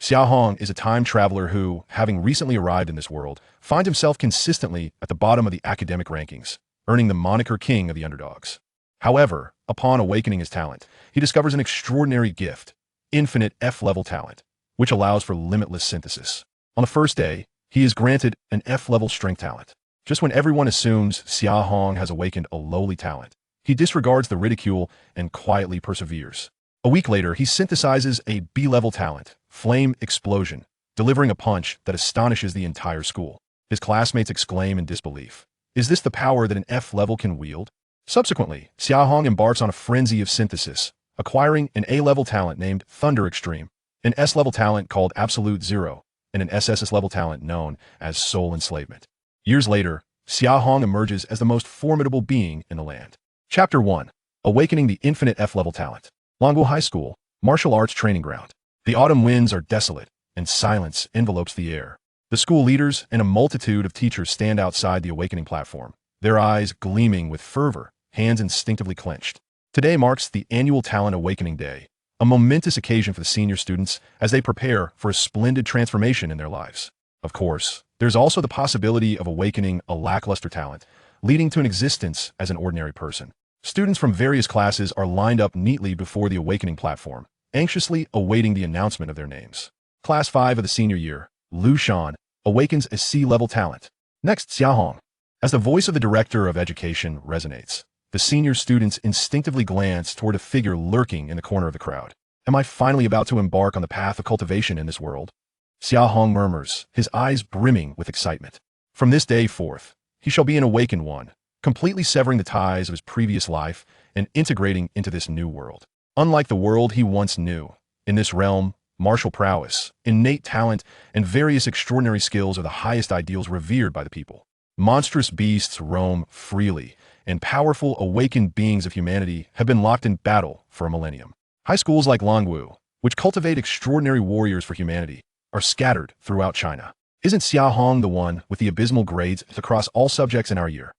Xia Hong is a time traveler who, having recently arrived in this world, finds himself consistently at the bottom of the academic rankings, earning the moniker king of the underdogs. However, upon awakening his talent, he discovers an extraordinary gift, infinite F-level talent, which allows for limitless synthesis. On the first day, he is granted an F-level strength talent. Just when everyone assumes Xia Hong has awakened a lowly talent, he disregards the ridicule and quietly perseveres. A week later, he synthesizes a B-level talent, Flame Explosion, delivering a punch that astonishes the entire school. His classmates exclaim in disbelief. Is this the power that an F-level can wield? Subsequently, Xia Hong embarks on a frenzy of synthesis, acquiring an A-level talent named Thunder Extreme, an S-level talent called Absolute Zero, and an SSS-level talent known as Soul Enslavement. Years later, Xia Hong emerges as the most formidable being in the land. Chapter 1. Awakening the Infinite F-level Talent. Longwu High School, Martial Arts Training Ground. The autumn winds are desolate, and silence envelopes the air. The school leaders and a multitude of teachers stand outside the awakening platform, their eyes gleaming with fervor, hands instinctively clenched. Today marks the annual Talent Awakening Day, a momentous occasion for the senior students as they prepare for a splendid transformation in their lives. Of course, there's also the possibility of awakening a lackluster talent, leading to an existence as an ordinary person. Students from various classes are lined up neatly before the awakening platform, anxiously awaiting the announcement of their names. Class 5 of the senior year, Lu Shan, awakens a C-level talent. Next, Xia Hong. As the voice of the director of education resonates, the senior students instinctively glance toward a figure lurking in the corner of the crowd. Am I finally about to embark on the path of cultivation in this world? Xia Hong murmurs, his eyes brimming with excitement. From this day forth, he shall be an awakened one, completely severing the ties of his previous life and integrating into this new world. Unlike the world he once knew, in this realm, martial prowess, innate talent, and various extraordinary skills are the highest ideals revered by the people. Monstrous beasts roam freely, and powerful awakened beings of humanity have been locked in battle for a millennium. High schools like Longwu, which cultivate extraordinary warriors for humanity, are scattered throughout China. Isn't Xia Hong the one with the abysmal grades across all subjects in our year?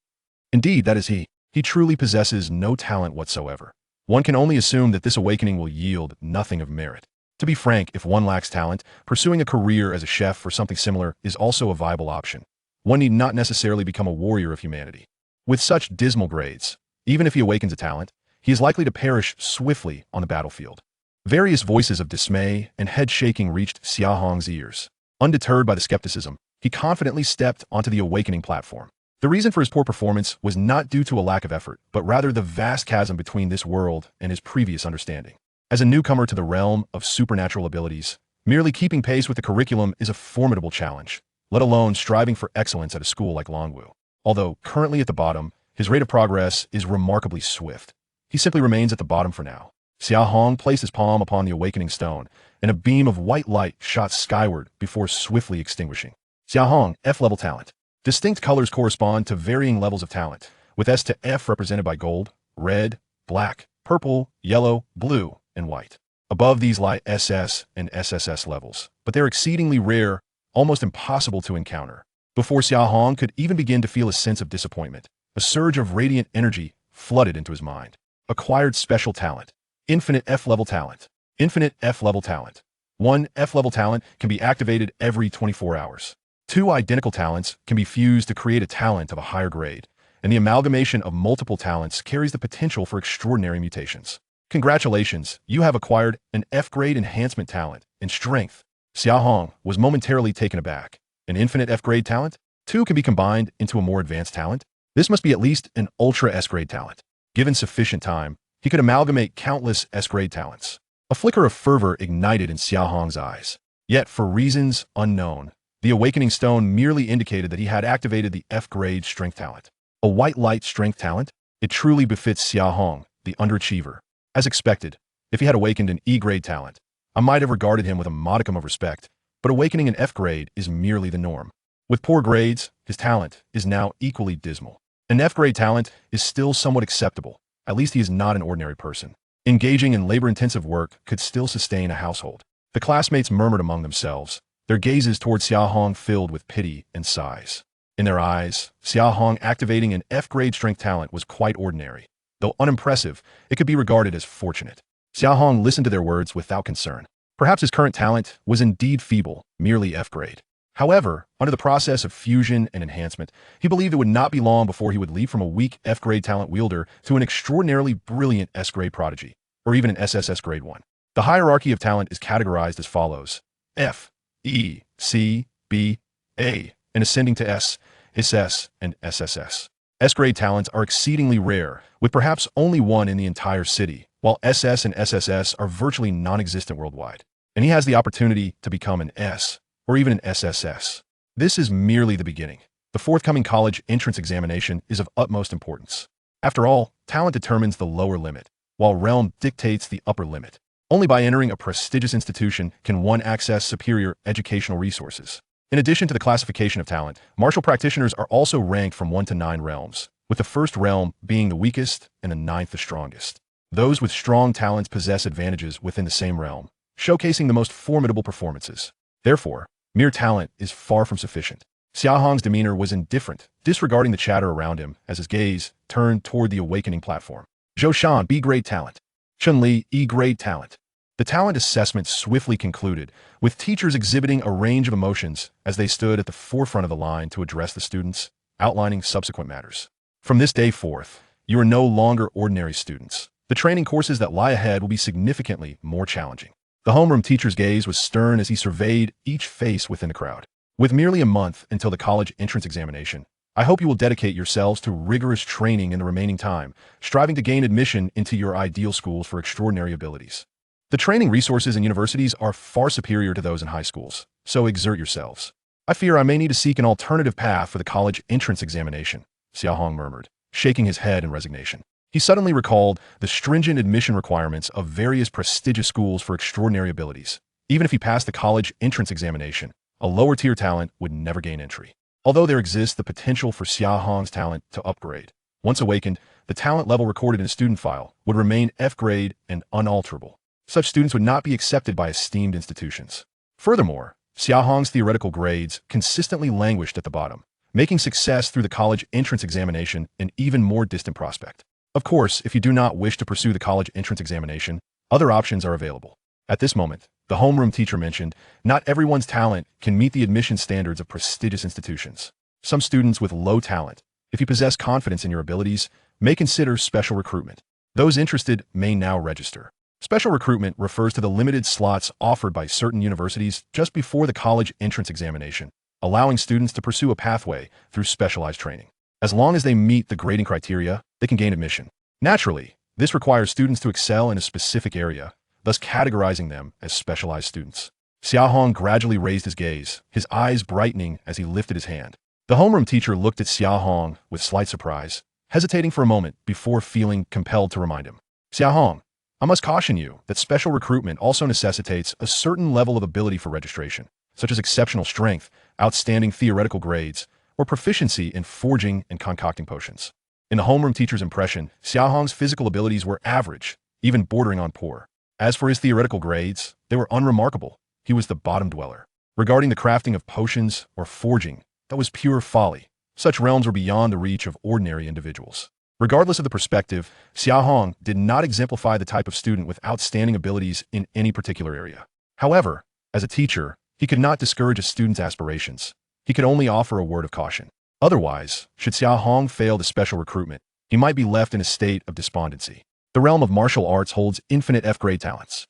Indeed, that is he. He truly possesses no talent whatsoever. One can only assume that this awakening will yield nothing of merit. To be frank, if one lacks talent, pursuing a career as a chef or something similar is also a viable option. One need not necessarily become a warrior of humanity. With such dismal grades, even if he awakens a talent, he is likely to perish swiftly on the battlefield. Various voices of dismay and head-shaking reached Xia Hong's ears. Undeterred by the skepticism, he confidently stepped onto the awakening platform. The reason for his poor performance was not due to a lack of effort, but rather the vast chasm between this world and his previous understanding. As a newcomer to the realm of supernatural abilities, merely keeping pace with the curriculum is a formidable challenge, let alone striving for excellence at a school like Longwu. Although currently at the bottom, his rate of progress is remarkably swift. He simply remains at the bottom for now. Xia Hong placed his palm upon the awakening stone, and a beam of white light shot skyward before swiftly extinguishing. Xia Hong, F-level talent. Distinct colors correspond to varying levels of talent, with S to F represented by gold, red, black, purple, yellow, blue, and white. Above these lie SS and SSS levels, but they're exceedingly rare, almost impossible to encounter. Before Xia Hong could even begin to feel a sense of disappointment, a surge of radiant energy flooded into his mind. Acquired special talent. Infinite F-level talent. Infinite F-level talent. One F-level talent can be activated every 24 hours. Two identical talents can be fused to create a talent of a higher grade, and the amalgamation of multiple talents carries the potential for extraordinary mutations. Congratulations, you have acquired an F-grade enhancement talent in strength. Xia Hong was momentarily taken aback. An infinite F-grade talent? Two can be combined into a more advanced talent? This must be at least an ultra S-grade talent. Given sufficient time, he could amalgamate countless S-grade talents. A flicker of fervor ignited in Xia Hong's eyes. Yet, for reasons unknown, the awakening stone merely indicated that he had activated the F-grade strength talent. A white light strength talent? It truly befits Xia Hong, the underachiever. As expected, if he had awakened an E-grade talent, I might have regarded him with a modicum of respect, but awakening an F-grade is merely the norm. With poor grades, his talent is now equally dismal. An F-grade talent is still somewhat acceptable. At least he is not an ordinary person. Engaging in labor-intensive work could still sustain a household. The classmates murmured among themselves, their gazes toward Xia Hong filled with pity and sighs. In their eyes, Xia Hong activating an F-grade strength talent was quite ordinary. Though unimpressive, it could be regarded as fortunate. Xia Hong listened to their words without concern. Perhaps his current talent was indeed feeble, merely F grade. However, under the process of fusion and enhancement, he believed it would not be long before he would leap from a weak F-grade talent wielder to an extraordinarily brilliant S-grade prodigy, or even an SSS grade 1. The hierarchy of talent is categorized as follows: F, E, C, B, A, and ascending to S, SS, and SSS. S-grade talents are exceedingly rare, with perhaps only one in the entire city, while SS and SSS are virtually non-existent worldwide. And he has the opportunity to become an S, or even an SSS. This is merely the beginning. The forthcoming college entrance examination is of utmost importance. After all, talent determines the lower limit, while realm dictates the upper limit. Only by entering a prestigious institution can one access superior educational resources. In addition to the classification of talent, martial practitioners are also ranked from 1 to 9 realms, with the first realm being the weakest and the 9th the strongest. Those with strong talents possess advantages within the same realm, showcasing the most formidable performances. Therefore, mere talent is far from sufficient. Xia Hong's demeanor was indifferent, disregarding the chatter around him as his gaze turned toward the awakening platform. Zhou Shan, B-grade talent. Chun-Li, E-grade talent. The talent assessment swiftly concluded, with teachers exhibiting a range of emotions as they stood at the forefront of the line to address the students, outlining subsequent matters. From this day forth, you are no longer ordinary students. The training courses that lie ahead will be significantly more challenging. The homeroom teacher's gaze was stern as he surveyed each face within the crowd. With merely a month until the college entrance examination, I hope you will dedicate yourselves to rigorous training in the remaining time, striving to gain admission into your ideal schools for extraordinary abilities. The training resources in universities are far superior to those in high schools, so exert yourselves. I fear I may need to seek an alternative path for the college entrance examination, Xia Hong murmured, shaking his head in resignation. He suddenly recalled the stringent admission requirements of various prestigious schools for extraordinary abilities. Even if he passed the college entrance examination, a lower-tier talent would never gain entry. Although there exists the potential for Xia Hong's talent to upgrade, once awakened, the talent level recorded in a student file would remain F-grade and unalterable. Such students would not be accepted by esteemed institutions. Furthermore, Xia Hong's theoretical grades consistently languished at the bottom, making success through the college entrance examination an even more distant prospect. Of course, if you do not wish to pursue the college entrance examination, other options are available. At this moment, the homeroom teacher mentioned, not everyone's talent can meet the admission standards of prestigious institutions. Some students with low talent, if you possess confidence in your abilities, may consider special recruitment. Those interested may now register. Special recruitment refers to the limited slots offered by certain universities just before the college entrance examination, allowing students to pursue a pathway through specialized training. As long as they meet the grading criteria, they can gain admission. Naturally, this requires students to excel in a specific area, thus categorizing them as specialized students. Xia Hong gradually raised his gaze, his eyes brightening as he lifted his hand. The homeroom teacher looked at Xia Hong with slight surprise, hesitating for a moment before feeling compelled to remind him. Xia Hong, I must caution you that special recruitment also necessitates a certain level of ability for registration, such as exceptional strength, outstanding theoretical grades, or proficiency in forging and concocting potions. In the homeroom teacher's impression, Xia Hong's physical abilities were average, even bordering on poor. As for his theoretical grades, they were unremarkable. He was the bottom dweller. Regarding the crafting of potions or forging, that was pure folly. Such realms were beyond the reach of ordinary individuals. Regardless of the perspective, Xia Hong did not exemplify the type of student with outstanding abilities in any particular area. However, as a teacher, he could not discourage a student's aspirations. He could only offer a word of caution. Otherwise, should Xia Hong fail the special recruitment, he might be left in a state of despondency. The realm of martial arts holds infinite F-grade talents.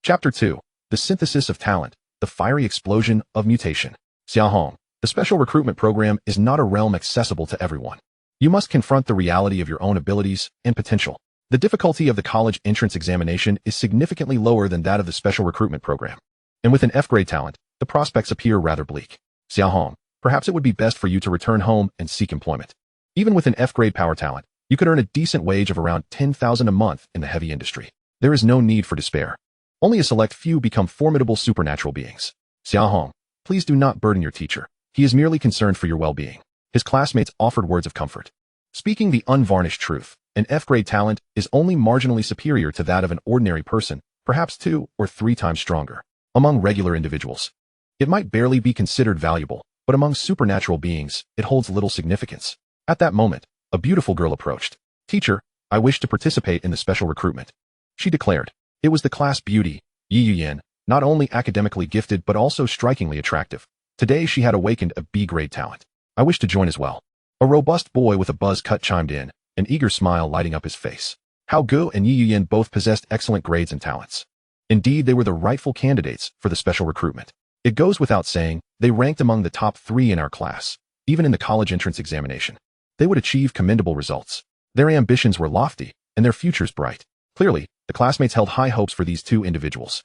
Chapter 2. The Synthesis of Talent, the Fiery Explosion of Mutation. Xia Hong, the special recruitment program is not a realm accessible to everyone. You must confront the reality of your own abilities and potential. The difficulty of the college entrance examination is significantly lower than that of the special recruitment program. And with an F-grade talent, the prospects appear rather bleak. Xia Hong, perhaps it would be best for you to return home and seek employment. Even with an F-grade power talent, you could earn a decent wage of around $10,000 a month in the heavy industry. There is no need for despair. Only a select few become formidable supernatural beings. Xia Hong, please do not burden your teacher. He is merely concerned for your well-being. His classmates offered words of comfort. Speaking the unvarnished truth, an F-grade talent is only marginally superior to that of an ordinary person, perhaps 2 or 3 times stronger. Among regular individuals, it might barely be considered valuable, but among supernatural beings, it holds little significance. At that moment, a beautiful girl approached. Teacher, I wish to participate in the special recruitment. She declared. It was the class beauty, Yi Yuyan, not only academically gifted but also strikingly attractive. Today she had awakened a B-grade talent. I wish to join as well. A robust boy with a buzz cut chimed in, an eager smile lighting up his face. Hao Gu and Yi Yuyan both possessed excellent grades and talents. Indeed, they were the rightful candidates for the special recruitment. It goes without saying, they ranked among the top 3 in our class, even in the college entrance examination. They would achieve commendable results. Their ambitions were lofty, and their futures bright. Clearly, the classmates held high hopes for these 2 individuals.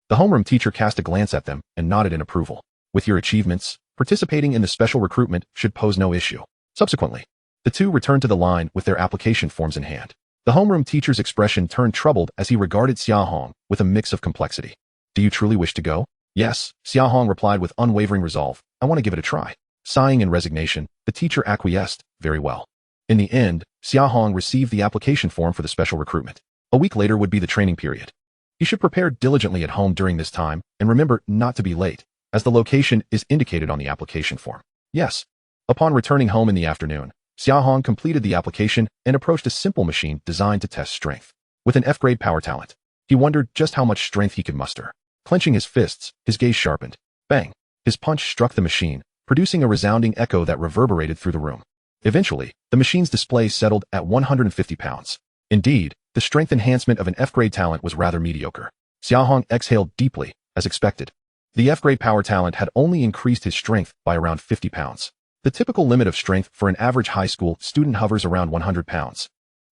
The homeroom teacher cast a glance at them and nodded in approval. With your achievements, participating in the special recruitment should pose no issue. Subsequently, the 2 returned to the line with their application forms in hand. The homeroom teacher's expression turned troubled as he regarded Xia Hong with a mix of complexity. Do you truly wish to go? Yes, Xia Hong replied with unwavering resolve. I want to give it a try. Sighing in resignation, the teacher acquiesced. Very well. In the end, Xia Hong received the application form for the special recruitment. A week later would be the training period. He should prepare diligently at home during this time and remember not to be late, as the location is indicated on the application form. Yes. Upon returning home in the afternoon, Xia Hong completed the application and approached a simple machine designed to test strength. With an F-grade power talent, he wondered just how much strength he could muster. Clenching his fists, his gaze sharpened. Bang! His punch struck the machine, producing a resounding echo that reverberated through the room. Eventually, the machine's display settled at 150 pounds. Indeed, the strength enhancement of an F-grade talent was rather mediocre. Xia Hong exhaled deeply, as expected. The F-grade power talent had only increased his strength by around 50 pounds. The typical limit of strength for an average high school student hovers around 100 pounds.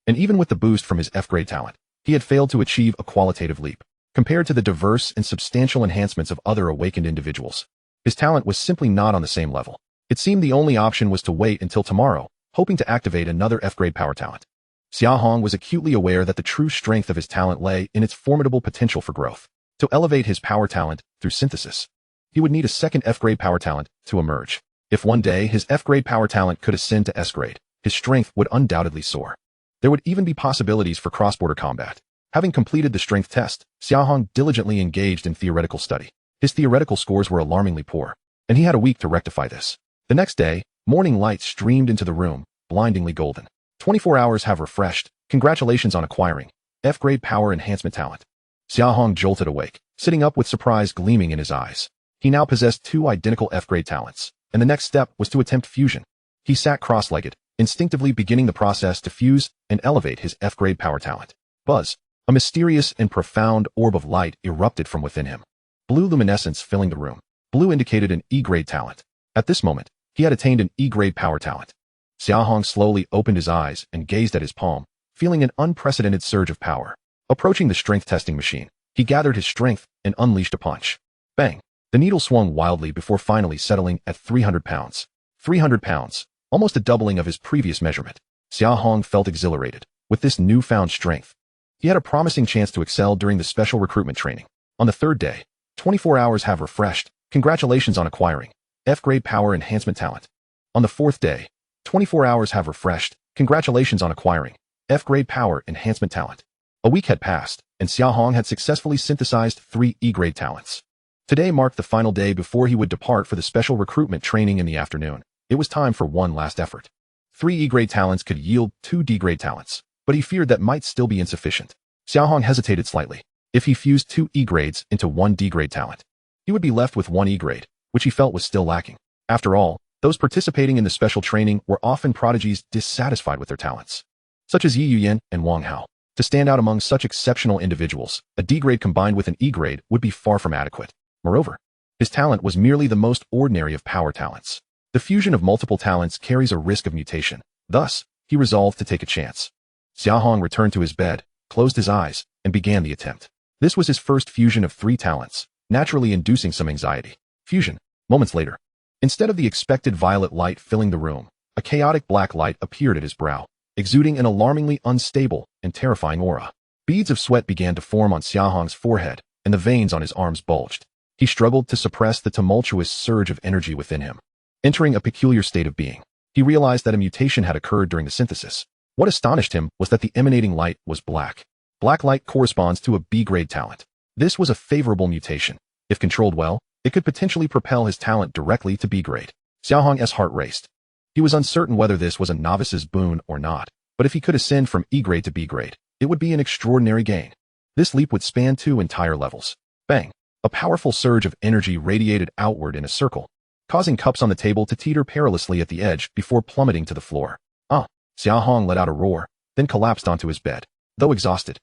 And even with the boost from his F-grade talent, he had failed to achieve a qualitative leap. Compared to the diverse and substantial enhancements of other awakened individuals, his talent was simply not on the same level. It seemed the only option was to wait until tomorrow, hoping to activate another F-grade power talent. Xia Hong was acutely aware that the true strength of his talent lay in its formidable potential for growth. To elevate his power talent through synthesis, he would need a second F-grade power talent to emerge. If one day his F-grade power talent could ascend to S-grade, his strength would undoubtedly soar. There would even be possibilities for cross-border combat. Having completed the strength test, Xia Hong diligently engaged in theoretical study. His theoretical scores were alarmingly poor, and he had a week to rectify this. The next day, morning light streamed into the room, blindingly golden. 24 hours have refreshed. Congratulations on acquiring F-grade power enhancement talent. Xia Hong jolted awake, sitting up with surprise gleaming in his eyes. He now possessed 2 identical F-grade talents, and the next step was to attempt fusion. He sat cross-legged, instinctively beginning the process to fuse and elevate his F-grade power talent. Buzz! A mysterious and profound orb of light erupted from within him. Blue luminescence filling the room. Blue indicated an E-grade talent. At this moment, he had attained an E-grade power talent. Xia Hong slowly opened his eyes and gazed at his palm, feeling an unprecedented surge of power. Approaching the strength testing machine, he gathered his strength and unleashed a punch. Bang! The needle swung wildly before finally settling at 300 pounds. 300 pounds, almost a doubling of his previous measurement. Xia Hong felt exhilarated. With this newfound strength, he had a promising chance to excel during the special recruitment training. On the 3rd day, 24 hours have refreshed. Congratulations on acquiring F-grade power enhancement talent. On the 4th day, 24 hours have refreshed. Congratulations on acquiring F-grade power enhancement talent. A week had passed, and Xia Hong had successfully synthesized 3 E-grade talents. Today marked the final day before he would depart for the special recruitment training in the afternoon. It was time for one last effort. 3 E-grade talents could yield 2 D-grade talents, but he feared that might still be insufficient. Xia Hong hesitated slightly. If he fused 2 E-grades into 1 D-grade talent, he would be left with 1 E-grade, which he felt was still lacking. After all, those participating in the special training were often prodigies dissatisfied with their talents, such as Yi Yuyan and Wang Hao. To stand out among such exceptional individuals, a D-grade combined with an E-grade would be far from adequate. Moreover, his talent was merely the most ordinary of power talents. The fusion of multiple talents carries a risk of mutation. Thus, he resolved to take a chance. Xia Hong returned to his bed, closed his eyes, and began the attempt. This was his first fusion of 3 talents, naturally inducing some anxiety. Fusion. Moments later, instead of the expected violet light filling the room, a chaotic black light appeared at his brow, exuding an alarmingly unstable and terrifying aura. Beads of sweat began to form on Xia Hong's forehead, and the veins on his arms bulged. He struggled to suppress the tumultuous surge of energy within him. Entering a peculiar state of being, he realized that a mutation had occurred during the synthesis. What astonished him was that the emanating light was black. Black light corresponds to a B-grade talent. This was a favorable mutation. If controlled well, it could potentially propel his talent directly to B-grade. Xia Hong's heart raced. He was uncertain whether this was a novice's boon or not, but if he could ascend from E-grade to B-grade, it would be an extraordinary gain. This leap would span 2 entire levels. Bang! A powerful surge of energy radiated outward in a circle, causing cups on the table to teeter perilously at the edge before plummeting to the floor. Xia Hong let out a roar, then collapsed onto his bed. Though exhausted,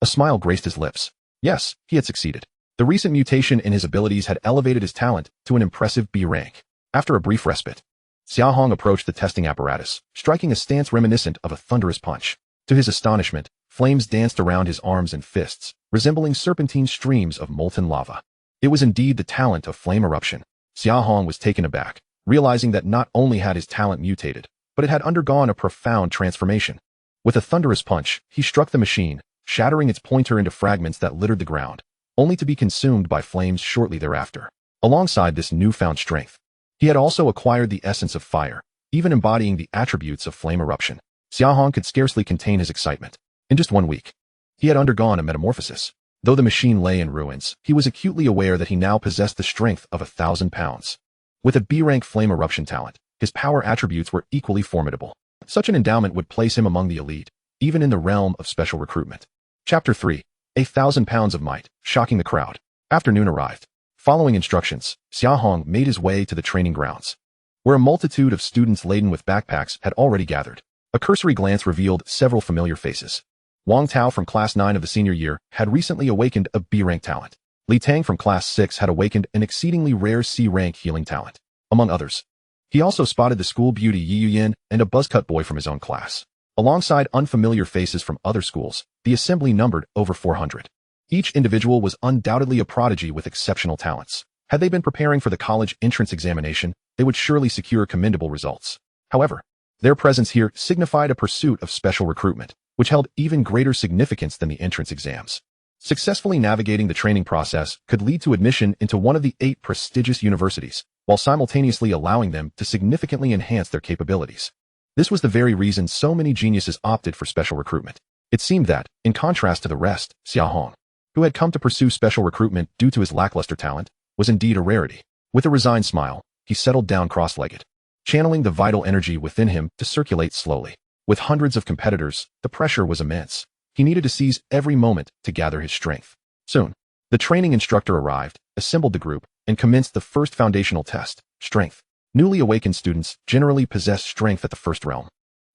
a smile graced his lips. Yes, he had succeeded. The recent mutation in his abilities had elevated his talent to an impressive B rank. After a brief respite, Xia Hong approached the testing apparatus, striking a stance reminiscent of a thunderous punch. To his astonishment, flames danced around his arms and fists, resembling serpentine streams of molten lava. It was indeed the talent of flame eruption. Xia Hong was taken aback, realizing that not only had his talent mutated, but it had undergone a profound transformation. With a thunderous punch, he struck the machine, shattering its pointer into fragments that littered the ground, only to be consumed by flames shortly thereafter. Alongside this newfound strength, he had also acquired the essence of fire, even embodying the attributes of flame eruption. Xia Hong could scarcely contain his excitement. In just 1 week, he had undergone a metamorphosis. Though the machine lay in ruins, he was acutely aware that he now possessed the strength of 1,000 pounds. With a B-rank flame eruption talent, his power attributes were equally formidable. Such an endowment would place him among the elite, even in the realm of special recruitment. Chapter 3. 1,000 pounds of might, shocking the crowd. Afternoon arrived. Following instructions, Xia Hong made his way to the training grounds, where a multitude of students laden with backpacks had already gathered. A cursory glance revealed several familiar faces. Wang Tao from Class 9 of the senior year had recently awakened a B-rank talent. Li Tang from Class 6 had awakened an exceedingly rare C-rank healing talent, among others. He also spotted the school beauty Yi Yuyan and a buzzcut boy from his own class. Alongside unfamiliar faces from other schools, the assembly numbered over 400. Each individual was undoubtedly a prodigy with exceptional talents. Had they been preparing for the college entrance examination, they would surely secure commendable results. However, their presence here signified a pursuit of special recruitment, which held even greater significance than the entrance exams. Successfully navigating the training process could lead to admission into one of the 8 prestigious universities, while simultaneously allowing them to significantly enhance their capabilities. This was the very reason so many geniuses opted for special recruitment. It seemed that, in contrast to the rest, Xia Hong, who had come to pursue special recruitment due to his lackluster talent, was indeed a rarity. With a resigned smile, he settled down cross-legged, channeling the vital energy within him to circulate slowly. With hundreds of competitors, the pressure was immense. He needed to seize every moment to gather his strength. Soon, the training instructor arrived, assembled the group, and commenced the first foundational test, strength. Newly awakened students generally possess strength at the first realm.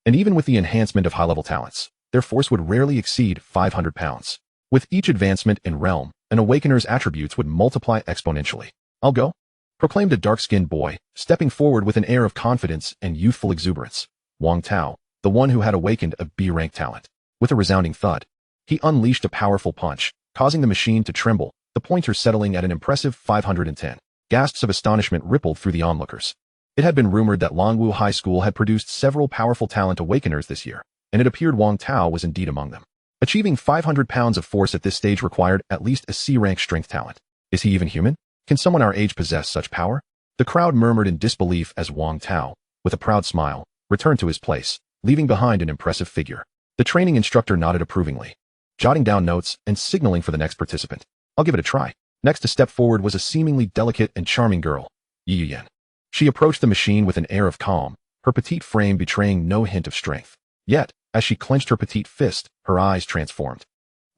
And even with the enhancement of high-level talents, their force would rarely exceed 500 pounds. With each advancement in realm, an awakener's attributes would multiply exponentially. "I'll go," proclaimed a dark-skinned boy, stepping forward with an air of confidence and youthful exuberance. Wang Tao, the one who had awakened a B-rank talent. With a resounding thud, he unleashed a powerful punch, causing the machine to tremble, the pointer settling at an impressive 510. Gasps of astonishment rippled through the onlookers. It had been rumored that Longwu High School had produced several powerful talent awakeners this year, and it appeared Wang Tao was indeed among them. Achieving 500 pounds of force at this stage required at least a C-rank strength talent. Is he even human? Can someone our age possess such power? The crowd murmured in disbelief as Wang Tao, with a proud smile, returned to his place, leaving behind an impressive figure. The training instructor nodded approvingly, jotting down notes and signaling for the next participant. "I'll give it a try." Next to step forward was a seemingly delicate and charming girl, Yi Yuyan. She approached the machine with an air of calm, her petite frame betraying no hint of strength. Yet, as she clenched her petite fist, her eyes transformed,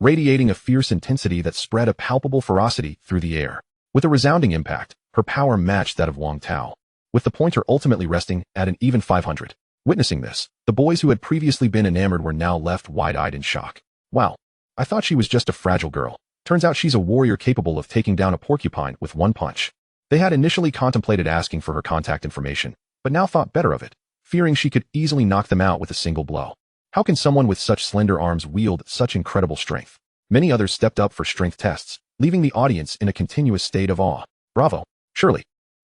radiating a fierce intensity that spread a palpable ferocity through the air. With a resounding impact, her power matched that of Wang Tao, with the pointer ultimately resting at an even 500. Witnessing this, the boys who had previously been enamored were now left wide-eyed in shock. "Wow, I thought she was just a fragile girl. Turns out she's a warrior capable of taking down a porcupine with one punch." They had initially contemplated asking for her contact information, but now thought better of it, fearing she could easily knock them out with a single blow. How can someone with such slender arms wield such incredible strength? Many others stepped up for strength tests, leaving the audience in a continuous state of awe. "Bravo, surely.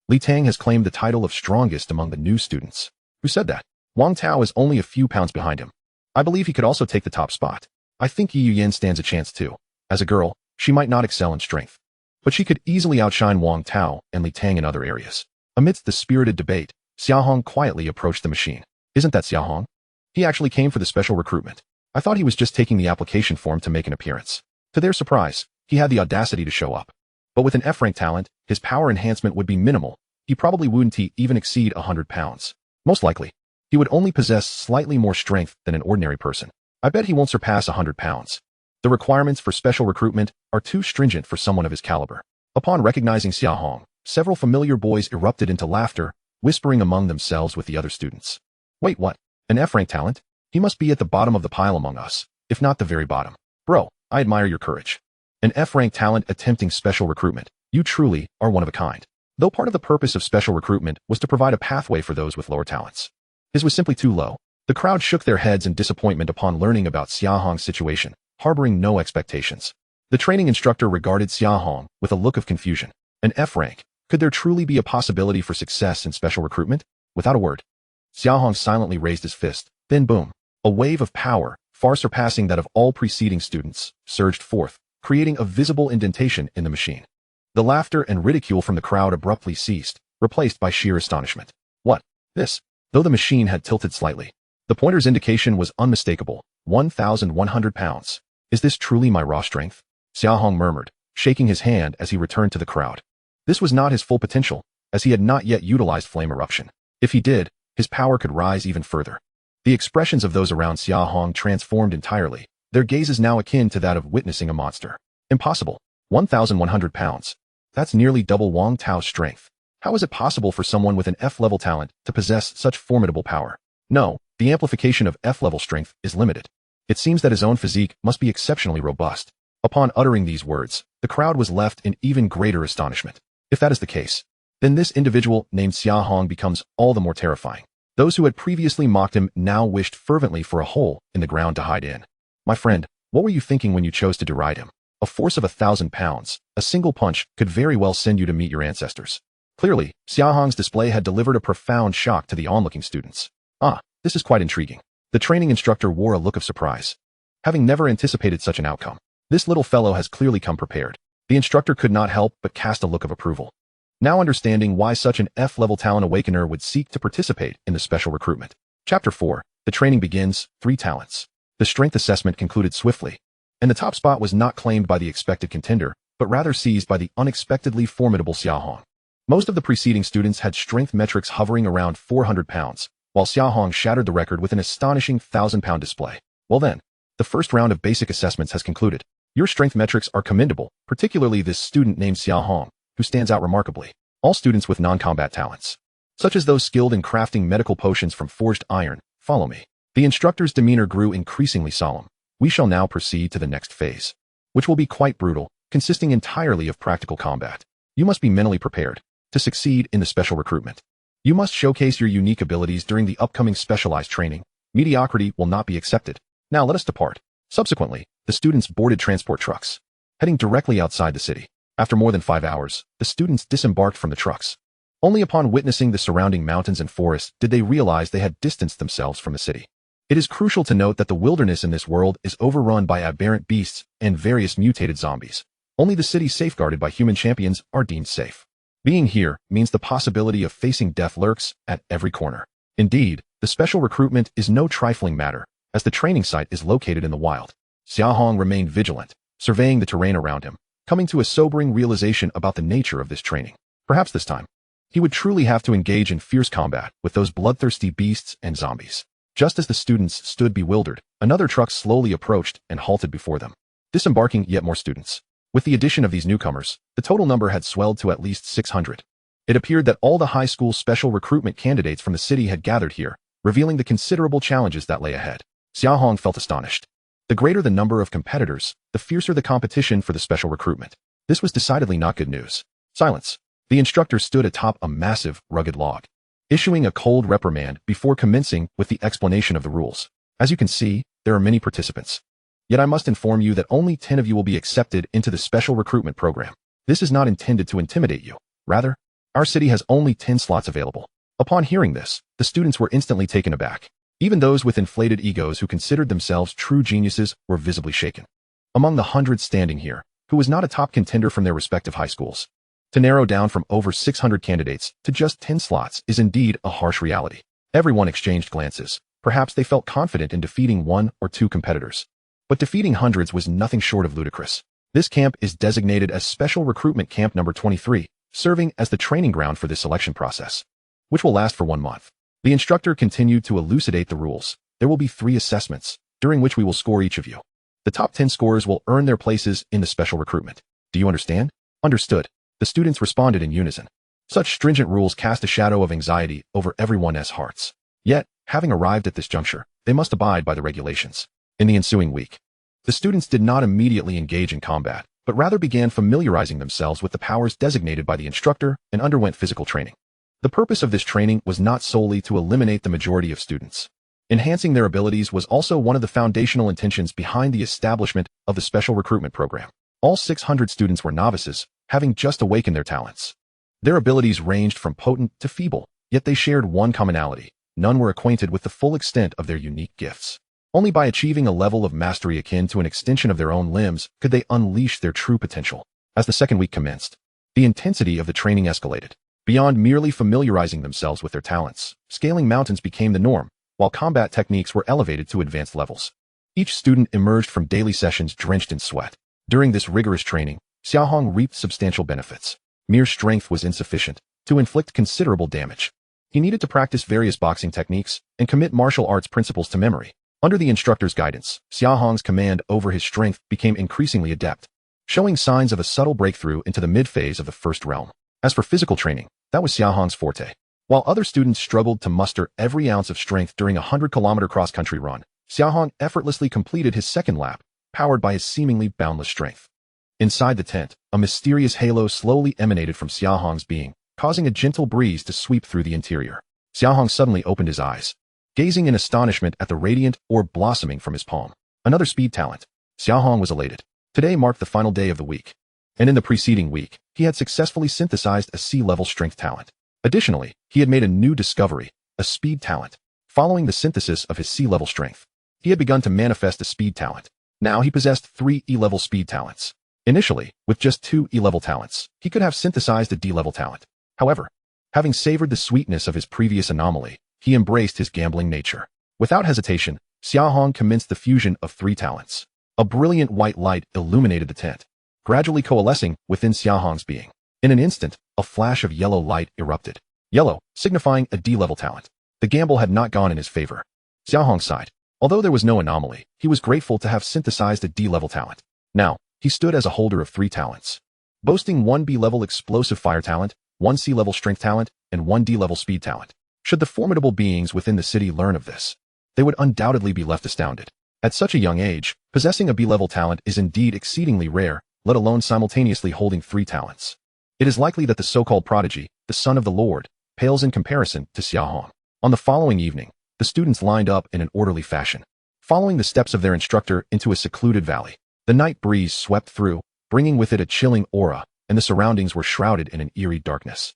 Li Tang has claimed the title of strongest among the new students." "Who said that?" "Wang Tao is only a few pounds behind him. I believe he could also take the top spot. I think Yi Yuyan stands a chance too. As a girl, she might not excel in strength, but she could easily outshine Wang Tao and Li Tang in other areas." Amidst the spirited debate, Xia Hong quietly approached the machine. "Isn't that Xia Hong? He actually came for the special recruitment. I thought he was just taking the application form to make an appearance." To their surprise, he had the audacity to show up. But with an F-rank talent, his power enhancement would be minimal. He probably wouldn't even exceed 100 pounds. Most likely, he would only possess slightly more strength than an ordinary person. I bet he won't surpass 100 pounds. The requirements for special recruitment are too stringent for someone of his caliber. Upon recognizing Xia Hong, several familiar boys erupted into laughter, whispering among themselves with the other students. Wait, what? An F-rank talent? He must be at the bottom of the pile among us, if not the very bottom. Bro, I admire your courage. An F-rank talent attempting special recruitment. You truly are one of a kind. Though part of the purpose of special recruitment was to provide a pathway for those with lower talents. His was simply too low. The crowd shook their heads in disappointment upon learning about Xia Hong's situation, harboring no expectations. The training instructor regarded Xia Hong with a look of confusion. An F rank. Could there truly be a possibility for success in special recruitment? Without a word, Xia Hong silently raised his fist. Then boom, a wave of power, far surpassing that of all preceding students, surged forth, creating a visible indentation in the machine. The laughter and ridicule from the crowd abruptly ceased, replaced by sheer astonishment. What? This? Though the machine had tilted slightly, the pointer's indication was unmistakable. 1,100 pounds. Is this truly my raw strength? Xia Hong murmured, shaking his hand as he returned to the crowd. This was not his full potential, as he had not yet utilized flame eruption. If he did, his power could rise even further. The expressions of those around Xia Hong transformed entirely, their gazes now akin to that of witnessing a monster. Impossible. 1,100 pounds. That's nearly double Wang Tao's strength. How is it possible for someone with an F-level talent to possess such formidable power? No, the amplification of F-level strength is limited. It seems that his own physique must be exceptionally robust. Upon uttering these words, the crowd was left in even greater astonishment. If that is the case, then this individual named Xia Hong becomes all the more terrifying. Those who had previously mocked him now wished fervently for a hole in the ground to hide in. My friend, what were you thinking when you chose to deride him? A force of 1,000 pounds, a single punch could very well send you to meet your ancestors. Clearly, Xia Hong's display had delivered a profound shock to the onlooking students. This is quite intriguing. The training instructor wore a look of surprise. Having never anticipated such an outcome, this little fellow has clearly come prepared. The instructor could not help but cast a look of approval. Now understanding why such an F-level talent awakener would seek to participate in the special recruitment. Chapter 4. The training begins. 3 talents. The strength assessment concluded swiftly, and the top spot was not claimed by the expected contender, but rather seized by the unexpectedly formidable Xia Hong. Most of the preceding students had strength metrics hovering around 400 pounds, while Xia Hong shattered the record with an astonishing 1,000-pound display. Well then, the first round of basic assessments has concluded. Your strength metrics are commendable, particularly this student named Xia Hong, who stands out remarkably. All students with non-combat talents, such as those skilled in crafting medical potions from forged iron, follow me. The instructor's demeanor grew increasingly solemn. We shall now proceed to the next phase, which will be quite brutal, consisting entirely of practical combat. You must be mentally prepared to succeed in the special recruitment. You must showcase your unique abilities during the upcoming specialized training. Mediocrity will not be accepted. Now let us depart. Subsequently, the students boarded transport trucks, heading directly outside the city. After more than 5 hours, the students disembarked from the trucks. Only upon witnessing the surrounding mountains and forests did they realize they had distanced themselves from the city. It is crucial to note that the wilderness in this world is overrun by aberrant beasts and various mutated zombies. Only the cities safeguarded by human champions are deemed safe. Being here means the possibility of facing death lurks at every corner. Indeed, the special recruitment is no trifling matter, as the training site is located in the wild. Xia Hong remained vigilant, surveying the terrain around him, coming to a sobering realization about the nature of this training. Perhaps this time, he would truly have to engage in fierce combat with those bloodthirsty beasts and zombies. Just as the students stood bewildered, another truck slowly approached and halted before them, disembarking yet more students. With the addition of these newcomers, the total number had swelled to at least 600. It appeared that all the high school special recruitment candidates from the city had gathered here, revealing the considerable challenges that lay ahead. Xia Hong felt astonished. The greater the number of competitors, the fiercer the competition for the special recruitment. This was decidedly not good news. Silence. The instructor stood atop a massive, rugged log, issuing a cold reprimand before commencing with the explanation of the rules. As you can see, there are many participants. Yet I must inform you that only 10 of you will be accepted into the special recruitment program. This is not intended to intimidate you. Rather, our city has only 10 slots available. Upon hearing this, the students were instantly taken aback. Even those with inflated egos who considered themselves true geniuses were visibly shaken. Among the hundreds standing here, who was not a top contender from their respective high schools, to narrow down from over 600 candidates to just 10 slots is indeed a harsh reality. Everyone exchanged glances. Perhaps they felt confident in defeating 1 or 2 competitors. But defeating hundreds was nothing short of ludicrous. This camp is designated as Special Recruitment Camp number 23, serving as the training ground for this selection process, which will last for 1 month. The instructor continued to elucidate the rules. There will be 3 assessments, during which we will score each of you. The top 10 scorers will earn their places in the special recruitment. Do you understand? Understood. The students responded in unison. Such stringent rules cast a shadow of anxiety over everyone's hearts. Yet, having arrived at this juncture, they must abide by the regulations. In the ensuing week, the students did not immediately engage in combat, but rather began familiarizing themselves with the powers designated by the instructor and underwent physical training. The purpose of this training was not solely to eliminate the majority of students. Enhancing their abilities was also one of the foundational intentions behind the establishment of the special recruitment program. All 600 students were novices, having just awakened their talents. Their abilities ranged from potent to feeble, yet they shared one commonality. None were acquainted with the full extent of their unique gifts. Only by achieving a level of mastery akin to an extension of their own limbs could they unleash their true potential. As the second week commenced, the intensity of the training escalated. Beyond merely familiarizing themselves with their talents, scaling mountains became the norm, while combat techniques were elevated to advanced levels. Each student emerged from daily sessions drenched in sweat. During this rigorous training, Xia Hong reaped substantial benefits. Mere strength was insufficient to inflict considerable damage. He needed to practice various boxing techniques and commit martial arts principles to memory. Under the instructor's guidance, Xia Hong's command over his strength became increasingly adept, showing signs of a subtle breakthrough into the mid-phase of the first realm. As for physical training, that was Xia Hong's forte. While other students struggled to muster every ounce of strength during a 100-kilometer cross-country run, Xia Hong effortlessly completed his second lap, powered by his seemingly boundless strength. Inside the tent, a mysterious halo slowly emanated from Xia Hong's being, causing a gentle breeze to sweep through the interior. Xia Hong suddenly opened his eyes, gazing in astonishment at the radiant orb blossoming from his palm. Another speed talent. Xia Hong was elated. Today marked the final day of the week, and in the preceding week, he had successfully synthesized a C-level strength talent. Additionally, he had made a new discovery, a speed talent. Following the synthesis of his C-level strength, he had begun to manifest a speed talent. Now he possessed 3 E-level speed talents. Initially, with just 2 E-level talents, he could have synthesized a D-level talent. However, having savored the sweetness of his previous anomaly, he embraced his gambling nature. Without hesitation, Xia Hong commenced the fusion of 3 talents. A brilliant white light illuminated the tent, gradually coalescing within Xia Hong's being. In an instant, a flash of yellow light erupted. Yellow, signifying a D-level talent. The gamble had not gone in his favor. Xia Hong sighed. Although there was no anomaly, he was grateful to have synthesized a D-level talent. Now, he stood as a holder of 3 talents, boasting 1 B-level explosive fire talent, 1 C-level strength talent, and 1 D-level speed talent. Should the formidable beings within the city learn of this, they would undoubtedly be left astounded. At such a young age, possessing a B-level talent is indeed exceedingly rare, let alone simultaneously holding 3 talents. It is likely that the so-called prodigy, the son of the Lord, pales in comparison to Xia Hong. On the following evening, the students lined up in an orderly fashion, following the steps of their instructor into a secluded valley. The night breeze swept through, bringing with it a chilling aura, and the surroundings were shrouded in an eerie darkness,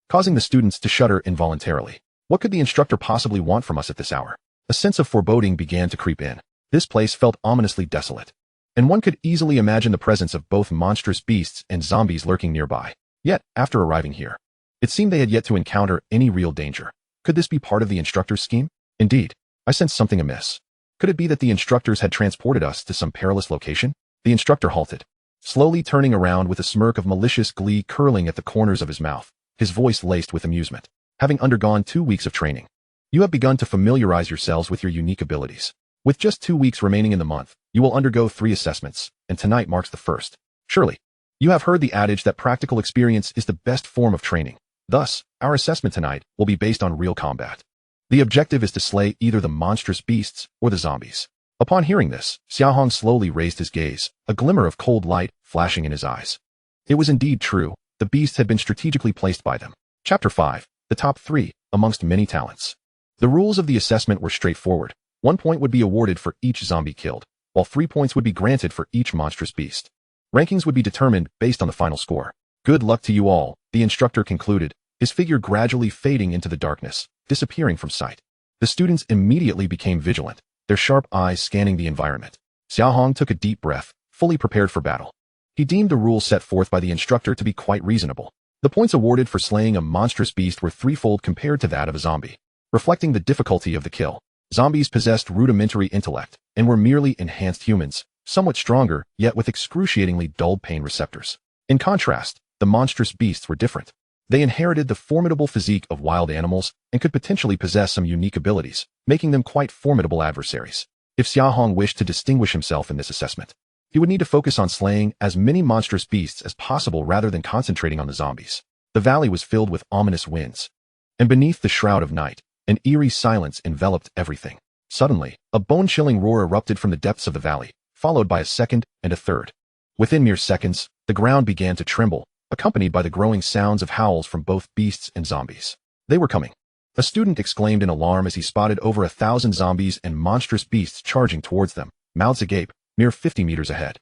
causing the students to shudder involuntarily. What could the instructor possibly want from us at this hour? A sense of foreboding began to creep in. This place felt ominously desolate, and one could easily imagine the presence of both monstrous beasts and zombies lurking nearby. Yet, after arriving here, it seemed they had yet to encounter any real danger. Could this be part of the instructor's scheme? Indeed, I sensed something amiss. Could it be that the instructors had transported us to some perilous location? The instructor halted, slowly turning around with a smirk of malicious glee curling at the corners of his mouth, his voice laced with amusement. Having undergone 2 weeks of training, you have begun to familiarize yourselves with your unique abilities. With just 2 weeks remaining in the month, you will undergo 3 assessments, and tonight marks the first. Surely, you have heard the adage that practical experience is the best form of training. Thus, our assessment tonight will be based on real combat. The objective is to slay either the monstrous beasts or the zombies. Upon hearing this, Xia Hong slowly raised his gaze, a glimmer of cold light flashing in his eyes. It was indeed true, the beasts had been strategically placed by them. Chapter 5. The top 3, amongst many talents. The rules of the assessment were straightforward. 1 point would be awarded for each zombie killed, while 3 points would be granted for each monstrous beast. Rankings would be determined based on the final score. Good luck to you all, the instructor concluded, his figure gradually fading into the darkness, disappearing from sight. The students immediately became vigilant, their sharp eyes scanning the environment. Xia Hong took a deep breath, fully prepared for battle. He deemed the rules set forth by the instructor to be quite reasonable. The points awarded for slaying a monstrous beast were 3-fold compared to that of a zombie, reflecting the difficulty of the kill. Zombies possessed rudimentary intellect and were merely enhanced humans, somewhat stronger, yet with excruciatingly dulled pain receptors. In contrast, the monstrous beasts were different. They inherited the formidable physique of wild animals and could potentially possess some unique abilities, making them quite formidable adversaries. If Xia Hong wished to distinguish himself in this assessment, He would need to focus on slaying as many monstrous beasts as possible rather than concentrating on the zombies. The valley was filled with ominous winds, and beneath the shroud of night, an eerie silence enveloped everything. Suddenly, a bone-chilling roar erupted from the depths of the valley, followed by a second and a third. Within mere seconds, the ground began to tremble, accompanied by the growing sounds of howls from both beasts and zombies. They were coming. A student exclaimed in alarm as he spotted over 1,000 zombies and monstrous beasts charging towards them, mouths agape, mere 50 meters ahead.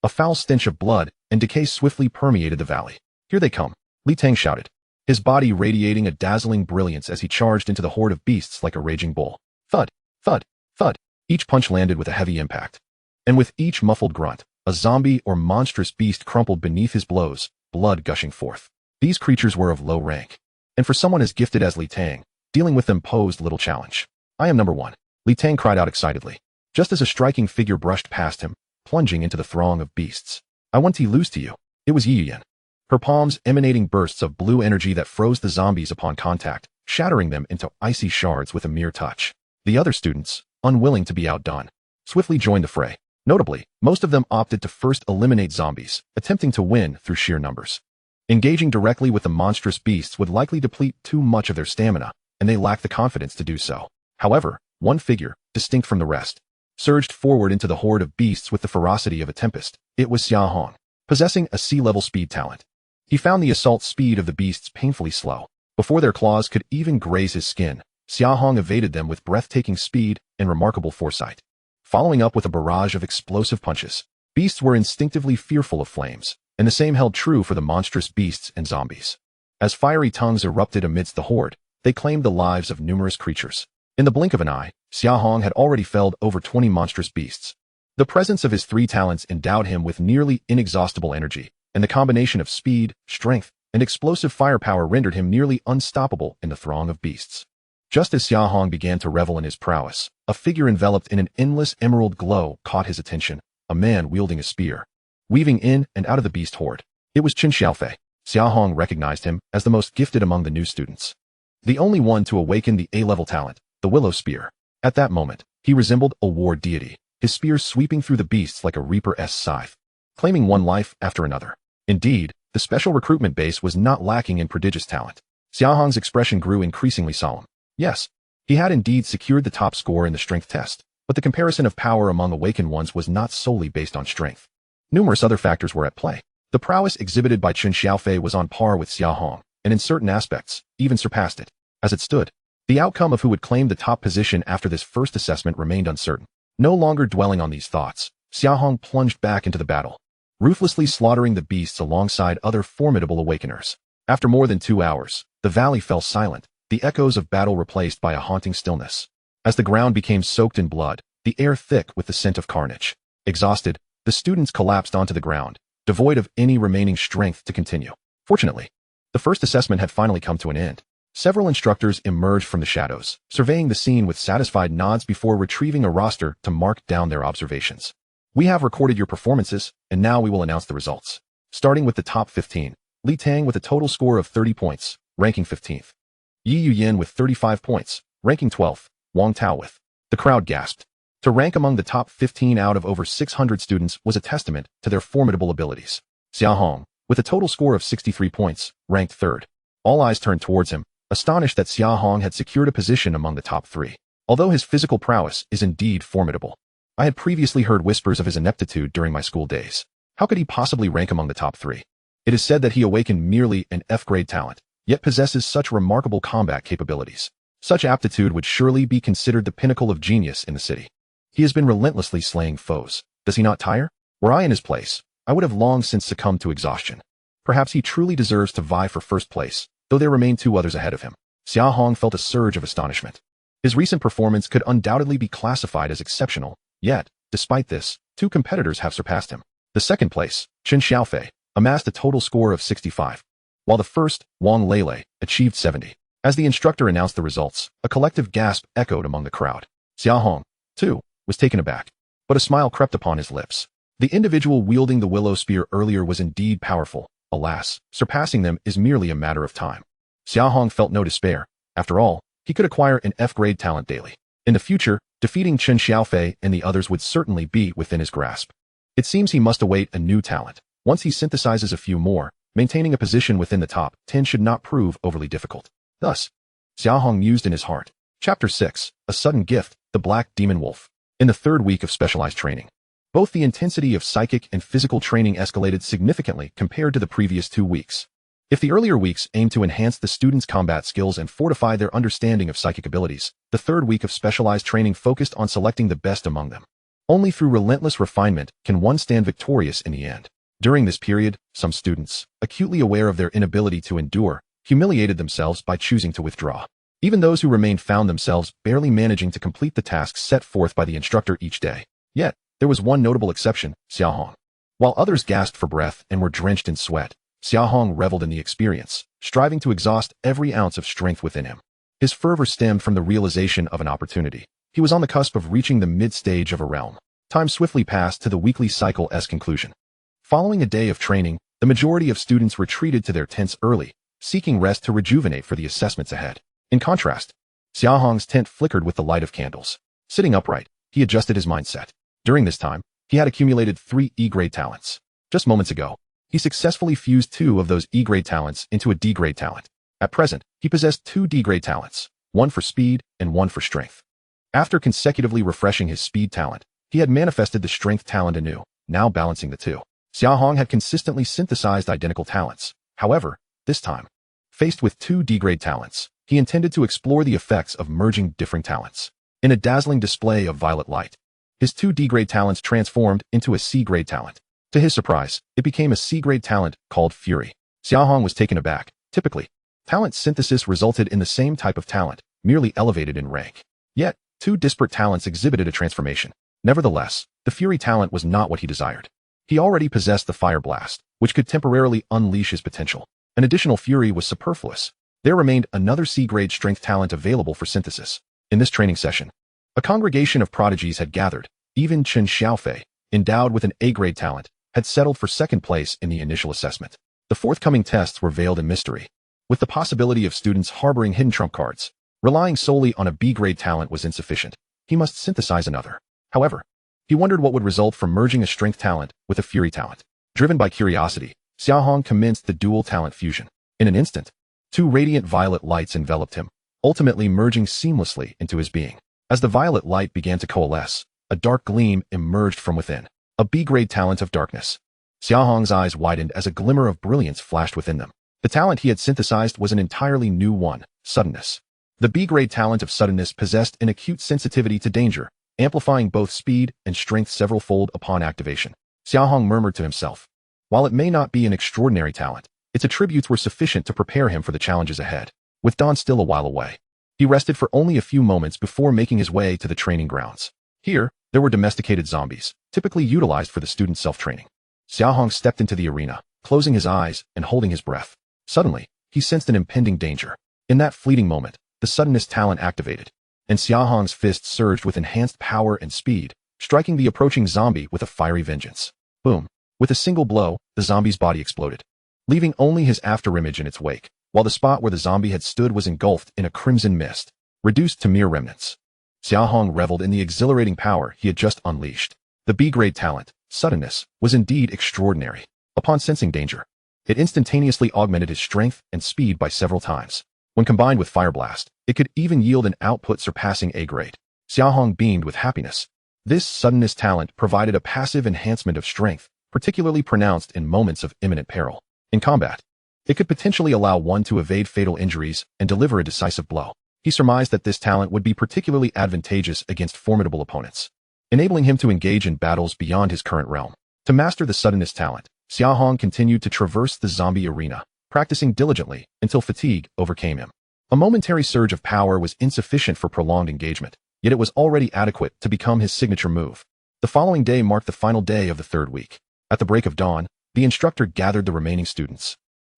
A foul stench of blood and decay swiftly permeated the valley. "Here they come," Li Tang shouted, his body radiating a dazzling brilliance as he charged into the horde of beasts like a raging bull. Thud, thud, thud. Each punch landed with a heavy impact. And with each muffled grunt, a zombie or monstrous beast crumpled beneath his blows, blood gushing forth. These creatures were of low rank, and for someone as gifted as Li Tang, dealing with them posed little challenge. "I am number one," Li Tang cried out excitedly, just as a striking figure brushed past him, plunging into the throng of beasts. "I want to lose to you." It was Yi Yuyan, her palms emanating bursts of blue energy that froze the zombies upon contact, shattering them into icy shards with a mere touch. The other students, unwilling to be outdone, swiftly joined the fray. Notably, most of them opted to first eliminate zombies, attempting to win through sheer numbers. Engaging directly with the monstrous beasts would likely deplete too much of their stamina, and they lacked the confidence to do so. However, one figure, distinct from the rest, surged forward into the horde of beasts with the ferocity of a tempest. It was Xia Hong, possessing a sea-level speed talent. He found the assault speed of the beasts painfully slow. Before their claws could even graze his skin, Xia Hong evaded them with breathtaking speed and remarkable foresight. Following up with a barrage of explosive punches, beasts were instinctively fearful of flames, and the same held true for the monstrous beasts and zombies. As fiery tongues erupted amidst the horde, they claimed the lives of numerous creatures. In the blink of an eye, Xia Hong had already felled over 20 monstrous beasts. The presence of his three talents endowed him with nearly inexhaustible energy, and the combination of speed, strength, and explosive firepower rendered him nearly unstoppable in the throng of beasts. Just as Xia Hong began to revel in his prowess, a figure enveloped in an endless emerald glow caught his attention, a man wielding a spear, weaving in and out of the beast horde. It was Qin Xiaofei. Xia Hong recognized him as the most gifted among the new students, the only one to awaken the A-level talent, the willow spear. At that moment, he resembled a war deity, his spear sweeping through the beasts like a reaper's scythe, claiming one life after another. Indeed, the special recruitment base was not lacking in prodigious talent. Xia Hong's expression grew increasingly solemn. Yes, he had indeed secured the top score in the strength test, but the comparison of power among awakened ones was not solely based on strength. Numerous other factors were at play. The prowess exhibited by Qin Xiaofei was on par with Xia Hong, and in certain aspects, even surpassed it. As it stood, the outcome of who would claim the top position after this first assessment remained uncertain. No longer dwelling on these thoughts, Xia Hong plunged back into the battle, ruthlessly slaughtering the beasts alongside other formidable awakeners. After more than 2 hours, the valley fell silent, the echoes of battle replaced by a haunting stillness. As the ground became soaked in blood, the air thick with the scent of carnage. Exhausted, the students collapsed onto the ground, devoid of any remaining strength to continue. Fortunately, the first assessment had finally come to an end. Several instructors emerged from the shadows, surveying the scene with satisfied nods before retrieving a roster to mark down their observations. "We have recorded your performances, and now we will announce the results." Starting with the top 15, Li Tang with a total score of 30 points, ranking 15th. Yi Yuyan with 35 points, ranking 12th. Wang Tao with. The crowd gasped. To rank among the top 15 out of over 600 students was a testament to their formidable abilities. Xia Hong, with a total score of 63 points, ranked 3rd. All eyes turned towards him, astonished that Xia Hong had secured a position among the top 3. Although his physical prowess is indeed formidable, I had previously heard whispers of his ineptitude during my school days. How could he possibly rank among the top 3? It is said that he awakened merely an F-grade talent, yet possesses such remarkable combat capabilities. Such aptitude would surely be considered the pinnacle of genius in the city. He has been relentlessly slaying foes. Does he not tire? Were I in his place, I would have long since succumbed to exhaustion. Perhaps he truly deserves to vie for first place, though there remain 2 others ahead of him. Xia Hong felt a surge of astonishment. His recent performance could undoubtedly be classified as exceptional, yet, despite this, 2 competitors have surpassed him. The second place, Qin Xiaofei, amassed a total score of 65, while the first, Wang Lele, achieved 70. As the instructor announced the results, a collective gasp echoed among the crowd. Xia Hong, too, was taken aback, but a smile crept upon his lips. The individual wielding the willow spear earlier was indeed powerful. Alas, surpassing them is merely a matter of time. Xia Hong felt no despair. After all, he could acquire an F-grade talent daily. In the future, defeating Qin Xiaofei and the others would certainly be within his grasp. It seems he must await a new talent. Once he synthesizes a few more, maintaining a position within the top 10 should not prove overly difficult. Thus, Xia Hong mused in his heart. Chapter 6, A Sudden Gift, The Black Demon Wolf. In the third week of specialized training, both the intensity of psychic and physical training escalated significantly compared to the previous 2 weeks. If the earlier weeks aimed to enhance the students' combat skills and fortify their understanding of psychic abilities, the third week of specialized training focused on selecting the best among them. Only through relentless refinement can one stand victorious in the end. During this period, some students, acutely aware of their inability to endure, humiliated themselves by choosing to withdraw. Even those who remained found themselves barely managing to complete the tasks set forth by the instructor each day. Yet, there was one notable exception, Xia Hong. While others gasped for breath and were drenched in sweat, Xia Hong reveled in the experience, striving to exhaust every ounce of strength within him. His fervor stemmed from the realization of an opportunity. He was on the cusp of reaching the mid-stage of a realm. Time swiftly passed to the weekly cycle's conclusion. Following a day of training, the majority of students retreated to their tents early, seeking rest to rejuvenate for the assessments ahead. In contrast, Xia Hong's tent flickered with the light of candles. Sitting upright, he adjusted his mindset. During this time, he had accumulated 3 E-grade talents. Just moments ago, he successfully fused 2 of those E-grade talents into a D-grade talent. At present, he possessed 2 D-grade talents, one for speed and one for strength. After consecutively refreshing his speed talent, he had manifested the strength talent anew, now balancing the two. Xia Hong had consistently synthesized identical talents. However, this time, faced with 2 D-grade talents, he intended to explore the effects of merging differing talents. In a dazzling display of violet light, his 2 D-grade talents transformed into a C-grade talent. To his surprise, it became a C-grade talent called Fury. Xia Hong was taken aback. Typically, talent synthesis resulted in the same type of talent, merely elevated in rank. Yet, 2 disparate talents exhibited a transformation. Nevertheless, the Fury talent was not what he desired. He already possessed the Fire Blast, which could temporarily unleash his potential. An additional Fury was superfluous. There remained another C-grade strength talent available for synthesis. In this training session, a congregation of prodigies had gathered. Even Chen Xiaofei, endowed with an A-grade talent, had settled for second place in the initial assessment. The forthcoming tests were veiled in mystery, with the possibility of students harboring hidden trump cards. Relying solely on a B-grade talent was insufficient. He must synthesize another. However, he wondered what would result from merging a strength talent with a fury talent. Driven by curiosity, Xia Hong commenced the dual talent fusion. In an instant, 2 radiant violet lights enveloped him, ultimately merging seamlessly into his being. As the violet light began to coalesce, a dark gleam emerged from within. A B-grade talent of darkness. Xia Hong's eyes widened as a glimmer of brilliance flashed within them. The talent he had synthesized was an entirely new one, suddenness. The B-grade talent of suddenness possessed an acute sensitivity to danger, amplifying both speed and strength several-fold upon activation. Xia Hong murmured to himself. While it may not be an extraordinary talent, its attributes were sufficient to prepare him for the challenges ahead. With dawn still a while away, he rested for only a few moments before making his way to the training grounds. Here, there were domesticated zombies, typically utilized for the student's self-training. Xia Hong stepped into the arena, closing his eyes and holding his breath. Suddenly, he sensed an impending danger. In that fleeting moment, the suddenness talent activated, and Xia Hong's fist surged with enhanced power and speed, striking the approaching zombie with a fiery vengeance. Boom! With a single blow, the zombie's body exploded, leaving only his afterimage in its wake, while the spot where the zombie had stood was engulfed in a crimson mist, reduced to mere remnants. Xia Hong reveled in the exhilarating power he had just unleashed. The B-grade talent, suddenness, was indeed extraordinary. Upon sensing danger, it instantaneously augmented his strength and speed by several times. When combined with Fire Blast, it could even yield an output surpassing A-grade. Xia Hong beamed with happiness. This suddenness talent provided a passive enhancement of strength, particularly pronounced in moments of imminent peril. In combat, it could potentially allow one to evade fatal injuries and deliver a decisive blow. He surmised that this talent would be particularly advantageous against formidable opponents, enabling him to engage in battles beyond his current realm. To master the suddenness talent, Xia Hong continued to traverse the zombie arena, practicing diligently until fatigue overcame him. A momentary surge of power was insufficient for prolonged engagement, yet it was already adequate to become his signature move. The following day marked the final day of the third week. At the break of dawn, the instructor gathered the remaining students,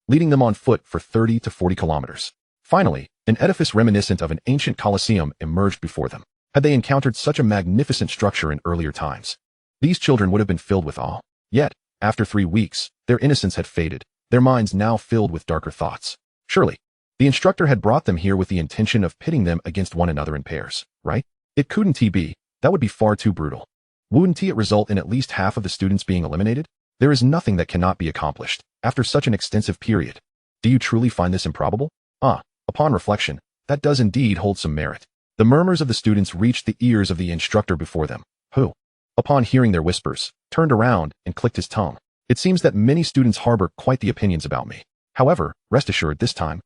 leading them on foot for 30 to 40 kilometers. Finally, an edifice reminiscent of an ancient colosseum emerged before them. Had they encountered such a magnificent structure in earlier times, these children would have been filled with awe. Yet, after 3 weeks, their innocence had faded, their minds now filled with darker thoughts. Surely, the instructor had brought them here with the intention of pitting them against one another in pairs, right? It couldn't be. That would be far too brutal. Wouldn't it result in at least half of the students being eliminated? There is nothing that cannot be accomplished after such an extensive period. Do you truly find this improbable? Upon reflection, that does indeed hold some merit. The murmurs of the students reached the ears of the instructor before them, who, upon hearing their whispers, turned around and clicked his tongue. It seems that many students harbor quite the opinions about me. However, rest assured this time,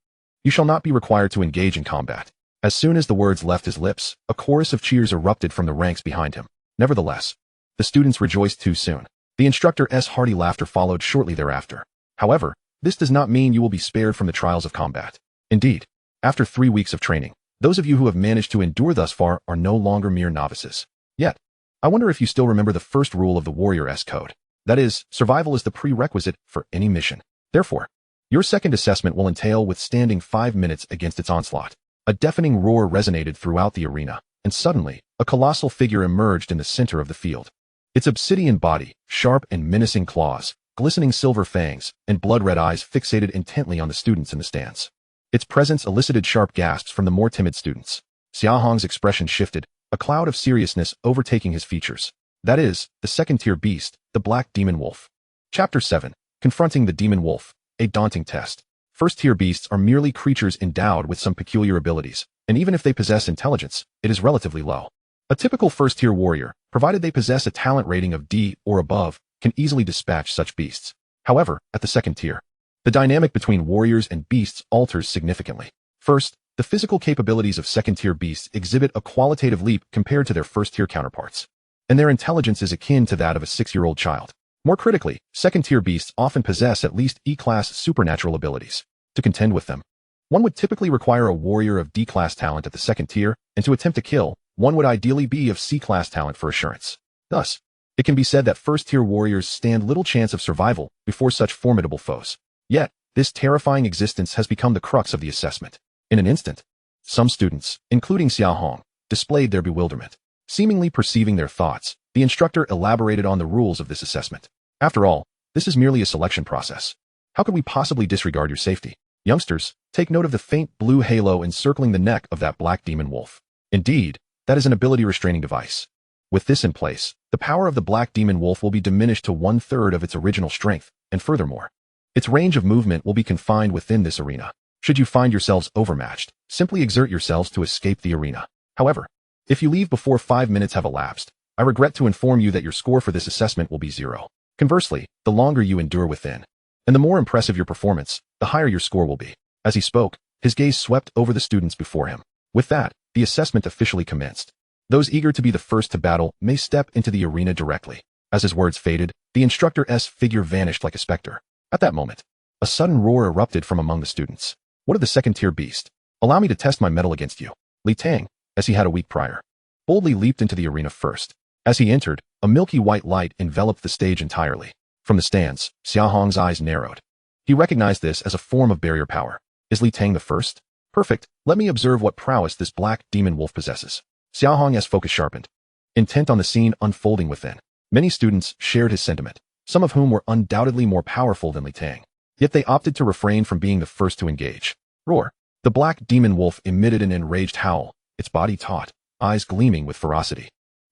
you shall not be required to engage in combat. As soon as the words left his lips, a chorus of cheers erupted from the ranks behind him. Nevertheless, the students rejoiced too soon. The instructor's hearty laughter followed shortly thereafter. However, this does not mean you will be spared from the trials of combat. Indeed, after 3 weeks of training, those of you who have managed to endure thus far are no longer mere novices. Yet, I wonder if you still remember the first rule of the warrior's code. That is, survival is the prerequisite for any mission. Therefore, your second assessment will entail withstanding 5 minutes against its onslaught. A deafening roar resonated throughout the arena, and suddenly, a colossal figure emerged in the center of the field. Its obsidian body, sharp and menacing claws, glistening silver fangs, and blood-red eyes fixated intently on the students in the stands. Its presence elicited sharp gasps from the more timid students. Xia Hong's expression shifted, a cloud of seriousness overtaking his features. That is, the second-tier beast, the Black Demon Wolf. Chapter 7. Confronting the Demon Wolf, a daunting test. First-tier beasts are merely creatures endowed with some peculiar abilities, and even if they possess intelligence, it is relatively low. A typical first-tier warrior, provided they possess a talent rating of D or above, can easily dispatch such beasts. However, at the second tier, the dynamic between warriors and beasts alters significantly. First, the physical capabilities of second-tier beasts exhibit a qualitative leap compared to their first-tier counterparts, and their intelligence is akin to that of a 6-year-old child. More critically, second-tier beasts often possess at least E-class supernatural abilities. To contend with them, one would typically require a warrior of D-class talent at the second tier, and to attempt to kill, one would ideally be of C-class talent for assurance. Thus, it can be said that first-tier warriors stand little chance of survival before such formidable foes. Yet, this terrifying existence has become the crux of the assessment. In an instant, some students, including Xia Hong, displayed their bewilderment. Seemingly perceiving their thoughts, the instructor elaborated on the rules of this assessment. After all, this is merely a selection process. How could we possibly disregard your safety? Youngsters, take note of the faint blue halo encircling the neck of that Black Demon Wolf. Indeed, that is an ability restraining device. With this in place, the power of the Black Demon Wolf will be diminished to 1/3 of its original strength, and furthermore, its range of movement will be confined within this arena. Should you find yourselves overmatched, simply exert yourselves to escape the arena. However, if you leave before 5 minutes have elapsed, I regret to inform you that your score for this assessment will be 0. Conversely, the longer you endure within, and the more impressive your performance, the higher your score will be. As he spoke, his gaze swept over the students before him. With that, the assessment officially commenced. Those eager to be the first to battle may step into the arena directly. As his words faded, the instructor's figure vanished like a specter. At that moment, a sudden roar erupted from among the students. What of the second-tier beast? Allow me to test my mettle against you. Li Tang, as he had a week prior, boldly leaped into the arena first. As he entered, a milky white light enveloped the stage entirely. From the stands, Xia Hong's eyes narrowed. He recognized this as a form of barrier power. Is Li Tang the first? Perfect. Let me observe what prowess this Black Demon Wolf possesses. Xia Hong's focus sharpened, intent on the scene unfolding within. Many students shared his sentiment, some of whom were undoubtedly more powerful than Li Tang. Yet they opted to refrain from being the first to engage. Roar. The Black Demon Wolf emitted an enraged howl, its body taut, eyes gleaming with ferocity.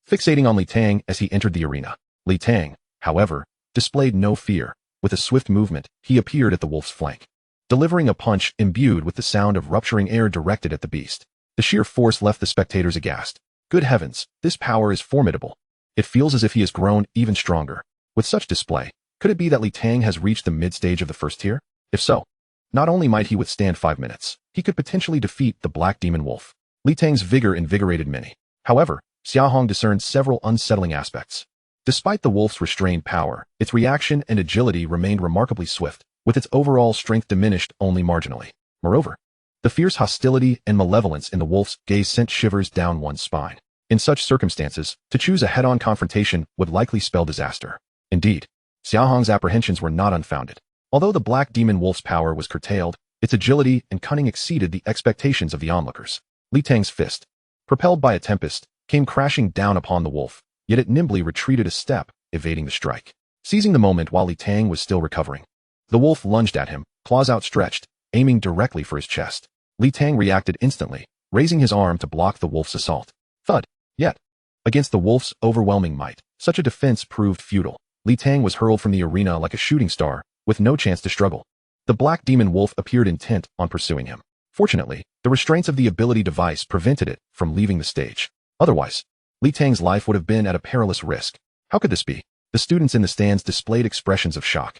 Fixating on Li Tang as he entered the arena. Li Tang, however, displayed no fear. With a swift movement, he appeared at the wolf's flank, delivering a punch imbued with the sound of rupturing air directed at the beast. The sheer force left the spectators aghast. Good heavens, this power is formidable. It feels as if he has grown even stronger. With such display, could it be that Li Tang has reached the mid-stage of the first tier? If so, not only might he withstand 5 minutes, he could potentially defeat the Black Demon Wolf. Li Tang's vigor invigorated many. However, Xia Hong discerned several unsettling aspects. Despite the wolf's restrained power, its reaction and agility remained remarkably swift, with its overall strength diminished only marginally. Moreover, the fierce hostility and malevolence in the wolf's gaze sent shivers down one's spine. In such circumstances, to choose a head-on confrontation would likely spell disaster. Indeed, Xia Hong's apprehensions were not unfounded. Although the Black Demon Wolf's power was curtailed, its agility and cunning exceeded the expectations of the onlookers. Li Tang's fist, propelled by a tempest, came crashing down upon the wolf, yet it nimbly retreated a step, evading the strike. Seizing the moment while Li Tang was still recovering, the wolf lunged at him, claws outstretched, aiming directly for his chest. Li Tang reacted instantly, raising his arm to block the wolf's assault. Thud! Yet, Against the wolf's overwhelming might, such a defense proved futile. Li Tang was hurled from the arena like a shooting star, with no chance to struggle. The black demon wolf appeared intent on pursuing him. Fortunately, the restraints of the ability device prevented it from leaving the stage. Otherwise, Li Tang's life would have been at a perilous risk. How could this be? The students in the stands displayed expressions of shock.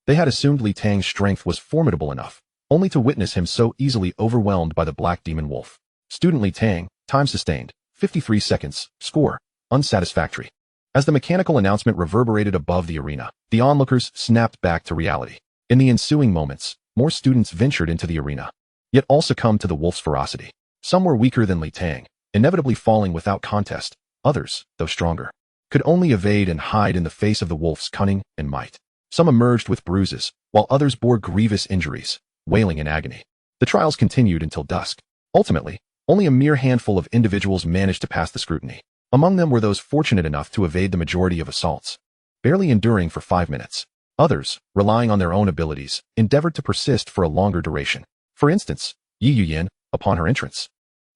They had assumed Li Tang's strength was formidable enough, only to witness him so easily overwhelmed by the black demon wolf. Student Li Tang, time sustained, 53 seconds, score, unsatisfactory. As the mechanical announcement reverberated above the arena, the onlookers snapped back to reality. In the ensuing moments, more students ventured into the arena, yet all succumbed to the wolf's ferocity. Some were weaker than Li Tang, inevitably falling without contest. Others, though stronger, could only evade and hide in the face of the wolf's cunning and might. Some emerged with bruises, while others bore grievous injuries, wailing in agony. The trials continued until dusk. Ultimately, only a mere handful of individuals managed to pass the scrutiny. Among them were those fortunate enough to evade the majority of assaults, barely enduring for 5 minutes. Others, relying on their own abilities, endeavored to persist for a longer duration. For instance, Yi Yuyan, upon her entrance,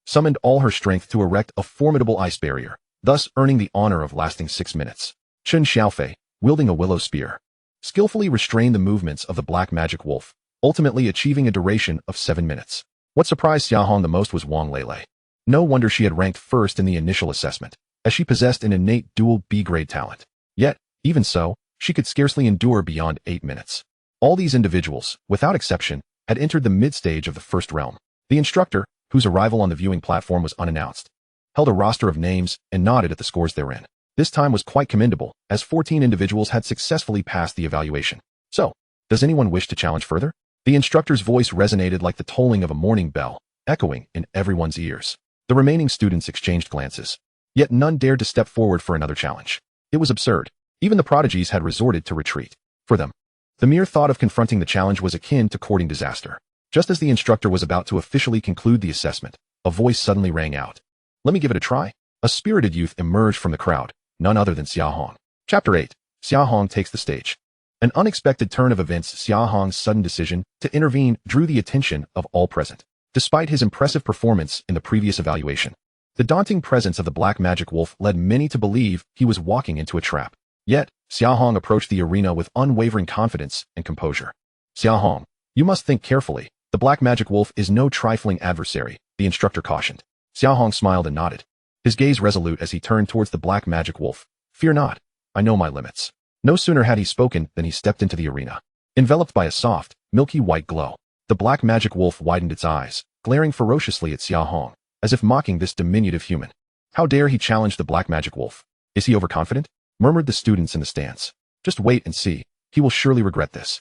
summoned all her strength to erect a formidable ice barrier, thus earning the honor of lasting 6 minutes. Chun Xiaofei, wielding a willow spear, skillfully restrained the movements of the black magic wolf, ultimately achieving a duration of 7 minutes. What surprised Xia Hong the most was Wang Lele. No wonder she had ranked first in the initial assessment, as she possessed an innate dual B-grade talent. Yet, even so, she could scarcely endure beyond 8 minutes. All these individuals, without exception, had entered the mid-stage of the first realm. The instructor, whose arrival on the viewing platform was unannounced, held a roster of names and nodded at the scores therein. This time was quite commendable, as 14 individuals had successfully passed the evaluation. So, does anyone wish to challenge further? The instructor's voice resonated like the tolling of a morning bell, echoing in everyone's ears. The remaining students exchanged glances, yet none dared to step forward for another challenge. It was absurd. Even the prodigies had resorted to retreat. For them, the mere thought of confronting the challenge was akin to courting disaster. Just as the instructor was about to officially conclude the assessment, a voice suddenly rang out. "Let me give it a try." A spirited youth emerged from the crowd, none other than Xia Hong. Chapter 8. Xia Hong takes the stage. An unexpected turn of events. Xia Hong's sudden decision to intervene drew the attention of all present. Despite his impressive performance in the previous evaluation, the daunting presence of the black magic wolf led many to believe he was walking into a trap. Yet, Xia Hong approached the arena with unwavering confidence and composure. "Xia Hong, you must think carefully. The black magic wolf is no trifling adversary," the instructor cautioned. Xia Hong smiled and nodded, his gaze resolute as he turned towards the black magic wolf. "Fear not. I know my limits." No sooner had he spoken than he stepped into the arena. Enveloped by a soft, milky white glow, the black magic wolf widened its eyes, glaring ferociously at Xia Hong, as if mocking this diminutive human. How dare he challenge the black magic wolf? Is he overconfident? Murmured the students in the stands. Just wait and see. He will surely regret this.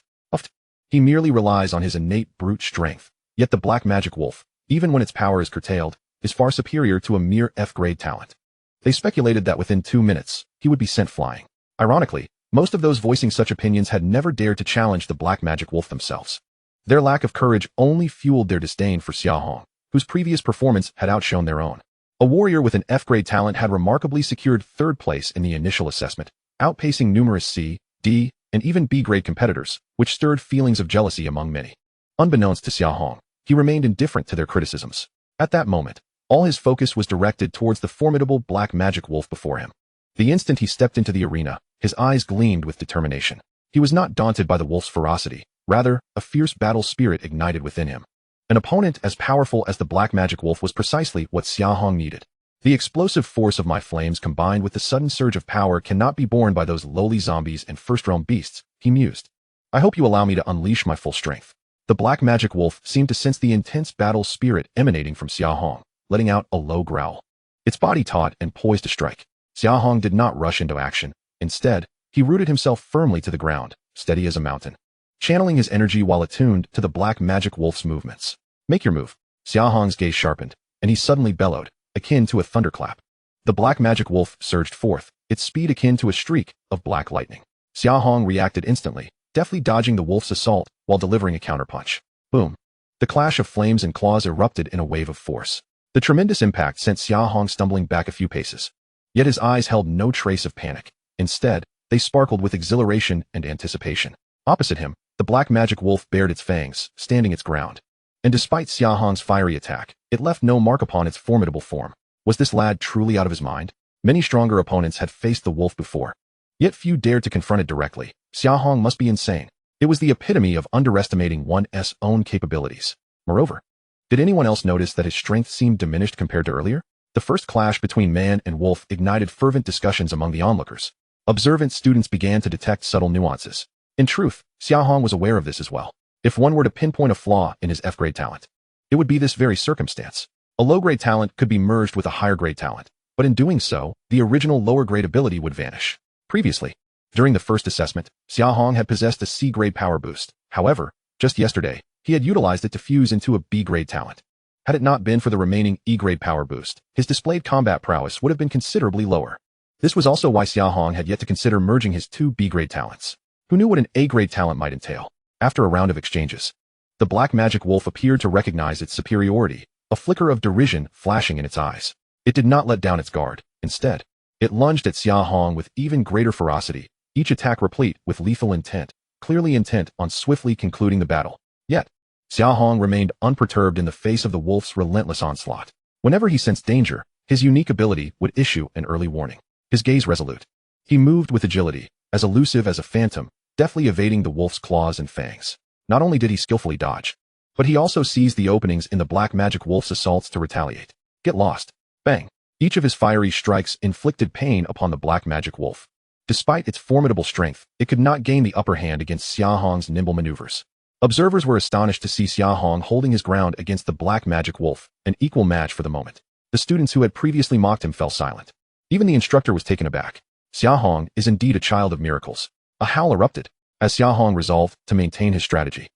He merely relies on his innate brute strength. Yet the black magic wolf, even when its power is curtailed, is far superior to a mere F-grade talent. They speculated that within 2 minutes, he would be sent flying. Ironically, most of those voicing such opinions had never dared to challenge the black magic wolf themselves. Their lack of courage only fueled their disdain for Xia Hong, whose previous performance had outshone their own. A warrior with an F-grade talent had remarkably secured third place in the initial assessment, outpacing numerous C, D, and even B-grade competitors, which stirred feelings of jealousy among many. Unbeknownst to Xia Hong, he remained indifferent to their criticisms. At that moment, all his focus was directed towards the formidable black magic wolf before him. The instant he stepped into the arena, his eyes gleamed with determination. He was not daunted by the wolf's ferocity, rather, a fierce battle spirit ignited within him. An opponent as powerful as the black magic wolf was precisely what Xia Hong needed. The explosive force of my flames combined with the sudden surge of power cannot be borne by those lowly zombies and first-realm beasts, he mused. I hope you allow me to unleash my full strength. The black magic wolf seemed to sense the intense battle spirit emanating from Xia Hong, letting out a low growl. Its body taut and poised to strike. Xia Hong did not rush into action. Instead, he rooted himself firmly to the ground, steady as a mountain, channeling his energy while attuned to the black magic wolf's movements. Make your move. Xia Hong's gaze sharpened, and he suddenly bellowed, akin to a thunderclap. The black magic wolf surged forth, its speed akin to a streak of black lightning. Xia Hong reacted instantly, deftly dodging the wolf's assault while delivering a counterpunch. Boom. The clash of flames and claws erupted in a wave of force. The tremendous impact sent Xia Hong stumbling back a few paces. Yet his eyes held no trace of panic. Instead, they sparkled with exhilaration and anticipation. Opposite him, the black magic wolf bared its fangs, standing its ground. And despite Xia Hong's fiery attack, it left no mark upon its formidable form. Was this lad truly out of his mind? Many stronger opponents had faced the wolf before, yet few dared to confront it directly. Xia Hong must be insane. It was the epitome of underestimating one's own capabilities. Moreover, did anyone else notice that his strength seemed diminished compared to earlier? The first clash between man and wolf ignited fervent discussions among the onlookers. Observant students began to detect subtle nuances. In truth, Xia Hong was aware of this as well. If one were to pinpoint a flaw in his F-grade talent, it would be this very circumstance. A low-grade talent could be merged with a higher-grade talent, but in doing so, the original lower-grade ability would vanish. Previously, during the first assessment, Xia Hong had possessed a C-grade power boost. However, just yesterday, he had utilized it to fuse into a B-grade talent. Had it not been for the remaining E-grade power boost, his displayed combat prowess would have been considerably lower. This was also why Xia Hong had yet to consider merging his two B-grade talents. Who knew what an A-grade talent might entail? After a round of exchanges, the black magic wolf appeared to recognize its superiority, a flicker of derision flashing in its eyes. It did not let down its guard. Instead, it lunged at Xia Hong with even greater ferocity, each attack replete with lethal intent, clearly intent on swiftly concluding the battle. Yet, Xia Hong remained unperturbed in the face of the wolf's relentless onslaught. Whenever he sensed danger, his unique ability would issue an early warning. His gaze resolute. He moved with agility, as elusive as a phantom, deftly evading the wolf's claws and fangs. Not only did he skillfully dodge, but he also seized the openings in the black magic wolf's assaults to retaliate. Get lost. Bang. Each of his fiery strikes inflicted pain upon the black magic wolf. Despite its formidable strength, it could not gain the upper hand against Xia Hong's nimble maneuvers. Observers were astonished to see Xia Hong holding his ground against the black magic wolf, an equal match for the moment. The students who had previously mocked him fell silent. Even the instructor was taken aback. Xia Hong is indeed a child of miracles. A howl erupted, as Xia Hong resolved to maintain his strategy.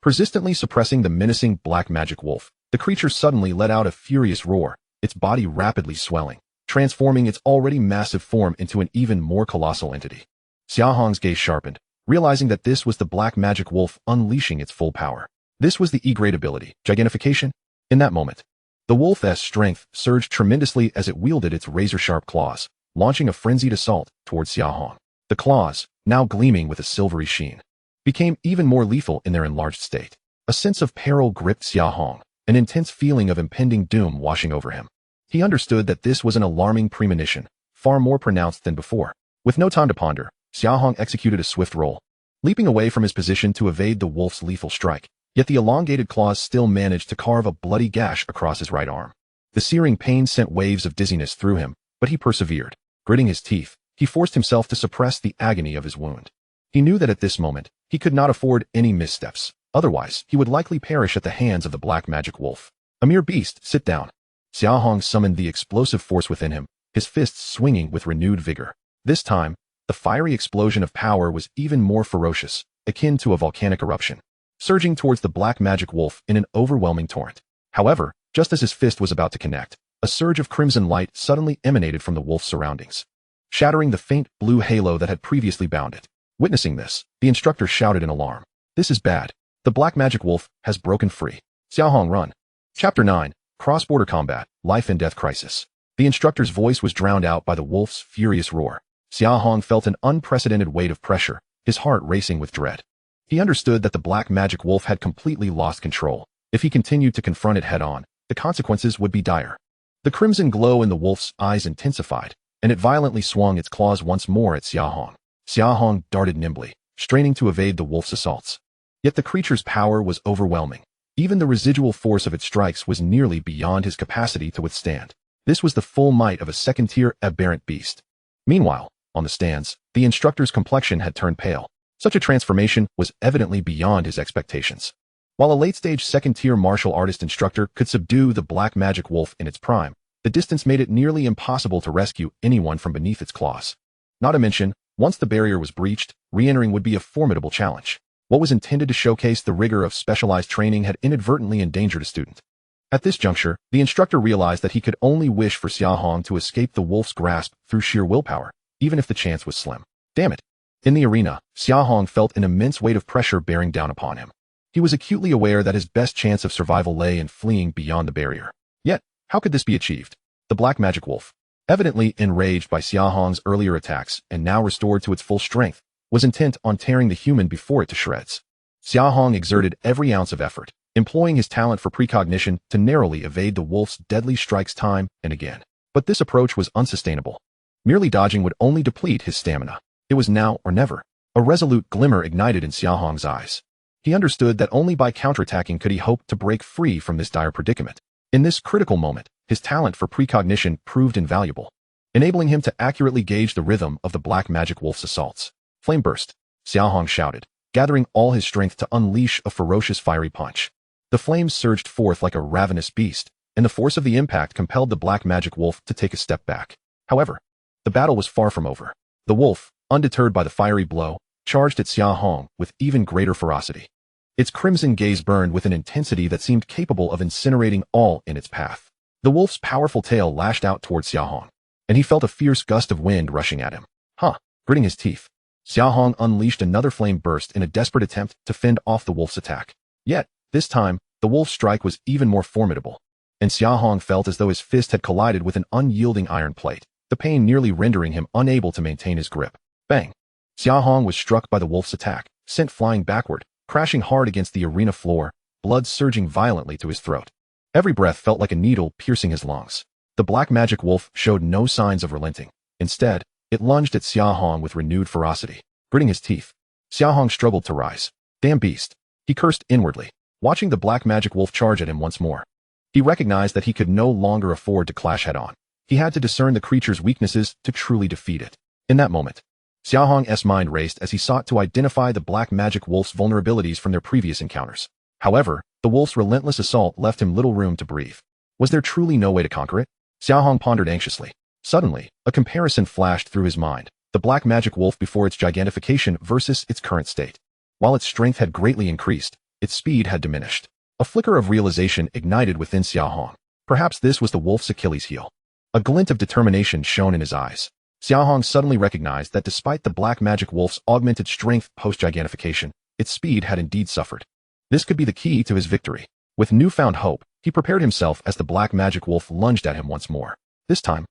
Persistently suppressing the menacing black magic wolf, the creature suddenly let out a furious roar, its body rapidly swelling, transforming its already massive form into an even more colossal entity. Xia Hong's gaze sharpened, realizing that this was the black magic wolf unleashing its full power. This was the E-grade ability, Gigantification. In that moment, the wolf's strength surged tremendously as it wielded its razor-sharp claws, launching a frenzied assault towards Xia Hong. The claws, now gleaming with a silvery sheen, became even more lethal in their enlarged state. A sense of peril gripped Xia Hong, an intense feeling of impending doom washing over him. He understood that this was an alarming premonition, far more pronounced than before. With no time to ponder, Xia Hong executed a swift roll, leaping away from his position to evade the wolf's lethal strike. Yet the elongated claws still managed to carve a bloody gash across his right arm. The searing pain sent waves of dizziness through him, but he persevered. Gritting his teeth, he forced himself to suppress the agony of his wound. He knew that at this moment, he could not afford any missteps. Otherwise, he would likely perish at the hands of the black magic wolf. A mere beast, sit down. Xia Hong summoned the explosive force within him, his fists swinging with renewed vigor. This time, the fiery explosion of power was even more ferocious, akin to a volcanic eruption, surging towards the black magic wolf in an overwhelming torrent. However, just as his fist was about to connect, a surge of crimson light suddenly emanated from the wolf's surroundings, shattering the faint blue halo that had previously bound it. Witnessing this, the instructor shouted in alarm. This is bad. The black magic wolf has broken free. Xia Hong, run. Chapter 9. Cross-border combat, life and death crisis. The instructor's voice was drowned out by the wolf's furious roar. Xia Hong felt an unprecedented weight of pressure, his heart racing with dread. He understood that the black magic wolf had completely lost control. If he continued to confront it head-on, the consequences would be dire. The crimson glow in the wolf's eyes intensified, and it violently swung its claws once more at Xia Hong. Xia Hong darted nimbly, straining to evade the wolf's assaults. Yet the creature's power was overwhelming. Even the residual force of its strikes was nearly beyond his capacity to withstand. This was the full might of a second-tier aberrant beast. Meanwhile, on the stands, the instructor's complexion had turned pale. Such a transformation was evidently beyond his expectations. While a late-stage second-tier martial artist instructor could subdue the black magic wolf in its prime, the distance made it nearly impossible to rescue anyone from beneath its claws. Not to mention, once the barrier was breached, re-entering would be a formidable challenge. What was intended to showcase the rigor of specialized training had inadvertently endangered a student. At this juncture, the instructor realized that he could only wish for Xia Hong to escape the wolf's grasp through sheer willpower, even if the chance was slim. Damn it. In the arena, Xia Hong felt an immense weight of pressure bearing down upon him. He was acutely aware that his best chance of survival lay in fleeing beyond the barrier. Yet, how could this be achieved? The black magic wolf, evidently enraged by Xia Hong's earlier attacks and now restored to its full strength, was intent on tearing the human before it to shreds. Xia Hong exerted every ounce of effort, employing his talent for precognition to narrowly evade the wolf's deadly strikes time and again. But this approach was unsustainable. Merely dodging would only deplete his stamina. It was now or never. A resolute glimmer ignited in Xia Hong's eyes. He understood that only by counterattacking could he hope to break free from this dire predicament. In this critical moment, his talent for precognition proved invaluable, enabling him to accurately gauge the rhythm of the black magic wolf's assaults. Flame burst, Xia Hong shouted, gathering all his strength to unleash a ferocious fiery punch. The flames surged forth like a ravenous beast, and the force of the impact compelled the black magic wolf to take a step back. However, the battle was far from over. The wolf, undeterred by the fiery blow, charged at Xia Hong with even greater ferocity. Its crimson gaze burned with an intensity that seemed capable of incinerating all in its path. The wolf's powerful tail lashed out toward Xia Hong, and he felt a fierce gust of wind rushing at him. Gritting his teeth, Xia Hong unleashed another flame burst in a desperate attempt to fend off the wolf's attack. Yet, this time, the wolf's strike was even more formidable, and Xia Hong felt as though his fist had collided with an unyielding iron plate, the pain nearly rendering him unable to maintain his grip. Bang! Xia Hong was struck by the wolf's attack, sent flying backward, crashing hard against the arena floor, blood surging violently to his throat. Every breath felt like a needle piercing his lungs. The black magic wolf showed no signs of relenting. Instead, it lunged at Xia Hong with renewed ferocity. Gritting his teeth, Xia Hong struggled to rise. Damn beast! He cursed inwardly, watching the black magic wolf charge at him once more. He recognized that he could no longer afford to clash head-on. He had to discern the creature's weaknesses to truly defeat it. In that moment, Xia Hong's mind raced as he sought to identify the black magic wolf's vulnerabilities from their previous encounters. However, the wolf's relentless assault left him little room to breathe. Was there truly no way to conquer it? Xia Hong pondered anxiously. Suddenly, a comparison flashed through his mind. The black magic wolf before its gigantification versus its current state. While its strength had greatly increased, its speed had diminished. A flicker of realization ignited within Xia Hong. Perhaps this was the wolf's Achilles heel. A glint of determination shone in his eyes. Xia Hong suddenly recognized that despite the black magic wolf's augmented strength post-gigantification, its speed had indeed suffered. This could be the key to his victory. With newfound hope, he prepared himself as the black magic wolf lunged at him once more. This time,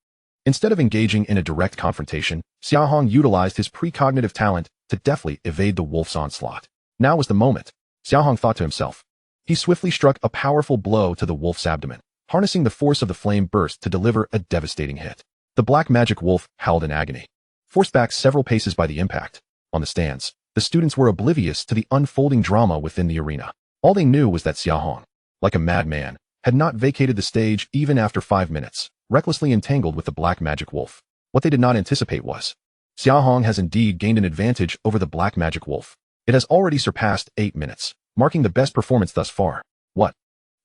instead of engaging in a direct confrontation, Xia Hong utilized his precognitive talent to deftly evade the wolf's onslaught. Now was the moment, Xia Hong thought to himself. He swiftly struck a powerful blow to the wolf's abdomen, harnessing the force of the flame burst to deliver a devastating hit. The black magic wolf howled in agony, forced back several paces by the impact. On the stands, the students were oblivious to the unfolding drama within the arena. All they knew was that Xia Hong, like a madman, had not vacated the stage even after 5 minutes, recklessly entangled with the black magic wolf. What they did not anticipate was, Xia Hong has indeed gained an advantage over the black magic wolf. It has already surpassed 8 minutes, marking the best performance thus far. What?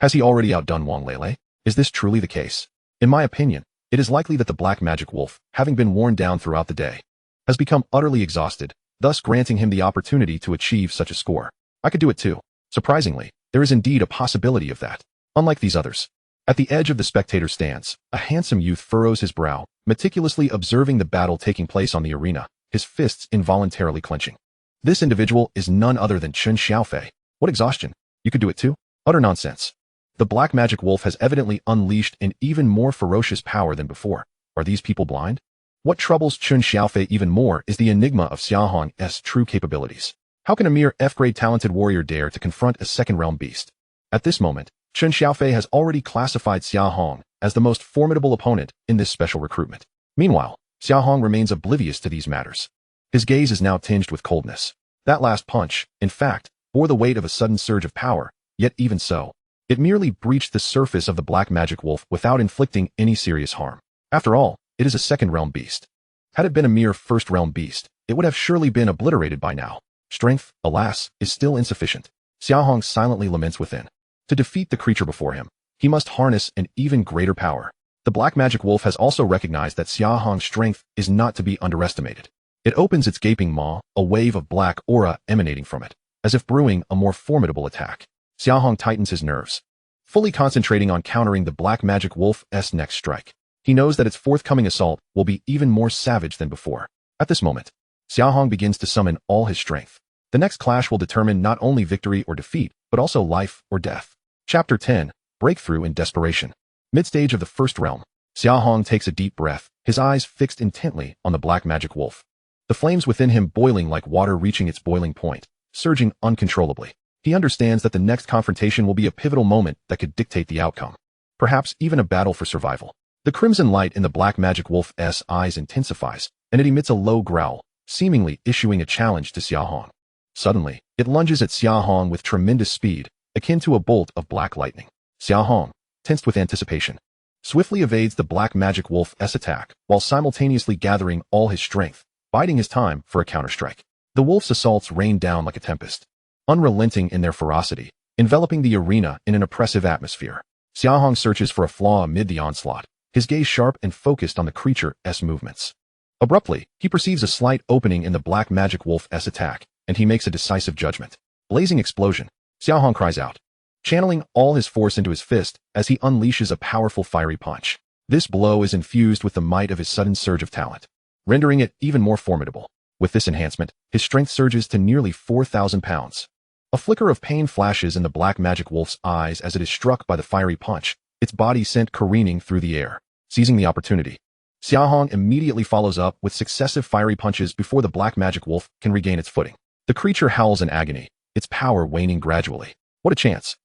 Has he already outdone Wang Lele? Is this truly the case? In my opinion, it is likely that the black magic wolf, having been worn down throughout the day, has become utterly exhausted, thus granting him the opportunity to achieve such a score. I could do it too. Surprisingly, there is indeed a possibility of that. Unlike these others. At the edge of the spectator stands, a handsome youth furrows his brow, meticulously observing the battle taking place on the arena, his fists involuntarily clenching. This individual is none other than Chun Xiaofei. What exhaustion! You could do it too? Utter nonsense. The black magic wolf has evidently unleashed an even more ferocious power than before. Are these people blind? What troubles Chun Xiaofei even more is the enigma of Xia Hong's true capabilities. How can a mere F-grade talented warrior dare to confront a second-realm beast? At this moment, Chun Xiaofei has already classified Xia Hong as the most formidable opponent in this special recruitment. Meanwhile, Xia Hong remains oblivious to these matters. His gaze is now tinged with coldness. That last punch, in fact, bore the weight of a sudden surge of power, yet even so, it merely breached the surface of the black magic wolf without inflicting any serious harm. After all, it is a second-realm beast. Had it been a mere first-realm beast, it would have surely been obliterated by now. Strength, alas, is still insufficient. Xia Hong silently laments within. To defeat the creature before him, he must harness an even greater power. The black magic wolf has also recognized that Xia Hong's strength is not to be underestimated. It opens its gaping maw, a wave of black aura emanating from it, as if brewing a more formidable attack. Xia Hong tightens his nerves, fully concentrating on countering the black magic wolf's next strike. He knows that its forthcoming assault will be even more savage than before. At this moment, Xia Hong begins to summon all his strength. The next clash will determine not only victory or defeat, but also life or death. Chapter 10, Breakthrough in Desperation. Mid-stage of the first realm, Xia Hong takes a deep breath, his eyes fixed intently on the black magic wolf. The flames within him boiling like water reaching its boiling point, surging uncontrollably. He understands that the next confrontation will be a pivotal moment that could dictate the outcome. Perhaps even a battle for survival. The crimson light in the black magic wolf's eyes intensifies, and it emits a low growl, seemingly issuing a challenge to Xia Hong. Suddenly, it lunges at Xia Hong with tremendous speed, akin to a bolt of black lightning. Xia Hong, tensed with anticipation, swiftly evades the black magic wolf's attack while simultaneously gathering all his strength, biding his time for a counterstrike. The wolf's assaults rain down like a tempest, unrelenting in their ferocity, enveloping the arena in an oppressive atmosphere. Xia Hong searches for a flaw amid the onslaught, his gaze sharp and focused on the creature's movements. Abruptly, he perceives a slight opening in the black magic wolf's attack, and he makes a decisive judgment. Blazing explosion. Xia Hong cries out, channeling all his force into his fist as he unleashes a powerful fiery punch. This blow is infused with the might of his sudden surge of talent, rendering it even more formidable. With this enhancement, his strength surges to nearly 4,000 pounds. A flicker of pain flashes in the black magic wolf's eyes as it is struck by the fiery punch, its body sent careening through the air. Seizing the opportunity, Xia Hong immediately follows up with successive fiery punches before the black magic wolf can regain its footing. The creature howls in agony, its power waning gradually. What a chance!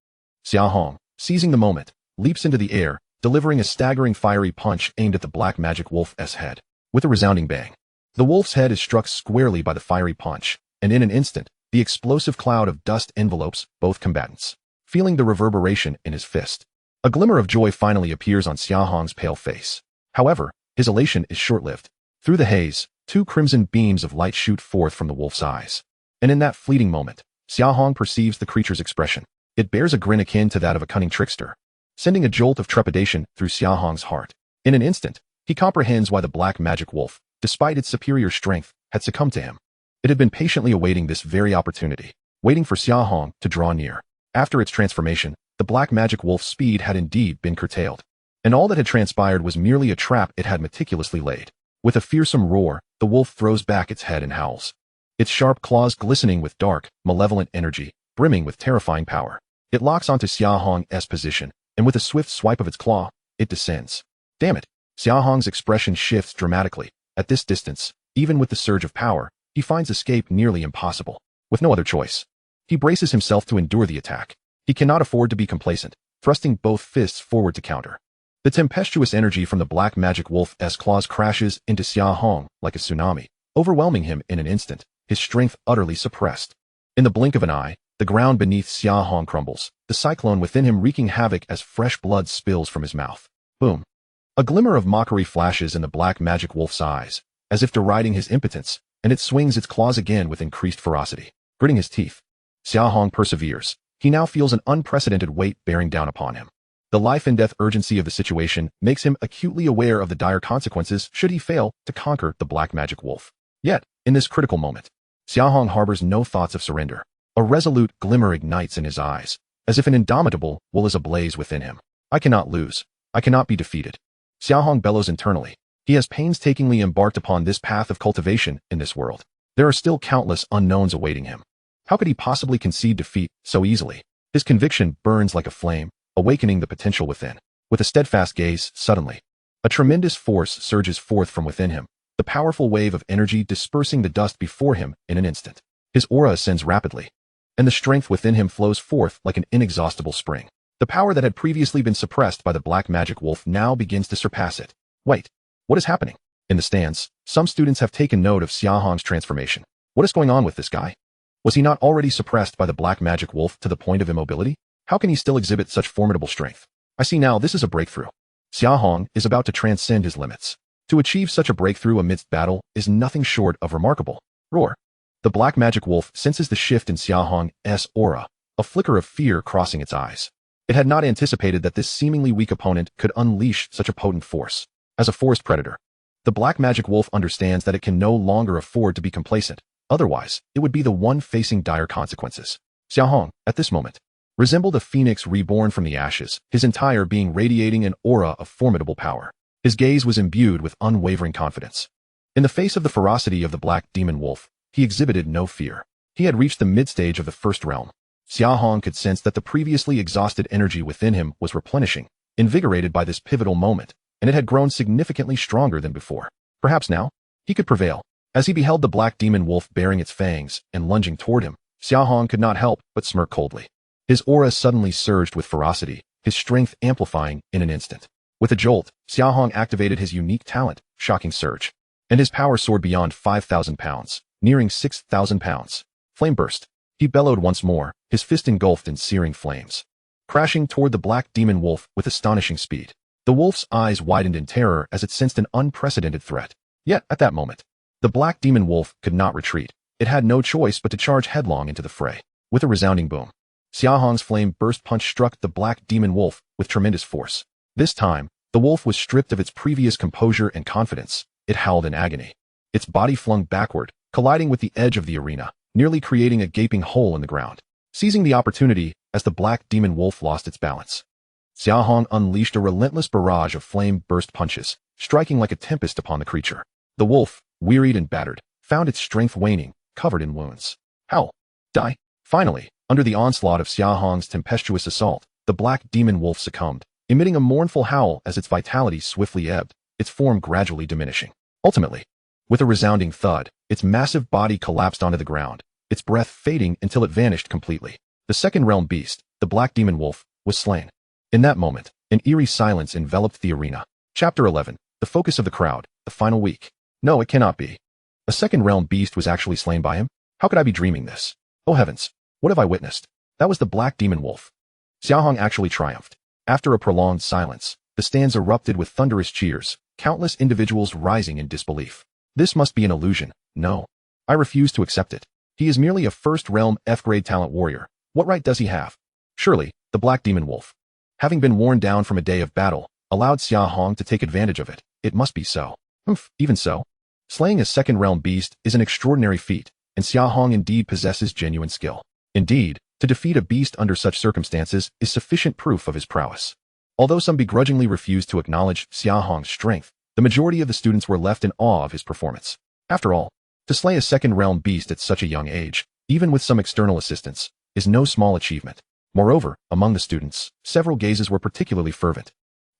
Xia Hong, seizing the moment, leaps into the air, delivering a staggering fiery punch aimed at the black magic wolf's head. With a resounding bang, the wolf's head is struck squarely by the fiery punch, and in an instant, the explosive cloud of dust envelopes both combatants. Feeling the reverberation in his fist, a glimmer of joy finally appears on Xia Hong's pale face. However, his elation is short-lived. Through the haze, two crimson beams of light shoot forth from the wolf's eyes. And in that fleeting moment, Xia Hong perceives the creature's expression. It bears a grin akin to that of a cunning trickster, sending a jolt of trepidation through Xia Hong's heart. In an instant, he comprehends why the black magic wolf, despite its superior strength, had succumbed to him. It had been patiently awaiting this very opportunity, waiting for Xia Hong to draw near. After its transformation, the black magic wolf's speed had indeed been curtailed, and all that had transpired was merely a trap it had meticulously laid. With a fearsome roar, the wolf throws back its head and howls, its sharp claws glistening with dark, malevolent energy, brimming with terrifying power. It locks onto Xia Hong's position, and with a swift swipe of its claw, it descends. Damn it! Xia Hong's expression shifts dramatically. At this distance, even with the surge of power, he finds escape nearly impossible. With no other choice, he braces himself to endure the attack. He cannot afford to be complacent, thrusting both fists forward to counter. The tempestuous energy from the black magic wolf's claws crashes into Xia Hong like a tsunami, overwhelming him in an instant, his strength utterly suppressed. In the blink of an eye, the ground beneath Xia Hong crumbles, the cyclone within him wreaking havoc as fresh blood spills from his mouth. Boom! A glimmer of mockery flashes in the black magic wolf's eyes, as if deriding his impotence, and it swings its claws again with increased ferocity. Gritting his teeth, Xia Hong perseveres. He now feels an unprecedented weight bearing down upon him. The life-and-death urgency of the situation makes him acutely aware of the dire consequences should he fail to conquer the black magic wolf. Yet, in this critical moment, Xia Hong harbors no thoughts of surrender. A resolute glimmer ignites in his eyes, as if an indomitable will is ablaze within him. I cannot lose. I cannot be defeated. Xia Hong bellows internally. He has painstakingly embarked upon this path of cultivation in this world. There are still countless unknowns awaiting him. How could he possibly concede defeat so easily? His conviction burns like a flame, awakening the potential within. With a steadfast gaze, suddenly, a tremendous force surges forth from within him, the powerful wave of energy dispersing the dust before him in an instant. His aura ascends rapidly, and the strength within him flows forth like an inexhaustible spring. The power that had previously been suppressed by the black magic wolf now begins to surpass it. Wait, what is happening? In the stands, some students have taken note of Xia Hong's transformation. What is going on with this guy? Was he not already suppressed by the black magic wolf to the point of immobility? How can he still exhibit such formidable strength? I see now this is a breakthrough. Xia Hong is about to transcend his limits. To achieve such a breakthrough amidst battle is nothing short of remarkable. Roar. The black magic wolf senses the shift in Xia Hong's aura, a flicker of fear crossing its eyes. It had not anticipated that this seemingly weak opponent could unleash such a potent force. As a forest predator, the black magic wolf understands that it can no longer afford to be complacent. Otherwise, it would be the one facing dire consequences. Xia Hong, at this moment, resembled a phoenix reborn from the ashes, his entire being radiating an aura of formidable power. His gaze was imbued with unwavering confidence. In the face of the ferocity of the black demon wolf, he exhibited no fear. He had reached the mid-stage of the first realm. Xia Hong could sense that the previously exhausted energy within him was replenishing, invigorated by this pivotal moment, and it had grown significantly stronger than before. Perhaps now, he could prevail. As he beheld the black demon wolf baring its fangs and lunging toward him, Xia Hong could not help but smirk coldly. His aura suddenly surged with ferocity, his strength amplifying in an instant. With a jolt, Xia Hong activated his unique talent, Shocking Surge, and his power soared beyond 5,000 pounds, nearing 6,000 pounds. Flame burst. He bellowed once more, his fist engulfed in searing flames, crashing toward the black demon wolf with astonishing speed. The wolf's eyes widened in terror as it sensed an unprecedented threat. Yet, at that moment, the black demon wolf could not retreat. It had no choice but to charge headlong into the fray. With a resounding boom, Xia Hong's flame burst punch struck the black demon wolf with tremendous force. This time, the wolf was stripped of its previous composure and confidence. It howled in agony. Its body flung backward, colliding with the edge of the arena, nearly creating a gaping hole in the ground. Seizing the opportunity as the black demon wolf lost its balance, Xia Hong unleashed a relentless barrage of flame burst punches, striking like a tempest upon the creature. The wolf, wearied and battered, found its strength waning, covered in wounds. Howl. Die. Finally, under the onslaught of Xia Hong's tempestuous assault, the black demon wolf succumbed, emitting a mournful howl as its vitality swiftly ebbed, its form gradually diminishing. Ultimately, with a resounding thud, its massive body collapsed onto the ground, its breath fading until it vanished completely. The second realm beast, the black demon wolf, was slain. In that moment, an eerie silence enveloped the arena. Chapter 11. The focus of the crowd, the final week. No, it cannot be. A second realm beast was actually slain by him? How could I be dreaming this? Oh heavens, what have I witnessed? That was the black demon wolf. Xia Hong actually triumphed. After a prolonged silence, the stands erupted with thunderous cheers, countless individuals rising in disbelief. This must be an illusion. No. I refuse to accept it. He is merely a first-realm F-grade talent warrior. What right does he have? Surely, the black demon wolf, having been worn down from a day of battle, allowed Xia Hong to take advantage of it. It must be so. Even so, slaying a second-realm beast is an extraordinary feat, and Xia Hong indeed possesses genuine skill. Indeed, to defeat a beast under such circumstances is sufficient proof of his prowess. Although some begrudgingly refused to acknowledge Xia Hong's strength, the majority of the students were left in awe of his performance. After all, to slay a second-realm beast at such a young age, even with some external assistance, is no small achievement. Moreover, among the students, several gazes were particularly fervent.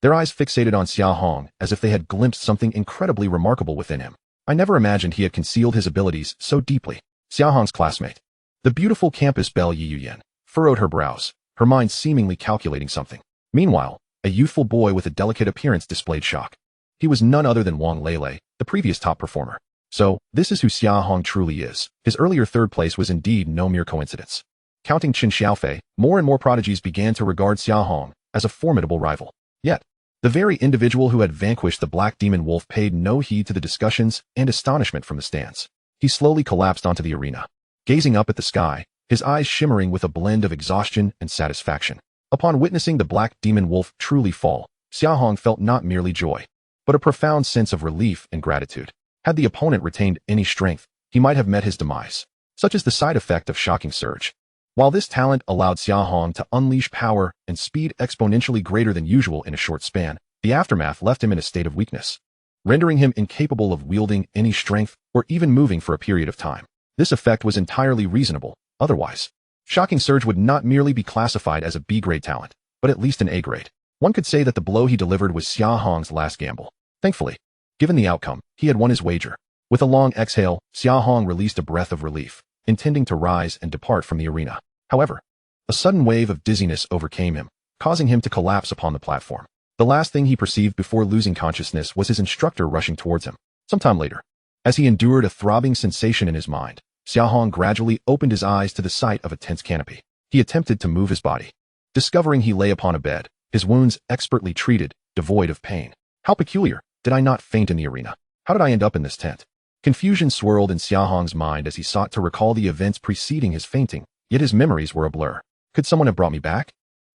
Their eyes fixated on Xia Hong as if they had glimpsed something incredibly remarkable within him. I never imagined he had concealed his abilities so deeply. Xia Hong's classmate, the beautiful campus belle Yi Yuyan, furrowed her brows, her mind seemingly calculating something. Meanwhile, a youthful boy with a delicate appearance displayed shock. He was none other than Wang Lele, the previous top performer. So, this is who Xia Hong truly is. His earlier third place was indeed no mere coincidence. Counting Qin Xiaofei, more and more prodigies began to regard Xia Hong as a formidable rival. Yet, the very individual who had vanquished the black demon wolf paid no heed to the discussions and astonishment from the stands. He slowly collapsed onto the arena, gazing up at the sky, his eyes shimmering with a blend of exhaustion and satisfaction. Upon witnessing the black demon wolf truly fall, Xia Hong felt not merely joy, but a profound sense of relief and gratitude. Had the opponent retained any strength, he might have met his demise. Such is the side effect of Shocking Surge. While this talent allowed Xia Hong to unleash power and speed exponentially greater than usual in a short span, the aftermath left him in a state of weakness, rendering him incapable of wielding any strength or even moving for a period of time. This effect was entirely reasonable. Otherwise, Shocking Surge would not merely be classified as a B-grade talent, but at least an A-grade. One could say that the blow he delivered was Xia Hong's last gamble. Thankfully, given the outcome, he had won his wager. With a long exhale, Xia Hong released a breath of relief, intending to rise and depart from the arena. However, a sudden wave of dizziness overcame him, causing him to collapse upon the platform. The last thing he perceived before losing consciousness was his instructor rushing towards him. Sometime later, as he endured a throbbing sensation in his mind, Xia Hong gradually opened his eyes to the sight of a tense canopy. He attempted to move his body, discovering he lay upon a bed, his wounds expertly treated, devoid of pain. How peculiar! Did I not faint in the arena? How did I end up in this tent? Confusion swirled in Xia Hong's mind as he sought to recall the events preceding his fainting, yet his memories were a blur. Could someone have brought me back?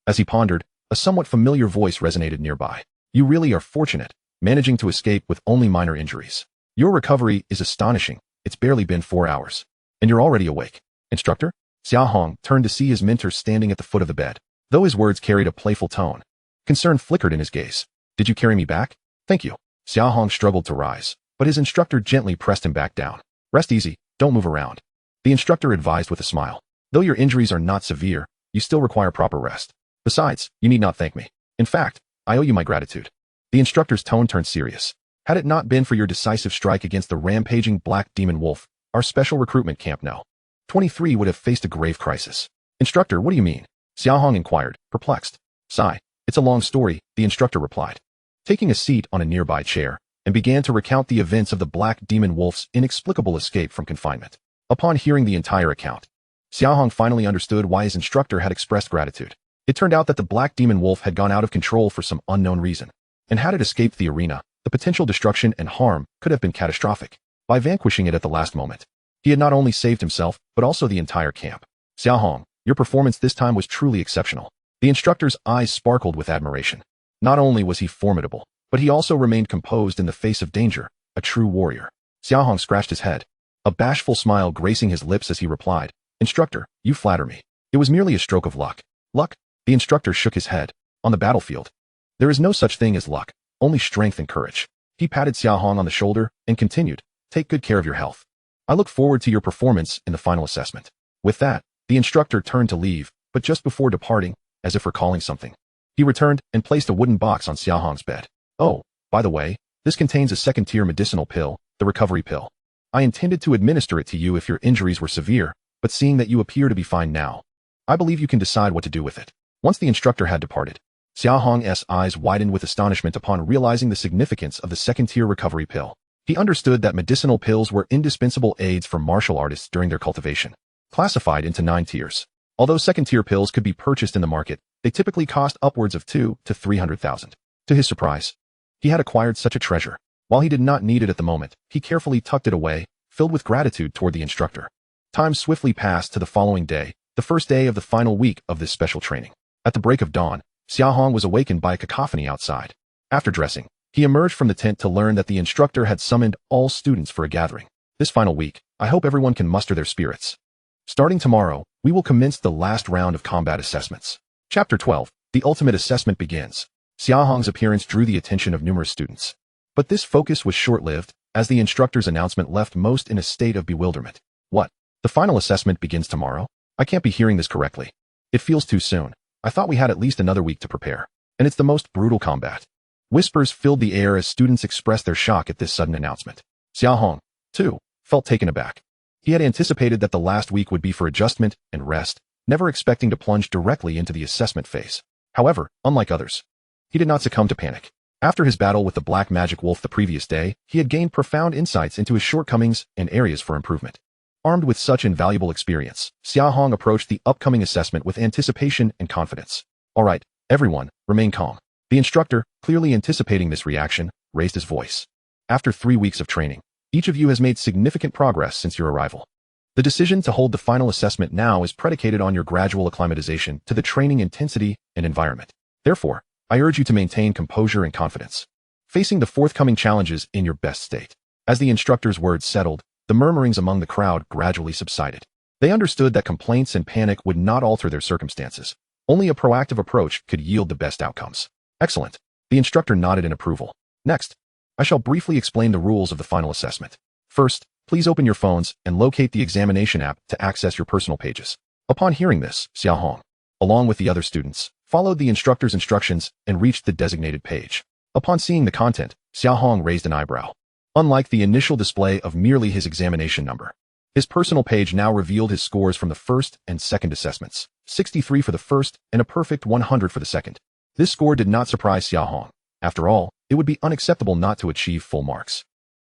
As he pondered, a somewhat familiar voice resonated nearby. You really are fortunate, managing to escape with only minor injuries. Your recovery is astonishing. It's barely been 4 hours. And you're already awake. Instructor? Xia Hong turned to see his mentor standing at the foot of the bed. Though his words carried a playful tone, concern flickered in his gaze. Did you carry me back? Thank you. Xia Hong struggled to rise, but his instructor gently pressed him back down. Rest easy, don't move around. The instructor advised with a smile. Though your injuries are not severe, you still require proper rest. Besides, you need not thank me. In fact, I owe you my gratitude. The instructor's tone turned serious. Had it not been for your decisive strike against the rampaging black demon wolf, our special recruitment camp No. 23 would have faced a grave crisis. Instructor, what do you mean? Xia Hong inquired, perplexed. Sigh. It's a long story, the instructor replied. taking a seat on a nearby chair, and began to recount the events of the Black Demon Wolf's inexplicable escape from confinement. Upon hearing the entire account, Xia Hong finally understood why his instructor had expressed gratitude. It turned out that the Black Demon Wolf had gone out of control for some unknown reason, and had it escaped the arena, the potential destruction and harm could have been catastrophic. By vanquishing it at the last moment, he had not only saved himself, but also the entire camp. Xia Hong, your performance this time was truly exceptional. The instructor's eyes sparkled with admiration. Not only was he formidable, but he also remained composed in the face of danger, a true warrior. Xia Hong scratched his head, a bashful smile gracing his lips as he replied, Instructor, you flatter me. It was merely a stroke of luck. Luck? The instructor shook his head. On the battlefield, there is no such thing as luck, only strength and courage. He patted Xia Hong on the shoulder and continued, take good care of your health. I look forward to your performance in the final assessment. With that, the instructor turned to leave, but just before departing, as if recalling something, he returned and placed a wooden box on Xia Hong's bed. Oh, by the way, this contains a second-tier medicinal pill, the recovery pill. I intended to administer it to you if your injuries were severe, but seeing that you appear to be fine now, I believe you can decide what to do with it. Once the instructor had departed, Xia Hong's eyes widened with astonishment upon realizing the significance of the second-tier recovery pill. He understood that medicinal pills were indispensable aids for martial artists during their cultivation, classified into 9 tiers. Although second-tier pills could be purchased in the market, they typically cost upwards of 200,000 to 300,000. To his surprise, he had acquired such a treasure. While he did not need it at the moment, he carefully tucked it away, filled with gratitude toward the instructor. Time swiftly passed to the following day, the first day of the final week of this special training. At the break of dawn, Xia Hong was awakened by a cacophony outside. After dressing, he emerged from the tent to learn that the instructor had summoned all students for a gathering. This final week, I hope everyone can muster their spirits. Starting tomorrow, we will commence the last round of combat assessments. Chapter 12, The Ultimate Assessment begins. Xia Hong's appearance drew the attention of numerous students. But this focus was short-lived, as the instructor's announcement left most in a state of bewilderment. What? The final assessment begins tomorrow? I can't be hearing this correctly. It feels too soon. I thought we had at least another week to prepare. And it's the most brutal combat. Whispers filled the air as students expressed their shock at this sudden announcement. Xia Hong, too, felt taken aback. He had anticipated that the last week would be for adjustment and rest, never expecting to plunge directly into the assessment phase. However, unlike others, he did not succumb to panic. After his battle with the Black Magic Wolf the previous day, he had gained profound insights into his shortcomings and areas for improvement. Armed with such invaluable experience, Xia Hong approached the upcoming assessment with anticipation and confidence. All right, everyone, remain calm. The instructor, clearly anticipating this reaction, raised his voice. After 3 weeks of training, each of you has made significant progress since your arrival. The decision to hold the final assessment now is predicated on your gradual acclimatization to the training intensity and environment. Therefore, I urge you to maintain composure and confidence, facing the forthcoming challenges in your best state. As the instructor's words settled, the murmurings among the crowd gradually subsided. They understood that complaints and panic would not alter their circumstances. Only a proactive approach could yield the best outcomes. Excellent. The instructor nodded in approval. Next, I shall briefly explain the rules of the final assessment. First, please open your phones and locate the examination app to access your personal pages. Upon hearing this, Xia Hong, along with the other students, followed the instructor's instructions and reached the designated page. Upon seeing the content, Xia Hong raised an eyebrow. Unlike the initial display of merely his examination number, his personal page now revealed his scores from the first and second assessments, 63 for the first and a perfect 100 for the second. This score did not surprise Xia Hong. After all, it would be unacceptable not to achieve full marks.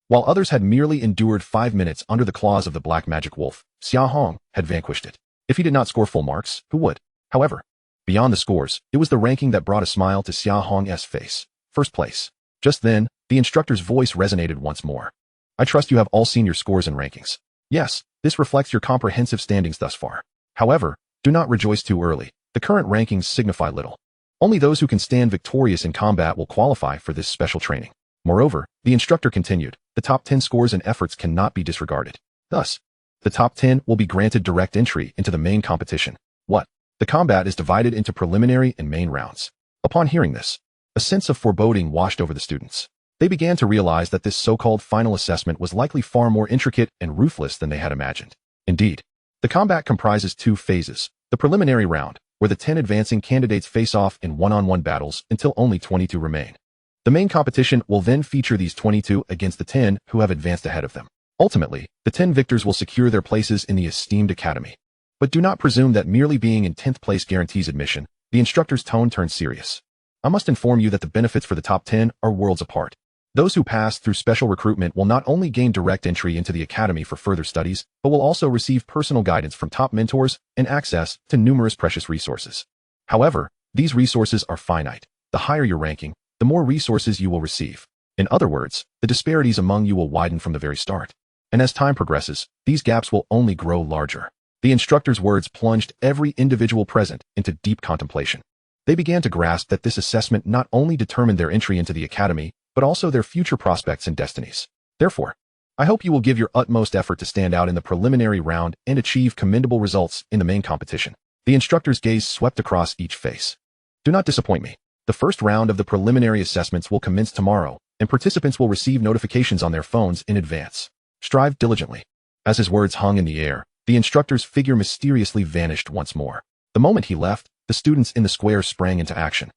While others had merely endured 5 minutes under the claws of the Black Magic Wolf, Xia Hong had vanquished it. If he did not score full marks, who would? However, beyond the scores, it was the ranking that brought a smile to Xia Hong's face. First place. Just then, the instructor's voice resonated once more. I trust you have all seen your scores and rankings. Yes, this reflects your comprehensive standings thus far. However, do not rejoice too early. The current rankings signify little. Only those who can stand victorious in combat will qualify for this special training. Moreover, the instructor continued, the top 10 scores and efforts cannot be disregarded. Thus, the top 10 will be granted direct entry into the main competition. What? The combat is divided into preliminary and main rounds. Upon hearing this, a sense of foreboding washed over the students. They began to realize that this so-called final assessment was likely far more intricate and ruthless than they had imagined. Indeed, the combat comprises 2 phases. The preliminary round, where the 10 advancing candidates face off in one-on-one battles until only 22 remain. The main competition will then feature these 22 against the 10 who have advanced ahead of them. Ultimately, the 10 victors will secure their places in the esteemed academy. But do not presume that merely being in 10th place guarantees admission. The instructor's tone turned serious. I must inform you that the benefits for the top 10 are worlds apart. Those who pass through special recruitment will not only gain direct entry into the academy for further studies, but will also receive personal guidance from top mentors and access to numerous precious resources. However, these resources are finite. The higher your ranking, the more resources you will receive. In other words, the disparities among you will widen from the very start. And as time progresses, these gaps will only grow larger. The instructor's words plunged every individual present into deep contemplation. They began to grasp that this assessment not only determined their entry into the academy, but also their future prospects and destinies. Therefore, I hope you will give your utmost effort to stand out in the preliminary round and achieve commendable results in the main competition. The instructor's gaze swept across each face. Do not disappoint me. The first round of the preliminary assessments will commence tomorrow, and participants will receive notifications on their phones in advance. Strive diligently. As his words hung in the air, the instructor's figure mysteriously vanished once more. The moment he left, the students in the square sprang into action.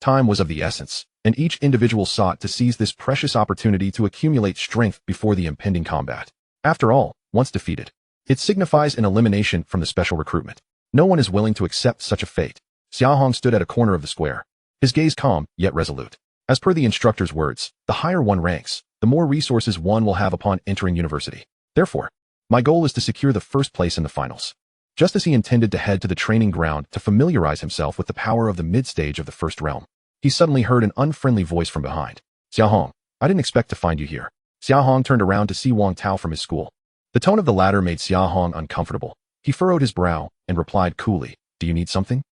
Time was of the essence, and each individual sought to seize this precious opportunity to accumulate strength before the impending combat. After all, once defeated, it signifies an elimination from the special recruitment. No one is willing to accept such a fate. Xia Hong stood at a corner of the square, his gaze calm yet resolute. As per the instructor's words, the higher one ranks, the more resources one will have upon entering university. Therefore, my goal is to secure the first place in the finals. Just as he intended to head to the training ground to familiarize himself with the power of the mid-stage of the first realm, he suddenly heard an unfriendly voice from behind. Xia Hong, I didn't expect to find you here. Xia Hong turned around to see Wang Tao from his school. The tone of the latter made Xia Hong uncomfortable. He furrowed his brow and replied coolly, Do you need something?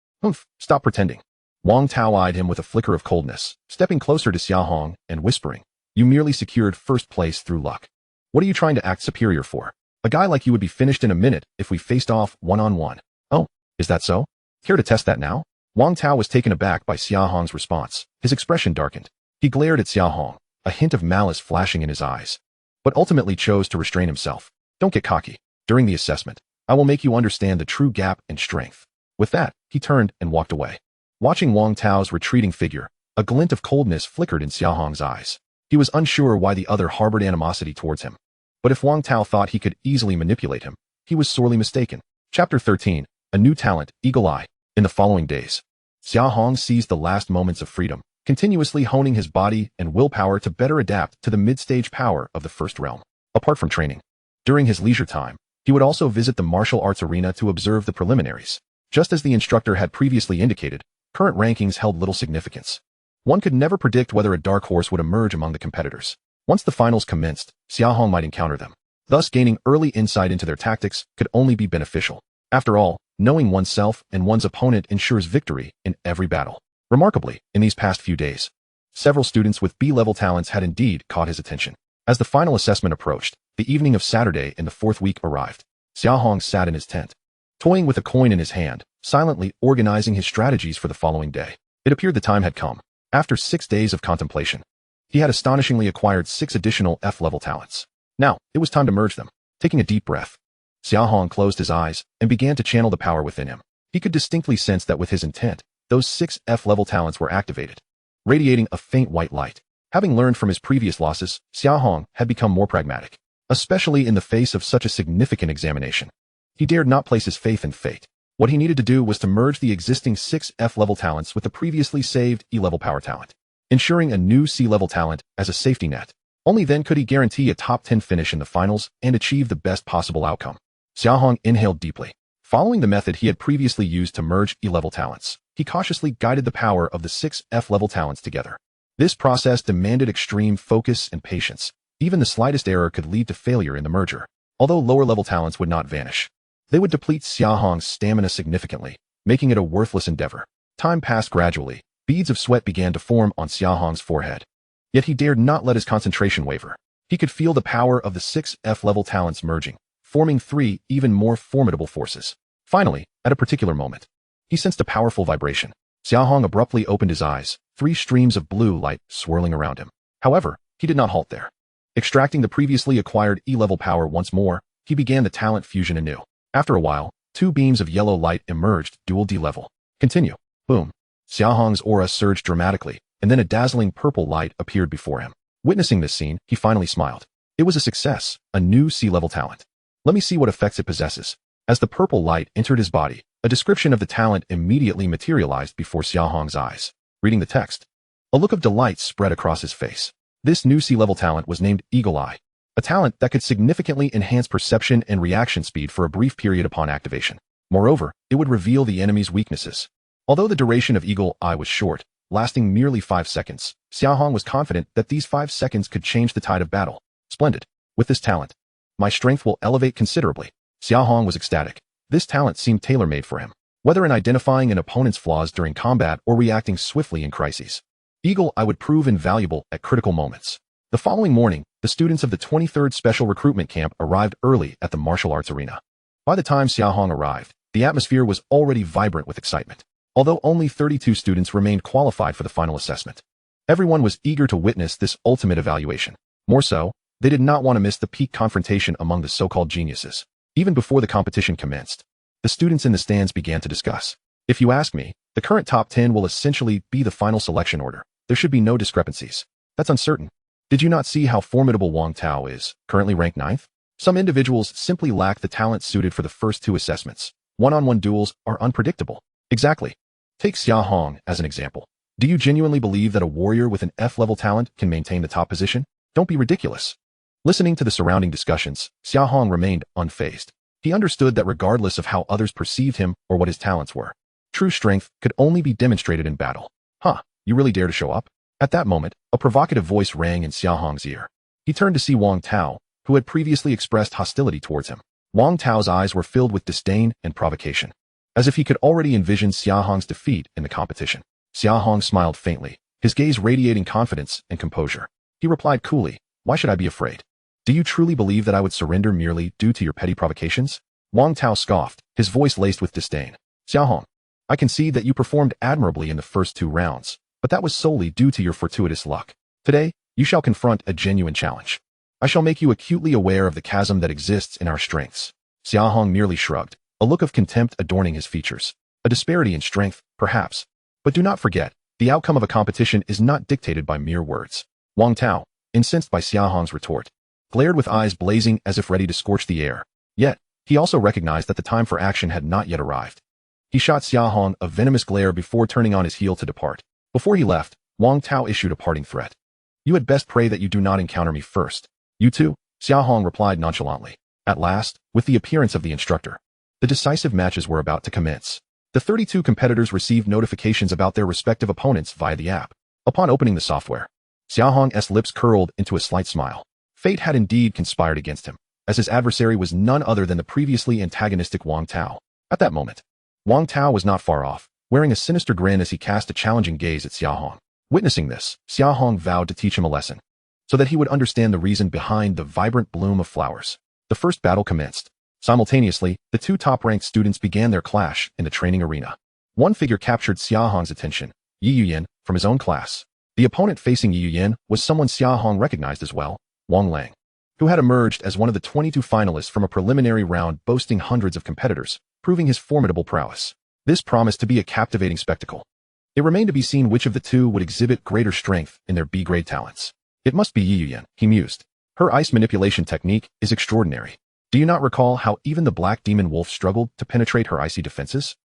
Stop pretending. Wang Tao eyed him with a flicker of coldness, stepping closer to Xia Hong and whispering, You merely secured first place through luck. What are you trying to act superior for? A guy like you would be finished in a minute if we faced off one-on-one. Oh, is that so? Care to test that now? Wang Tao was taken aback by Xia Hong's response. His expression darkened. He glared at Xia Hong, a hint of malice flashing in his eyes, but ultimately chose to restrain himself. Don't get cocky. During the assessment, I will make you understand the true gap and strength. With that, he turned and walked away. Watching Wang Tao's retreating figure, a glint of coldness flickered in Xia Hong's eyes. He was unsure why the other harbored animosity towards him. But if Wang Tao thought he could easily manipulate him, he was sorely mistaken. Chapter 13, A New Talent, Eagle Eye. In the following days, Xia Hong seized the last moments of freedom, continuously honing his body and willpower to better adapt to the mid-stage power of the first realm. Apart from training, during his leisure time, he would also visit the martial arts arena to observe the preliminaries. Just as the instructor had previously indicated, current rankings held little significance. One could never predict whether a dark horse would emerge among the competitors. Once the finals commenced, Xia Hong might encounter them. Thus, gaining early insight into their tactics could only be beneficial. After all, knowing oneself and one's opponent ensures victory in every battle. Remarkably, in these past few days, several students with B-level talents had indeed caught his attention. As the final assessment approached, the evening of Saturday in the fourth week arrived. Xia Hong sat in his tent, toying with a coin in his hand, silently organizing his strategies for the following day. It appeared the time had come. After 6 days of contemplation, he had astonishingly acquired 6 additional F-level talents. Now, it was time to merge them. Taking a deep breath, Xia Hong closed his eyes and began to channel the power within him. He could distinctly sense that with his intent, those 6 F-level talents were activated, radiating a faint white light. Having learned from his previous losses, Xia Hong had become more pragmatic, especially in the face of such a significant examination. He dared not place his faith in fate. What he needed to do was to merge the existing 6 F-level talents with the previously saved E-level power talent, ensuring a new C-level talent as a safety net. Only then could he guarantee a top 10 finish in the finals and achieve the best possible outcome. Xia Hong inhaled deeply. Following the method he had previously used to merge E-level talents, he cautiously guided the power of the 6 F-level talents together. This process demanded extreme focus and patience. Even the slightest error could lead to failure in the merger. Although lower-level talents would not vanish, they would deplete Xia Hong's stamina significantly, making it a worthless endeavor. Time passed gradually. Beads of sweat began to form on Xia Hong's forehead. Yet he dared not let his concentration waver. He could feel the power of the 6 F-level talents merging, forming 3 even more formidable forces. Finally, at a particular moment, he sensed a powerful vibration. Xia Hong abruptly opened his eyes, 3 streams of blue light swirling around him. However, he did not halt there. Extracting the previously acquired E-level power once more, he began the talent fusion anew. After a while, 2 beams of yellow light emerged, dual D-level. Continue. Boom. Xia Hong's aura surged dramatically, and then a dazzling purple light appeared before him. Witnessing this scene, he finally smiled. It was a success, a new C-level talent. Let me see what effects it possesses. As the purple light entered his body, a description of the talent immediately materialized before Xia Hong's eyes. Reading the text, a look of delight spread across his face. This new sea-level talent was named Eagle Eye, a talent that could significantly enhance perception and reaction speed for a brief period upon activation. Moreover, it would reveal the enemy's weaknesses. Although the duration of Eagle Eye was short, lasting merely 5 seconds, Xia Hong was confident that these 5 seconds could change the tide of battle. Splendid. With this talent, my strength will elevate considerably. Xia Hong was ecstatic. This talent seemed tailor-made for him, whether in identifying an opponent's flaws during combat or reacting swiftly in crises. Eagle Eye would prove invaluable at critical moments. The following morning, the students of the 23rd Special Recruitment Camp arrived early at the martial arts arena. By the time Xia Hong arrived, the atmosphere was already vibrant with excitement. Although only 32 students remained qualified for the final assessment, everyone was eager to witness this ultimate evaluation. More so, they did not want to miss the peak confrontation among the so-called geniuses. Even before the competition commenced, the students in the stands began to discuss. If you ask me, the current top 10 will essentially be the final selection order. There should be no discrepancies. That's uncertain. Did you not see how formidable Wang Tao is, currently ranked 9th? Some individuals simply lack the talent suited for the first 2 assessments. One-on-one duels are unpredictable. Exactly. Take Xia Hong as an example. Do you genuinely believe that a warrior with an F-level talent can maintain the top position? Don't be ridiculous. Listening to the surrounding discussions, Xia Hong remained unfazed. He understood that regardless of how others perceived him or what his talents were, true strength could only be demonstrated in battle. Huh, you really dare to show up? At that moment, a provocative voice rang in Xia Hong's ear. He turned to see Wang Tao, who had previously expressed hostility towards him. Wang Tao's eyes were filled with disdain and provocation, as if he could already envision Xia Hong's defeat in the competition. Xia Hong smiled faintly, his gaze radiating confidence and composure. He replied coolly, "Why should I be afraid? Do you truly believe that I would surrender merely due to your petty provocations?" Wang Tao scoffed, his voice laced with disdain. "Xia Hong, I concede that you performed admirably in the first 2 rounds, but that was solely due to your fortuitous luck. Today, you shall confront a genuine challenge. I shall make you acutely aware of the chasm that exists in our strengths." Xia Hong merely shrugged, a look of contempt adorning his features. A disparity in strength, perhaps. But do not forget, the outcome of a competition is not dictated by mere words. Wang Tao, incensed by Xia Hong's retort, glared with eyes blazing as if ready to scorch the air. Yet, he also recognized that the time for action had not yet arrived. He shot Xia Hong a venomous glare before turning on his heel to depart. Before he left, Wang Tao issued a parting threat. "You had best pray that you do not encounter me first." "You too," Xia Hong replied nonchalantly. At last, with the appearance of the instructor, the decisive matches were about to commence. The 32 competitors received notifications about their respective opponents via the app. Upon opening the software, Xia Hong's lips curled into a slight smile. Fate had indeed conspired against him, as his adversary was none other than the previously antagonistic Wang Tao. At that moment, Wang Tao was not far off, wearing a sinister grin as he cast a challenging gaze at Xia Hong. Witnessing this, Xia Hong vowed to teach him a lesson, so that he would understand the reason behind the vibrant bloom of flowers. The first battle commenced. Simultaneously, the 2 top-ranked students began their clash in the training arena. One figure captured Xia Hong's attention, Yi Yuyan, from his own class. The opponent facing Yi Yuyan was someone Xia Hong recognized as well, Wang Lang, who had emerged as one of the 22 finalists from a preliminary round boasting hundreds of competitors, proving his formidable prowess. This promised to be a captivating spectacle. It remained to be seen which of the 2 would exhibit greater strength in their B-grade talents. "It must be Yi Yuyan," he mused. "Her ice manipulation technique is extraordinary. Do you not recall how even the black demon wolf struggled to penetrate her icy defenses?"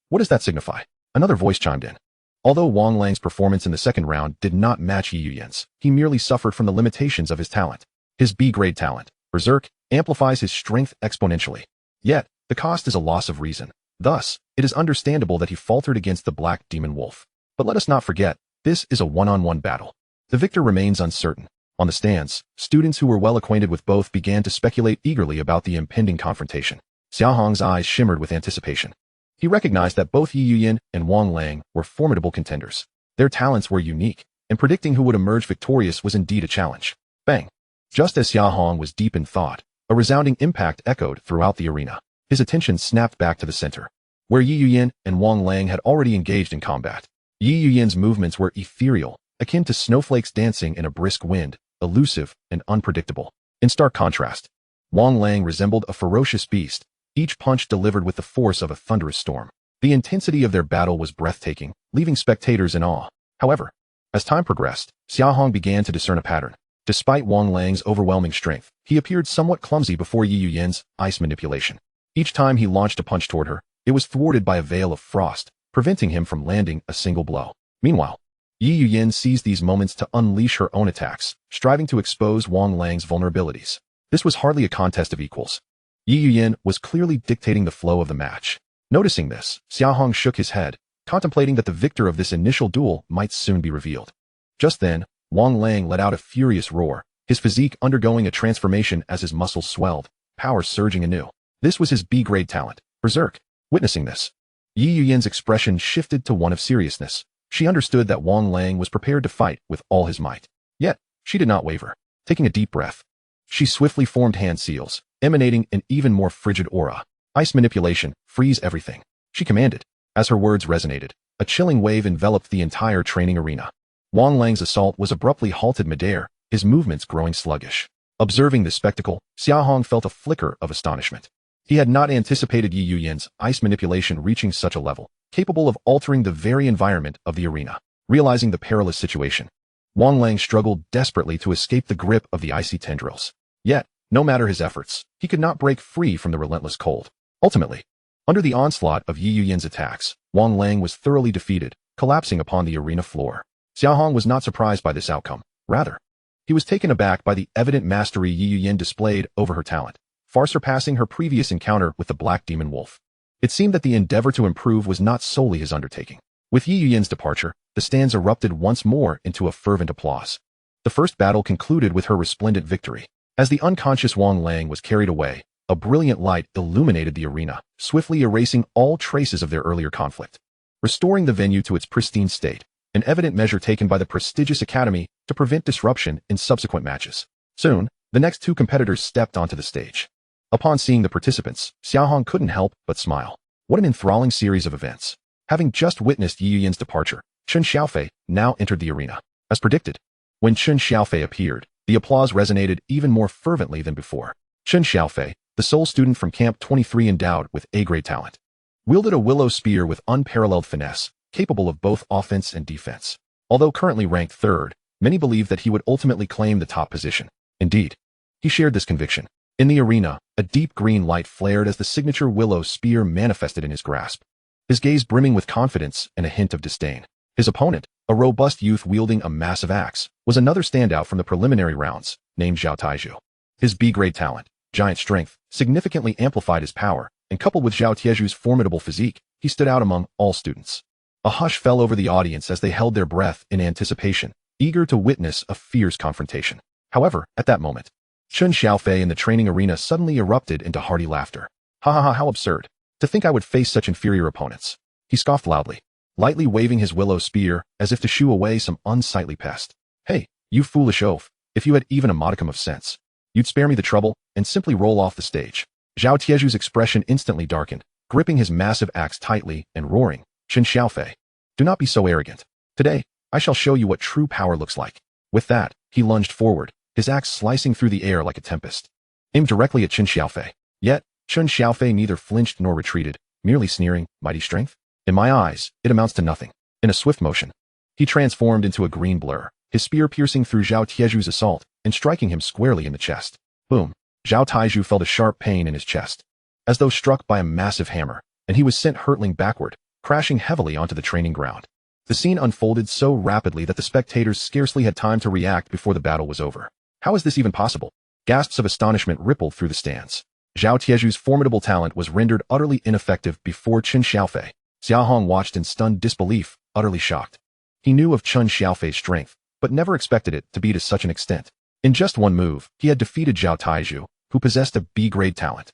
"What does that signify?" Another voice chimed in. Although Wang Lang's performance in the second round did not match Yi Yuyan's, he merely suffered from the limitations of his talent. His B-grade talent, Berserk, amplifies his strength exponentially. Yet, the cost is a loss of reason. Thus, it is understandable that he faltered against the black demon wolf. But let us not forget, this is a one-on-one battle. The victor remains uncertain. On the stands, students who were well acquainted with both began to speculate eagerly about the impending confrontation. Xia Hong's eyes shimmered with anticipation. He recognized that both Yi Yuyan and Wang Lang were formidable contenders. Their talents were unique, and predicting who would emerge victorious was indeed a challenge. Bang! Just as Xia Hong was deep in thought, a resounding impact echoed throughout the arena. His attention snapped back to the center, where Yi Yuyan and Wang Lang had already engaged in combat. Yi Yuyan's movements were ethereal, akin to snowflakes dancing in a brisk wind, elusive and unpredictable. In stark contrast, Wang Lang resembled a ferocious beast, each punch delivered with the force of a thunderous storm. The intensity of their battle was breathtaking, leaving spectators in awe. However, as time progressed, Xia Hong began to discern a pattern. Despite Wang Lang's overwhelming strength, he appeared somewhat clumsy before Yi Yuyan's ice manipulation. Each time he launched a punch toward her, it was thwarted by a veil of frost, preventing him from landing a single blow. Meanwhile, Yi Yuyin seized these moments to unleash her own attacks, striving to expose Wang Lang's vulnerabilities. This was hardly a contest of equals. Yi Yuyin was clearly dictating the flow of the match. Noticing this, Xia Hong shook his head, contemplating that the victor of this initial duel might soon be revealed. Just then, Wang Lang let out a furious roar, his physique undergoing a transformation as his muscles swelled, power surging anew. This was his B-grade talent, Berserk. Witnessing this, Yi Yuyin's expression shifted to one of seriousness. She understood that Wang Lang was prepared to fight with all his might. Yet, she did not waver. Taking a deep breath, she swiftly formed hand seals, emanating an even more frigid aura. Ice manipulation, freeze everything, she commanded. As her words resonated, a chilling wave enveloped the entire training arena. Wang Lang's assault was abruptly halted midair, his movements growing sluggish. Observing this spectacle, Xia Hong felt a flicker of astonishment. He had not anticipated Yi Yuyin's ice manipulation reaching such a level, capable of altering the very environment of the arena. Realizing the perilous situation, Wang Lang struggled desperately to escape the grip of the icy tendrils. Yet, no matter his efforts, he could not break free from the relentless cold. Ultimately, under the onslaught of Yi Yuyin's attacks, Wang Lang was thoroughly defeated, collapsing upon the arena floor. Xia Hong was not surprised by this outcome. Rather, he was taken aback by the evident mastery Yi Yuyin displayed over her talent, far surpassing her previous encounter with the Black Demon Wolf. It seemed that the endeavor to improve was not solely his undertaking. With Yi Yuyin's departure, the stands erupted once more into a fervent applause. The first battle concluded with her resplendent victory. As the unconscious Wang Lang was carried away, a brilliant light illuminated the arena, swiftly erasing all traces of their earlier conflict, restoring the venue to its pristine state, an evident measure taken by the prestigious academy to prevent disruption in subsequent matches. Soon, the next two competitors stepped onto the stage. Upon seeing the participants, Xia Hong couldn't help but smile. What an enthralling series of events. Having just witnessed Yi Yuyin's departure, Chen Xiaofei now entered the arena. As predicted, when Chen Xiaofei appeared, the applause resonated even more fervently than before. Chen Xiaofei, the sole student from Camp 23 endowed with A-grade talent, wielded a willow spear with unparalleled finesse, capable of both offense and defense. Although currently ranked third, many believed that he would ultimately claim the top position. Indeed, he shared this conviction. In the arena, a deep green light flared as the signature willow spear manifested in his grasp, his gaze brimming with confidence and a hint of disdain. His opponent, a robust youth wielding a massive axe, was another standout from the preliminary rounds, named Zhao Taizhu. His B-grade talent, giant strength, significantly amplified his power, and coupled with Zhao Tieju's formidable physique, he stood out among all students. A hush fell over the audience as they held their breath in anticipation, eager to witness a fierce confrontation. However, at that moment, Chen Xiaofei in the training arena suddenly erupted into hearty laughter. Ha ha ha, how absurd. To think I would face such inferior opponents. He scoffed loudly, lightly waving his willow spear as if to shoo away some unsightly pest. Hey, you foolish oaf, if you had even a modicum of sense, you'd spare me the trouble and simply roll off the stage. Zhao Tieju's expression instantly darkened, gripping his massive axe tightly and roaring, Chen Xiaofei, do not be so arrogant. Today, I shall show you what true power looks like. With that, he lunged forward, his axe slicing through the air like a tempest, aimed directly at Chen Xiaofei. Yet, Chen Xiaofei neither flinched nor retreated, merely sneering, mighty strength? In my eyes, it amounts to nothing. In a swift motion, he transformed into a green blur, his spear piercing through Zhao Tieju's assault and striking him squarely in the chest. Boom! Zhao Taizhu felt a sharp pain in his chest, as though struck by a massive hammer, and he was sent hurtling backward, crashing heavily onto the training ground. The scene unfolded so rapidly that the spectators scarcely had time to react before the battle was over. How is this even possible? Gasps of astonishment rippled through the stands. Zhao Tieju's formidable talent was rendered utterly ineffective before Chen Xiaofei. Xia Hong watched in stunned disbelief, utterly shocked. He knew of Chen Xiaofei's strength, but never expected it to be to such an extent. In just one move, he had defeated Zhao Taizhu, who possessed a B-grade talent.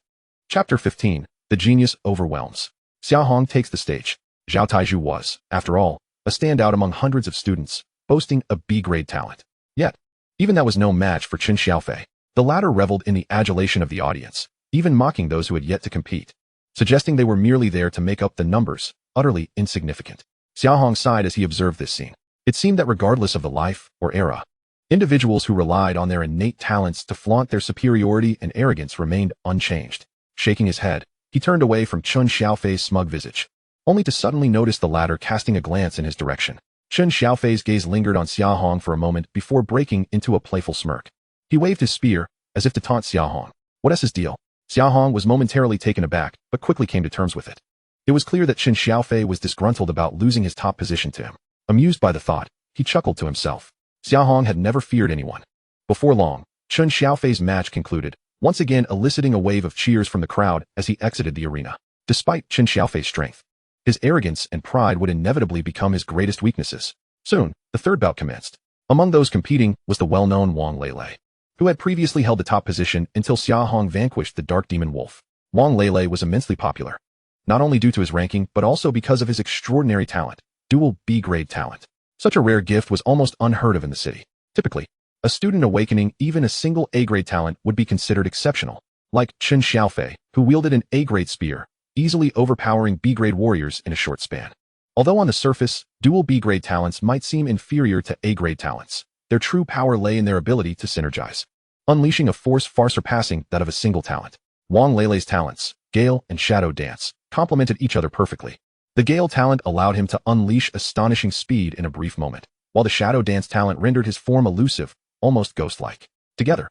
Chapter 15, The Genius Overwhelms. Xia Hong takes the stage. Zhao Taizhu was, after all, a standout among hundreds of students, boasting a B-grade talent. Yet, even that was no match for Chen Xiaofei. The latter reveled in the adulation of the audience, even mocking those who had yet to compete, suggesting they were merely there to make up the numbers, utterly insignificant. Xia Hong sighed as he observed this scene. It seemed that regardless of the life or era, individuals who relied on their innate talents to flaunt their superiority and arrogance remained unchanged. Shaking his head, he turned away from Chen Xiaofei's smug visage, only to suddenly notice the latter casting a glance in his direction. Chen Xiaofei's gaze lingered on Xia Hong for a moment before breaking into a playful smirk. He waved his spear, as if to taunt Xia Hong. What's his deal? Xia Hong was momentarily taken aback, but quickly came to terms with it. It was clear that Chen Xiaofei was disgruntled about losing his top position to him. Amused by the thought, he chuckled to himself. Xia Hong had never feared anyone. Before long, Chen Xiaofei's match concluded, once again eliciting a wave of cheers from the crowd as he exited the arena. Despite Chen Xiaofei's strength, his arrogance and pride would inevitably become his greatest weaknesses. Soon, the third bout commenced. Among those competing was the well-known Wang Lele, who had previously held the top position until Xia Hong vanquished the Dark Demon Wolf. Wang Lele was immensely popular, not only due to his ranking but also because of his extraordinary talent, dual B-grade talent. Such a rare gift was almost unheard of in the city. Typically, a student awakening even a single A-grade talent would be considered exceptional, like Chen Xiaofei, who wielded an A-grade spear, easily overpowering B-grade warriors in a short span. Although on the surface, dual B-grade talents might seem inferior to A-grade talents, their true power lay in their ability to synergize, unleashing a force far surpassing that of a single talent. Wang Lele's talents, Gale and Shadow Dance, complemented each other perfectly. The Gale talent allowed him to unleash astonishing speed in a brief moment, while the Shadow Dance talent rendered his form elusive, almost ghost-like. Together,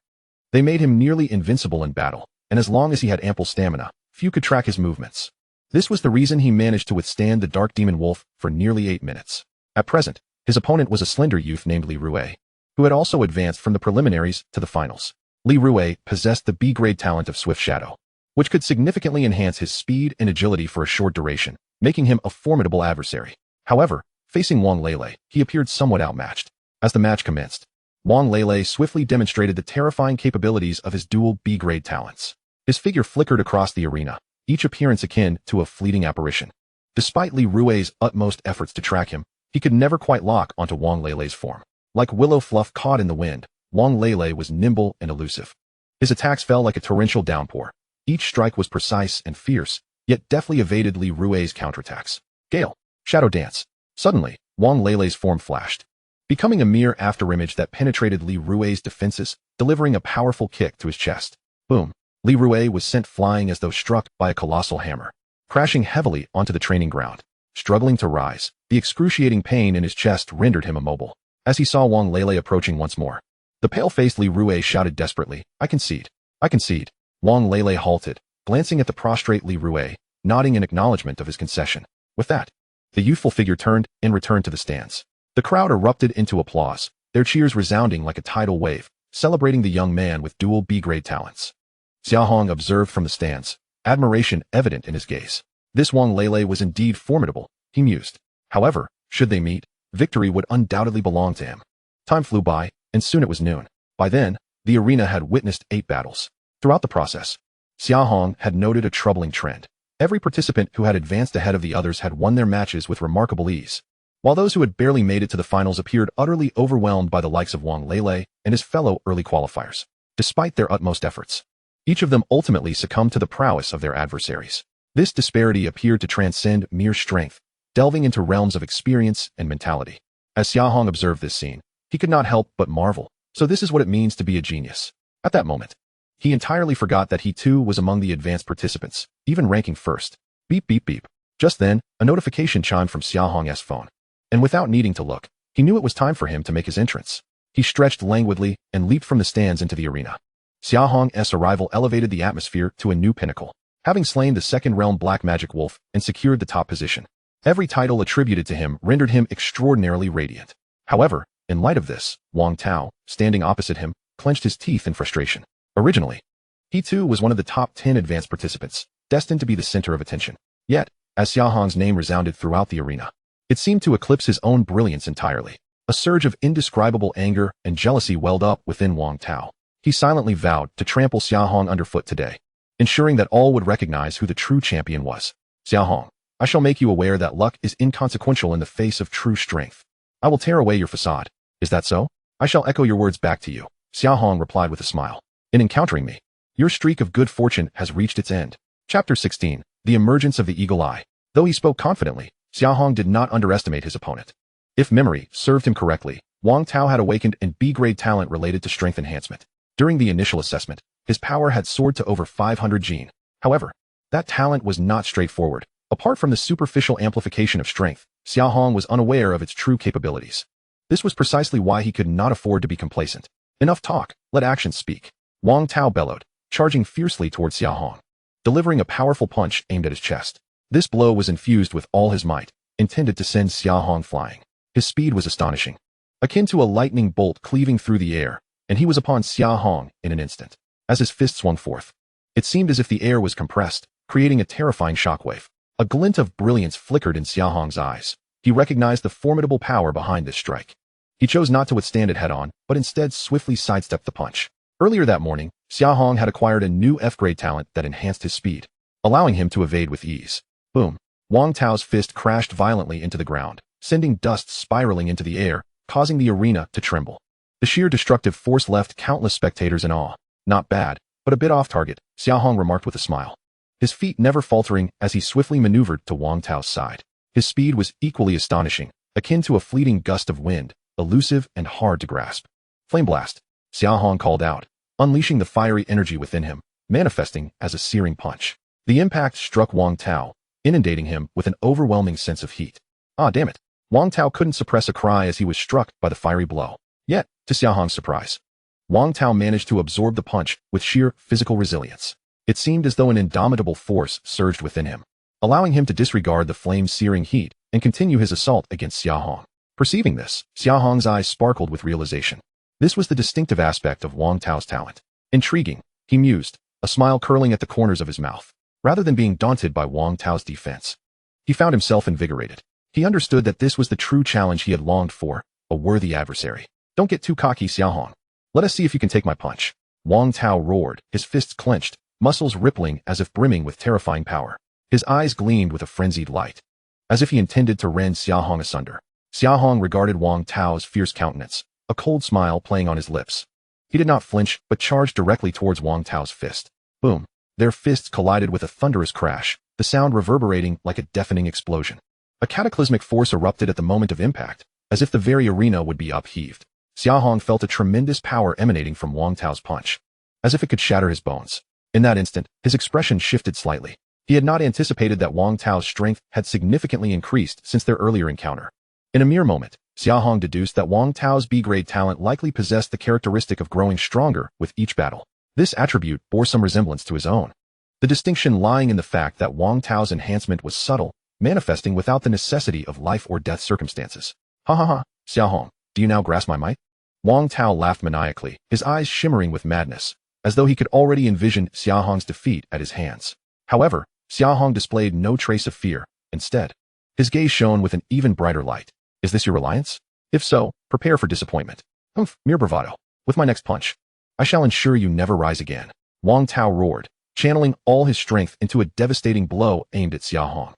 they made him nearly invincible in battle, and as long as he had ample stamina, few could track his movements. This was the reason he managed to withstand the Dark Demon Wolf for nearly 8 minutes. At present, his opponent was a slender youth named Li Rue, who had also advanced from the preliminaries to the finals. Li Rue possessed the B-grade talent of Swift Shadow, which could significantly enhance his speed and agility for a short duration, making him a formidable adversary. However, facing Wang Lele, he appeared somewhat outmatched. As the match commenced, Wang Lele swiftly demonstrated the terrifying capabilities of his dual B-grade talents. His figure flickered across the arena, each appearance akin to a fleeting apparition. Despite Li Rue's utmost efforts to track him, he could never quite lock onto Wang Lele's form. Like willow fluff caught in the wind, Wang Lele was nimble and elusive. His attacks fell like a torrential downpour. Each strike was precise and fierce, yet deftly evaded Li Rue's counterattacks. Gale, Shadow Dance. Suddenly, Wang Lele's form flashed, becoming a mere afterimage that penetrated Li Rue's defenses, delivering a powerful kick to his chest. Boom. Li Rue was sent flying as though struck by a colossal hammer, crashing heavily onto the training ground. Struggling to rise, the excruciating pain in his chest rendered him immobile. As he saw Wang Lele approaching once more, the pale-faced Li Rue shouted desperately, "I concede. I concede." Wang Lele halted, glancing at the prostrate Li Rue, nodding in acknowledgement of his concession. With that, the youthful figure turned and returned to the stands. The crowd erupted into applause, their cheers resounding like a tidal wave, celebrating the young man with dual B-grade talents. Xia Hong observed from the stands, admiration evident in his gaze. This Wang Lele was indeed formidable, he mused. However, should they meet, victory would undoubtedly belong to him. Time flew by, and soon it was noon. By then, the arena had witnessed 8 battles. Throughout the process, Xia Hong had noted a troubling trend. Every participant who had advanced ahead of the others had won their matches with remarkable ease, while those who had barely made it to the finals appeared utterly overwhelmed by the likes of Wang Lele and his fellow early qualifiers. Despite their utmost efforts, each of them ultimately succumbed to the prowess of their adversaries. This disparity appeared to transcend mere strength, delving into realms of experience and mentality. As Xia Hong observed this scene, he could not help but marvel. So this is what it means to be a genius. At that moment, he entirely forgot that he too was among the advanced participants, even ranking first. Beep beep beep. Just then, a notification chimed from Xia Hong's phone. And without needing to look, he knew it was time for him to make his entrance. He stretched languidly and leaped from the stands into the arena. Xia Hong's arrival elevated the atmosphere to a new pinnacle. Having slain the second realm black magic wolf and secured the top position, every title attributed to him rendered him extraordinarily radiant. However, in light of this, Wang Tao, standing opposite him, clenched his teeth in frustration. Originally, he too was one of the top 10 advanced participants, destined to be the center of attention. Yet, as Xia Hong's name resounded throughout the arena, it seemed to eclipse his own brilliance entirely. A surge of indescribable anger and jealousy welled up within Wang Tao. He silently vowed to trample Xia Hong underfoot today, ensuring that all would recognize who the true champion was. Xia Hong, I shall make you aware that luck is inconsequential in the face of true strength. I will tear away your facade. Is that so? I shall echo your words back to you. Xia Hong replied with a smile. In encountering me, your streak of good fortune has reached its end. Chapter 16. The Emergence of the Eagle Eye. Though he spoke confidently, Xia Hong did not underestimate his opponent. If memory served him correctly, Wang Tao had awakened an B-grade talent related to strength enhancement. During the initial assessment, his power had soared to over 500 gene. However, that talent was not straightforward. Apart from the superficial amplification of strength, Xia Hong was unaware of its true capabilities. This was precisely why he could not afford to be complacent. Enough talk, let actions speak. Wang Tao bellowed, charging fiercely towards Xia Hong, delivering a powerful punch aimed at his chest. This blow was infused with all his might, intended to send Xia Hong flying. His speed was astonishing, akin to a lightning bolt cleaving through the air, and he was upon Xia Hong in an instant. As his fist swung forth, it seemed as if the air was compressed, creating a terrifying shockwave. A glint of brilliance flickered in Xia Hong's eyes. He recognized the formidable power behind this strike. He chose not to withstand it head-on, but instead swiftly sidestepped the punch. Earlier that morning, Xia Hong had acquired a new F-grade talent that enhanced his speed, allowing him to evade with ease. Boom! Wang Tao's fist crashed violently into the ground, sending dust spiraling into the air, causing the arena to tremble. The sheer destructive force left countless spectators in awe. Not bad, but a bit off target, Xia Hong remarked with a smile, his feet never faltering as he swiftly maneuvered to Wang Tao's side. His speed was equally astonishing, akin to a fleeting gust of wind, elusive and hard to grasp. Flame blast! Xia Hong called out, unleashing the fiery energy within him, manifesting as a searing punch. The impact struck Wang Tao, inundating him with an overwhelming sense of heat. Ah, damn it! Wang Tao couldn't suppress a cry as he was struck by the fiery blow. Yet, to Xia Hong's surprise, Wang Tao managed to absorb the punch with sheer physical resilience. It seemed as though an indomitable force surged within him, allowing him to disregard the flame-searing heat and continue his assault against Xia Hong. Perceiving this, Xia Hong's eyes sparkled with realization. This was the distinctive aspect of Wang Tao's talent. Intriguing, he mused, a smile curling at the corners of his mouth. Rather than being daunted by Wang Tao's defense, he found himself invigorated. He understood that this was the true challenge he had longed for, a worthy adversary. Don't get too cocky, Xia Hong. Let us see if you can take my punch. Wang Tao roared, his fists clenched, muscles rippling as if brimming with terrifying power. His eyes gleamed with a frenzied light, as if he intended to rend Xia Hong asunder. Xia Hong regarded Wang Tao's fierce countenance, a cold smile playing on his lips. He did not flinch, but charged directly towards Wang Tao's fist. Boom! Their fists collided with a thunderous crash, the sound reverberating like a deafening explosion. A cataclysmic force erupted at the moment of impact, as if the very arena would be upheaved. Xia Hong felt a tremendous power emanating from Wang Tao's punch, as if it could shatter his bones. In that instant, his expression shifted slightly. He had not anticipated that Wang Tao's strength had significantly increased since their earlier encounter. In a mere moment, Xia Hong deduced that Wang Tao's B-grade talent likely possessed the characteristic of growing stronger with each battle. This attribute bore some resemblance to his own, the distinction lying in the fact that Wang Tao's enhancement was subtle, manifesting without the necessity of life or death circumstances. Ha ha ha, Xia Hong, do you now grasp my might? Wang Tao laughed maniacally, his eyes shimmering with madness, as though he could already envision Xia Hong's defeat at his hands. However, Xia Hong displayed no trace of fear. Instead, his gaze shone with an even brighter light. Is this your reliance? If so, prepare for disappointment. Mere bravado. With my next punch, I shall ensure you never rise again. Wang Tao roared, channeling all his strength into a devastating blow aimed at Xia Hong.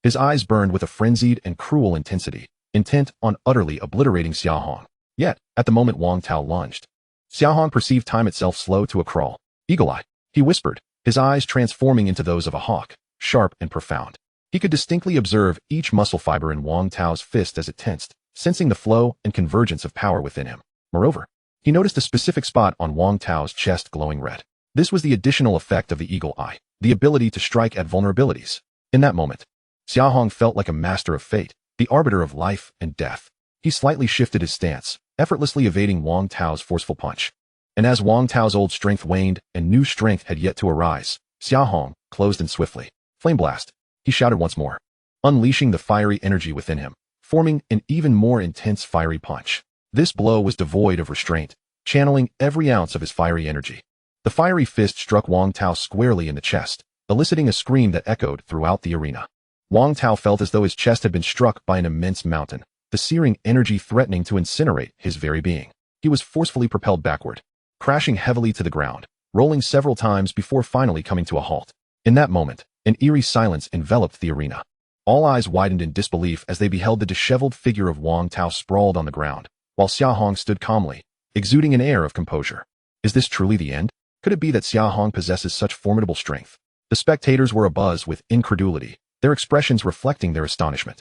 His eyes burned with a frenzied and cruel intensity, intent on utterly obliterating Xia Hong. Yet, at the moment Wang Tao lunged, Xia Hong perceived time itself slow to a crawl. Eagle-eyed, he whispered, his eyes transforming into those of a hawk, sharp and profound. He could distinctly observe each muscle fiber in Wang Tao's fist as it tensed, sensing the flow and convergence of power within him. Moreover, he noticed a specific spot on Wang Tao's chest glowing red. This was the additional effect of the eagle eye, the ability to strike at vulnerabilities. In that moment, Xia Hong felt like a master of fate, the arbiter of life and death. He slightly shifted his stance, effortlessly evading Wang Tao's forceful punch. And as Wang Tao's old strength waned and new strength had yet to arise, Xia Hong closed in swiftly. Flame blast! He shouted once more, unleashing the fiery energy within him, forming an even more intense fiery punch. This blow was devoid of restraint, channeling every ounce of his fiery energy. The fiery fist struck Wang Tao squarely in the chest, eliciting a scream that echoed throughout the arena. Wang Tao felt as though his chest had been struck by an immense mountain, the searing energy threatening to incinerate his very being. He was forcefully propelled backward, crashing heavily to the ground, rolling several times before finally coming to a halt. In that moment, an eerie silence enveloped the arena. All eyes widened in disbelief as they beheld the disheveled figure of Wang Tao sprawled on the ground, while Xia Hong stood calmly, exuding an air of composure. Is this truly the end? Could it be that Xia Hong possesses such formidable strength? The spectators were abuzz with incredulity, their expressions reflecting their astonishment.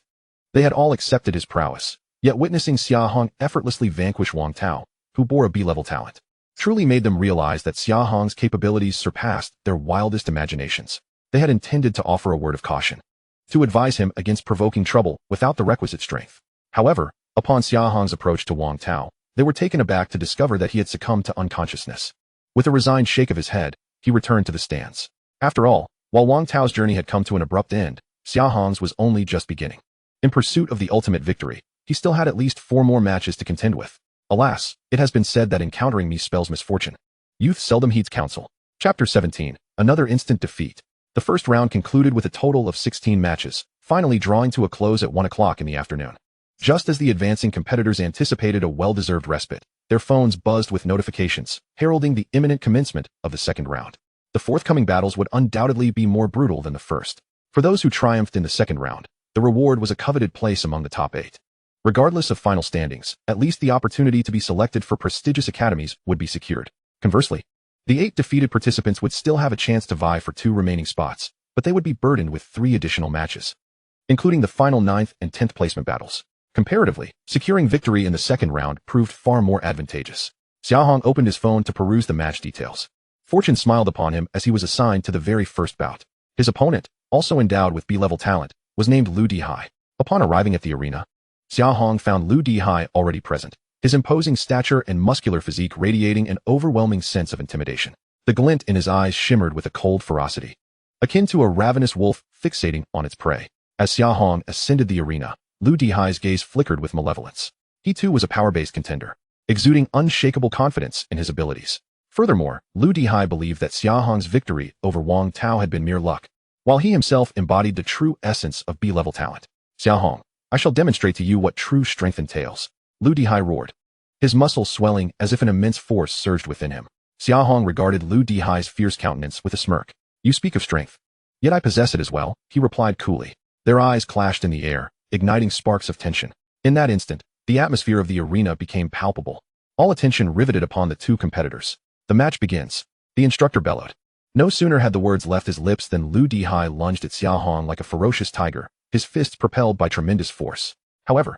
They had all accepted his prowess, yet witnessing Xia Hong effortlessly vanquish Wang Tao, who bore a B-level talent, truly made them realize that Xia Hong's capabilities surpassed their wildest imaginations. They had intended to offer a word of caution, to advise him against provoking trouble without the requisite strength. However, upon Xia Hong's approach to Wang Tao, they were taken aback to discover that he had succumbed to unconsciousness. With a resigned shake of his head, he returned to the stands. After all, while Wang Tao's journey had come to an abrupt end, Xia Hong's was only just beginning. In pursuit of the ultimate victory, he still had at least 4 more matches to contend with. Alas, it has been said that encountering me spells misfortune. Youth seldom heeds counsel. Chapter 17. Another instant defeat. The first round concluded with a total of 16 matches, finally drawing to a close at 1 o'clock in the afternoon. Just as the advancing competitors anticipated a well-deserved respite, their phones buzzed with notifications, heralding the imminent commencement of the second round. The forthcoming battles would undoubtedly be more brutal than the first. For those who triumphed in the second round, the reward was a coveted place among the top 8. Regardless of final standings, at least the opportunity to be selected for prestigious academies would be secured. Conversely, the 8 defeated participants would still have a chance to vie for 2 remaining spots, but they would be burdened with 3 additional matches, including the final 9th and 10th placement battles. Comparatively, securing victory in the second round proved far more advantageous. Xia Hong opened his phone to peruse the match details. Fortune smiled upon him as he was assigned to the very first bout. His opponent, also endowed with B-level talent, was named Lu Dihai. Upon arriving at the arena, Xia Hong found Lu Dihai already present, his imposing stature and muscular physique radiating an overwhelming sense of intimidation. The glint in his eyes shimmered with a cold ferocity, akin to a ravenous wolf fixating on its prey. As Xia Hong ascended the arena, Lu Dihai's gaze flickered with malevolence. He too was a power-based contender, exuding unshakable confidence in his abilities. Furthermore, Lu Dihai believed that Xia Hong's victory over Wang Tao had been mere luck, while he himself embodied the true essence of B-level talent. Xia Hong, I shall demonstrate to you what true strength entails. Lu Dihai roared, his muscles swelling as if an immense force surged within him. Xia Hong regarded Lu Dihai's fierce countenance with a smirk. You speak of strength. Yet I possess it as well, he replied coolly. Their eyes clashed in the air, igniting sparks of tension. In that instant, the atmosphere of the arena became palpable. All attention riveted upon the 2 competitors. The match begins. The instructor bellowed. No sooner had the words left his lips than Lu Dihai lunged at Xia Hong like a ferocious tiger, his fists propelled by tremendous force. However,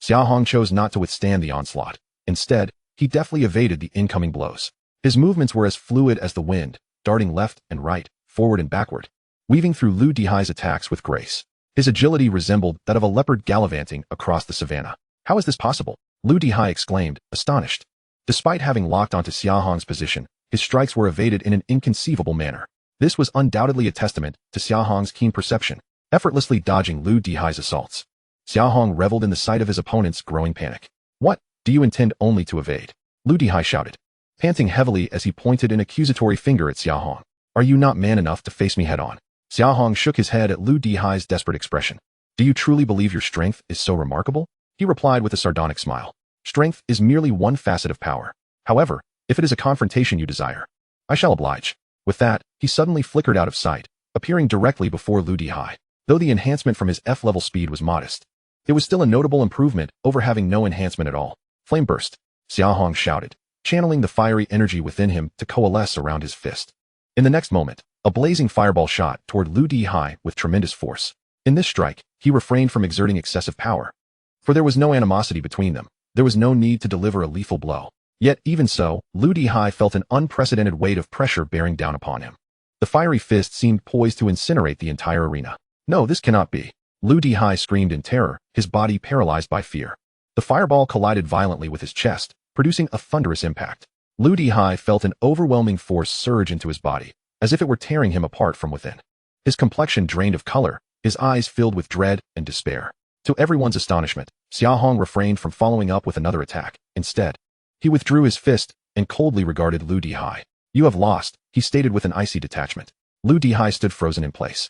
Xia Hong chose not to withstand the onslaught. Instead, he deftly evaded the incoming blows. His movements were as fluid as the wind, darting left and right, forward and backward, weaving through Lu Dihai's attacks with grace. His agility resembled that of a leopard gallivanting across the savannah. How is this possible? Lu Dihai exclaimed, astonished. Despite having locked onto Xia Hong's position, his strikes were evaded in an inconceivable manner. This was undoubtedly a testament to Xia Hong's keen perception, effortlessly dodging Lu Dihai's assaults. Xia Hong reveled in the sight of his opponent's growing panic. What? Do you intend only to evade? Lu Dihai shouted, panting heavily as he pointed an accusatory finger at Xia Hong. Are you not man enough to face me head-on? Xia Hong shook his head at Lu Dihai's desperate expression. Do you truly believe your strength is so remarkable? He replied with a sardonic smile. Strength is merely one facet of power. However, if it is a confrontation you desire, I shall oblige. With that, he suddenly flickered out of sight, appearing directly before Lu Dihai. Though the enhancement from his F-level speed was modest, it was still a notable improvement over having no enhancement at all. Flame burst, Xia Hong shouted, channeling the fiery energy within him to coalesce around his fist. In the next moment, a blazing fireball shot toward Lu Dihai with tremendous force. In this strike, he refrained from exerting excessive power, for there was no animosity between them. There was no need to deliver a lethal blow. Yet, even so, Lu Dihai felt an unprecedented weight of pressure bearing down upon him. The fiery fist seemed poised to incinerate the entire arena. No, this cannot be. Lu Dihai screamed in terror, his body paralyzed by fear. The fireball collided violently with his chest, producing a thunderous impact. Lu Dihai felt an overwhelming force surge into his body, as if it were tearing him apart from within. His complexion drained of color, his eyes filled with dread and despair. To everyone's astonishment, Xia Hong refrained from following up with another attack. Instead, he withdrew his fist and coldly regarded Lu Dihai. You have lost, he stated with an icy detachment. Lu Dihai stood frozen in place,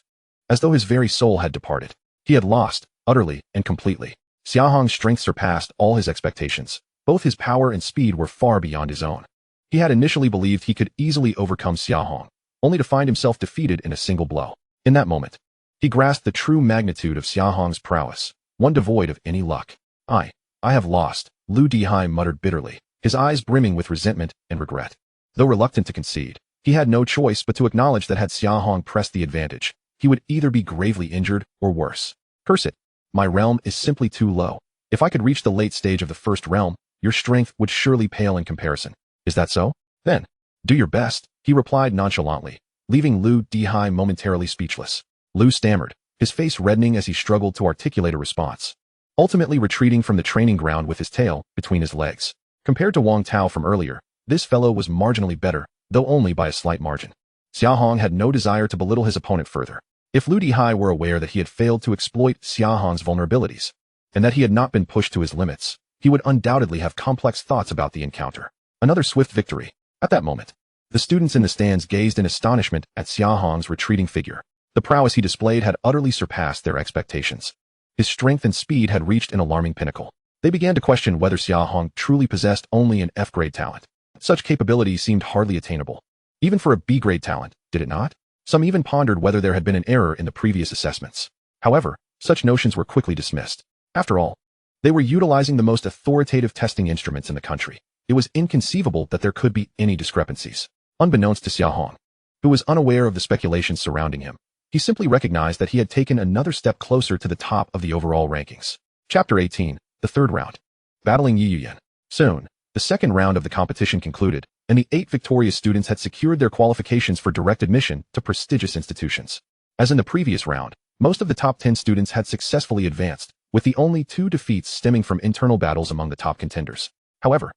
as though his very soul had departed. He had lost, utterly and completely. Xia Hong's strength surpassed all his expectations. Both his power and speed were far beyond his own. He had initially believed he could easily overcome Xia Hong, only to find himself defeated in a single blow. In that moment, he grasped the true magnitude of Xia Hong's prowess, one devoid of any luck. I have lost, Lu Dihai muttered bitterly, his eyes brimming with resentment and regret. Though reluctant to concede, he had no choice but to acknowledge that had Xia Hong pressed the advantage, he would either be gravely injured or worse. Curse it. My realm is simply too low. If I could reach the late stage of the first realm, your strength would surely pale in comparison. Is that so? Then, do your best, he replied nonchalantly, leaving Lu Dihai momentarily speechless. Lu stammered, his face reddening as he struggled to articulate a response, ultimately retreating from the training ground with his tail between his legs. Compared to Wang Tao from earlier, this fellow was marginally better, though only by a slight margin. Xia Hong had no desire to belittle his opponent further. If Lu Dihai were aware that he had failed to exploit Xia Hong's vulnerabilities, and that he had not been pushed to his limits, he would undoubtedly have complex thoughts about the encounter. Another swift victory. At that moment, the students in the stands gazed in astonishment at Xia Hong's retreating figure. The prowess he displayed had utterly surpassed their expectations. His strength and speed had reached an alarming pinnacle. They began to question whether Xia Hong truly possessed only an F-grade talent. Such capability seemed hardly attainable. Even for a B-grade talent, did it not? Some even pondered whether there had been an error in the previous assessments. However, such notions were quickly dismissed. After all, they were utilizing the most authoritative testing instruments in the country. It was inconceivable that there could be any discrepancies. Unbeknownst to Xia Hong, who was unaware of the speculations surrounding him, he simply recognized that he had taken another step closer to the top of the overall rankings. Chapter 18, the third round. Battling Yi Yuyan. Soon, the second round of the competition concluded, and the 8 victorious students had secured their qualifications for direct admission to prestigious institutions. As in the previous round, most of the top 10 students had successfully advanced, with the only 2 defeats stemming from internal battles among the top contenders. However,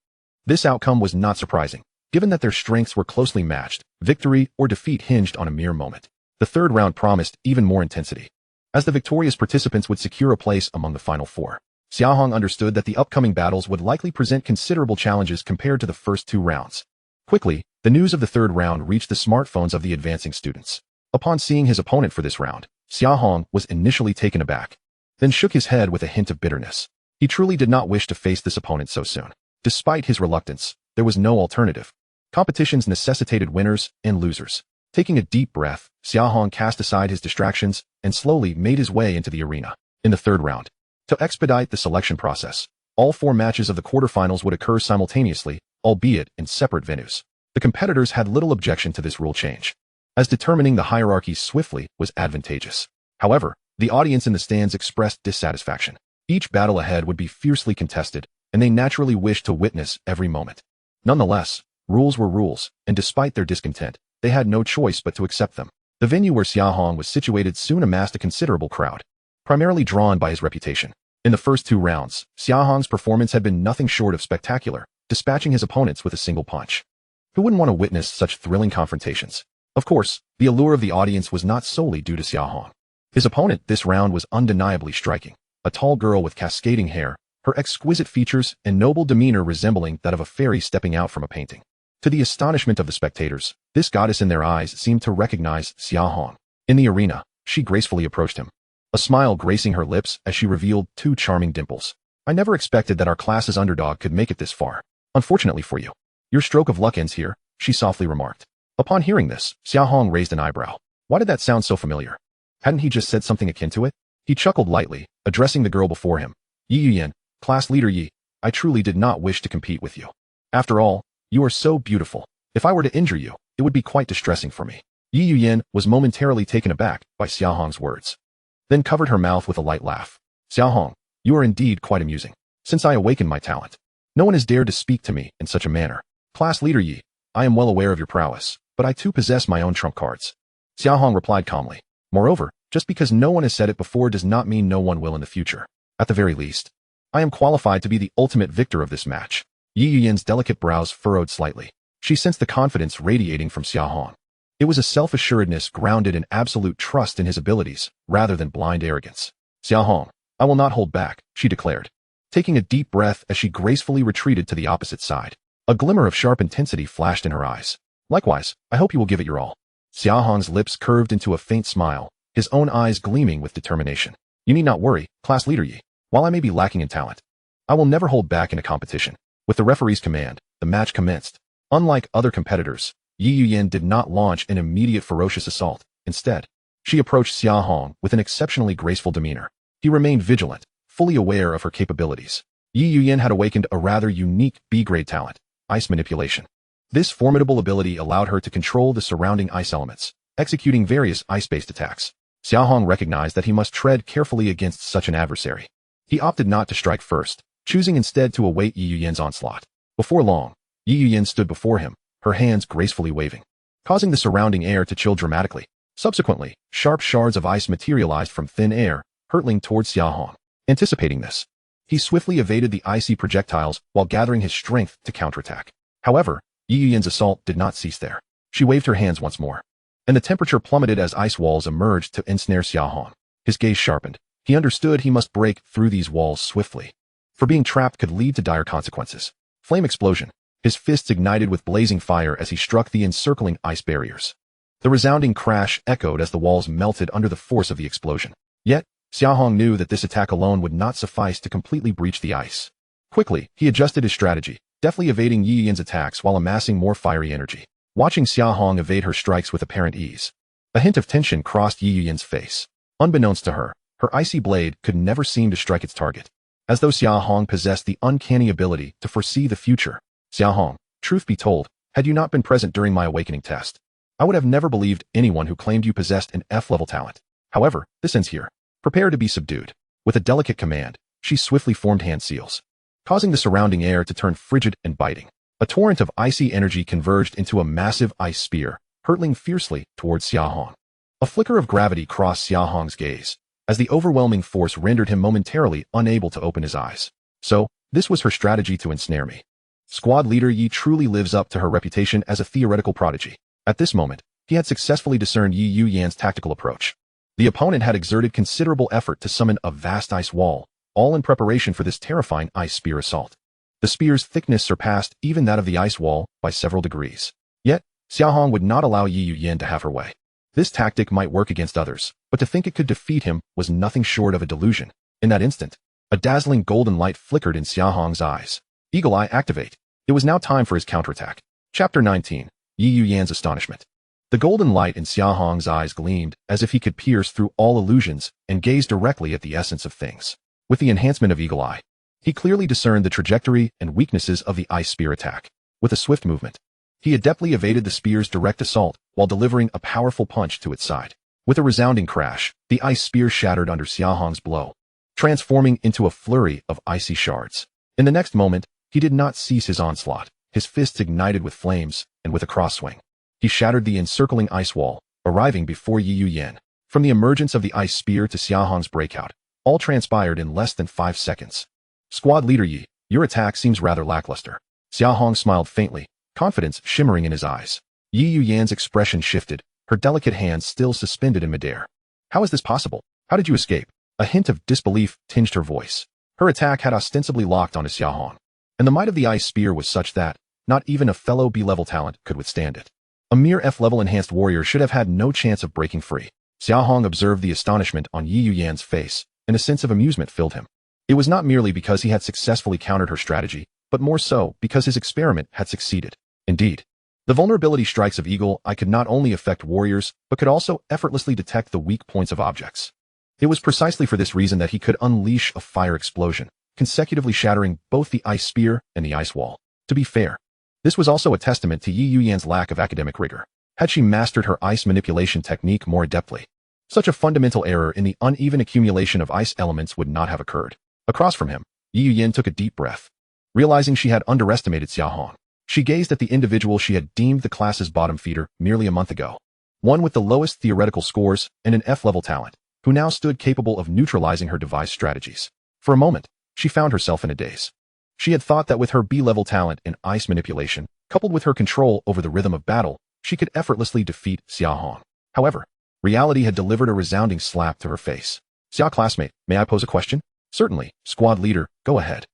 this outcome was not surprising. Given that their strengths were closely matched, victory or defeat hinged on a mere moment. The third round promised even more intensity, as the victorious participants would secure a place among the final 4. Xia Hong understood that the upcoming battles would likely present considerable challenges compared to the first 2 rounds. Quickly, the news of the third round reached the smartphones of the advancing students. Upon seeing his opponent for this round, Xia Hong was initially taken aback, then shook his head with a hint of bitterness. He truly did not wish to face this opponent so soon. Despite his reluctance, there was no alternative. Competitions necessitated winners and losers. Taking a deep breath, Xia Hong cast aside his distractions and slowly made his way into the arena. In the third round, to expedite the selection process, all 4 matches of the quarterfinals would occur simultaneously, albeit in separate venues. The competitors had little objection to this rule change, as determining the hierarchy swiftly was advantageous. However, the audience in the stands expressed dissatisfaction. Each battle ahead would be fiercely contested, and they naturally wished to witness every moment. Nonetheless, rules were rules, and despite their discontent, they had no choice but to accept them. The venue where Xia Hong was situated soon amassed a considerable crowd, primarily drawn by his reputation. In the first 2 rounds, Xia Hong's performance had been nothing short of spectacular, dispatching his opponents with a single punch. Who wouldn't want to witness such thrilling confrontations? Of course, the allure of the audience was not solely due to Xia Hong. His opponent this round was undeniably striking, a tall girl with cascading hair, her exquisite features and noble demeanor resembling that of a fairy stepping out from a painting. To the astonishment of the spectators, this goddess in their eyes seemed to recognize Xia Hong. In the arena, she gracefully approached him, a smile gracing her lips as she revealed 2 charming dimples. I never expected that our class's underdog could make it this far. Unfortunately for you, your stroke of luck ends here, she softly remarked. Upon hearing this, Xia Hong raised an eyebrow. Why did that sound so familiar? Hadn't he just said something akin to it? He chuckled lightly, addressing the girl before him. Yi Yuyan, class leader Yi, I truly did not wish to compete with you. After all, you are so beautiful. If I were to injure you, it would be quite distressing for me. Yi Yuyan was momentarily taken aback by Xia Hong's words, then covered her mouth with a light laugh. Xia Hong, you are indeed quite amusing. Since I awakened my talent, no one has dared to speak to me in such a manner. Class leader Yi, I am well aware of your prowess, but I too possess my own trump cards. Xia Hong replied calmly. Moreover, just because no one has said it before does not mean no one will in the future. At the very least, I am qualified to be the ultimate victor of this match. Yi Yuyan's delicate brows furrowed slightly. She sensed the confidence radiating from Xia Hong. It was a self-assuredness grounded in absolute trust in his abilities, rather than blind arrogance. Xia Hong, I will not hold back, she declared, taking a deep breath as she gracefully retreated to the opposite side. A glimmer of sharp intensity flashed in her eyes. Likewise, I hope you will give it your all. Xia Hong's lips curved into a faint smile, his own eyes gleaming with determination. You need not worry, class leader Yi. While I may be lacking in talent, I will never hold back in a competition. With the referee's command, the match commenced. Unlike other competitors, Yi Yuyan did not launch an immediate ferocious assault. Instead, she approached Xia Hong with an exceptionally graceful demeanor. He remained vigilant, fully aware of her capabilities. Yi Yuyan had awakened a rather unique B-grade talent, ice manipulation. This formidable ability allowed her to control the surrounding ice elements, executing various ice-based attacks. Xia Hong recognized that he must tread carefully against such an adversary. He opted not to strike first, choosing instead to await Yi Yuyan's onslaught. Before long, Yi Yuyan stood before him, her hands gracefully waving, causing the surrounding air to chill dramatically. Subsequently, sharp shards of ice materialized from thin air, hurtling towards Xia Hong. Anticipating this, he swiftly evaded the icy projectiles while gathering his strength to counterattack. However, Yi Yuyan's assault did not cease there. She waved her hands once more, and the temperature plummeted as ice walls emerged to ensnare Xia Hong. His gaze sharpened. He understood he must break through these walls swiftly, for being trapped could lead to dire consequences. Flame explosion. His fists ignited with blazing fire as he struck the encircling ice barriers. The resounding crash echoed as the walls melted under the force of the explosion. Yet, Xia Hong knew that this attack alone would not suffice to completely breach the ice. Quickly, he adjusted his strategy, deftly evading Yi Yan's attacks while amassing more fiery energy. Watching Xia Hong evade her strikes with apparent ease, a hint of tension crossed Yi Yan's face. Unbeknownst to her, her icy blade could never seem to strike its target, as though Xia Hong possessed the uncanny ability to foresee the future. Xia Hong, truth be told, had you not been present during my awakening test, I would have never believed anyone who claimed you possessed an F-level talent. However, this ends here. Prepare to be subdued. With a delicate command, she swiftly formed hand seals, causing the surrounding air to turn frigid and biting. A torrent of icy energy converged into a massive ice spear, hurtling fiercely towards Xia Hong. A flicker of gravity crossed Xia Hong's gaze, as the overwhelming force rendered him momentarily unable to open his eyes. So, this was her strategy to ensnare me. Squad leader Yi truly lives up to her reputation as a theoretical prodigy. At this moment, he had successfully discerned Yi Yan's tactical approach. The opponent had exerted considerable effort to summon a vast ice wall, all in preparation for this terrifying ice spear assault. The spear's thickness surpassed even that of the ice wall by several degrees. Yet, Xia Hong would not allow Yi Yan to have her way. This tactic might work against others, but to think it could defeat him was nothing short of a delusion. In that instant, a dazzling golden light flickered in Xia Hong's eyes. Eagle Eye activate. It was now time for his counterattack. Chapter 19. Yi Yan's astonishment. The golden light in Xia Hong's eyes gleamed as if he could pierce through all illusions and gaze directly at the essence of things. With the enhancement of Eagle Eye, he clearly discerned the trajectory and weaknesses of the ice spear attack. With a swift movement, he adeptly evaded the spear's direct assault while delivering a powerful punch to its side. With a resounding crash, the ice spear shattered under Xia Hong's blow, transforming into a flurry of icy shards. In the next moment, he did not cease his onslaught. His fists ignited with flames, and with a cross-swing, he shattered the encircling ice wall, arriving before Yi Yan. From the emergence of the ice spear to Xia Hong's breakout, all transpired in less than 5 seconds. Squad leader Yi, your attack seems rather lackluster. Xia Hong smiled faintly, confidence shimmering in his eyes. Yi Yan's expression shifted, her delicate hands still suspended in midair. How is this possible? How did you escape? A hint of disbelief tinged her voice. Her attack had ostensibly locked onto Xia Hong, and the might of the ice spear was such that not even a fellow B-level talent could withstand it. A mere F-level enhanced warrior should have had no chance of breaking free. Xia Hong observed the astonishment on Yi Yan's face, and a sense of amusement filled him. It was not merely because he had successfully countered her strategy, but more so because his experiment had succeeded. Indeed, the vulnerability strikes of Eagle Eye could not only affect warriors, but could also effortlessly detect the weak points of objects. It was precisely for this reason that he could unleash a fire explosion, consecutively shattering both the ice spear and the ice wall. To be fair, this was also a testament to Yi Yan's lack of academic rigor. Had she mastered her ice manipulation technique more adeptly, such a fundamental error in the uneven accumulation of ice elements would not have occurred. Across from him, Yi Yan took a deep breath. Realizing she had underestimated Xia Hong, she gazed at the individual she had deemed the class's bottom feeder merely a month ago. One with the lowest theoretical scores and an F-level talent, who now stood capable of neutralizing her devised strategies. For a moment, she found herself in a daze. She had thought that with her B-level talent in ice manipulation, coupled with her control over the rhythm of battle, she could effortlessly defeat Xia Hong. However, reality had delivered a resounding slap to her face. Xia classmate, may I pose a question? Certainly, squad leader, go ahead.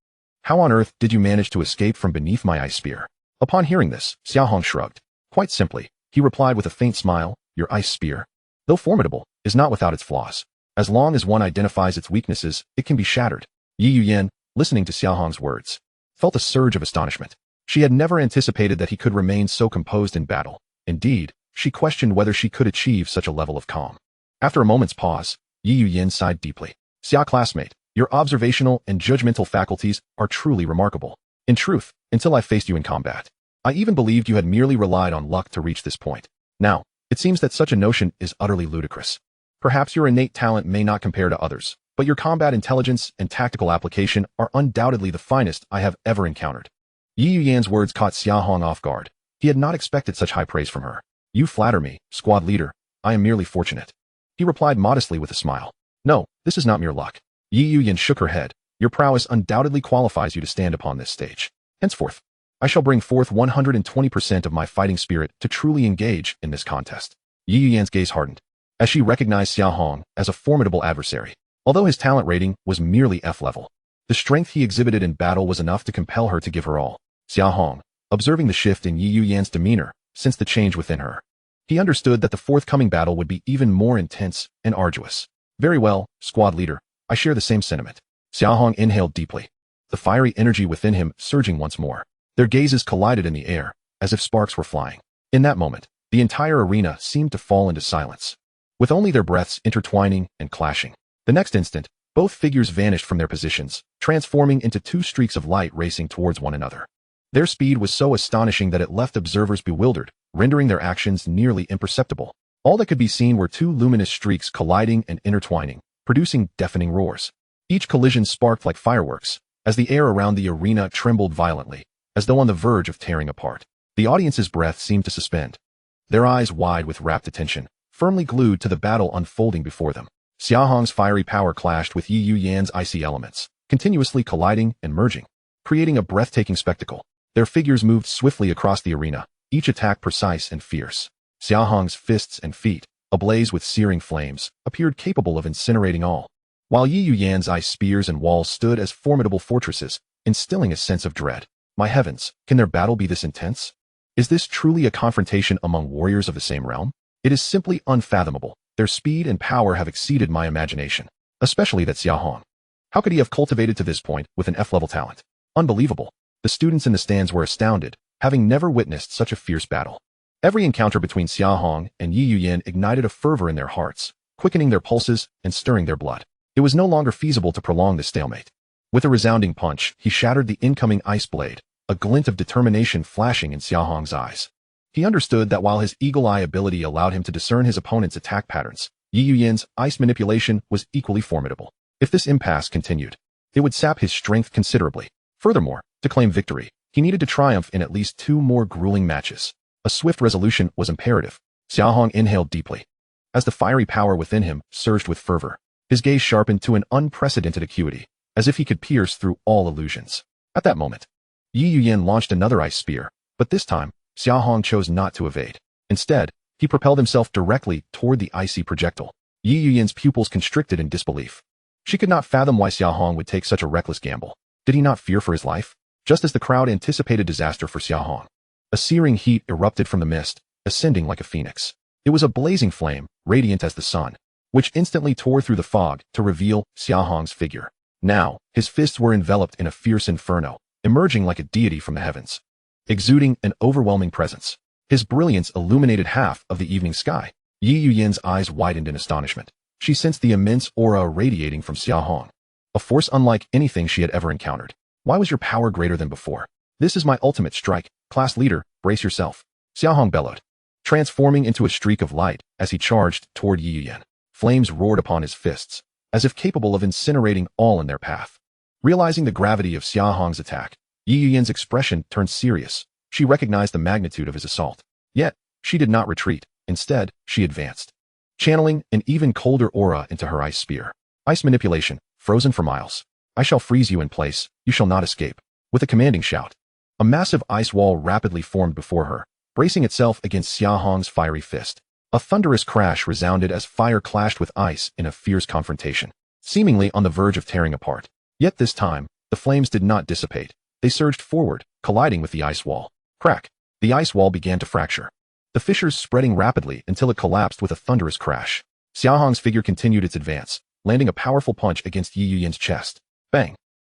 How on earth did you manage to escape from beneath my ice spear? Upon hearing this, Xia Hong shrugged. Quite simply, he replied with a faint smile, your ice spear, though formidable, is not without its flaws. As long as one identifies its weaknesses, it can be shattered. Yi Yan, listening to Xia Hong's words, felt a surge of astonishment. She had never anticipated that he could remain so composed in battle. Indeed, she questioned whether she could achieve such a level of calm. After a moment's pause, Yi Yan sighed deeply. Xia classmate, your observational and judgmental faculties are truly remarkable. In truth, until I faced you in combat, I even believed you had merely relied on luck to reach this point. Now, it seems that such a notion is utterly ludicrous. Perhaps your innate talent may not compare to others, but your combat intelligence and tactical application are undoubtedly the finest I have ever encountered. Yi Yan's words caught Xia Hong off guard. He had not expected such high praise from her. You flatter me, squad leader. I am merely fortunate. He replied modestly with a smile. No, this is not mere luck. Yi Yan shook her head. Your prowess undoubtedly qualifies you to stand upon this stage. Henceforth, I shall bring forth 120% of my fighting spirit to truly engage in this contest. Yi Yan's gaze hardened, as she recognized Xia Hong as a formidable adversary. Although his talent rating was merely F level, the strength he exhibited in battle was enough to compel her to give her all. Xia Hong, observing the shift in Yi Yuyan's demeanor, sensed the change within her. He understood that the forthcoming battle would be even more intense and arduous. Very well, squad leader, I share the same sentiment. Xia Hong inhaled deeply, the fiery energy within him surging once more. Their gazes collided in the air, as if sparks were flying. In that moment, the entire arena seemed to fall into silence, with only their breaths intertwining and clashing. The next instant, both figures vanished from their positions, transforming into two streaks of light racing towards one another. Their speed was so astonishing that it left observers bewildered, rendering their actions nearly imperceptible. All that could be seen were two luminous streaks colliding and intertwining, producing deafening roars. Each collision sparked like fireworks, as the air around the arena trembled violently, as though on the verge of tearing apart. The audience's breath seemed to suspend, their eyes wide with rapt attention, firmly glued to the battle unfolding before them. Xia Hong's fiery power clashed with Yi Yuyan's icy elements, continuously colliding and merging, creating a breathtaking spectacle. Their figures moved swiftly across the arena, each attack precise and fierce. Xia Hong's fists and feet, ablaze with searing flames, appeared capable of incinerating all, while Yi Yuyan's ice spears and walls stood as formidable fortresses, instilling a sense of dread. My heavens, can their battle be this intense? Is this truly a confrontation among warriors of the same realm? It is simply unfathomable. Their speed and power have exceeded my imagination, especially that Xia Hong. How could he have cultivated to this point with an F-level talent? Unbelievable. The students in the stands were astounded, having never witnessed such a fierce battle. Every encounter between Xia Hong and Yi Yuyan ignited a fervor in their hearts, quickening their pulses and stirring their blood. It was no longer feasible to prolong this stalemate. With a resounding punch, he shattered the incoming ice blade, a glint of determination flashing in Xia Hong's eyes. He understood that while his eagle-eye ability allowed him to discern his opponent's attack patterns, Yi Yuyan's ice manipulation was equally formidable. If this impasse continued, it would sap his strength considerably. Furthermore, to claim victory, he needed to triumph in at least 2 more grueling matches. A swift resolution was imperative. Xia Hong inhaled deeply, as the fiery power within him surged with fervor. His gaze sharpened to an unprecedented acuity, as if he could pierce through all illusions. At that moment, Yi Yuyan launched another ice spear, but this time, Xia Hong chose not to evade. Instead, he propelled himself directly toward the icy projectile. Yi Yuyan's pupils constricted in disbelief. She could not fathom why Xia Hong would take such a reckless gamble. Did he not fear for his life? Just as the crowd anticipated disaster for Xia Hong, a searing heat erupted from the mist, ascending like a phoenix. It was a blazing flame, radiant as the sun, which instantly tore through the fog to reveal Xia Hong's figure. Now, his fists were enveloped in a fierce inferno, emerging like a deity from the heavens, exuding an overwhelming presence. His brilliance illuminated half of the evening sky. Yi Yuyan's eyes widened in astonishment. She sensed the immense aura radiating from Xia Hong, a force unlike anything she had ever encountered. Why was your power greater than before? This is my ultimate strike. Class leader, brace yourself. Xia Hong bellowed, transforming into a streak of light as he charged toward Yi Yuyan. Flames roared upon his fists, as if capable of incinerating all in their path. Realizing the gravity of Xia Hong's attack, Yi Yuyan's expression turned serious. She recognized the magnitude of his assault. Yet, she did not retreat. Instead, she advanced, channeling an even colder aura into her ice spear. Ice manipulation, frozen for miles. I shall freeze you in place. You shall not escape. With a commanding shout, a massive ice wall rapidly formed before her, bracing itself against Xia Hong's fiery fist. A thunderous crash resounded as fire clashed with ice in a fierce confrontation, seemingly on the verge of tearing apart. Yet this time, the flames did not dissipate. They surged forward, colliding with the ice wall. Crack! The ice wall began to fracture, the fissures spreading rapidly until it collapsed with a thunderous crash. Xia Hong's figure continued its advance, landing a powerful punch against Yi Yuyan's chest. Bang!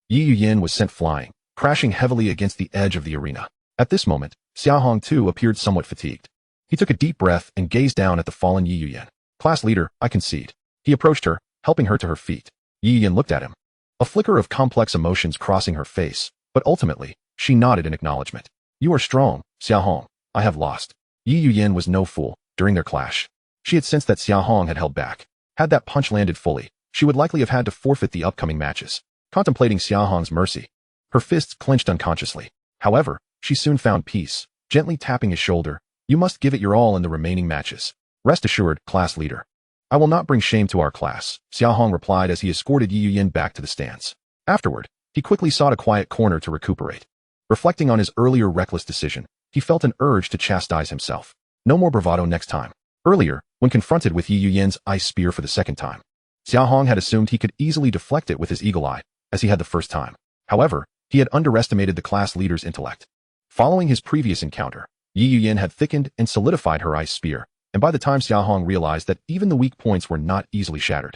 Yi Yuyan was sent flying, crashing heavily against the edge of the arena. At this moment, Xia Hong too appeared somewhat fatigued. He took a deep breath and gazed down at the fallen Yi Yuyan. Class leader, I concede. He approached her, helping her to her feet. Yi Yuyan looked at him, a flicker of complex emotions crossing her face, but ultimately, she nodded in acknowledgement. You are strong, Xia Hong. I have lost. Yi Yuyan was no fool. During their clash, she had sensed that Xia Hong had held back. Had that punch landed fully, she would likely have had to forfeit the upcoming matches. Contemplating Xia Hong's mercy, her fists clenched unconsciously. However, she soon found peace, gently tapping his shoulder. You must give it your all in the remaining matches. Rest assured, class leader. I will not bring shame to our class, Xia Hong replied as he escorted Yi Yuyan back to the stands. Afterward, he quickly sought a quiet corner to recuperate. Reflecting on his earlier reckless decision, he felt an urge to chastise himself. No more bravado next time. Earlier, when confronted with Yi Yuyan's ice spear for the second time, Xia Hong had assumed he could easily deflect it with his eagle eye, as he had the first time. However, he had underestimated the class leader's intellect. Following his previous encounter, Yi Yuyan had thickened and solidified her ice spear, and by the time Xia Hong realized that even the weak points were not easily shattered,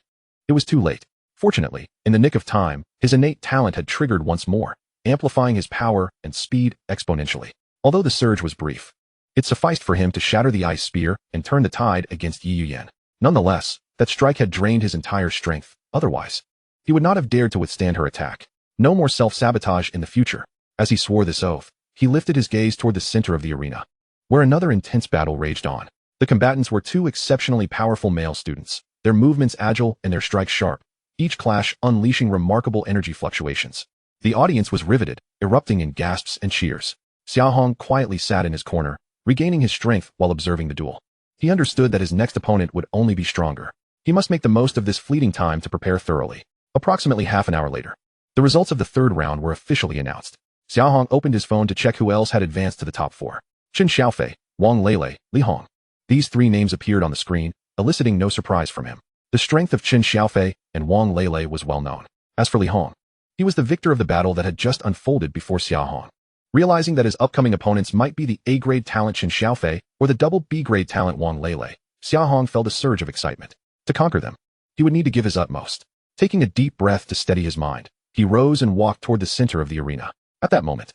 it was too late. Fortunately, in the nick of time, his innate talent had triggered once more, amplifying his power and speed exponentially. Although the surge was brief, it sufficed for him to shatter the ice spear and turn the tide against Yi Yuyan. Nonetheless, that strike had drained his entire strength. Otherwise, he would not have dared to withstand her attack. No more self-sabotage in the future. As he swore this oath, he lifted his gaze toward the center of the arena, where another intense battle raged on. The combatants were two exceptionally powerful male students, their movements agile and their strikes sharp, each clash unleashing remarkable energy fluctuations. The audience was riveted, erupting in gasps and cheers. Xia Hong quietly sat in his corner, regaining his strength while observing the duel. He understood that his next opponent would only be stronger. He must make the most of this fleeting time to prepare thoroughly. Approximately half an hour later, the results of the third round were officially announced. Xia Hong opened his phone to check who else had advanced to the top four. Chen Xiaofei, Wang Lele, Li Hong. These three names appeared on the screen, eliciting no surprise from him. The strength of Chen Xiaofei and Wang Lele was well known. As for Li Hong, he was the victor of the battle that had just unfolded before Xia Hong. Realizing that his upcoming opponents might be the A-grade talent Chen Xiaofei or the double B-grade talent Wang Lele, Xia Hong felt a surge of excitement. To conquer them, he would need to give his utmost. Taking a deep breath to steady his mind, he rose and walked toward the center of the arena. At that moment,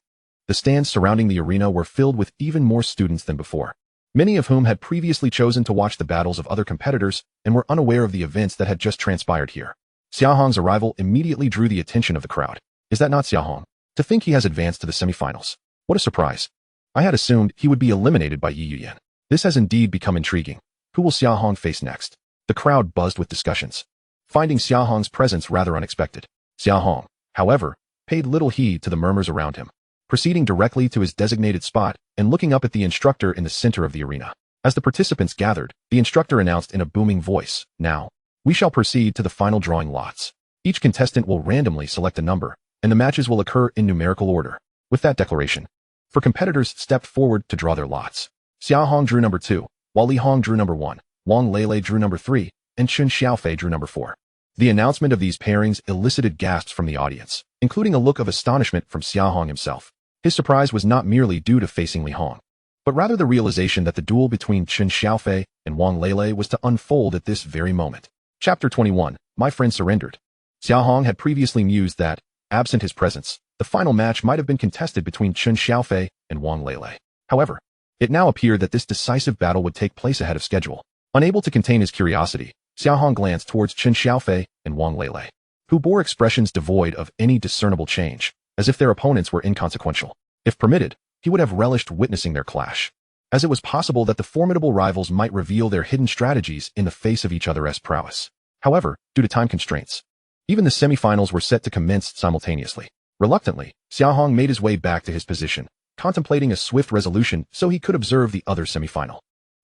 the stands surrounding the arena were filled with even more students than before, many of whom had previously chosen to watch the battles of other competitors and were unaware of the events that had just transpired here. Xia Hong's arrival immediately drew the attention of the crowd. Is that not Xia Hong? To think he has advanced to the semifinals. What a surprise. I had assumed he would be eliminated by Yi Yuyan. This has indeed become intriguing. Who will Xia Hong face next? The crowd buzzed with discussions, finding Xia Hong's presence rather unexpected. Xia Hong, however, paid little heed to the murmurs around him, proceeding directly to his designated spot and looking up at the instructor in the center of the arena. As the participants gathered, the instructor announced in a booming voice, "Now, we shall proceed to the final drawing lots. Each contestant will randomly select a number, and the matches will occur in numerical order." With that declaration, four competitors stepped forward to draw their lots. Xia Hong drew number 2, while Li Hong drew number 1, Wang Lele drew number 3, and Chen Xiaofei drew number 4. The announcement of these pairings elicited gasps from the audience, including a look of astonishment from Xia Hong himself. His surprise was not merely due to facing Li Hong, but rather the realization that the duel between Chen Xiaofei and Wang Lele was to unfold at this very moment. Chapter 21, My Friend Surrendered. Xia Hong had previously mused that, absent his presence, the final match might have been contested between Chen Xiaofei and Wang Lele. However, it now appeared that this decisive battle would take place ahead of schedule. Unable to contain his curiosity, Xia Hong glanced towards Chen Xiaofei and Wang Lele, who bore expressions devoid of any discernible change, as if their opponents were inconsequential. If permitted, he would have relished witnessing their clash, as it was possible that the formidable rivals might reveal their hidden strategies in the face of each other's prowess. However, due to time constraints, even the semifinals were set to commence simultaneously. Reluctantly, Xia Hong made his way back to his position, contemplating a swift resolution so he could observe the other semifinal.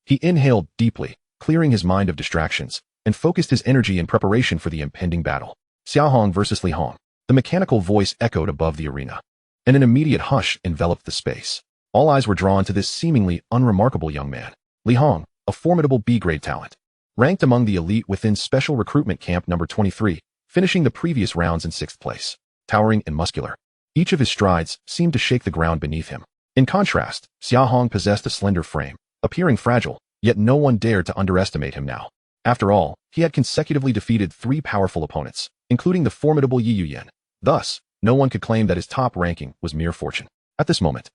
He inhaled deeply, clearing his mind of distractions, and focused his energy in preparation for the impending battle. Xia Hong versus Li Hong. The mechanical voice echoed above the arena, and an immediate hush enveloped the space. All eyes were drawn to this seemingly unremarkable young man. Li Hong, a formidable B-grade talent, ranked among the elite within Special Recruitment Camp number 23, finishing the previous rounds in 6th place. Towering and muscular, each of his strides seemed to shake the ground beneath him. In contrast, Xia Hong possessed a slender frame, appearing fragile, yet no one dared to underestimate him now. After all, he had consecutively defeated 3 powerful opponents, including the formidable Yi Yuyan. Thus, no one could claim that his top ranking was mere fortune. At this moment,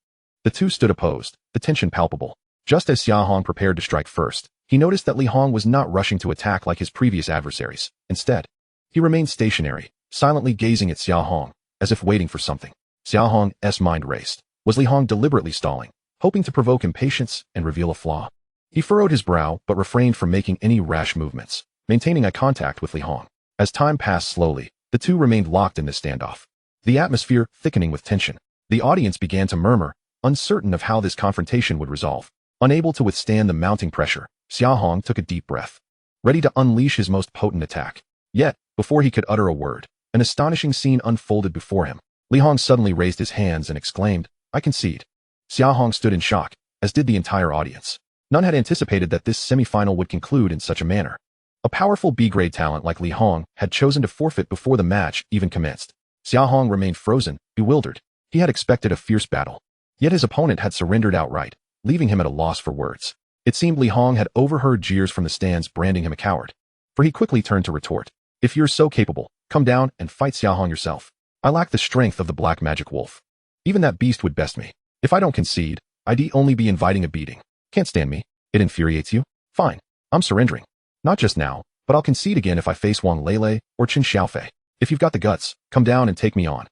the two stood opposed, the tension palpable. Just as Xia Hong prepared to strike first, he noticed that Li Hong was not rushing to attack like his previous adversaries. Instead, he remained stationary, silently gazing at Xia Hong, as if waiting for something. Xia Hong's mind raced. Was Li Hong deliberately stalling, hoping to provoke impatience and reveal a flaw? He furrowed his brow but refrained from making any rash movements, maintaining eye contact with Li Hong. As time passed slowly, the two remained locked in this standoff, the atmosphere thickening with tension. The audience began to murmur, uncertain of how this confrontation would resolve. Unable to withstand the mounting pressure, Xia Hong took a deep breath, ready to unleash his most potent attack. Yet, before he could utter a word, an astonishing scene unfolded before him. Li Hong suddenly raised his hands and exclaimed, "I concede." Xia Hong stood in shock, as did the entire audience. None had anticipated that this semi-final would conclude in such a manner. A powerful B-grade talent like Xia Hong had chosen to forfeit before the match even commenced. Xia Hong remained frozen, bewildered. He had expected a fierce battle. Yet his opponent had surrendered outright, leaving him at a loss for words. It seemed Xia Hong had overheard jeers from the stands branding him a coward. For he quickly turned to retort. If you're so capable, come down and fight Xia Hong yourself. I lack the strength of the black magic wolf. Even that beast would best me. If I don't concede, I'd only be inviting a beating. Can't stand me. It infuriates you? Fine. I'm surrendering. Not just now, but I'll concede again if I face Wang Lele or Qin Xiaofei. If you've got the guts, come down and take me on.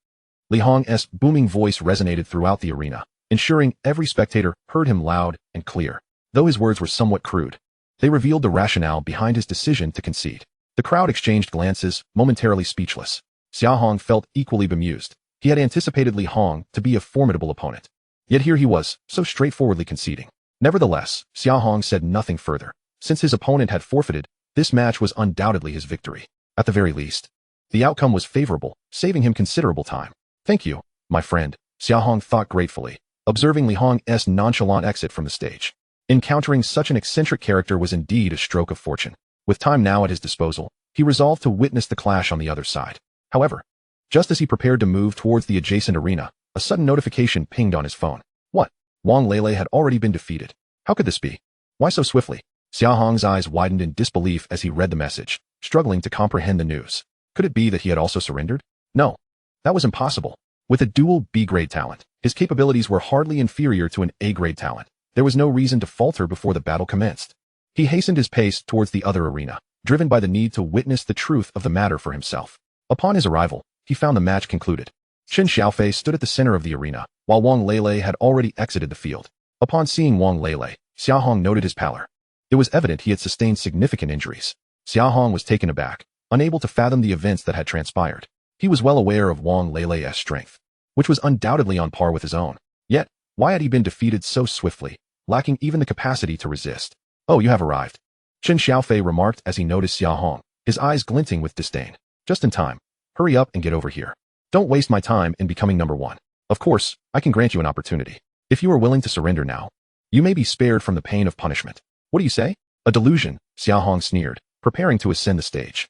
Xia Hong's booming voice resonated throughout the arena, ensuring every spectator heard him loud and clear. Though his words were somewhat crude, they revealed the rationale behind his decision to concede. The crowd exchanged glances, momentarily speechless. Xia Hong felt equally bemused. He had anticipated Xia Hong to be a formidable opponent. Yet here he was, so straightforwardly conceding. Nevertheless, Xia Hong said nothing further. Since his opponent had forfeited, this match was undoubtedly his victory. At the very least, the outcome was favorable, saving him considerable time. Thank you, my friend, Xia Hong thought gratefully, observing Xia Hong's nonchalant exit from the stage. Encountering such an eccentric character was indeed a stroke of fortune. With time now at his disposal, he resolved to witness the clash on the other side. However, just as he prepared to move towards the adjacent arena, a sudden notification pinged on his phone. What? Wang Lele had already been defeated. How could this be? Why so swiftly? Xia Hong's eyes widened in disbelief as he read the message, struggling to comprehend the news. Could it be that he had also surrendered? No. That was impossible. With a dual B-grade talent, his capabilities were hardly inferior to an A-grade talent. There was no reason to falter before the battle commenced. He hastened his pace towards the other arena, driven by the need to witness the truth of the matter for himself. Upon his arrival, he found the match concluded. Qin Xiaofei stood at the center of the arena, while Wang Lele had already exited the field. Upon seeing Wang Lele, Xia Hong noted his pallor. It was evident he had sustained significant injuries. Xia Hong was taken aback, unable to fathom the events that had transpired. He was well aware of Wang Lele's strength, which was undoubtedly on par with his own. Yet, why had he been defeated so swiftly, lacking even the capacity to resist? Oh, you have arrived. Qin Xiaofei remarked as he noticed Xia Hong, his eyes glinting with disdain. Just in time. Hurry up and get over here. Don't waste my time in becoming number one. Of course, I can grant you an opportunity. If you are willing to surrender now, you may be spared from the pain of punishment. What do you say? A delusion, Xia Hong sneered, preparing to ascend the stage.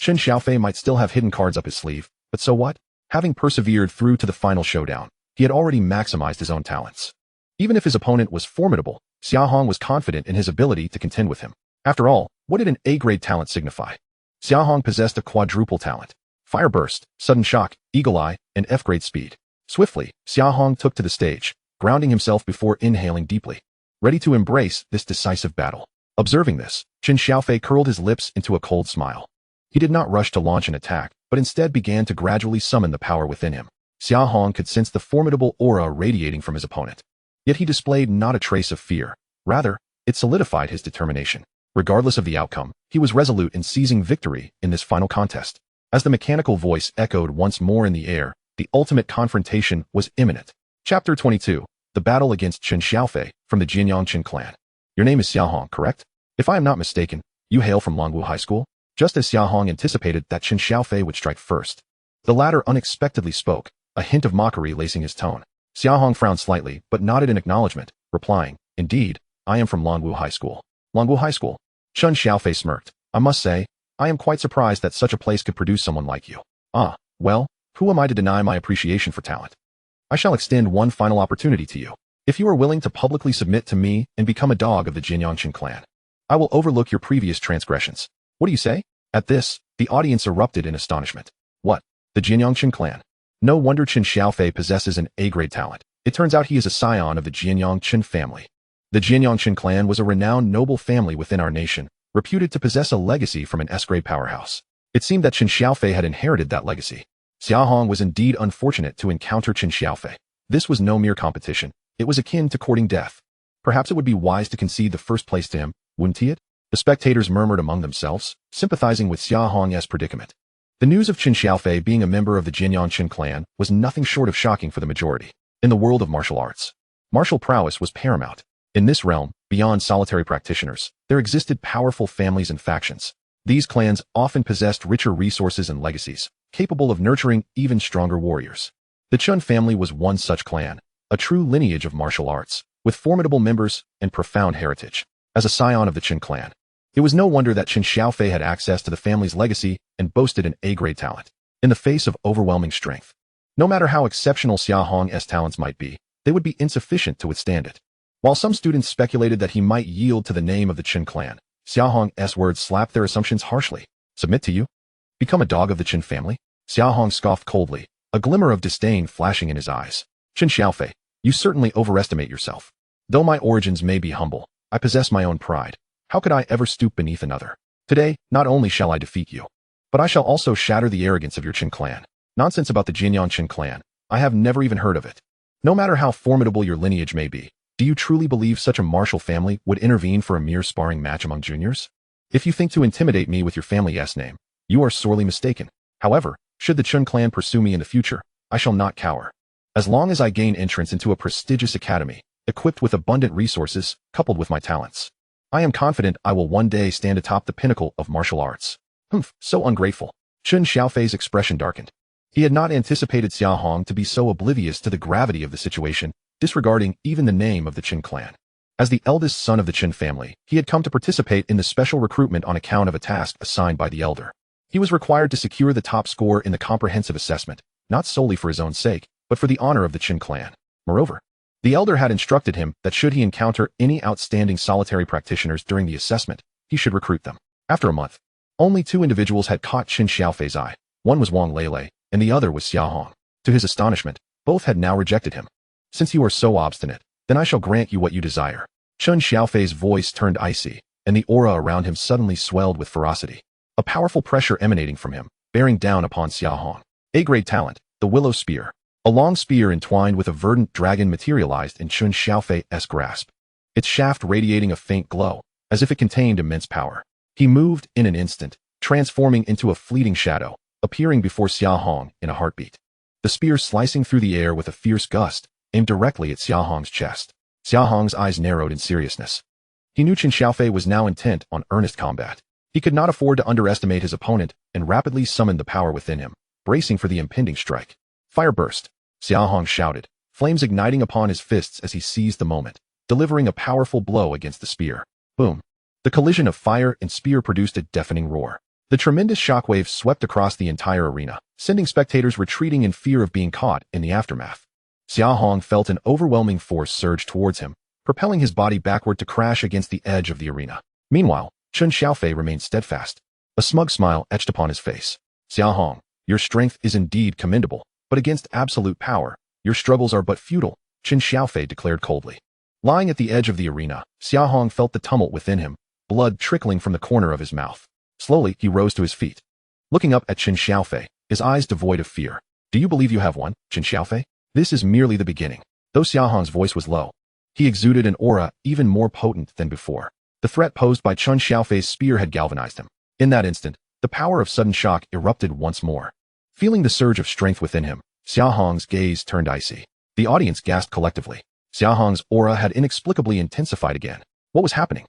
Qin Xiaofei might still have hidden cards up his sleeve, but so what? Having persevered through to the final showdown, he had already maximized his own talents. Even if his opponent was formidable, Xia Hong was confident in his ability to contend with him. After all, what did an A-grade talent signify? Xia Hong possessed a quadruple talent: fire burst, sudden shock, eagle eye, and F-grade speed. Swiftly, Xia Hong took to the stage, grounding himself before inhaling deeply, ready to embrace this decisive battle. Observing this, Qin Xiaofei curled his lips into a cold smile. He did not rush to launch an attack, but instead began to gradually summon the power within him. Xia Hong could sense the formidable aura radiating from his opponent. Yet he displayed not a trace of fear. Rather, it solidified his determination. Regardless of the outcome, he was resolute in seizing victory in this final contest. As the mechanical voice echoed once more in the air, the ultimate confrontation was imminent. Chapter 22. The Battle Against Qin Xiaofei from the Jianyang Qin Clan. Your name is Xia Hong, correct? If I am not mistaken, you hail from Longwu High School? Just as Xia Hong anticipated that Qin Xiaofei would strike first, the latter unexpectedly spoke, a hint of mockery lacing his tone. Xia Hong frowned slightly, but nodded in acknowledgement, replying, Indeed, I am from Longwu High School. Longwu High School? Qin Xiaofei smirked. I must say, I am quite surprised that such a place could produce someone like you. Ah, well, who am I to deny my appreciation for talent? I shall extend one final opportunity to you. If you are willing to publicly submit to me and become a dog of the Jianyang Qin clan, I will overlook your previous transgressions. What do you say? At this, the audience erupted in astonishment. What? The Jianyang Qin clan? No wonder Qin Xiaofei possesses an A-grade talent. It turns out he is a scion of the Jianyang Qin family. The Jianyang Qin clan was a renowned noble family within our nation, reputed to possess a legacy from an S-grade powerhouse. It seemed that Qin Xiaofei had inherited that legacy. Xia Hong was indeed unfortunate to encounter Qin Xiaofei. This was no mere competition. It was akin to courting death. Perhaps it would be wise to concede the first place to him, wouldn't it? The spectators murmured among themselves, sympathizing with Xia Hong's predicament. The news of Qin Xiaofei being a member of the Jianyang Qin clan was nothing short of shocking for the majority. In the world of martial arts, martial prowess was paramount. In this realm, beyond solitary practitioners, there existed powerful families and factions. These clans often possessed richer resources and legacies, capable of nurturing even stronger warriors. The Chun family was one such clan, a true lineage of martial arts, with formidable members and profound heritage. As a scion of the Qin clan, It was no wonder that Chen Xiaofei had access to the family's legacy and boasted an A-grade talent. In the face of overwhelming strength, no matter how exceptional Xia Hong's talents might be, they would be insufficient to withstand it. While some students speculated that he might yield to the name of the Chen clan, Xia Hong's words slapped their assumptions harshly. Submit to you? Become a dog of the Chen family? Xia Hong scoffed coldly, a glimmer of disdain flashing in his eyes. Chen Xiaofei, you certainly overestimate yourself. Though my origins may be humble, I possess my own pride. How could I ever stoop beneath another? Today, not only shall I defeat you, but I shall also shatter the arrogance of your Chen clan. Nonsense about the Jinyan Chen clan. I have never even heard of it. No matter how formidable your lineage may be, do you truly believe such a martial family would intervene for a mere sparring match among juniors? If you think to intimidate me with your family's name, you are sorely mistaken. However, should the Chen clan pursue me in the future, I shall not cower. As long as I gain entrance into a prestigious academy, equipped with abundant resources, coupled with my talents, I am confident I will one day stand atop the pinnacle of martial arts. Humph, so ungrateful. Chen Xiaofei's expression darkened. He had not anticipated Xia Hong to be so oblivious to the gravity of the situation, disregarding even the name of the Chen clan. As the eldest son of the Chen family, he had come to participate in the special recruitment on account of a task assigned by the elder. He was required to secure the top score in the comprehensive assessment, not solely for his own sake, but for the honor of the Chen clan. Moreover, the elder had instructed him that should he encounter any outstanding solitary practitioners during the assessment, he should recruit them. After a month, only 2 individuals had caught Chen Xiaofei's eye. One was Wang Lele, and the other was Xia Hong. To his astonishment, both had now rejected him. Since you are so obstinate, then I shall grant you what you desire. Chen Xiaofei's voice turned icy, and the aura around him suddenly swelled with ferocity. A powerful pressure emanating from him, bearing down upon Xia Hong. A-grade talent, the willow spear. A long spear entwined with a verdant dragon materialized in Chen Xiaofei's grasp, its shaft radiating a faint glow, as if it contained immense power. He moved in an instant, transforming into a fleeting shadow, appearing before Xia Hong in a heartbeat. The spear slicing through the air with a fierce gust, aimed directly at Xia Hong's chest. Xia Hong's eyes narrowed in seriousness. He knew Chen Xiaofei was now intent on earnest combat. He could not afford to underestimate his opponent and rapidly summoned the power within him, bracing for the impending strike. Fire burst! Xia Hong shouted, flames igniting upon his fists as he seized the moment, delivering a powerful blow against the spear. Boom! The collision of fire and spear produced a deafening roar. The tremendous shockwave swept across the entire arena, sending spectators retreating in fear of being caught in the aftermath. Xia Hong felt an overwhelming force surge towards him, propelling his body backward to crash against the edge of the arena. Meanwhile, Chen Xiaofei remained steadfast. A smug smile etched upon his face. Xia Hong, your strength is indeed commendable, but against absolute power, your struggles are but futile, Chen Xiaofei declared coldly. Lying at the edge of the arena, Xia Hong felt the tumult within him, blood trickling from the corner of his mouth. Slowly, he rose to his feet. Looking up at Chen Xiaofei, his eyes devoid of fear. Do you believe you have won, Chen Xiaofei? This is merely the beginning. Though Xia Hong's voice was low, he exuded an aura even more potent than before. The threat posed by Chen Xiaofei's spear had galvanized him. In that instant, the power of sudden shock erupted once more. Feeling the surge of strength within him, Xia Hong's gaze turned icy. The audience gasped collectively. Xia Hong's aura had inexplicably intensified again. What was happening?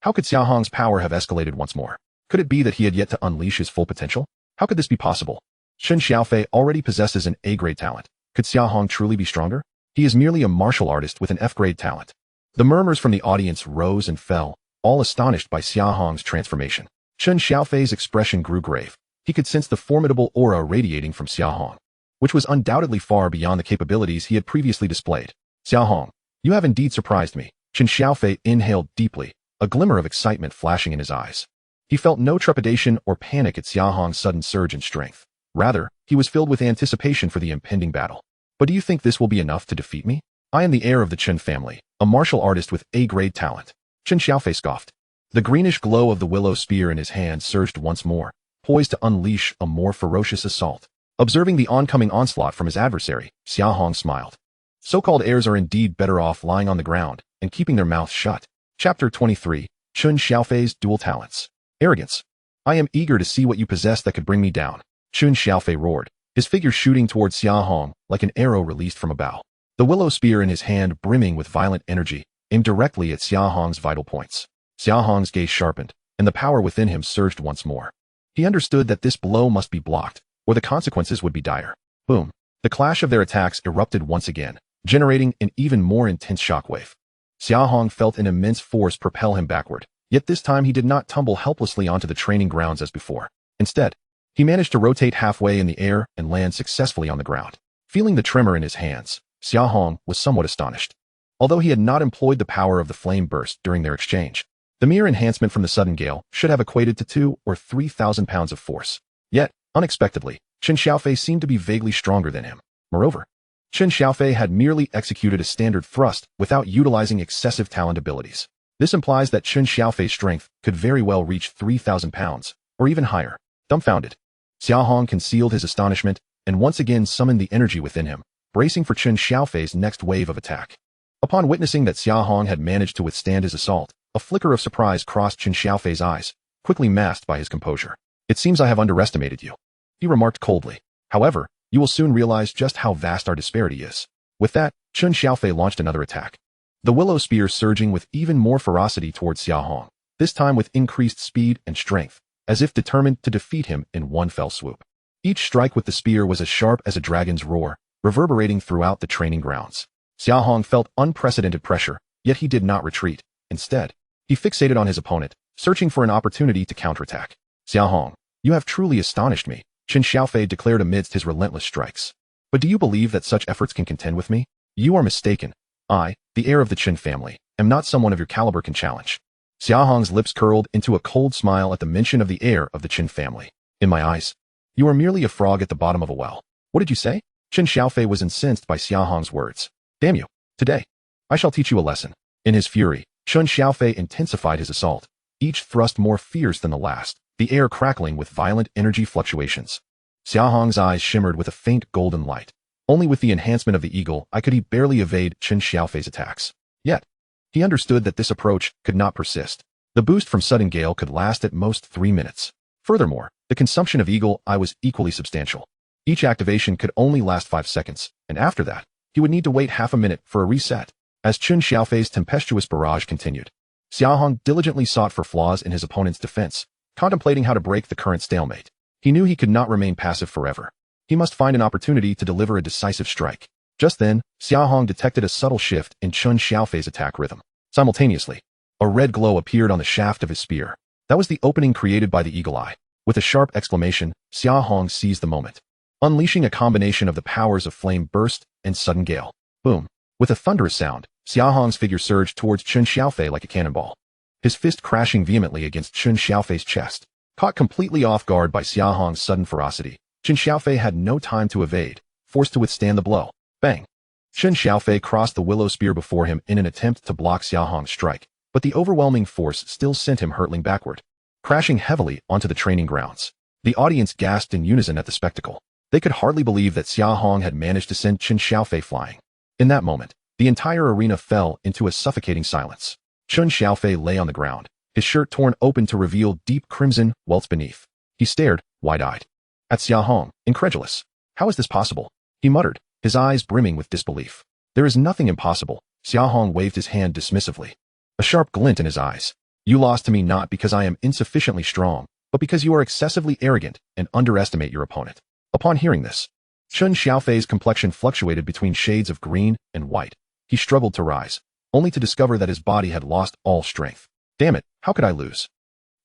How could Xia Hong's power have escalated once more? Could it be that he had yet to unleash his full potential? How could this be possible? Chen Xiaofei already possesses an A-grade talent. Could Xia Hong truly be stronger? He is merely a martial artist with an F-grade talent. The murmurs from the audience rose and fell, all astonished by Xia Hong's transformation. Chen Xiaofei's expression grew grave. He could sense the formidable aura radiating from Xia Hong, which was undoubtedly far beyond the capabilities he had previously displayed. Xia Hong, you have indeed surprised me. Chen Xiaofei inhaled deeply, a glimmer of excitement flashing in his eyes. He felt no trepidation or panic at Xia Hong's sudden surge in strength. Rather, he was filled with anticipation for the impending battle. But do you think this will be enough to defeat me? I am the heir of the Chen family, a martial artist with A-grade talent. Chen Xiaofei scoffed. The greenish glow of the willow spear in his hand surged once more, poised to unleash a more ferocious assault. Observing the oncoming onslaught from his adversary, Xia Hong smiled. So-called heirs are indeed better off lying on the ground and keeping their mouths shut. Chapter 23, Chen Xiaofei's Dual Talents. Arrogance. I am eager to see what you possess that could bring me down, Chen Xiaofei roared, his figure shooting towards Xia Hong like an arrow released from a bow. The willow spear in his hand brimming with violent energy, aimed directly at Xia Hong's vital points. Xia Hong's gaze sharpened, and the power within him surged once more. He understood that this blow must be blocked, or the consequences would be dire. Boom. The clash of their attacks erupted once again, generating an even more intense shockwave. Xia Hong felt an immense force propel him backward, Yet this time he did not tumble helplessly onto the training grounds as before. Instead, he managed to rotate halfway in the air and land successfully on the ground. Feeling the tremor in his hands, Xia Hong was somewhat astonished. Although he had not employed the power of the flame burst during their exchange, the mere enhancement from the sudden gale should have equated to 2,000 or 3,000 pounds of force. Yet, unexpectedly, Chen Xiaofei seemed to be vaguely stronger than him. Moreover, Chen Xiaofei had merely executed a standard thrust without utilizing excessive talent abilities. This implies that Chen Xiaofei's strength could very well reach 3,000 pounds, or even higher. Dumbfounded, Xia Hong concealed his astonishment and once again summoned the energy within him, bracing for Chen Xiaofei's next wave of attack. Upon witnessing that Xia Hong had managed to withstand his assault, a flicker of surprise crossed Chen Xiaofei's eyes, quickly masked by his composure. "It seems I have underestimated you," he remarked coldly. "However, you will soon realize just how vast our disparity is." With that, Chen Xiaofei launched another attack, the willow spear surging with even more ferocity towards Xia Hong, this time with increased speed and strength, as if determined to defeat him in one fell swoop. Each strike with the spear was as sharp as a dragon's roar, reverberating throughout the training grounds. Xia Hong felt unprecedented pressure, yet he did not retreat. Instead, he fixated on his opponent, searching for an opportunity to counterattack. "Xia Hong, you have truly astonished me," Chen Xiaofei declared amidst his relentless strikes. "But do you believe that such efforts can contend with me? You are mistaken. I, the heir of the Chen family, am not someone of your caliber can challenge." Xia Hong's lips curled into a cold smile at the mention of the heir of the Chen family. "In my eyes, you are merely a frog at the bottom of a well." "What did you say?" Chen Xiaofei was incensed by Xia Hong's words. "Damn you. Today, I shall teach you a lesson." In his fury, Chen Xiaofei intensified his assault, each thrust more fierce than the last, the air crackling with violent energy fluctuations. Xia Hong's eyes shimmered with a faint golden light. Only with the enhancement of the eagle eye could he barely evade Chen Xiaofei's attacks. Yet, he understood that this approach could not persist. The boost from sudden gale could last at most 3 minutes. Furthermore, the consumption of eagle eye was equally substantial. Each activation could only last 5 seconds, and after that, he would need to wait half a minute for a reset. As Chen Xiaofei's tempestuous barrage continued, Xia Hong diligently sought for flaws in his opponent's defense, contemplating how to break the current stalemate. He knew he could not remain passive forever. He must find an opportunity to deliver a decisive strike. Just then, Xia Hong detected a subtle shift in Chen Xiaofei's attack rhythm. Simultaneously, a red glow appeared on the shaft of his spear. That was the opening created by the eagle eye. With a sharp exclamation, Xia Hong seized the moment, unleashing a combination of the powers of flame burst and sudden gale. Boom! With a thunderous sound, Xia Hong's figure surged towards Chen Xiaofei like a cannonball, his fist crashing vehemently against Chen Xiaofei's chest. Caught completely off guard by Xia Hong's sudden ferocity, Chen Xiaofei had no time to evade, forced to withstand the blow. Bang! Chen Xiaofei crossed the willow spear before him in an attempt to block Xia Hong's strike, but the overwhelming force still sent him hurtling backward, crashing heavily onto the training grounds. The audience gasped in unison at the spectacle. They could hardly believe that Xia Hong had managed to send Chen Xiaofei flying. In that moment, the entire arena fell into a suffocating silence. Chen Xiaofei lay on the ground, his shirt torn open to reveal deep crimson welts beneath. He stared, wide-eyed, at Xia Hong, incredulous. "How is this possible?" he muttered, his eyes brimming with disbelief. "There is nothing impossible." Xia Hong waved his hand dismissively, a sharp glint in his eyes. "You lost to me not because I am insufficiently strong, but because you are excessively arrogant and underestimate your opponent." Upon hearing this, Chen Xiaofei's complexion fluctuated between shades of green and white. He struggled to rise, only to discover that his body had lost all strength. "Damn it, how could I lose?"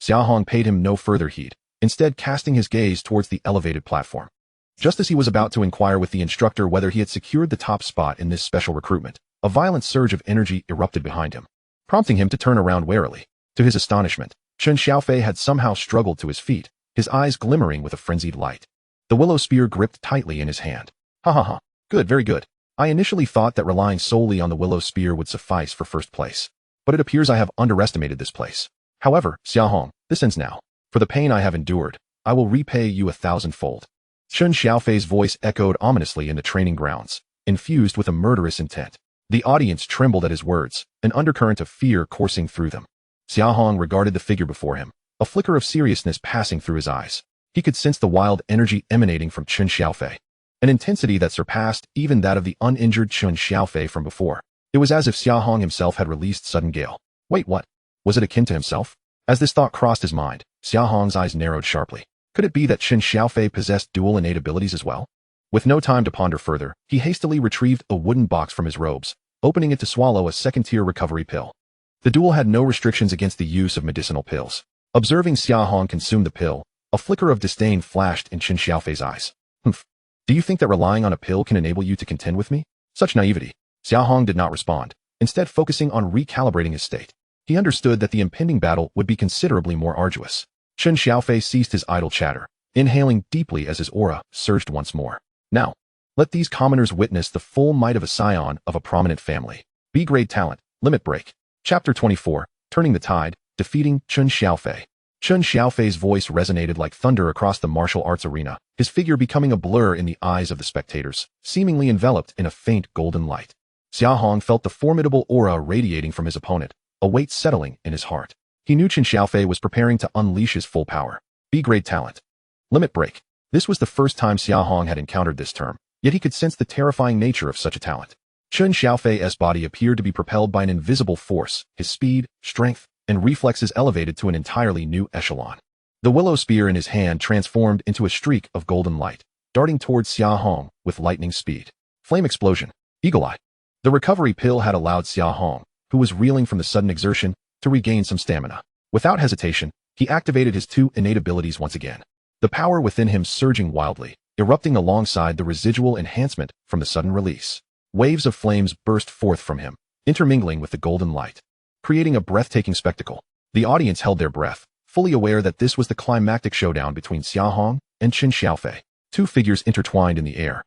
Xia Hong paid him no further heed, instead casting his gaze towards the elevated platform. Just as he was about to inquire with the instructor whether he had secured the top spot in this special recruitment, a violent surge of energy erupted behind him, prompting him to turn around warily. To his astonishment, Chen Xiaofei had somehow struggled to his feet, his eyes glimmering with a frenzied light. The willow spear gripped tightly in his hand. "Ha ha ha. Good, very good. I initially thought that relying solely on the willow spear would suffice for first place, but it appears I have underestimated this place. However, Xia Hong, this ends now. For the pain I have endured, I will repay you 1,000-fold." Chen Xiaofei's voice echoed ominously in the training grounds, infused with a murderous intent. The audience trembled at his words, an undercurrent of fear coursing through them. Xia Hong regarded the figure before him, a flicker of seriousness passing through his eyes. He could sense the wild energy emanating from Chen Xiaofei, an intensity that surpassed even that of the uninjured Chen Xiaofei from before. It was as if Xia Hong himself had released sudden gale. Wait, what? Was it akin to himself? As this thought crossed his mind, Xia Hong's eyes narrowed sharply. Could it be that Chen Xiaofei possessed dual innate abilities as well? With no time to ponder further, he hastily retrieved a wooden box from his robes, opening it to swallow a second-tier recovery pill. The duel had no restrictions against the use of medicinal pills. Observing Xia Hong consume the pill, a flicker of disdain flashed in Qin Xiaofei's eyes. Humph. Do you think that relying on a pill can enable you to contend with me? Such naivety. Xia Hong did not respond, instead focusing on recalibrating his state. He understood that the impending battle would be considerably more arduous. Qin Xiaofei ceased his idle chatter, inhaling deeply as his aura surged once more. Now, let these commoners witness the full might of a scion of a prominent family. B-grade talent, limit break. Chapter 24, Turning the Tide, Defeating Qin Xiaofei. Qin Xiaofei's voice resonated like thunder across the martial arts arena, his figure becoming a blur in the eyes of the spectators, seemingly enveloped in a faint golden light. Xia Hong felt the formidable aura radiating from his opponent, a weight settling in his heart. He knew Qin Xiaofei was preparing to unleash his full power. B-grade talent. Limit break. This was the first time Xia Hong had encountered this term, yet he could sense the terrifying nature of such a talent. Qin Xiaofei's body appeared to be propelled by an invisible force, his speed, strength, and reflexes elevated to an entirely new echelon. The willow spear in his hand transformed into a streak of golden light, darting towards Xia Hong with lightning speed. Flame explosion. Eagle eye. The recovery pill had allowed Xia Hong, who was reeling from the sudden exertion, to regain some stamina. Without hesitation, he activated his two innate abilities once again. The power within him surging wildly, erupting alongside the residual enhancement from the sudden release. Waves of flames burst forth from him, intermingling with the golden light, creating a breathtaking spectacle. The audience held their breath, fully aware that this was the climactic showdown between Xia Hong and Qin Xiaofei, two figures intertwined in the air,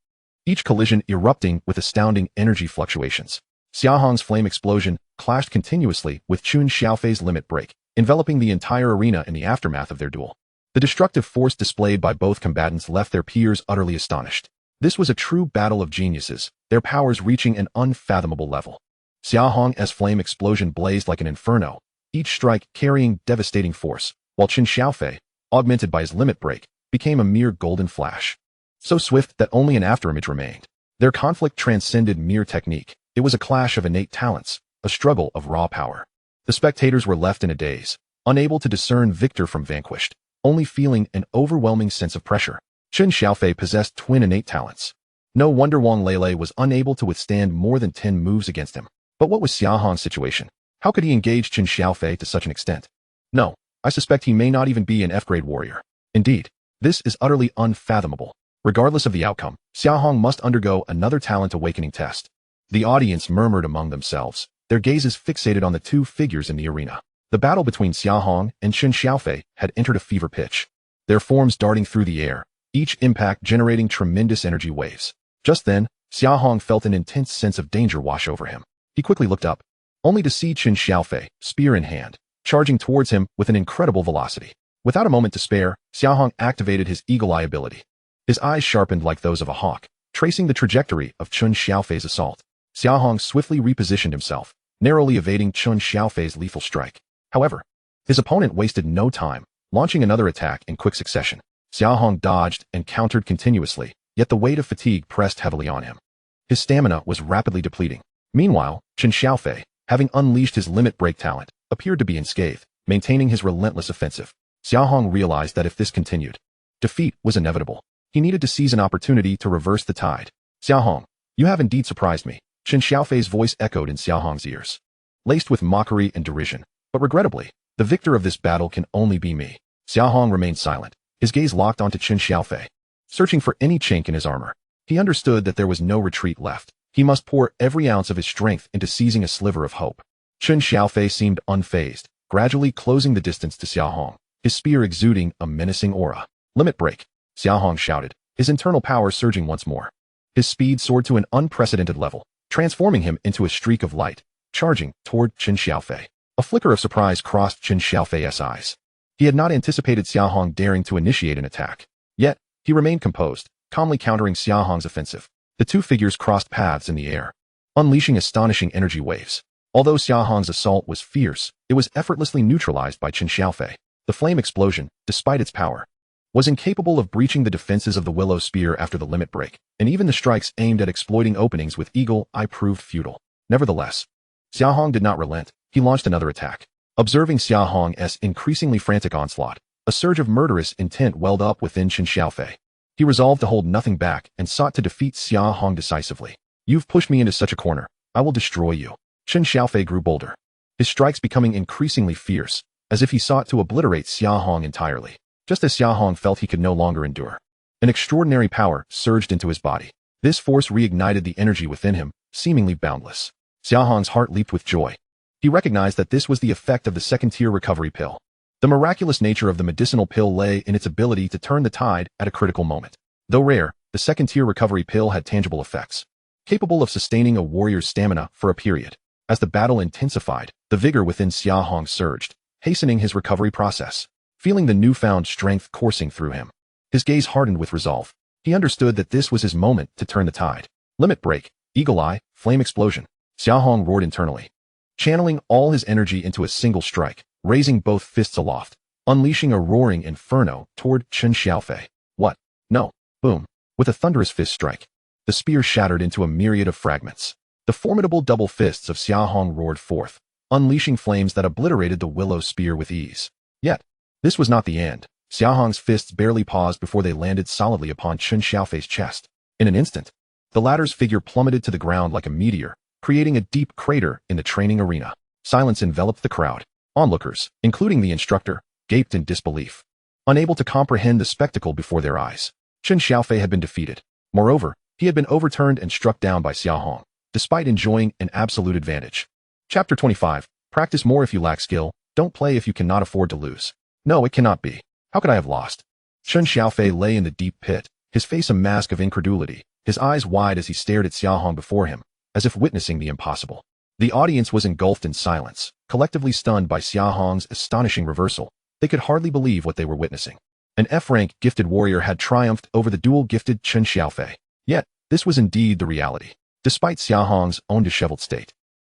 each collision erupting with astounding energy fluctuations. Xia Hong's flame explosion clashed continuously with Qin Xiaofei's limit break, enveloping the entire arena in the aftermath of their duel. The destructive force displayed by both combatants left their peers utterly astonished. This was a true battle of geniuses, their powers reaching an unfathomable level. Xia Hong's flame explosion blazed like an inferno, each strike carrying devastating force, while Qin Xiaofei, augmented by his limit break, became a mere golden flash. So swift that only an afterimage remained. Their conflict transcended mere technique. It was a clash of innate talents, a struggle of raw power. The spectators were left in a daze, unable to discern victor from vanquished, only feeling an overwhelming sense of pressure. Qin Xiaofei possessed twin innate talents. No wonder Wang Lele was unable to withstand more than 10 moves against him. But what was Xia Hong's situation? How could he engage Qin Xiaofei to such an extent? No, I suspect he may not even be an F-grade warrior. Indeed, this is utterly unfathomable. Regardless of the outcome, Xia Hong must undergo another talent awakening test. The audience murmured among themselves, their gazes fixated on the two figures in the arena. The battle between Xia Hong and Qin Xiaofei had entered a fever pitch, their forms darting through the air, each impact generating tremendous energy waves. Just then, Xia Hong felt an intense sense of danger wash over him. He quickly looked up, only to see Qin Xiaofei, spear in hand, charging towards him with an incredible velocity. Without a moment to spare, Xia Hong activated his eagle eye ability. His eyes sharpened like those of a hawk, tracing the trajectory of Qin Xiaofei's assault. Xia Hong swiftly repositioned himself, narrowly evading Qin Xiaofei's lethal strike. However, his opponent wasted no time, launching another attack in quick succession. Xia Hong dodged and countered continuously, yet the weight of fatigue pressed heavily on him. His stamina was rapidly depleting. Meanwhile, Qin Xiaofei, having unleashed his limit break talent, appeared to be unscathed, maintaining his relentless offensive. Xia Hong realized that if this continued, defeat was inevitable. He needed to seize an opportunity to reverse the tide. Xia Hong, you have indeed surprised me. Qin Xiaofei's voice echoed in Xia Hong's ears, laced with mockery and derision. But regrettably, the victor of this battle can only be me. Xia Hong remained silent, his gaze locked onto Qin Xiaofei, searching for any chink in his armor. He understood that there was no retreat left. He must pour every ounce of his strength into seizing a sliver of hope. Qin Xiaofei seemed unfazed, gradually closing the distance to Xia Hong, his spear exuding a menacing aura. Limit break, Xia Hong shouted, his internal power surging once more. His speed soared to an unprecedented level, transforming him into a streak of light, charging toward Qin Xiaofei. A flicker of surprise crossed Qin Xiaofei's eyes. He had not anticipated Xia Hong daring to initiate an attack. Yet, he remained composed, calmly countering Xia Hong's offensive. The two figures crossed paths in the air, unleashing astonishing energy waves. Although Xia Hong's assault was fierce, it was effortlessly neutralized by Qin Xiaofei. The flame explosion, despite its power, was incapable of breaching the defenses of the willow spear after the limit break, and even the strikes aimed at exploiting openings with eagle eye proved futile. Nevertheless, Xia Hong did not relent. He launched another attack. Observing Xia Hong's increasingly frantic onslaught, a surge of murderous intent welled up within Qin Xiaofei. He resolved to hold nothing back and sought to defeat Xia Hong decisively. You've pushed me into such a corner. I will destroy you. Qin Xiaofei grew bolder, his strikes becoming increasingly fierce, as if he sought to obliterate Xia Hong entirely. Just as Xia Hong felt he could no longer endure, an extraordinary power surged into his body. This force reignited the energy within him, seemingly boundless. Xia Hong's heart leaped with joy. He recognized that this was the effect of the second-tier recovery pill. The miraculous nature of the medicinal pill lay in its ability to turn the tide at a critical moment. Though rare, the second-tier recovery pill had tangible effects, capable of sustaining a warrior's stamina for a period. As the battle intensified, the vigor within Xia Hong surged, hastening his recovery process. Feeling the newfound strength coursing through him, his gaze hardened with resolve. He understood that this was his moment to turn the tide. Limit break, eagle eye, flame explosion. Xia Hong roared internally, channeling all his energy into a single strike, raising both fists aloft, unleashing a roaring inferno toward Chen Xiaofei. What? No. Boom. With a thunderous fist strike, the spear shattered into a myriad of fragments. The formidable double fists of Xia Hong roared forth, unleashing flames that obliterated the willow spear with ease. Yet, this was not the end. Xia Hong's fists barely paused before they landed solidly upon Chen Xiaofei's chest. In an instant, the latter's figure plummeted to the ground like a meteor, creating a deep crater in the training arena. Silence enveloped the crowd. Onlookers, including the instructor, gaped in disbelief, unable to comprehend the spectacle before their eyes. Chen Xiaofei had been defeated. Moreover, he had been overturned and struck down by Xia Hong, despite enjoying an absolute advantage. Chapter 25. Practice more if you lack skill. Don't play if you cannot afford to lose. No, it cannot be. How could I have lost? Chen Xiaofei lay in the deep pit, his face a mask of incredulity, his eyes wide as he stared at Xia Hong before him, as if witnessing the impossible. The audience was engulfed in silence, collectively stunned by Xia Hong's astonishing reversal. They could hardly believe what they were witnessing. An F-rank gifted warrior had triumphed over the dual-gifted Chen Xiaofei. Yet, this was indeed the reality. Despite Xia Hong's own disheveled state,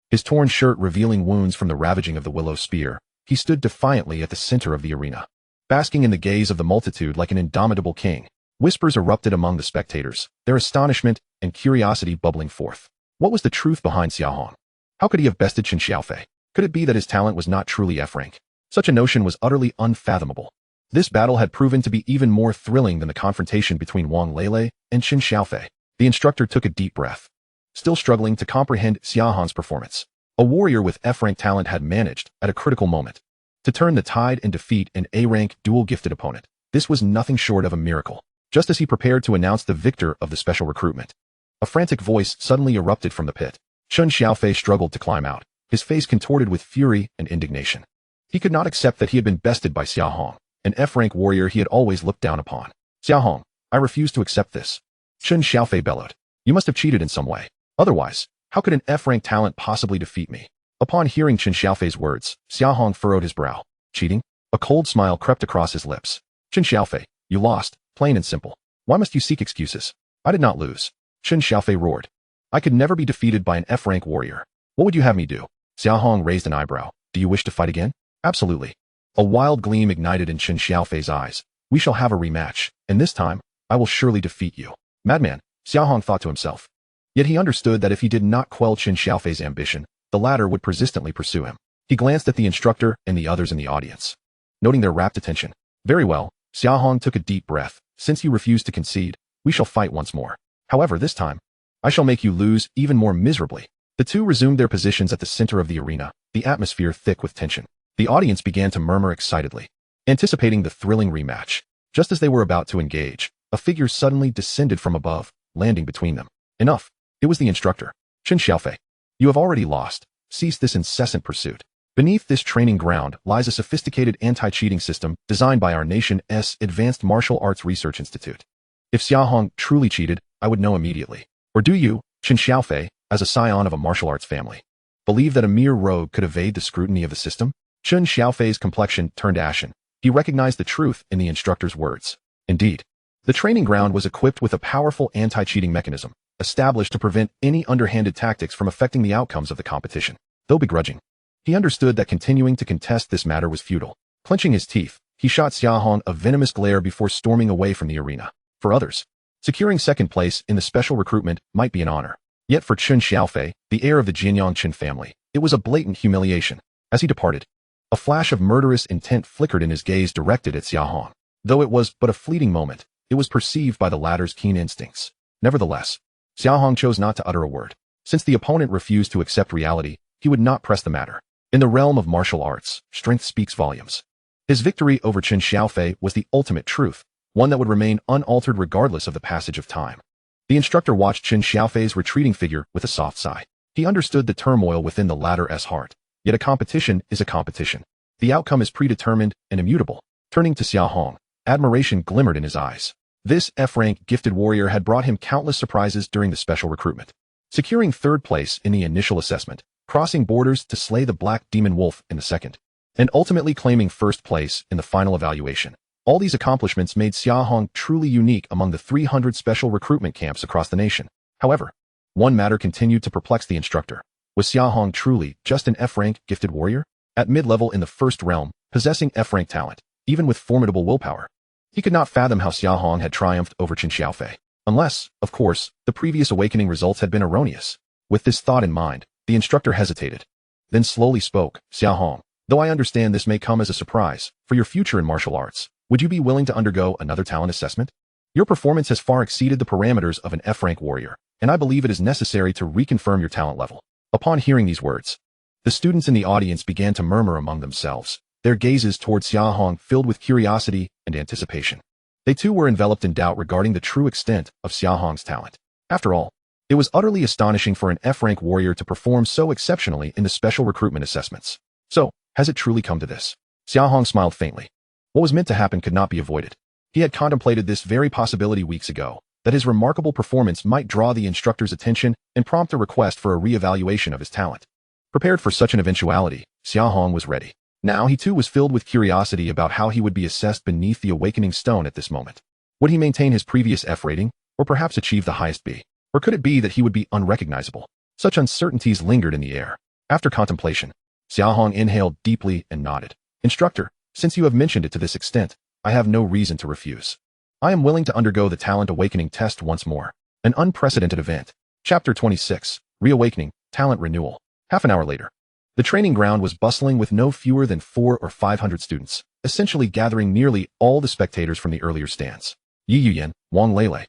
his torn shirt revealing wounds from the ravaging of the willow spear, he stood defiantly at the center of the arena, basking in the gaze of the multitude like an indomitable king. Whispers erupted among the spectators, their astonishment and curiosity bubbling forth. What was the truth behind Xia Hong? How could he have bested Chen Xiaofei? Could it be that his talent was not truly F-rank? Such a notion was utterly unfathomable. This battle had proven to be even more thrilling than the confrontation between Wang Lele and Chen Xiaofei. The instructor took a deep breath, still struggling to comprehend Xia Hong's performance. A warrior with F-rank talent had managed, at a critical moment, to turn the tide and defeat an A-rank dual-gifted opponent. This was nothing short of a miracle. Just as he prepared to announce the victor of the special recruitment, a frantic voice suddenly erupted from the pit. Chen Xiaofei struggled to climb out, his face contorted with fury and indignation. He could not accept that he had been bested by Xia Hong, an F-rank warrior he had always looked down upon. Xia Hong, I refuse to accept this. Chen Xiaofei bellowed. You must have cheated in some way. Otherwise, how could an F-rank talent possibly defeat me? Upon hearing Chen Xiaofei's words, Xia Hong furrowed his brow. Cheating? A cold smile crept across his lips. Chen Xiaofei, you lost, plain and simple. Why must you seek excuses? I did not lose. Chen Xiaofei roared. I could never be defeated by an F-rank warrior. What would you have me do? Xia Hong raised an eyebrow. Do you wish to fight again? Absolutely. A wild gleam ignited in Chen Xiaofei's eyes. We shall have a rematch, and this time, I will surely defeat you. Madman, Xia Hong thought to himself. Yet he understood that if he did not quell Chen Xiaofei's ambition, the latter would persistently pursue him. He glanced at the instructor and the others in the audience, noting their rapt attention. Very well, Xia Hong took a deep breath. Since you refuse to concede, we shall fight once more. However, this time, I shall make you lose even more miserably. The two resumed their positions at the center of the arena, the atmosphere thick with tension. The audience began to murmur excitedly, anticipating the thrilling rematch. Just as they were about to engage, a figure suddenly descended from above, landing between them. Enough. It was the instructor. Chen Xiaofei, you have already lost. Cease this incessant pursuit. Beneath this training ground lies a sophisticated anti-cheating system designed by our nation's Advanced Martial Arts Research Institute. If Xia Hong truly cheated, I would know immediately. Or do you, Chen Xiaofei, as a scion of a martial arts family, believe that a mere rogue could evade the scrutiny of the system? Chen Xiaofei's complexion turned ashen. He recognized the truth in the instructor's words. Indeed, the training ground was equipped with a powerful anti-cheating mechanism, established to prevent any underhanded tactics from affecting the outcomes of the competition. Though begrudging, he understood that continuing to contest this matter was futile. Clenching his teeth, he shot Xia Hong a venomous glare before storming away from the arena. For others, securing second place in the special recruitment might be an honor. Yet for Chen Xiaofei, the heir of the Jianyang Chen family, it was a blatant humiliation. As he departed, a flash of murderous intent flickered in his gaze directed at Xia Hong. Though it was but a fleeting moment, it was perceived by the latter's keen instincts. Nevertheless, Xia Hong chose not to utter a word. Since the opponent refused to accept reality, he would not press the matter. In the realm of martial arts, strength speaks volumes. His victory over Chen Xiaofei was the ultimate truth, one that would remain unaltered regardless of the passage of time. The instructor watched Chen Xiaofei's retreating figure with a soft sigh. He understood the turmoil within the latter's heart. Yet a competition is a competition. The outcome is predetermined and immutable. Turning to Xia Hong, admiration glimmered in his eyes. This F-rank gifted warrior had brought him countless surprises during the special recruitment. Securing third place in the initial assessment, crossing borders to slay the Black Demon Wolf in the second, and ultimately claiming first place in the final evaluation. All these accomplishments made Xia Hong truly unique among the 300 special recruitment camps across the nation. However, one matter continued to perplex the instructor. Was Xia Hong truly just an F-rank gifted warrior? At mid-level in the first realm, possessing F-rank talent, even with formidable willpower. He could not fathom how Xia Hong had triumphed over Chen Xiaofei. Unless, of course, the previous awakening results had been erroneous. With this thought in mind, the instructor hesitated. Then slowly spoke, Xia Hong, though I understand this may come as a surprise, for your future in martial arts, would you be willing to undergo another talent assessment? Your performance has far exceeded the parameters of an F-rank warrior, and I believe it is necessary to reconfirm your talent level. Upon hearing these words, the students in the audience began to murmur among themselves, their gazes toward Xia Hong filled with curiosity and anticipation. They too were enveloped in doubt regarding the true extent of Xia Hong's talent. After all, it was utterly astonishing for an F-rank warrior to perform so exceptionally in the special recruitment assessments. So, has it truly come to this? Xia Hong smiled faintly. What was meant to happen could not be avoided. He had contemplated this very possibility weeks ago, that his remarkable performance might draw the instructor's attention and prompt a request for a re-evaluation of his talent. Prepared for such an eventuality, Xia Hong was ready. Now he too was filled with curiosity about how he would be assessed beneath the awakening stone at this moment. Would he maintain his previous F rating, or perhaps achieve the highest B? Or could it be that he would be unrecognizable? Such uncertainties lingered in the air. After contemplation, Xia Hong inhaled deeply and nodded. Instructor, since you have mentioned it to this extent, I have no reason to refuse. I am willing to undergo the talent awakening test once more. An unprecedented event. Chapter 26, Reawakening, Talent Renewal. Half an hour later, the training ground was bustling with no fewer than 400 or 500 students, essentially gathering nearly all the spectators from the earlier stands. Yi Yuyan, Wang Lele,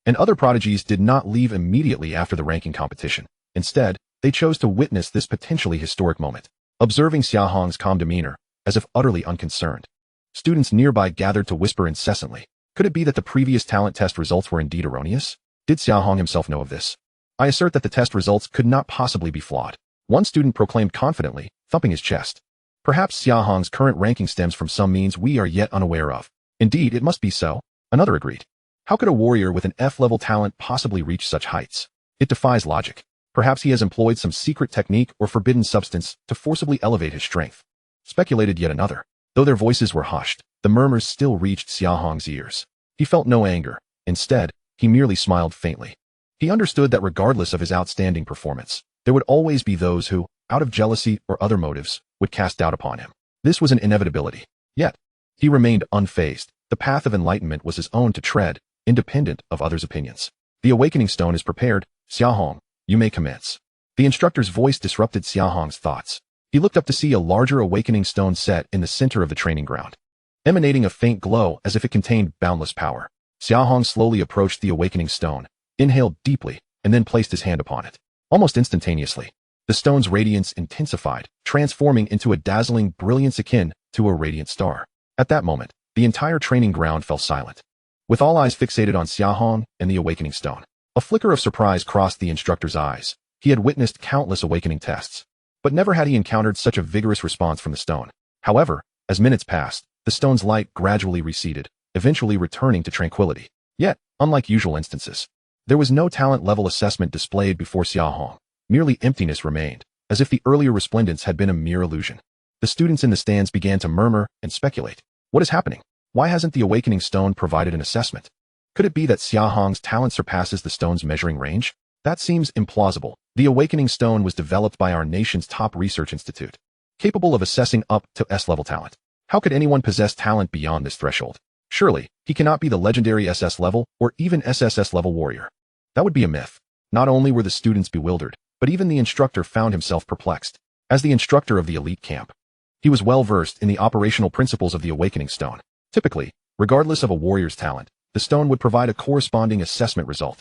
and other prodigies did not leave immediately after the ranking competition. Instead, they chose to witness this potentially historic moment, observing Xia Hong's calm demeanor, as if utterly unconcerned. Students nearby gathered to whisper incessantly. Could it be that the previous talent test results were indeed erroneous? Did Xia Hong himself know of this? I assert that the test results could not possibly be flawed. One student proclaimed confidently, thumping his chest. Perhaps Xia Hong's current ranking stems from some means we are yet unaware of. Indeed, it must be so. Another agreed. How could a warrior with an F-level talent possibly reach such heights? It defies logic. Perhaps he has employed some secret technique or forbidden substance to forcibly elevate his strength. Speculated yet another. Though their voices were hushed, the murmurs still reached Xia Hong's ears. He felt no anger. Instead, he merely smiled faintly. He understood that regardless of his outstanding performance, there would always be those who, out of jealousy or other motives, would cast doubt upon him. This was an inevitability. Yet, he remained unfazed. The path of enlightenment was his own to tread, independent of others' opinions. The awakening stone is prepared. Xia Hong, you may commence. The instructor's voice disrupted Xia Hong's thoughts. He looked up to see a larger awakening stone set in the center of the training ground, emanating a faint glow as if it contained boundless power. Xia Hong slowly approached the awakening stone, inhaled deeply, and then placed his hand upon it. Almost instantaneously, the stone's radiance intensified, transforming into a dazzling brilliance akin to a radiant star. At that moment, the entire training ground fell silent, with all eyes fixated on Xia Hong and the awakening stone. A flicker of surprise crossed the instructor's eyes. He had witnessed countless awakening tests, but never had he encountered such a vigorous response from the stone. However, as minutes passed, the stone's light gradually receded, eventually returning to tranquility. Yet, unlike usual instances, there was no talent level assessment displayed before Xia Hong. Merely emptiness remained, as if the earlier resplendence had been a mere illusion. The students in the stands began to murmur and speculate. What is happening? Why hasn't the awakening stone provided an assessment? Could it be that Xia Hong's talent surpasses the stone's measuring range? That seems implausible. The awakening stone was developed by our nation's top research institute, capable of assessing up to S-level talent. How could anyone possess talent beyond this threshold? Surely, he cannot be the legendary SS level or even SSS level warrior. That would be a myth. Not only were the students bewildered, but even the instructor found himself perplexed. As the instructor of the elite camp, he was well versed in the operational principles of the awakening stone. Typically, regardless of a warrior's talent, the stone would provide a corresponding assessment result.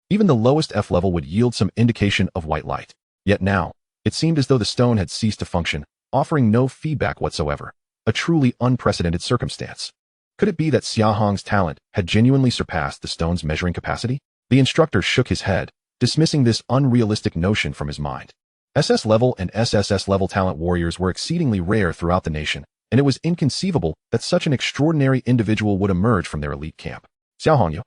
Even the lowest F level would yield some indication of white light. Yet now, it seemed as though the stone had ceased to function, offering no feedback whatsoever. A truly unprecedented circumstance. Could it be that Xia Hong's talent had genuinely surpassed the stone's measuring capacity? The instructor shook his head, dismissing this unrealistic notion from his mind. SS-level and SSS-level talent warriors were exceedingly rare throughout the nation, and it was inconceivable that such an extraordinary individual would emerge from their elite camp. Xia Hong,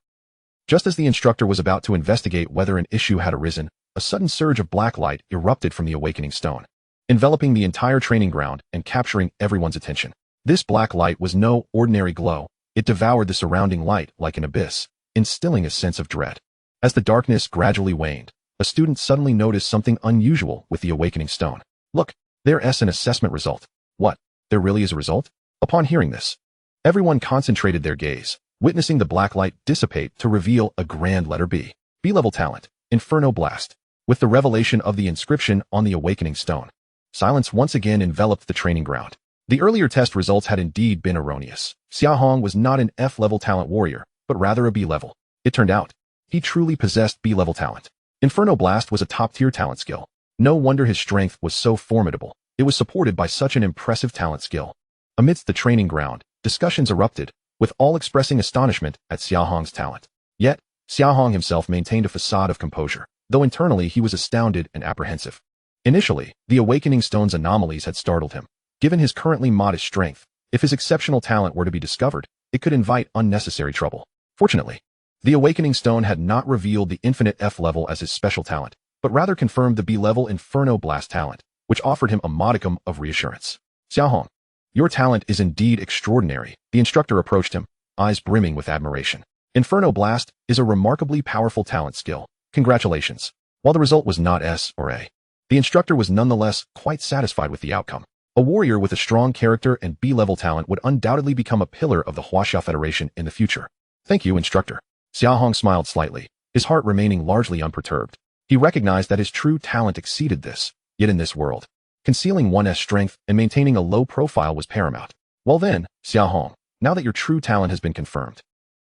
just as the instructor was about to investigate whether an issue had arisen, a sudden surge of black light erupted from the awakening stone, enveloping the entire training ground and capturing everyone's attention. This black light was no ordinary glow. It devoured the surrounding light like an abyss, instilling a sense of dread. As the darkness gradually waned, a student suddenly noticed something unusual with the awakening stone. Look, there's an assessment result. What? There really is a result? Upon hearing this, everyone concentrated their gaze, witnessing the black light dissipate to reveal a grand letter B. B-level talent, Inferno Blast. With the revelation of the inscription on the awakening stone, silence once again enveloped the training ground. The earlier test results had indeed been erroneous. Xia Hong was not an F-level talent warrior, but rather a B-level. It turned out, he truly possessed B-level talent. Inferno Blast was a top-tier talent skill. No wonder his strength was so formidable. It was supported by such an impressive talent skill. Amidst the training ground, discussions erupted, with all expressing astonishment at Xia Hong's talent. Yet, Xia Hong himself maintained a facade of composure, though internally he was astounded and apprehensive. Initially, the awakening stone's anomalies had startled him. Given his currently modest strength, if his exceptional talent were to be discovered, it could invite unnecessary trouble. Fortunately, the awakening stone had not revealed the infinite F level as his special talent, but rather confirmed the B-level Inferno Blast talent, which offered him a modicum of reassurance. Xia Hong, your talent is indeed extraordinary. The instructor approached him, eyes brimming with admiration. Inferno Blast is a remarkably powerful talent skill. Congratulations. While the result was not S or A, the instructor was nonetheless quite satisfied with the outcome. A warrior with a strong character and B-level talent would undoubtedly become a pillar of the Huaxia Federation in the future. Thank you, instructor. Xia Hong smiled slightly, his heart remaining largely unperturbed. He recognized that his true talent exceeded this, yet in this world, concealing one's strength and maintaining a low profile was paramount. Well then, Xia Hong, now that your true talent has been confirmed,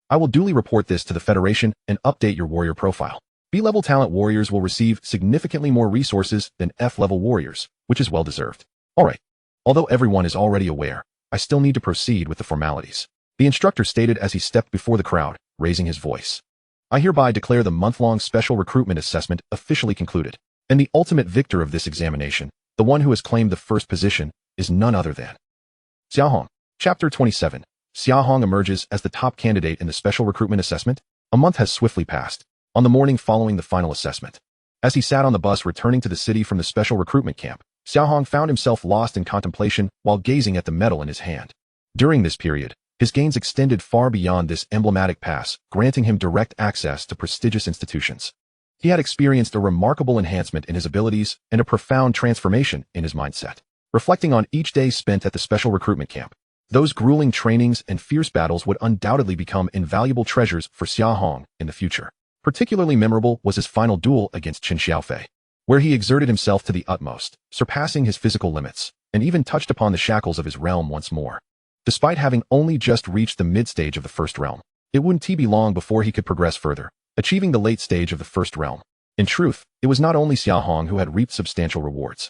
I will duly report this to the Federation and update your warrior profile. B-level talent warriors will receive significantly more resources than F-level warriors, which is well deserved. Alright. Although everyone is already aware, I still need to proceed with the formalities. The instructor stated as he stepped before the crowd, raising his voice. I hereby declare the month-long special recruitment assessment officially concluded, and the ultimate victor of this examination, the one who has claimed the first position, is none other than Xia Hong. Chapter 27. Xia Hong emerges as the top candidate in the special recruitment assessment. A month has swiftly passed. On the morning following the final assessment, as he sat on the bus returning to the city from the special recruitment camp, Xia Hong found himself lost in contemplation while gazing at the medal in his hand. During this period, his gains extended far beyond this emblematic pass, granting him direct access to prestigious institutions. He had experienced a remarkable enhancement in his abilities and a profound transformation in his mindset. Reflecting on each day spent at the special recruitment camp, those grueling trainings and fierce battles would undoubtedly become invaluable treasures for Xia Hong in the future. Particularly memorable was his final duel against Qin Xiaofei, where he exerted himself to the utmost, surpassing his physical limits, and even touched upon the shackles of his realm once more. Despite having only just reached the mid-stage of the first realm, it wouldn't be long before he could progress further, achieving the late stage of the first realm. In truth, it was not only Xia Hong who had reaped substantial rewards.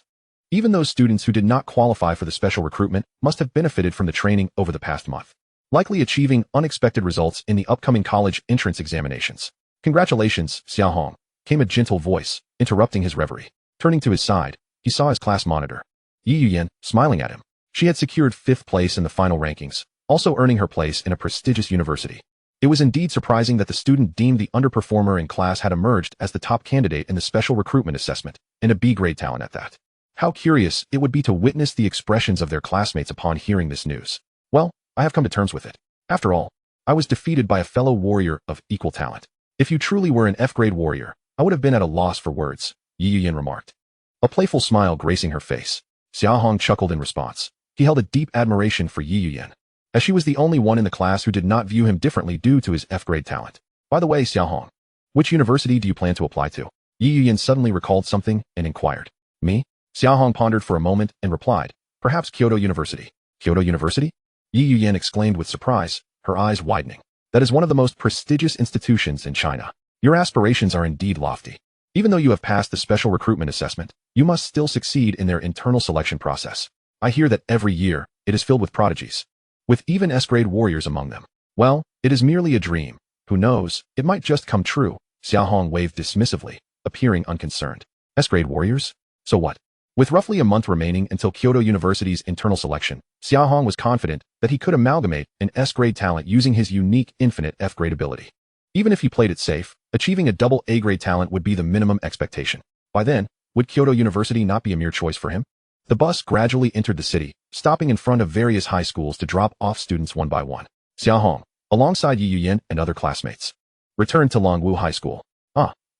Even those students who did not qualify for the special recruitment must have benefited from the training over the past month, likely achieving unexpected results in the upcoming college entrance examinations. Congratulations, Xia Hong, came a gentle voice, interrupting his reverie. Turning to his side, he saw his class monitor, Yi Yuyan, smiling at him. She had secured 5th place in the final rankings, also earning her place in a prestigious university. It was indeed surprising that the student deemed the underperformer in class had emerged as the top candidate in the special recruitment assessment, and a B-grade talent at that. How curious it would be to witness the expressions of their classmates upon hearing this news. Well, I have come to terms with it. After all, I was defeated by a fellow warrior of equal talent. If you truly were an F-grade warrior, I would have been at a loss for words, Yi Yuyan remarked. A playful smile gracing her face, Xia Hong chuckled in response. He held a deep admiration for Yi Yuyan, as she was the only one in the class who did not view him differently due to his F-grade talent. By the way, Xia Hong, which university do you plan to apply to? Yi Yuyan suddenly recalled something and inquired. Me? Xia Hong pondered for a moment and replied, perhaps Kyoto University. Kyoto University? Yi Yuyan exclaimed with surprise, her eyes widening. That is one of the most prestigious institutions in China. Your aspirations are indeed lofty. Even though you have passed the special recruitment assessment, you must still succeed in their internal selection process. I hear that every year, it is filled with prodigies, with even S-grade warriors among them. Well, it is merely a dream. Who knows, it might just come true. Xia Hong waved dismissively, appearing unconcerned. S-grade warriors? So what? With roughly a month remaining until Kyoto University's internal selection, Xia Hong was confident that he could amalgamate an S-grade talent using his unique infinite F-grade ability. Even if he played it safe, achieving a double A-grade talent would be the minimum expectation. By then, would Kyoto University not be a mere choice for him? The bus gradually entered the city, stopping in front of various high schools to drop off students one by one. Xia Hong, alongside Yi Yuyan and other classmates, returned to Longwu High School.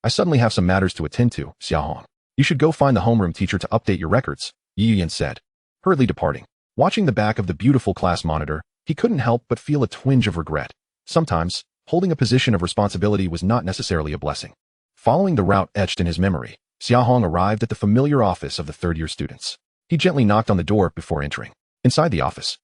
I suddenly have some matters to attend to, Xia Hong. You should go find the homeroom teacher to update your records, Yi Yuyan said, hurriedly departing. Watching the back of the beautiful class monitor, he couldn't help but feel a twinge of regret. Sometimes, holding a position of responsibility was not necessarily a blessing. Following the route etched in his memory, Xia Hong arrived at the familiar office of the third-year students. He gently knocked on the door before entering. Inside the office,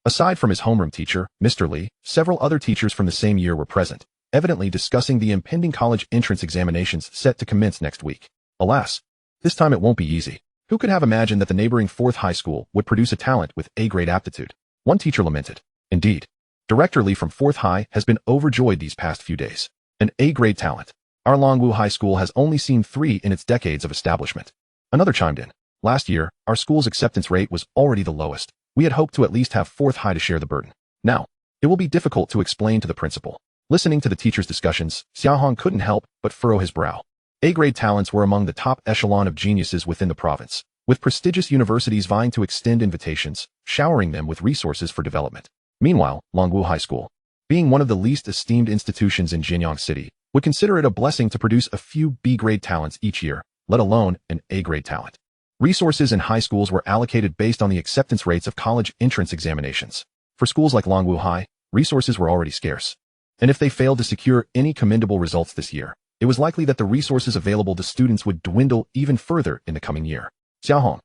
aside from his homeroom teacher, Mr. Li, several other teachers from the same year were present, evidently discussing the impending college entrance examinations set to commence next week. Alas, this time it won't be easy. Who could have imagined that the neighboring 4th high school would produce a talent with A-grade aptitude? One teacher lamented. Indeed, Director Li from 4th High has been overjoyed these past few days. An A-grade talent. Our Longwu High School has only seen 3 in its decades of establishment. Another chimed in. Last year, our school's acceptance rate was already the lowest. We had hoped to at least have 4th High to share the burden. Now, it will be difficult to explain to the principal. Listening to the teachers' discussions, Xia Hong couldn't help but furrow his brow. A-grade talents were among the top echelon of geniuses within the province, with prestigious universities vying to extend invitations, showering them with resources for development. Meanwhile, Longwu High School, being one of the least esteemed institutions in Jinyang City, would consider it a blessing to produce a few B-grade talents each year, let alone an A-grade talent. Resources in high schools were allocated based on the acceptance rates of college entrance examinations. For schools like Longwu High, resources were already scarce. And if they failed to secure any commendable results this year, it was likely that the resources available to students would dwindle even further in the coming year. Xia Hong,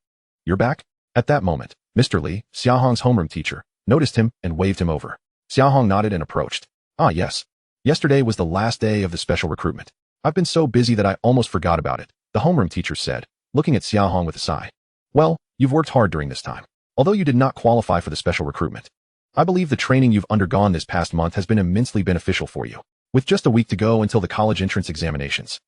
you're back? At that moment, Mr. Li, Xia Hong's homeroom teacher, noticed him and waved him over. Xia Hong nodded and approached. Yes. Yesterday was the last day of the special recruitment. I've been so busy that I almost forgot about it, the homeroom teacher said, looking at Xia Hong with a sigh. Well, you've worked hard during this time. Although you did not qualify for the special recruitment, I believe the training you've undergone this past month has been immensely beneficial for you. With just a week to go until the college entrance examinations,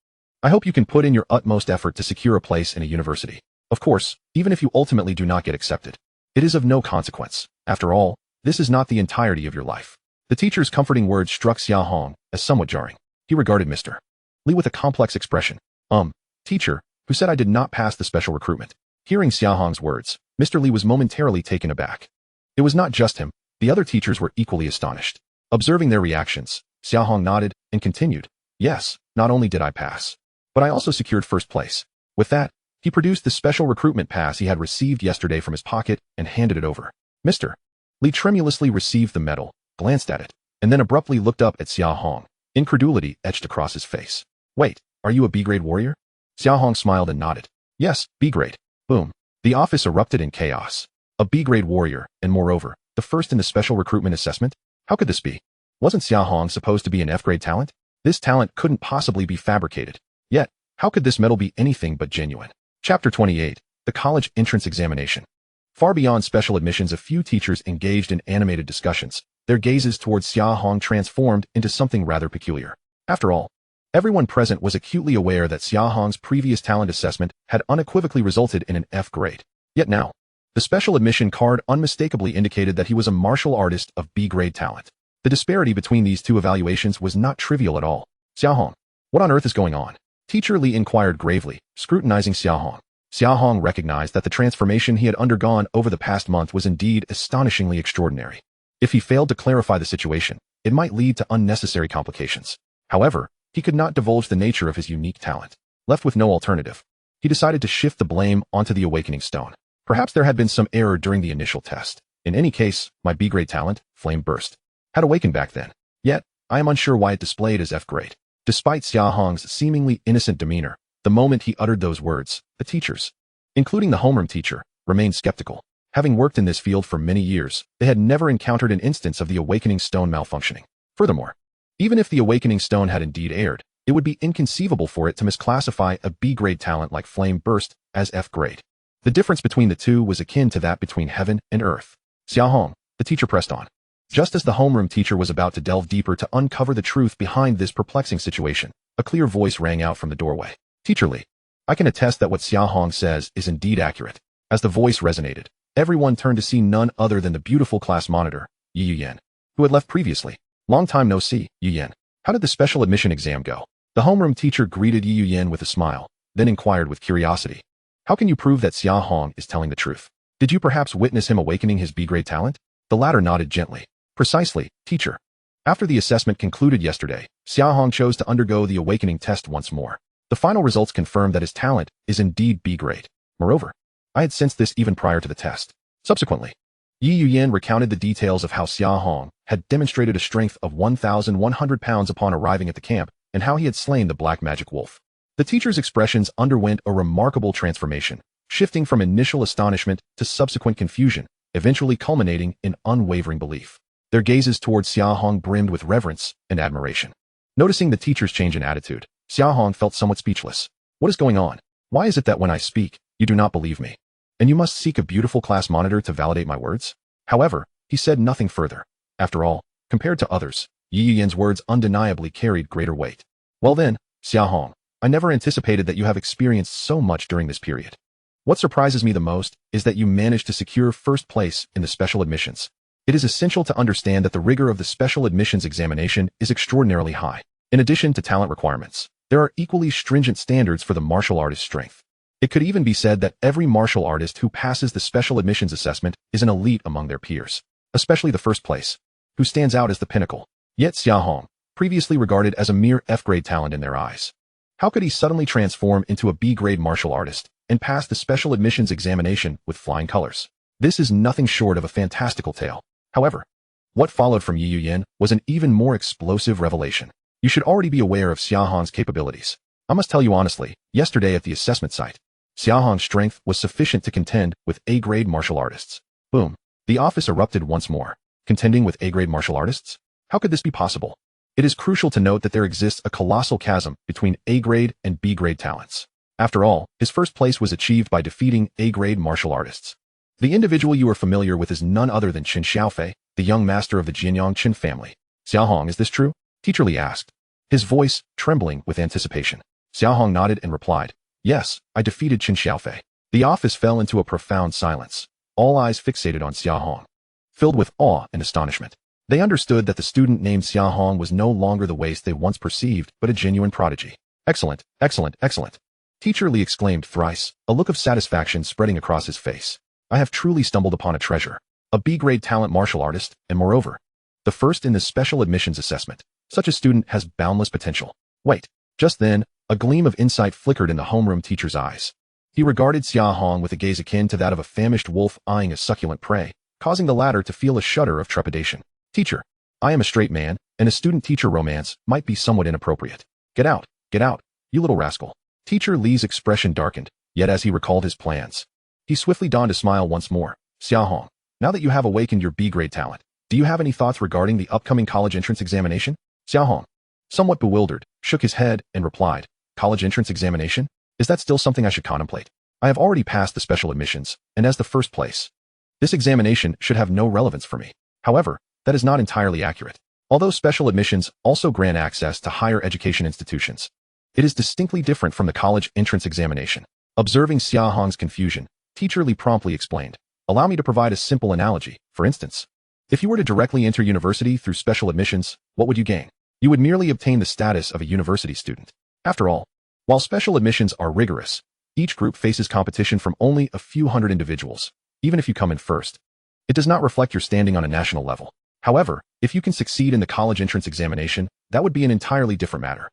I hope you can put in your utmost effort to secure a place in a university. Of course, even if you ultimately do not get accepted, it is of no consequence. After all, this is not the entirety of your life. The teacher's comforting words struck Xia Hong as somewhat jarring. He regarded Mr. Li with a complex expression. Teacher, who said I did not pass the special recruitment. Hearing Xia Hong's words, Mr. Li was momentarily taken aback. It was not just him. The other teachers were equally astonished. Observing their reactions, Xia Hong nodded and continued. Yes, not only did I pass, but I also secured first place. With that, he produced the special recruitment pass he had received yesterday from his pocket and handed it over. Mr. Li tremulously received the medal, glanced at it, and then abruptly looked up at Xia Hong. Incredulity etched across his face. Wait, are you a B-grade warrior? Xia Hong smiled and nodded. Yes, B-grade. Boom. The office erupted in chaos. A B-grade warrior, and moreover, the first in the special recruitment assessment? How could this be? Wasn't Xia Hong supposed to be an F-grade talent? This talent couldn't possibly be fabricated. Yet, how could this medal be anything but genuine? Chapter 28. The College Entrance Examination. Far beyond special admissions, a few teachers engaged in animated discussions. Their gazes towards Xia Hong transformed into something rather peculiar. After all, everyone present was acutely aware that Xia Hong's previous talent assessment had unequivocally resulted in an F grade. Yet now, the special admission card unmistakably indicated that he was a martial artist of B-grade talent. The disparity between these two evaluations was not trivial at all. Xia Hong, what on earth is going on? Teacher Li inquired gravely, scrutinizing Xia Hong. Xia Hong recognized that the transformation he had undergone over the past month was indeed astonishingly extraordinary. If he failed to clarify the situation, it might lead to unnecessary complications. However, he could not divulge the nature of his unique talent. Left with no alternative, he decided to shift the blame onto the awakening stone. Perhaps there had been some error during the initial test. In any case, my B-grade talent, Flame Burst, had awakened back then. Yet, I am unsure why it displayed as F-grade. Despite Xia Hong's seemingly innocent demeanor, the moment he uttered those words, the teachers, including the homeroom teacher, remained skeptical. Having worked in this field for many years, they had never encountered an instance of the awakening stone malfunctioning. Furthermore, even if the awakening stone had indeed erred, it would be inconceivable for it to misclassify a B-grade talent like Flame Burst as F-grade. The difference between the two was akin to that between heaven and earth. Xia Hong, the teacher pressed on. Just as the homeroom teacher was about to delve deeper to uncover the truth behind this perplexing situation, a clear voice rang out from the doorway. Teacher Li, I can attest that what Xia Hong says is indeed accurate. As the voice resonated, everyone turned to see none other than the beautiful class monitor, Yi Yuyan, who had left previously. Long time no see, Yuyan. How did the special admission exam go? The homeroom teacher greeted Yi Yuyan with a smile, then inquired with curiosity. How can you prove that Xia Hong is telling the truth? Did you perhaps witness him awakening his B-grade talent? The latter nodded gently. Precisely, teacher. After the assessment concluded yesterday, Xia Hong chose to undergo the awakening test once more. The final results confirmed that his talent is indeed B-grade. Moreover, I had sensed this even prior to the test. Subsequently, Yi Yuyan recounted the details of how Xia Hong had demonstrated a strength of 1,100 pounds upon arriving at the camp and how he had slain the black magic wolf. The teacher's expressions underwent a remarkable transformation, shifting from initial astonishment to subsequent confusion, eventually culminating in unwavering belief. Their gazes towards Xia Hong brimmed with reverence and admiration. Noticing the teacher's change in attitude, Xia Hong felt somewhat speechless. What is going on? Why is it that when I speak, you do not believe me? And you must seek a beautiful class monitor to validate my words? However, he said nothing further. After all, compared to others, Yi Yuyan's words undeniably carried greater weight. Well then, Xia Hong, I never anticipated that you have experienced so much during this period. What surprises me the most is that you managed to secure first place in the special admissions. It is essential to understand that the rigor of the special admissions examination is extraordinarily high. In addition to talent requirements, there are equally stringent standards for the martial artist's strength. It could even be said that every martial artist who passes the special admissions assessment is an elite among their peers, especially the first place, who stands out as the pinnacle. Yet Xia Hong, previously regarded as a mere F-grade talent in their eyes. How could he suddenly transform into a B-grade martial artist and pass the special admissions examination with flying colors? This is nothing short of a fantastical tale. However, what followed from Yi Yuyan was an even more explosive revelation. You should already be aware of Xia Hong's capabilities. I must tell you honestly, yesterday at the assessment site, Xia Hong's strength was sufficient to contend with A-grade martial artists. Boom. The office erupted once more. Contending with A-grade martial artists? How could this be possible? It is crucial to note that there exists a colossal chasm between A-grade and B-grade talents. After all, his first place was achieved by defeating A-grade martial artists. The individual you are familiar with is none other than Qin Xiaofei, the young master of the Jianyang Qin family. Xia Hong, is this true? Teacher Li asked, his voice trembling with anticipation. Xia Hong nodded and replied, yes, I defeated Qin Xiaofei. The office fell into a profound silence, all eyes fixated on Xia Hong. Filled with awe and astonishment, they understood that the student named Xia Hong was no longer the waste they once perceived, but a genuine prodigy. Excellent, excellent, excellent. Teacher Li exclaimed thrice, a look of satisfaction spreading across his face. I have truly stumbled upon a treasure, a B-grade talent martial artist, and moreover, the first in this special admissions assessment. Such a student has boundless potential. Wait. Just then, a gleam of insight flickered in the homeroom teacher's eyes. He regarded Xia Hong with a gaze akin to that of a famished wolf eyeing a succulent prey, causing the latter to feel a shudder of trepidation. Teacher, I am a straight man, and a student-teacher romance might be somewhat inappropriate. Get out, you little rascal. Teacher Li's expression darkened, yet as he recalled his plans, he swiftly donned a smile once more. Xia Hong, now that you have awakened your B-grade talent, do you have any thoughts regarding the upcoming college entrance examination? Xia Hong, somewhat bewildered, shook his head and replied, college entrance examination? Is that still something I should contemplate? I have already passed the special admissions, and as the first place, this examination should have no relevance for me. However, that is not entirely accurate. Although special admissions also grant access to higher education institutions, it is distinctly different from the college entrance examination. Observing Xia Hong's confusion, Teacher Li promptly explained, allow me to provide a simple analogy. For instance, if you were to directly enter university through special admissions, what would you gain? You would merely obtain the status of a university student. After all, while special admissions are rigorous, each group faces competition from only a few hundred individuals. Even if you come in first, it does not reflect your standing on a national level. However, if you can succeed in the college entrance examination, that would be an entirely different matter.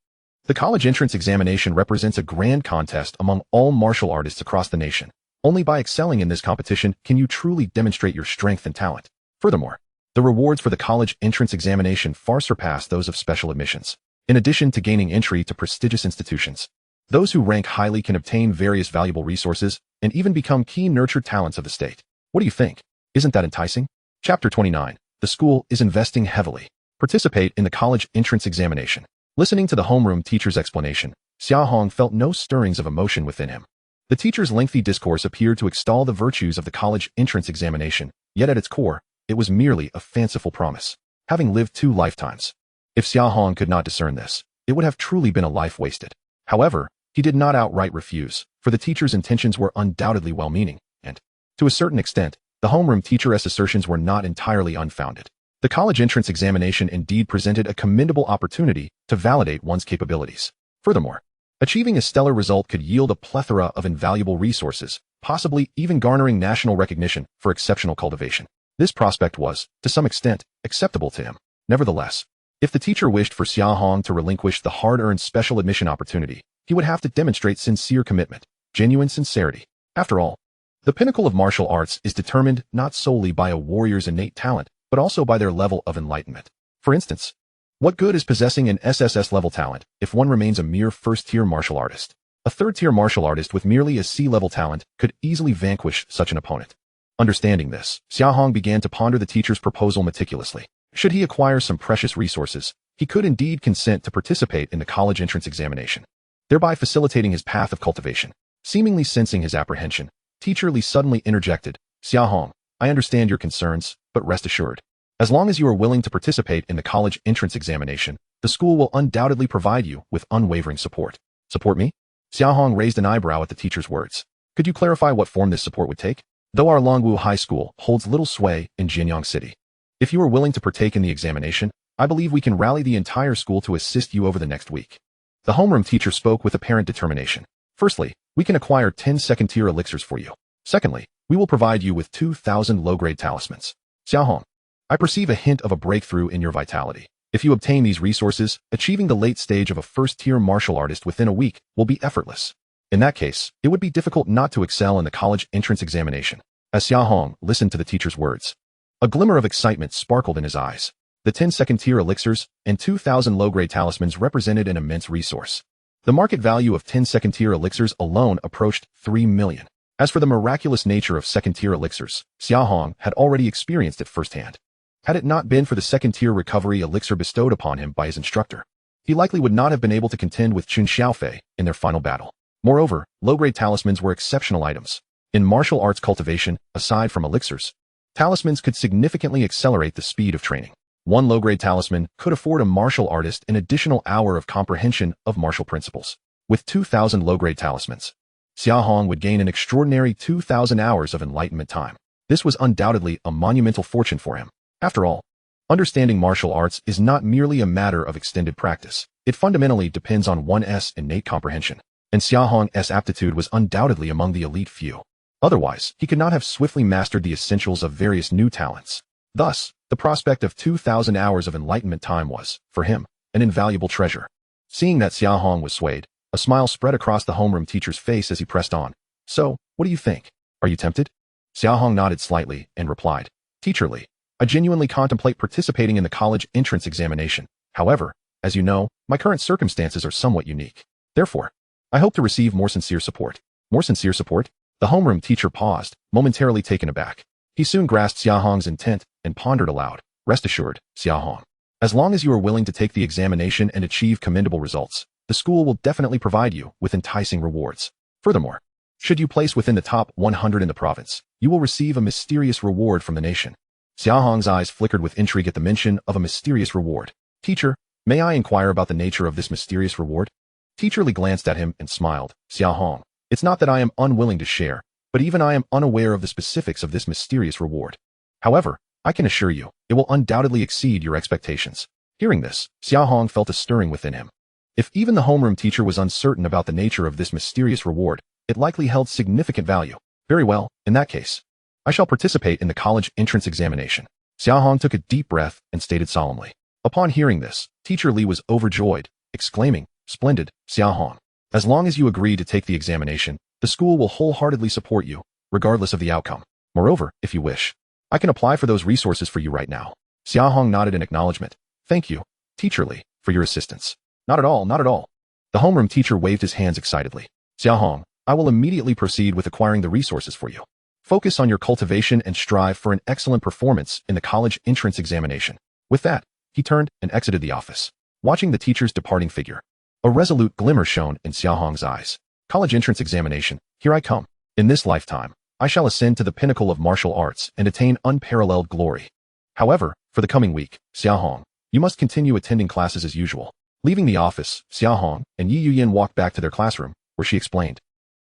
The college entrance examination represents a grand contest among all martial artists across the nation. Only by excelling in this competition can you truly demonstrate your strength and talent. Furthermore, the rewards for the college entrance examination far surpass those of special admissions. In addition to gaining entry to prestigious institutions, those who rank highly can obtain various valuable resources and even become key nurtured talents of the state. What do you think? Isn't that enticing? Chapter 29. The school is investing heavily. Participate in the college entrance examination. Listening to the homeroom teacher's explanation, Xia Hong felt no stirrings of emotion within him. The teacher's lengthy discourse appeared to extol the virtues of the college entrance examination, yet at its core, it was merely a fanciful promise. Having lived 2 lifetimes. If Xia Hong could not discern this, it would have truly been a life wasted. However, he did not outright refuse, for the teacher's intentions were undoubtedly well-meaning, and, to a certain extent, the homeroom teacher's assertions were not entirely unfounded. The college entrance examination indeed presented a commendable opportunity to validate one's capabilities. Furthermore, achieving a stellar result could yield a plethora of invaluable resources, possibly even garnering national recognition for exceptional cultivation. This prospect was, to some extent, acceptable to him. Nevertheless, if the teacher wished for Xia Hong to relinquish the hard-earned special admission opportunity, he would have to demonstrate sincere commitment, genuine sincerity. After all, the pinnacle of martial arts is determined not solely by a warrior's innate talent, but also by their level of enlightenment. For instance, what good is possessing an SSS-level talent if one remains a mere first-tier martial artist? A third-tier martial artist with merely a C-level talent could easily vanquish such an opponent. Understanding this, Xia Hong began to ponder the teacher's proposal meticulously. Should he acquire some precious resources, he could indeed consent to participate in the college entrance examination, thereby facilitating his path of cultivation. Seemingly sensing his apprehension, Teacher Li suddenly interjected, "Xia Hong, I understand your concerns, but rest assured. As long as you are willing to participate in the college entrance examination, the school will undoubtedly provide you with unwavering support." "Support me?" Xia Hong raised an eyebrow at the teacher's words. "Could you clarify what form this support would take? Though our Longwu High School holds little sway in Jianyang City, if you are willing to partake in the examination, I believe we can rally the entire school to assist you over the next week." The homeroom teacher spoke with apparent determination. "Firstly, we can acquire 10 second-tier elixirs for you. Secondly, we will provide you with 2,000 low-grade talismans. Xia Hong, I perceive a hint of a breakthrough in your vitality. If you obtain these resources, achieving the late stage of a first-tier martial artist within a week will be effortless. In that case, it would be difficult not to excel in the college entrance examination." As Xia Hong listened to the teacher's words, a glimmer of excitement sparkled in his eyes. The 10 second-tier elixirs and 2,000 low-grade talismans represented an immense resource. The market value of 10 second-tier elixirs alone approached 3 million. As for the miraculous nature of second-tier elixirs, Xia Hong had already experienced it firsthand. Had it not been for the second-tier recovery elixir bestowed upon him by his instructor, he likely would not have been able to contend with Chun Xiaofei in their final battle. Moreover, low-grade talismans were exceptional items. In martial arts cultivation, aside from elixirs, talismans could significantly accelerate the speed of training. One low-grade talisman could afford a martial artist an additional hour of comprehension of martial principles. With 2,000 low-grade talismans, Xia Hong would gain an extraordinary 2,000 hours of enlightenment time. This was undoubtedly a monumental fortune for him. After all, understanding martial arts is not merely a matter of extended practice. It fundamentally depends on one's innate comprehension, and Xia Hong's aptitude was undoubtedly among the elite few. Otherwise, he could not have swiftly mastered the essentials of various new talents. Thus, the prospect of 2,000 hours of enlightenment time was, for him, an invaluable treasure. Seeing that Xia Hong was swayed, a smile spread across the homeroom teacher's face as he pressed on. "So, what do you think? Are you tempted?" Xia Hong nodded slightly and replied, "Teacher Li, I genuinely contemplate participating in the college entrance examination. However, as you know, my current circumstances are somewhat unique. Therefore, I hope to receive more sincere support." "More sincere support?" The homeroom teacher paused, momentarily taken aback. He soon grasped Xia Hong's intent and pondered aloud. "Rest assured, Xia Hong. As long as you are willing to take the examination and achieve commendable results, the school will definitely provide you with enticing rewards. Furthermore, should you place within the top 100 in the province, you will receive a mysterious reward from the nation." Xia Hong's eyes flickered with intrigue at the mention of a mysterious reward. "Teacher, may I inquire about the nature of this mysterious reward?" Teacher Li glanced at him and smiled. "Xia Hong, it's not that I am unwilling to share, but even I am unaware of the specifics of this mysterious reward. However, I can assure you, it will undoubtedly exceed your expectations." Hearing this, Xia Hong felt a stirring within him. If even the homeroom teacher was uncertain about the nature of this mysterious reward, it likely held significant value. "Very well, in that case, I shall participate in the college entrance examination." Xia Hong took a deep breath and stated solemnly. Upon hearing this, Teacher Li was overjoyed, exclaiming, "Splendid, Xia Hong. As long as you agree to take the examination, the school will wholeheartedly support you, regardless of the outcome. Moreover, if you wish, I can apply for those resources for you right now." Xia Hong nodded in acknowledgement. "Thank you, Teacher Li, for your assistance." "Not at all, not at all." The homeroom teacher waved his hands excitedly. "Xia Hong, I will immediately proceed with acquiring the resources for you. Focus on your cultivation and strive for an excellent performance in the college entrance examination." With that, he turned and exited the office. Watching the teacher's departing figure, a resolute glimmer shone in Xia Hong's eyes. College entrance examination, Here I come. In this lifetime, I shall ascend to the pinnacle of martial arts and attain unparalleled glory. However, for the coming week, Xia Hong, you must continue attending classes as usual. Leaving the office, Xia Hong and Yi Yuyan walked back to their classroom, where she explained.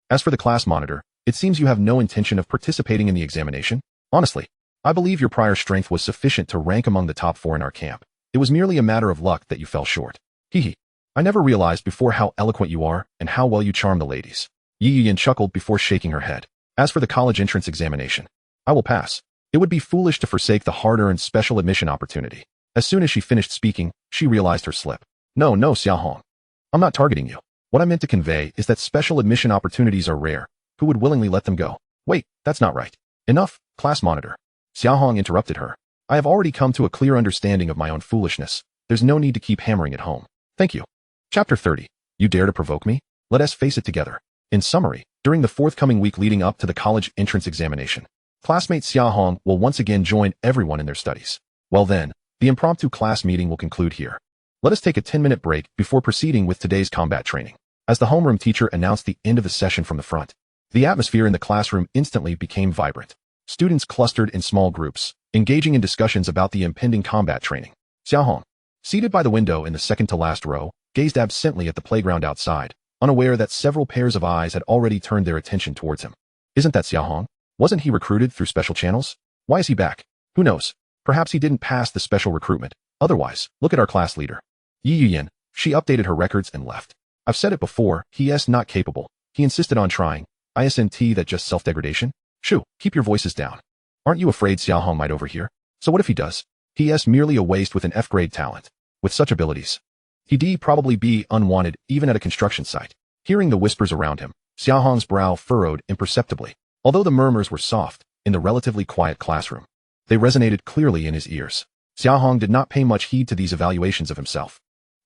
As for the class monitor, it seems you have no intention of participating in the examination. Honestly, I believe your prior strength was sufficient to rank among the top 4 in our camp. It was merely a matter of luck that you fell short. Hee. I never realized before how eloquent you are and how well you charm the ladies. Yi Yuyan chuckled before shaking her head. As for the college entrance examination, I will pass. It would be foolish to forsake the hard-earned special admission opportunity. As soon as she finished speaking, she realized her slip. No, Xia Hong. I'm not targeting you. What I meant to convey is that special admission opportunities are rare. Who would willingly let them go? Wait, that's not right. Enough, class monitor. Xia Hong interrupted her. I have already come to a clear understanding of my own foolishness. There's no need to keep hammering it home. Thank you. Chapter 30. You dare to provoke me? Let us face it together. In summary, during the forthcoming week leading up to the college entrance examination, classmate Xia Hong will once again join everyone in their studies. Well then, the impromptu class meeting will conclude here. Let us take a 10-minute break before proceeding with today's combat training. As the homeroom teacher announced the end of the session from the front, the atmosphere in the classroom instantly became vibrant. Students clustered in small groups, engaging in discussions about the impending combat training. Xia Hong, seated by the window in the second-to-last row, gazed absently at the playground outside, unaware that several pairs of eyes had already turned their attention towards him. Isn't that Xia Hong? Wasn't he recruited through special channels? Why is he back? Who knows? Perhaps he didn't pass the special recruitment. Otherwise, look at our class leader. Yi Yuyan. She updated her records and left. I've said it before, he is not capable. He insisted on trying. Isn't that just self-degradation? Shoo, keep your voices down. Aren't you afraid Xia Hong might overhear? So what if he does? He is merely a waste with an F-grade talent. With such abilities, he'd probably be unwanted even at a construction site. Hearing the whispers around him, Xia Hong's brow furrowed imperceptibly. Although the murmurs were soft, in the relatively quiet classroom, they resonated clearly in his ears. Xia Hong did not pay much heed to these evaluations of himself.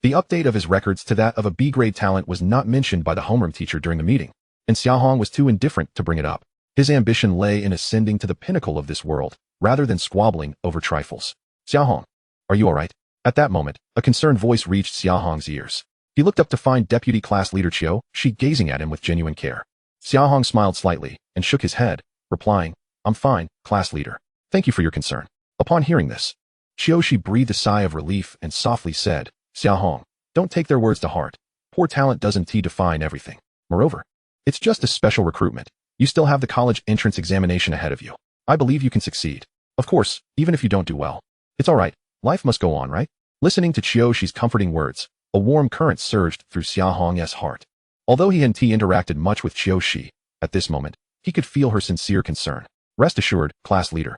The update of his records to that of a B-grade talent was not mentioned by the homeroom teacher during the meeting, and Xia Hong was too indifferent to bring it up. His ambition lay in ascending to the pinnacle of this world, rather than squabbling over trifles. Xia Hong, are you all right? At that moment, a concerned voice reached Xia Hong's ears. He looked up to find Deputy Class Leader Chiu Shi gazing at him with genuine care. Xia Hong smiled slightly and shook his head, replying, I'm fine, Class Leader. Thank you for your concern. Upon hearing this, Chiu Shi breathed a sigh of relief and softly said, Xia Hong, don't take their words to heart. Poor talent doesn't define everything. Moreover, it's just a special recruitment. You still have the college entrance examination ahead of you. I believe you can succeed. Of course, even if you don't do well. It's all right. Life must go on, right? Listening to Chiu Shi's comforting words, a warm current surged through Xia Hong's heart. Although he hadn't interacted much with Chiu Shi, at this moment, he could feel her sincere concern. Rest assured, Class Leader.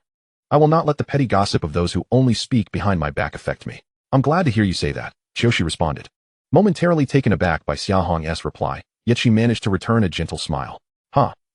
I will not let the petty gossip of those who only speak behind my back affect me. I'm glad to hear you say that, Chiu Shi responded. Momentarily taken aback by Xia Hong's reply, yet she managed to return a gentle smile.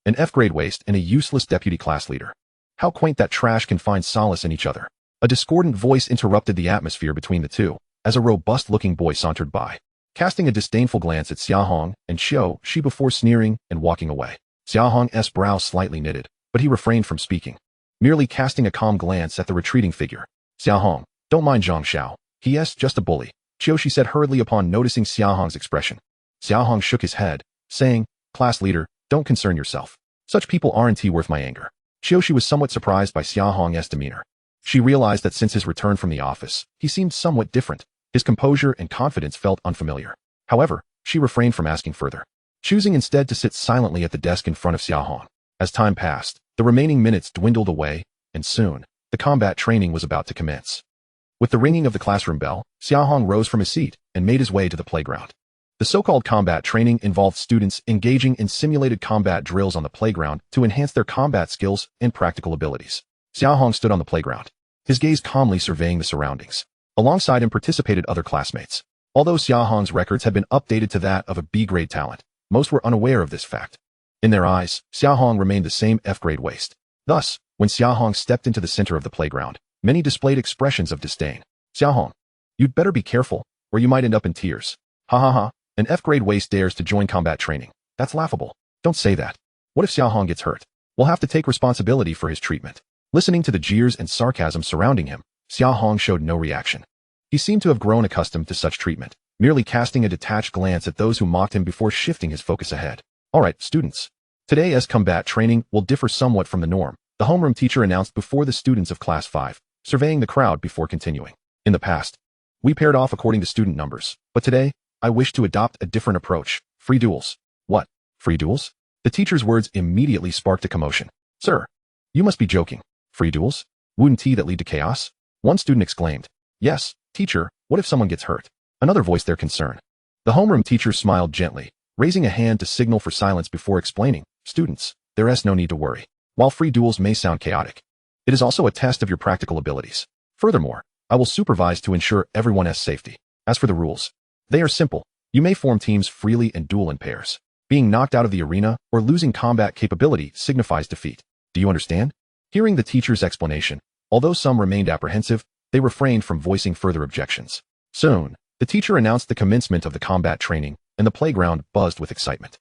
An F-grade waste and a useless deputy class leader. How quaint that trash can find solace in each other. A discordant voice interrupted the atmosphere between the two, as a robust-looking boy sauntered by, casting a disdainful glance at Xia Hong and Chiu Shi before sneering and walking away. Xia Hong's brow slightly knitted, but he refrained from speaking, merely casting a calm glance at the retreating figure. Xia Hong, don't mind Zhang Xiao. He is just a bully, Chiu Shi said hurriedly upon noticing Xia Hong's expression. Xia Hong shook his head, saying, Class Leader, don't concern yourself. Such people aren't worth my anger. Chiu Shi was somewhat surprised by Xia Hong's demeanor. She realized that since his return from the office, he seemed somewhat different. His composure and confidence felt unfamiliar. However, she refrained from asking further, choosing instead to sit silently at the desk in front of Xia Hong. As time passed, the remaining minutes dwindled away, and soon, the combat training was about to commence. With the ringing of the classroom bell, Xia Hong rose from his seat and made his way to the playground. The so-called combat training involved students engaging in simulated combat drills on the playground to enhance their combat skills and practical abilities. Xia Hong stood on the playground, his gaze calmly surveying the surroundings. Alongside him participated other classmates. Although Xia Hong's records had been updated to that of a B-grade talent, most were unaware of this fact. In their eyes, Xia Hong remained the same F-grade waste. Thus, when Xia Hong stepped into the center of the playground, many displayed expressions of disdain. Xia Hong, you'd better be careful, or you might end up in tears. Ha ha ha. An F-grade waste dares to join combat training. That's laughable. Don't say that. What if Xia Hong gets hurt? We'll have to take responsibility for his treatment. Listening to the jeers and sarcasm surrounding him, Xia Hong showed no reaction. He seemed to have grown accustomed to such treatment, merely casting a detached glance at those who mocked him before shifting his focus ahead. All right, students. Today's combat training will differ somewhat from the norm, the homeroom teacher announced before the students of Class 5, surveying the crowd before continuing. In the past, we paired off according to student numbers, but today, I wish to adopt a different approach. Free duels. What? Free duels? The teacher's words immediately sparked a commotion. Sir, you must be joking. Free duels? Wouldn't that lead to chaos? One student exclaimed. Yes, teacher, what if someone gets hurt? Another voiced their concern. The homeroom teacher smiled gently, raising a hand to signal for silence before explaining, students, there is no need to worry. While free duels may sound chaotic, it is also a test of your practical abilities. Furthermore, I will supervise to ensure everyone's safety. As for the rules, they are simple. You may form teams freely and duel in pairs. Being knocked out of the arena or losing combat capability signifies defeat. Do you understand? Hearing the teacher's explanation, although some remained apprehensive, they refrained from voicing further objections. Soon, the teacher announced the commencement of the combat training, and the playground buzzed with excitement.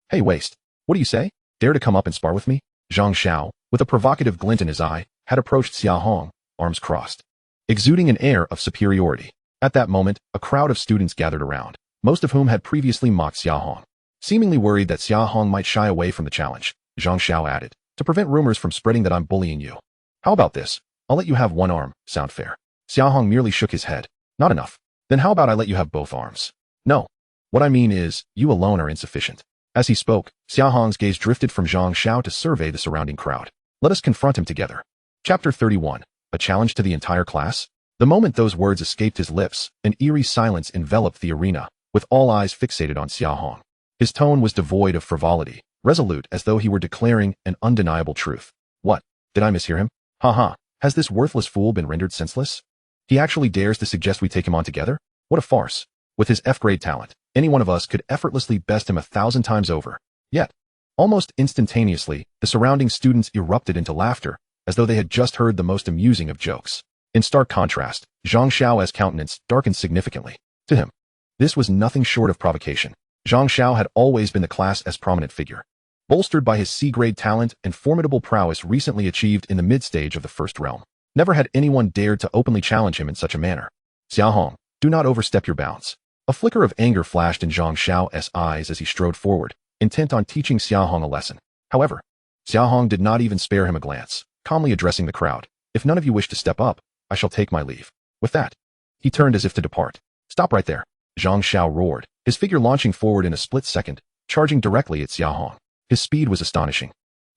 Hey waste, what do you say? Dare to come up and spar with me? Zhang Xiao, with a provocative glint in his eye, had approached Xia Hong, arms crossed, exuding an air of superiority. At that moment, a crowd of students gathered around, most of whom had previously mocked Xia Hong. Seemingly worried that Xia Hong might shy away from the challenge, Zhang Xiao added, to prevent rumors from spreading that I'm bullying you. How about this? I'll let you have one arm, sound fair? Xia Hong merely shook his head. Not enough. Then how about I let you have both arms? No. What I mean is, you alone are insufficient. As he spoke, Xia Hong's gaze drifted from Zhang Xiao to survey the surrounding crowd. Let us confront him together. Chapter 31. A challenge to the entire class? The moment those words escaped his lips, an eerie silence enveloped the arena, with all eyes fixated on Xia Hong. His tone was devoid of frivolity, resolute as though he were declaring an undeniable truth. What? Did I mishear him? Ha. Has this worthless fool been rendered senseless? He actually dares to suggest we take him on together? What a farce. With his F-grade talent, any one of us could effortlessly best him 1,000 times over. Yet, almost instantaneously, the surrounding students erupted into laughter, as though they had just heard the most amusing of jokes. In stark contrast, Zhang Xiao's countenance darkened significantly. To him, this was nothing short of provocation. Zhang Xiao had always been the class's prominent figure, bolstered by his C-grade talent and formidable prowess recently achieved in the mid-stage of the First Realm. Never had anyone dared to openly challenge him in such a manner. Xia Hong, do not overstep your bounds. A flicker of anger flashed in Zhang Xiao's eyes as he strode forward, intent on teaching Xia Hong a lesson. However, Xia Hong did not even spare him a glance, calmly addressing the crowd. If none of you wish to step up, I shall take my leave. With that, he turned as if to depart. Stop right there. Zhang Xiao roared, his figure launching forward in a split second, charging directly at Xia Hong. His speed was astonishing.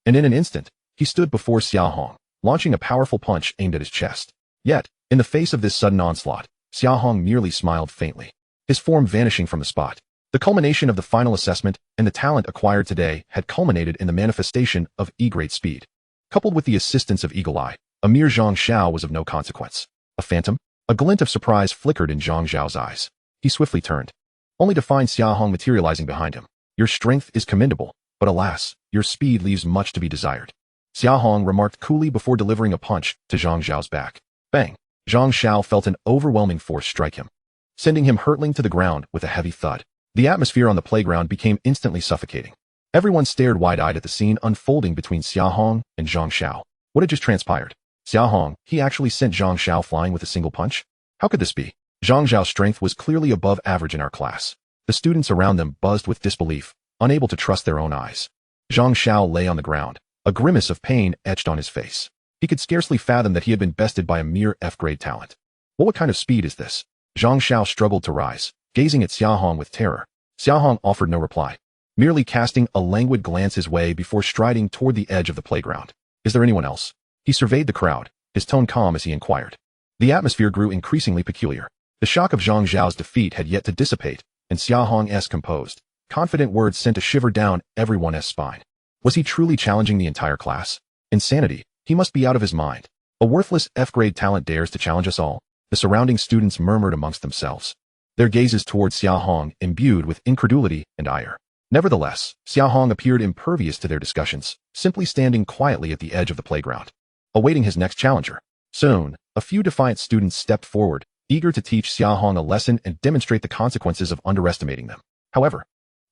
And in an instant, he stood before Xia Hong, launching a powerful punch aimed at his chest. Yet, in the face of this sudden onslaught, Xia Hong merely smiled faintly, his form vanishing from the spot. The culmination of the final assessment and the talent acquired today had culminated in the manifestation of E-grade speed. Coupled with the assistance of Eagle Eye, a mere Zhang Xiao was of no consequence. A phantom? A glint of surprise flickered in Zhang Xiao's eyes. He swiftly turned, only to find Xia Hong materializing behind him. Your strength is commendable, but alas, your speed leaves much to be desired. Xia Hong remarked coolly before delivering a punch to Zhang Xiao's back. Bang! Zhang Xiao felt an overwhelming force strike him, sending him hurtling to the ground with a heavy thud. The atmosphere on the playground became instantly suffocating. Everyone stared wide-eyed at the scene unfolding between Xia Hong and Zhang Xiao. What had just transpired? Xia Hong, he actually sent Zhang Xiao flying with a single punch? How could this be? Zhang Xiao's strength was clearly above average in our class. The students around them buzzed with disbelief, unable to trust their own eyes. Zhang Xiao lay on the ground, a grimace of pain etched on his face. He could scarcely fathom that he had been bested by a mere F-grade talent. What kind of speed is this? Zhang Xiao struggled to rise, gazing at Xia Hong with terror. Xia Hong offered no reply, merely casting a languid glance his way before striding toward the edge of the playground. Is there anyone else? He surveyed the crowd, his tone calm as he inquired. The atmosphere grew increasingly peculiar. The shock of Zhang Xiao's defeat had yet to dissipate, and Xia Hong's composed, confident words sent a shiver down everyone's spine. Was he truly challenging the entire class? Insanity. He must be out of his mind. A worthless F-grade talent dares to challenge us all. The surrounding students murmured amongst themselves, their gazes toward Xia Hong imbued with incredulity and ire. Nevertheless, Xia Hong appeared impervious to their discussions, simply standing quietly at the edge of the playground, awaiting his next challenger. Soon, a few defiant students stepped forward, eager to teach Xia Hong a lesson and demonstrate the consequences of underestimating them. However,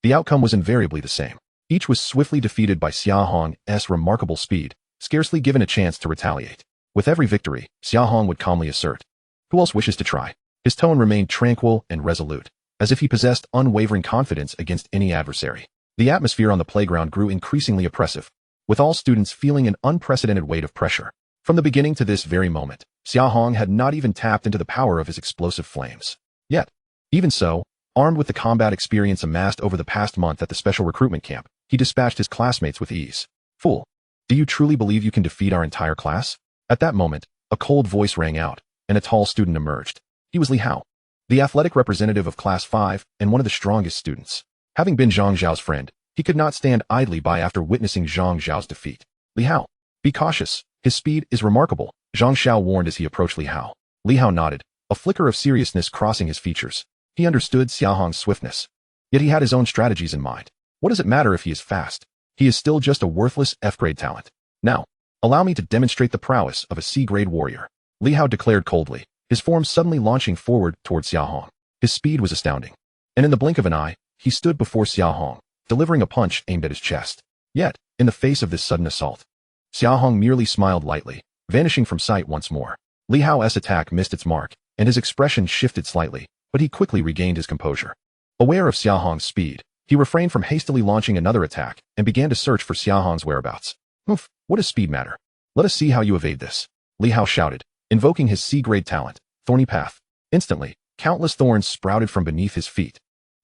the outcome was invariably the same. Each was swiftly defeated by Xia Hong's remarkable speed, scarcely given a chance to retaliate. With every victory, Xia Hong would calmly assert, "Who else wishes to try?" His tone remained tranquil and resolute, as if he possessed unwavering confidence against any adversary. The atmosphere on the playground grew increasingly oppressive, with all students feeling an unprecedented weight of pressure. From the beginning to this very moment, Xia Hong had not even tapped into the power of his explosive flames. Yet, even so, armed with the combat experience amassed over the past month at the special recruitment camp, he dispatched his classmates with ease. "Fool, do you truly believe you can defeat our entire class?" At that moment, a cold voice rang out, and a tall student emerged. He was Li Hao, the athletic representative of Class 5 and one of the strongest students. Having been Zhang Zhao's friend, he could not stand idly by after witnessing Zhang Zhao's defeat. "Li Hao, be cautious. His speed is remarkable," Zhang Zhao warned as he approached Li Hao. Li Hao nodded, a flicker of seriousness crossing his features. He understood Xia Hong's swiftness. Yet he had his own strategies in mind. What does it matter if he is fast? He is still just a worthless F-grade talent. Now, allow me to demonstrate the prowess of a C-grade warrior, Li Hao declared coldly, his form suddenly launching forward toward Xia Hong. His speed was astounding. And in the blink of an eye, he stood before Xia Hong, delivering a punch aimed at his chest. Yet, in the face of this sudden assault, Xia Hong merely smiled lightly, vanishing from sight once more. Li Hao's attack missed its mark, and his expression shifted slightly, but he quickly regained his composure. Aware of Xia Hong's speed, he refrained from hastily launching another attack and began to search for Xia Hong's whereabouts. "Oof, what does speed matter? Let us see how you evade this," Li Hao shouted, invoking his C-grade talent, Thorny Path. Instantly, countless thorns sprouted from beneath his feet,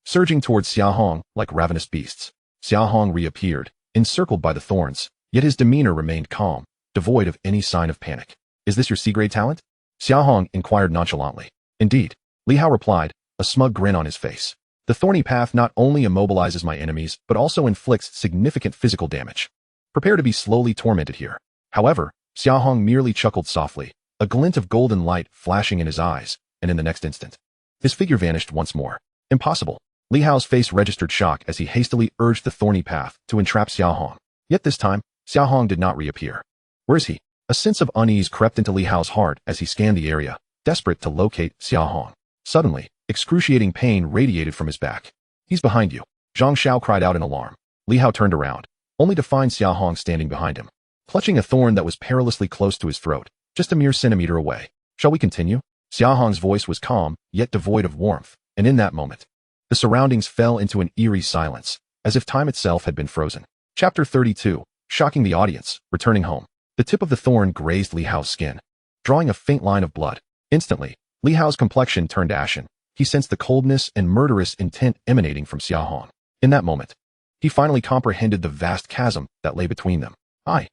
surging towards Xia Hong like ravenous beasts. Xia Hong reappeared, encircled by the thorns, yet his demeanor remained calm, devoid of any sign of panic. "Is this your C-grade talent?" Xia Hong inquired nonchalantly. "Indeed," Li Hao replied, a smug grin on his face. "The Thorny Path not only immobilizes my enemies, but also inflicts significant physical damage. Prepare to be slowly tormented here." However, Xia Hong merely chuckled softly, a glint of golden light flashing in his eyes, and in the next instant, his figure vanished once more. "Impossible." Li Hao's face registered shock as he hastily urged the Thorny Path to entrap Xia Hong. Yet this time, Xia Hong did not reappear. Where is he? A sense of unease crept into Li Hao's heart as he scanned the area, desperate to locate Xia Hong. Suddenly, excruciating pain radiated from his back. "He's behind you," Zhang Xiao cried out in alarm. Li Hao turned around, only to find Xia Hong standing behind him, clutching a thorn that was perilously close to his throat, just a mere centimeter away. "Shall we continue?" Xia Hong's voice was calm, yet devoid of warmth, and in that moment, the surroundings fell into an eerie silence, as if time itself had been frozen. Chapter 32, shocking the audience, returning home. The tip of the thorn grazed Li Hao's skin, drawing a faint line of blood. Instantly, Li Hao's complexion turned ashen. He sensed the coldness and murderous intent emanating from Xia Hong. In that moment, he finally comprehended the vast chasm that lay between them. I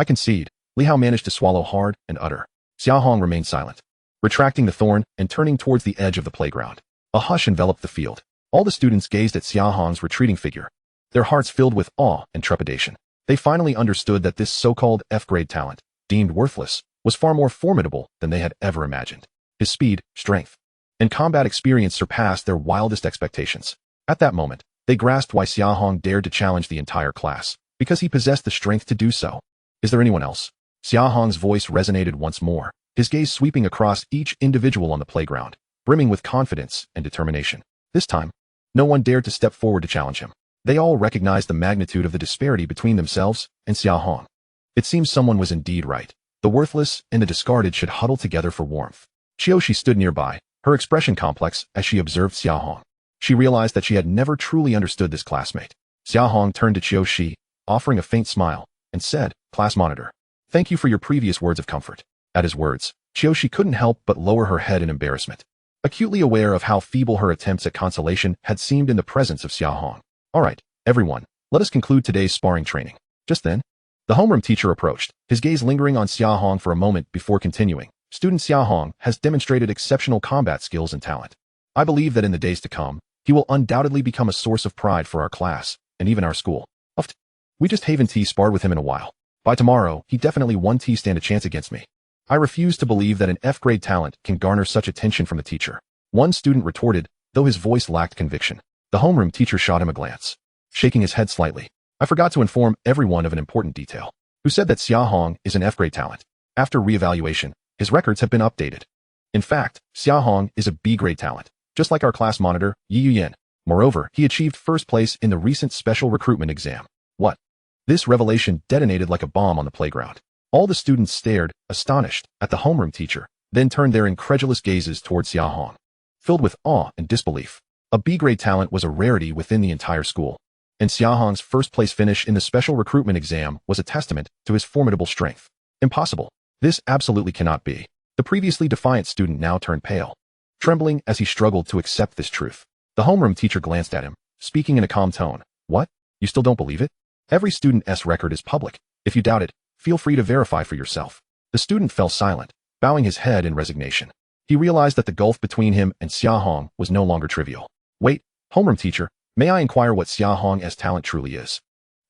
concede," Li Hao managed to swallow hard and utter. Xia Hong remained silent, retracting the thorn and turning towards the edge of the playground. A hush enveloped the field. All the students gazed at Xia Hong's retreating figure, their hearts filled with awe and trepidation. They finally understood that this so-called F-grade talent, deemed worthless, was far more formidable than they had ever imagined. His speed, strength, and combat experience surpassed their wildest expectations. At that moment, they grasped why Xia Hong dared to challenge the entire class, because he possessed the strength to do so. "Is there anyone else?" Xia Hong's voice resonated once more, his gaze sweeping across each individual on the playground, brimming with confidence and determination. This time, no one dared to step forward to challenge him. They all recognized the magnitude of the disparity between themselves and Xia Hong. It seemed someone was indeed right. The worthless and the discarded should huddle together for warmth. Qiushi stood nearby, her expression complex as she observed Xia Hong. She realized that she had never truly understood this classmate. Xia Hong turned to Qiushi, offering a faint smile, and said, "Class monitor, thank you for your previous words of comfort." At his words, Qiushi couldn't help but lower her head in embarrassment, acutely aware of how feeble her attempts at consolation had seemed in the presence of Xia Hong. "All right, everyone, let us conclude today's sparring training." Just then, the homeroom teacher approached, his gaze lingering on Xia Hong for a moment before continuing. "Student Xia Hong has demonstrated exceptional combat skills and talent. I believe that in the days to come, he will undoubtedly become a source of pride for our class, and even our school. We just haven't sparred with him in a while. By tomorrow, he definitely won't stand a chance against me." I refuse to believe that an F-grade talent can garner such attention from the teacher, one student retorted, though his voice lacked conviction. The homeroom teacher shot him a glance, shaking his head slightly. "I forgot to inform everyone of an important detail. Who said that Xia Hong is an F-grade talent? After reevaluation, his records have been updated. In fact, Xia Hong is a B-grade talent, just like our class monitor, Yi Yuyan. Moreover, he achieved first place in the recent special recruitment exam." What? This revelation detonated like a bomb on the playground. All the students stared, astonished, at the homeroom teacher, then turned their incredulous gazes towards Xia Hong, filled with awe and disbelief. A B-grade talent was a rarity within the entire school. and Xia Hong's first-place finish in the special recruitment exam was a testament to his formidable strength. Impossible. This absolutely cannot be. The previously defiant student now turned pale, trembling as he struggled to accept this truth. The homeroom teacher glanced at him, speaking in a calm tone. What? You still don't believe it? Every student's record is public. If you doubt it, feel free to verify for yourself. The student fell silent, bowing his head in resignation. He realized that the gulf between him and Xia Hong was no longer trivial. Wait, homeroom teacher, may I inquire what Xia Hong's talent truly is?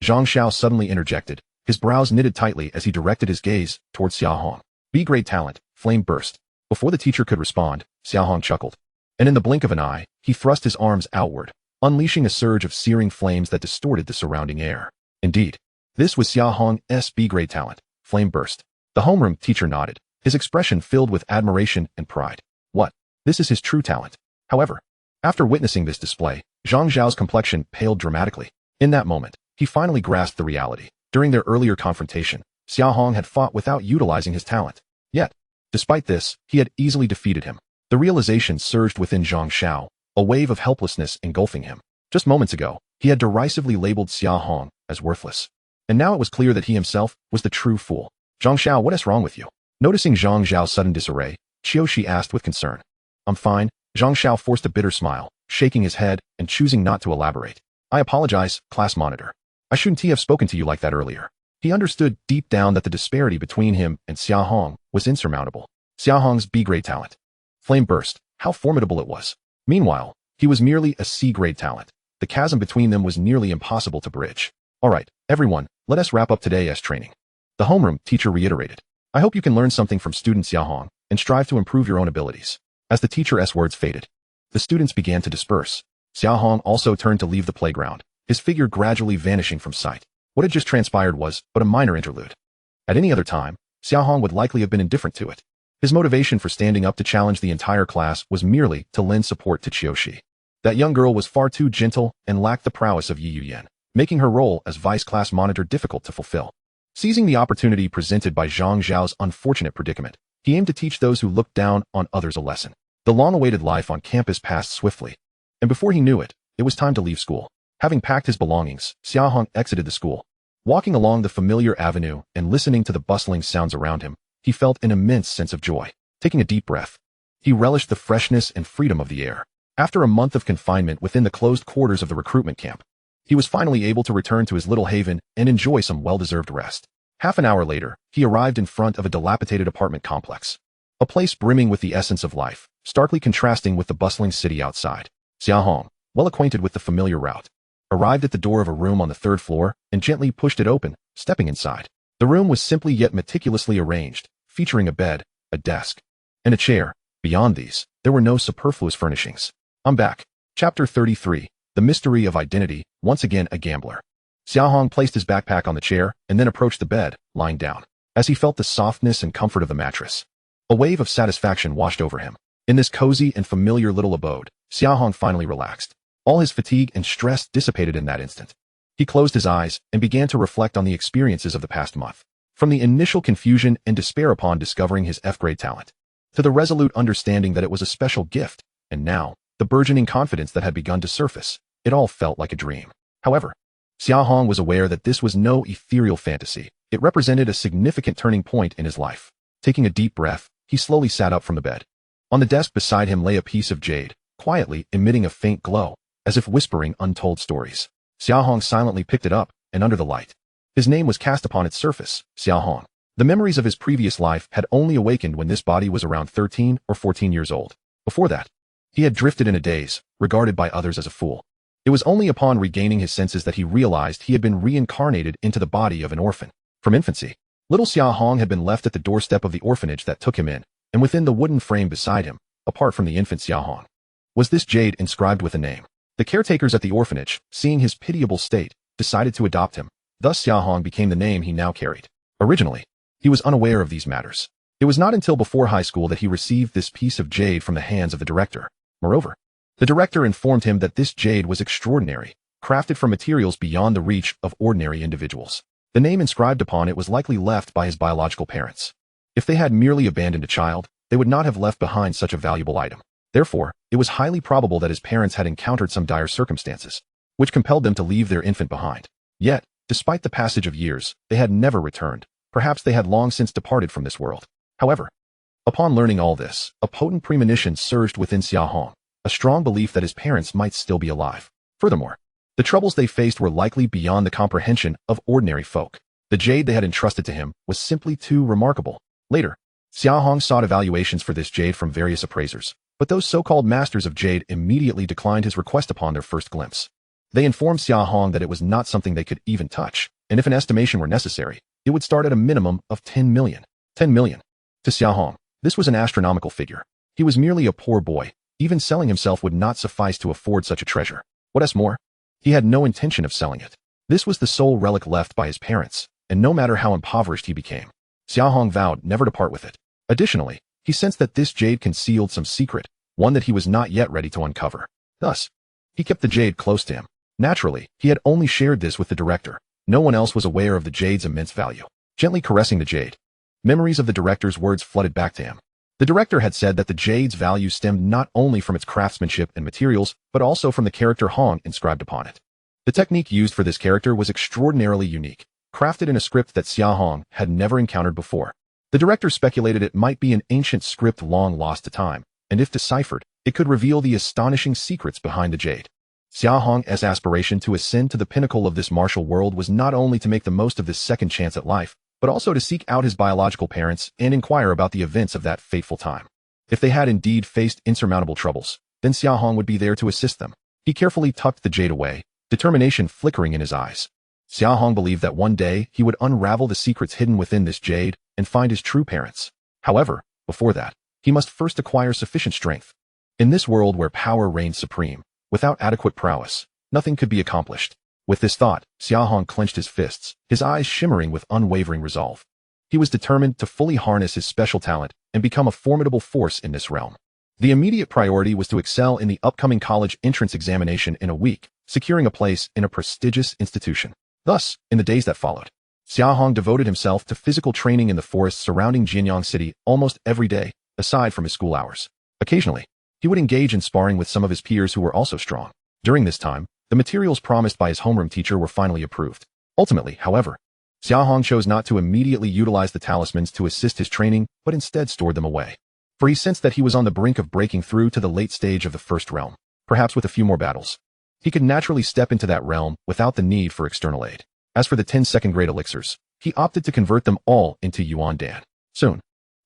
Zhang Xiao suddenly interjected, his brows knitted tightly as he directed his gaze towards Xia Hong. B-grade talent, flame burst. Before the teacher could respond, Xia Hong chuckled, and in the blink of an eye, he thrust his arms outward, unleashing a surge of searing flames that distorted the surrounding air. Indeed, this was Xia Hong's B-grade talent, flame burst. The homeroom teacher nodded, his expression filled with admiration and pride. What? This is his true talent. However, after witnessing this display, Zhang Zhao's complexion paled dramatically. In that moment, he finally grasped the reality. During their earlier confrontation, Xia Hong had fought without utilizing his talent. Yet, despite this, he had easily defeated him. The realization surged within Zhang Xiao, a wave of helplessness engulfing him. Just moments ago, he had derisively labeled Xia Hong as worthless. And now it was clear that he himself was the true fool. Zhang Xiao, what is wrong with you? Noticing Zhang Zhao's sudden disarray, Qiushi asked with concern. I'm fine. Zhang Xiao forced a bitter smile, shaking his head and choosing not to elaborate. I apologize, class monitor. I shouldn't have spoken to you like that earlier. He understood deep down that the disparity between him and Xia Hong was insurmountable. Xia Hong's B-grade talent. Flame burst, how formidable it was. Meanwhile, he was merely a C-grade talent. The chasm between them was nearly impossible to bridge. All right, everyone, let us wrap up today's training. The homeroom teacher reiterated. I hope you can learn something from student Xia Hong and strive to improve your own abilities. As the teacher's words faded, the students began to disperse. Xia Hong also turned to leave the playground, his figure gradually vanishing from sight. What had just transpired was but a minor interlude. At any other time, Xia Hong would likely have been indifferent to it. His motivation for standing up to challenge the entire class was merely to lend support to Qiushi. That young girl was far too gentle and lacked the prowess of Yi Yuyan, making her role as vice class monitor difficult to fulfill. Seizing the opportunity presented by Zhang Zhao's unfortunate predicament, he aimed to teach those who looked down on others a lesson. The long-awaited life on campus passed swiftly, and before he knew it, it was time to leave school. Having packed his belongings, Xia Hong exited the school. Walking along the familiar avenue and listening to the bustling sounds around him, he felt an immense sense of joy. Taking a deep breath, he relished the freshness and freedom of the air. After a month of confinement within the closed quarters of the recruitment camp, he was finally able to return to his little haven and enjoy some well-deserved rest. Half an hour later, he arrived in front of a dilapidated apartment complex. A place brimming with the essence of life, starkly contrasting with the bustling city outside. Xia Hong, well acquainted with the familiar route, arrived at the door of a room on the third floor and gently pushed it open, stepping inside. The room was simply yet meticulously arranged, featuring a bed, a desk, and a chair. Beyond these, there were no superfluous furnishings. I'm back. Chapter 33, The Mystery of Identity, once again a gambler. Xia Hong placed his backpack on the chair and then approached the bed, lying down. As he felt the softness and comfort of the mattress, a wave of satisfaction washed over him. In this cozy and familiar little abode, Xia Hong finally relaxed. All his fatigue and stress dissipated in that instant. He closed his eyes and began to reflect on the experiences of the past month. From the initial confusion and despair upon discovering his F-grade talent, to the resolute understanding that it was a special gift, and now, the burgeoning confidence that had begun to surface, it all felt like a dream. However, Xia Hong was aware that this was no ethereal fantasy. It represented a significant turning point in his life. Taking a deep breath, he slowly sat up from the bed. On the desk beside him lay a piece of jade, quietly emitting a faint glow, as if whispering untold stories. Xia Hong silently picked it up, and under the light, his name was cast upon its surface, Xia Hong. The memories of his previous life had only awakened when this body was around 13 or 14 years old. Before that, he had drifted in a daze, regarded by others as a fool. It was only upon regaining his senses that he realized he had been reincarnated into the body of an orphan. From infancy, little Xia Hong had been left at the doorstep of the orphanage that took him in, and within the wooden frame beside him, apart from the infant Xia Hong, was this jade inscribed with a name. The caretakers at the orphanage, seeing his pitiable state, decided to adopt him. Thus Xia Hong became the name he now carried. Originally, he was unaware of these matters. It was not until before high school that he received this piece of jade from the hands of the director. Moreover, the director informed him that this jade was extraordinary, crafted from materials beyond the reach of ordinary individuals. The name inscribed upon it was likely left by his biological parents. If they had merely abandoned a child, they would not have left behind such a valuable item. Therefore, it was highly probable that his parents had encountered some dire circumstances. which compelled them to leave their infant behind. Yet, despite the passage of years, they had never returned. Perhaps they had long since departed from this world. However, upon learning all this, a potent premonition surged within Xia Hong, a strong belief that his parents might still be alive. Furthermore, the troubles they faced were likely beyond the comprehension of ordinary folk. The jade they had entrusted to him was simply too remarkable. Later, Xia Hong sought evaluations for this jade from various appraisers, but those so-called masters of jade immediately declined his request upon their first glimpse. They informed Xia Hong that it was not something they could even touch, and if an estimation were necessary, it would start at a minimum of 10 million. 10 million. To Xia Hong, this was an astronomical figure. He was merely a poor boy. Even selling himself would not suffice to afford such a treasure. What's more, he had no intention of selling it. This was the sole relic left by his parents, and no matter how impoverished he became, Xia Hong vowed never to part with it. Additionally, he sensed that this jade concealed some secret, one that he was not yet ready to uncover. Thus, he kept the jade close to him. Naturally, he had only shared this with the director. No one else was aware of the jade's immense value. Gently caressing the jade, memories of the director's words flooded back to him. The director had said that the jade's value stemmed not only from its craftsmanship and materials, but also from the character Hong inscribed upon it. The technique used for this character was extraordinarily unique, crafted in a script that Xia Hong had never encountered before. The director speculated it might be an ancient script long lost to time, and if deciphered, it could reveal the astonishing secrets behind the jade. Xia Hong's aspiration to ascend to the pinnacle of this martial world was not only to make the most of this second chance at life, but also to seek out his biological parents and inquire about the events of that fateful time. If they had indeed faced insurmountable troubles, then Xia Hong would be there to assist them. He carefully tucked the jade away, determination flickering in his eyes. Xia Hong believed that one day he would unravel the secrets hidden within this jade and find his true parents. However, before that, he must first acquire sufficient strength. In this world where power reigns supreme, without adequate prowess, nothing could be accomplished. With this thought, Xia Hong clenched his fists, his eyes shimmering with unwavering resolve. He was determined to fully harness his special talent and become a formidable force in this realm. The immediate priority was to excel in the upcoming college entrance examination in a week, securing a place in a prestigious institution. Thus, in the days that followed, Xia Hong devoted himself to physical training in the forests surrounding Jianyang City almost every day, aside from his school hours. Occasionally, he would engage in sparring with some of his peers who were also strong. During this time, the materials promised by his homeroom teacher were finally approved. Ultimately, however, Xia Hong chose not to immediately utilize the talismans to assist his training, but instead stored them away. For he sensed that he was on the brink of breaking through to the late stage of the first realm. Perhaps with a few more battles, he could naturally step into that realm without the need for external aid. As for the 10 second-grade elixirs, he opted to convert them all into Yuan Dan. Soon,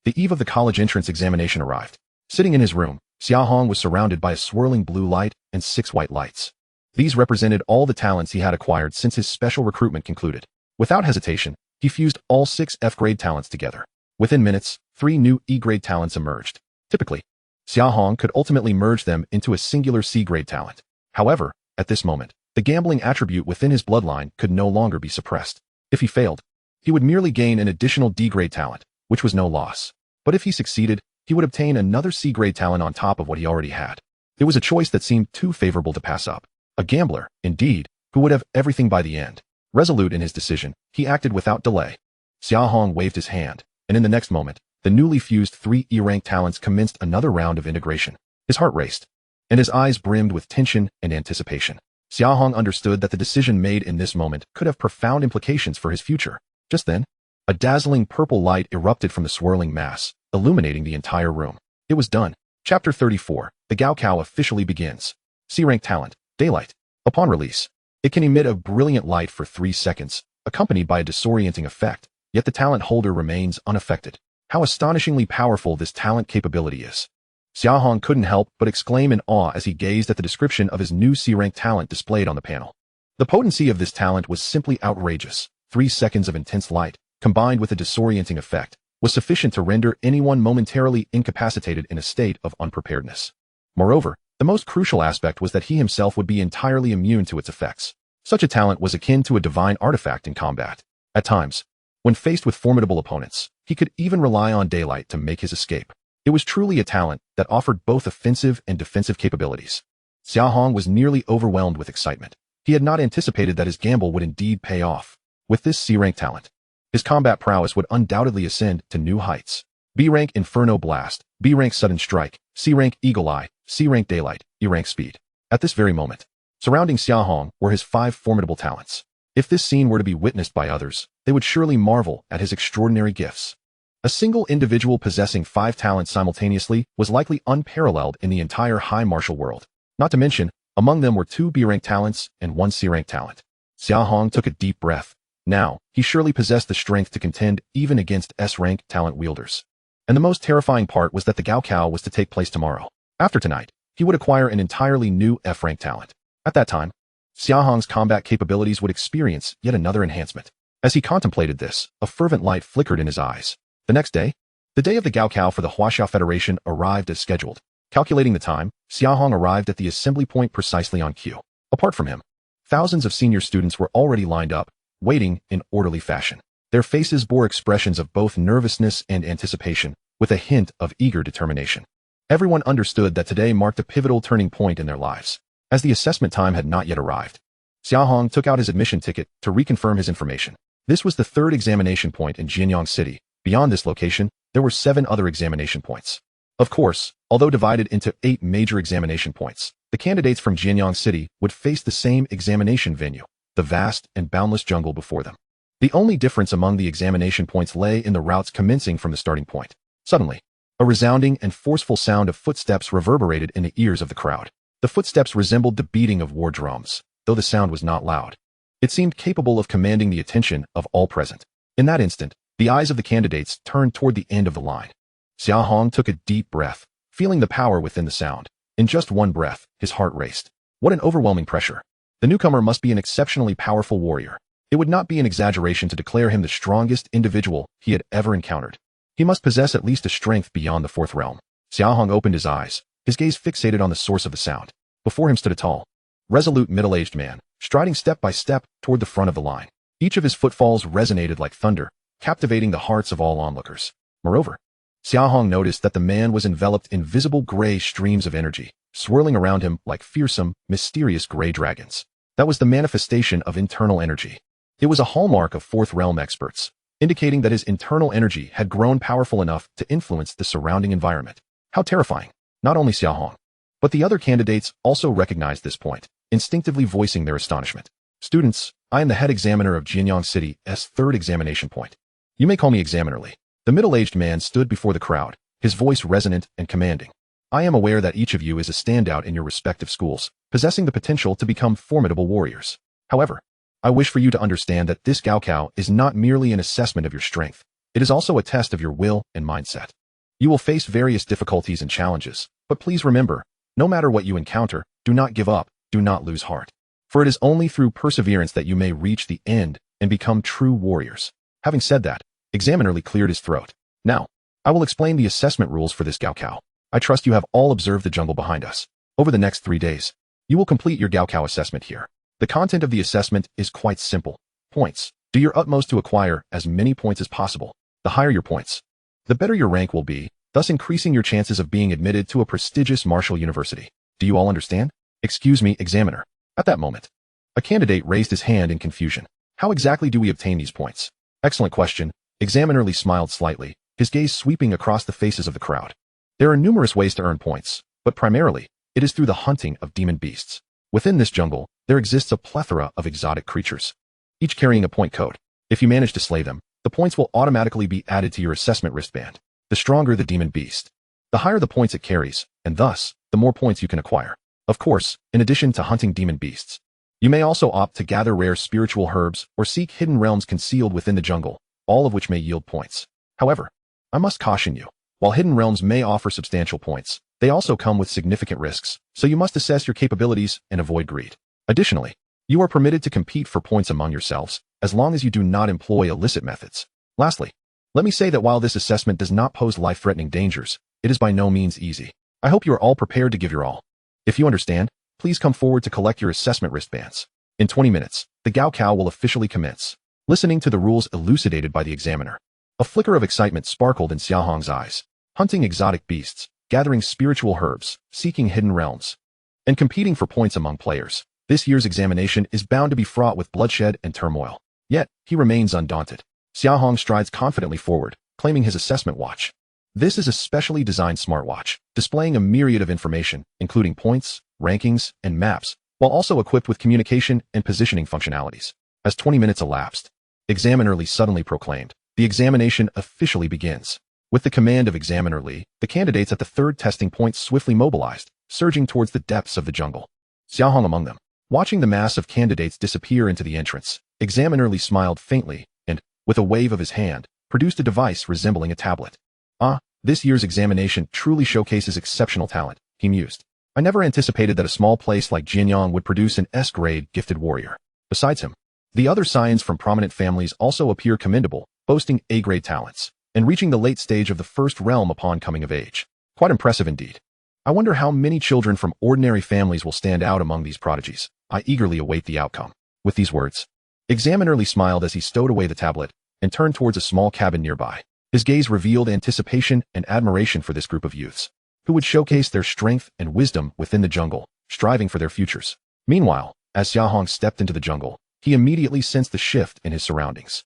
the eve of the college entrance examination arrived. Sitting in his room, Xia Hong was surrounded by a swirling blue light and 6 white lights. These represented all the talents he had acquired since his special recruitment concluded. Without hesitation, he fused all 6 F-grade talents together. Within minutes, 3 new E-grade talents emerged. Typically, Xia Hong could ultimately merge them into a singular C-grade talent. However, at this moment, the gambling attribute within his bloodline could no longer be suppressed. If he failed, he would merely gain an additional D-grade talent, which was no loss. But if he succeeded, he would obtain another C-grade talent on top of what he already had. It was a choice that seemed too favorable to pass up. A gambler, indeed, who would have everything by the end. Resolute in his decision, he acted without delay. Xia Hong waved his hand, and in the next moment, the newly fused 3 E-rank talents commenced another round of integration. His heart raced, and his eyes brimmed with tension and anticipation. Xia Hong understood that the decision made in this moment could have profound implications for his future. Just then, a dazzling purple light erupted from the swirling mass, illuminating the entire room. It was done. Chapter 34, The Gaokao officially begins. C-rank talent, Daylight. Upon release, it can emit a brilliant light for 3 seconds, accompanied by a disorienting effect, yet the talent holder remains unaffected. How astonishingly powerful this talent capability is. Xia Hong couldn't help but exclaim in awe as he gazed at the description of his new C-rank talent displayed on the panel. The potency of this talent was simply outrageous. 3 seconds of intense light, combined with a disorienting effect, was sufficient to render anyone momentarily incapacitated in a state of unpreparedness. Moreover, the most crucial aspect was that he himself would be entirely immune to its effects. Such a talent was akin to a divine artifact in combat. At times, when faced with formidable opponents, he could even rely on daylight to make his escape. It was truly a talent that offered both offensive and defensive capabilities. Xia Hong was nearly overwhelmed with excitement. He had not anticipated that his gamble would indeed pay off. With this C-rank talent, his combat prowess would undoubtedly ascend to new heights. B-rank Inferno Blast, B-rank Sudden Strike, C-rank Eagle Eye, C-rank Daylight, E-rank Speed. At this very moment, Surrounding Xia Hong were his 5 formidable talents. If this scene were to be witnessed by others, they would surely marvel at his extraordinary gifts. A single individual possessing 5 talents simultaneously was likely unparalleled in the entire high martial world. Not to mention, among them were 2 B-rank talents and 1 C-rank talent. Xia Hong took a deep breath. Now, he surely possessed the strength to contend even against S-rank talent wielders. And the most terrifying part was that the Gaokao was to take place tomorrow. After tonight, he would acquire an entirely new F-rank talent. At that time, Xia Hong's combat capabilities would experience yet another enhancement. As he contemplated this, a fervent light flickered in his eyes. The next day, the day of the Gaokao for the Huaxiao Federation arrived as scheduled. Calculating the time, Xia Hong arrived at the assembly point precisely on cue. Apart from him, thousands of senior students were already lined up, waiting in orderly fashion. Their faces bore expressions of both nervousness and anticipation, with a hint of eager determination. Everyone understood that today marked a pivotal turning point in their lives. As the assessment time had not yet arrived, Xia Hong took out his admission ticket to reconfirm his information. This was the 3rd examination point in Jianyang City. Beyond this location, there were 7 other examination points. Of course, although divided into 8 major examination points, the candidates from Jianyang City would face the same examination venue, the vast and boundless jungle before them. The only difference among the examination points lay in the routes commencing from the starting point. Suddenly, a resounding and forceful sound of footsteps reverberated in the ears of the crowd. The footsteps resembled the beating of war drums, though the sound was not loud. It seemed capable of commanding the attention of all present. In that instant, the eyes of the candidates turned toward the end of the line. Xia Hong took a deep breath, feeling the power within the sound. In just one breath, his heart raced. What an overwhelming pressure. The newcomer must be an exceptionally powerful warrior. It would not be an exaggeration to declare him the strongest individual he had ever encountered. He must possess at least a strength beyond the 4th realm. Xia Hong opened his eyes, his gaze fixated on the source of the sound. Before him stood a tall, resolute middle-aged man, striding step by step toward the front of the line. Each of his footfalls resonated like thunder, captivating the hearts of all onlookers. Moreover, Xia Hong noticed that the man was enveloped in visible gray streams of energy, swirling around him like fearsome, mysterious gray dragons. That was the manifestation of internal energy. It was a hallmark of 4th realm experts, indicating that his internal energy had grown powerful enough to influence the surrounding environment. How terrifying! Not only Xia Hong, but the other candidates also recognized this point, instinctively voicing their astonishment. Students, I am the head examiner of Jianyang City's 3rd examination point. You may call me Examiner Lee. The middle-aged man stood before the crowd, his voice resonant and commanding. I am aware that each of you is a standout in your respective schools, possessing the potential to become formidable warriors. However, I wish for you to understand that this Gaokao is not merely an assessment of your strength. It is also a test of your will and mindset. You will face various difficulties and challenges, but please remember, no matter what you encounter, do not give up, do not lose heart. For it is only through perseverance that you may reach the end and become true warriors. Having said that, Examiner Lee cleared his throat. Now, I will explain the assessment rules for this Gaokao. I trust you have all observed the jungle behind us. Over the next 3 days, you will complete your Gaokao assessment here. The content of the assessment is quite simple. Points. Do your utmost to acquire as many points as possible. The higher your points, the better your rank will be, thus increasing your chances of being admitted to a prestigious martial university. Do you all understand? Excuse me, Examiner. At that moment, a candidate raised his hand in confusion. How exactly do we obtain these points? Excellent question. Examiner Lee smiled slightly, his gaze sweeping across the faces of the crowd. There are numerous ways to earn points, but primarily, it is through the hunting of demon beasts. Within this jungle, there exists a plethora of exotic creatures, each carrying a point code. If you manage to slay them, the points will automatically be added to your assessment wristband. The stronger the demon beast, the higher the points it carries, and thus, the more points you can acquire. Of course, in addition to hunting demon beasts, you may also opt to gather rare spiritual herbs or seek hidden realms concealed within the jungle, all of which may yield points. However, I must caution you, while hidden realms may offer substantial points, they also come with significant risks, so you must assess your capabilities and avoid greed. Additionally, you are permitted to compete for points among yourselves, as long as you do not employ illicit methods. Lastly, let me say that while this assessment does not pose life-threatening dangers, it is by no means easy. I hope you are all prepared to give your all. If you understand, please come forward to collect your assessment wristbands. In 20 minutes, the Gaokao will officially commence. Listening to the rules elucidated by the examiner, a flicker of excitement sparkled in Xia Hong's eyes. Hunting exotic beasts, gathering spiritual herbs, seeking hidden realms, and competing for points among players. This year's examination is bound to be fraught with bloodshed and turmoil. Yet, he remains undaunted. Xia Hong strides confidently forward, claiming his assessment watch. This is a specially designed smartwatch, displaying a myriad of information, including points, rankings, and maps, while also equipped with communication and positioning functionalities. As 20 minutes elapsed, Examiner Lee suddenly proclaimed, "The examination officially begins." With the command of Examiner Lee, the candidates at the third testing point swiftly mobilized, surging towards the depths of the jungle. Xia Hong among them. Watching the mass of candidates disappear into the entrance, Examiner Lee smiled faintly and, with a wave of his hand, produced a device resembling a tablet. "Ah, this year's examination truly showcases exceptional talent," he mused. "I never anticipated that a small place like Jianyang would produce an S-grade gifted warrior." Besides him, the other scions from prominent families also appear commendable, boasting A-grade talents, and reaching the late stage of the first realm upon coming of age. Quite impressive indeed. I wonder how many children from ordinary families will stand out among these prodigies. I eagerly await the outcome. With these words, Examiner Lee smiled as he stowed away the tablet and turned towards a small cabin nearby. His gaze revealed anticipation and admiration for this group of youths, who would showcase their strength and wisdom within the jungle, striving for their futures. Meanwhile, as Xia Hong stepped into the jungle, he immediately sensed the shift in his surroundings.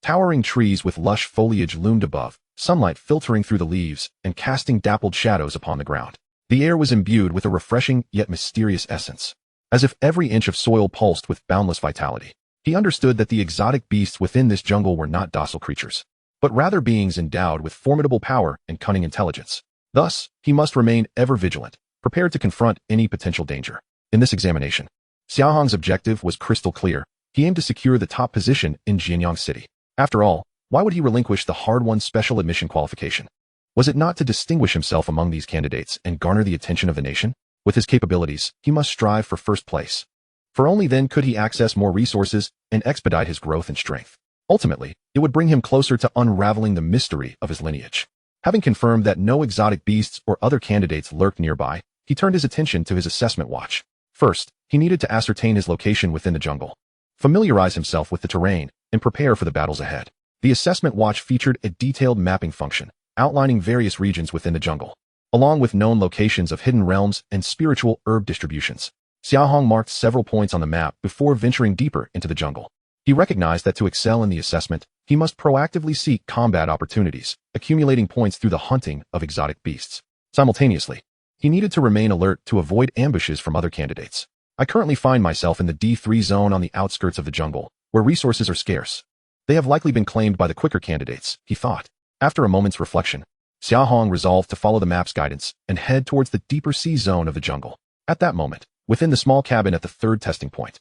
Towering trees with lush foliage loomed above, sunlight filtering through the leaves and casting dappled shadows upon the ground. The air was imbued with a refreshing yet mysterious essence, as if every inch of soil pulsed with boundless vitality. He understood that the exotic beasts within this jungle were not docile creatures, but rather beings endowed with formidable power and cunning intelligence. Thus, he must remain ever vigilant, prepared to confront any potential danger. In this examination, Xia Hong's objective was crystal clear. He aimed to secure the top position in Jianyang City. After all, why would he relinquish the hard-won special admission qualification? Was it not to distinguish himself among these candidates and garner the attention of the nation? With his capabilities, he must strive for first place. For only then could he access more resources and expedite his growth and strength. Ultimately, it would bring him closer to unraveling the mystery of his lineage. Having confirmed that no exotic beasts or other candidates lurked nearby, he turned his attention to his assessment watch. First, he needed to ascertain his location within the jungle, familiarize himself with the terrain, and prepare for the battles ahead. The assessment watch featured a detailed mapping function, outlining various regions within the jungle, along with known locations of hidden realms and spiritual herb distributions. Xia Hong marked several points on the map before venturing deeper into the jungle. He recognized that to excel in the assessment, he must proactively seek combat opportunities, accumulating points through the hunting of exotic beasts. Simultaneously, he needed to remain alert to avoid ambushes from other candidates. "I currently find myself in the D3 zone on the outskirts of the jungle, where resources are scarce. They have likely been claimed by the quicker candidates," he thought. After a moment's reflection, Xia Hong resolved to follow the map's guidance and head towards the deeper sea zone of the jungle. At that moment, within the small cabin at the third testing point,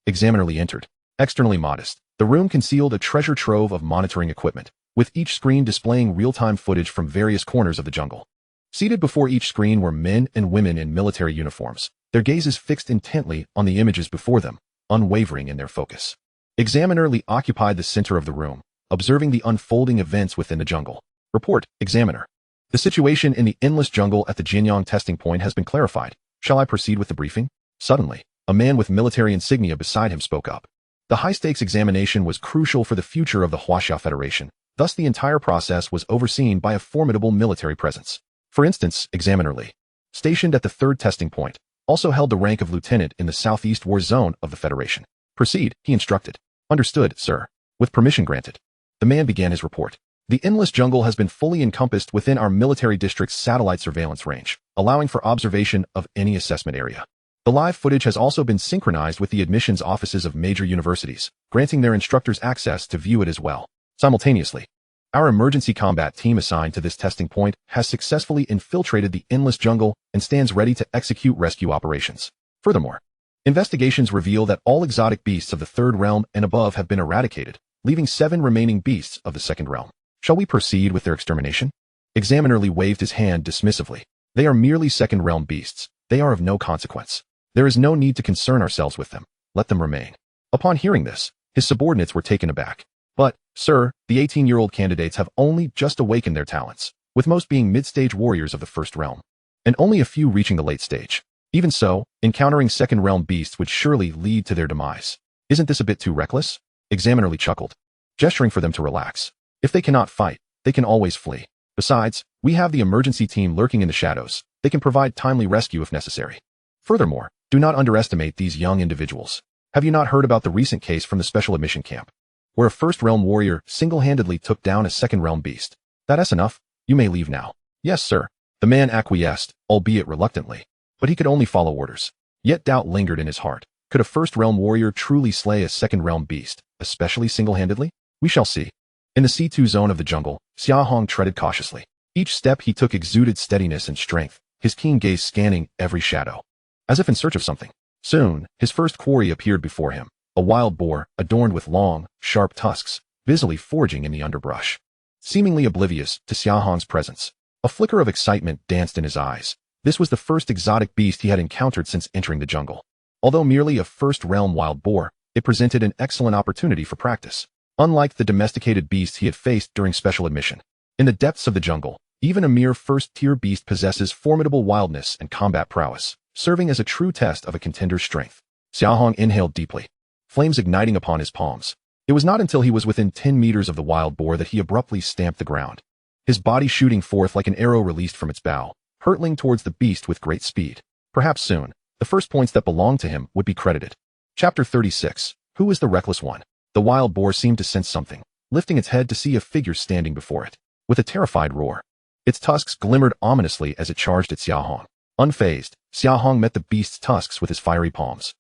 Examiner Lee entered. Externally modest, the room concealed a treasure trove of monitoring equipment, with each screen displaying real-time footage from various corners of the jungle. Seated before each screen were men and women in military uniforms, their gazes fixed intently on the images before them, unwavering in their focus. Examiner Lee occupied the center of the room, observing the unfolding events within the jungle. Report, Examiner. The situation in the endless jungle at the Jianyang testing point has been clarified. Shall I proceed with the briefing? Suddenly, a man with military insignia beside him spoke up. The high-stakes examination was crucial for the future of the Huaxia Federation, thus the entire process was overseen by a formidable military presence. For instance, Examiner Lee, stationed at the third testing point, also held the rank of lieutenant in the southeast war zone of the Federation. "Proceed," he instructed. "Understood, sir." With permission granted, the man began his report. "The endless jungle has been fully encompassed within our military district's satellite surveillance range, allowing for observation of any assessment area. The live footage has also been synchronized with the admissions offices of major universities, granting their instructors access to view it as well. Simultaneously, our emergency combat team assigned to this testing point has successfully infiltrated the endless jungle and stands ready to execute rescue operations. Furthermore, investigations reveal that all exotic beasts of the third realm and above have been eradicated, leaving 7 remaining beasts of the second realm. Shall we proceed with their extermination?" Examiner Lee waved his hand dismissively. "They are merely second realm beasts. They are of no consequence. There is no need to concern ourselves with them. Let them remain." Upon hearing this, his subordinates were taken aback. "But, sir, the 18-year-old candidates have only just awakened their talents, with most being mid-stage warriors of the first realm, and only a few reaching the late stage. Even so, encountering second realm beasts would surely lead to their demise. Isn't this a bit too reckless?" Examiner Lee chuckled, gesturing for them to relax. "If they cannot fight, they can always flee. Besides, we have the emergency team lurking in the shadows. They can provide timely rescue if necessary. Furthermore, do not underestimate these young individuals. Have you not heard about the recent case from the special admission camp, where a first realm warrior single-handedly took down a second realm beast? That's enough. You may leave now." "Yes, sir." The man acquiesced, albeit reluctantly, but he could only follow orders. Yet doubt lingered in his heart. Could a first-realm warrior truly slay a second-realm beast, especially single-handedly? We shall see. In the C2 zone of the jungle, Xia Hong treaded cautiously. Each step he took exuded steadiness and strength, his keen gaze scanning every shadow, as if in search of something. Soon, his first quarry appeared before him, a wild boar adorned with long, sharp tusks, busily foraging in the underbrush. Seemingly oblivious to Xia Hong's presence, a flicker of excitement danced in his eyes. This was the first exotic beast he had encountered since entering the jungle. Although merely a first-realm wild boar, it presented an excellent opportunity for practice. Unlike the domesticated beasts he had faced during special admission, in the depths of the jungle, even a mere first-tier beast possesses formidable wildness and combat prowess, serving as a true test of a contender's strength. Xia Hong inhaled deeply, flames igniting upon his palms. It was not until he was within 10 meters of the wild boar that he abruptly stamped the ground, his body shooting forth like an arrow released from its bow, hurtling towards the beast with great speed. Perhaps soon, the first points that belonged to him would be credited. Chapter 36. Who is the reckless one? The wild boar seemed to sense something, lifting its head to see a figure standing before it. With a terrified roar, its tusks glimmered ominously as it charged at Xia Hong. Unfazed, Xia Hong met the beast's tusks with his fiery palms,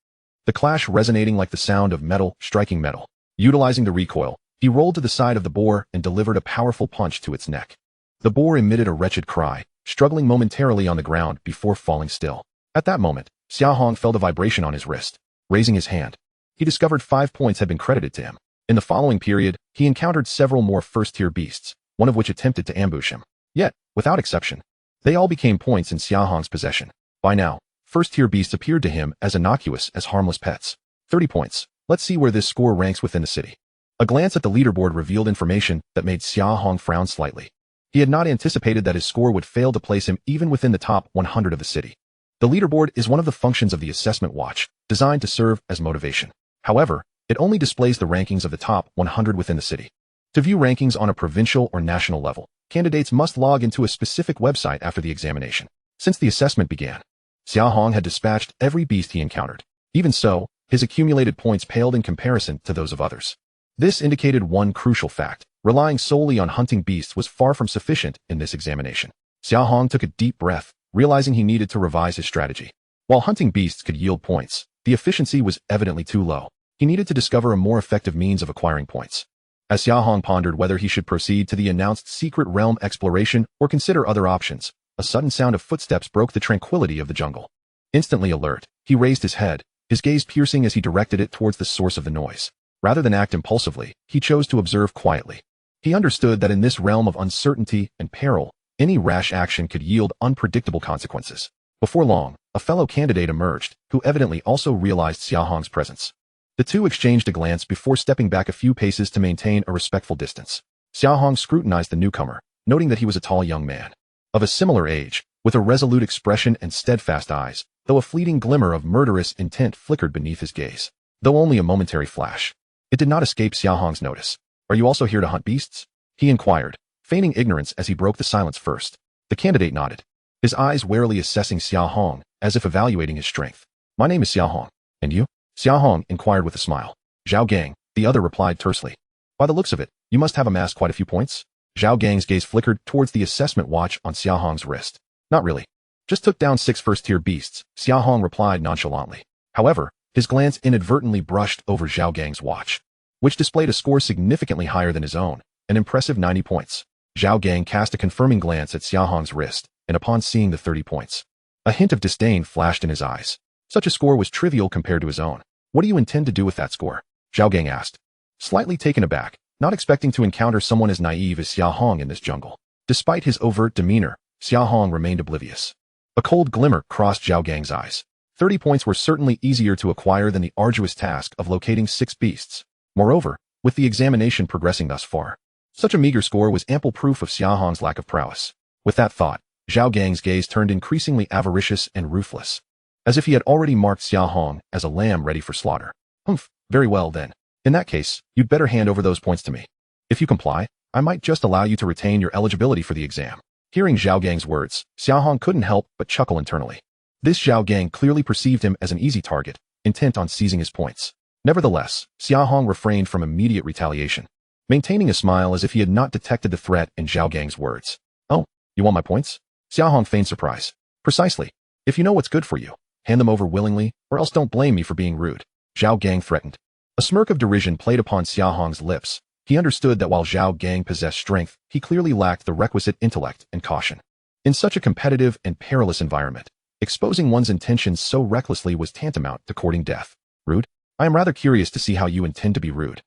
the clash resonating like the sound of metal striking metal. Utilizing the recoil, he rolled to the side of the boar and delivered a powerful punch to its neck. The boar emitted a wretched cry, struggling momentarily on the ground before falling still. At that moment, Xia Hong felt a vibration on his wrist. Raising his hand, he discovered 5 points had been credited to him. In the following period, he encountered several more first-tier beasts, one of which attempted to ambush him. Yet, without exception, they all became points in Xia Hong's possession. By now, first-tier beasts appeared to him as innocuous as harmless pets. 30 points. Let's see where this score ranks within the city. A glance at the leaderboard revealed information that made Xia Hong frown slightly. He had not anticipated that his score would fail to place him even within the top 100 of the city. The leaderboard is one of the functions of the assessment watch, designed to serve as motivation. However, it only displays the rankings of the top 100 within the city. To view rankings on a provincial or national level, candidates must log into a specific website after the examination. Since the assessment began, Xia Hong had dispatched every beast he encountered. Even so, his accumulated points paled in comparison to those of others. This indicated one crucial fact: relying solely on hunting beasts was far from sufficient in this examination. Xia Hong took a deep breath, realizing he needed to revise his strategy. While hunting beasts could yield points, the efficiency was evidently too low. He needed to discover a more effective means of acquiring points. As Xia Hong pondered whether he should proceed to the announced secret realm exploration or consider other options, a sudden sound of footsteps broke the tranquility of the jungle. Instantly alert, he raised his head, his gaze piercing as he directed it towards the source of the noise. Rather than act impulsively, he chose to observe quietly. He understood that in this realm of uncertainty and peril, any rash action could yield unpredictable consequences. Before long, a fellow candidate emerged, who evidently also realized Xia Hong's presence. The two exchanged a glance before stepping back a few paces to maintain a respectful distance. Xia Hong scrutinized the newcomer, noting that he was a tall young man, of a similar age, with a resolute expression and steadfast eyes, though a fleeting glimmer of murderous intent flickered beneath his gaze. Though only a momentary flash, it did not escape Xia Hong's notice. "Are you also here to hunt beasts?" he inquired, feigning ignorance as he broke the silence first. The candidate nodded, his eyes warily assessing Xia Hong, as if evaluating his strength. "My name is Xia Hong. And you?" Xia Hong inquired with a smile. "Zhao Gang," the other replied tersely. "By the looks of it, you must have amassed quite a few points." Zhao Gang's gaze flickered towards the assessment watch on Xia Hong's wrist. "Not really. Just took down 6 first-tier beasts," Xia Hong replied nonchalantly. However, his glance inadvertently brushed over Zhao Gang's watch, which displayed a score significantly higher than his own, an impressive 90 points. Zhao Gang cast a confirming glance at Xia Hong's wrist, and upon seeing the 30 points, a hint of disdain flashed in his eyes. Such a score was trivial compared to his own. "What do you intend to do with that score?" Zhao Gang asked, slightly taken aback, not expecting to encounter someone as naive as Xia Hong in this jungle. Despite his overt demeanor, Xia Hong remained oblivious. A cold glimmer crossed Zhao Gang's eyes. 30 points were certainly easier to acquire than the arduous task of locating 6 beasts. Moreover, with the examination progressing thus far, such a meager score was ample proof of Xia Hong's lack of prowess. With that thought, Zhao Gang's gaze turned increasingly avaricious and ruthless, as if he had already marked Xia Hong as a lamb ready for slaughter. "Humph, very well then. In that case, you'd better hand over those points to me. If you comply, I might just allow you to retain your eligibility for the exam." Hearing Zhao Gang's words, Xia Hong couldn't help but chuckle internally. This Zhao Gang clearly perceived him as an easy target, intent on seizing his points. Nevertheless, Xia Hong refrained from immediate retaliation, maintaining a smile as if he had not detected the threat in Zhao Gang's words. "Oh, you want my points?" Xia Hong feigned surprise. "Precisely. If you know what's good for you, Hand them over willingly, or else don't blame me for being rude. Zhao Gang threatened. A smirk of derision played upon Xia Hong's lips. He understood that while Zhao Gang possessed strength, he clearly lacked the requisite intellect and caution. In such a competitive and perilous environment, exposing one's intentions so recklessly was tantamount to courting death. Rude? I am rather curious to see how you intend to be rude.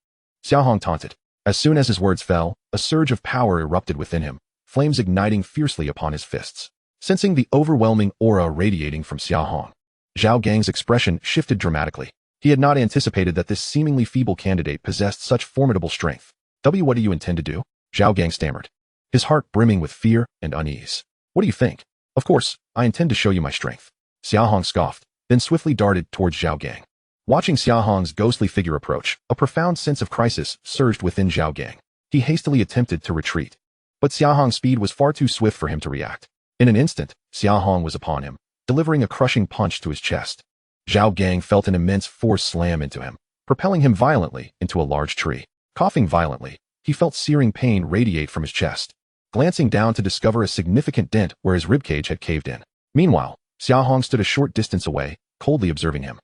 Xia Hong taunted. As soon as his words fell, a surge of power erupted within him, flames igniting fiercely upon his fists. Sensing the overwhelming aura radiating from Xia Hong, Zhao Gang's expression shifted dramatically. He had not anticipated that this seemingly feeble candidate possessed such formidable strength. What do you intend to do? Zhao Gang stammered, his heart brimming with fear and unease. What do you think? Of course, I intend to show you my strength. Xia Hong scoffed, then swiftly darted towards Zhao Gang. Watching Xia Hong's ghostly figure approach, a profound sense of crisis surged within Zhao Gang. He hastily attempted to retreat, but Xia Hong's speed was far too swift for him to react. In an instant, Xia Hong was upon him, delivering a crushing punch to his chest. Zhao Gang felt an immense force slam into him, propelling him violently into a large tree. Coughing violently, he felt searing pain radiate from his chest, glancing down to discover a significant dent where his ribcage had caved in. Meanwhile, Xia Hong stood a short distance away, coldly observing him,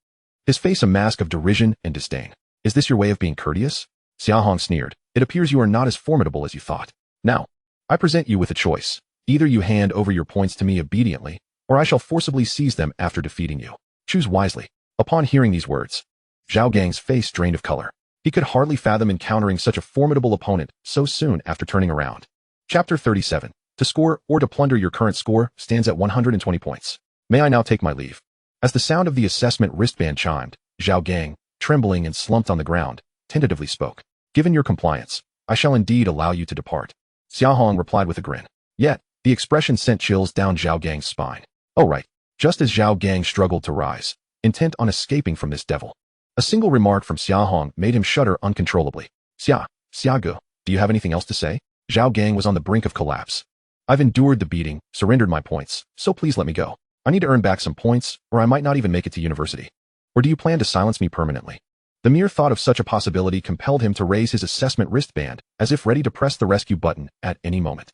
his face a mask of derision and disdain. Is this your way of being courteous? Xia Hong sneered. It appears you are not as formidable as you thought. Now, I present you with a choice. Either you hand over your points to me obediently, or I shall forcibly seize them after defeating you. Choose wisely. Upon hearing these words, Zhao Gang's face drained of color. He could hardly fathom encountering such a formidable opponent so soon after turning around. Chapter 37. To score or to plunder. Your current score stands at 120 points. May I now take my leave? As the sound of the assessment wristband chimed, Zhao Gang, trembling and slumped on the ground, tentatively spoke. Given your compliance, I shall indeed allow you to depart. Xia Hong replied with a grin. Yet, the expression sent chills down Zhao Gang's spine. Oh right. Just as Zhao Gang struggled to rise, intent on escaping from this devil, a single remark from Xia Hong made him shudder uncontrollably. Xiagu, do you have anything else to say? Zhao Gang was on the brink of collapse. I've endured the beating, surrendered my points, so please let me go. I need to earn back some points, or I might not even make it to university. Or do you plan to silence me permanently? The mere thought of such a possibility compelled him to raise his assessment wristband, as if ready to press the rescue button at any moment.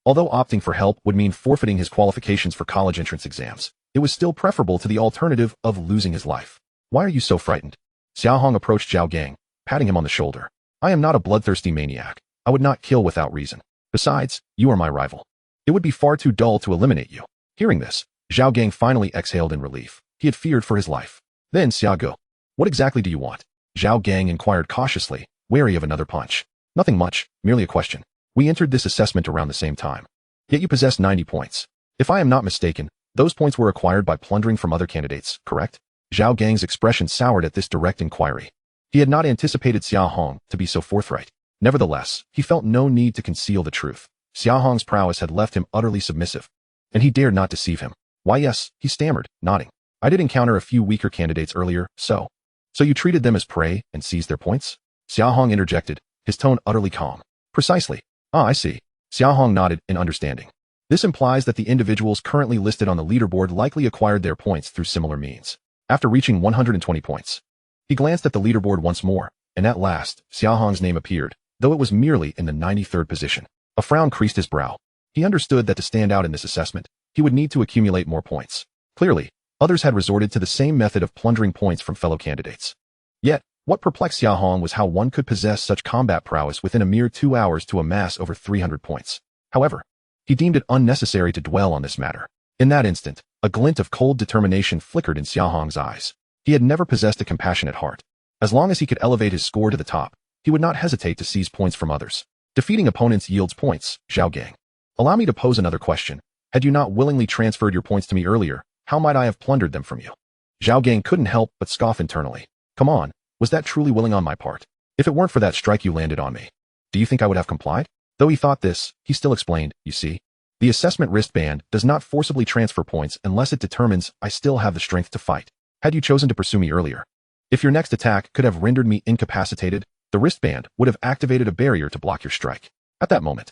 Although opting for help would mean forfeiting his qualifications for college entrance exams, it was still preferable to the alternative of losing his life. Why are you so frightened? Xia Hong approached Zhao Gang, patting him on the shoulder. I am not a bloodthirsty maniac. I would not kill without reason. Besides, you are my rival. It would be far too dull to eliminate you. Hearing this, Zhao Gang finally exhaled in relief. He had feared for his life. Then Xiagu, what exactly do you want? Zhao Gang inquired cautiously, wary of another punch. Nothing much, merely a question. We entered this assessment around the same time. Yet you possess 90 points. If I am not mistaken, those points were acquired by plundering from other candidates, correct? Zhao Gang's expression soured at this direct inquiry. He had not anticipated Xia Hong to be so forthright. Nevertheless, he felt no need to conceal the truth. Xia Hong's prowess had left him utterly submissive, and he dared not deceive him. Why yes, he stammered, nodding. I did encounter a few weaker candidates earlier, so you treated them as prey and seized their points? Xia Hong interjected, his tone utterly calm. Precisely. Ah, I see. Xia Hong nodded in understanding. This implies that the individuals currently listed on the leaderboard likely acquired their points through similar means. After reaching 120 points, he glanced at the leaderboard once more, and at last, Xia Hong's name appeared, though it was merely in the 93rd position. A frown creased his brow. He understood that to stand out in this assessment, he would need to accumulate more points. Clearly, others had resorted to the same method of plundering points from fellow candidates. Yet, what perplexed Xia Hong was how one could possess such combat prowess within a mere 2 hours to amass over 300 points. However, he deemed it unnecessary to dwell on this matter. In that instant, a glint of cold determination flickered in Xia Hong's eyes. He had never possessed a compassionate heart. As long as he could elevate his score to the top, he would not hesitate to seize points from others. Defeating opponents yields points, Zhao Gang. Allow me to pose another question. Had you not willingly transferred your points to me earlier, how might I have plundered them from you? Zhao Gang couldn't help but scoff internally. Come on, was that truly willing on my part? If it weren't for that strike you landed on me, do you think I would have complied? Though he thought this, he still explained, you see, the assessment wristband does not forcibly transfer points unless it determines I still have the strength to fight. Had you chosen to pursue me earlier, if your next attack could have rendered me incapacitated, the wristband would have activated a barrier to block your strike. At that moment,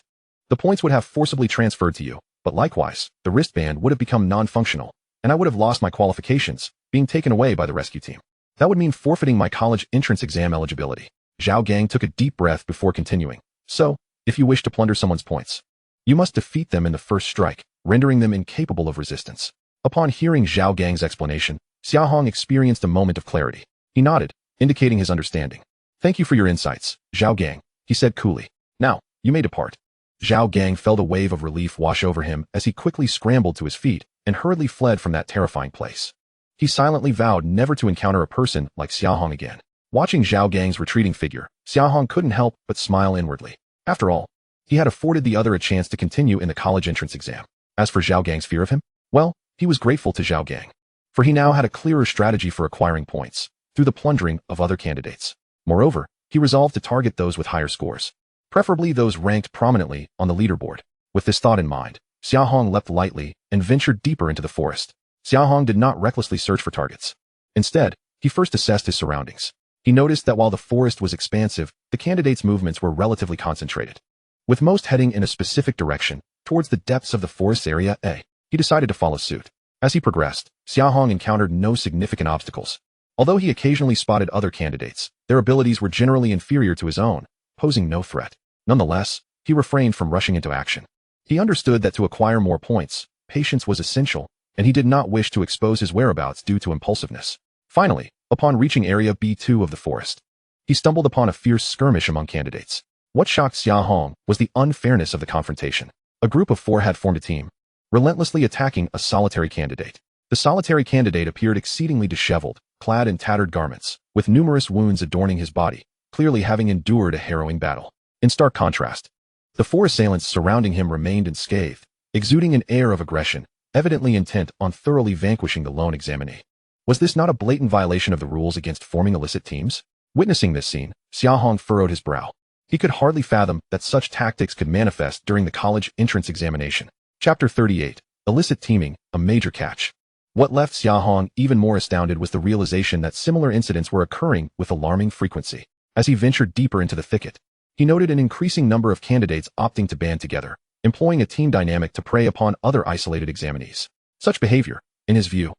the points would have forcibly transferred to you, but likewise, the wristband would have become non-functional, and I would have lost my qualifications, being taken away by the rescue team. That would mean forfeiting my college entrance exam eligibility. Zhao Gang took a deep breath before continuing. So, if you wish to plunder someone's points, you must defeat them in the first strike, rendering them incapable of resistance. Upon hearing Zhao Gang's explanation, Xia Hong experienced a moment of clarity. He nodded, indicating his understanding. "Thank you for your insights, Zhao Gang," he said coolly. "Now, you may depart." Zhao Gang felt a wave of relief wash over him as he quickly scrambled to his feet and hurriedly fled from that terrifying place. He silently vowed never to encounter a person like Xia Hong again. Watching Zhao Gang's retreating figure, Xia Hong couldn't help but smile inwardly. After all, he had afforded the other a chance to continue in the college entrance exam. As for Zhao Gang's fear of him, well, he was grateful to Zhao Gang, for he now had a clearer strategy for acquiring points, through the plundering of other candidates. Moreover, he resolved to target those with higher scores, preferably those ranked prominently on the leaderboard. With this thought in mind, Xia Hong leapt lightly and ventured deeper into the forest. Xia Hong did not recklessly search for targets. Instead, he first assessed his surroundings. He noticed that while the forest was expansive, the candidates' movements were relatively concentrated, with most heading in a specific direction, towards the depths of the forest area. He decided to follow suit. As he progressed, Xia Hong encountered no significant obstacles. Although he occasionally spotted other candidates, their abilities were generally inferior to his own, posing no threat. Nonetheless, he refrained from rushing into action. He understood that to acquire more points, patience was essential, and he did not wish to expose his whereabouts due to impulsiveness. Finally, upon reaching Area B2 of the forest, he stumbled upon a fierce skirmish among candidates. What shocked Xia Hong was the unfairness of the confrontation. A group of 4 had formed a team, relentlessly attacking a solitary candidate. The solitary candidate appeared exceedingly disheveled, clad in tattered garments, with numerous wounds adorning his body, clearly having endured a harrowing battle. In stark contrast, the 4 assailants surrounding him remained unscathed, exuding an air of aggression, evidently intent on thoroughly vanquishing the lone examinee. Was this not a blatant violation of the rules against forming illicit teams? Witnessing this scene, Xia Hong furrowed his brow. He could hardly fathom that such tactics could manifest during the college entrance examination. Chapter 38. Illicit teaming, a major catch. What left Xia Hong even more astounded was the realization that similar incidents were occurring with alarming frequency. As he ventured deeper into the thicket, he noted an increasing number of candidates opting to band together, employing a team dynamic to prey upon other isolated examinees. Such behavior, in his view,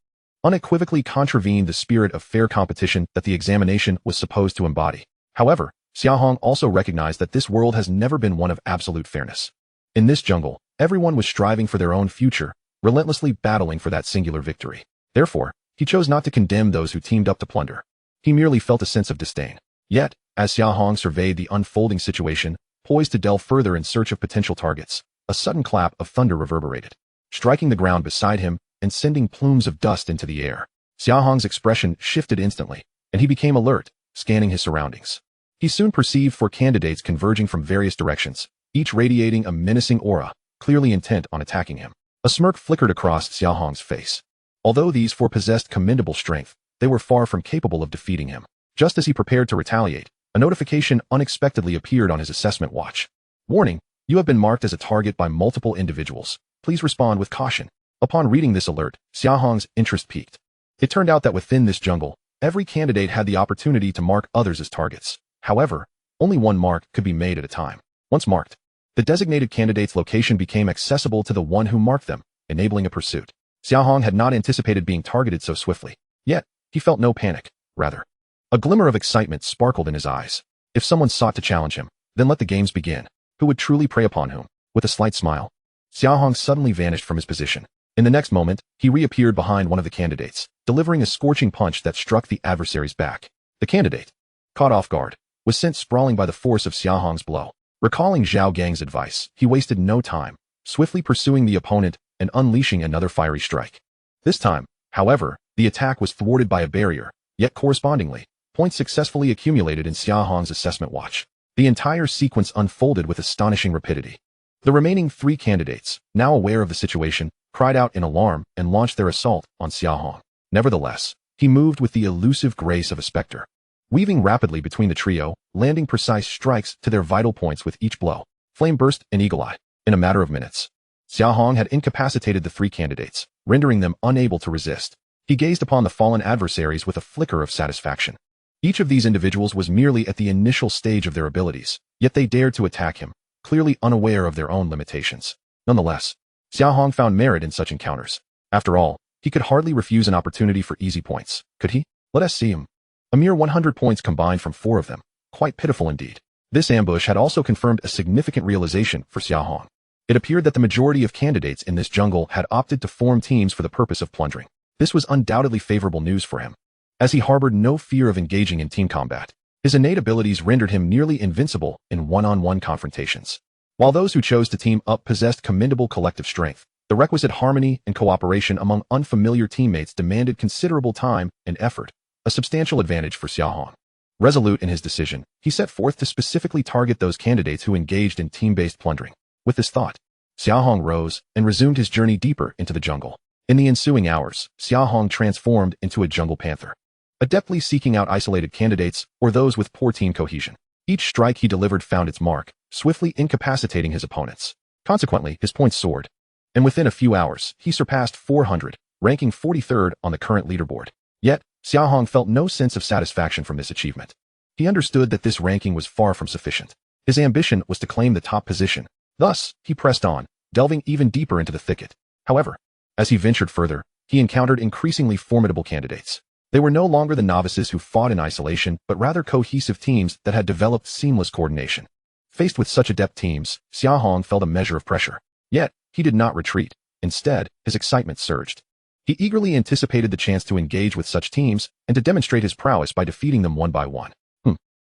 unequivocally contravened the spirit of fair competition that the examination was supposed to embody. However, Xia Hong also recognized that this world has never been one of absolute fairness. In this jungle, everyone was striving for their own future, relentlessly battling for that singular victory. Therefore, he chose not to condemn those who teamed up to plunder. He merely felt a sense of disdain. Yet, as Xia Hong surveyed the unfolding situation, poised to delve further in search of potential targets, a sudden clap of thunder reverberated, striking the ground beside him and sending plumes of dust into the air. Xia Hong's expression shifted instantly, and he became alert, scanning his surroundings. He soon perceived 4 candidates converging from various directions, each radiating a menacing aura, clearly intent on attacking him. A smirk flickered across Xia Hong's face. Although these 4 possessed commendable strength, they were far from capable of defeating him. Just as he prepared to retaliate, a notification unexpectedly appeared on his assessment watch. "Warning, you have been marked as a target by multiple individuals. Please respond with caution." Upon reading this alert, Xia Hong's interest peaked. It turned out that within this jungle, every candidate had the opportunity to mark others as targets. However, only one mark could be made at a time. Once marked, the designated candidate's location became accessible to the one who marked them, enabling a pursuit. Xia Hong had not anticipated being targeted so swiftly. Yet, he felt no panic. Rather, a glimmer of excitement sparkled in his eyes. If someone sought to challenge him, then let the games begin. Who would truly prey upon whom? With a slight smile, Xia Hong suddenly vanished from his position. In the next moment, he reappeared behind one of the candidates, delivering a scorching punch that struck the adversary's back. The candidate, caught off guard, was sent sprawling by the force of Xia Hong's blow. Recalling Zhao Gang's advice, he wasted no time, swiftly pursuing the opponent and unleashing another fiery strike. This time, however, the attack was thwarted by a barrier, yet correspondingly, points successfully accumulated in Xia Hong's assessment watch. The entire sequence unfolded with astonishing rapidity. The remaining 3 candidates, now aware of the situation, cried out in alarm and launched their assault on Xia Hong. Nevertheless, he moved with the elusive grace of a specter, weaving rapidly between the trio, landing precise strikes to their vital points with each blow. Flame burst and eagle eye. In a matter of minutes, Xia Hong had incapacitated the 3 candidates, rendering them unable to resist. He gazed upon the fallen adversaries with a flicker of satisfaction. Each of these individuals was merely at the initial stage of their abilities, yet they dared to attack him, clearly unaware of their own limitations. Nonetheless, Xia Hong found merit in such encounters. After all, he could hardly refuse an opportunity for easy points, could he? Let us see him. A mere 100 points combined from 4 of them. Quite pitiful indeed. This ambush had also confirmed a significant realization for Xia Hong. It appeared that the majority of candidates in this jungle had opted to form teams for the purpose of plundering. This was undoubtedly favorable news for him, as he harbored no fear of engaging in team combat. His innate abilities rendered him nearly invincible in one-on-one confrontations. While those who chose to team up possessed commendable collective strength, the requisite harmony and cooperation among unfamiliar teammates demanded considerable time and effort, a substantial advantage for Xia Hong. Resolute in his decision, he set forth to specifically target those candidates who engaged in team-based plundering. With this thought, Xia Hong rose and resumed his journey deeper into the jungle. In the ensuing hours, Xia Hong transformed into a jungle panther, adeptly seeking out isolated candidates or those with poor team cohesion. Each strike he delivered found its mark, swiftly incapacitating his opponents. Consequently, his points soared, and within a few hours, he surpassed 400, ranking 43rd on the current leaderboard. Yet, Xia Hong felt no sense of satisfaction from this achievement. He understood that this ranking was far from sufficient. His ambition was to claim the top position. Thus, he pressed on, delving even deeper into the thicket. However, as he ventured further, he encountered increasingly formidable candidates. They were no longer the novices who fought in isolation, but rather cohesive teams that had developed seamless coordination. Faced with such adept teams, Xia Hong felt a measure of pressure. Yet, he did not retreat. Instead, his excitement surged. He eagerly anticipated the chance to engage with such teams and to demonstrate his prowess by defeating them one by one.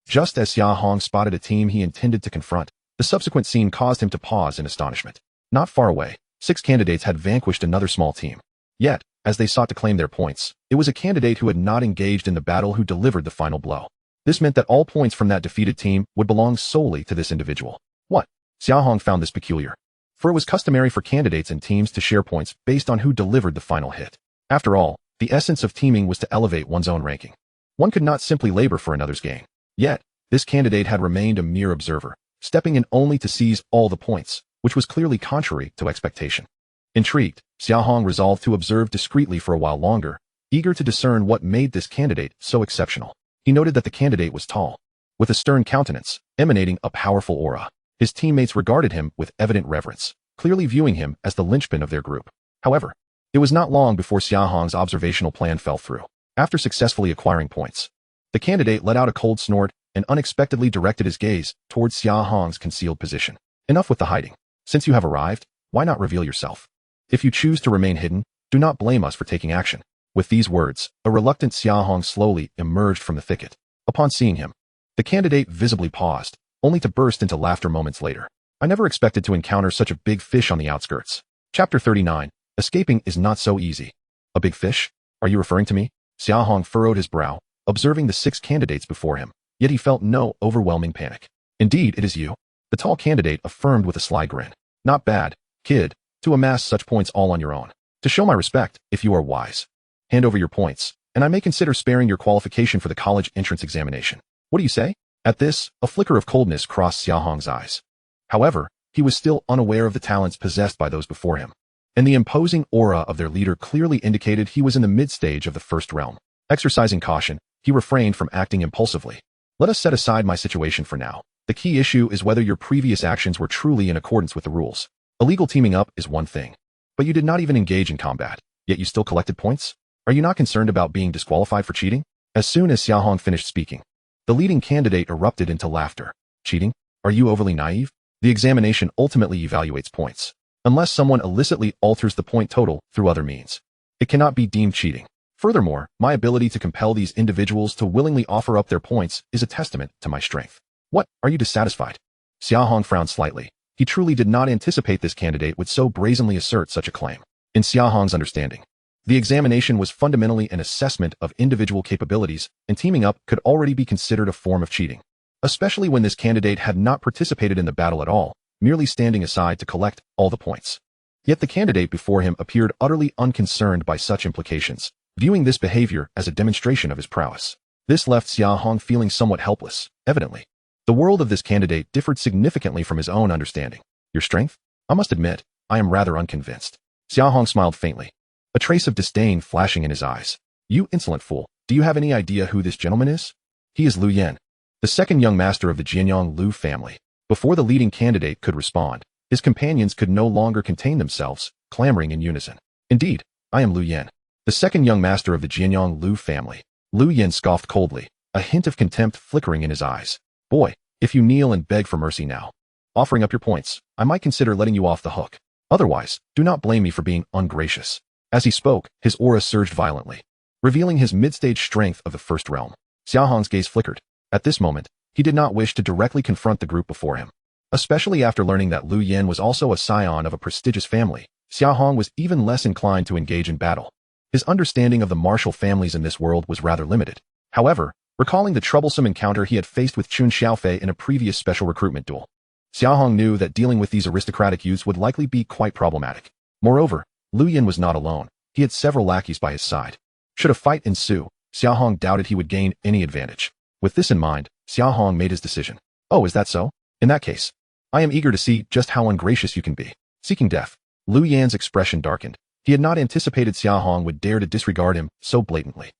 Just as Xia Hong spotted a team he intended to confront, the subsequent scene caused him to pause in astonishment. Not far away, 6 candidates had vanquished another small team. Yet, as they sought to claim their points, it was a candidate who had not engaged in the battle who delivered the final blow. This meant that all points from that defeated team would belong solely to this individual. What? Xia Hong found this peculiar, for it was customary for candidates and teams to share points based on who delivered the final hit. After all, the essence of teaming was to elevate one's own ranking. One could not simply labor for another's gain. Yet, this candidate had remained a mere observer, stepping in only to seize all the points, which was clearly contrary to expectation. Intrigued, Xia Hong resolved to observe discreetly for a while longer, eager to discern what made this candidate so exceptional. He noted that the candidate was tall, with a stern countenance, emanating a powerful aura. His teammates regarded him with evident reverence, clearly viewing him as the linchpin of their group. However, it was not long before Xia Hong's observational plan fell through. After successfully acquiring points, the candidate let out a cold snort and unexpectedly directed his gaze towards Xia Hong's concealed position. Enough with the hiding. Since you have arrived, why not reveal yourself? If you choose to remain hidden, do not blame us for taking action. With these words, a reluctant Xia Hong slowly emerged from the thicket. Upon seeing him, the candidate visibly paused, only to burst into laughter moments later. I never expected to encounter such a big fish on the outskirts. Chapter 39. Escaping is not so easy. A big fish? Are you referring to me? Xia Hong furrowed his brow, observing the 6 candidates before him, yet he felt no overwhelming panic. Indeed, it is you, the tall candidate affirmed with a sly grin. Not bad, kid, to amass such points all on your own. To show my respect, if you are wise, hand over your points, and I may consider sparing your qualification for the college entrance examination. What do you say? At this, a flicker of coldness crossed Xia Hong's eyes. However, he was still unaware of the talents possessed by those before him, and the imposing aura of their leader clearly indicated he was in the mid-stage of the first realm. Exercising caution, he refrained from acting impulsively. Let us set aside my situation for now. The key issue is whether your previous actions were truly in accordance with the rules. Illegal teaming up is one thing, but you did not even engage in combat, yet you still collected points? Are you not concerned about being disqualified for cheating? As soon as Xia Hong finished speaking, the leading candidate erupted into laughter. Cheating? Are you overly naive? The examination ultimately evaluates points, unless someone illicitly alters the point total through other means. It cannot be deemed cheating. Furthermore, my ability to compel these individuals to willingly offer up their points is a testament to my strength. What, are you dissatisfied? Xia Hong frowned slightly. He truly did not anticipate this candidate would so brazenly assert such a claim. In Xia Hong's understanding, the examination was fundamentally an assessment of individual capabilities, and teaming up could already be considered a form of cheating, especially when this candidate had not participated in the battle at all, merely standing aside to collect all the points. Yet the candidate before him appeared utterly unconcerned by such implications, viewing this behavior as a demonstration of his prowess. This left Xia Hong feeling somewhat helpless. Evidently, the world of this candidate differed significantly from his own understanding. Your strength? I must admit, I am rather unconvinced. Xia Hong smiled faintly, a trace of disdain flashing in his eyes. You insolent fool, do you have any idea who this gentleman is? He is Lu Yan, the second young master of the Jianyang Lu family. Before the leading candidate could respond, his companions could no longer contain themselves, clamoring in unison. Indeed, I am Lu Yan, the second young master of the Jianyang Lu family. Lu Yan scoffed coldly, a hint of contempt flickering in his eyes. Boy, if you kneel and beg for mercy now, offering up your points, I might consider letting you off the hook. Otherwise, do not blame me for being ungracious. As he spoke, his aura surged violently, revealing his mid-stage strength of the first realm. Xia Hong's gaze flickered. At this moment, he did not wish to directly confront the group before him. Especially after learning that Lu Yan was also a scion of a prestigious family, Xia Hong was even less inclined to engage in battle. His understanding of the martial families in this world was rather limited. However, recalling the troublesome encounter he had faced with Chun Xiaofei in a previous special recruitment duel, Xia Hong knew that dealing with these aristocratic youths would likely be quite problematic. Moreover, Lu Yan was not alone. He had several lackeys by his side. Should a fight ensue, Xia Hong doubted he would gain any advantage. With this in mind, Xia Hong made his decision. Oh, is that so? In that case, I am eager to see just how ungracious you can be. Seeking death. Lu Yan's expression darkened. He had not anticipated Xia Hong would dare to disregard him so blatantly.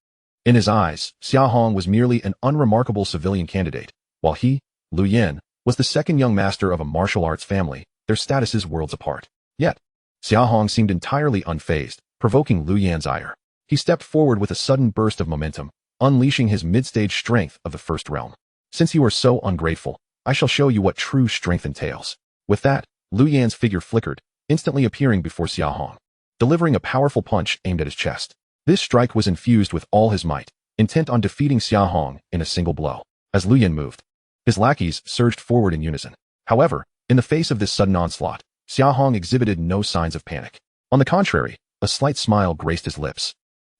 In his eyes, Xia Hong was merely an unremarkable civilian candidate, while he, Lu Yan, was the second young master of a martial arts family, their statuses worlds apart. Yet, Xia Hong seemed entirely unfazed, provoking Lu Yan's ire. He stepped forward with a sudden burst of momentum, unleashing his mid-stage strength of the first realm. Since you are so ungrateful, I shall show you what true strength entails. With that, Lu Yan's figure flickered, instantly appearing before Xia Hong, delivering a powerful punch aimed at his chest. This strike was infused with all his might, intent on defeating Xia Hong in a single blow. As Lu Yan moved, his lackeys surged forward in unison. However, in the face of this sudden onslaught, Xia Hong exhibited no signs of panic. On the contrary, a slight smile graced his lips.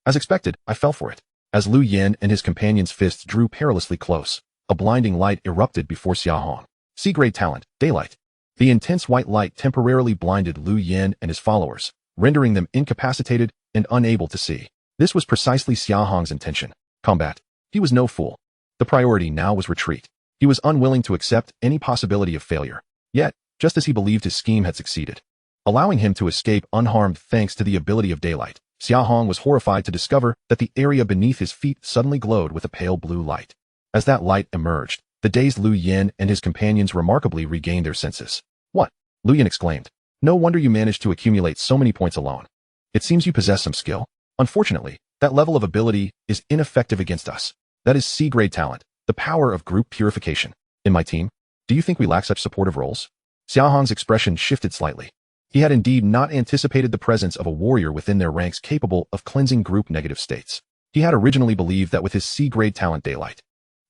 As expected, I fell for it. As Lu Yan and his companion's fists drew perilously close, a blinding light erupted before Xia Hong. C-grade talent, daylight. The intense white light temporarily blinded Lu Yan and his followers, rendering them incapacitated and unable to see. This was precisely Xia Hong's intention. Combat. He was no fool. The priority now was retreat. He was unwilling to accept any possibility of failure. Yet, just as he believed his scheme had succeeded, allowing him to escape unharmed thanks to the ability of daylight, Xia Hong was horrified to discover that the area beneath his feet suddenly glowed with a pale blue light. As that light emerged, the dazed Lu Yan and his companions remarkably regained their senses. What? Lu Yan exclaimed. No wonder you managed to accumulate so many points alone. It seems you possess some skill. Unfortunately, that level of ability is ineffective against us. That is C-grade talent, the power of group purification. In my team, do you think we lack such supportive roles? Xia Hong's expression shifted slightly. He had indeed not anticipated the presence of a warrior within their ranks capable of cleansing group negative states. He had originally believed that with his C-grade talent daylight,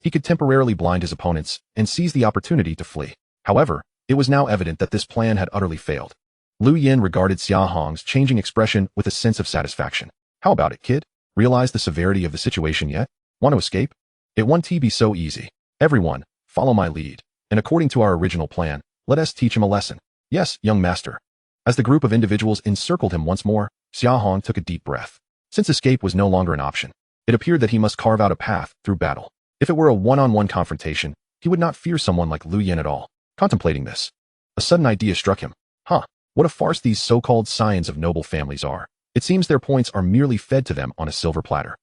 he could temporarily blind his opponents and seize the opportunity to flee. However, it was now evident that this plan had utterly failed. Lu Yan regarded Xia Hong's changing expression with a sense of satisfaction. How about it, kid? Realize the severity of the situation yet? Want to escape? It won't be so easy. Everyone, follow my lead, and according to our original plan, let us teach him a lesson. Yes, young master. As the group of individuals encircled him once more, Xia Hong took a deep breath. Since escape was no longer an option, it appeared that he must carve out a path through battle. If it were a one-on-one confrontation, he would not fear someone like Lu Yan at all. Contemplating this, a sudden idea struck him. What a farce these so-called scions of noble families are. It seems their points are merely fed to them on a silver platter.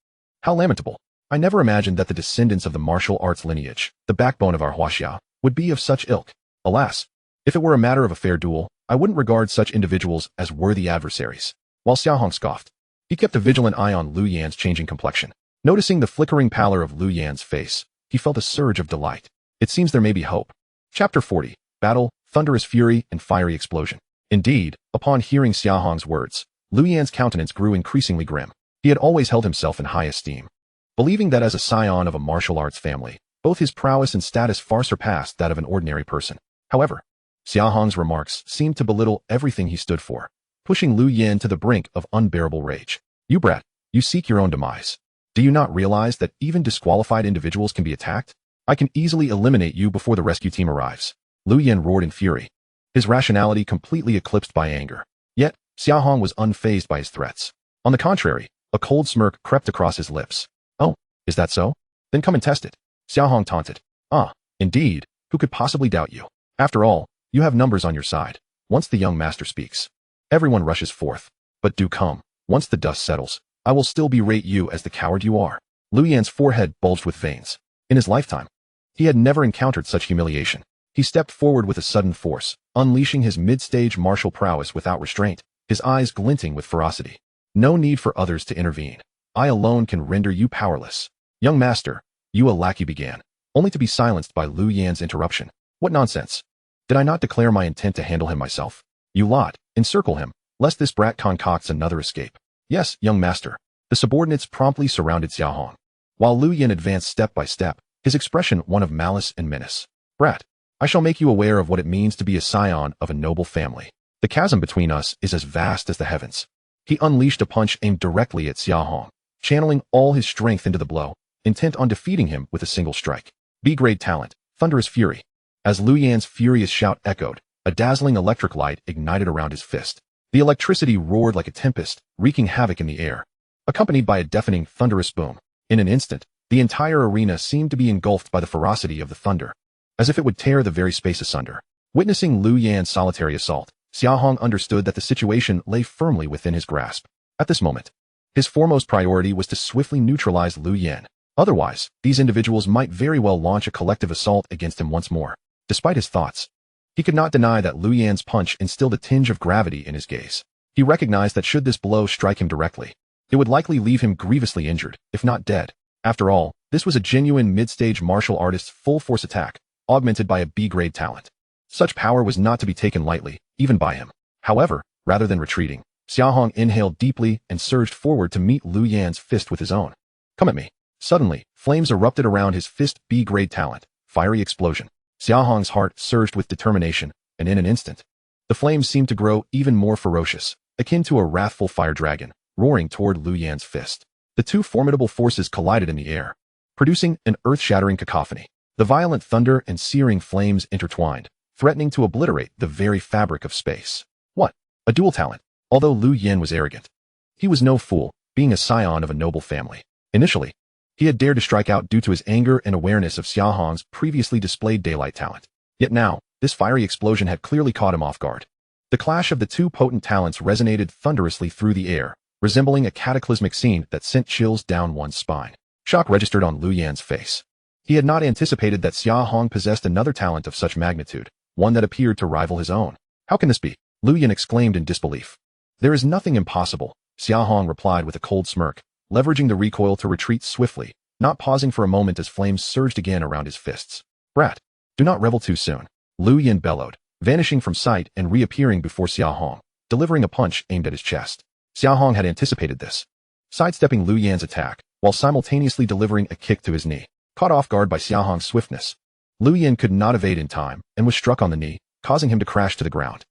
How lamentable. I never imagined that the descendants of the martial arts lineage, the backbone of our Huaxia, would be of such ilk. Alas, if it were a matter of a fair duel, I wouldn't regard such individuals as worthy adversaries. While Xia Hong scoffed, he kept a vigilant eye on Lu Yan's changing complexion. Noticing the flickering pallor of Lu Yan's face, he felt a surge of delight. It seems there may be hope. Chapter 40. Battle, Thunderous Fury, and Fiery Explosion. Indeed, upon hearing Xia Hong's words, Lu Yan's countenance grew increasingly grim. He had always held himself in high esteem, believing that as a scion of a martial arts family, both his prowess and status far surpassed that of an ordinary person. However, Xia Hong's remarks seemed to belittle everything he stood for, pushing Lu Yan to the brink of unbearable rage. You brat, you seek your own demise. Do you not realize that even disqualified individuals can be attacked? I can easily eliminate you before the rescue team arrives. Lu Yan roared in fury, his rationality completely eclipsed by anger. Yet, Xia Hong was unfazed by his threats. On the contrary, a cold smirk crept across his lips. Oh, is that so? Then come and test it. Xia Hong taunted. Ah, indeed, who could possibly doubt you? After all, you have numbers on your side. Once the young master speaks, everyone rushes forth. But do come. Once the dust settles, I will still berate you as the coward you are. Lu Yan's forehead bulged with veins. In his lifetime, he had never encountered such humiliation. He stepped forward with a sudden force, unleashing his mid-stage martial prowess without restraint, his eyes glinting with ferocity. No need for others to intervene. I alone can render you powerless. Young master, you a lackey began, only to be silenced by Lu Yan's interruption. What nonsense! Did I not declare my intent to handle him myself? You lot, encircle him, lest this brat concocts another escape. Yes, young master. The subordinates promptly surrounded Xia Hong. While Lu Yin advanced step by step, his expression one of malice and menace. Brat, I shall make you aware of what it means to be a scion of a noble family. The chasm between us is as vast as the heavens. He unleashed a punch aimed directly at Xia Hong, channeling all his strength into the blow, intent on defeating him with a single strike. B-grade talent, thunderous fury. As Lu Yan's furious shout echoed, a dazzling electric light ignited around his fist. The electricity roared like a tempest, wreaking havoc in the air, accompanied by a deafening, thunderous boom. In an instant, the entire arena seemed to be engulfed by the ferocity of the thunder, as if it would tear the very space asunder. Witnessing Lu Yan's solitary assault, Xia Hong understood that the situation lay firmly within his grasp. At this moment, his foremost priority was to swiftly neutralize Lu Yan. Otherwise, these individuals might very well launch a collective assault against him once more. Despite his thoughts, he could not deny that Lu Yan's punch instilled a tinge of gravity in his gaze. He recognized that should this blow strike him directly, it would likely leave him grievously injured, if not dead. After all, this was a genuine mid-stage martial artist's full-force attack, augmented by a B-grade talent. Such power was not to be taken lightly, even by him. However, rather than retreating, Xia Hong inhaled deeply and surged forward to meet Lu Yan's fist with his own. Come at me. Suddenly, flames erupted around his fist. B-grade talent, fiery explosion. Xia Hong's heart surged with determination, and in an instant, the flames seemed to grow even more ferocious, akin to a wrathful fire dragon, roaring toward Lu Yan's fist. The two formidable forces collided in the air, producing an earth-shattering cacophony. The violent thunder and searing flames intertwined, threatening to obliterate the very fabric of space. What? A dual talent. Although Lu Yin was arrogant, he was no fool, being a scion of a noble family. Initially, he had dared to strike out due to his anger and awareness of Xia Hong's previously displayed daylight talent. Yet now, this fiery explosion had clearly caught him off guard. The clash of the two potent talents resonated thunderously through the air, resembling a cataclysmic scene that sent chills down one's spine. Shock registered on Lu Yan's face. He had not anticipated that Xia Hong possessed another talent of such magnitude, one that appeared to rival his own. How can this be? Lu Yan exclaimed in disbelief. There is nothing impossible, Xia Hong replied with a cold smirk, leveraging the recoil to retreat swiftly, not pausing for a moment as flames surged again around his fists. Brat, do not revel too soon, Lu Yan bellowed, vanishing from sight and reappearing before Xia Hong, delivering a punch aimed at his chest. Xia Hong had anticipated this, sidestepping Lu Yan's attack, while simultaneously delivering a kick to his knee. Caught off guard by Xia Hong's swiftness, Lu Yan could not evade in time and was struck on the knee, causing him to crash to the ground.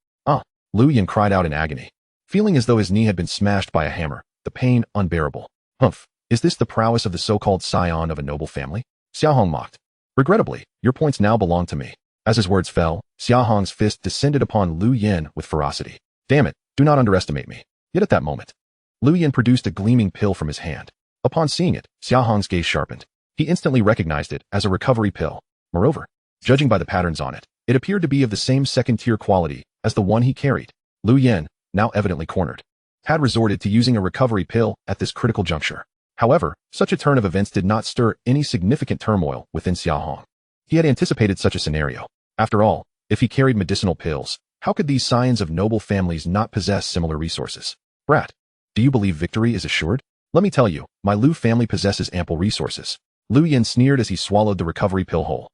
Lu Yan cried out in agony, feeling as though his knee had been smashed by a hammer, the pain unbearable. Humph, is this the prowess of the so-called scion of a noble family? Xia Hong mocked. Regrettably, your points now belong to me. As his words fell, Xia Hong's fist descended upon Lu Yan with ferocity. Damn it, do not underestimate me. Yet at that moment, Lu Yan produced a gleaming pill from his hand. Upon seeing it, Xia Hong's gaze sharpened. He instantly recognized it as a recovery pill. Moreover, judging by the patterns on it, it appeared to be of the same second-tier quality as the one he carried. Lu Yan, now evidently cornered, had resorted to using a recovery pill at this critical juncture. However, such a turn of events did not stir any significant turmoil within Xia Hong. He had anticipated such a scenario. After all, if he carried medicinal pills, how could these scions of noble families not possess similar resources? Brat, do you believe victory is assured? Let me tell you, my Lu family possesses ample resources. Lu Yan sneered as he swallowed the recovery pill whole.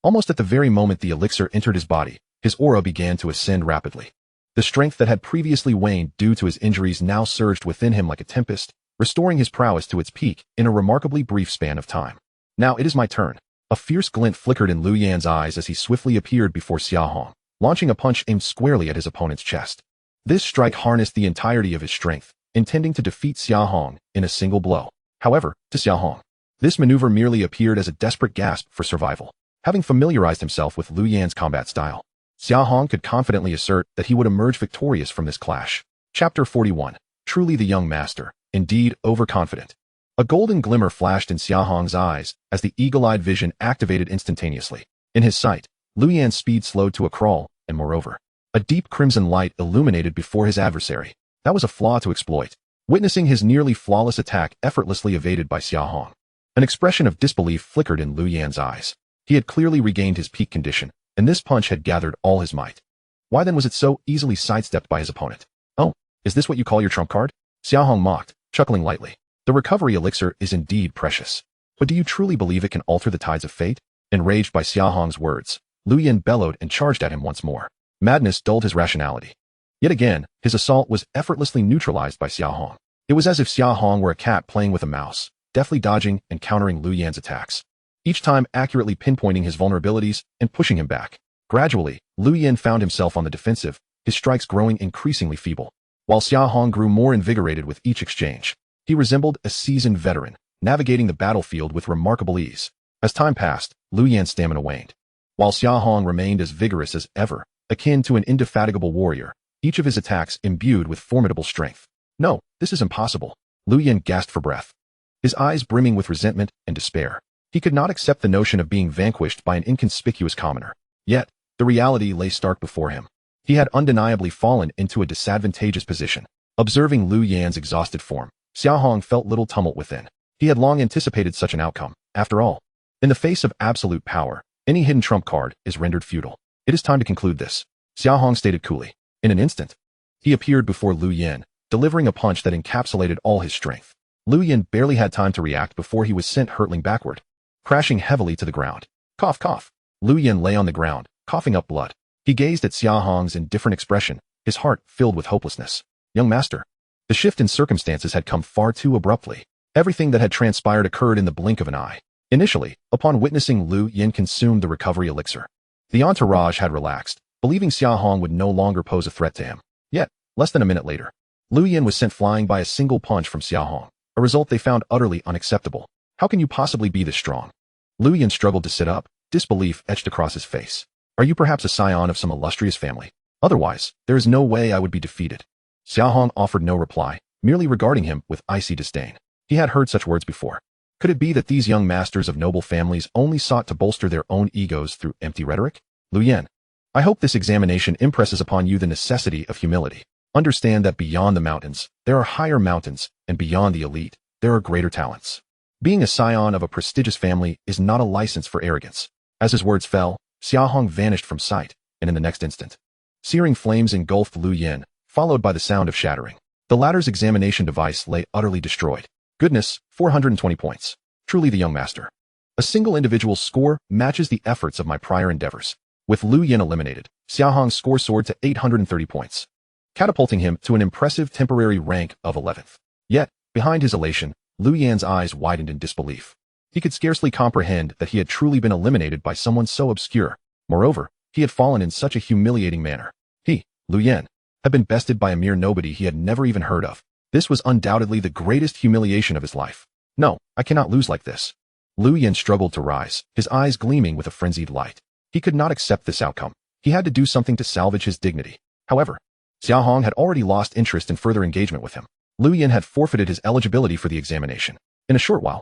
Almost at the very moment the elixir entered his body, his aura began to ascend rapidly. The strength that had previously waned due to his injuries now surged within him like a tempest, restoring his prowess to its peak in a remarkably brief span of time. Now it is my turn. A fierce glint flickered in Lu Yan's eyes as he swiftly appeared before Xia Hong, launching a punch aimed squarely at his opponent's chest. This strike harnessed the entirety of his strength, intending to defeat Xia Hong in a single blow. However, to Xia Hong, this maneuver merely appeared as a desperate gasp for survival. Having familiarized himself with Lu Yan's combat style, Xia Hong could confidently assert that he would emerge victorious from this clash. Chapter 41. Truly the young master, indeed overconfident. A golden glimmer flashed in Xia Hong's eyes as the eagle-eyed vision activated instantaneously. In his sight, Lu Yan's speed slowed to a crawl, and moreover, a deep crimson light illuminated before his adversary. That was a flaw to exploit. Witnessing his nearly flawless attack effortlessly evaded by Xia Hong, an expression of disbelief flickered in Lu Yan's eyes. He had clearly regained his peak condition, and this punch had gathered all his might. Why then was it so easily sidestepped by his opponent? Oh, is this what you call your trump card? Xia Hong mocked, chuckling lightly. The recovery elixir is indeed precious. But do you truly believe it can alter the tides of fate? Enraged by Xia Hong's words, Lu Yan bellowed and charged at him once more. Madness dulled his rationality. Yet again, his assault was effortlessly neutralized by Xia Hong. It was as if Xia Hong were a cat playing with a mouse, deftly dodging and countering Lu Yan's attacks, each time accurately pinpointing his vulnerabilities and pushing him back. Gradually, Lu Yan found himself on the defensive, his strikes growing increasingly feeble, while Xia Hong grew more invigorated with each exchange. He resembled a seasoned veteran, navigating the battlefield with remarkable ease. As time passed, Lu Yan's stamina waned, while Xia Hong remained as vigorous as ever, akin to an indefatigable warrior, each of his attacks imbued with formidable strength. No, this is impossible. Lu Yan gasped for breath, his eyes brimming with resentment and despair. He could not accept the notion of being vanquished by an inconspicuous commoner. Yet, the reality lay stark before him. He had undeniably fallen into a disadvantageous position. Observing Lu Yan's exhausted form, Xia Hong felt little tumult within. He had long anticipated such an outcome. After all, in the face of absolute power, any hidden trump card is rendered futile. It is time to conclude this, Xia Hong stated coolly. In an instant, he appeared before Lu Yan, delivering a punch that encapsulated all his strength. Lu Yan barely had time to react before he was sent hurtling backward, crashing heavily to the ground. Cough, cough. Lu Yan lay on the ground, coughing up blood. He gazed at Xia Hong's indifferent expression, his heart filled with hopelessness. Young master. The shift in circumstances had come far too abruptly. Everything that had transpired occurred in the blink of an eye. Initially, upon witnessing Lu Yan consume the recovery elixir, the entourage had relaxed, believing Xia Hong would no longer pose a threat to him. Yet, less than a minute later, Lu Yan was sent flying by a single punch from Xia Hong, a result they found utterly unacceptable. How can you possibly be this strong? Lu Yan struggled to sit up, disbelief etched across his face. Are you perhaps a scion of some illustrious family? Otherwise, there is no way I would be defeated. Xia Hong offered no reply, merely regarding him with icy disdain. He had heard such words before. Could it be that these young masters of noble families only sought to bolster their own egos through empty rhetoric? Lu Yan, I hope this examination impresses upon you the necessity of humility. Understand that beyond the mountains, there are higher mountains, and beyond the elite, there are greater talents. Being a scion of a prestigious family is not a license for arrogance. As his words fell, Xia Hong vanished from sight, and in the next instant, searing flames engulfed Lu Yan, followed by the sound of shattering. The latter's examination device lay utterly destroyed. Goodness, 420 points. Truly the young master. A single individual's score matches the efforts of my prior endeavors. With Lu Yan eliminated, Xia Hong's score soared to 830 points, catapulting him to an impressive temporary rank of 11th. Yet, behind his elation, Lu Yan's eyes widened in disbelief. He could scarcely comprehend that he had truly been eliminated by someone so obscure. Moreover, he had fallen in such a humiliating manner. He, Lu Yan, had been bested by a mere nobody he had never even heard of. This was undoubtedly the greatest humiliation of his life. No, I cannot lose like this. Lu Yan struggled to rise, his eyes gleaming with a frenzied light. He could not accept this outcome. He had to do something to salvage his dignity. However, Xia Hong had already lost interest in further engagement with him. Lu Yan had forfeited his eligibility for the examination. In a short while,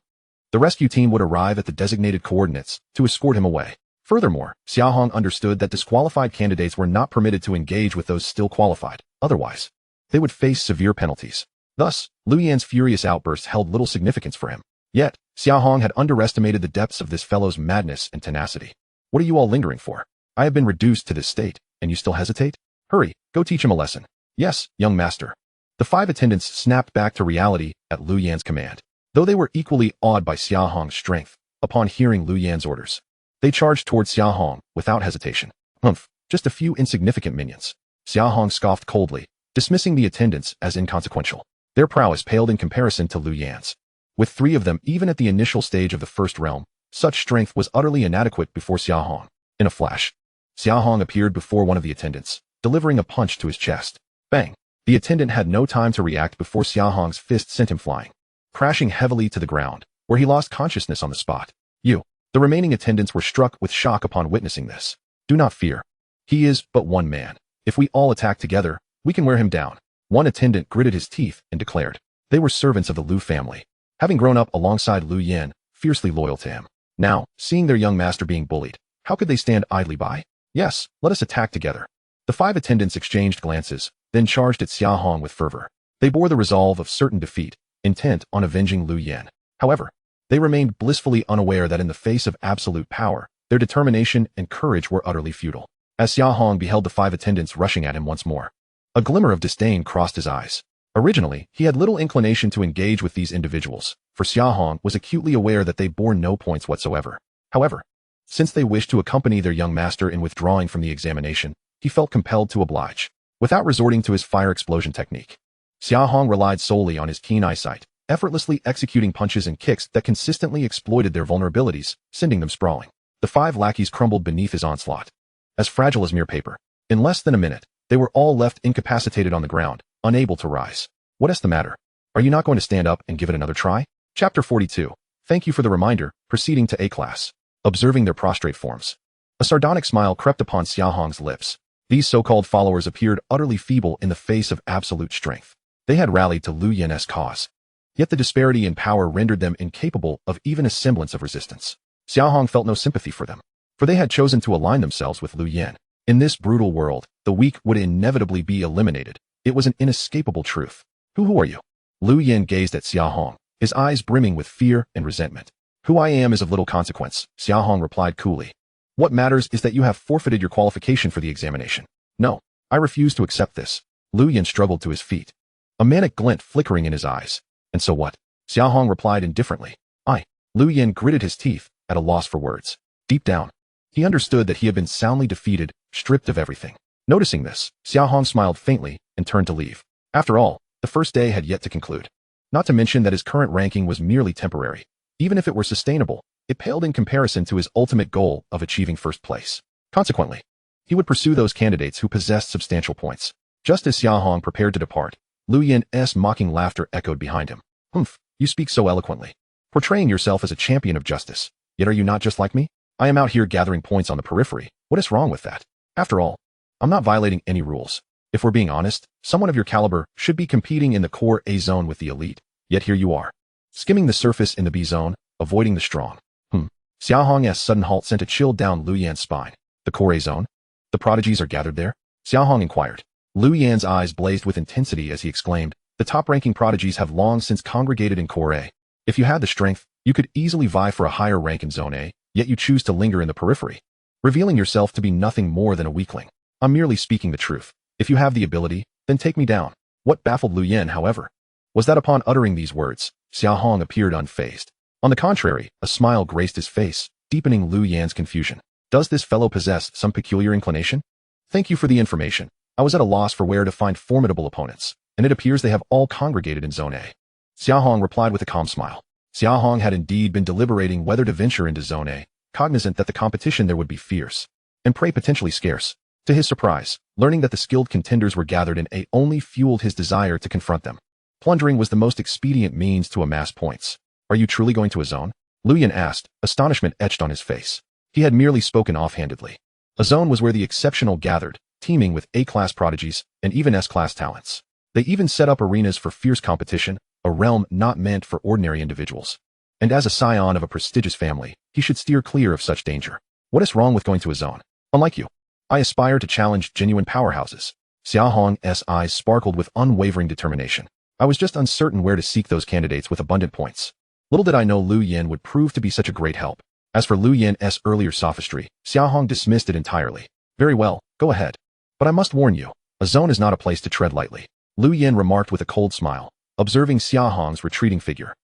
the rescue team would arrive at the designated coordinates to escort him away. Furthermore, Xia Hong understood that disqualified candidates were not permitted to engage with those still qualified. Otherwise, they would face severe penalties. Thus, Lu Yan's furious outbursts held little significance for him. Yet, Xia Hong had underestimated the depths of this fellow's madness and tenacity. What are you all lingering for? I have been reduced to this state, and you still hesitate? Hurry, go teach him a lesson. Yes, young master. The 5 attendants snapped back to reality at Lu Yan's command. Though they were equally awed by Xia Hong's strength, upon hearing Lu Yan's orders, they charged towards Xia Hong without hesitation. Humph, just a few insignificant minions. Xia Hong scoffed coldly, dismissing the attendants as inconsequential. Their prowess paled in comparison to Lu Yan's. With 3 of them even at the initial stage of the first realm, such strength was utterly inadequate before Xia Hong. In a flash, Xia Hong appeared before one of the attendants, delivering a punch to his chest. Bang! The attendant had no time to react before Xia Hong's fist sent him flying, crashing heavily to the ground, where he lost consciousness on the spot. The remaining attendants were struck with shock upon witnessing this. Do not fear. He is but one man. If we all attack together, we can wear him down. One attendant gritted his teeth and declared. They were servants of the Lu family, having grown up alongside Lu Yan, fiercely loyal to him. Now, seeing their young master being bullied, how could they stand idly by? Yes, let us attack together. The 5 attendants exchanged glances, then charged at Xia Hong with fervor. They bore the resolve of certain defeat, intent on avenging Lu Yan. However, they remained blissfully unaware that in the face of absolute power, their determination and courage were utterly futile. As Xia Hong beheld the 5 attendants rushing at him once more, a glimmer of disdain crossed his eyes. Originally, he had little inclination to engage with these individuals, for Xia Hong was acutely aware that they bore no points whatsoever. However, since they wished to accompany their young master in withdrawing from the examination, he felt compelled to oblige. Without resorting to his fire explosion technique, Xia Hong relied solely on his keen eyesight, effortlessly executing punches and kicks that consistently exploited their vulnerabilities, sending them sprawling. The 5 lackeys crumbled beneath his onslaught, as fragile as mere paper. In less than a minute, they were all left incapacitated on the ground, unable to rise. What is the matter? Are you not going to stand up and give it another try? Chapter 42. Thank you for the reminder, proceeding to A class. Observing their prostrate forms. A sardonic smile crept upon Xia Hong's lips. These so-called followers appeared utterly feeble in the face of absolute strength. They had rallied to Lu Yan's cause. Yet the disparity in power rendered them incapable of even a semblance of resistance. Xia Hong felt no sympathy for them, for they had chosen to align themselves with Lu Yan. In this brutal world, the weak would inevitably be eliminated. It was an inescapable truth. Who are you? Lu Yan gazed at Xia Hong, his eyes brimming with fear and resentment. Who I am is of little consequence, Xia Hong replied coolly. What matters is that you have forfeited your qualification for the examination. No, I refuse to accept this. Lu Yan struggled to his feet, a manic glint flickering in his eyes. And so what? Xia Hong replied indifferently. Lu Yan gritted his teeth, at a loss for words. Deep down, he understood that he had been soundly defeated, stripped of everything. Noticing this, Xia Hong smiled faintly and turned to leave. After all, the first day had yet to conclude. Not to mention that his current ranking was merely temporary. Even if it were sustainable, it paled in comparison to his ultimate goal of achieving first place. Consequently, he would pursue those candidates who possessed substantial points. Just as Xia Hong prepared to depart, Lu Yan's mocking laughter echoed behind him. Humph, you speak so eloquently, portraying yourself as a champion of justice. Yet are you not just like me? I am out here gathering points on the periphery. What is wrong with that? After all, I'm not violating any rules. If we're being honest, someone of your caliber should be competing in the core A zone with the elite. Yet here you are, skimming the surface in the B zone, avoiding the strong. Xia Hong's sudden halt sent a chill down Lu Yan's spine. The core A zone? The prodigies are gathered there? Xia Hong inquired. Lu Yan's eyes blazed with intensity as he exclaimed, the top-ranking prodigies have long since congregated in core A. If you had the strength, you could easily vie for a higher rank in zone A, yet you choose to linger in the periphery, revealing yourself to be nothing more than a weakling. I'm merely speaking the truth. If you have the ability, then take me down. What baffled Lu Yan, however, was that upon uttering these words, Xia Hong appeared unfazed. On the contrary, a smile graced his face, deepening Lu Yan's confusion. Does this fellow possess some peculiar inclination? Thank you for the information. I was at a loss for where to find formidable opponents, and it appears they have all congregated in Zone A. Xia Hong replied with a calm smile. Xia Hong had indeed been deliberating whether to venture into Zone A, cognizant that the competition there would be fierce, and prey potentially scarce. To his surprise, learning that the skilled contenders were gathered in A only fueled his desire to confront them. Plundering was the most expedient means to amass points. Are you truly going to a zone? Lu Yan asked, astonishment etched on his face. He had merely spoken offhandedly. A zone was where the exceptional gathered, teeming with A-class prodigies and even S-class talents. They even set up arenas for fierce competition, a realm not meant for ordinary individuals. And as a scion of a prestigious family, he should steer clear of such danger. What is wrong with going to a zone? Unlike you, I aspire to challenge genuine powerhouses. Xia Hong's eyes sparkled with unwavering determination. I was just uncertain where to seek those candidates with abundant points. Little did I know Lu Yan would prove to be such a great help. As for Lu Yan's earlier sophistry, Xia Hong dismissed it entirely. Very well, go ahead. But I must warn you, a zone is not a place to tread lightly. Lu Yan remarked with a cold smile, observing Xia Hong's retreating figure.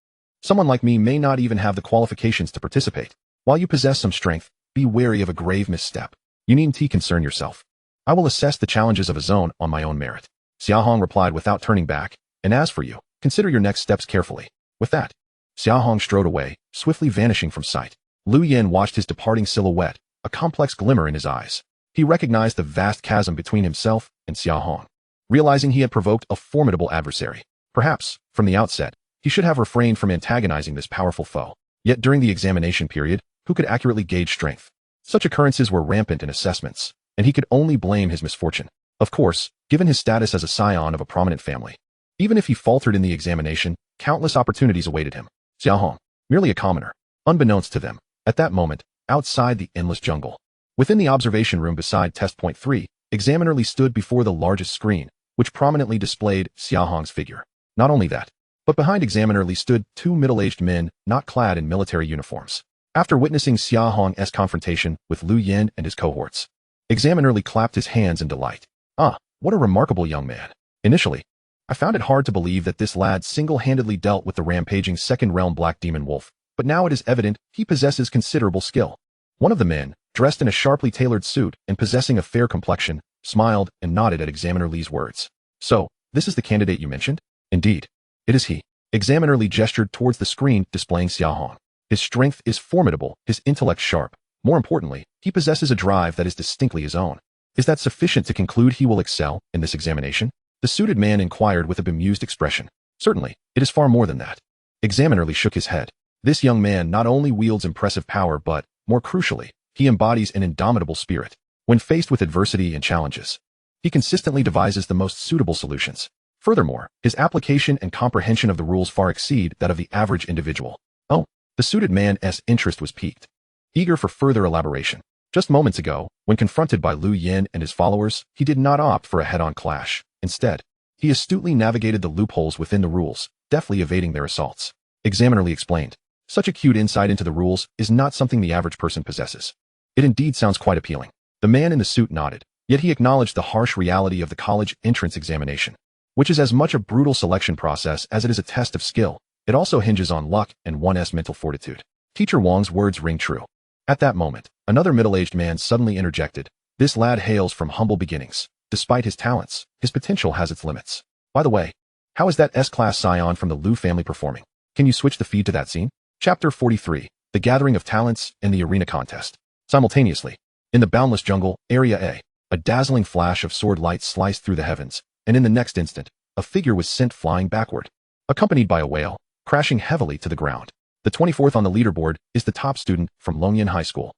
Someone like me may not even have the qualifications to participate. While you possess some strength, be wary of a grave misstep. You needn't concern yourself. I will assess the challenges of a zone on my own merit. Xia Hong replied without turning back. And as for you, consider your next steps carefully. With that, Xia Hong strode away, swiftly vanishing from sight. Lu Yan watched his departing silhouette, a complex glimmer in his eyes. He recognized the vast chasm between himself and Xia Hong, realizing he had provoked a formidable adversary. Perhaps, from the outset, he should have refrained from antagonizing this powerful foe. Yet during the examination period, who could accurately gauge strength? Such occurrences were rampant in assessments, and he could only blame his misfortune. Of course, given his status as a scion of a prominent family. Even if he faltered in the examination, countless opportunities awaited him. Xia Hong, merely a commoner, unbeknownst to them, at that moment, outside the endless jungle. Within the observation room beside test point 3, Examiner Li stood before the largest screen, which prominently displayed Xia Hong's figure. Not only that, but behind Examiner Li stood two middle-aged men, not clad in military uniforms. After witnessing Xia Hong's confrontation with Lu Yan and his cohorts, Examiner Li clapped his hands in delight. Ah, what a remarkable young man. Initially, I found it hard to believe that this lad single-handedly dealt with the rampaging second realm black demon wolf, but now it is evident he possesses considerable skill. One of the men, dressed in a sharply tailored suit and possessing a fair complexion, smiled and nodded at Examiner Li's words. So, This is the candidate you mentioned? Indeed. It is he. Examiner Li gestured towards the screen displaying Xia Hong. His strength is formidable, his intellect sharp. More importantly, he possesses a drive that is distinctly his own. Is that sufficient to conclude he will excel in this examination? The suited man inquired with a bemused expression. Certainly, it is far more than that. Examiner Li shook his head. This young man not only wields impressive power but, more crucially, he embodies an indomitable spirit. When faced with adversity and challenges, he consistently devises the most suitable solutions. Furthermore, his application and comprehension of the rules far exceed that of the average individual. Oh, the suited man's interest was piqued. Eager for further elaboration. Just moments ago, when confronted by Lu Yin and his followers, he did not opt for a head-on clash. Instead, he astutely navigated the loopholes within the rules, deftly evading their assaults. Examiner Li explained. Such acute insight into the rules is not something the average person possesses. It indeed sounds quite appealing. The man in the suit nodded, yet he acknowledged the harsh reality of the college entrance examination, which is as much a brutal selection process as it is a test of skill. It also hinges on luck and one's mental fortitude. Teacher Wang's words ring true. At that moment, another middle-aged man suddenly interjected. This lad hails from humble beginnings. Despite his talents, his potential has its limits. By the way, how is that S-class scion from the Lu family performing? Can you switch the feed to that scene? Chapter 43, The Gathering of Talents in the Arena Contest. Simultaneously, in the boundless jungle, Area a dazzling flash of sword light sliced through the heavens, and in the next instant, a figure was sent flying backward, accompanied by a whale, crashing heavily to the ground. The 24th on the leaderboard is the top student from Longyan High School,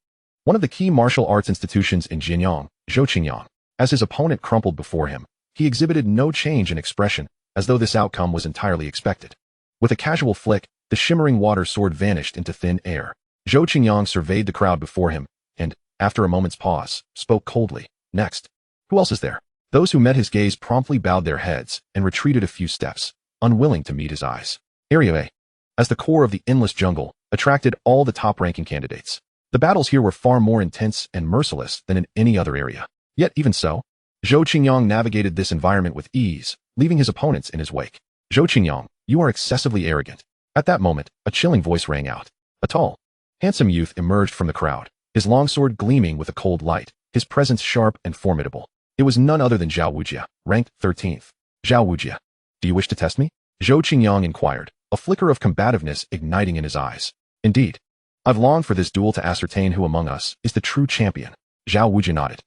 one of the key martial arts institutions in Jinyang, Zhou Qingyang. As his opponent crumpled before him, he exhibited no change in expression, as though this outcome was entirely expected. With a casual flick, the shimmering water sword vanished into thin air. Zhou Qingyang surveyed the crowd before him, and, after a moment's pause, spoke coldly. Next. Who else is there? Those who met his gaze promptly bowed their heads and retreated a few steps, unwilling to meet his eyes. Area A, as the core of the endless jungle, attracted all the top-ranking candidates. The battles here were far more intense and merciless than in any other area. Yet even so, Zhou Qingyang navigated this environment with ease, leaving his opponents in his wake. Zhou Qingyang, you are excessively arrogant. At that moment, a chilling voice rang out. A tall, handsome youth emerged from the crowd, his longsword gleaming with a cold light, his presence sharp and formidable. It was none other than Zhao Wujia, ranked 13th. Zhao Wujia, do you wish to test me? Zhou Qingyang inquired, a flicker of combativeness igniting in his eyes. Indeed. I've longed for this duel to ascertain who among us is the true champion. Zhao Wujia nodded.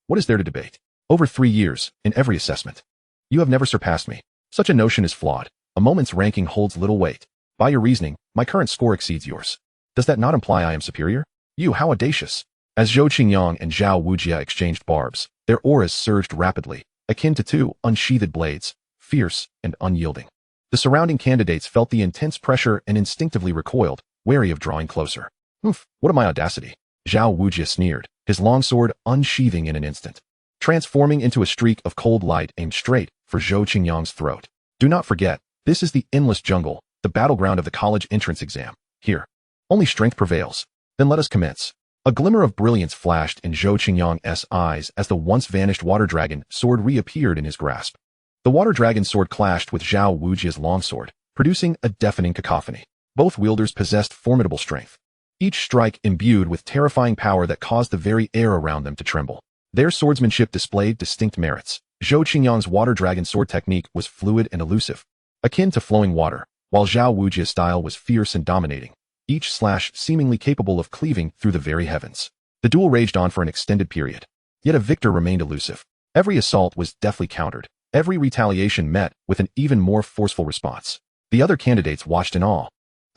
What is there to debate? Over 3 years, in every assessment. You have never surpassed me. Such a notion is flawed. A moment's ranking holds little weight. By your reasoning, my current score exceeds yours. Does that not imply I am superior? You, how audacious. As Zhou Qingyang and Zhao Wujia exchanged barbs, their auras surged rapidly, akin to two unsheathed blades, fierce and unyielding. The surrounding candidates felt the intense pressure and instinctively recoiled, wary of drawing closer. Oof, what a my audacity. Zhao Wujia sneered, his longsword unsheathing in an instant, transforming into a streak of cold light aimed straight for Zhou Qingyang's throat. Do not forget, this is the endless jungle, the battleground of the college entrance exam. Here, only strength prevails. Then let us commence. A glimmer of brilliance flashed in Zhou Qingyang's eyes as the once-vanished water dragon sword reappeared in his grasp. The water dragon sword clashed with Zhao Wujia's longsword, producing a deafening cacophony. Both wielders possessed formidable strength, each strike imbued with terrifying power that caused the very air around them to tremble. Their swordsmanship displayed distinct merits. Zhou Qingyang's water dragon sword technique was fluid and elusive, akin to flowing water, while Zhao Wujia's style was fierce and dominating, each slash seemingly capable of cleaving through the very heavens. The duel raged on for an extended period, yet a victor remained elusive. Every assault was deftly countered, every retaliation met with an even more forceful response. The other candidates watched in awe,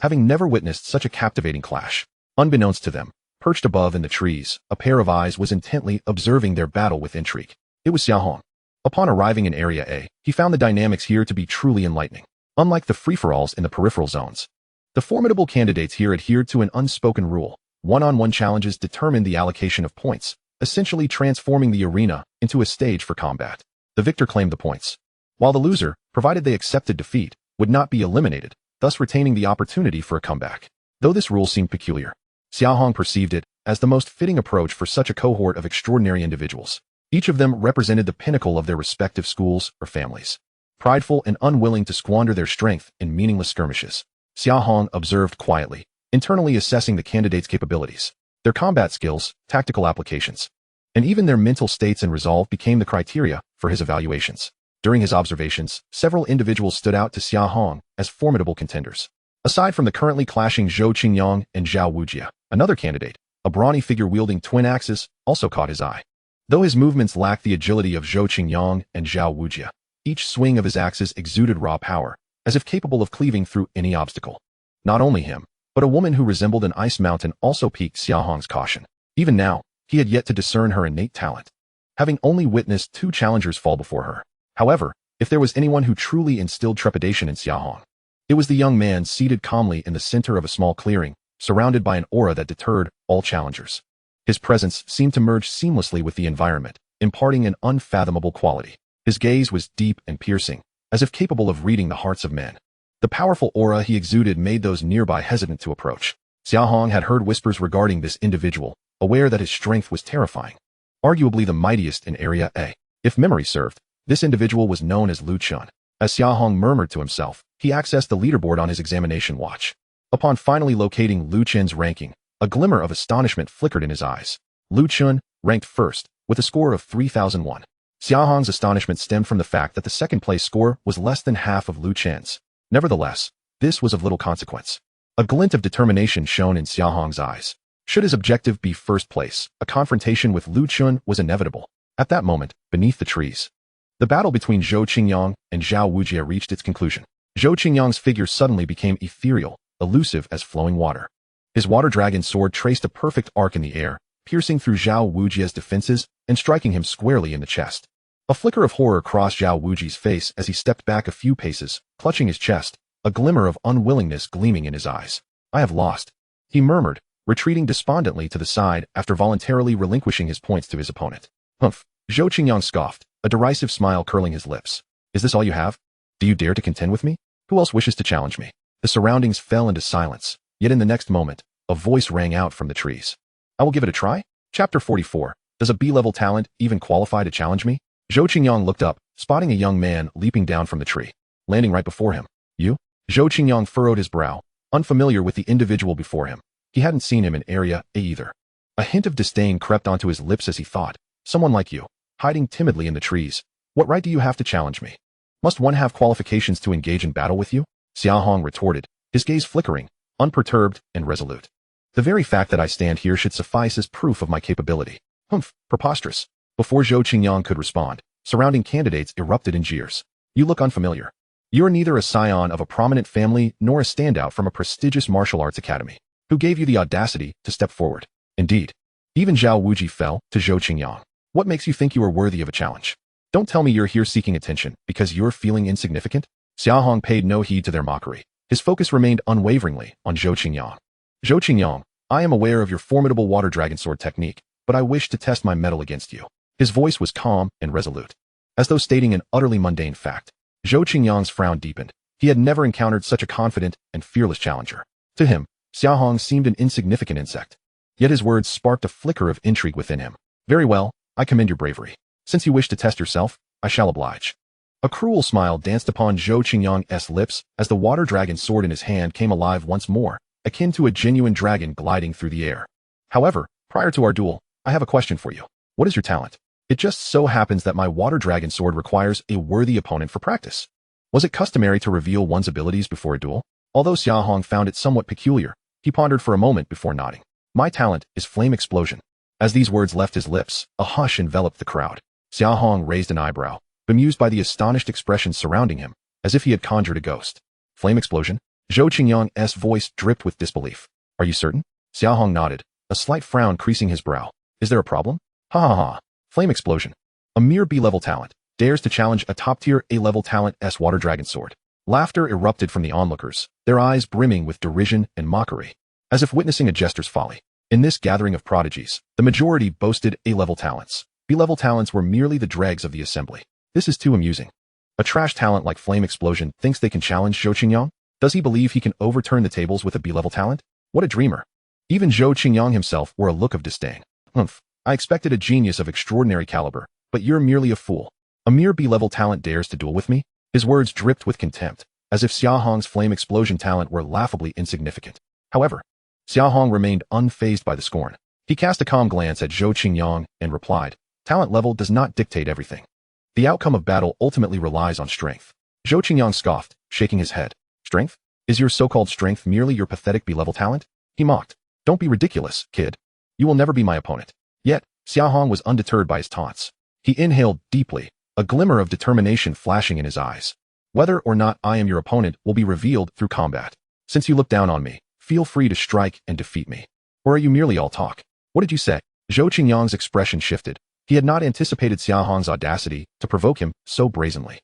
having never witnessed such a captivating clash. Unbeknownst to them, perched above in the trees, a pair of eyes was intently observing their battle with intrigue. It was Xia Hong. Upon arriving in Area A, he found the dynamics here to be truly enlightening. Unlike the free-for-alls in the peripheral zones, the formidable candidates here adhered to an unspoken rule. One-on-one challenges determined the allocation of points, essentially transforming the arena into a stage for combat. The victor claimed the points, while the loser, provided they accepted defeat, would not be eliminated, thus retaining the opportunity for a comeback. Though this rule seemed peculiar, Xia Hong perceived it as the most fitting approach for such a cohort of extraordinary individuals. Each of them represented the pinnacle of their respective schools or families, prideful and unwilling to squander their strength in meaningless skirmishes. Xia Hong observed quietly, internally assessing the candidates' capabilities, their combat skills, tactical applications, and even their mental states and resolve became the criteria for his evaluations. During his observations, several individuals stood out to Xia Hong as formidable contenders. Aside from the currently clashing Zhou Qingyang and Zhao Wujia, another candidate, a brawny figure wielding twin axes, also caught his eye. Though his movements lacked the agility of Zhou Qingyang and Zhao Wujia, each swing of his axes exuded raw power, as if capable of cleaving through any obstacle. Not only him, but a woman who resembled an ice mountain also piqued Xia Hong's caution. Even now, he had yet to discern her innate talent, having only witnessed 2 challengers fall before her. However, if there was anyone who truly instilled trepidation in Xia Hong, it was the young man seated calmly in the center of a small clearing, surrounded by an aura that deterred all challengers. His presence seemed to merge seamlessly with the environment, imparting an unfathomable quality. His gaze was deep and piercing, as if capable of reading the hearts of men. The powerful aura he exuded made those nearby hesitant to approach. Xia Hong had heard whispers regarding this individual, aware that his strength was terrifying. Arguably the mightiest in Area A. If memory served, this individual was known as Lu Chun. As Xia Hong murmured to himself, he accessed the leaderboard on his examination watch. Upon finally locating Lu Chun's ranking, a glimmer of astonishment flickered in his eyes. Lu Chun ranked first, with a score of 3001. Xia Hong's astonishment stemmed from the fact that the second-place score was less than half of Lu Chun's. Nevertheless, this was of little consequence. A glint of determination shone in Xia Hong's eyes. Should his objective be first place, a confrontation with Lu Chun was inevitable. At that moment, beneath the trees, the battle between Zhou Qingyang and Zhao Wujia reached its conclusion. Zhou Qingyang's figure suddenly became ethereal, elusive as flowing water. His water dragon sword traced a perfect arc in the air, piercing through Zhao Wujia's defenses and striking him squarely in the chest. A flicker of horror crossed Zhao Wuji's face as he stepped back a few paces, clutching his chest, a glimmer of unwillingness gleaming in his eyes. I have lost, he murmured, retreating despondently to the side after voluntarily relinquishing his points to his opponent. Humph, Zhou Qingyang scoffed, a derisive smile curling his lips. Is this all you have? Do you dare to contend with me? Who else wishes to challenge me? The surroundings fell into silence, yet in the next moment, a voice rang out from the trees. I will give it a try? Chapter 44. Does a B-level talent even qualify to challenge me? Zhou Qingyang looked up, spotting a young man leaping down from the tree, landing right before him. You? Zhou Qingyang furrowed his brow, unfamiliar with the individual before him. He hadn't seen him in Area A either. A hint of disdain crept onto his lips as he thought, someone like you, hiding timidly in the trees. What right do you have to challenge me? Must one have qualifications to engage in battle with you? Xia Hong retorted, his gaze flickering, unperturbed and resolute. The very fact that I stand here should suffice as proof of my capability. Humph, preposterous. Before Zhou Qingyang could respond, surrounding candidates erupted in jeers. You look unfamiliar. You're neither a scion of a prominent family nor a standout from a prestigious martial arts academy. Who gave you the audacity to step forward? Indeed. Even Zhao Wuji fell to Zhou Qingyang. What makes you think you are worthy of a challenge? Don't tell me you're here seeking attention because you're feeling insignificant? Xia Hong paid no heed to their mockery. His focus remained unwaveringly on Zhou Qingyang. Zhou Qingyang, I am aware of your formidable water dragon sword technique, but I wish to test my mettle against you. His voice was calm and resolute, as though stating an utterly mundane fact. Zhou Qingyang's frown deepened. He had never encountered such a confident and fearless challenger. To him, Xia Hong seemed an insignificant insect. Yet his words sparked a flicker of intrigue within him. Very well, I commend your bravery. Since you wish to test yourself, I shall oblige. A cruel smile danced upon Zhou Qingyang's lips as the water dragon sword in his hand came alive once more, akin to a genuine dragon gliding through the air. However, prior to our duel, I have a question for you. What is your talent? It just so happens that my water dragon sword requires a worthy opponent for practice. Was it customary to reveal one's abilities before a duel? Although Xia Hong found it somewhat peculiar, he pondered for a moment before nodding. My talent is flame explosion. As these words left his lips, a hush enveloped the crowd. Xia Hong raised an eyebrow, bemused by the astonished expressions surrounding him, as if he had conjured a ghost. Flame explosion? Zhou Qingyang's voice dripped with disbelief. Are you certain? Xia Hong nodded, a slight frown creasing his brow. Is there a problem? Ha ha ha. Flame explosion. A mere B-level talent dares to challenge a top-tier A-level talent's water dragon sword. Laughter erupted from the onlookers, their eyes brimming with derision and mockery, as if witnessing a jester's folly. In this gathering of prodigies, the majority boasted A-level talents. B-level talents were merely the dregs of the assembly. This is too amusing. A trash talent like Flame Explosion thinks they can challenge Zhou Qingyang? Does he believe he can overturn the tables with a B-level talent? What a dreamer. Even Zhou Qingyang himself wore a look of disdain. Humph. I expected a genius of extraordinary caliber, but you're merely a fool. A mere B-level talent dares to duel with me? His words dripped with contempt, as if Xia Hong's Flame Explosion talent were laughably insignificant. However, Xia Hong remained unfazed by the scorn. He cast a calm glance at Zhou Qingyang and replied, talent level does not dictate everything. The outcome of battle ultimately relies on strength. Zhou Qingyang scoffed, shaking his head. Strength? Is your so-called strength merely your pathetic B-level talent? He mocked. Don't be ridiculous, kid. You will never be my opponent. Yet, Xia Hong was undeterred by his taunts. He inhaled deeply, a glimmer of determination flashing in his eyes. Whether or not I am your opponent will be revealed through combat. Since you look down on me, feel free to strike and defeat me. Or are you merely all talk? What did you say? Zhou Qingyang's expression shifted. He had not anticipated Xia Hong's audacity to provoke him so brazenly.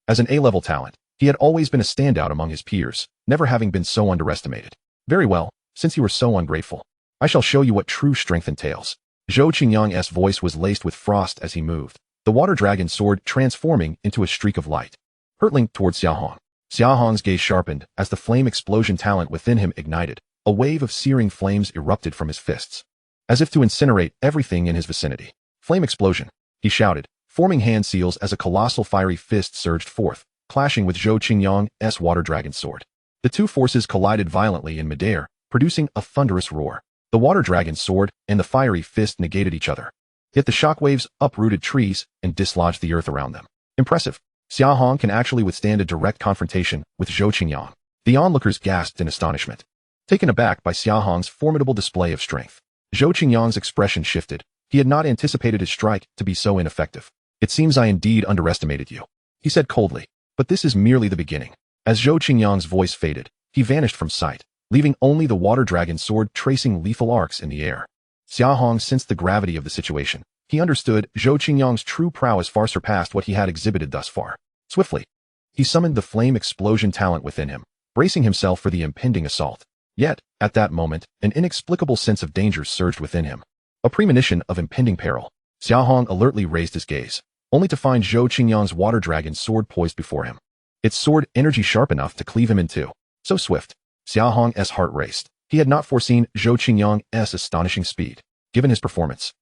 As an A-level talent, he had always been a standout among his peers, never having been so underestimated. Very well, since you were so ungrateful, I shall show you what true strength entails. Zhou Qingyang's voice was laced with frost as he moved, the water dragon's sword transforming into a streak of light, hurtling towards Xia Hong. Xia Hong's gaze sharpened as the flame explosion talent within him ignited. A wave of searing flames erupted from his fists, as if to incinerate everything in his vicinity. Flame explosion, he shouted, forming hand seals as a colossal fiery fist surged forth, clashing with Zhou Qingyang's water dragon sword. The two forces collided violently in midair, producing a thunderous roar. The water dragon's sword and the fiery fist negated each other. Yet the shockwaves uprooted trees and dislodged the earth around them. Impressive. Xia Hong can actually withstand a direct confrontation with Zhou Qingyang. The onlookers gasped in astonishment, taken aback by Xia Hong's formidable display of strength. Zhou Qingyang's expression shifted. He had not anticipated his strike to be so ineffective. It seems I indeed underestimated you, he said coldly. But this is merely the beginning. As Zhou Qingyang's voice faded, he vanished from sight, leaving only the water dragon's sword tracing lethal arcs in the air. Xia Hong sensed the gravity of the situation. He understood Zhou Qingyang's true prowess far surpassed what he had exhibited thus far. Swiftly, he summoned the flame explosion talent within him, bracing himself for the impending assault. Yet, at that moment, an inexplicable sense of danger surged within him. A premonition of impending peril. Xia Hong alertly raised his gaze, only to find Zhou Qingyang's water dragon's sword poised before him. Its sword energy sharp enough to cleave him in two. So swift. Xia Hong's heart raced. He had not foreseen Zhou Qingyang's astonishing speed, given his performance.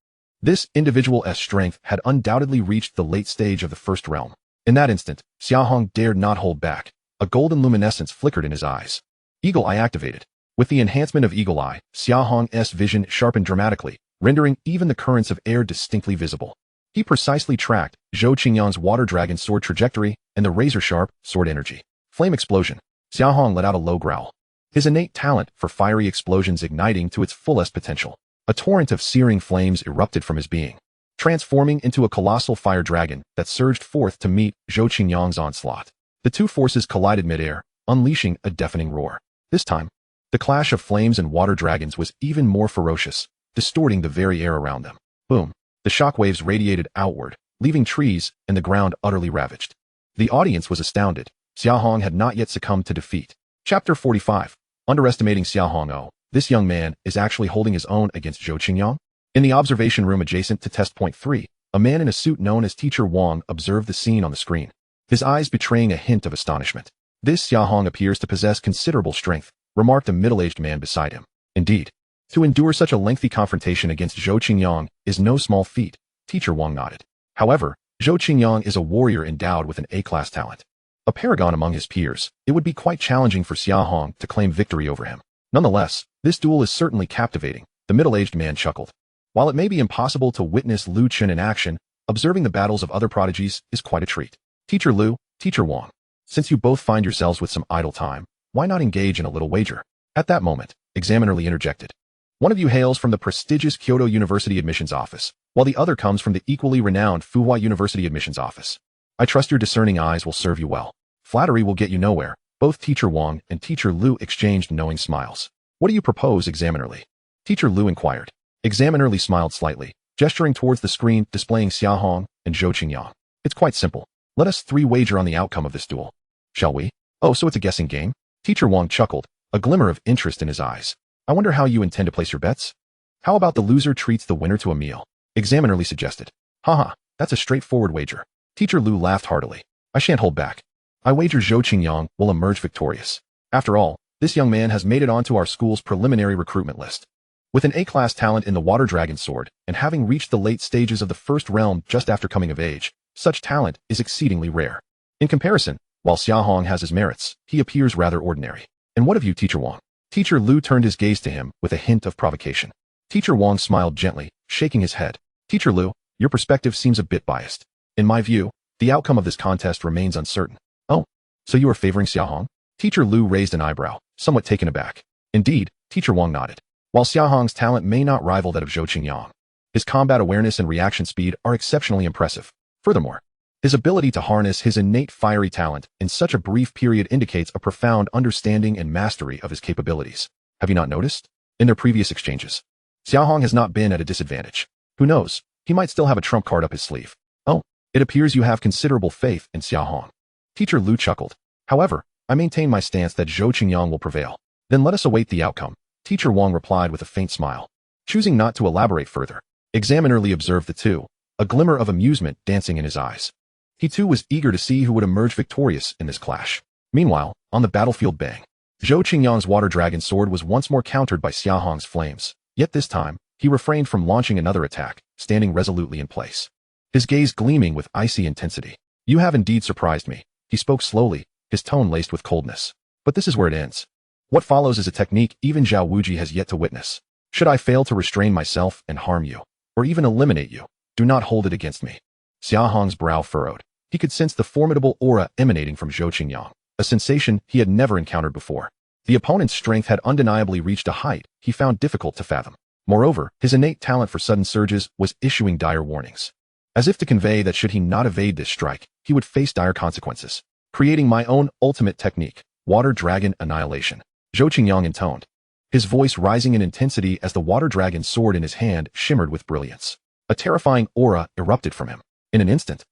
This individual's strength had undoubtedly reached the late stage of the first realm. In that instant, Xia Hong dared not hold back. A golden luminescence flickered in his eyes. Eagle Eye activated. With the enhancement of Eagle Eye, Xia Hong's vision sharpened dramatically, rendering even the currents of air distinctly visible. He precisely tracked Zhou Qingyang's water dragon sword trajectory and the razor-sharp sword energy. Flame explosion. Xia Hong let out a low growl, his innate talent for fiery explosions igniting to its fullest potential. A torrent of searing flames erupted from his being, transforming into a colossal fire dragon that surged forth to meet Zhou Qingyang's onslaught. The two forces collided midair, unleashing a deafening roar. This time, the clash of flames and water dragons was even more ferocious, distorting the very air around them. Boom! The shockwaves radiated outward, leaving trees and the ground utterly ravaged. The audience was astounded. Xia Hong had not yet succumbed to defeat. Chapter 45. Underestimating Xia Hong. Oh, this young man is actually holding his own against Zhou Qingyang? In the observation room adjacent to test point 3, a man in a suit known as Teacher Wang observed the scene on the screen, his eyes betraying a hint of astonishment. This Xia Hong appears to possess considerable strength, remarked a middle-aged man beside him. Indeed, to endure such a lengthy confrontation against Zhou Qingyang is no small feat, Teacher Wang nodded. However, Zhou Qingyang is a warrior endowed with an A-class talent. A paragon among his peers, it would be quite challenging for Xia Hong to claim victory over him. Nonetheless, this duel is certainly captivating, the middle-aged man chuckled. While it may be impossible to witness Lu Chen in action, observing the battles of other prodigies is quite a treat. Teacher Lu, Teacher Wang, since you both find yourselves with some idle time, why not engage in a little wager? At that moment, Examiner Li interjected. One of you hails from the prestigious Kyoto University admissions office, while the other comes from the equally renowned Fuhua University admissions office. I trust your discerning eyes will serve you well. Flattery will get you nowhere. Both Teacher Wang and Teacher Lu exchanged knowing smiles. What do you propose, Examiner Li? Teacher Lu inquired. Examiner Li smiled slightly, gesturing towards the screen displaying Xia Hong and Zhou Qingyang. It's quite simple. Let us three wager on the outcome of this duel. Shall we? Oh, so it's a guessing game? Teacher Wang chuckled, a glimmer of interest in his eyes. I wonder how you intend to place your bets? How about the loser treats the winner to a meal? Examiner Li suggested. Haha, that's a straightforward wager. Teacher Lu laughed heartily. I shan't hold back. I wager Zhou Qingyang will emerge victorious. After all, this young man has made it onto our school's preliminary recruitment list. With an A-class talent in the water dragon sword, and having reached the late stages of the first realm just after coming of age, such talent is exceedingly rare. In comparison, while Xia Hong has his merits, he appears rather ordinary. And what of you, Teacher Wang? Teacher Lu turned his gaze to him with a hint of provocation. Teacher Wang smiled gently, shaking his head. Teacher Lu, your perspective seems a bit biased. In my view, The outcome of this contest remains uncertain. Oh, so you are favoring Xia Hong? Teacher Lu raised an eyebrow, somewhat taken aback. Indeed, Teacher Wang nodded. While Xia Hong's talent may not rival that of Zhou Qingyang, his combat awareness and reaction speed are exceptionally impressive. Furthermore, his ability to harness his innate fiery talent in such a brief period indicates a profound understanding and mastery of his capabilities. Have you not noticed? In their previous exchanges, Xia Hong has not been at a disadvantage. Who knows, he might still have a trump card up his sleeve. Oh, it appears you have considerable faith in Xia Hong. Teacher Lu chuckled. However, I maintain my stance that Zhou Qingyang will prevail. Then let us await the outcome. Teacher Wang replied with a faint smile. Choosing not to elaborate further, Examiner Li observed the two, a glimmer of amusement dancing in his eyes. He too was eager to see who would emerge victorious in this clash. Meanwhile, on the battlefield bang, Zhou Qingyang's water dragon sword was once more countered by Xia Hong's flames, yet this time, he refrained from launching another attack, standing resolutely in place. His gaze gleaming with icy intensity. You have indeed surprised me. He spoke slowly, his tone laced with coldness. But this is where it ends. What follows is a technique even Zhao Wuji has yet to witness. Should I fail to restrain myself and harm you, or even eliminate you, do not hold it against me. Xia Hong's brow furrowed. He could sense the formidable aura emanating from Zhou Qingyang, a sensation he had never encountered before. The opponent's strength had undeniably reached a height he found difficult to fathom. Moreover, his innate talent for sudden surges was issuing dire warnings, as if to convey that should he not evade this strike, he would face dire consequences. Creating my own ultimate technique, Water Dragon Annihilation. Zhou Qingyang intoned, his voice rising in intensity as the water dragon sword in his hand shimmered with brilliance. A terrifying aura erupted from him. In an instant,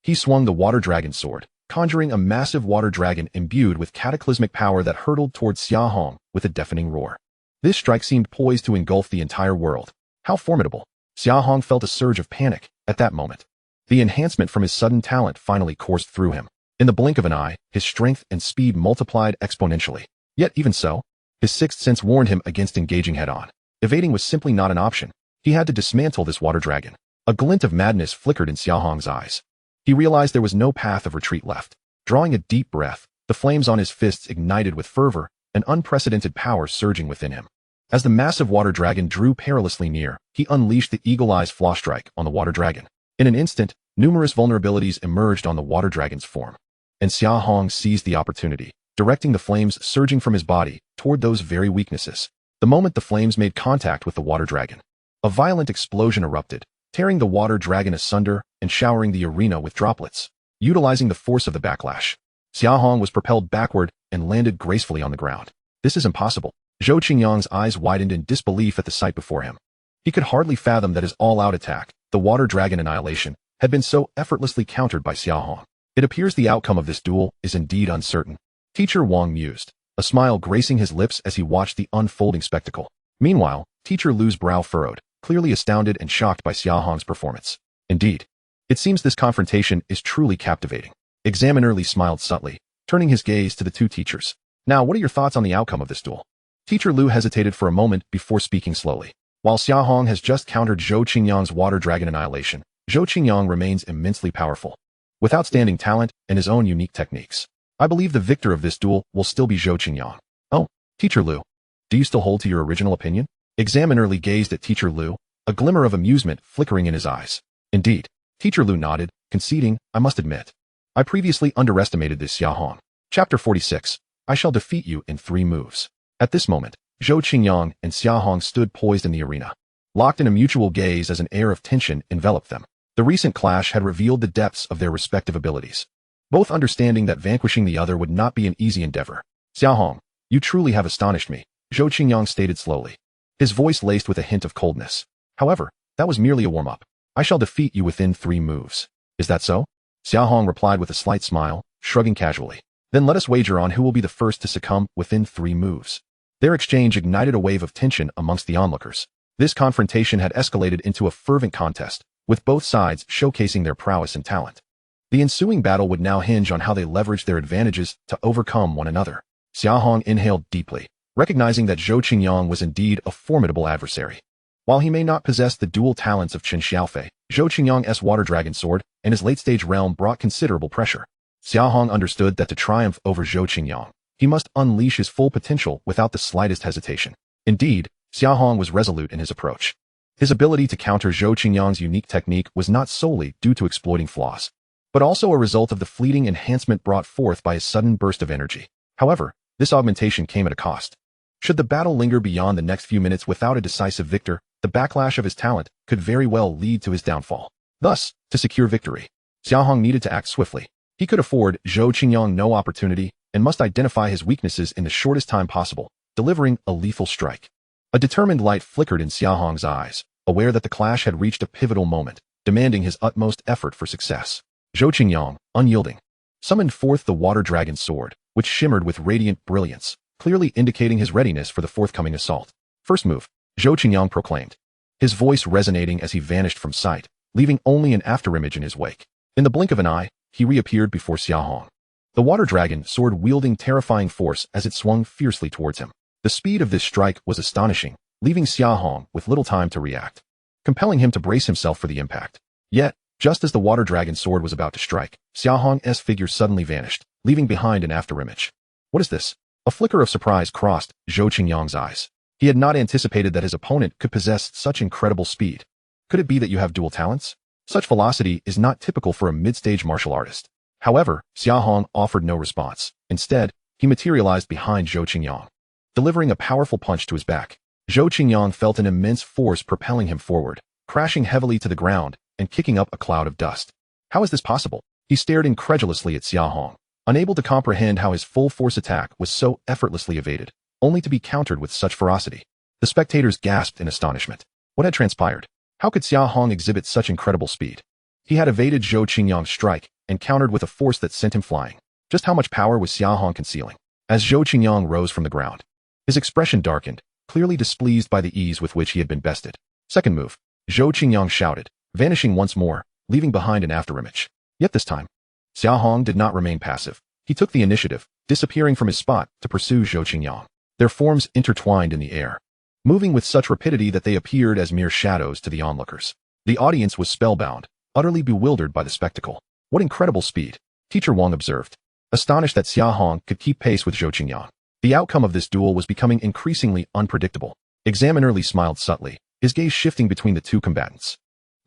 he swung the water dragon sword, conjuring a massive water dragon imbued with cataclysmic power that hurtled towards Xia Hong with a deafening roar. This strike seemed poised to engulf the entire world. How formidable! Xia Hong felt a surge of panic at that moment. The enhancement from his sudden talent finally coursed through him. In the blink of an eye, his strength and speed multiplied exponentially. Yet even so, his sixth sense warned him against engaging head-on. Evading was simply not an option. He had to dismantle this water dragon. A glint of madness flickered in Xia Hong's eyes. He realized there was no path of retreat left. Drawing a deep breath, the flames on his fists ignited with fervor, an unprecedented power surging within him. As the massive water dragon drew perilously near, he unleashed the eagle-eyes flaw strike on the water dragon. In an instant, numerous vulnerabilities emerged on the water dragon's form, and Xia Hong seized the opportunity, directing the flames surging from his body toward those very weaknesses. The moment the flames made contact with the water dragon, a violent explosion erupted, tearing the water dragon asunder and showering the arena with droplets. Utilizing the force of the backlash, Xia Hong was propelled backward and landed gracefully on the ground. This is impossible. Zhou Qingyang's eyes widened in disbelief at the sight before him. He could hardly fathom that his all-out attack, the water dragon annihilation, had been so effortlessly countered by Xia Hong. It appears the outcome of this duel is indeed uncertain. Teacher Wang mused, a smile gracing his lips as he watched the unfolding spectacle. Meanwhile, Teacher Lu's brow furrowed, clearly astounded and shocked by Xia Hong's performance. Indeed, it seems this confrontation is truly captivating. Examiner Li smiled subtly, turning his gaze to the two teachers. Now, what are your thoughts on the outcome of this duel? Teacher Lu hesitated for a moment before speaking slowly. While Xia Hong has just countered Zhou Qingyang's water dragon annihilation, Zhou Qingyang remains immensely powerful, with outstanding talent and his own unique techniques. I believe the victor of this duel will still be Zhou Qingyang. Oh, Teacher Lu, do you still hold to your original opinion? Examiner Li gazed at Teacher Lu, a glimmer of amusement flickering in his eyes. Indeed, Teacher Lu nodded, conceding, I must admit, I previously underestimated this Xia Hong. Chapter 46. I shall defeat you in 3 moves. At this moment, Zhou Qingyang and Xia Hong stood poised in the arena, locked in a mutual gaze as an air of tension enveloped them. The recent clash had revealed the depths of their respective abilities, both understanding that vanquishing the other would not be an easy endeavor. Xia Hong, you truly have astonished me, Zhou Qingyang stated slowly, his voice laced with a hint of coldness. However, that was merely a warm-up. I shall defeat you within 3 moves. Is that so? Xia Hong replied with a slight smile, shrugging casually. Then let us wager on who will be the first to succumb within 3 moves. Their exchange ignited a wave of tension amongst the onlookers. This confrontation had escalated into a fervent contest, with both sides showcasing their prowess and talent. The ensuing battle would now hinge on how they leveraged their advantages to overcome one another. Xia Hong inhaled deeply, recognizing that Zhou Qingyang was indeed a formidable adversary. While he may not possess the dual talents of Chen Xiaofei, Zhou Qingyang's water dragon sword and his late-stage realm brought considerable pressure. Xia Hong understood that to triumph over Zhou Qingyang, he must unleash his full potential without the slightest hesitation. Indeed, Xia Hong was resolute in his approach. His ability to counter Zhou Qingyang's unique technique was not solely due to exploiting flaws, but also a result of the fleeting enhancement brought forth by his sudden burst of energy. However, this augmentation came at a cost. Should the battle linger beyond the next few minutes without a decisive victor, the backlash of his talent could very well lead to his downfall. Thus, to secure victory, Xia Hong needed to act swiftly. He could afford Zhou Qingyang no opportunity and must identify his weaknesses in the shortest time possible, delivering a lethal strike. A determined light flickered in Xia Hong's eyes, aware that the clash had reached a pivotal moment, demanding his utmost effort for success. Zhou Qingyang, unyielding, summoned forth the water dragon sword, which shimmered with radiant brilliance, clearly indicating his readiness for the forthcoming assault. First move, Zhou Qingyang proclaimed, his voice resonating as he vanished from sight, leaving only an afterimage in his wake. In the blink of an eye, he reappeared before Xia Hong. The water dragon sword wielding terrifying force as it swung fiercely towards him. The speed of this strike was astonishing, leaving Xia Hong with little time to react, compelling him to brace himself for the impact. Yet, just as the water dragon sword was about to strike, Xia Hong's figure suddenly vanished, leaving behind an afterimage. What is this? A flicker of surprise crossed Zhou Qingyang's eyes. He had not anticipated that his opponent could possess such incredible speed. Could it be that you have dual talents? Such velocity is not typical for a mid-stage martial artist. However, Xia Hong offered no response. Instead, he materialized behind Zhou Qingyang, delivering a powerful punch to his back. Zhou Qingyang felt an immense force propelling him forward, crashing heavily to the ground and kicking up a cloud of dust. How is this possible? He stared incredulously at Xia Hong, unable to comprehend how his full-force attack was so effortlessly evaded, only to be countered with such ferocity. The spectators gasped in astonishment. What had transpired? How could Xia Hong exhibit such incredible speed? He had evaded Zhou Qingyang's strike and countered with a force that sent him flying. Just how much power was Xia Hong concealing? As Zhou Qingyang rose from the ground, his expression darkened, clearly displeased by the ease with which he had been bested. Second move, Zhou Qingyang shouted, vanishing once more, leaving behind an afterimage. Yet this time, Xia Hong did not remain passive. He took the initiative, disappearing from his spot to pursue Zhou Qingyang. Their forms intertwined in the air, moving with such rapidity that they appeared as mere shadows to the onlookers. The audience was spellbound, utterly bewildered by the spectacle. What incredible speed, Teacher Wang observed, astonished that Xia Hong could keep pace with Zhou Qingyang. The outcome of this duel was becoming increasingly unpredictable. Examiner Li smiled subtly, his gaze shifting between the two combatants.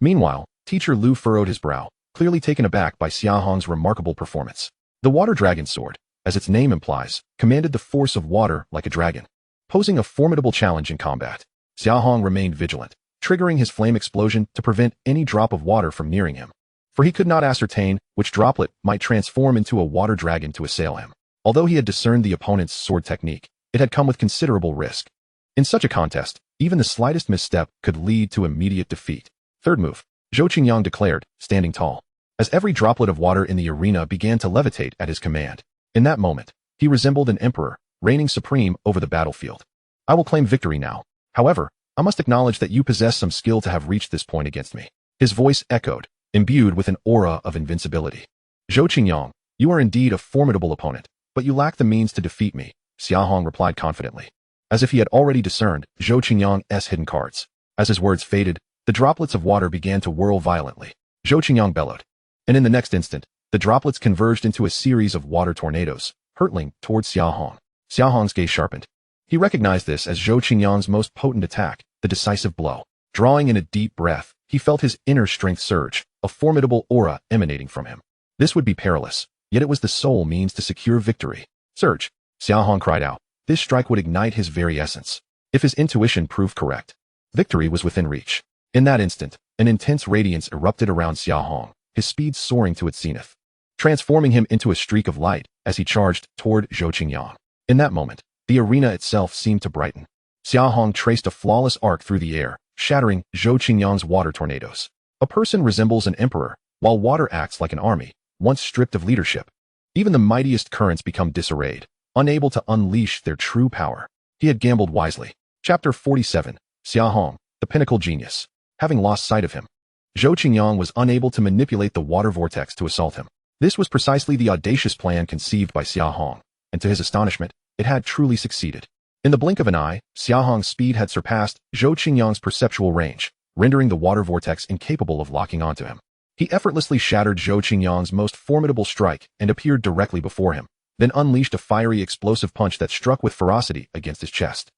Meanwhile, Teacher Lu furrowed his brow, clearly taken aback by Xia Hong's remarkable performance. The water dragon sword, as its name implies, commanded the force of water like a dragon, posing a formidable challenge in combat. Xia Hong remained vigilant, triggering his flame explosion to prevent any drop of water from nearing him, for he could not ascertain which droplet might transform into a water dragon to assail him. Although he had discerned the opponent's sword technique, it had come with considerable risk. In such a contest, even the slightest misstep could lead to immediate defeat. Third move, Zhou Qingyang declared, standing tall, as every droplet of water in the arena began to levitate at his command. In that moment, he resembled an emperor, reigning supreme over the battlefield. I will claim victory now. However, I must acknowledge that you possess some skill to have reached this point against me. His voice echoed, imbued with an aura of invincibility. Zhou Qingyang, you are indeed a formidable opponent, but you lack the means to defeat me, Xia Hong replied confidently, as if he had already discerned Zhou Qingyang's hidden cards. As his words faded, the droplets of water began to whirl violently. Zhou Qingyang bellowed, and in the next instant, the droplets converged into a series of water tornadoes, hurtling towards Xia Hong. Xia Hong's gaze sharpened. He recognized this as Zhou Qingyang's most potent attack, the decisive blow. Drawing in a deep breath, he felt his inner strength surge, a formidable aura emanating from him. This would be perilous, yet it was the sole means to secure victory. Surge, Xia Hong cried out. This strike would ignite his very essence. If his intuition proved correct, victory was within reach. In that instant, an intense radiance erupted around Xia Hong, his speed soaring to its zenith, transforming him into a streak of light as he charged toward Zhou Qingyang. In that moment, the arena itself seemed to brighten. Xia Hong traced a flawless arc through the air, shattering Zhou Qingyang's water tornadoes. A person resembles an emperor, while water acts like an army, once stripped of leadership. Even the mightiest currents become disarrayed, unable to unleash their true power. He had gambled wisely. Chapter 47, Xia Hong, the pinnacle genius. Having lost sight of him, Zhou Qingyang was unable to manipulate the water vortex to assault him. This was precisely the audacious plan conceived by Xia Hong, and to his astonishment, it had truly succeeded. In the blink of an eye, Xia Hong's speed had surpassed Zhou Qingyang's perceptual range, rendering the water vortex incapable of locking onto him. He effortlessly shattered Zhou Qingyang's most formidable strike and appeared directly before him, then unleashed a fiery explosive punch that struck with ferocity against his chest.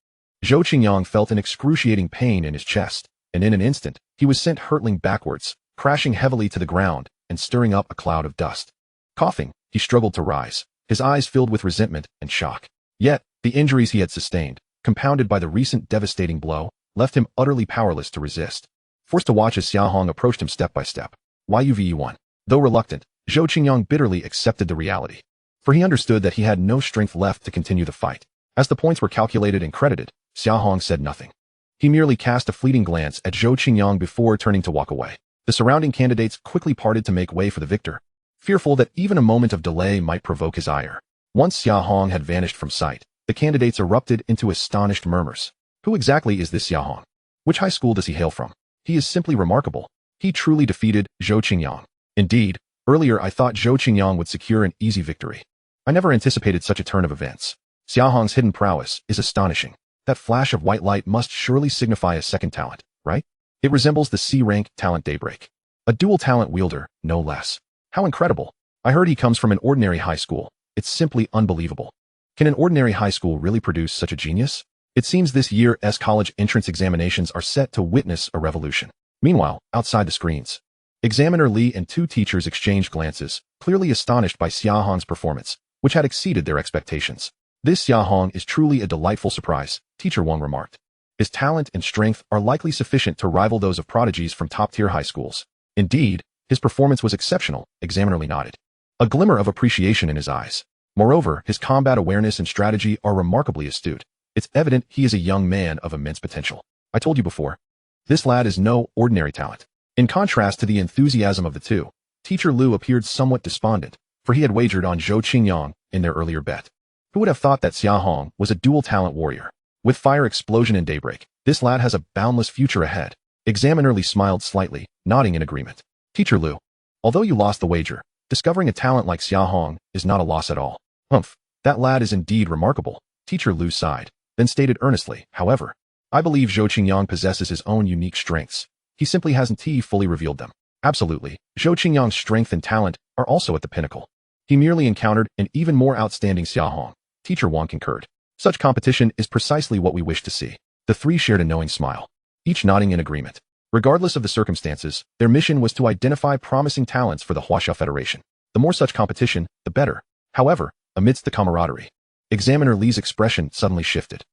Zhou Qingyang felt an excruciating pain in his chest, and in an instant, he was sent hurtling backwards, crashing heavily to the ground and stirring up a cloud of dust. Coughing, he struggled to rise, his eyes filled with resentment and shock. Yet, the injuries he had sustained, compounded by the recent devastating blow, left him utterly powerless to resist. Forced to watch as Xia Hong approached him step by step. Yuve. Though reluctant, Zhou Qingyang bitterly accepted the reality. For he understood that he had no strength left to continue the fight. As the points were calculated and credited, Xia Hong said nothing. He merely cast a fleeting glance at Zhou Qingyang before turning to walk away. The surrounding candidates quickly parted to make way for the victor, fearful that even a moment of delay might provoke his ire. Once Xia Hong had vanished from sight, the candidates erupted into astonished murmurs. Who exactly is this Xia Hong? Which high school does he hail from? He is simply remarkable. He truly defeated Zhou Qingyang. Indeed, earlier I thought Zhou Qingyang would secure an easy victory. I never anticipated such a turn of events. Xia Hong's hidden prowess is astonishing. That flash of white light must surely signify a second talent, right? It resembles the C-rank talent Daybreak. A dual talent wielder, no less. How incredible. I heard he comes from an ordinary high school. It's simply unbelievable. Can an ordinary high school really produce such a genius? It seems this year's college entrance examinations are set to witness a revolution. Meanwhile, outside the screens, Examiner Li and two teachers exchanged glances, clearly astonished by Xia Hong's performance, which had exceeded their expectations. This Xia Hong is truly a delightful surprise, Teacher Wang remarked. His talent and strength are likely sufficient to rival those of prodigies from top-tier high schools. Indeed, his performance was exceptional, Examiner Li nodded, a glimmer of appreciation in his eyes. Moreover, his combat awareness and strategy are remarkably astute. It's evident he is a young man of immense potential. I told you before. This lad is no ordinary talent. In contrast to the enthusiasm of the two, Teacher Lu appeared somewhat despondent, for he had wagered on Zhou Qingyang in their earlier bet. Who would have thought that Xia Hong was a dual-talent warrior? With fire explosion and daybreak, this lad has a boundless future ahead. Examiner Li smiled slightly, nodding in agreement. Teacher Lu, although you lost the wager, discovering a talent like Xia Hong is not a loss at all. Humph, that lad is indeed remarkable. Teacher Lu sighed, then stated earnestly, however, I believe Zhou Qingyang possesses his own unique strengths. He simply hasn't fully revealed them. Absolutely, Zhou Qingyang's strength and talent are also at the pinnacle. He merely encountered an even more outstanding Xia Hong. Teacher Wang concurred. Such competition is precisely what we wish to see. The three shared a knowing smile, each nodding in agreement. Regardless of the circumstances, their mission was to identify promising talents for the Huaxia Federation. The more such competition, the better. However, amidst the camaraderie, Examiner Li's expression suddenly shifted.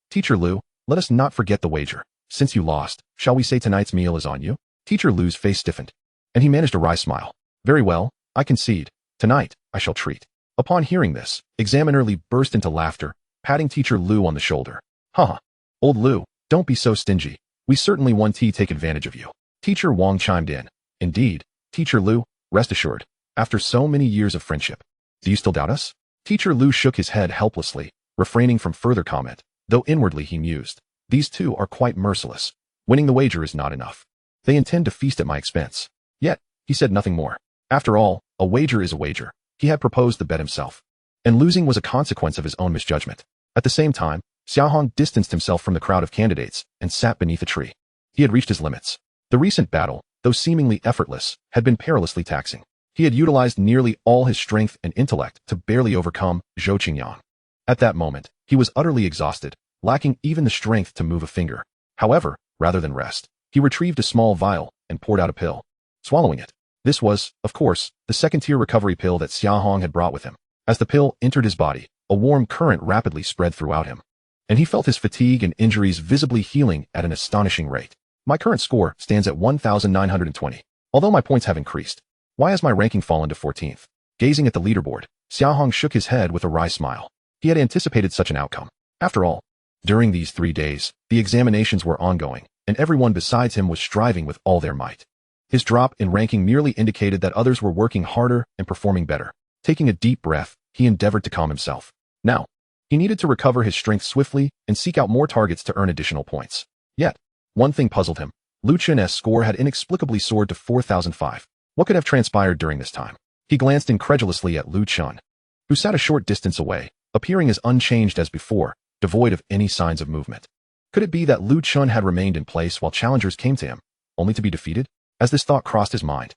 Teacher Lu, let us not forget the wager. Since you lost, shall we say tonight's meal is on you? Teacher Lu's face stiffened, and he managed a wry smile. Very well, I concede. Tonight, I shall treat. Upon hearing this, Examiner Li burst into laughter, patting Teacher Lu on the shoulder. Haha, old Lu, don't be so stingy. We certainly want to take advantage of you. Teacher Wang chimed in. Indeed, Teacher Lu, rest assured, after so many years of friendship. Do you still doubt us? Teacher Lu shook his head helplessly, refraining from further comment, though inwardly he mused. These two are quite merciless. Winning the wager is not enough. They intend to feast at my expense. Yet, he said nothing more. After all, a wager is a wager. He had proposed the bet himself, and losing was a consequence of his own misjudgment. At the same time, Xia Hong distanced himself from the crowd of candidates and sat beneath a tree. He had reached his limits. The recent battle, though seemingly effortless, had been perilously taxing. He had utilized nearly all his strength and intellect to barely overcome Zhou Qingyang. At that moment, he was utterly exhausted, lacking even the strength to move a finger. However, rather than rest, he retrieved a small vial and poured out a pill, swallowing it. This was, of course, the second-tier recovery pill that Xia Hong had brought with him. As the pill entered his body, a warm current rapidly spread throughout him, and he felt his fatigue and injuries visibly healing at an astonishing rate. My current score stands at 1,920. Although my points have increased, why has my ranking fallen to 14th? Gazing at the leaderboard, Xia Hong shook his head with a wry smile. He had anticipated such an outcome. After all, during these 3 days, the examinations were ongoing, and everyone besides him was striving with all their might. His drop in ranking merely indicated that others were working harder and performing better. Taking a deep breath, he endeavored to calm himself. Now, he needed to recover his strength swiftly and seek out more targets to earn additional points. Yet, one thing puzzled him. Lu Chun's score had inexplicably soared to 4,005. What could have transpired during this time? He glanced incredulously at Lu Chun, who sat a short distance away, appearing as unchanged as before, devoid of any signs of movement. Could it be that Lu Chun had remained in place while challengers came to him, only to be defeated? As this thought crossed his mind,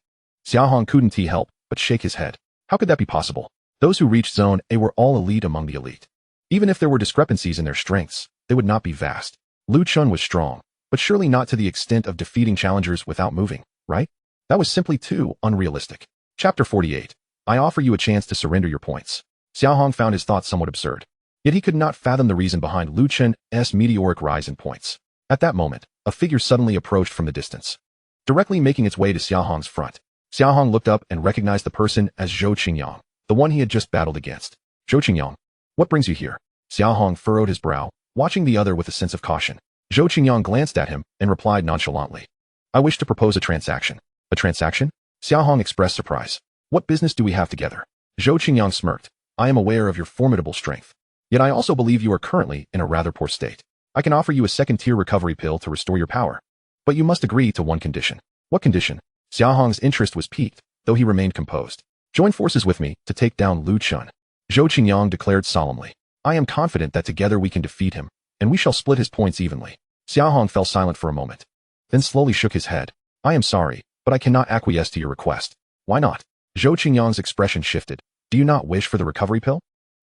Xia Hong couldn't help but shake his head. How could that be possible? Those who reached Zone A were all elite among the elite. Even if there were discrepancies in their strengths, they would not be vast. Lu Chun was strong, but surely not to the extent of defeating challengers without moving, right? That was simply too unrealistic. Chapter 48. I offer you a chance to surrender your points. Xia Hong found his thoughts somewhat absurd. Yet he could not fathom the reason behind Lu Chen's meteoric rise in points. At that moment, a figure suddenly approached from the distance, directly making its way to Xia Hong's front. Xia Hong looked up and recognized the person as Zhou Qingyang, the one he had just battled against. Zhou Qingyang, what brings you here? Xia Hong furrowed his brow, watching the other with a sense of caution. Zhou Qingyang glanced at him and replied nonchalantly. I wish to propose a transaction. A transaction? Xia Hong expressed surprise. What business do we have together? Zhou Qingyang smirked. I am aware of your formidable strength. Yet I also believe you are currently in a rather poor state. I can offer you a second-tier recovery pill to restore your power. But you must agree to one condition. What condition? Xia Hong's interest was piqued, though he remained composed. Join forces with me to take down Lu Chen. Zhou Qingyang declared solemnly. I am confident that together we can defeat him, and we shall split his points evenly. Xia Hong fell silent for a moment, then slowly shook his head. I am sorry, but I cannot acquiesce to your request. Why not? Zhou Qingyang's expression shifted. Do you not wish for the recovery pill?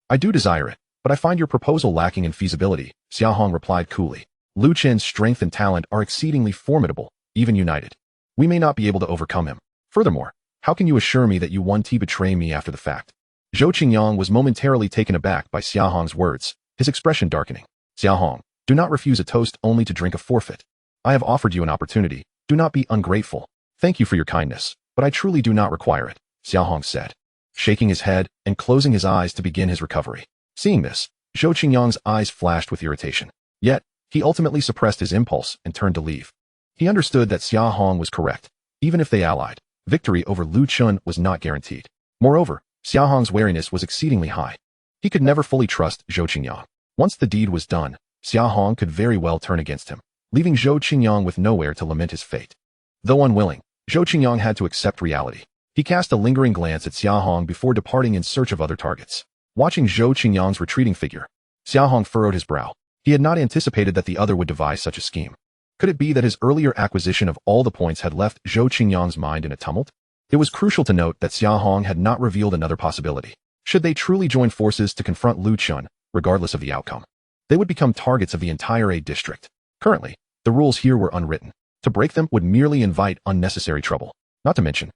I do desire it, but I find your proposal lacking in feasibility, Xia Hong replied coolly. Lu Chen's strength and talent are exceedingly formidable, even united. We may not be able to overcome him. Furthermore, how can you assure me that you won't betray me after the fact? Zhou Qingyang was momentarily taken aback by Xia Hong's words, his expression darkening. Xia Hong, do not refuse a toast only to drink a forfeit. I have offered you an opportunity. Do not be ungrateful. Thank you for your kindness, but I truly do not require it, Xia Hong said, shaking his head and closing his eyes to begin his recovery. Seeing this, Zhou Qingyang's eyes flashed with irritation. Yet, he ultimately suppressed his impulse and turned to leave. He understood that Xia Hong was correct. Even if they allied, victory over Lu Chen was not guaranteed. Moreover, Xia Hong's wariness was exceedingly high. He could never fully trust Zhou Qingyang. Once the deed was done, Xia Hong could very well turn against him, leaving Zhou Qingyang with nowhere to lament his fate. Though unwilling, Zhou Qingyang had to accept reality. He cast a lingering glance at Xia Hong before departing in search of other targets. Watching Zhou Qingyang's retreating figure, Xia Hong furrowed his brow. He had not anticipated that the other would devise such a scheme. Could it be that his earlier acquisition of all the points had left Zhou Qingyang's mind in a tumult? It was crucial to note that Xia Hong had not revealed another possibility. Should they truly join forces to confront Lu Chen, regardless of the outcome, they would become targets of the entire A district. Currently, the rules here were unwritten. To break them would merely invite unnecessary trouble. Not to mention,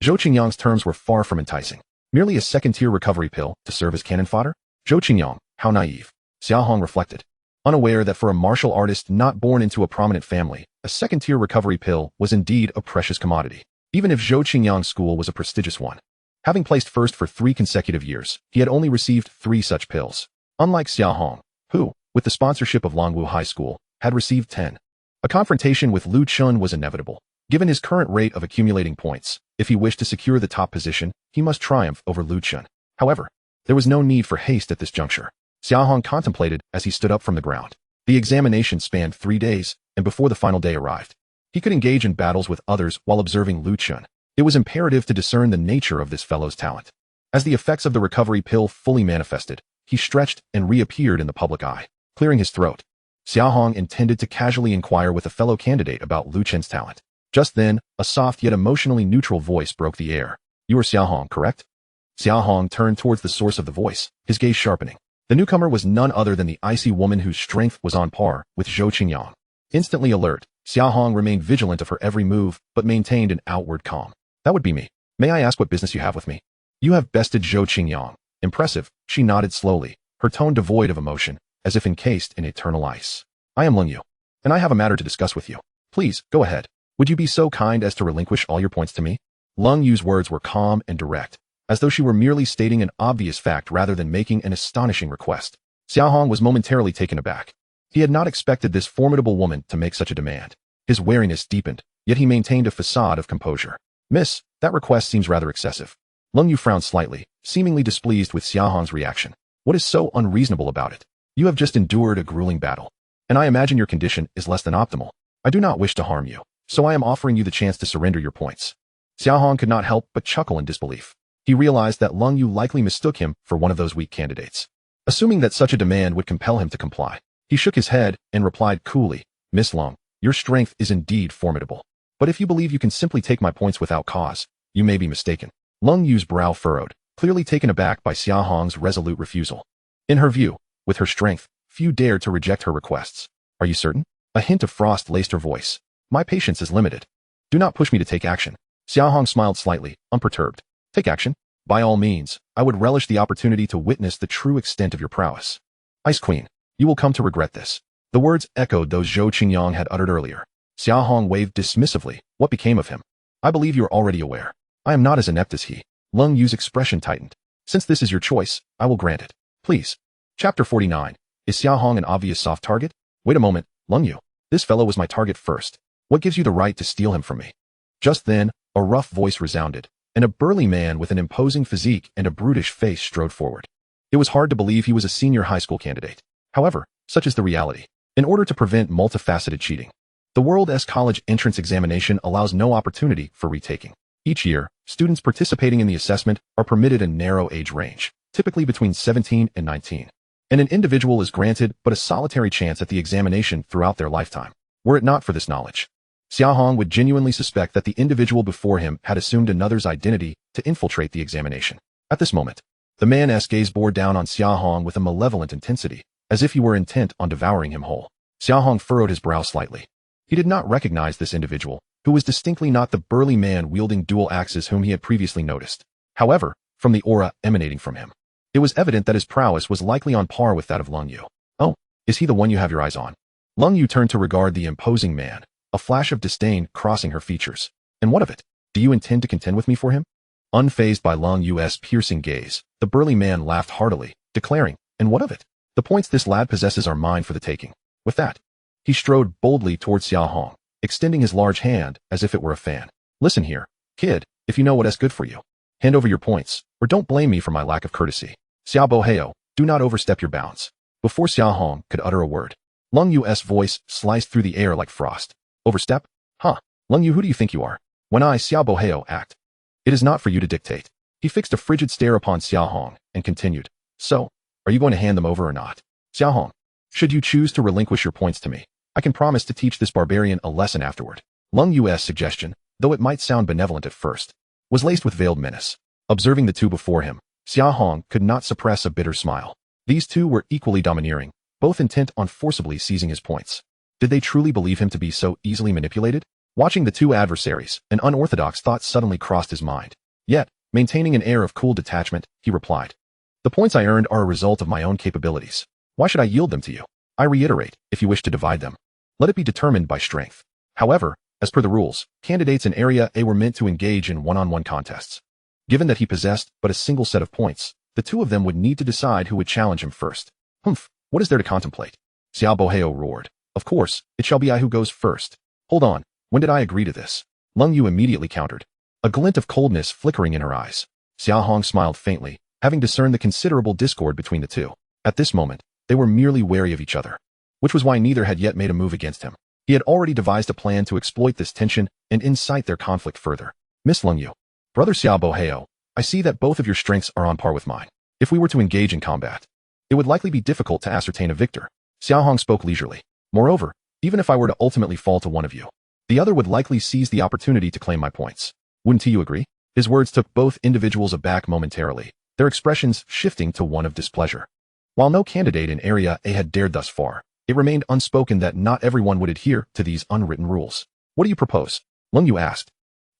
Zhou Qingyang's terms were far from enticing. Merely a second-tier recovery pill to serve as cannon fodder? Zhou Qingyang, how naive. Xia Hong reflected, unaware that for a martial artist not born into a prominent family, a second-tier recovery pill was indeed a precious commodity, even if Zhou Qingyang's school was a prestigious one. Having placed first for 3 consecutive years, he had only received 3 such pills. Unlike Xia Hong, who, with the sponsorship of Longwu High School, had received 10. A confrontation with Lu Chen was inevitable. Given his current rate of accumulating points, if he wished to secure the top position, he must triumph over Lu Chen. However, there was no need for haste at this juncture. Xia Hong contemplated as he stood up from the ground. The examination spanned 3 days, and before the final day arrived, he could engage in battles with others while observing Lu Chen. It was imperative to discern the nature of this fellow's talent. As the effects of the recovery pill fully manifested, he stretched and reappeared in the public eye, clearing his throat. Xia Hong intended to casually inquire with a fellow candidate about Lu Chen's talent. Just then, a soft yet emotionally neutral voice broke the air. You are Xia Hong, correct? Xia Hong turned towards the source of the voice, his gaze sharpening. The newcomer was none other than the icy woman whose strength was on par with Zhou Qingyang. Instantly alert, Xia Hong remained vigilant of her every move, but maintained an outward calm. That would be me. May I ask what business you have with me? You have bested Zhou Qingyang. Impressive, she nodded slowly, her tone devoid of emotion, as if encased in eternal ice. I am Lung Yu, and I have a matter to discuss with you. Please, go ahead. Would you be so kind as to relinquish all your points to me? Lung Yu's words were calm and direct, as though she were merely stating an obvious fact rather than making an astonishing request. Xia Hong was momentarily taken aback. He had not expected this formidable woman to make such a demand. His wariness deepened, yet he maintained a facade of composure. Miss, that request seems rather excessive. Lung Yu frowned slightly, seemingly displeased with Xia Hong's reaction. What is so unreasonable about it? You have just endured a grueling battle, and I imagine your condition is less than optimal. I do not wish to harm you, so I am offering you the chance to surrender your points. Xia Hong could not help but chuckle in disbelief. He realized that Lung Yu likely mistook him for one of those weak candidates. Assuming that such a demand would compel him to comply, he shook his head and replied coolly, Miss Lung, your strength is indeed formidable. But if you believe you can simply take my points without cause, you may be mistaken. Lung Yu's brow furrowed, clearly taken aback by Xia Hong's resolute refusal. In her view, with her strength, few dared to reject her requests. Are you certain? A hint of frost laced her voice. My patience is limited. Do not push me to take action. Xia Hong smiled slightly, unperturbed. Take action. By all means, I would relish the opportunity to witness the true extent of your prowess. Ice Queen, you will come to regret this. The words echoed those Zhou Qingyang had uttered earlier. Xia Hong waved dismissively. What became of him? I believe you are already aware. I am not as inept as he. Lung Yu's expression tightened. Since this is your choice, I will grant it. Please. Chapter 49. Is Xia Hong an obvious soft target? Wait a moment, Lung Yu. This fellow was my target first. What gives you the right to steal him from me? Just then, a rough voice resounded, and a burly man with an imposing physique and a brutish face strode forward. It was hard to believe he was a senior high school candidate. However, such is the reality. In order to prevent multifaceted cheating, the World's college entrance examination allows no opportunity for retaking. Each year, students participating in the assessment are permitted a narrow age range, typically between 17 and 19. And an individual is granted but a solitary chance at the examination throughout their lifetime. Were it not for this knowledge, Xia Hong would genuinely suspect that the individual before him had assumed another's identity to infiltrate the examination. At this moment, the man's gaze bore down on Xia Hong with a malevolent intensity, as if he were intent on devouring him whole. Xia Hong furrowed his brow slightly. He did not recognize this individual, who was distinctly not the burly man wielding dual axes whom he had previously noticed. However, from the aura emanating from him, it was evident that his prowess was likely on par with that of Lung Yu. Oh, is he the one you have your eyes on? Lung Yu turned to regard the imposing man, a flash of disdain crossing her features. And what of it? Do you intend to contend with me for him? Unfazed by Lung Yu's piercing gaze, the burly man laughed heartily, declaring, and what of it? The points this lad possesses are mine for the taking. With that, he strode boldly towards Xia Hong, extending his large hand as if it were a fan. Listen here, kid, if you know what is good for you, hand over your points, or don't blame me for my lack of courtesy. Xiao Boheo, do not overstep your bounds. Before Xia Hong could utter a word, Lung Yu's voice sliced through the air like frost. Overstep? Huh. Lung Yu, who do you think you are? When I, Xiao Boheo, act, it is not for you to dictate. He fixed a frigid stare upon Xia Hong and continued. So, are you going to hand them over or not? Xia Hong, should you choose to relinquish your points to me, I can promise to teach this barbarian a lesson afterward. Lung Yu's suggestion, though it might sound benevolent at first, was laced with veiled menace. Observing the two before him, Xia Hong could not suppress a bitter smile. These two were equally domineering, both intent on forcibly seizing his points. Did they truly believe him to be so easily manipulated? Watching the two adversaries, an unorthodox thought suddenly crossed his mind. Yet, maintaining an air of cool detachment, he replied, the points I earned are a result of my own capabilities. Why should I yield them to you? I reiterate, if you wish to divide them, let it be determined by strength. However, as per the rules, candidates in Area A were meant to engage in one-on-one contests. Given that he possessed but a single set of points, the two of them would need to decide who would challenge him first. Humph, what is there to contemplate? Xiao Boheo roared. Of course, it shall be I who goes first. Hold on, when did I agree to this? Lung Yu immediately countered, a glint of coldness flickering in her eyes. Xia Hong smiled faintly, having discerned the considerable discord between the two. At this moment, they were merely wary of each other, which was why neither had yet made a move against him. He had already devised a plan to exploit this tension and incite their conflict further. Miss Lung Yu, Brother Xiao Boheo, I see that both of your strengths are on par with mine. If we were to engage in combat, it would likely be difficult to ascertain a victor. Xia Hong spoke leisurely. Moreover, even if I were to ultimately fall to one of you, the other would likely seize the opportunity to claim my points. Wouldn't you agree? His words took both individuals aback momentarily, their expressions shifting to one of displeasure. While no candidate in Area A had dared thus far, it remained unspoken that not everyone would adhere to these unwritten rules. What do you propose? Lung Yu asked.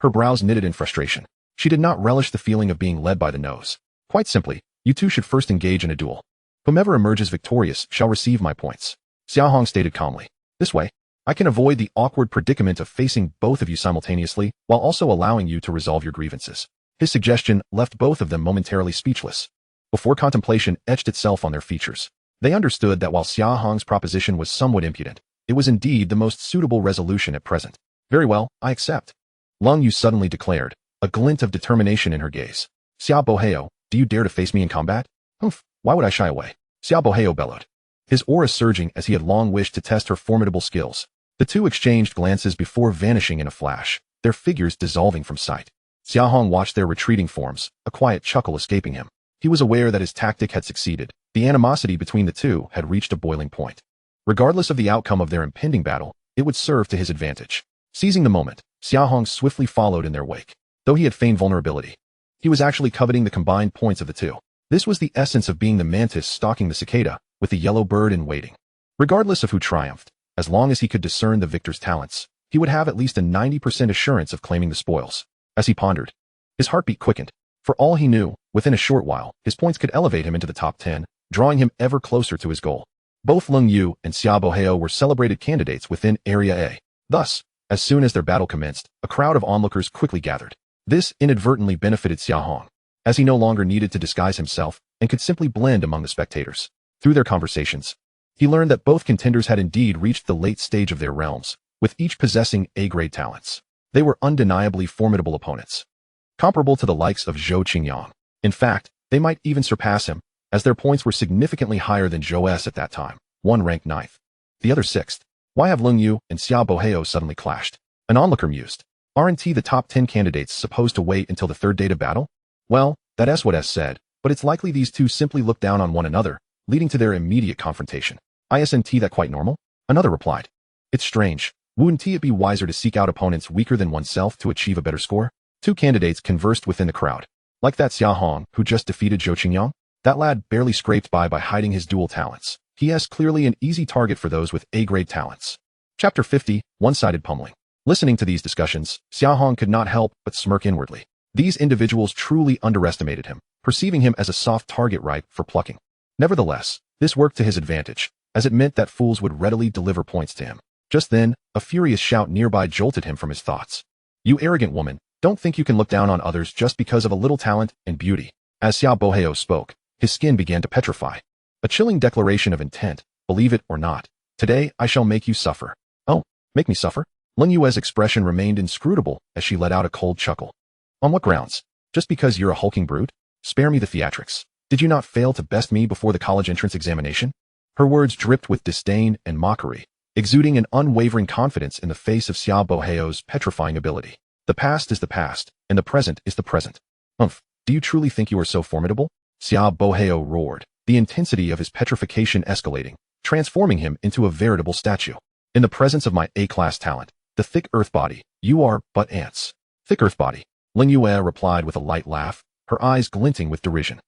Her brows knitted in frustration. She did not relish the feeling of being led by the nose. Quite simply, you two should first engage in a duel. Whomever emerges victorious shall receive my points. Xia Hong stated calmly. This way, I can avoid the awkward predicament of facing both of you simultaneously while also allowing you to resolve your grievances. His suggestion left both of them momentarily speechless. Before contemplation etched itself on their features, they understood that while Xia Hong's proposition was somewhat impudent, it was indeed the most suitable resolution at present. Very well, I accept. Lung Yu suddenly declared, a glint of determination in her gaze. Xiao Boheo, do you dare to face me in combat? Humph, why would I shy away? Xiao Boheo bellowed, his aura surging as he had long wished to test her formidable skills. The two exchanged glances before vanishing in a flash, their figures dissolving from sight. Xia Hong watched their retreating forms, a quiet chuckle escaping him. He was aware that his tactic had succeeded. The animosity between the two had reached a boiling point. Regardless of the outcome of their impending battle, it would serve to his advantage. Seizing the moment, Xia Hong swiftly followed in their wake. Though he had feigned vulnerability, he was actually coveting the combined points of the two. This was the essence of being the mantis stalking the cicada, with the yellow bird in waiting. Regardless of who triumphed, as long as he could discern the victor's talents, he would have at least a 90% assurance of claiming the spoils. As he pondered, his heartbeat quickened. For all he knew, within a short while, his points could elevate him into the top 10, drawing him ever closer to his goal. Both Lung Yu and Xia Boheo were celebrated candidates within Area A. Thus, as soon as their battle commenced, a crowd of onlookers quickly gathered. This inadvertently benefited Xia Hong, as he no longer needed to disguise himself and could simply blend among the spectators. Through their conversations, he learned that both contenders had indeed reached the late stage of their realms, with each possessing A-grade talents. They were undeniably formidable opponents, comparable to the likes of Zhou Qingyang. In fact, they might even surpass him, as their points were significantly higher than Zhou's at that time, one ranked 9th, the other 6th. Why have Lung Yu and Xia Boheo suddenly clashed? An onlooker mused. Aren't the top 10 candidates supposed to wait until the third day to battle? Well, that's what S said, but it's likely these two simply looked down on one another, leading to their immediate confrontation. Isn't that quite normal? Another replied. It's strange. Wouldn't it be wiser to seek out opponents weaker than oneself to achieve a better score? Two candidates conversed within the crowd. Like that Xia Hong, who just defeated Zhou Qingyang? That lad barely scraped by hiding his dual talents. He is clearly an easy target for those with A-grade talents. Chapter 50, One-Sided Pummeling. Listening to these discussions, Xia Hong could not help but smirk inwardly. These individuals truly underestimated him, perceiving him as a soft target ripe for plucking. Nevertheless, this worked to his advantage, as it meant that fools would readily deliver points to him. Just then, a furious shout nearby jolted him from his thoughts. You arrogant woman, don't think you can look down on others just because of a little talent and beauty. As Xia Boheo spoke, his skin began to petrify. A chilling declaration of intent, believe it or not. Today I shall make you suffer. Oh, make me suffer? Lung Yue's expression remained inscrutable as she let out a cold chuckle. On what grounds? Just because you're a hulking brute? Spare me the theatrics. Did you not fail to best me before the college entrance examination? Her words dripped with disdain and mockery, exuding an unwavering confidence in the face of Xia Boheo's petrifying ability. The past is the past, and the present is the present. Do you truly think you are so formidable? Xia Boheo roared, the intensity of his petrification escalating, transforming him into a veritable statue. In the presence of my A-class talent, the thick earth body, you are but ants. Thick earth body, Lin Yue replied with a light laugh, her eyes glinting with derision.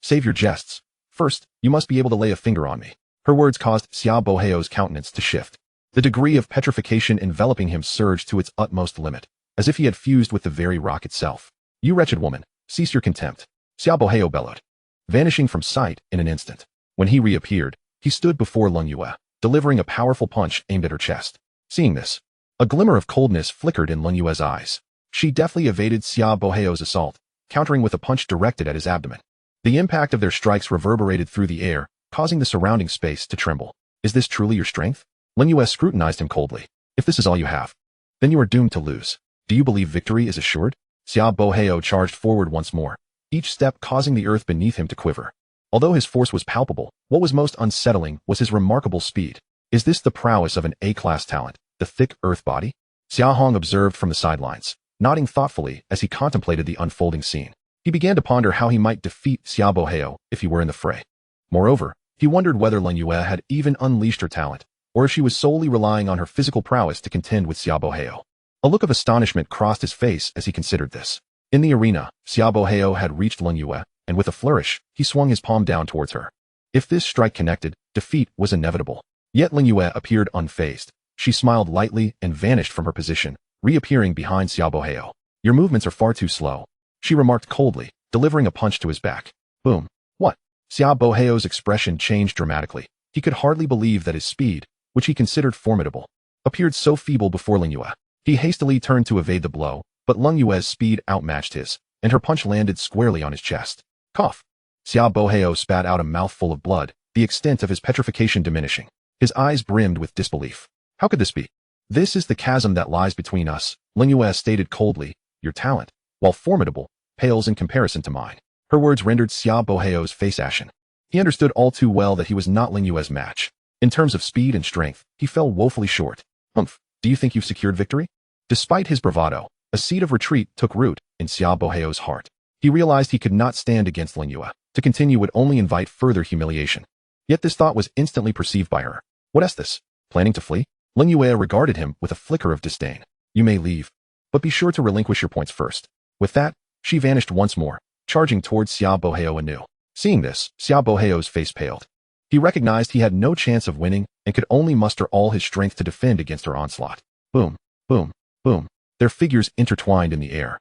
Save your jests. First, you must be able to lay a finger on me. Her words caused Xia Boheo's countenance to shift. The degree of petrification enveloping him surged to its utmost limit, as if he had fused with the very rock itself. You wretched woman, cease your contempt. Xia Boheo bellowed, vanishing from sight in an instant. When he reappeared, he stood before Lung Yue, delivering a powerful punch aimed at her chest. Seeing this, a glimmer of coldness flickered in Lung Yue's eyes. She deftly evaded Xia Boheo's assault, countering with a punch directed at his abdomen. The impact of their strikes reverberated through the air, causing the surrounding space to tremble. Is this truly your strength? Lung Yue scrutinized him coldly. If this is all you have, then you are doomed to lose. Do you believe victory is assured? Xia Boheo charged forward once more, each step causing the earth beneath him to quiver. Although his force was palpable, what was most unsettling was his remarkable speed. Is this the prowess of an A-class talent, the thick earth body? Xia Hong observed from the sidelines, nodding thoughtfully as he contemplated the unfolding scene. He began to ponder how he might defeat Xia Boheo if he were in the fray. Moreover, he wondered whether Lung Yue had even unleashed her talent, or if she was solely relying on her physical prowess to contend with Xia Boheo. A look of astonishment crossed his face as he considered this. In the arena, Xia Boheo had reached Lung Yue, and with a flourish, he swung his palm down towards her. If this strike connected, defeat was inevitable. Yet Lung Yue appeared unfazed. She smiled lightly and vanished from her position, reappearing behind Xia Boheo. Your movements are far too slow, she remarked coldly, delivering a punch to his back. Boom. What? Xia Boheo's expression changed dramatically. He could hardly believe that his speed, which he considered formidable, appeared so feeble before Lung Yue. He hastily turned to evade the blow, but Lung Yue's speed outmatched his, and her punch landed squarely on his chest. Cough. Xia Boheo spat out a mouthful of blood, the extent of his petrification diminishing. His eyes brimmed with disbelief. How could this be? This is the chasm that lies between us, Lung Yue stated coldly. Your talent, while formidable, pales in comparison to mine. Her words rendered Xia Boheo's face ashen. He understood all too well that he was not Lung Yue's match. In terms of speed and strength, he fell woefully short. Do you think you've secured victory? Despite his bravado, a seed of retreat took root in Xia Boheo's heart. He realized he could not stand against Lung Yue. To continue would only invite further humiliation. Yet this thought was instantly perceived by her. What is this? Planning to flee? Lung Yue regarded him with a flicker of disdain. You may leave, but be sure to relinquish your points first. With that, she vanished once more, charging towards Xia Boheo anew. Seeing this, Xia Boheo's face paled. He recognized he had no chance of winning and could only muster all his strength to defend against her onslaught. Boom, boom, boom. Their figures intertwined in the air.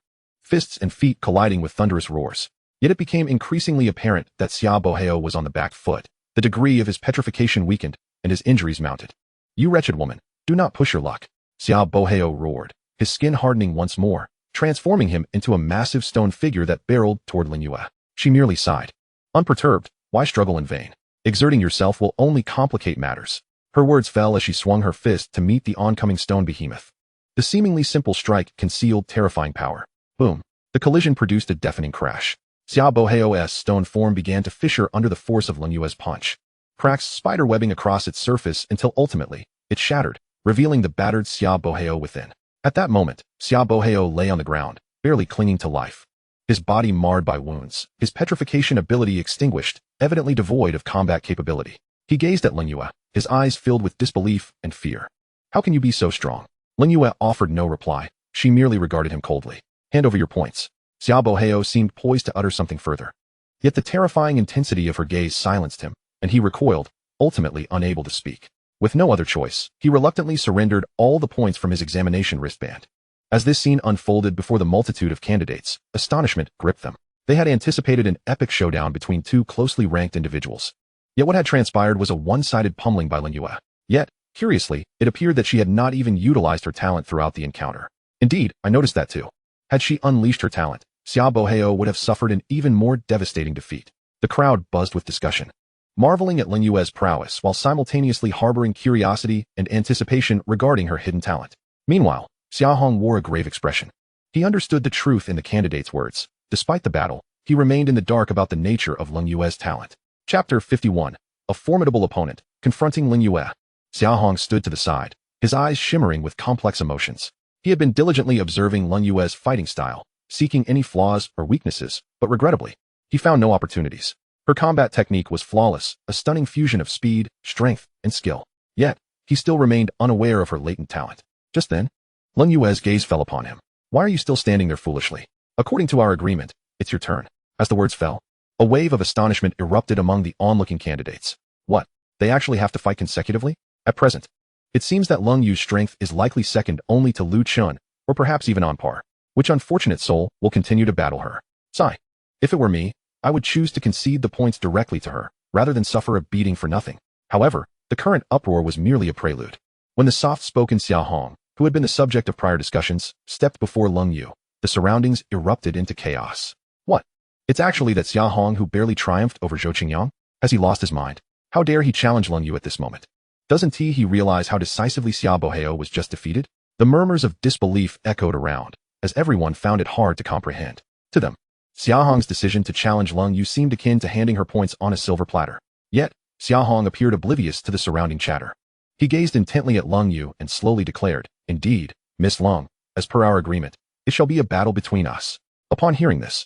fists and feet colliding with thunderous roars. Yet it became increasingly apparent that Xia Boheo was on the back foot. The degree of his petrification weakened, and his injuries mounted. "You wretched woman, do not push your luck," Xia Boheo roared, his skin hardening once more, transforming him into a massive stone figure that barreled toward Lin Yue. She merely sighed. Unperturbed, why struggle in vain? Exerting yourself will only complicate matters. Her words fell as she swung her fist to meet the oncoming stone behemoth. The seemingly simple strike concealed terrifying power. Boom. The collision produced a deafening crash. Xia Boheo's stone form began to fissure under the force of Lin Yue's punch. Cracks spider-webbing across its surface until ultimately, it shattered, revealing the battered Xia Boheo within. At that moment, Xia Boheo lay on the ground, barely clinging to life. His body marred by wounds, his petrification ability extinguished, evidently devoid of combat capability. He gazed at Lin Yue, his eyes filled with disbelief and fear. "How can you be so strong?" Lin Yue offered no reply. She merely regarded him coldly. "Hand over your points." Xia Boheo seemed poised to utter something further. Yet the terrifying intensity of her gaze silenced him, and he recoiled, ultimately unable to speak. With no other choice, he reluctantly surrendered all the points from his examination wristband. As this scene unfolded before the multitude of candidates, astonishment gripped them. They had anticipated an epic showdown between two closely ranked individuals. Yet what had transpired was a one-sided pummeling by Lin Yue. Yet, curiously, it appeared that she had not even utilized her talent throughout the encounter. Indeed, I noticed that too. Had she unleashed her talent, Xia Boheo would have suffered an even more devastating defeat. The crowd buzzed with discussion, marveling at Lin Yue's prowess while simultaneously harboring curiosity and anticipation regarding her hidden talent. Meanwhile, Xia Hong wore a grave expression. He understood the truth in the candidate's words. Despite the battle, he remained in the dark about the nature of Lin Yue's talent. Chapter 51. A formidable opponent, confronting Lin Yue. Xia Hong stood to the side, his eyes shimmering with complex emotions. He had been diligently observing Lin Yue's fighting style, seeking any flaws or weaknesses, but regrettably, he found no opportunities. Her combat technique was flawless, a stunning fusion of speed, strength, and skill. Yet, he still remained unaware of her latent talent. Just then, Lin Yue's gaze fell upon him. "Why are you still standing there foolishly? According to our agreement, it's your turn." As the words fell, a wave of astonishment erupted among the onlooking candidates. What? They actually have to fight consecutively? At present, it seems that Lin Yu's strength is likely second only to Lu Chun, or perhaps even on par. Which unfortunate soul will continue to battle her? Sigh. If it were me, I would choose to concede the points directly to her, rather than suffer a beating for nothing. However, the current uproar was merely a prelude. When the soft-spoken Xia Hong, who had been the subject of prior discussions, stepped before Lin Yu, the surroundings erupted into chaos. What? It's actually that Xia Hong who barely triumphed over Zhou Qingyang? Has he lost his mind? How dare he challenge Lin Yu at this moment? Doesn't he realize how decisively Xia Boheo was just defeated? The murmurs of disbelief echoed around, as everyone found it hard to comprehend. To them, Xia Hong's decision to challenge Lin Yu seemed akin to handing her points on a silver platter. Yet, Xia Hong appeared oblivious to the surrounding chatter. He gazed intently at Lin Yu and slowly declared, "Indeed, Miss Lin, as per our agreement, it shall be a battle between us." Upon hearing this,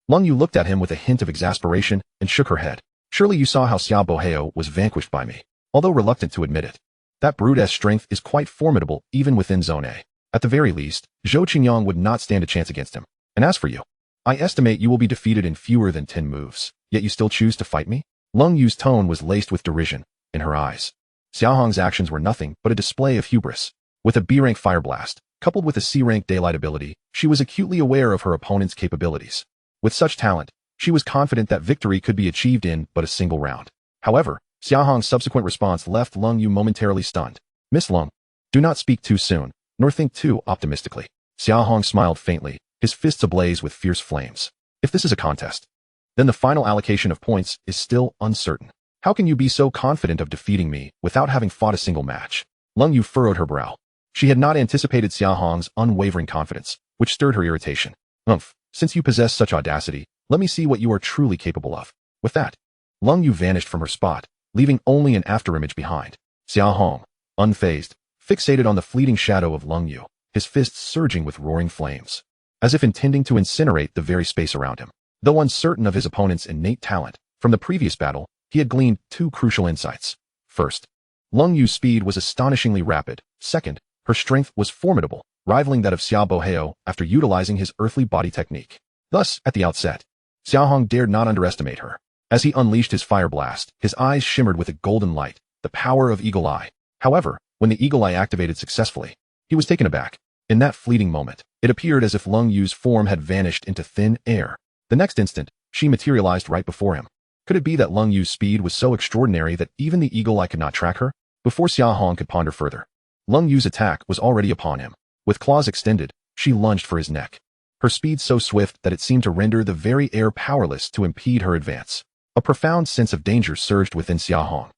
Lin Yu looked at him with a hint of exasperation and shook her head. "Surely you saw how Xia Boheo was vanquished by me, although reluctant to admit it. That brute's strength is quite formidable even within Zone A. At the very least, Zhou Qingyang would not stand a chance against him. And as for you, I estimate you will be defeated in fewer than 10 moves, yet you still choose to fight me?" Lin Yu's tone was laced with derision. In her eyes, Xia Hong's actions were nothing but a display of hubris. With a B-rank fire blast, coupled with a C-rank daylight ability, she was acutely aware of her opponent's capabilities. With such talent, she was confident that victory could be achieved in but a single round. However, Xia Hong's subsequent response left Lin Yu momentarily stunned. "Miss Lin, do not speak too soon, nor think too optimistically." Xia Hong smiled faintly, his fists ablaze with fierce flames. "If this is a contest, then the final allocation of points is still uncertain. How can you be so confident of defeating me without having fought a single match?" Lin Yu furrowed her brow. She had not anticipated Xia Hong's unwavering confidence, which stirred her irritation. Since you possess such audacity, let me see what you are truly capable of." With that, Lin Yu vanished from her spot, leaving only an afterimage behind. Xia Hong, unfazed, fixated on the fleeting shadow of Lin Yu, his fists surging with roaring flames, as if intending to incinerate the very space around him. Though uncertain of his opponent's innate talent, from the previous battle, he had gleaned two crucial insights. First, Lin Yu's speed was astonishingly rapid. Second, her strength was formidable, rivaling that of Xia Boheo after utilizing his earthly body technique. Thus, at the outset, Xia Hong dared not underestimate her. As he unleashed his fire blast, his eyes shimmered with a golden light, the power of Eagle Eye. However, when the Eagle Eye activated successfully, he was taken aback. In that fleeting moment, it appeared as if Lung Yu's form had vanished into thin air. The next instant, she materialized right before him. Could it be that Lung Yu's speed was so extraordinary that even the eagle eye could not track her? Before Xia Hong could ponder further, Lung Yu's attack was already upon him. With claws extended, she lunged for his neck. Her speed so swift that it seemed to render the very air powerless to impede her advance. A profound sense of danger surged within Xia Hong,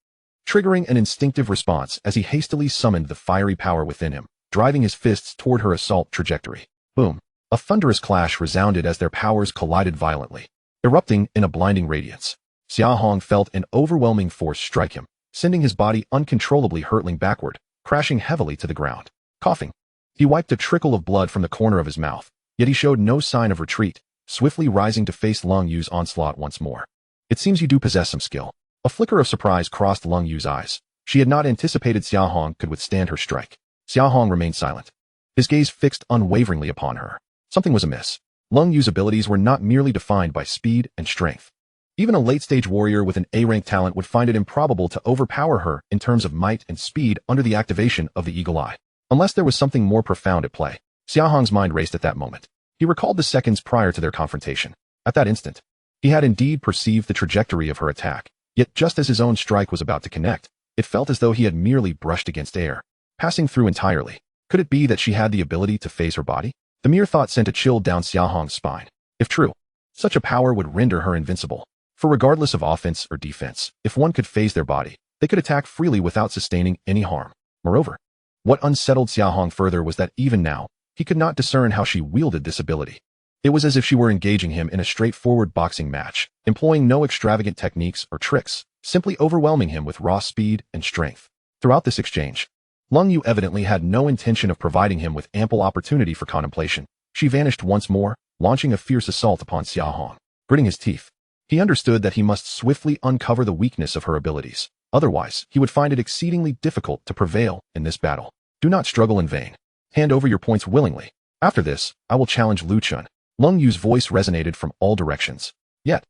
triggering an instinctive response as he hastily summoned the fiery power within him, driving his fists toward her assault trajectory. Boom! A thunderous clash resounded as their powers collided violently, erupting in a blinding radiance. Xia Hong felt an overwhelming force strike him, sending his body uncontrollably hurtling backward, crashing heavily to the ground. Coughing, he wiped a trickle of blood from the corner of his mouth, yet he showed no sign of retreat, swiftly rising to face Lung Yu's onslaught once more. It seems you do possess some skill. A flicker of surprise crossed Lung Yu's eyes. She had not anticipated Xia Hong could withstand her strike. Xia Hong remained silent, his gaze fixed unwaveringly upon her. Something was amiss. Lung Yu's abilities were not merely defined by speed and strength. Even a late-stage warrior with an A-rank talent would find it improbable to overpower her in terms of might and speed under the activation of the eagle eye. Unless there was something more profound at play. Xia Hong's mind raced at that moment. He recalled the seconds prior to their confrontation. At that instant, he had indeed perceived the trajectory of her attack, yet just as his own strike was about to connect, it felt as though he had merely brushed against air, passing through entirely. Could it be that she had the ability to phase her body? The mere thought sent a chill down Xia Hong's spine. If true, such a power would render her invincible. For regardless of offense or defense, if one could phase their body, they could attack freely without sustaining any harm. Moreover, what unsettled Xia Hong further was that even now, he could not discern how she wielded this ability. It was as if she were engaging him in a straightforward boxing match, employing no extravagant techniques or tricks, simply overwhelming him with raw speed and strength. Throughout this exchange, Lung Yu evidently had no intention of providing him with ample opportunity for contemplation. She vanished once more, launching a fierce assault upon Xia Hong. Gritting his teeth, he understood that he must swiftly uncover the weakness of her abilities. Otherwise, he would find it exceedingly difficult to prevail in this battle. Do not struggle in vain. Hand over your points willingly. After this, I will challenge Lu Chun. Lung Yu's voice resonated from all directions. Yet,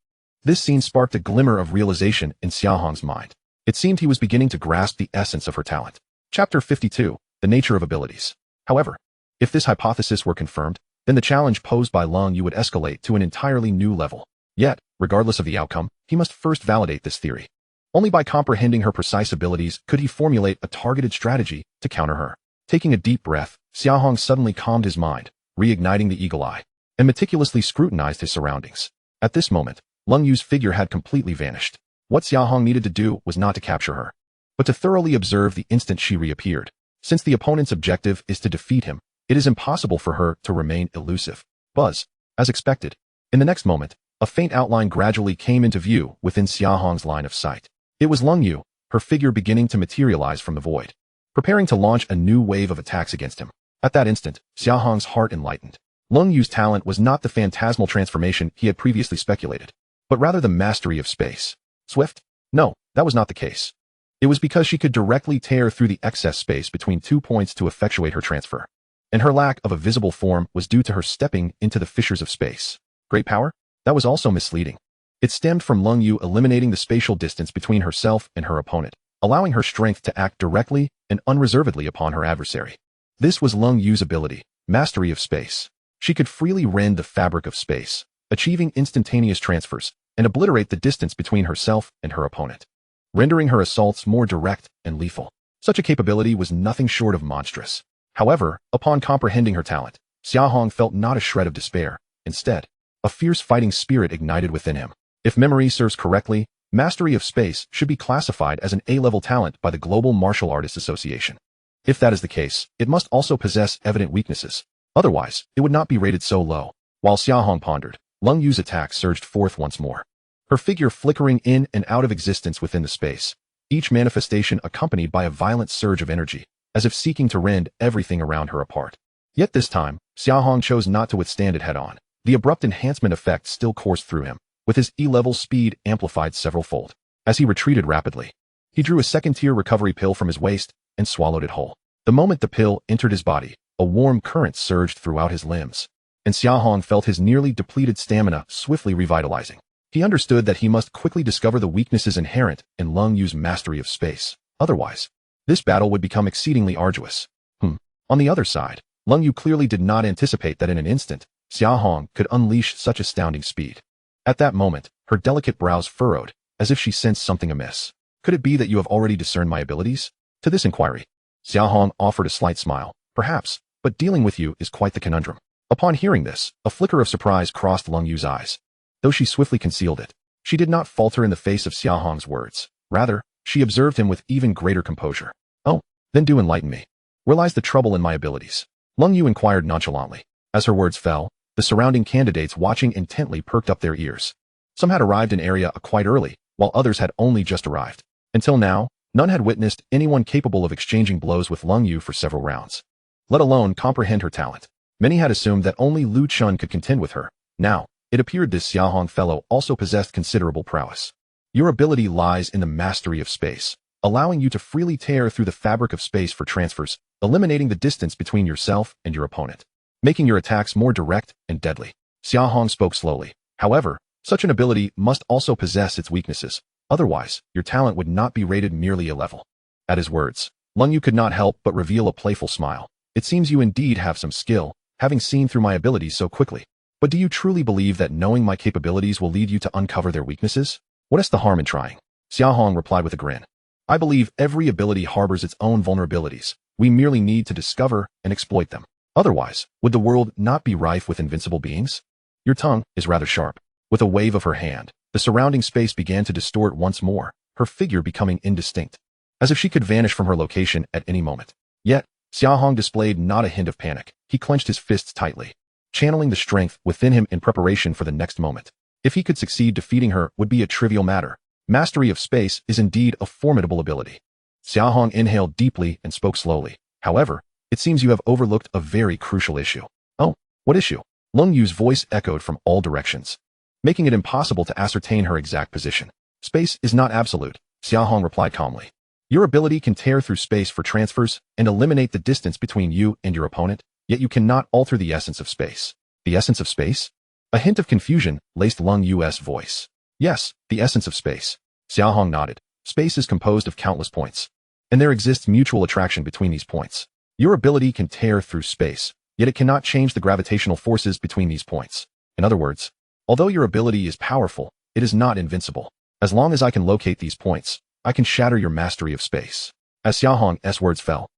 this scene sparked a glimmer of realization in Xia Hong's mind. It seemed he was beginning to grasp the essence of her talent. Chapter 52, The Nature of Abilities. However, if this hypothesis were confirmed, then the challenge posed by Lung Yu would escalate to an entirely new level. Yet, regardless of the outcome, he must first validate this theory. Only by comprehending her precise abilities could he formulate a targeted strategy to counter her. Taking a deep breath, Xia Hong suddenly calmed his mind, reigniting the eagle eye, and meticulously scrutinized his surroundings. At this moment, Lung Yu's figure had completely vanished. What Xia Hong needed to do was not to capture her, but to thoroughly observe the instant she reappeared. Since the opponent's objective is to defeat him, it is impossible for her to remain elusive. Buzz. As expected, in the next moment, a faint outline gradually came into view within Xia Hong's line of sight. It was Lung Yu, her figure beginning to materialize from the void, preparing to launch a new wave of attacks against him. At that instant, Xia Hong's heart enlightened. Lung Yu's talent was not the phantasmal transformation he had previously speculated, but rather the mastery of space. Swift? No, that was not the case. It was because she could directly tear through the excess space between 2 points to effectuate her transfer, and her lack of a visible form was due to her stepping into the fissures of space. Great power? That was also misleading. It stemmed from Lung Yu eliminating the spatial distance between herself and her opponent, allowing her strength to act directly and unreservedly upon her adversary. This was Lung Yu's ability, mastery of space. She could freely rend the fabric of space, achieving instantaneous transfers, and obliterate the distance between herself and her opponent, rendering her assaults more direct and lethal. Such a capability was nothing short of monstrous. However, upon comprehending her talent, Xia Hong felt not a shred of despair. Instead, a fierce fighting spirit ignited within him. If memory serves correctly, mastery of space should be classified as an A-level talent by the Global Martial Artists Association. If that is the case, it must also possess evident weaknesses. Otherwise, it would not be rated so low. While Xia Hong pondered, Lung Yu's attack surged forth once more, her figure flickering in and out of existence within the space, each manifestation accompanied by a violent surge of energy, as if seeking to rend everything around her apart. Yet this time, Xia Hong chose not to withstand it head-on. The abrupt enhancement effect still coursed through him, with his E-level speed amplified several-fold. As he retreated rapidly, he drew a second-tier recovery pill from his waist and swallowed it whole. The moment the pill entered his body, a warm current surged throughout his limbs, and Xia Hong felt his nearly depleted stamina swiftly revitalizing. He understood that he must quickly discover the weaknesses inherent in Lung Yu's mastery of space. Otherwise, this battle would become exceedingly arduous. On the other side, Lung Yu clearly did not anticipate that in an instant, Xia Hong could unleash such astounding speed. At that moment, her delicate brows furrowed, as if she sensed something amiss. Could it be that you have already discerned my abilities? To this inquiry, Xia Hong offered a slight smile. Perhaps, but dealing with you is quite the conundrum. Upon hearing this, a flicker of surprise crossed Lung Yu's eyes. Though she swiftly concealed it, she did not falter in the face of Xia Hong's words. Rather, she observed him with even greater composure. Oh, then do enlighten me. Where lies the trouble in my abilities? Lung Yu inquired nonchalantly. As her words fell, the surrounding candidates watching intently perked up their ears. Some had arrived in area quite early, while others had only just arrived. Until now, none had witnessed anyone capable of exchanging blows with Lung Yu for several rounds, let alone comprehend her talent. Many had assumed that only Lu Chun could contend with her. Now, it appeared this Xia Hong fellow also possessed considerable prowess. Your ability lies in the mastery of space, allowing you to freely tear through the fabric of space for transfers, eliminating the distance between yourself and your opponent, making your attacks more direct and deadly. Xia Hong spoke slowly. However, such an ability must also possess its weaknesses. Otherwise, your talent would not be rated merely a level. At his words, Lung Yu could not help but reveal a playful smile. It seems you indeed have some skill, having seen through my abilities so quickly. But do you truly believe that knowing my capabilities will lead you to uncover their weaknesses? What is the harm in trying? Xia Hong replied with a grin. I believe every ability harbors its own vulnerabilities. We merely need to discover and exploit them. Otherwise, would the world not be rife with invincible beings? Your tongue is rather sharp. With a wave of her hand, the surrounding space began to distort once more, her figure becoming indistinct, as if she could vanish from her location at any moment. Yet, Xia Hong displayed not a hint of panic. He clenched his fists tightly, channeling the strength within him in preparation for the next moment. If he could succeed, defeating her would be a trivial matter. Mastery of space is indeed a formidable ability. Xia Hong inhaled deeply and spoke slowly. However, it seems you have overlooked a very crucial issue. Oh, what issue? Lung Yu's voice echoed from all directions, making it impossible to ascertain her exact position. Space is not absolute, Xia Hong replied calmly. Your ability can tear through space for transfers and eliminate the distance between you and your opponent, yet you cannot alter the essence of space. The essence of space? A hint of confusion laced Lung Yu's voice. Yes, the essence of space. Xia Hong nodded. Space is composed of countless points, and there exists mutual attraction between these points. Your ability can tear through space, yet it cannot change the gravitational forces between these points. In other words, although your ability is powerful, it is not invincible. As long as I can locate these points, I can shatter your mastery of space. As Xia Hong's words fell,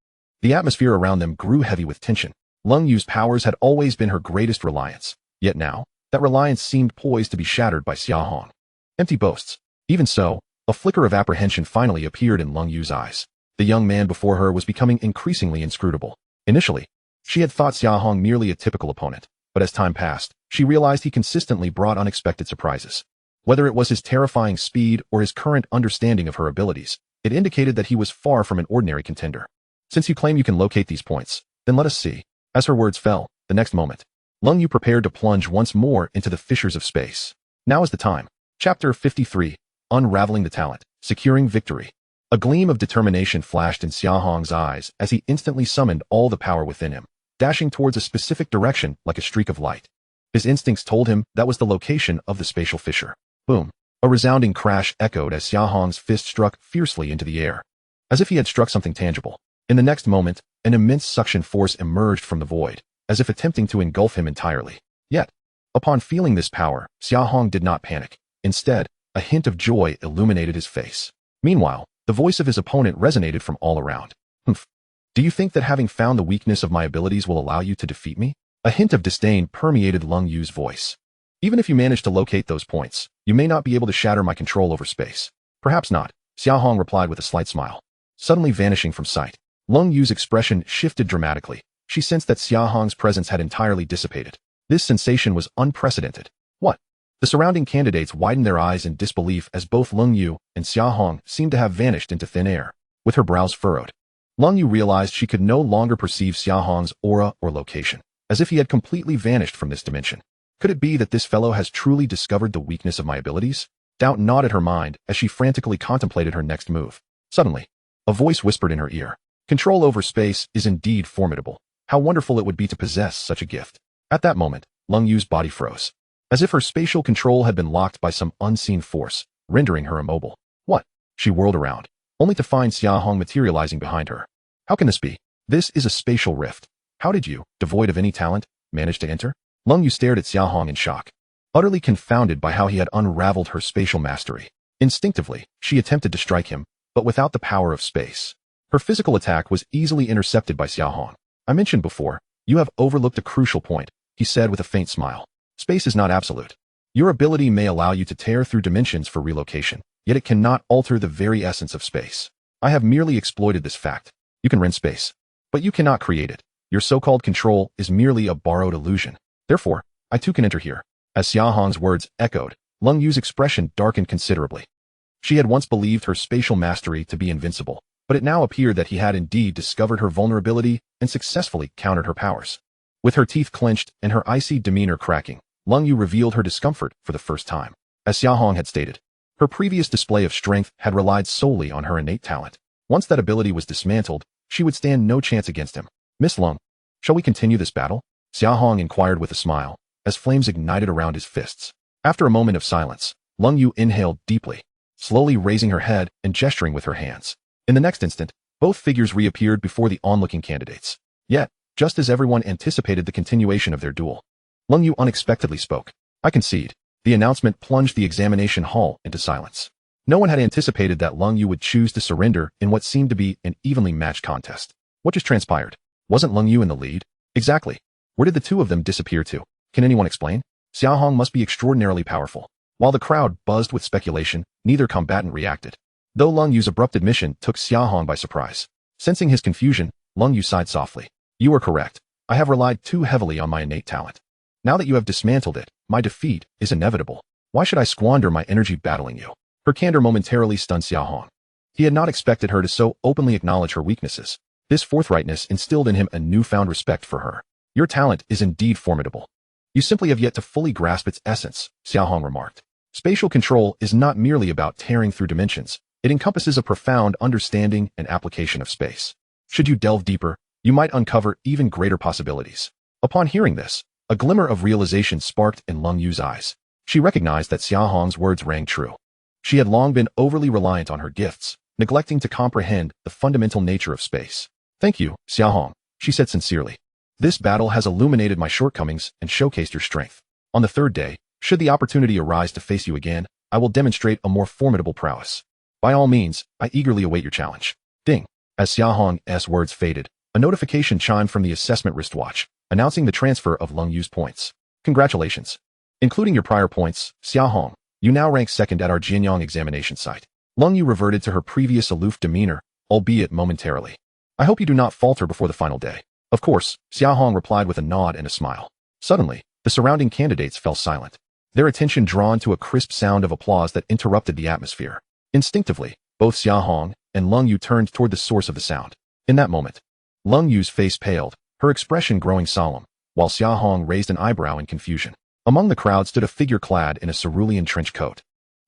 the atmosphere around them grew heavy with tension. Lung Yu's powers had always been her greatest reliance, yet now, that reliance seemed poised to be shattered by Xia Hong. Empty boasts. Even so, a flicker of apprehension finally appeared in Lung Yu's eyes. The young man before her was becoming increasingly inscrutable. Initially, she had thought Xia Hong merely a typical opponent, but as time passed, she realized he consistently brought unexpected surprises. Whether it was his terrifying speed or his current understanding of her abilities, it indicated that he was far from an ordinary contender. Since you claim you can locate these points, then let us see. As her words fell, the next moment, Lung Yu prepared to plunge once more into the fissures of space. Now is the time. Chapter 53, Unraveling the Talent, Securing Victory. A gleam of determination flashed in Xia Hong's eyes as he instantly summoned all the power within him, dashing towards a specific direction like a streak of light. His instincts told him that was the location of the spatial fissure. Boom. A resounding crash echoed as Xia Hong's fist struck fiercely into the air, as if he had struck something tangible. In the next moment, an immense suction force emerged from the void, as if attempting to engulf him entirely. Yet, upon feeling this power, Xia Hong did not panic. Instead, a hint of joy illuminated his face. Meanwhile, the voice of his opponent resonated from all around. Humph. Do you think that having found the weakness of my abilities will allow you to defeat me? A hint of disdain permeated Lung Yu's voice. Even if you manage to locate those points, you may not be able to shatter my control over space. Perhaps not, Xia Hong replied with a slight smile. Suddenly vanishing from sight, Lung Yu's expression shifted dramatically. She sensed that Xia Hong's presence had entirely dissipated. This sensation was unprecedented. What? The surrounding candidates widened their eyes in disbelief as both Lung Yu and Xia Hong seemed to have vanished into thin air. With her brows furrowed, Lung Yu realized she could no longer perceive Xia Hong's aura or location, as if he had completely vanished from this dimension. Could it be that this fellow has truly discovered the weakness of my abilities? Doubt gnawed at her mind as she frantically contemplated her next move. Suddenly, a voice whispered in her ear. Control over space is indeed formidable. How wonderful it would be to possess such a gift. At that moment, Lung Yu's body froze, as if her spatial control had been locked by some unseen force, rendering her immobile. What? She whirled around, only to find Xia Hong materializing behind her. How can this be? This is a spatial rift. How did you, devoid of any talent, manage to enter? Lung Yu stared at Xia Hong in shock, utterly confounded by how he had unraveled her spatial mastery. Instinctively, she attempted to strike him, but without the power of space. Her physical attack was easily intercepted by Xia Hong. I mentioned before, you have overlooked a crucial point, he said with a faint smile. Space is not absolute. Your ability may allow you to tear through dimensions for relocation, yet it cannot alter the very essence of space. I have merely exploited this fact. You can rend space, but you cannot create it. Your so-called control is merely a borrowed illusion. Therefore, I too can enter here. As Xia Hong's words echoed, Lung Yu's expression darkened considerably. She had once believed her spatial mastery to be invincible, but it now appeared that he had indeed discovered her vulnerability and successfully countered her powers. With her teeth clenched and her icy demeanor cracking, Lung Yu revealed her discomfort for the first time. As Xia Hong had stated, her previous display of strength had relied solely on her innate talent. Once that ability was dismantled, she would stand no chance against him. Miss Lung, shall we continue this battle? Xia Hong inquired with a smile, as flames ignited around his fists. After a moment of silence, Lung Yu inhaled deeply, slowly raising her head and gesturing with her hands. In the next instant, both figures reappeared before the onlooking candidates. Yet, just as everyone anticipated the continuation of their duel, Lung Yu unexpectedly spoke. I concede. The announcement plunged the examination hall into silence. No one had anticipated that Lung Yu would choose to surrender in what seemed to be an evenly matched contest. What just transpired? Wasn't Lung Yu in the lead? Exactly. Where did the two of them disappear to? Can anyone explain? Xia Hong must be extraordinarily powerful. While the crowd buzzed with speculation, neither combatant reacted. Though Lung Yu's abrupt admission took Xia Hong by surprise. Sensing his confusion, Lung Yu sighed softly. You are correct. I have relied too heavily on my innate talent. Now that you have dismantled it, my defeat is inevitable. Why should I squander my energy battling you? Her candor momentarily stunned Xia Hong. He had not expected her to so openly acknowledge her weaknesses. This forthrightness instilled in him a newfound respect for her. Your talent is indeed formidable. You simply have yet to fully grasp its essence, Xia Hong remarked. Spatial control is not merely about tearing through dimensions. It encompasses a profound understanding and application of space. Should you delve deeper, you might uncover even greater possibilities. Upon hearing this, a glimmer of realization sparked in Lung Yu's eyes. She recognized that Xia Hong's words rang true. She had long been overly reliant on her gifts, neglecting to comprehend the fundamental nature of space. Thank you, Xia Hong, she said sincerely. This battle has illuminated my shortcomings and showcased your strength. On the third day, should the opportunity arise to face you again, I will demonstrate a more formidable prowess. By all means, I eagerly await your challenge. Ding. As Xia Hong's words faded, a notification chimed from the assessment wristwatch, announcing the transfer of Lung Yu's points. Congratulations. Including your prior points, Xia Hong, you now rank second at our Jianyang examination site. Lung Yu reverted to her previous aloof demeanor, albeit momentarily. I hope you do not falter before the final day. Of course, Xia Hong replied with a nod and a smile. Suddenly, the surrounding candidates fell silent, their attention drawn to a crisp sound of applause that interrupted the atmosphere. Instinctively, both Xia Hong and Lung Yu turned toward the source of the sound. In that moment, Lung Yu's face paled, her expression growing solemn, while Xia Hong raised an eyebrow in confusion. Among the crowd stood a figure clad in a cerulean trench coat.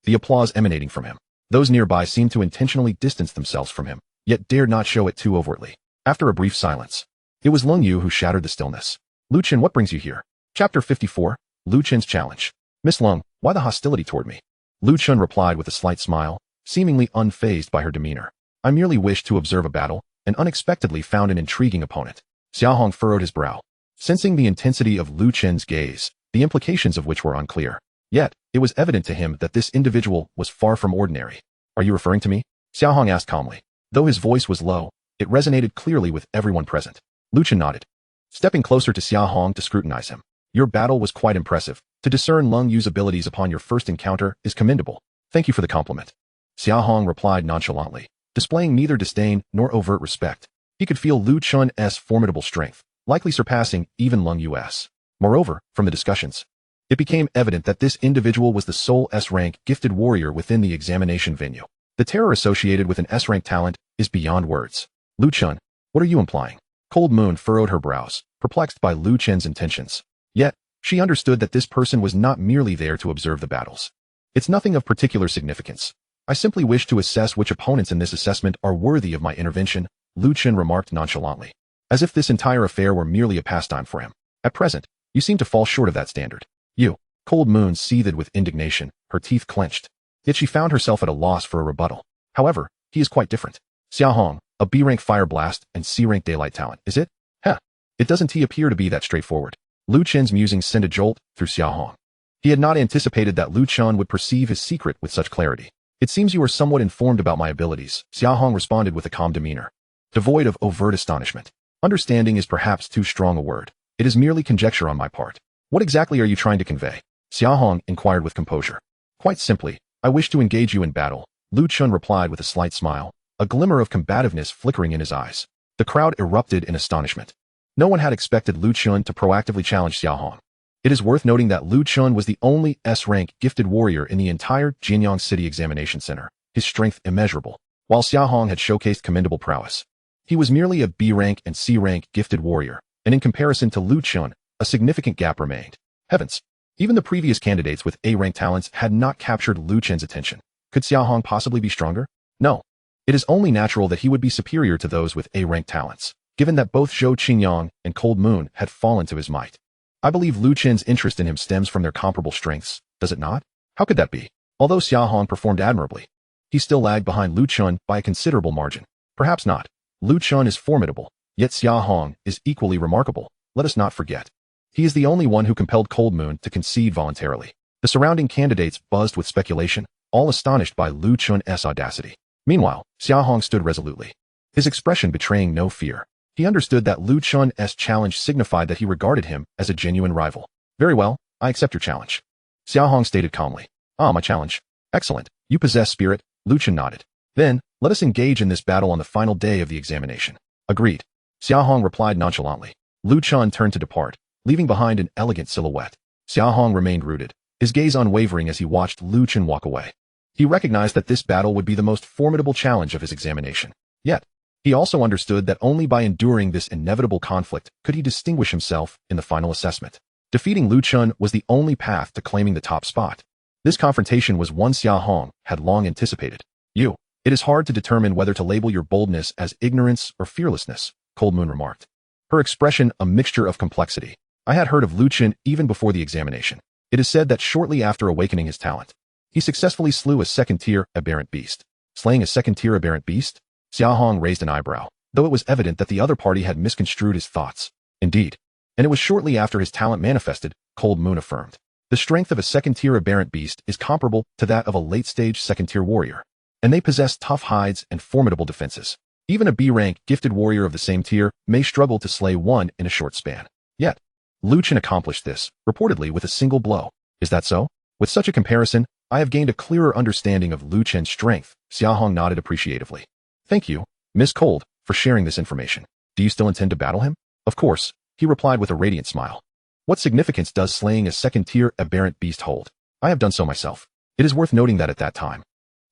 The applause emanating from him. Those nearby seemed to intentionally distance themselves from him, yet dared not show it too overtly. After a brief silence, it was Lung Yu who shattered the stillness. Lu Chen, what brings you here? Chapter 54, Lu Chen's Challenge. Miss Lung, why the hostility toward me? Lu Chen replied with a slight smile, seemingly unfazed by her demeanor. I merely wished to observe a battle, and unexpectedly found an intriguing opponent. Xia Hong furrowed his brow, sensing the intensity of Lu Chen's gaze, the implications of which were unclear. Yet, it was evident to him that this individual was far from ordinary. Are you referring to me? Xia Hong asked calmly. Though his voice was low, it resonated clearly with everyone present. Lu Chen nodded, stepping closer to Xia Hong to scrutinize him. Your battle was quite impressive. To discern Lung Yu's abilities upon your first encounter is commendable. Thank you for the compliment. Xia Hong replied nonchalantly, displaying neither disdain nor overt respect. He could feel Lu Chen's formidable strength, likely surpassing even Lung Yu's. Moreover, from the discussions, it became evident that this individual was the sole S-rank gifted warrior within the examination venue. The terror associated with an S-rank talent is beyond words. Lu Chen, what are you implying? Cold Moon furrowed her brows, perplexed by Lu Chen's intentions. Yet, she understood that this person was not merely there to observe the battles. It's nothing of particular significance. I simply wish to assess which opponents in this assessment are worthy of my intervention, Lu Chen remarked nonchalantly, as if this entire affair were merely a pastime for him. At present, you seem to fall short of that standard. You. Cold Moon seethed with indignation, her teeth clenched. Yet she found herself at a loss for a rebuttal. However, he is quite different. Xia Hong, a B-rank fire blast and C-rank daylight talent, is it? Heh. It doesn't appear to be that straightforward. Lu Chen's musings sent a jolt through Xia Hong. He had not anticipated that Lu Chen would perceive his secret with such clarity. It seems you are somewhat informed about my abilities, Xia Hong responded with a calm demeanor, devoid of overt astonishment. Understanding is perhaps too strong a word. It is merely conjecture on my part. What exactly are you trying to convey? Xia Hong inquired with composure. Quite simply, I wish to engage you in battle, Lu Chen replied with a slight smile, a glimmer of combativeness flickering in his eyes. The crowd erupted in astonishment. No one had expected Lu Chen to proactively challenge Xia Hong. It is worth noting that Lu Chen was the only S-rank gifted warrior in the entire Jianyang City Examination Center, his strength immeasurable, while Xia Hong had showcased commendable prowess. He was merely a B-rank and C-rank gifted warrior, and in comparison to Lu Chen, a significant gap remained. Heavens! Even the previous candidates with A-rank talents had not captured Lu Chen's attention. Could Xia Hong possibly be stronger? No. It is only natural that he would be superior to those with A-rank talents, given that both Zhou Qingyang and Cold Moon had fallen to his might. I believe Lu Chen's interest in him stems from their comparable strengths, does it not? How could that be? Although Xia Hong performed admirably, he still lagged behind Lu Chen by a considerable margin. Perhaps not. Lu Chen is formidable, yet Xia Hong is equally remarkable, let us not forget. He is the only one who compelled Cold Moon to concede voluntarily. The surrounding candidates buzzed with speculation, all astonished by Lu Chen's audacity. Meanwhile, Xia Hong stood resolutely, his expression betraying no fear. He understood that Lu Chen's challenge signified that he regarded him as a genuine rival. Very well, I accept your challenge. Xia Hong stated calmly. Ah, my challenge. Excellent. You possess spirit, Lu Chen nodded. Then, let us engage in this battle on the final day of the examination. Agreed. Xia Hong replied nonchalantly. Lu Chen turned to depart, leaving behind an elegant silhouette. Xia Hong remained rooted, his gaze unwavering as he watched Lu Chen walk away. He recognized that this battle would be the most formidable challenge of his examination. Yet, he also understood that only by enduring this inevitable conflict could he distinguish himself in the final assessment. Defeating Lu Chen was the only path to claiming the top spot. This confrontation was one Xia Hong had long anticipated. It is hard to determine whether to label your boldness as ignorance or fearlessness, Cold Moon remarked. Her expression a mixture of complexity. I had heard of Lu Chen even before the examination. It is said that shortly after awakening his talent, he successfully slew a second-tier aberrant beast. Slaying a second-tier aberrant beast? Xia Hong raised an eyebrow, though it was evident that the other party had misconstrued his thoughts. Indeed. And it was shortly after his talent manifested, Cold Moon affirmed. The strength of a second-tier aberrant beast is comparable to that of a late-stage second-tier warrior, and they possess tough hides and formidable defenses. Even a B-rank gifted warrior of the same tier may struggle to slay one in a short span. Yet, Lu Chen accomplished this, reportedly with a single blow. Is that so? With such a comparison, I have gained a clearer understanding of Lu Chen's strength, Xia Hong nodded appreciatively. Thank you, Miss Cold, for sharing this information. Do you still intend to battle him? Of course, he replied with a radiant smile. What significance does slaying a second-tier aberrant beast hold? I have done so myself. It is worth noting that at that time,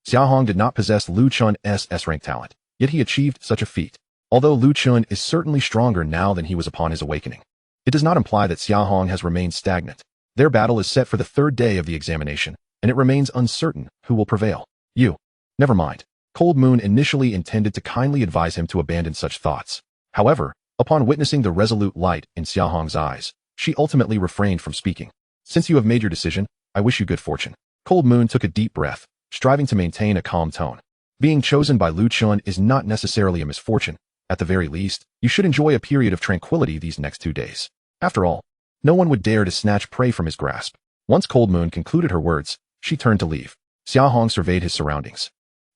Xia Hong did not possess Lu Chen's S-rank talent, yet he achieved such a feat. Although Lu Chen is certainly stronger now than he was upon his awakening, it does not imply that Xia Hong has remained stagnant. Their battle is set for the third day of the examination, and it remains uncertain who will prevail. Never mind. Cold Moon initially intended to kindly advise him to abandon such thoughts. However, upon witnessing the resolute light in Xia Hong's eyes, she ultimately refrained from speaking. Since you have made your decision, I wish you good fortune. Cold Moon took a deep breath, striving to maintain a calm tone. Being chosen by Lu Chen is not necessarily a misfortune. At the very least, you should enjoy a period of tranquility these next 2 days. After all, no one would dare to snatch prey from his grasp. Once Cold Moon concluded her words, she turned to leave. Xia Hong surveyed his surroundings,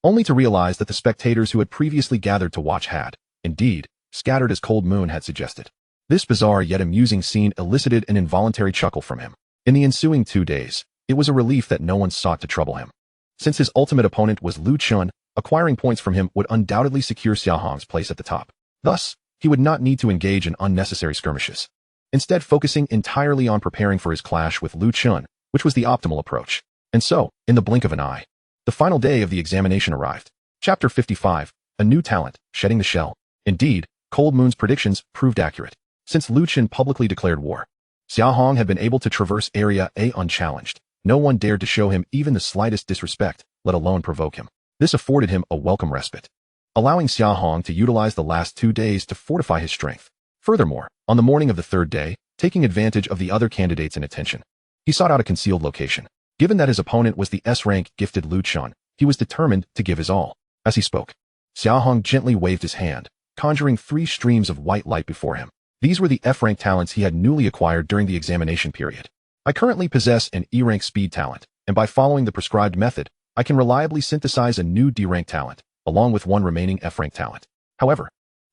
only to realize that the spectators who had previously gathered to watch had, indeed, scattered as Cold Moon had suggested. This bizarre yet amusing scene elicited an involuntary chuckle from him. In the ensuing 2 days, it was a relief that no one sought to trouble him. Since his ultimate opponent was Lu Chen, acquiring points from him would undoubtedly secure Xia Hong's place at the top. Thus, he would not need to engage in unnecessary skirmishes, instead focusing entirely on preparing for his clash with Lu Chen, which was the optimal approach. And so, in the blink of an eye, the final day of the examination arrived. Chapter 55, A New Talent, Shedding the Shell. Indeed, Cold Moon's predictions proved accurate. Since Lu Chen publicly declared war, Xia Hong had been able to traverse Area A unchallenged. No one dared to show him even the slightest disrespect, let alone provoke him. This afforded him a welcome respite, allowing Xia Hong to utilize the last 2 days to fortify his strength. Furthermore, on the morning of the third day, taking advantage of the other candidates' inattention, he sought out a concealed location. Given that his opponent was the S-rank gifted Lu Chen, he was determined to give his all. As he spoke, Xia Hong gently waved his hand, conjuring 3 streams of white light before him. These were the F-rank talents he had newly acquired during the examination period. I currently possess an E-rank speed talent, and by following the prescribed method, I can reliably synthesize a new D-rank talent, along with one remaining F-rank talent. However,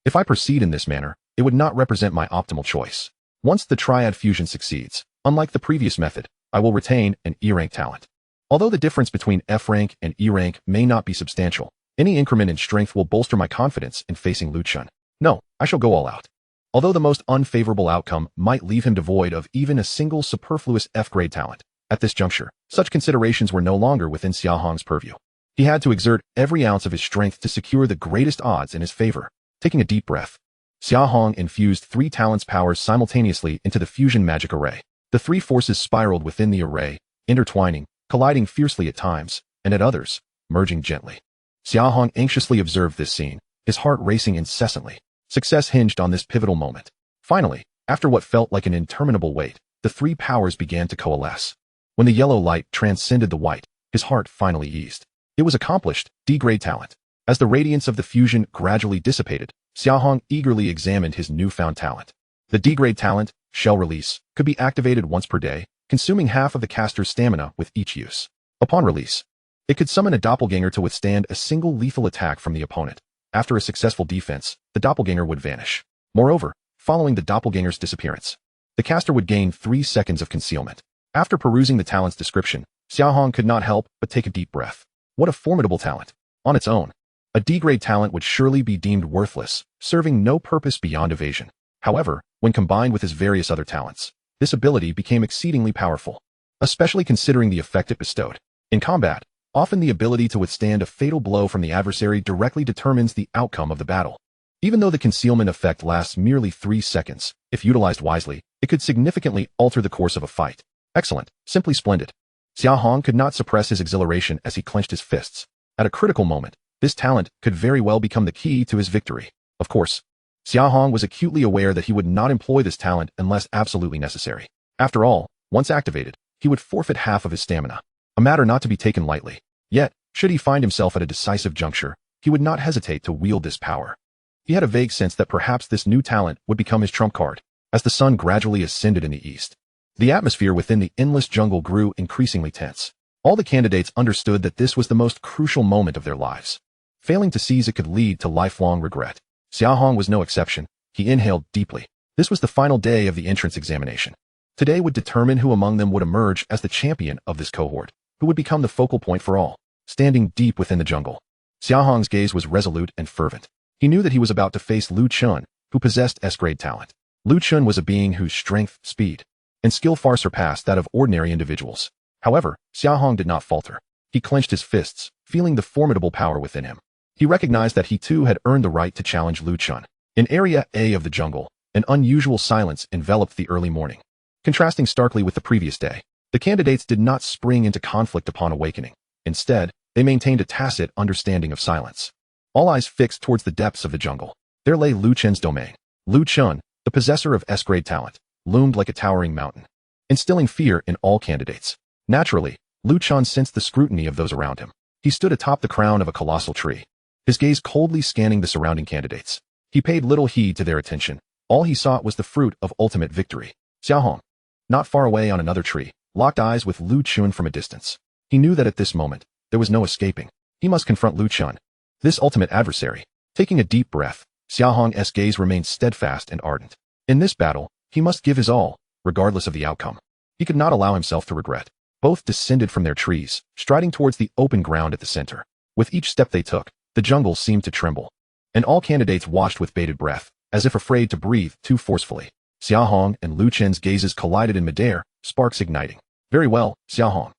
if I proceed in this manner, it would not represent my optimal choice. Once the triad fusion succeeds, unlike the previous method, I will retain an E-rank talent. Although the difference between F-rank and E-rank may not be substantial, any increment in strength will bolster my confidence in facing Lu Chun. No, I shall go all out. Although the most unfavorable outcome might leave him devoid of even a single superfluous F-grade talent, at this juncture, such considerations were no longer within Xia Hong's purview. He had to exert every ounce of his strength to secure the greatest odds in his favor. Taking a deep breath, Xia Hong infused 3 talents' powers simultaneously into the fusion magic array. The 3 forces spiraled within the array, intertwining, colliding fiercely at times, and at others, merging gently. Xia Hong anxiously observed this scene, his heart racing incessantly. Success hinged on this pivotal moment. Finally, after what felt like an interminable wait, the 3 powers began to coalesce. When the yellow light transcended the white, his heart finally eased. It was accomplished, D-grade talent. As the radiance of the fusion gradually dissipated, Xia Hong eagerly examined his newfound talent. The D-grade talent, Shell Release, could be activated once per day, consuming half of the caster's stamina with each use. Upon release, it could summon a doppelganger to withstand a single lethal attack from the opponent. After a successful defense, the doppelganger would vanish. Moreover, following the doppelganger's disappearance, the caster would gain 3 seconds of concealment. After perusing the talent's description, Xia Hong could not help but take a deep breath. What a formidable talent. On its own, a D-grade talent would surely be deemed worthless, serving no purpose beyond evasion. However, when combined with his various other talents, this ability became exceedingly powerful, especially considering the effect it bestowed. In combat, often the ability to withstand a fatal blow from the adversary directly determines the outcome of the battle. Even though the concealment effect lasts merely 3 seconds, if utilized wisely, it could significantly alter the course of a fight. Excellent, simply splendid. Xia Hong could not suppress his exhilaration as he clenched his fists. At a critical moment, this talent could very well become the key to his victory. Of course, Xia Hong was acutely aware that he would not employ this talent unless absolutely necessary. After all, once activated, he would forfeit half of his stamina. A matter not to be taken lightly. Yet, should he find himself at a decisive juncture, he would not hesitate to wield this power. He had a vague sense that perhaps this new talent would become his trump card. As the sun gradually ascended in the east, the atmosphere within the endless jungle grew increasingly tense. All the candidates understood that this was the most crucial moment of their lives. Failing to seize it could lead to lifelong regret. Xia Hong was no exception. He inhaled deeply. This was the final day of the entrance examination. Today would determine who among them would emerge as the champion of this cohort, who would become the focal point for all. Standing deep within the jungle, Xia Hong's gaze was resolute and fervent. He knew that he was about to face Lu Chun, who possessed S-grade talent. Lu Chun was a being whose strength, speed, and skill far surpassed that of ordinary individuals. However, Xia Hong did not falter. He clenched his fists, feeling the formidable power within him. He recognized that he too had earned the right to challenge Lu Chun. In Area A of the jungle, an unusual silence enveloped the early morning. Contrasting starkly with the previous day, the candidates did not spring into conflict upon awakening. Instead, they maintained a tacit understanding of silence. All eyes fixed towards the depths of the jungle. There lay Lu Chun's domain. Lu Chun, the possessor of S-grade talent, loomed like a towering mountain, instilling fear in all candidates. Naturally, Lu Chun sensed the scrutiny of those around him. He stood atop the crown of a colossal tree, his gaze coldly scanning the surrounding candidates. He paid little heed to their attention. All he sought was the fruit of ultimate victory. Xia Hong, not far away on another tree, locked eyes with Lu Chun from a distance. He knew that at this moment, there was no escaping. He must confront Lu Chun, this ultimate adversary. Taking a deep breath, Xia Hong's gaze remained steadfast and ardent. In this battle, he must give his all, regardless of the outcome. He could not allow himself to regret. Both descended from their trees, striding towards the open ground at the center. With each step they took, the jungle seemed to tremble, and all candidates watched with bated breath, as if afraid to breathe too forcefully. Xia Hong and Lu Chun's gazes collided in midair, sparks igniting. Very well, Xia Hong.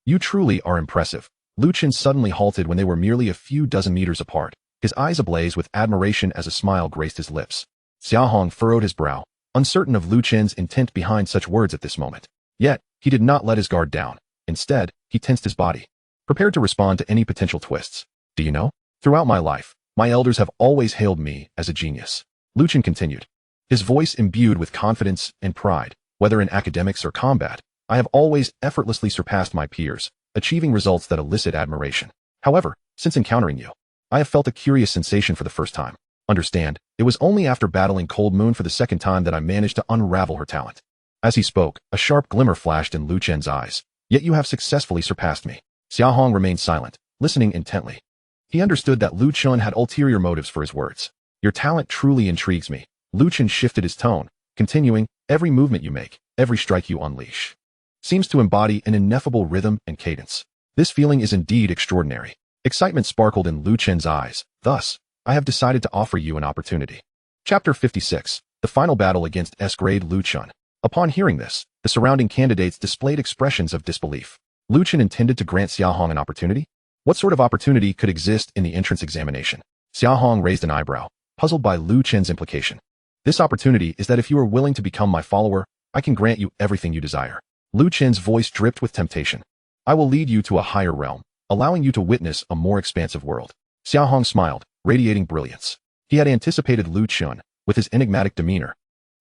You truly are impressive. Lu Chun suddenly halted when they were merely a few dozen meters apart, his eyes ablaze with admiration as a smile graced his lips. Xia Hong furrowed his brow, uncertain of Lu Chun's intent behind such words at this moment. Yet, he did not let his guard down. Instead, he tensed his body, prepared to respond to any potential twists. Do you know? Throughout my life, my elders have always hailed me as a genius. Lu Chun continued, his voice imbued with confidence and pride. Whether in academics or combat, I have always effortlessly surpassed my peers, achieving results that elicit admiration. However, since encountering you, I have felt a curious sensation for the first time. Understand, it was only after battling Cold Moon for the second time that I managed to unravel her talent. As he spoke, a sharp glimmer flashed in Lu Chen's eyes. Yet you have successfully surpassed me. Xia Hong remained silent, listening intently. He understood that Lu Chen had ulterior motives for his words. Your talent truly intrigues me. Lu Chen shifted his tone, continuing, every movement you make, every strike you unleash, seems to embody an ineffable rhythm and cadence. This feeling is indeed extraordinary. Excitement sparkled in Lu Chen's eyes. Thus, I have decided to offer you an opportunity. Chapter 56. The final battle against S-grade Lu Chen. Upon hearing this, the surrounding candidates displayed expressions of disbelief. Lu Chen intended to grant Xia Hong an opportunity? What sort of opportunity could exist in the entrance examination? Xia Hong raised an eyebrow, puzzled by Lu Chen's implication. This opportunity is that if you are willing to become my follower, I can grant you everything you desire. Lu Chen's voice dripped with temptation. I will lead you to a higher realm, allowing you to witness a more expansive world. Xia Hong smiled, radiating brilliance. He had anticipated Lu Chen, with his enigmatic demeanor,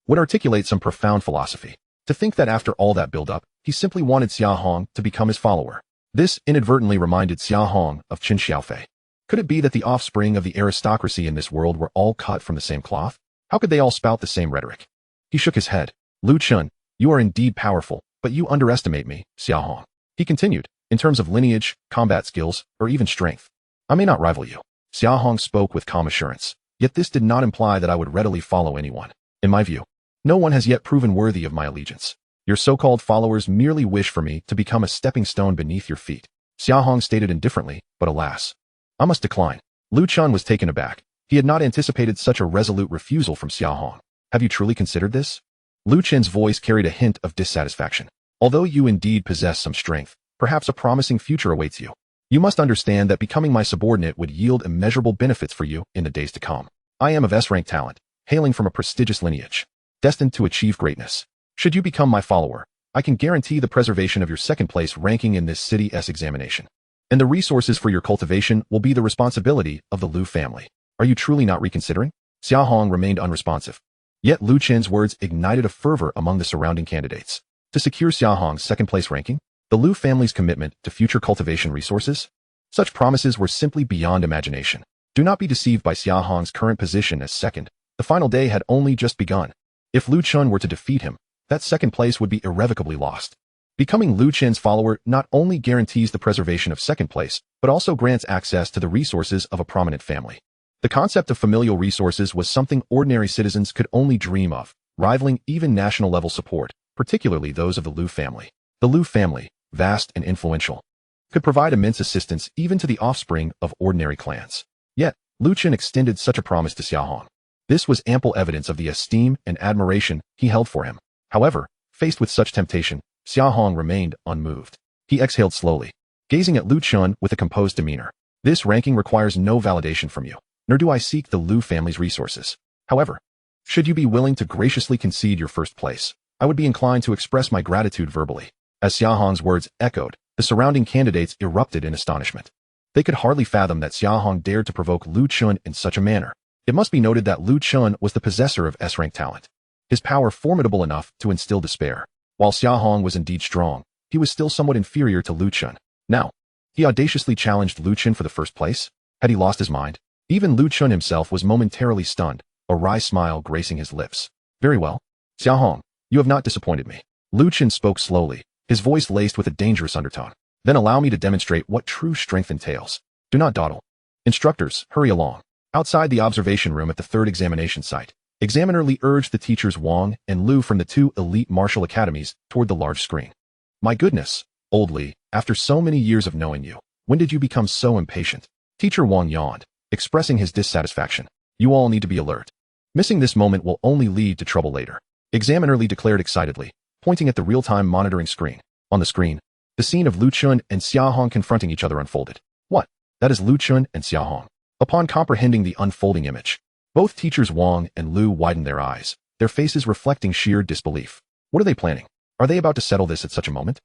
would articulate some profound philosophy. To think that after all that build-up, he simply wanted Xia Hong to become his follower. This inadvertently reminded Xia Hong of Qin Xiaofei. Could it be that the offspring of the aristocracy in this world were all cut from the same cloth? How could they all spout the same rhetoric? He shook his head. Lu Chen, you are indeed powerful, but you underestimate me, Xia Hong. He continued, in terms of lineage, combat skills, or even strength. I may not rival you. Xia Hong spoke with calm assurance, yet this did not imply that I would readily follow anyone. In my view, no one has yet proven worthy of my allegiance. Your so-called followers merely wish for me to become a stepping stone beneath your feet. Xia Hong stated indifferently, but alas, I must decline. Lu Chen was taken aback. He had not anticipated such a resolute refusal from Xia Hong. Have you truly considered this? Lu Chen's voice carried a hint of dissatisfaction. Although you indeed possess some strength, perhaps a promising future awaits you. You must understand that becoming my subordinate would yield immeasurable benefits for you in the days to come. I am of S-rank talent, hailing from a prestigious lineage, destined to achieve greatness. Should you become my follower, I can guarantee the preservation of your second-place ranking in this City S examination. And the resources for your cultivation will be the responsibility of the Lu family. Are you truly not reconsidering? Xia Hong remained unresponsive. Yet Lu Chen's words ignited a fervor among the surrounding candidates. To secure Xia Hong's second-place ranking, the Lu family's commitment to future cultivation resources? Such promises were simply beyond imagination. Do not be deceived by Xia Hong's current position as second. The final day had only just begun. If Lu Chen were to defeat him, that second place would be irrevocably lost. Becoming Lu Chen's follower not only guarantees the preservation of second place, but also grants access to the resources of a prominent family. The concept of familial resources was something ordinary citizens could only dream of, rivaling even national-level support, particularly those of the Lu family. The Lu family, vast and influential, could provide immense assistance even to the offspring of ordinary clans. Yet, Lu Chen extended such a promise to Xia Hong. This was ample evidence of the esteem and admiration he held for him. However, faced with such temptation, Xia Hong remained unmoved. He exhaled slowly, gazing at Lu Chen with a composed demeanor. This ranking requires no validation from you, nor do I seek the Lu family's resources. However, should you be willing to graciously concede your first place, I would be inclined to express my gratitude verbally. As Xia Hong's words echoed, the surrounding candidates erupted in astonishment. They could hardly fathom that Xia Hong dared to provoke Lu Chen in such a manner. It must be noted that Lu Chen was the possessor of S-rank talent, his power formidable enough to instill despair. While Xia Hong was indeed strong, he was still somewhat inferior to Lu Chen. Now, he audaciously challenged Lu Chen for the first place? Had he lost his mind? Even Lu Chen himself was momentarily stunned, a wry smile gracing his lips. Very well. Xia Hong, you have not disappointed me. Lu Chen spoke slowly, his voice laced with a dangerous undertone. Then allow me to demonstrate what true strength entails. Do not dawdle. Instructors, hurry along. Outside the observation room at the third examination site, Examiner Li urged the teachers Wang and Lu from the two elite martial academies toward the large screen. My goodness, old Li, after so many years of knowing you, when did you become so impatient? Teacher Wang yawned, expressing his dissatisfaction. You all need to be alert. Missing this moment will only lead to trouble later. Examiner Li declared excitedly, pointing at the real-time monitoring screen. On the screen, the scene of Lu Chen and Xia Hong confronting each other unfolded. What? That is Lu Chen and Xia Hong. Upon comprehending the unfolding image, both teachers Wang and Lu widened their eyes, their faces reflecting sheer disbelief. What are they planning? Are they about to settle this at such a moment?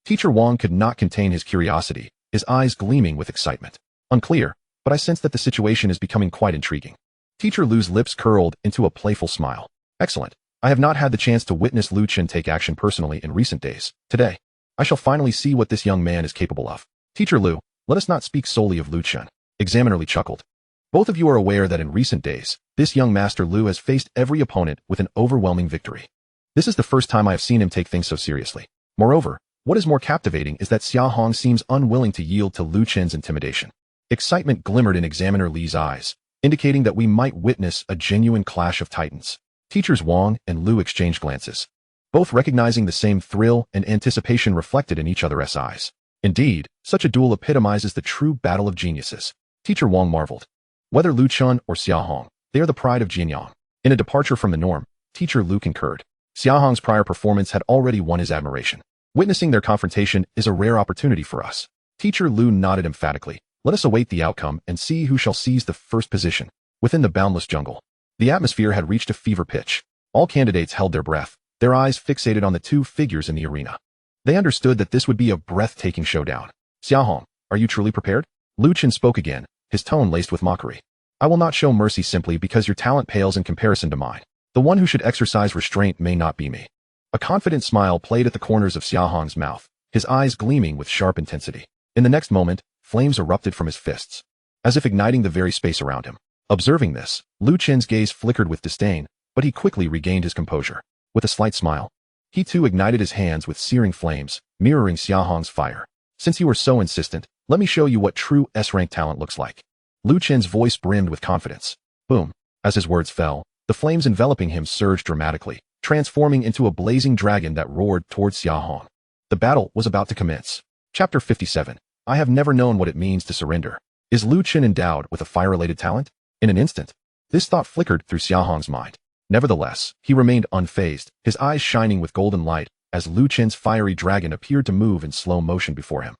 Teacher Wang could not contain his curiosity, his eyes gleaming with excitement. Unclear, but I sense that the situation is becoming quite intriguing. Teacher Lu's lips curled into a playful smile. Excellent. I have not had the chance to witness Lu Chen take action personally in recent days. Today, I shall finally see what this young man is capable of. Teacher Lu, let us not speak solely of Lu Chen. Examiner Li chuckled. Both of you are aware that in recent days, this young Master Lu has faced every opponent with an overwhelming victory. This is the first time I have seen him take things so seriously. Moreover, what is more captivating is that Xia Hong seems unwilling to yield to Lu Chen's intimidation. Excitement glimmered in Examiner Li's eyes, indicating that we might witness a genuine clash of titans. Teachers Wang and Lu exchanged glances, both recognizing the same thrill and anticipation reflected in each other's eyes. Indeed, such a duel epitomizes the true battle of geniuses. Teacher Wang marveled. Whether Lu Chen or Xia Hong, they are the pride of Jianyang. In a departure from the norm, Teacher Lu concurred. Xia Hong's prior performance had already won his admiration. Witnessing their confrontation is a rare opportunity for us. Teacher Lu nodded emphatically. Let us await the outcome and see who shall seize the first position. Within the boundless jungle, the atmosphere had reached a fever pitch. All candidates held their breath, their eyes fixated on the two figures in the arena. They understood that this would be a breathtaking showdown. Xia Hong, are you truly prepared? Lu Chen spoke again, his tone laced with mockery. I will not show mercy simply because your talent pales in comparison to mine. The one who should exercise restraint may not be me. A confident smile played at the corners of Xia Hong's mouth, his eyes gleaming with sharp intensity. In the next moment, flames erupted from his fists, as if igniting the very space around him. Observing this, Lu Chen's gaze flickered with disdain, but he quickly regained his composure. With a slight smile, he too ignited his hands with searing flames, mirroring Xia Hong's fire. Since you are so insistent, let me show you what true S-rank talent looks like. Lu Chen's voice brimmed with confidence. Boom. As his words fell, the flames enveloping him surged dramatically, transforming into a blazing dragon that roared towards Xia Hong. The battle was about to commence. Chapter 57. I have never known what it means to surrender. Is Lu Chen endowed with a fire-related talent? In an instant, this thought flickered through Xia Hong's mind. Nevertheless, he remained unfazed, his eyes shining with golden light, as Lu Chen's fiery dragon appeared to move in slow motion before him.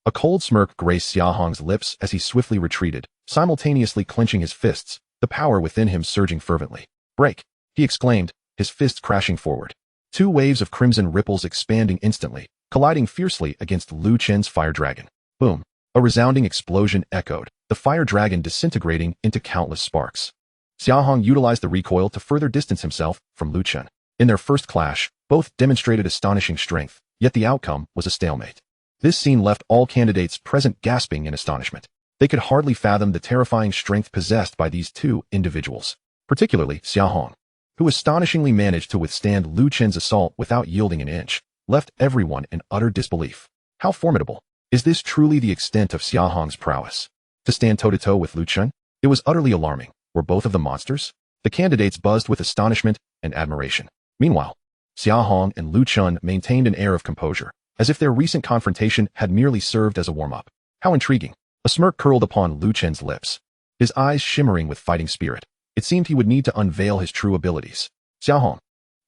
A cold smirk graced Xia Hong's lips as he swiftly retreated, simultaneously clenching his fists, the power within him surging fervently. Break! He exclaimed, his fists crashing forward. Two waves of crimson ripples expanding instantly, colliding fiercely against Lu Chen's fire dragon. Boom! A resounding explosion echoed, the fire dragon disintegrating into countless sparks. Xia Hong utilized the recoil to further distance himself from Lu Chen. In their first clash, both demonstrated astonishing strength, yet the outcome was a stalemate. This scene left all candidates present gasping in astonishment. They could hardly fathom the terrifying strength possessed by these two individuals, particularly Xia Hong, who astonishingly managed to withstand Lu Chen's assault without yielding an inch, left everyone in utter disbelief. How formidable! Is this truly the extent of Xia Hong's prowess? To stand toe-to-toe with Lu Chen? It was utterly alarming. Were both of them monsters? The candidates buzzed with astonishment and admiration. Meanwhile, Xia Hong and Lu Chen maintained an air of composure, as if their recent confrontation had merely served as a warm-up. How intriguing! A smirk curled upon Lu Chen's lips, his eyes shimmering with fighting spirit. It seemed he would need to unveil his true abilities. Xia Hong,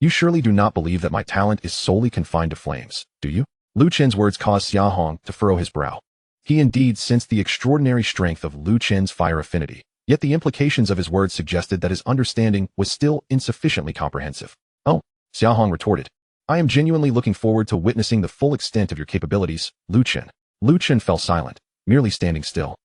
you surely do not believe that my talent is solely confined to flames, do you? Lu Chen's words caused Xia Hong to furrow his brow. He indeed sensed the extraordinary strength of Lu Chen's fire affinity, yet the implications of his words suggested that his understanding was still insufficiently comprehensive. Oh, Xia Hong retorted. I am genuinely looking forward to witnessing the full extent of your capabilities, Lu Chen. Lu Chen fell silent, merely standing still.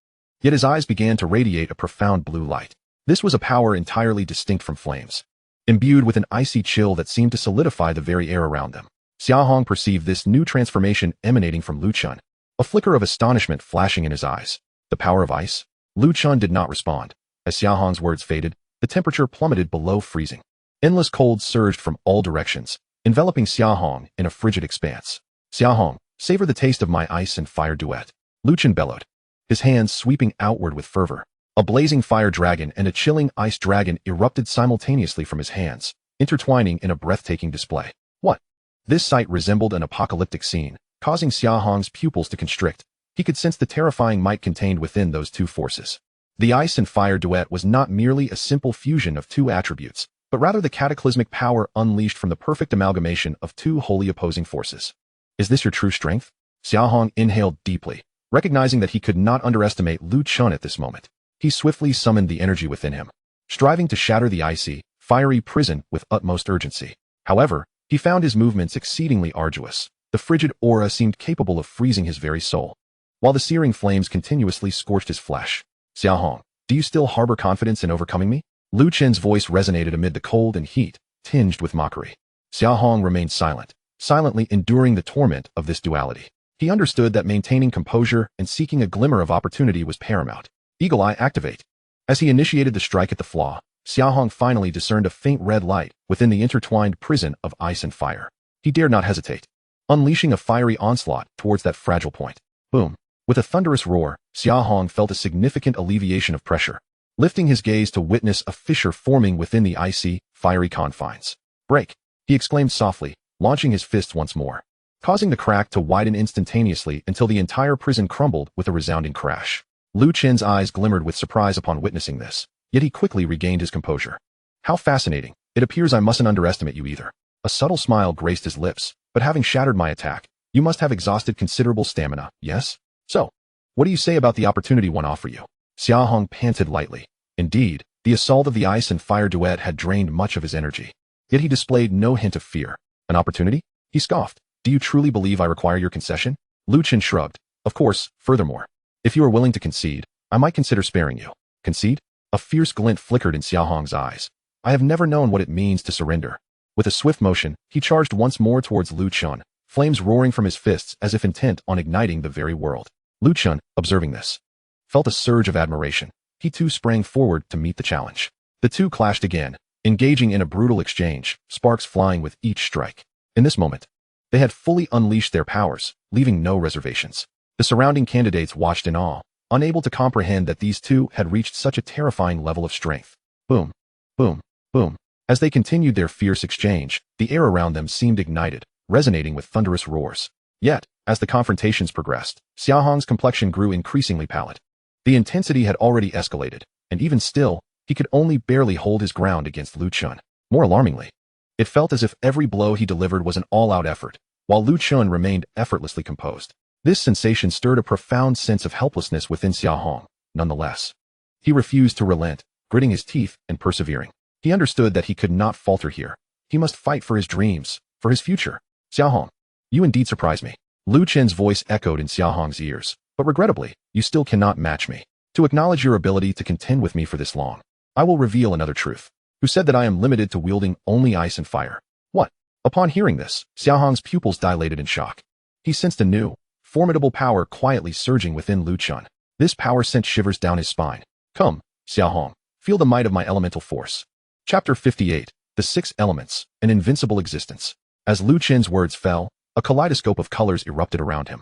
Yet his eyes began to radiate a profound blue light. This was a power entirely distinct from flames, imbued with an icy chill that seemed to solidify the very air around them. Xia Hong perceived this new transformation emanating from Lu Chen, a flicker of astonishment flashing in his eyes. The power of ice? Lu Chen did not respond. As Xia Hong's words faded, the temperature plummeted below freezing. Endless cold surged from all directions, enveloping Xia Hong in a frigid expanse. Xia Hong, savor the taste of my ice and fire duet. Lu Chen bellowed, his hands sweeping outward with fervor. A blazing fire dragon and a chilling ice dragon erupted simultaneously from his hands, intertwining in a breathtaking display. What? This sight resembled an apocalyptic scene, causing Xia Hong's pupils to constrict. He could sense the terrifying might contained within those two forces. The ice and fire duet was not merely a simple fusion of two attributes, but rather the cataclysmic power unleashed from the perfect amalgamation of two wholly opposing forces. Is this your true strength? Xia Hong inhaled deeply, recognizing that he could not underestimate Lu Chen at this moment. He swiftly summoned the energy within him, striving to shatter the icy, fiery prison with utmost urgency. However, he found his movements exceedingly arduous. The frigid aura seemed capable of freezing his very soul, while the searing flames continuously scorched his flesh. Xia Hong, do you still harbor confidence in overcoming me? Lu Chen's voice resonated amid the cold and heat, tinged with mockery. Xia Hong remained silent, silently enduring the torment of this duality. He understood that maintaining composure and seeking a glimmer of opportunity was paramount. Eagle Eye activate. As he initiated the strike at the flaw, Xia Hong finally discerned a faint red light within the intertwined prison of ice and fire. He dared not hesitate, unleashing a fiery onslaught towards that fragile point. Boom! With a thunderous roar, Xia Hong felt a significant alleviation of pressure, lifting his gaze to witness a fissure forming within the icy, fiery confines. "Break!" he exclaimed softly, launching his fists once more, causing the crack to widen instantaneously until the entire prison crumbled with a resounding crash. Lu Chen's eyes glimmered with surprise upon witnessing this, yet he quickly regained his composure. "How fascinating. It appears I mustn't underestimate you either." A subtle smile graced his lips, "But having shattered my attack, you must have exhausted considerable stamina, yes? So, what do you say about the opportunity one offer you?" Xia Hong panted lightly. Indeed, the assault of the ice and fire duet had drained much of his energy. Yet he displayed no hint of fear. "An opportunity?" he scoffed. "Do you truly believe I require your concession?" Lu Chen shrugged. "Of course, furthermore, if you are willing to concede, I might consider sparing you." "Concede?" A fierce glint flickered in Xia Hong's eyes. "I have never known what it means to surrender." With a swift motion, he charged once more towards Lu Chen, flames roaring from his fists as if intent on igniting the very world. Lu Chen, observing this, felt a surge of admiration. He too sprang forward to meet the challenge. The two clashed again, engaging in a brutal exchange, sparks flying with each strike. In this moment, they had fully unleashed their powers, leaving no reservations. The surrounding candidates watched in awe, unable to comprehend that these two had reached such a terrifying level of strength. Boom, boom, boom. As they continued their fierce exchange, the air around them seemed ignited, resonating with thunderous roars. Yet, as the confrontations progressed, Xia Hong's complexion grew increasingly pallid. The intensity had already escalated, and even still, he could only barely hold his ground against Lu Chen. More alarmingly, it felt as if every blow he delivered was an all-out effort, while Lu Chen remained effortlessly composed. This sensation stirred a profound sense of helplessness within Xia Hong. Nonetheless, he refused to relent, gritting his teeth and persevering. He understood that he could not falter here. He must fight for his dreams, for his future. "Xia Hong, you indeed surprise me." Lu Chen's voice echoed in Xia Hong's ears. "But regrettably, you still cannot match me. To acknowledge your ability to contend with me for this long, I will reveal another truth. Who said that I am limited to wielding only ice and fire?" "What?" Upon hearing this, Xia Hong's pupils dilated in shock. He sensed a new, formidable power quietly surging within Lu Chen. This power sent shivers down his spine. "Come, Xia Hong, feel the might of my elemental force." Chapter 58, The Six Elements, An Invincible Existence. As Lu Chen's words fell, a kaleidoscope of colors erupted around him,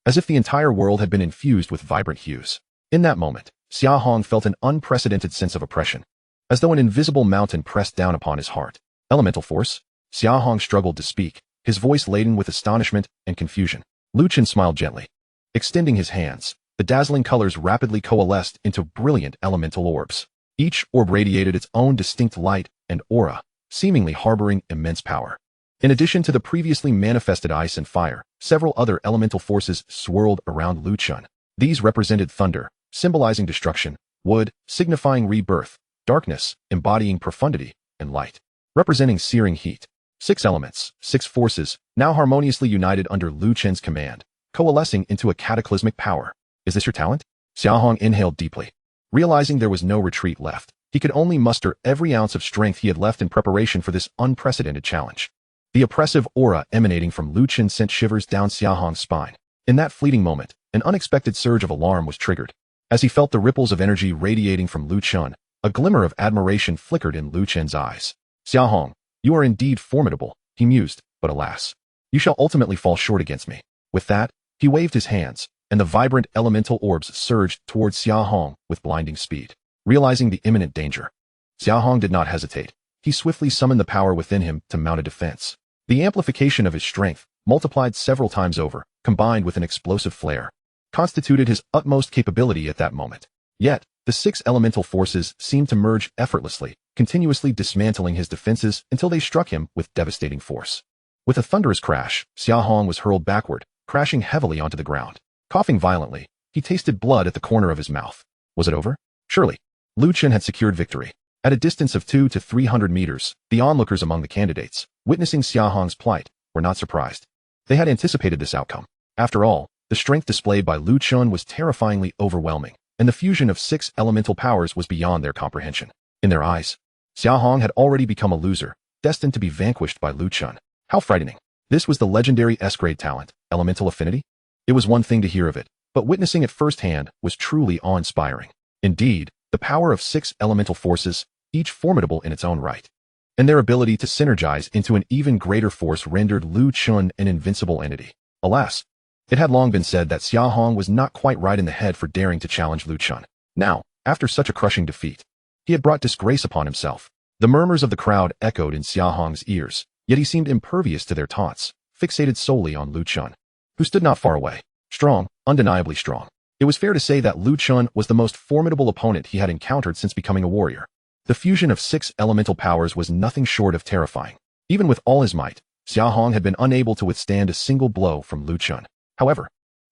as if the entire world had been infused with vibrant hues. In that moment, Xia Hong felt an unprecedented sense of oppression, as though an invisible mountain pressed down upon his heart. "Elemental force?" Xia Hong struggled to speak, his voice laden with astonishment and confusion. Lu Chen smiled gently. Extending his hands, the dazzling colors rapidly coalesced into brilliant elemental orbs. Each orb radiated its own distinct light and aura, seemingly harboring immense power. In addition to the previously manifested ice and fire, several other elemental forces swirled around Lu Chen. These represented thunder, symbolizing destruction; wood, signifying rebirth; darkness, embodying profundity; and light, representing searing heat. Six elements, six forces, now harmoniously united under Lu Chen's command, coalescing into a cataclysmic power. "Is this your talent?" Xia Hong inhaled deeply. Realizing there was no retreat left, he could only muster every ounce of strength he had left in preparation for this unprecedented challenge. The oppressive aura emanating from Lu Chen sent shivers down Xia Hong's spine. In that fleeting moment, an unexpected surge of alarm was triggered. As he felt the ripples of energy radiating from Lu Chen, a glimmer of admiration flickered in Lu Chen's eyes. "Xia Hong, you are indeed formidable," he mused, "but alas, you shall ultimately fall short against me." With that, he waved his hands, and the vibrant elemental orbs surged towards Xia Hong with blinding speed. Realizing the imminent danger, Xia Hong did not hesitate. He swiftly summoned the power within him to mount a defense. The amplification of his strength, multiplied several times over, combined with an explosive flare, constituted his utmost capability at that moment. Yet, the six elemental forces seemed to merge effortlessly, continuously dismantling his defenses until they struck him with devastating force. With a thunderous crash, Xia Hong was hurled backward, crashing heavily onto the ground. Coughing violently, he tasted blood at the corner of his mouth. Was it over? Surely. Lu Chen had secured victory. At a distance of 200 to 300 meters, the onlookers among the candidates, witnessing Xia Hong's plight, were not surprised. They had anticipated this outcome. After all, the strength displayed by Lu Chen was terrifyingly overwhelming, and the fusion of six elemental powers was beyond their comprehension. In their eyes, Xia Hong had already become a loser, destined to be vanquished by Lu Chen. How frightening. This was the legendary S-grade talent, elemental affinity? It was one thing to hear of it, but witnessing it firsthand was truly awe-inspiring. Indeed, The power of 6 elemental forces, each formidable in its own right, and their ability to synergize into an even greater force rendered Lu Chun an invincible entity. Alas, it had long been said that Xia Hong was not quite right in the head for daring to challenge Lu Chun. Now, after such a crushing defeat, he had brought disgrace upon himself. The murmurs of the crowd echoed in Xia Hong's ears, yet he seemed impervious to their taunts, fixated solely on Lu Chun, who stood not far away. Strong, undeniably strong. It was fair to say that Lu Chun was the most formidable opponent he had encountered since becoming a warrior. The fusion of 6 elemental powers was nothing short of terrifying. Even with all his might, Xia Hong had been unable to withstand a single blow from Lu Chun. However,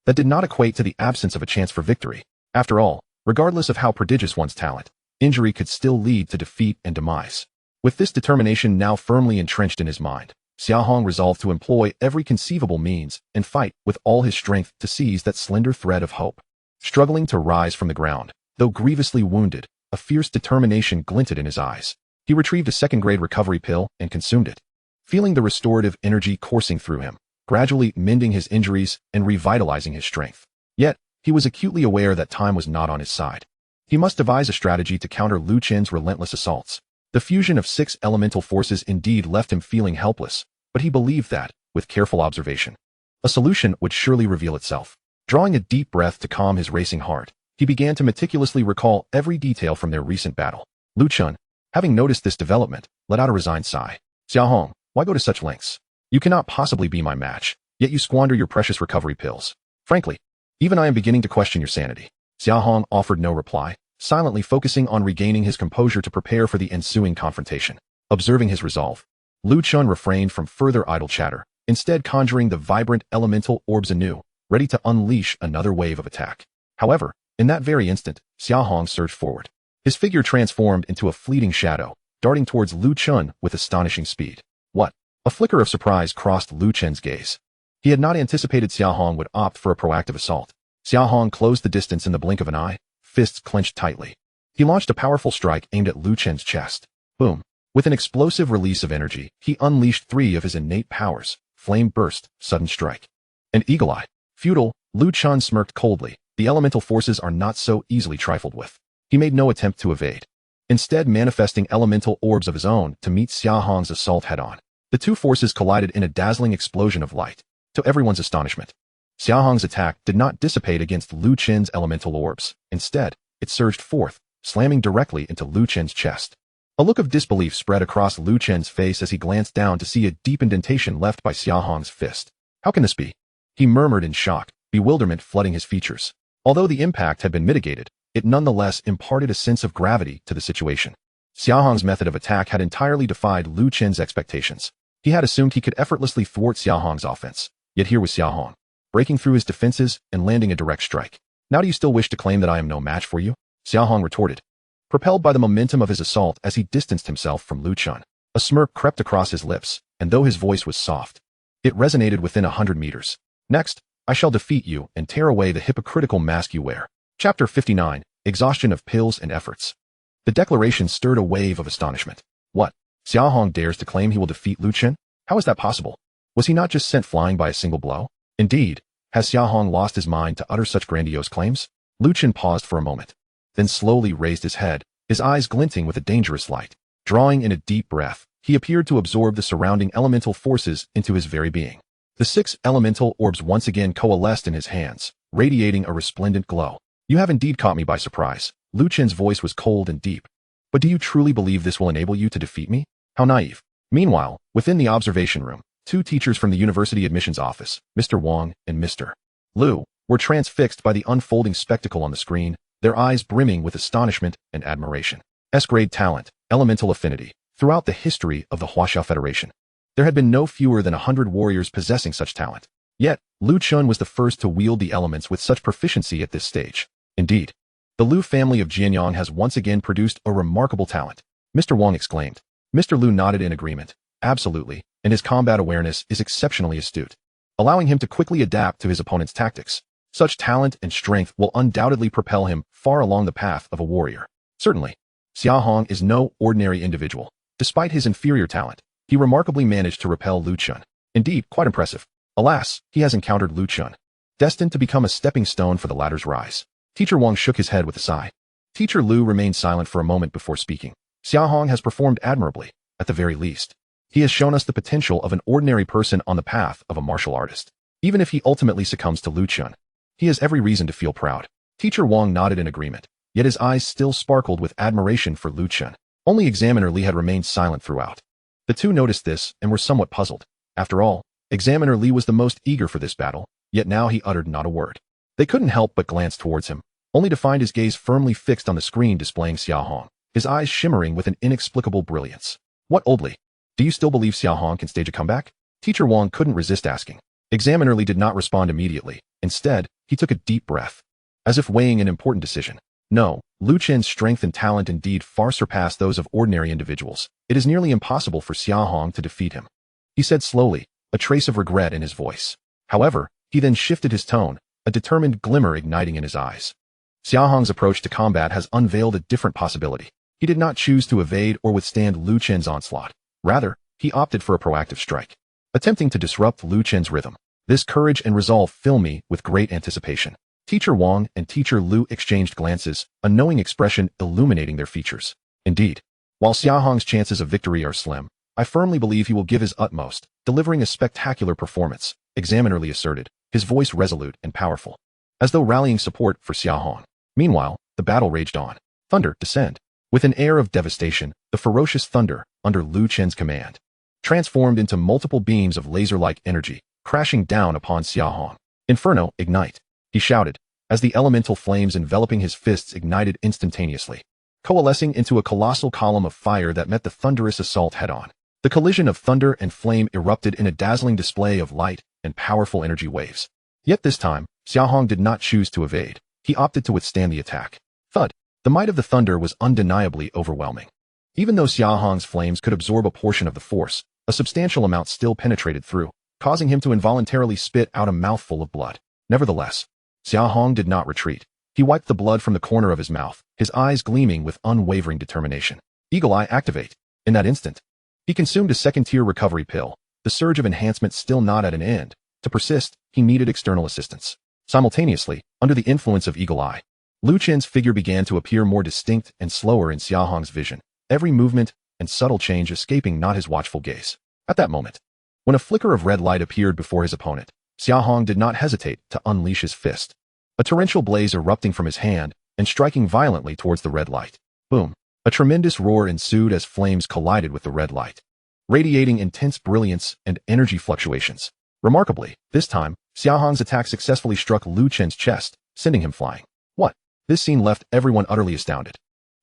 that did not equate to the absence of a chance for victory. After all, regardless of how prodigious one's talent, injury could still lead to defeat and demise. With this determination now firmly entrenched in his mind, Xia Hong resolved to employ every conceivable means and fight with all his strength to seize that slender thread of hope. Struggling to rise from the ground, though grievously wounded, a fierce determination glinted in his eyes. He retrieved a second-grade recovery pill and consumed it, feeling the restorative energy coursing through him, gradually mending his injuries and revitalizing his strength. Yet, he was acutely aware that time was not on his side. He must devise a strategy to counter Lu Chun's relentless assaults. The fusion of 6 elemental forces indeed left him feeling helpless, but he believed that, with careful observation, a solution would surely reveal itself. Drawing a deep breath to calm his racing heart, he began to meticulously recall every detail from their recent battle. Lu Chun, having noticed this development, let out a resigned sigh. Xia Hong, why go to such lengths? You cannot possibly be my match, yet you squander your precious recovery pills. Frankly, even I am beginning to question your sanity. Xia Hong offered no reply, silently focusing on regaining his composure to prepare for the ensuing confrontation. Observing his resolve, Lu Chun refrained from further idle chatter, instead conjuring the vibrant elemental orbs anew, ready to unleash another wave of attack. However, in that very instant, Xia Hong surged forward. His figure transformed into a fleeting shadow, darting towards Lu Chun with astonishing speed. What? A flicker of surprise crossed Lu Chun's gaze. He had not anticipated Xia Hong would opt for a proactive assault. Xia Hong closed the distance in the blink of an eye, fists clenched tightly. He launched a powerful strike aimed at Lu Chun's chest. Boom. With an explosive release of energy, he unleashed 3 of his innate powers: flame burst, sudden strike, and eagle eye. Futile, Lu Chun smirked coldly. The elemental forces are not so easily trifled with. He made no attempt to evade, instead manifesting elemental orbs of his own to meet Xia Hong's assault head-on. The two forces collided in a dazzling explosion of light. To everyone's astonishment, Xia Hong's attack did not dissipate against Lu Chun's elemental orbs. Instead, it surged forth, slamming directly into Lu Chun's chest. A look of disbelief spread across Lu Chun's face as he glanced down to see a deep indentation left by Xia Hong's fist. How can this be? He murmured in shock, bewilderment flooding his features. Although the impact had been mitigated, it nonetheless imparted a sense of gravity to the situation. Xia Hong's method of attack had entirely defied Lu Chun's expectations. He had assumed he could effortlessly thwart Xia Hong's offense. Yet here was Xia Hong, breaking through his defenses and landing a direct strike. Now do you still wish to claim that I am no match for you? Xia Hong retorted, propelled by the momentum of his assault as he distanced himself from Lu Chun. A smirk crept across his lips, and though his voice was soft, it resonated within 100 meters. Next, I shall defeat you and tear away the hypocritical mask you wear. Chapter 59, Exhaustion of Pills and Efforts. The declaration stirred a wave of astonishment. What? Xia Hong dares to claim he will defeat Lu Chun? How is that possible? Was he not just sent flying by a single blow? Indeed, has Xia Hong lost his mind to utter such grandiose claims? Lu Chun paused for a moment, then slowly raised his head, his eyes glinting with a dangerous light. Drawing in a deep breath, he appeared to absorb the surrounding elemental forces into his very being. The 6 elemental orbs once again coalesced in his hands, radiating a resplendent glow. You have indeed caught me by surprise. Lu Chun's voice was cold and deep. But do you truly believe this will enable you to defeat me? How naive. Meanwhile, within the observation room, 2 teachers from the university admissions office, Mr. Wang and Mr. Liu, were transfixed by the unfolding spectacle on the screen, their eyes brimming with astonishment and admiration. S-grade talent, elemental affinity. Throughout the history of the Huaxia Federation, there had been no fewer than 100 warriors possessing such talent. Yet, Lu Chun was the first to wield the elements with such proficiency at this stage. Indeed, the Liu family of Jianyang has once again produced a remarkable talent, Mr. Wang exclaimed. Mr. Liu nodded in agreement. Absolutely, and his combat awareness is exceptionally astute, allowing him to quickly adapt to his opponent's tactics. Such talent and strength will undoubtedly propel him far along the path of a warrior. Certainly, Xia Hong is no ordinary individual. Despite his inferior talent, he remarkably managed to repel Lu Chun. Indeed, quite impressive. Alas, he has encountered Lu Chun, destined to become a stepping stone for the latter's rise. Teacher Wang shook his head with a sigh. Teacher Lu remained silent for a moment before speaking. Xia Hong has performed admirably, at the very least. He has shown us the potential of an ordinary person on the path of a martial artist. Even if he ultimately succumbs to Luqian, he has every reason to feel proud. Teacher Wang nodded in agreement, yet his eyes still sparkled with admiration for Luqian. Only Examiner Li had remained silent throughout. The two noticed this and were somewhat puzzled. After all, Examiner Li was the most eager for this battle, yet now he uttered not a word. They couldn't help but glance towards him, only to find his gaze firmly fixed on the screen displaying Xia Hong, his eyes shimmering with an inexplicable brilliance. What oldly? Do you still believe Xia Hong can stage a comeback? Teacher Wang couldn't resist asking. Examiner Li did not respond immediately. Instead, he took a deep breath, as if weighing an important decision. No, Lu Chen's strength and talent indeed far surpass those of ordinary individuals. It is nearly impossible for Xia Hong to defeat him, he said slowly, a trace of regret in his voice. However, he then shifted his tone, a determined glimmer igniting in his eyes. Xia Hong's approach to combat has unveiled a different possibility. He did not choose to evade or withstand Lu Chen's onslaught. Rather, he opted for a proactive strike, attempting to disrupt Lu Chen's rhythm. This courage and resolve fill me with great anticipation. Teacher Wang and Teacher Lu exchanged glances, a knowing expression illuminating their features. Indeed, while Xia Hong's chances of victory are slim, I firmly believe he will give his utmost, delivering a spectacular performance, Examiner Li asserted, his voice resolute and powerful, as though rallying support for Xia Hong. Meanwhile, the battle raged on. Thunder, descend. With an air of devastation, the ferocious thunder, under Lu Chen's command, transformed into multiple beams of laser-like energy, crashing down upon Xia Hong. Inferno, ignite, he shouted, as the elemental flames enveloping his fists ignited instantaneously, coalescing into a colossal column of fire that met the thunderous assault head-on. The collision of thunder and flame erupted in a dazzling display of light and powerful energy waves. Yet this time, Xia Hong did not choose to evade. He opted to withstand the attack. Thud! The might of the thunder was undeniably overwhelming. Even though Xia Hong's flames could absorb a portion of the force, a substantial amount still penetrated through, causing him to involuntarily spit out a mouthful of blood. Nevertheless, Xia Hong did not retreat. He wiped the blood from the corner of his mouth, his eyes gleaming with unwavering determination. Eagle Eye, activate. In that instant, he consumed a second-tier recovery pill, the surge of enhancement still not at an end. To persist, he needed external assistance. Simultaneously, under the influence of Eagle Eye, Lu Chen's figure began to appear more distinct and slower in Xia Hong's vision, every movement and subtle change escaping not his watchful gaze. At that moment, when a flicker of red light appeared before his opponent, Xia Hong did not hesitate to unleash his fist, a torrential blaze erupting from his hand and striking violently towards the red light. Boom! A tremendous roar ensued as flames collided with the red light, radiating intense brilliance and energy fluctuations. Remarkably, this time, Xia Hong's attack successfully struck Lu Chen's chest, sending him flying. What? This scene left everyone utterly astounded.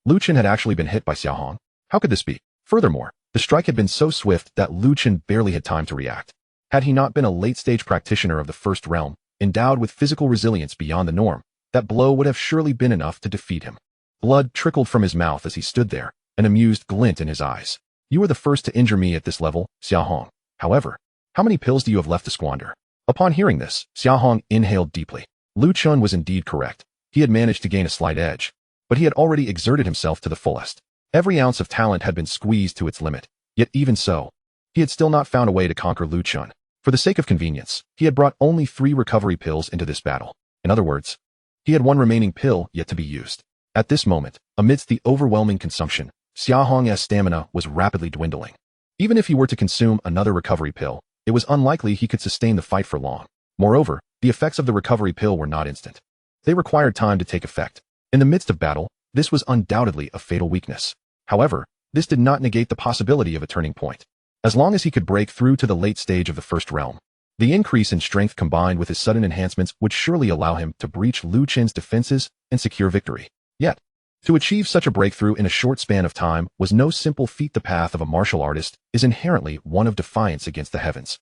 Lu Chen had actually been hit by Xia Hong. How could this be? Furthermore, the strike had been so swift that Lu Chen barely had time to react. Had he not been a late-stage practitioner of the first realm, endowed with physical resilience beyond the norm, that blow would have surely been enough to defeat him. Blood trickled from his mouth as he stood there, an amused glint in his eyes. You were the first to injure me at this level, Xia Hong. However, how many pills do you have left to squander? Upon hearing this, Xia Hong inhaled deeply. Lu Chen was indeed correct. He had managed to gain a slight edge, but he had already exerted himself to the fullest. Every ounce of talent had been squeezed to its limit. Yet even so, he had still not found a way to conquer Lu Chen. For the sake of convenience, he had brought only 3 recovery pills into this battle. In other words, he had 1 remaining pill yet to be used. At this moment, amidst the overwhelming consumption, Xia Hong's stamina was rapidly dwindling. Even if he were to consume another recovery pill, it was unlikely he could sustain the fight for long. Moreover, the effects of the recovery pill were not instant. They required time to take effect. In the midst of battle, this was undoubtedly a fatal weakness. However, this did not negate the possibility of a turning point. As long as he could break through to the late stage of the first realm, the increase in strength combined with his sudden enhancements would surely allow him to breach Lu Chen's defenses and secure victory. Yet, to achieve such a breakthrough in a short span of time was no simple feat. The path of a martial artist is inherently one of defiance against the heavens,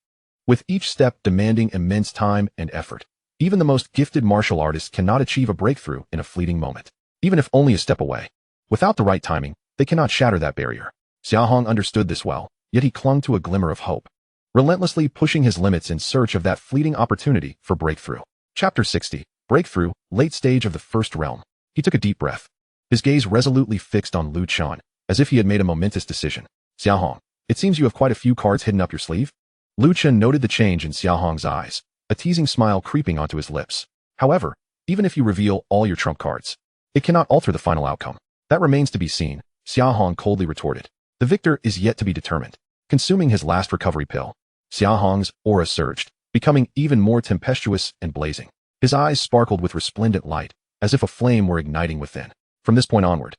with each step demanding immense time and effort. Even the most gifted martial artists cannot achieve a breakthrough in a fleeting moment, even if only a step away. Without the right timing, they cannot shatter that barrier. Xia Hong understood this well, yet he clung to a glimmer of hope, relentlessly pushing his limits in search of that fleeting opportunity for breakthrough. Chapter 60. Breakthrough, late stage of the first realm. He took a deep breath, his gaze resolutely fixed on Lu Chen, as if he had made a momentous decision. Xia Hong, it seems you have quite a few cards hidden up your sleeve. Lu Chen noted the change in Xia Hong's eyes, a teasing smile creeping onto his lips. However, even if you reveal all your trump cards, It cannot alter the final outcome. That remains to be seen, Xia Hong coldly retorted. The victor is yet to be determined. Consuming his last recovery pill, Xia Hong's aura surged, becoming even more tempestuous and blazing. His eyes sparkled with resplendent light, as if a flame were igniting within. From this point onward,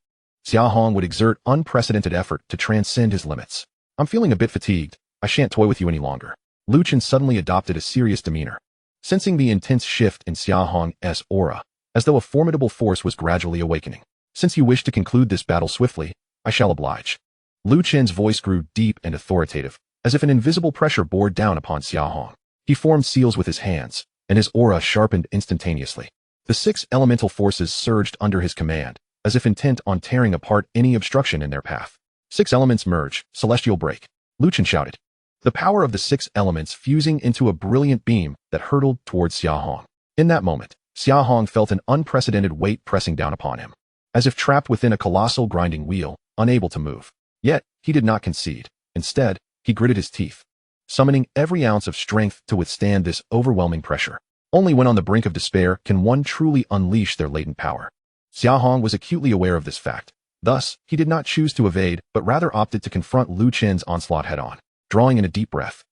Xia Hong would exert unprecedented effort to transcend his limits. I'm feeling a bit fatigued. I shan't toy with you any longer. Lu Chen suddenly adopted a serious demeanor, sensing the intense shift in Xia Hong's aura, as though a formidable force was gradually awakening. Since you wish to conclude this battle swiftly, I shall oblige. Lu Chen's voice grew deep and authoritative, as if an invisible pressure bore down upon Xia Hong. He formed seals with his hands, and his aura sharpened instantaneously. The 6 elemental forces surged under his command, as if intent on tearing apart any obstruction in their path. 6 elements merge, celestial break. Lu Chen shouted. The power of the 6 elements fusing into a brilliant beam that hurtled towards Xia Hong. In that moment, Xia Hong felt an unprecedented weight pressing down upon him, as if trapped within a colossal grinding wheel, unable to move. Yet, he did not concede. Instead, he gritted his teeth, summoning every ounce of strength to withstand this overwhelming pressure. Only when on the brink of despair can one truly unleash their latent power. Xia Hong was acutely aware of this fact. Thus, he did not choose to evade, but rather opted to confront Lu Chen's onslaught head-on. Drawing in a deep breath,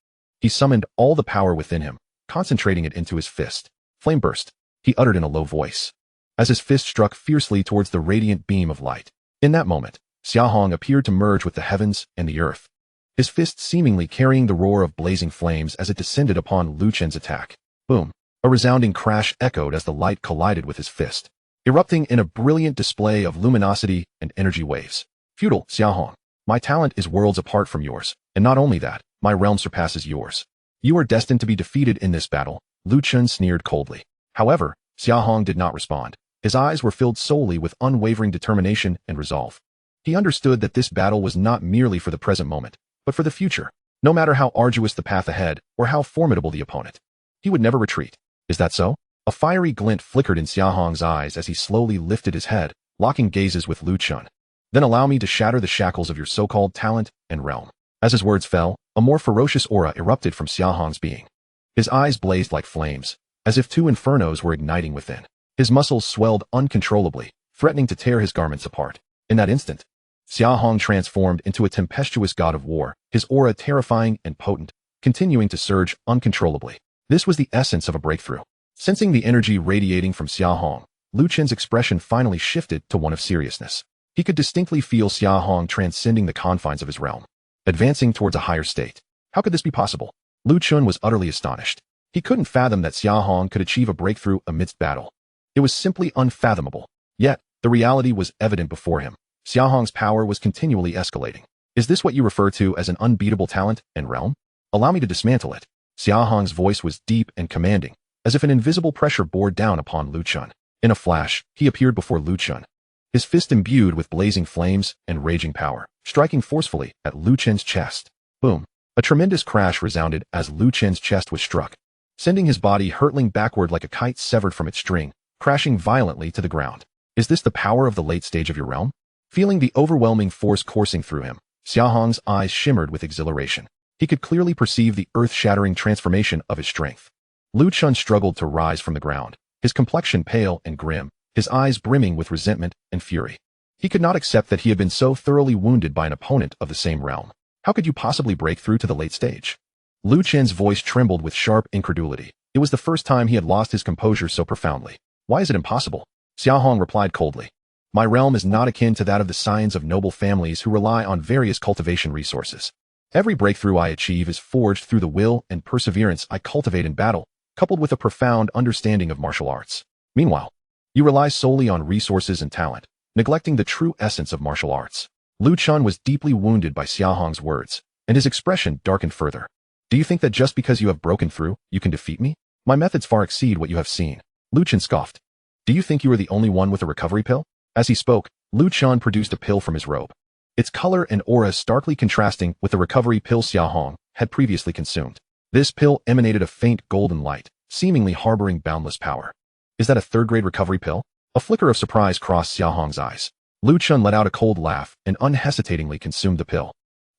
he summoned all the power within him, concentrating it into his fist. Flame burst, he uttered in a low voice, as his fist struck fiercely towards the radiant beam of light. In that moment, Xia Hong appeared to merge with the heavens and the earth, his fist seemingly carrying the roar of blazing flames as it descended upon Lu Chen's attack. Boom! A resounding crash echoed as the light collided with his fist, erupting in a brilliant display of luminosity and energy waves. Feudal, Xia Hong, my talent is worlds apart from yours, and not only that, my realm surpasses yours. You are destined to be defeated in this battle, Lu Chen sneered coldly. However, Xia Hong did not respond. His eyes were filled solely with unwavering determination and resolve. He understood that this battle was not merely for the present moment, but for the future. No matter how arduous the path ahead, or how formidable the opponent, he would never retreat. Is that so? A fiery glint flickered in Xia Hong's eyes as he slowly lifted his head, locking gazes with Lu Chen. Then allow me to shatter the shackles of your so-called talent and realm. As his words fell, a more ferocious aura erupted from Xia Hong's being. His eyes blazed like flames, as if 2 infernos were igniting within. His muscles swelled uncontrollably, threatening to tear his garments apart. In that instant, Xia Hong transformed into a tempestuous god of war, his aura terrifying and potent, continuing to surge uncontrollably. This was the essence of a breakthrough. Sensing the energy radiating from Xia Hong, Lu Chen's expression finally shifted to one of seriousness. He could distinctly feel Xia Hong transcending the confines of his realm, advancing towards a higher state. How could this be possible? Lu Chen was utterly astonished. He couldn't fathom that Xia Hong could achieve a breakthrough amidst battle. It was simply unfathomable. Yet, the reality was evident before him. Xia Hong's power was continually escalating. Is this what you refer to as an unbeatable talent and realm? Allow me to dismantle it. Xia Hong's voice was deep and commanding, as if an invisible pressure bore down upon Lu Chen. In a flash, he appeared before Lu Chen, his fist imbued with blazing flames and raging power, striking forcefully at Lu Chen's chest. Boom! A tremendous crash resounded as Lu Chen's chest was struck, sending his body hurtling backward like a kite severed from its string, crashing violently to the ground. Is this the power of the late stage of your realm? Feeling the overwhelming force coursing through him, Xia Hong's eyes shimmered with exhilaration. He could clearly perceive the earth-shattering transformation of his strength. Lu Chen struggled to rise from the ground, his complexion pale and grim, his eyes brimming with resentment and fury. He could not accept that he had been so thoroughly wounded by an opponent of the same realm. How could you possibly break through to the late stage? Lu Chen's voice trembled with sharp incredulity. It was the first time he had lost his composure so profoundly. Why is it impossible? Xia Hong replied coldly. My realm is not akin to that of the scions of noble families who rely on various cultivation resources. Every breakthrough I achieve is forged through the will and perseverance I cultivate in battle, coupled with a profound understanding of martial arts. Meanwhile, you rely solely on resources and talent, neglecting the true essence of martial arts. Lu Chen was deeply wounded by Xia Hong's words, and his expression darkened further. Do you think that just because you have broken through, you can defeat me? My methods far exceed what you have seen. Lu Chen scoffed. Do you think you are the only one with a recovery pill? As he spoke, Lu Chen produced a pill from his robe, its color and aura starkly contrasting with the recovery pill Xia Hong had previously consumed. This pill emanated a faint golden light, seemingly harboring boundless power. Is that a third-grade recovery pill? A flicker of surprise crossed Xia Hong's eyes. Lu Chen let out a cold laugh and unhesitatingly consumed the pill,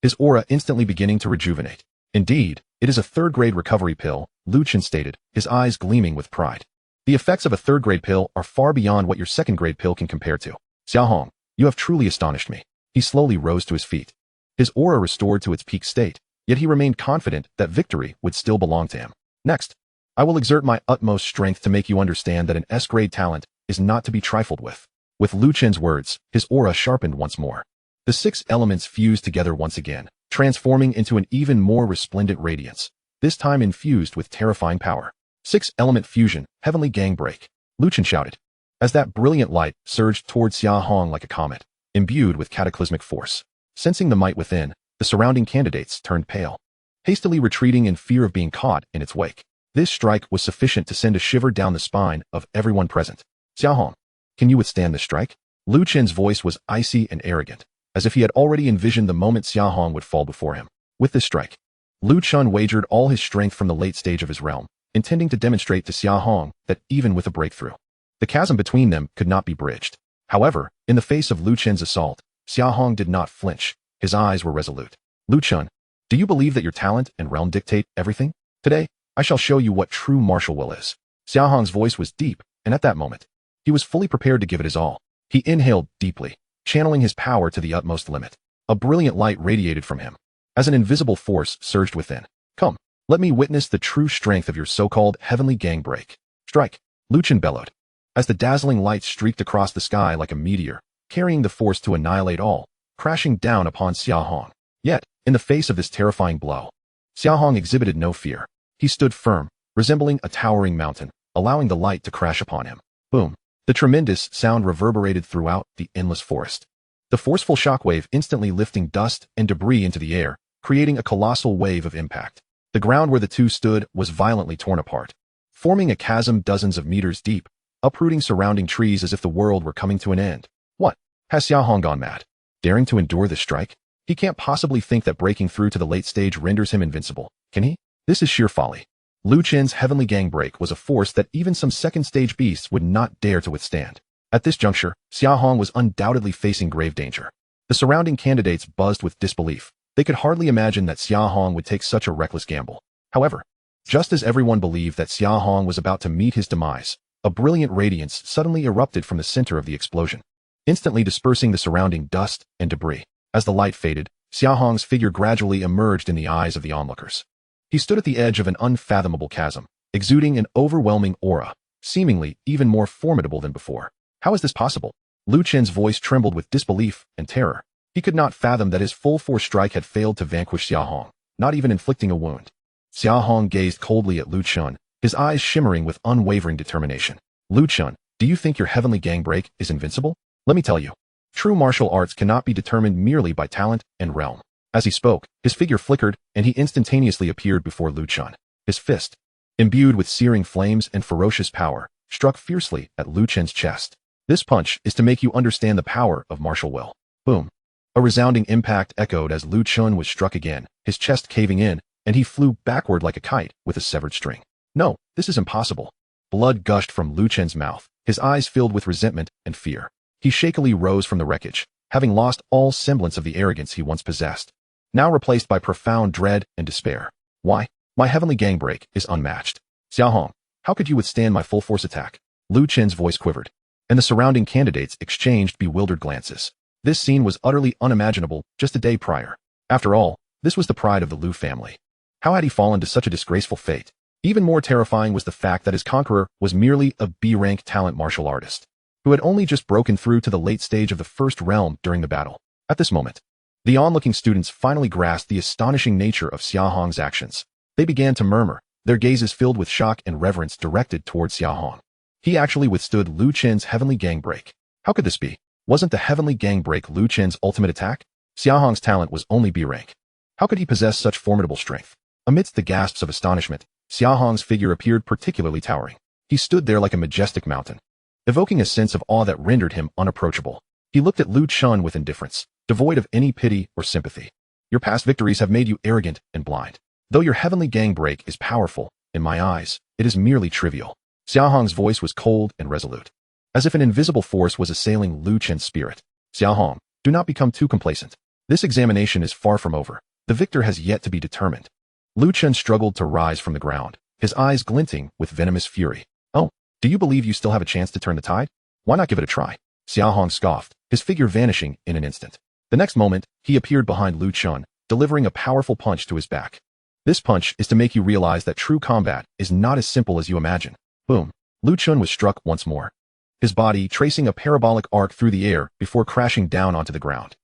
his aura instantly beginning to rejuvenate. Indeed, it is a third-grade recovery pill, Lu Chen stated, his eyes gleaming with pride. The effects of a third-grade pill are far beyond what your second-grade pill can compare to. Xia Hong, you have truly astonished me. He slowly rose to his feet. His aura restored to its peak state, yet he remained confident that victory would still belong to him. Next, I will exert my utmost strength to make you understand that an S-grade talent is not to be trifled with. With Lu Chen's words, his aura sharpened once more. The 6 elements fused together once again, transforming into an even more resplendent radiance, this time infused with terrifying power. 6-element fusion, heavenly gang break, Lu Chen shouted, as that brilliant light surged toward Xia Hong like a comet, imbued with cataclysmic force. Sensing the might within, the surrounding candidates turned pale, hastily retreating in fear of being caught in its wake. This strike was sufficient to send a shiver down the spine of everyone present. Xia Hong, can you withstand this strike? Lu Chen's voice was icy and arrogant, as if he had already envisioned the moment Xia Hong would fall before him. With this strike, Lu Chen wagered all his strength from the late stage of his realm, intending to demonstrate to Xia Hong that even with a breakthrough, the chasm between them could not be bridged. However, in the face of Lu Chen's assault, Xia Hong did not flinch. His eyes were resolute. Lu Chen, do you believe that your talent and realm dictate everything? Today, I shall show you what true martial will is. Xia Hong's voice was deep, and at that moment, he was fully prepared to give it his all. He inhaled deeply, channeling his power to the utmost limit. A brilliant light radiated from him, as an invisible force surged within. Come, let me witness the true strength of your so-called heavenly gang break. Strike, Lu Chen bellowed, as the dazzling light streaked across the sky like a meteor, carrying the force to annihilate all, crashing down upon Xia Hong. Yet, in the face of this terrifying blow, Xia Hong exhibited no fear. He stood firm, resembling a towering mountain, allowing the light to crash upon him. Boom. The tremendous sound reverberated throughout the endless forest. The forceful shockwave instantly lifting dust and debris into the air, creating a colossal wave of impact. The ground where the two stood was violently torn apart, forming a chasm dozens of meters deep, uprooting surrounding trees as if the world were coming to an end. What? Has Xia Hong gone mad? Daring to endure this strike? He can't possibly think that breaking through to the late stage renders him invincible, can he? This is sheer folly. Lu Chen's heavenly gang break was a force that even some second-stage beasts would not dare to withstand. At this juncture, Xia Hong was undoubtedly facing grave danger. The surrounding candidates buzzed with disbelief. They could hardly imagine that Xia Hong would take such a reckless gamble. However, just as everyone believed that Xia Hong was about to meet his demise, a brilliant radiance suddenly erupted from the center of the explosion, instantly dispersing the surrounding dust and debris. As the light faded, Xia Hong's figure gradually emerged in the eyes of the onlookers. He stood at the edge of an unfathomable chasm, exuding an overwhelming aura, seemingly even more formidable than before. How is this possible? Lu Chen's voice trembled with disbelief and terror. He could not fathom that his full-force strike had failed to vanquish Xia Hong, not even inflicting a wound. Xia Hong gazed coldly at Lu Chen, his eyes shimmering with unwavering determination. Lu Chen, do you think your heavenly gang break is invincible? Let me tell you, true martial arts cannot be determined merely by talent and realm. As he spoke, his figure flickered, and he instantaneously appeared before Lu Chen. His fist, imbued with searing flames and ferocious power, struck fiercely at Lu Chen's chest. This punch is to make you understand the power of martial will. Boom. A resounding impact echoed as Lu Chen was struck again, his chest caving in, and he flew backward like a kite with a severed string. No, this is impossible. Blood gushed from Lu Chen's mouth, his eyes filled with resentment and fear. He shakily rose from the wreckage, having lost all semblance of the arrogance he once possessed, now replaced by profound dread and despair. Why? My heavenly gang break is unmatched. Xia Hong, how could you withstand my full force attack? Lu Chen's voice quivered, and the surrounding candidates exchanged bewildered glances. This scene was utterly unimaginable just a day prior. After all, this was the pride of the Lu family. How had he fallen to such a disgraceful fate? Even more terrifying was the fact that his conqueror was merely a B-rank talent martial artist, who had only just broken through to the late stage of the first realm during the battle. At this moment, the onlooking students finally grasped the astonishing nature of Xia Hong's actions. They began to murmur, their gazes filled with shock and reverence directed towards Xia Hong. He actually withstood Lu Chen's heavenly gang break. How could this be? Wasn't the heavenly gang break Lu Chen's ultimate attack? Xia Hong's talent was only B-rank. How could he possess such formidable strength? Amidst the gasps of astonishment, Xia Hong's figure appeared particularly towering. He stood there like a majestic mountain, evoking a sense of awe that rendered him unapproachable. He looked at Lu Chen with indifference, devoid of any pity or sympathy. Your past victories have made you arrogant and blind. Though your heavenly gang break is powerful, in my eyes, it is merely trivial. Xia Hong's voice was cold and resolute, as if an invisible force was assailing Lu Chen's spirit. Xia Hong, do not become too complacent. This examination is far from over. The victor has yet to be determined. Lu Chen struggled to rise from the ground, his eyes glinting with venomous fury. Oh, Do you believe you still have a chance to turn the tide? Why not give it a try? Xia Hong scoffed, his figure vanishing in an instant. The next moment, he appeared behind Lu Chun, delivering a powerful punch to his back. This punch is to make you realize that true combat is not as simple as you imagine. Boom. Lu Chun was struck once more, his body tracing a parabolic arc through the air before crashing down onto the ground.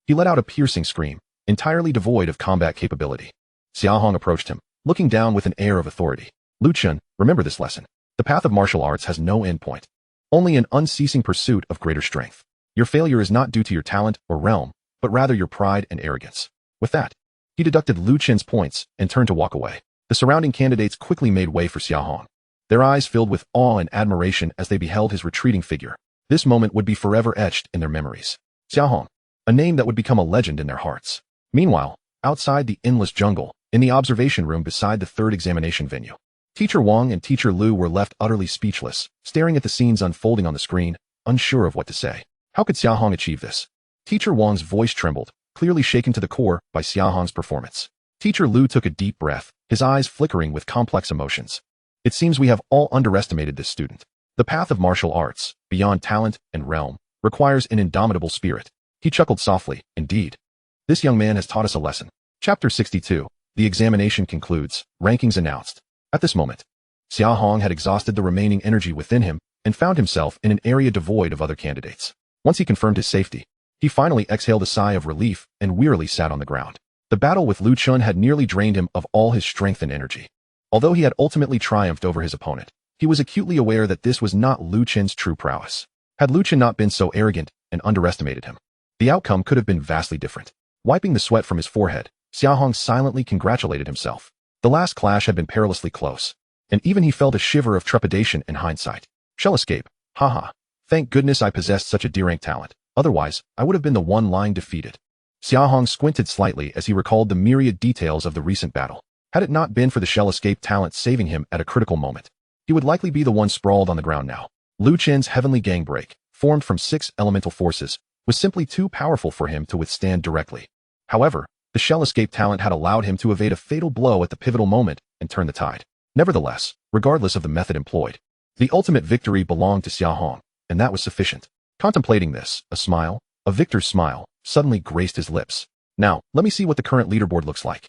He let out a piercing scream, entirely devoid of combat capability. Xia Hong approached him, looking down with an air of authority. Lu Chun, remember this lesson. The path of martial arts has no endpoint, only an unceasing pursuit of greater strength. Your failure is not due to your talent or realm, but rather your pride and arrogance. With that, he deducted Lu Chun's points and turned to walk away. The surrounding candidates quickly made way for Xia Hong, their eyes filled with awe and admiration as they beheld his retreating figure. This moment would be forever etched in their memories. Xia Hong, a name that would become a legend in their hearts. Meanwhile, outside the endless jungle, in the observation room beside the third examination venue, Teacher Wang and Teacher Lu were left utterly speechless, staring at the scenes unfolding on the screen, unsure of what to say. How could Xia Hong achieve this? Teacher Wang's voice trembled, clearly shaken to the core by Xia Hong's performance. Teacher Lu took a deep breath, his eyes flickering with complex emotions. It seems we have all underestimated this student. The path of martial arts, beyond talent and realm, requires an indomitable spirit. He chuckled softly, indeed. This young man has taught us a lesson. Chapter 62. The examination concludes. Rankings announced. At this moment, Xia Hong had exhausted the remaining energy within him and found himself in an area devoid of other candidates. Once he confirmed his safety, he finally exhaled a sigh of relief and wearily sat on the ground. The battle with Lu Chun had nearly drained him of all his strength and energy. Although he had ultimately triumphed over his opponent, he was acutely aware that this was not Lu Chun's true prowess. Had Lu Chun not been so arrogant and underestimated him, the outcome could have been vastly different. Wiping the sweat from his forehead, Xia Hong silently congratulated himself. The last clash had been perilously close, and even he felt a shiver of trepidation in hindsight. Shell escape. Haha. Thank goodness I possessed such a D-rank talent. Otherwise, I would have been the one lying defeated. Xia Hong squinted slightly as he recalled the myriad details of the recent battle. Had it not been for the shell escape talent saving him at a critical moment, he would likely be the one sprawled on the ground now. Lu Chun's heavenly gang break, formed from 6 elemental forces, was simply too powerful for him to withstand directly. However, the shell escape talent had allowed him to evade a fatal blow at the pivotal moment and turn the tide. Nevertheless, regardless of the method employed, the ultimate victory belonged to Xia Hong, and that was sufficient. Contemplating this, a smile, a victor's smile, suddenly graced his lips. Now, let me see what the current leaderboard looks like.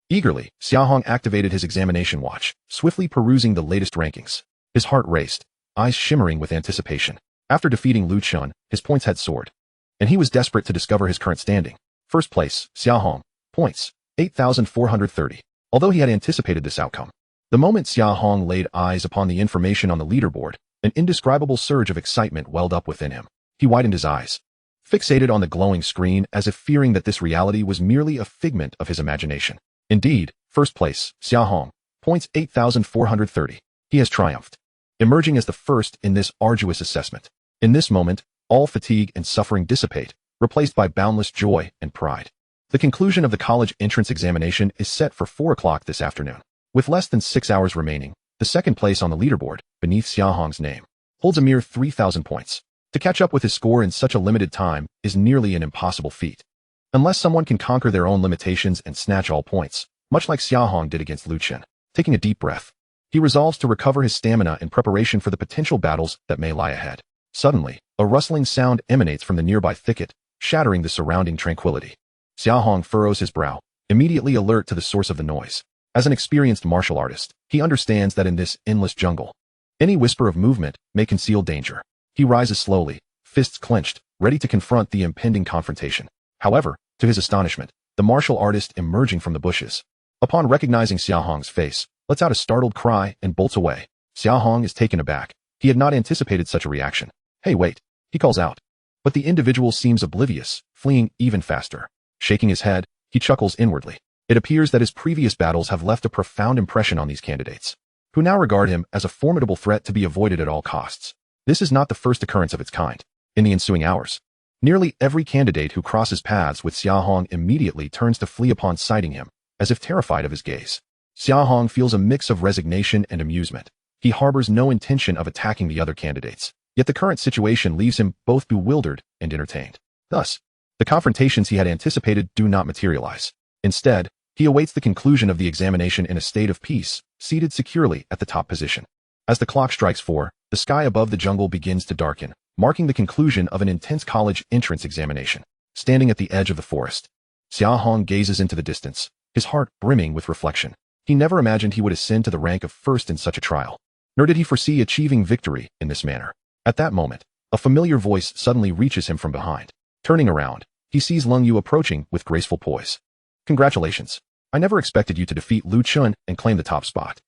Eagerly, Xia Hong activated his examination watch, swiftly perusing the latest rankings. His heart raced, eyes shimmering with anticipation. After defeating Lu Chun, his points had soared, and he was desperate to discover his current standing. First place, Xia Hong. Points, 8,430. Although he had anticipated this outcome, the moment Xia Hong laid eyes upon the information on the leaderboard, an indescribable surge of excitement welled up within him. He widened his eyes, fixated on the glowing screen as if fearing that this reality was merely a figment of his imagination. Indeed, first place, Xia Hong. Points 8,430. He has triumphed, emerging as the first in this arduous assessment. In this moment, all fatigue and suffering dissipate, replaced by boundless joy and pride. The conclusion of the college entrance examination is set for 4 o'clock this afternoon. With less than 6 hours remaining, the second place on the leaderboard, beneath Xia Hong's name, holds a mere 3,000 points. To catch up with his score in such a limited time is nearly an impossible feat. Unless someone can conquer their own limitations and snatch all points, much like Xia Hong did against Lu Chun. Taking a deep breath, he resolves to recover his stamina in preparation for the potential battles that may lie ahead. Suddenly, a rustling sound emanates from the nearby thicket, shattering the surrounding tranquility. Xia Hong furrows his brow, immediately alert to the source of the noise. As an experienced martial artist, he understands that in this endless jungle, any whisper of movement may conceal danger. He rises slowly, fists clenched, ready to confront the impending confrontation. However, to his astonishment, the martial artist emerging from the bushes, upon recognizing Xia Hong's face, lets out a startled cry and bolts away. Xia Hong is taken aback. He had not anticipated such a reaction. Hey, wait, he calls out. But the individual seems oblivious, fleeing even faster. Shaking his head, he chuckles inwardly. It appears that his previous battles have left a profound impression on these candidates, who now regard him as a formidable threat to be avoided at all costs. This is not the first occurrence of its kind. In the ensuing hours, nearly every candidate who crosses paths with Xia Hong immediately turns to flee upon sighting him, as if terrified of his gaze. Xia Hong feels a mix of resignation and amusement. He harbors no intention of attacking the other candidates, yet the current situation leaves him both bewildered and entertained. Thus, the confrontations he had anticipated do not materialize. Instead, he awaits the conclusion of the examination in a state of peace, seated securely at the top position. As the clock strikes 4, The sky above the jungle begins to darken, marking the conclusion of an intense college entrance examination. Standing at the edge of the forest, Xia Hong gazes into the distance, his heart brimming with reflection. He never imagined he would ascend to the rank of first in such a trial, nor did he foresee achieving victory in this manner. At that moment, a familiar voice suddenly reaches him from behind. Turning around, he sees Leng Yu approaching with graceful poise. Congratulations. I never expected you to defeat Lu Chun and claim the top spot.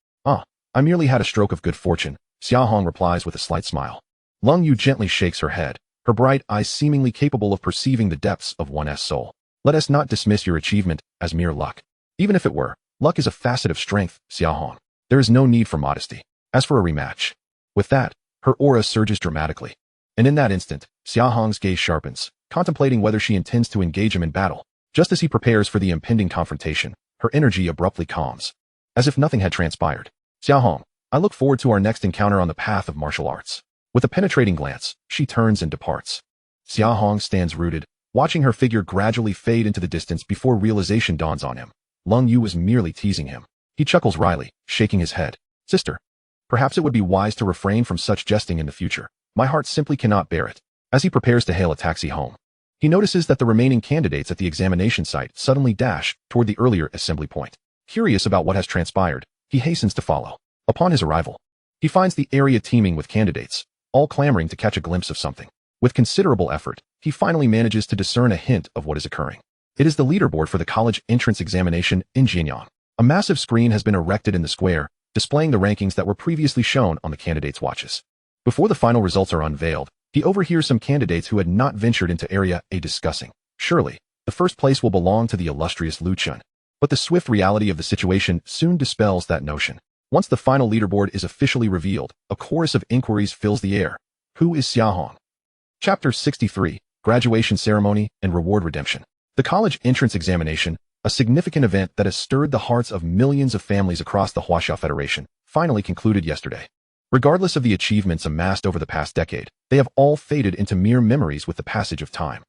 I merely had a stroke of good fortune, Xia Hong replies with a slight smile. Leng Yu gently shakes her head, her bright eyes seemingly capable of perceiving the depths of one's soul. Let us not dismiss your achievement as mere luck. Even if it were, luck is a facet of strength, Xia Hong. There is no need for modesty. As for a rematch. With that, her aura surges dramatically. And in that instant, Xia Hong's gaze sharpens, contemplating whether she intends to engage him in battle. Just as he prepares for the impending confrontation, her energy abruptly calms. As if nothing had transpired. Xia Hong, I look forward to our next encounter on the path of martial arts. With a penetrating glance, she turns and departs. Xia Hong stands rooted, watching her figure gradually fade into the distance before realization dawns on him. Leng Yu was merely teasing him. He chuckles wryly, shaking his head. Sister, perhaps it would be wise to refrain from such jesting in the future. My heart simply cannot bear it. As he prepares to hail a taxi home, he notices that the remaining candidates at the examination site suddenly dash toward the earlier assembly point. Curious about what has transpired, he hastens to follow. Upon his arrival, he finds the area teeming with candidates, all clamoring to catch a glimpse of something. With considerable effort, he finally manages to discern a hint of what is occurring. It is the leaderboard for the college entrance examination in Jianyang. A massive screen has been erected in the square, displaying the rankings that were previously shown on the candidates' watches. Before the final results are unveiled, he overhears some candidates who had not ventured into Area A discussing. Surely, the first place will belong to the illustrious Lu Chun. But the swift reality of the situation soon dispels that notion. Once the final leaderboard is officially revealed, a chorus of inquiries fills the air. Who is Xia Hong? Chapter 63, Graduation Ceremony and Reward Redemption. The college entrance examination, a significant event that has stirred the hearts of millions of families across the Huaxia Federation, finally concluded yesterday. Regardless of the achievements amassed over the past decade, they have all faded into mere memories with the passage of time.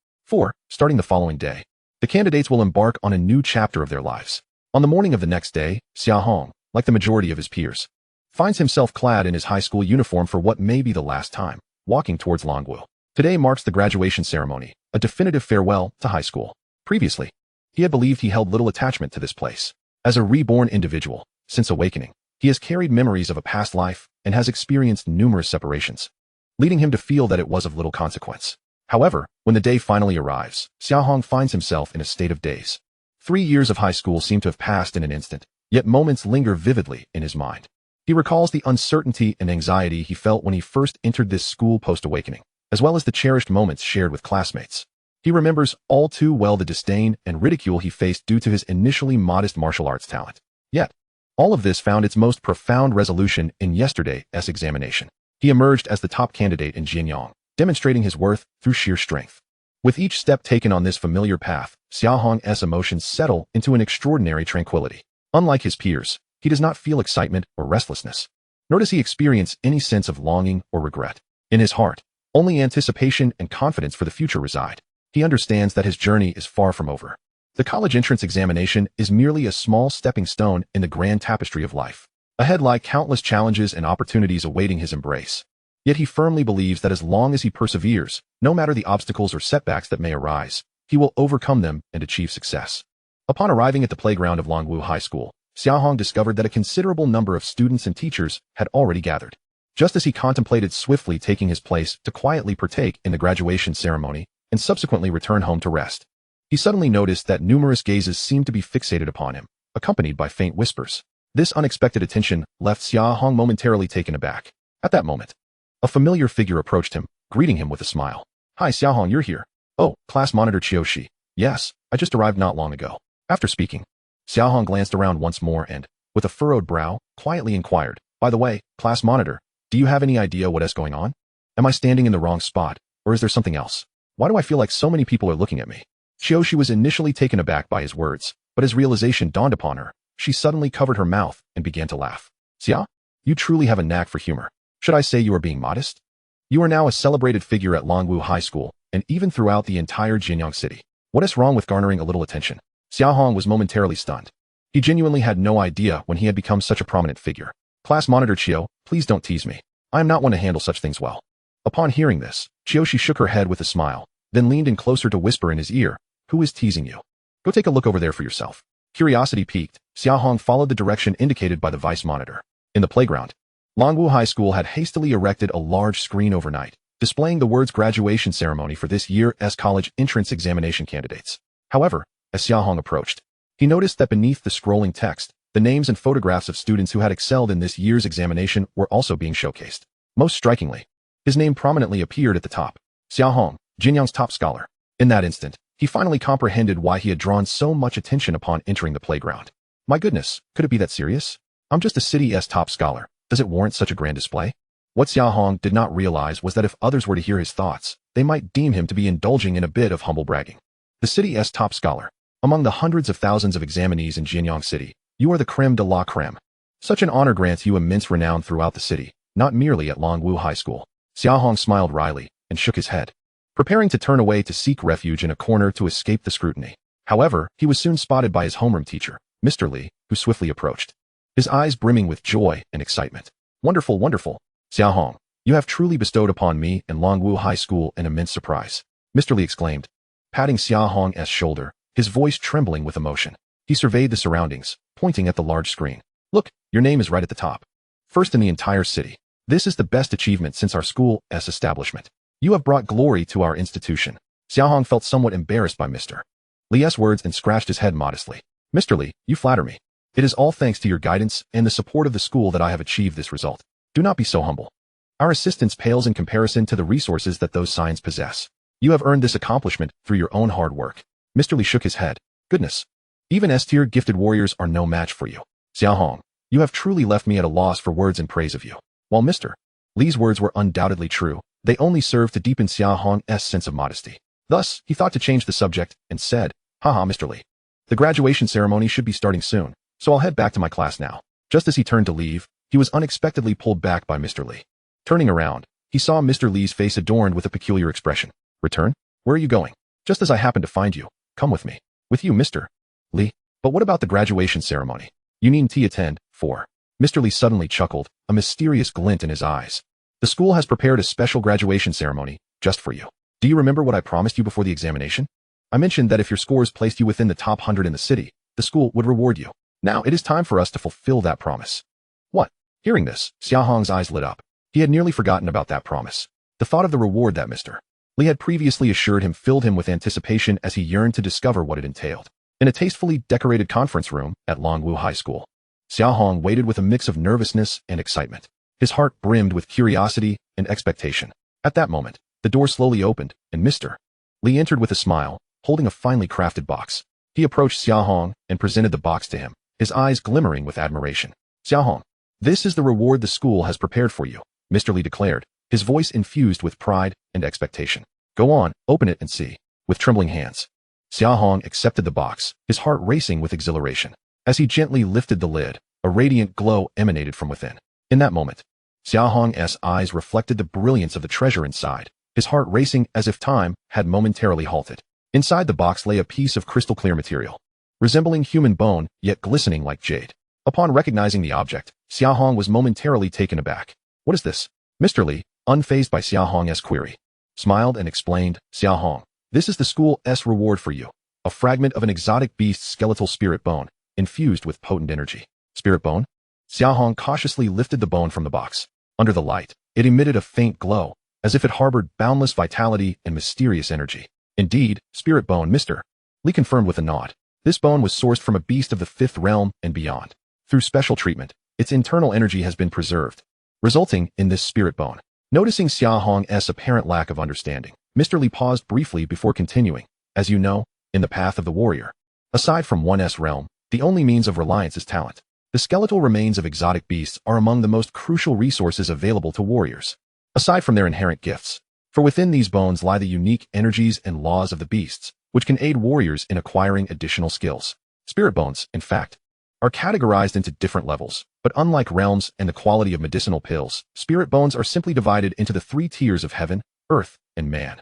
Starting the following day, the candidates will embark on a new chapter of their lives. On the morning of the next day, Xia Hong, like the majority of his peers, finds himself clad in his high school uniform for what may be the last time, walking towards Longwu. Today marks the graduation ceremony, a definitive farewell to high school. Previously, he had believed he held little attachment to this place. As a reborn individual, since awakening, he has carried memories of a past life and has experienced numerous separations, leading him to feel that it was of little consequence. However, when the day finally arrives, Xia Hong finds himself in a state of daze. 3 years of high school seem to have passed in an instant, yet moments linger vividly in his mind. He recalls the uncertainty and anxiety he felt when he first entered this school post-awakening, as well as the cherished moments shared with classmates. He remembers all too well the disdain and ridicule he faced due to his initially modest martial arts talent. Yet, all of this found its most profound resolution in yesterday's examination. He emerged as the top candidate in Jianyang, demonstrating his worth through sheer strength. With each step taken on this familiar path, Xia Hong's emotions settle into an extraordinary tranquility. Unlike his peers, he does not feel excitement or restlessness, nor does he experience any sense of longing or regret. In his heart, only anticipation and confidence for the future reside. He understands that his journey is far from over. The college entrance examination is merely a small stepping stone in the grand tapestry of life. Ahead lie countless challenges and opportunities awaiting his embrace. Yet he firmly believes that as long as he perseveres, no matter the obstacles or setbacks that may arise, he will overcome them and achieve success. Upon arriving at the playground of Longwu High School, Xia Hong discovered that a considerable number of students and teachers had already gathered. Just as he contemplated swiftly taking his place to quietly partake in the graduation ceremony and subsequently return home to rest, he suddenly noticed that numerous gazes seemed to be fixated upon him, accompanied by faint whispers. This unexpected attention left Xia Hong momentarily taken aback. At that moment, a familiar figure approached him, greeting him with a smile. Hi Xia Hong, you're here. Oh, class monitor Qiushi. Yes, I just arrived not long ago. After speaking, Xia Hong glanced around once more and, with a furrowed brow, quietly inquired, by the way, class monitor, do you have any idea what is going on? Am I standing in the wrong spot, or is there something else? Why do I feel like so many people are looking at me? Qiushi was initially taken aback by his words, but as realization dawned upon her, she suddenly covered her mouth and began to laugh. Xia, you truly have a knack for humor. Should I say you are being modest? You are now a celebrated figure at Longwu High School, and even throughout the entire Jianyang city. What is wrong with garnering a little attention? Xia Hong was momentarily stunned. He genuinely had no idea when he had become such a prominent figure. Class monitor Qiu, please don't tease me. I am not one to handle such things well. Upon hearing this, Chiyoshi shook her head with a smile, then leaned in closer to whisper in his ear, "Who is teasing you? Go take a look over there for yourself." Curiosity piqued, Xia Hong followed the direction indicated by the vice monitor. In the playground, Longwu High School had hastily erected a large screen overnight, displaying the words graduation ceremony for this year's college entrance examination candidates. However, as Xia Hong approached, he noticed that beneath the scrolling text, the names and photographs of students who had excelled in this year's examination were also being showcased. Most strikingly, his name prominently appeared at the top. Xia Hong, Jinyang's top scholar. In that instant, he finally comprehended why he had drawn so much attention upon entering the playground. My goodness, could it be that serious? I'm just a city's top scholar. Does it warrant such a grand display? What Xia Hong did not realize was that if others were to hear his thoughts, they might deem him to be indulging in a bit of humble bragging. The city's top scholar. Among the hundreds of thousands of examinees in Jinyang City, you are the creme de la creme. Such an honor grants you immense renown throughout the city, not merely at Longwu High School. Xia Hong smiled wryly and shook his head, preparing to turn away to seek refuge in a corner to escape the scrutiny. However, he was soon spotted by his homeroom teacher, Mr. Li, who swiftly approached, his eyes brimming with joy and excitement. Wonderful, wonderful. Xia Hong, you have truly bestowed upon me and Longwu High School an immense surprise, Mr. Li exclaimed, patting Xia Hong's shoulder, his voice trembling with emotion. He surveyed the surroundings, pointing at the large screen. Look, your name is right at the top. First in the entire city. This is the best achievement since our school's establishment. You have brought glory to our institution. Xia Hong felt somewhat embarrassed by Mr. Li's words and scratched his head modestly. Mr. Li, you flatter me. It is all thanks to your guidance and the support of the school that I have achieved this result. Do not be so humble. Our assistance pales in comparison to the resources that those signs possess. You have earned this accomplishment through your own hard work. Mr. Li shook his head. Goodness. Even S-tier gifted warriors are no match for you. Xia Hong, you have truly left me at a loss for words in praise of you. While Mr. Li's words were undoubtedly true, they only served to deepen Xia Hong's sense of modesty. Thus, he thought to change the subject and said, Haha, Mr. Li. The graduation ceremony should be starting soon, so I'll head back to my class now. Just as he turned to leave, he was unexpectedly pulled back by Mr. Li. Turning around, he saw Mr. Li's face adorned with a peculiar expression. Return? Where are you going? Just as I happened to find you. Come with me. With you, Mr. Li. But what about the graduation ceremony? You needn't attend, for. Mr. Li suddenly chuckled, a mysterious glint in his eyes. The school has prepared a special graduation ceremony, just for you. Do you remember what I promised you before the examination? I mentioned that if your scores placed you within the top 100 in the city, the school would reward you. Now it is time for us to fulfill that promise. What? Hearing this, Xia Hong's eyes lit up. He had nearly forgotten about that promise. The thought of the reward that Mr. Li had previously assured him filled him with anticipation as he yearned to discover what it entailed. In a tastefully decorated conference room at Longwu High School, Xia Hong waited with a mix of nervousness and excitement. His heart brimmed with curiosity and expectation. At that moment, the door slowly opened, and Mr. Li entered with a smile, holding a finely crafted box. He approached Xia Hong and presented the box to him, his eyes glimmering with admiration. Xia Hong, this is the reward the school has prepared for you, Mr. Li declared, his voice infused with pride and expectation. Go on, open it and see. With trembling hands, Xia Hong accepted the box, his heart racing with exhilaration. As he gently lifted the lid, a radiant glow emanated from within. In that moment, Xia Hong's eyes reflected the brilliance of the treasure inside, his heart racing as if time had momentarily halted. Inside the box lay a piece of crystal-clear material, resembling human bone, yet glistening like jade. Upon recognizing the object, Xia Hong was momentarily taken aback. What is this? Mr. Li, unfazed by Xia Hong's query, smiled and explained, Xia Hong, this is the school's reward for you, a fragment of an exotic beast's skeletal spirit bone, infused with potent energy. Spirit bone? Xia Hong cautiously lifted the bone from the box. Under the light, it emitted a faint glow, as if it harbored boundless vitality and mysterious energy. Indeed, spirit bone, Mr. Li confirmed with a nod. This bone was sourced from a beast of the 5th realm and beyond. Through special treatment, its internal energy has been preserved, resulting in this spirit bone. Noticing Xia Hong's apparent lack of understanding, Mr. Li paused briefly before continuing. As you know, in the path of the warrior, aside from one's realm, the only means of reliance is talent. The skeletal remains of exotic beasts are among the most crucial resources available to warriors, aside from their inherent gifts. For within these bones lie the unique energies and laws of the beasts, which can aid warriors in acquiring additional skills. Spirit bones, in fact, are categorized into different levels, but unlike realms and the quality of medicinal pills, spirit bones are simply divided into the 3 tiers of heaven, earth, and man.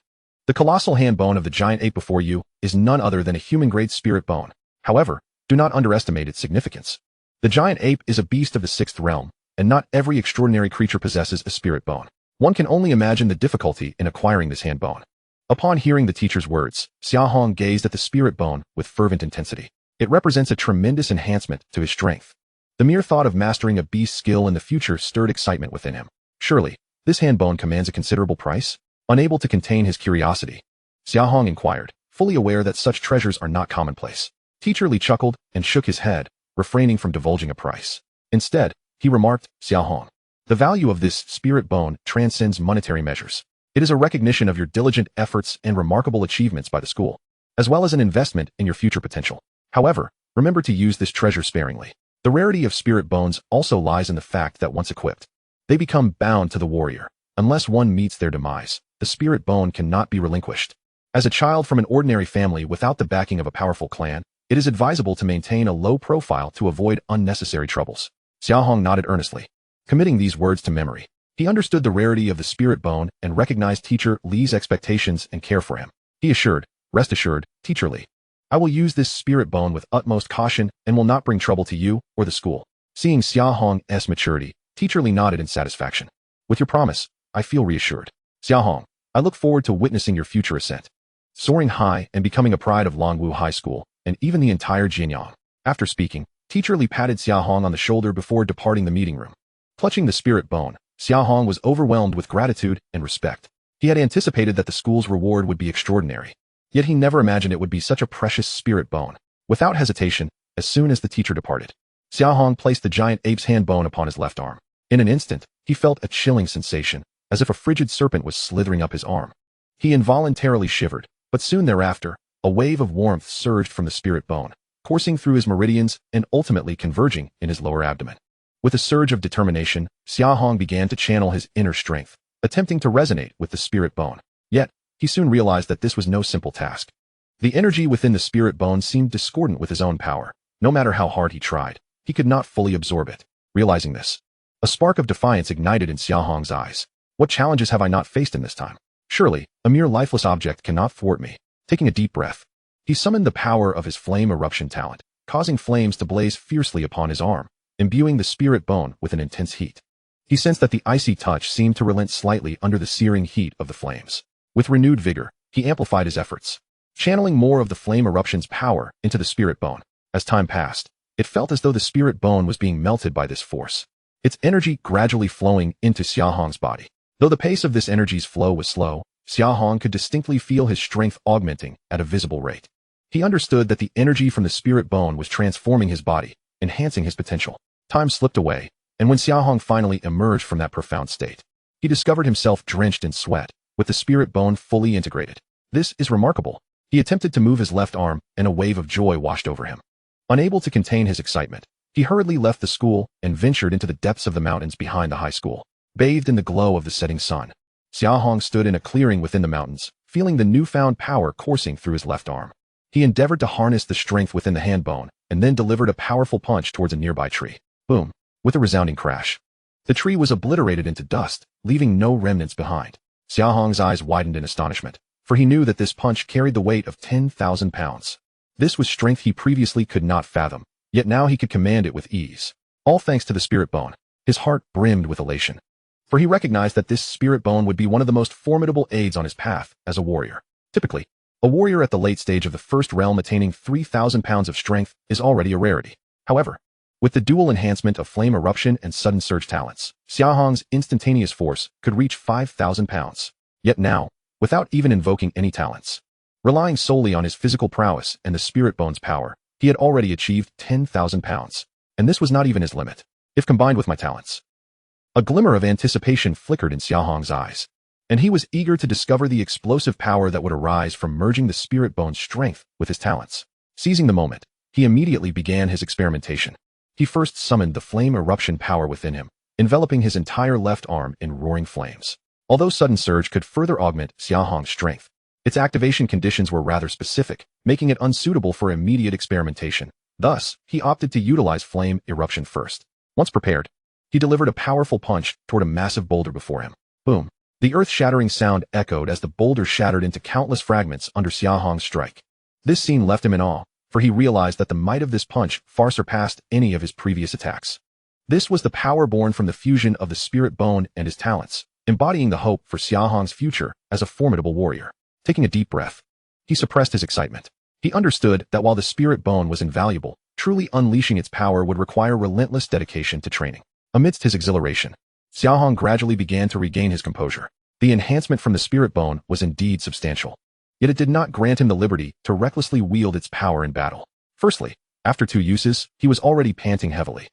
The colossal hand bone of the giant ape before you is none other than a human-grade spirit bone. However, do not underestimate its significance. The giant ape is a beast of the 6th realm, and not every extraordinary creature possesses a spirit bone. One can only imagine the difficulty in acquiring this hand bone. Upon hearing the teacher's words, Xia Hong gazed at the spirit bone with fervent intensity. It represents a tremendous enhancement to his strength. The mere thought of mastering a beast skill in the future stirred excitement within him. Surely, this hand bone commands a considerable price? Unable to contain his curiosity, Xia Hong inquired, fully aware that such treasures are not commonplace. Teacher Li chuckled and shook his head, refraining from divulging a price. Instead, he remarked, Xia Hong, the value of this spirit bone transcends monetary measures. It is a recognition of your diligent efforts and remarkable achievements by the school, as well as an investment in your future potential. However, remember to use this treasure sparingly. The rarity of spirit bones also lies in the fact that once equipped, they become bound to the warrior. Unless one meets their demise, the spirit bone cannot be relinquished. As a child from an ordinary family without the backing of a powerful clan, it is advisable to maintain a low profile to avoid unnecessary troubles. Xia Hong nodded earnestly, committing these words to memory. He understood the rarity of the spirit bone and recognized Teacher Li's expectations and care for him. He assured, rest assured, Teacher Li, I will use this spirit bone with utmost caution and will not bring trouble to you or the school. Seeing Xia Hong's maturity, Teacher Li nodded in satisfaction. With your promise, I feel reassured. Xia Hong, I look forward to witnessing your future ascent, soaring high and becoming a pride of Longwu High School and even the entire Jianyang. After speaking, Teacher Li patted Xia Hong on the shoulder before departing the meeting room. Clutching the spirit bone, Xia Hong was overwhelmed with gratitude and respect. He had anticipated that the school's reward would be extraordinary, yet he never imagined it would be such a precious spirit bone. Without hesitation, as soon as the teacher departed, Xia Hong placed the giant ape's hand bone upon his left arm. In an instant, he felt a chilling sensation, as if a frigid serpent was slithering up his arm. He involuntarily shivered, but soon thereafter, a wave of warmth surged from the spirit bone, coursing through his meridians and ultimately converging in his lower abdomen. With a surge of determination, Xia Hong began to channel his inner strength, attempting to resonate with the spirit bone. Yet, he soon realized that this was no simple task. The energy within the spirit bone seemed discordant with his own power. No matter how hard he tried, he could not fully absorb it. Realizing this, a spark of defiance ignited in Xia Hong's eyes. What challenges have I not faced in this time? Surely, a mere lifeless object cannot thwart me. Taking a deep breath, he summoned the power of his flame eruption talent, causing flames to blaze fiercely upon his arm, imbuing the spirit bone with an intense heat. He sensed that the icy touch seemed to relent slightly under the searing heat of the flames. With renewed vigor, he amplified his efforts, channeling more of the flame eruption's power into the spirit bone. As time passed, it felt as though the spirit bone was being melted by this force, its energy gradually flowing into Xia Hong's body. Though the pace of this energy's flow was slow, Xia Hong could distinctly feel his strength augmenting at a visible rate. He understood that the energy from the spirit bone was transforming his body, enhancing his potential. Time slipped away, and when Xia Hong finally emerged from that profound state, he discovered himself drenched in sweat, with the spirit bone fully integrated. This is remarkable. He attempted to move his left arm, and a wave of joy washed over him. Unable to contain his excitement, he hurriedly left the school and ventured into the depths of the mountains behind the high school. Bathed in the glow of the setting sun, Xia Hong stood in a clearing within the mountains, feeling the newfound power coursing through his left arm. He endeavored to harness the strength within the hand bone, and then delivered a powerful punch towards a nearby tree. Boom! With a resounding crash, the tree was obliterated into dust, leaving no remnants behind. Xia Hong's eyes widened in astonishment, for he knew that this punch carried the weight of 10,000 pounds. This was strength he previously could not fathom, yet now he could command it with ease. All thanks to the spirit bone. His heart brimmed with elation, for he recognized that this spirit bone would be one of the most formidable aids on his path as a warrior. Typically, a warrior at the late stage of the first realm attaining 3,000 pounds of strength is already a rarity. However, with the dual enhancement of flame eruption and sudden surge talents, Xia Hong's instantaneous force could reach 5,000 pounds. Yet now, without even invoking any talents, relying solely on his physical prowess and the spirit bone's power, he had already achieved 10,000 pounds. And this was not even his limit. If combined with my talents. A glimmer of anticipation flickered in Xia Hong's eyes, and he was eager to discover the explosive power that would arise from merging the spirit bone's strength with his talents. Seizing the moment, he immediately began his experimentation. He first summoned the flame eruption power within him, enveloping his entire left arm in roaring flames. Although sudden surge could further augment Xia Hong's strength, its activation conditions were rather specific, making it unsuitable for immediate experimentation. Thus, he opted to utilize flame eruption first. Once prepared, he delivered a powerful punch toward a massive boulder before him. Boom! The earth-shattering sound echoed as the boulder shattered into countless fragments under Xia Hong's strike. This scene left him in awe, for he realized that the might of this punch far surpassed any of his previous attacks. This was the power born from the fusion of the spirit bone and his talents, embodying the hope for Xia Hong's future as a formidable warrior. Taking a deep breath, he suppressed his excitement. He understood that while the spirit bone was invaluable, truly unleashing its power would require relentless dedication to training. Amidst his exhilaration, Xia Hong gradually began to regain his composure. The enhancement from the spirit bone was indeed substantial, yet it did not grant him the liberty to recklessly wield its power in battle. Firstly, after 2 uses, he was already panting heavily.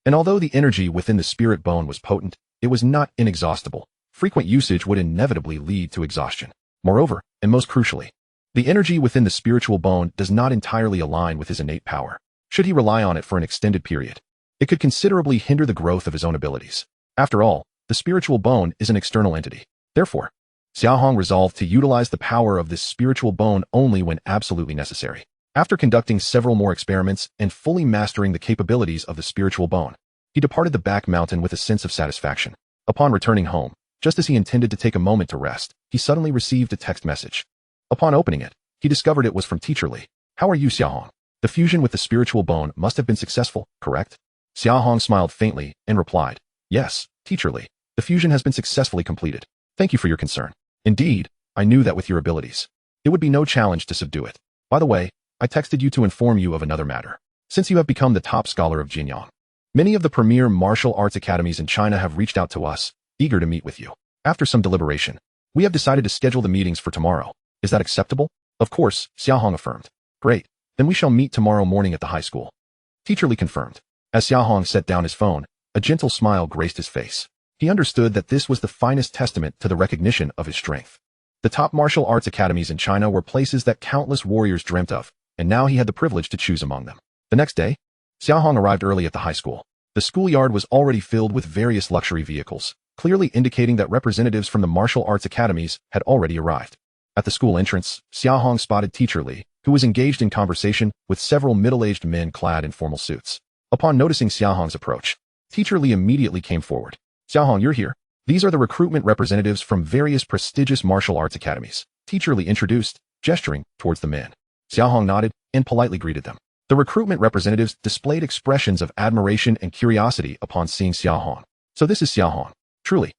And although the energy within the spirit bone was potent, it was not inexhaustible. Frequent usage would inevitably lead to exhaustion. Moreover, and most crucially, the energy within the spiritual bone does not entirely align with his innate power. Should he rely on it for an extended period, it could considerably hinder the growth of his own abilities. After all, the spiritual bone is an external entity. Therefore, Xia Hong resolved to utilize the power of this spiritual bone only when absolutely necessary. After conducting several more experiments and fully mastering the capabilities of the spiritual bone, he departed the back mountain with a sense of satisfaction. Upon returning home, just as he intended to take a moment to rest, he suddenly received a text message. Upon opening it, he discovered it was from Teacher Li. "How are you, Xia Hong? The fusion with the spiritual bone must have been successful, correct?" Xia Hong smiled faintly and replied, "Yes, Teacher Li. The fusion has been successfully completed. Thank you for your concern. Indeed, I knew that with your abilities, it would be no challenge to subdue it. By the way, I texted you to inform you of another matter. Since you have become the top scholar of Jinyang, many of the premier martial arts academies in China have reached out to us, eager to meet with you. After some deliberation, we have decided to schedule the meetings for tomorrow. Is that acceptable?" "Of course," Xia Hong affirmed. "Great. Then we shall meet tomorrow morning at the high school." Teacher Li confirmed. As Xia Hong set down his phone, a gentle smile graced his face. He understood that this was the finest testament to the recognition of his strength. The top martial arts academies in China were places that countless warriors dreamt of, and now he had the privilege to choose among them. The next day, Xia Hong arrived early at the high school. The schoolyard was already filled with various luxury vehicles, clearly indicating that representatives from the martial arts academies had already arrived. At the school entrance, Xia Hong spotted Teacher Li, who was engaged in conversation with several middle-aged men clad in formal suits. Upon noticing Xia Hong's approach, Teacher Li immediately came forward. "Xia Hong, you're here. These are the recruitment representatives from various prestigious martial arts academies," Teacher Li introduced, gesturing towards the men. Xia Hong nodded and politely greeted them. The recruitment representatives displayed expressions of admiration and curiosity upon seeing Xia Hong. "So this is Xia Hong. Truly,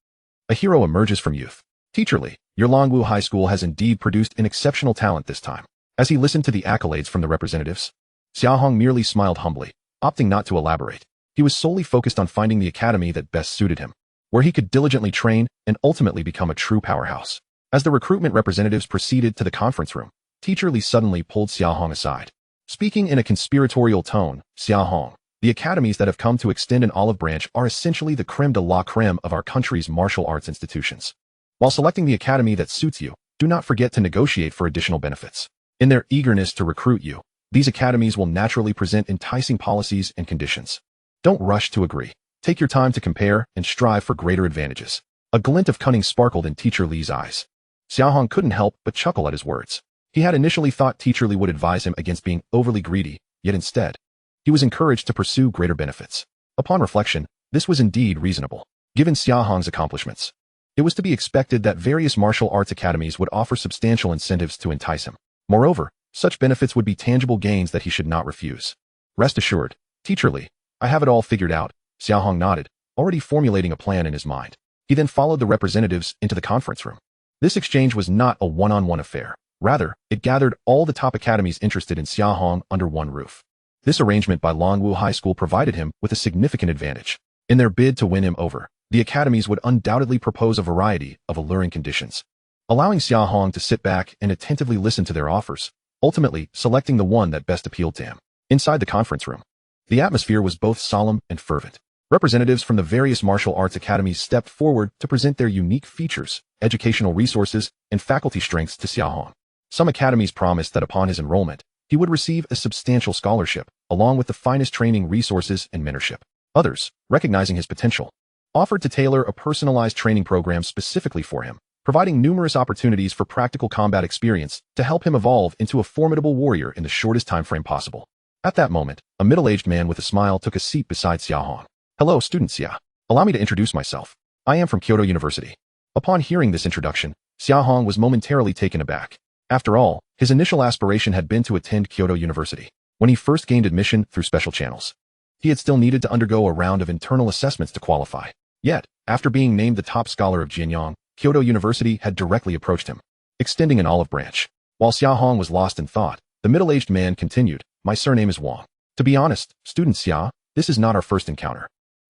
a hero emerges from youth. Teacher Li, your Longwu High School has indeed produced an exceptional talent this time." As he listened to the accolades from the representatives, Xia Hong merely smiled humbly, opting not to elaborate. He was solely focused on finding the academy that best suited him, where he could diligently train and ultimately become a true powerhouse. As the recruitment representatives proceeded to the conference room, Teacher Li suddenly pulled Xia Hong aside. Speaking in a conspiratorial tone, "Xia Hong, the academies that have come to extend an olive branch are essentially the creme de la creme of our country's martial arts institutions. While selecting the academy that suits you, do not forget to negotiate for additional benefits. In their eagerness to recruit you, these academies will naturally present enticing policies and conditions. Don't rush to agree. Take your time to compare and strive for greater advantages." A glint of cunning sparkled in Teacher Li's eyes. Xia Hong couldn't help but chuckle at his words. He had initially thought Teacher Li would advise him against being overly greedy, yet instead, he was encouraged to pursue greater benefits. Upon reflection, this was indeed reasonable. Given Xia Hong's accomplishments, it was to be expected that various martial arts academies would offer substantial incentives to entice him. Moreover, such benefits would be tangible gains that he should not refuse. "Rest assured, Teacher Li, I have it all figured out." Xia Hong nodded, already formulating a plan in his mind. He then followed the representatives into the conference room. This exchange was not a one-on-one affair. Rather, it gathered all the top academies interested in Xia Hong under one roof. This arrangement by Longwu High School provided him with a significant advantage. In their bid to win him over, the academies would undoubtedly propose a variety of alluring conditions, allowing Xia Hong to sit back and attentively listen to their offers, ultimately selecting the one that best appealed to him. Inside the conference room, the atmosphere was both solemn and fervent. Representatives from the various martial arts academies stepped forward to present their unique features, educational resources, and faculty strengths to Xia Hong. Some academies promised that upon his enrollment, he would receive a substantial scholarship, along with the finest training resources and mentorship. Others, recognizing his potential, offered to tailor a personalized training program specifically for him, providing numerous opportunities for practical combat experience to help him evolve into a formidable warrior in the shortest time frame possible. At that moment, a middle-aged man with a smile took a seat beside Xia Hong. "Hello, student Xia. Allow me to introduce myself. I am from Kyoto University." Upon hearing this introduction, Xia Hong was momentarily taken aback. After all, his initial aspiration had been to attend Kyoto University when he first gained admission through special channels. He had still needed to undergo a round of internal assessments to qualify. Yet, after being named the top scholar of Jianyang, Kyoto University had directly approached him, extending an olive branch. While Xia Hong was lost in thought, the middle-aged man continued, "My surname is Wang. To be honest, student Xia, this is not our first encounter.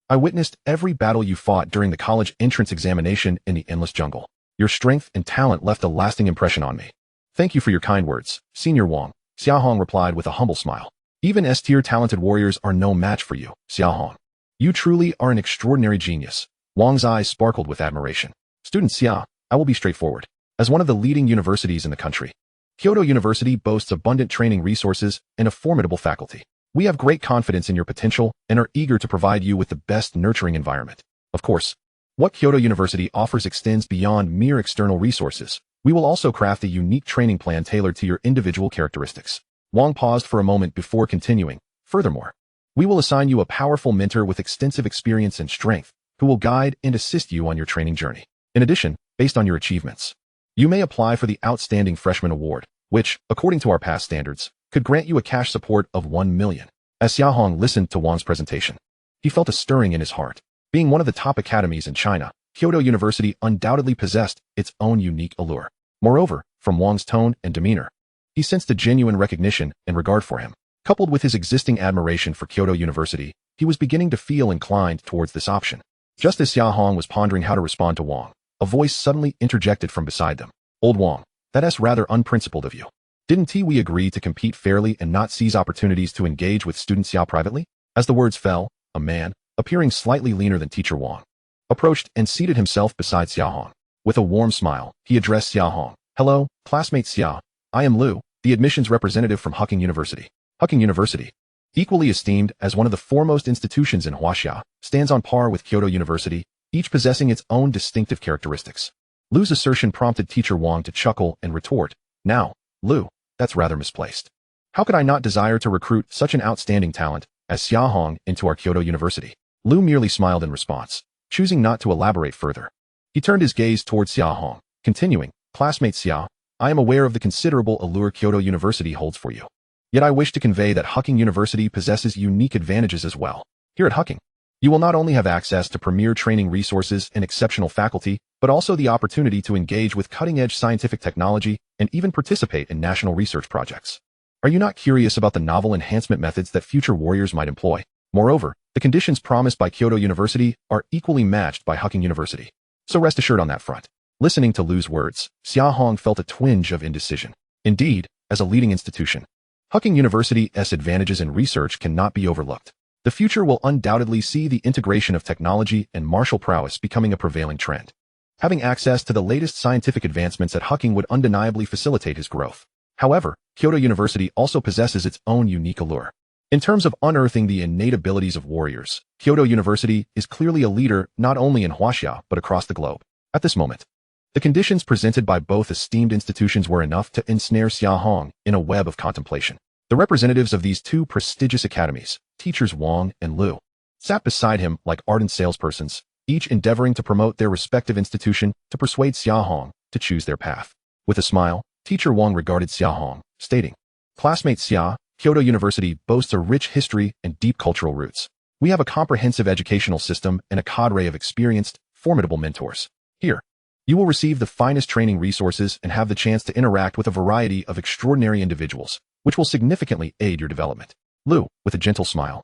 I witnessed every battle you fought during the college entrance examination in the endless jungle. Your strength and talent left a lasting impression on me. Thank you for your kind words, Senior Wang," Xia Hong replied with a humble smile. "Even S-tier talented warriors are no match for you, Xia Hong. You truly are an extraordinary genius." Wang's eyes sparkled with admiration. "Student Xia, I will be straightforward. As one of the leading universities in the country, Kyoto University boasts abundant training resources and a formidable faculty. We have great confidence in your potential and are eager to provide you with the best nurturing environment. Of course, what Kyoto University offers extends beyond mere external resources. We will also craft a unique training plan tailored to your individual characteristics." Wang paused for a moment before continuing. "Furthermore, we will assign you a powerful mentor with extensive experience and strength, who will guide and assist you on your training journey. In addition, based on your achievements, you may apply for the Outstanding Freshman Award, which, according to our past standards, could grant you a cash support of 1 million. As Xia Hong listened to Wang's presentation, he felt a stirring in his heart. Being one of the top academies in China, Kyoto University undoubtedly possessed its own unique allure. Moreover, from Wang's tone and demeanor, he sensed a genuine recognition and regard for him. Coupled with his existing admiration for Kyoto University, he was beginning to feel inclined towards this option. Just as Xia Hong was pondering how to respond to Wang, a voice suddenly interjected from beside them. "Old Wang, that's rather unprincipled of you. Didn't we agree to compete fairly and not seize opportunities to engage with student Xia privately?" As the words fell, a man, appearing slightly leaner than teacher Wang, approached and seated himself beside Xia Hong. With a warm smile, he addressed Xia Hong. "Hello, classmate Xia. I am Liu, the admissions representative from Huqing University." Huqing University, equally esteemed as one of the foremost institutions in Huaxia, stands on par with Kyoto University, each possessing its own distinctive characteristics. Liu's assertion prompted teacher Wang to chuckle and retort, "Now, Liu, that's rather misplaced. How could I not desire to recruit such an outstanding talent as Xia Hong into our Kyoto University?" Liu merely smiled in response, choosing not to elaborate further. He turned his gaze towards Xia Hong, continuing, "Classmate Xia, I am aware of the considerable allure Kyoto University holds for you. Yet I wish to convey that Huqing University possesses unique advantages as well. Here at Huqing, you will not only have access to premier training resources and exceptional faculty, but also the opportunity to engage with cutting-edge scientific technology and even participate in national research projects. Are you not curious about the novel enhancement methods that future warriors might employ? Moreover, the conditions promised by Kyoto University are equally matched by Huqing University. So rest assured on that front." Listening to Liu's words, Xia Hong felt a twinge of indecision. Indeed, as a leading institution, Huqing University's advantages in research cannot be overlooked. The future will undoubtedly see the integration of technology and martial prowess becoming a prevailing trend. Having access to the latest scientific advancements at Huqing would undeniably facilitate his growth. However, Kyoto University also possesses its own unique allure. In terms of unearthing the innate abilities of warriors, Kyoto University is clearly a leader not only in Huaxia but across the globe. At this moment, the conditions presented by both esteemed institutions were enough to ensnare Xia Hong in a web of contemplation. The representatives of these two prestigious academies, teachers Wang and Liu, sat beside him like ardent salespersons, each endeavoring to promote their respective institution to persuade Xia Hong to choose their path. With a smile, teacher Wang regarded Xia Hong, stating, "Classmate Xia, Kyoto University boasts a rich history and deep cultural roots. We have a comprehensive educational system and a cadre of experienced, formidable mentors. Here, you will receive the finest training resources and have the chance to interact with a variety of extraordinary individuals, which will significantly aid your development." Liu, with a gentle smile,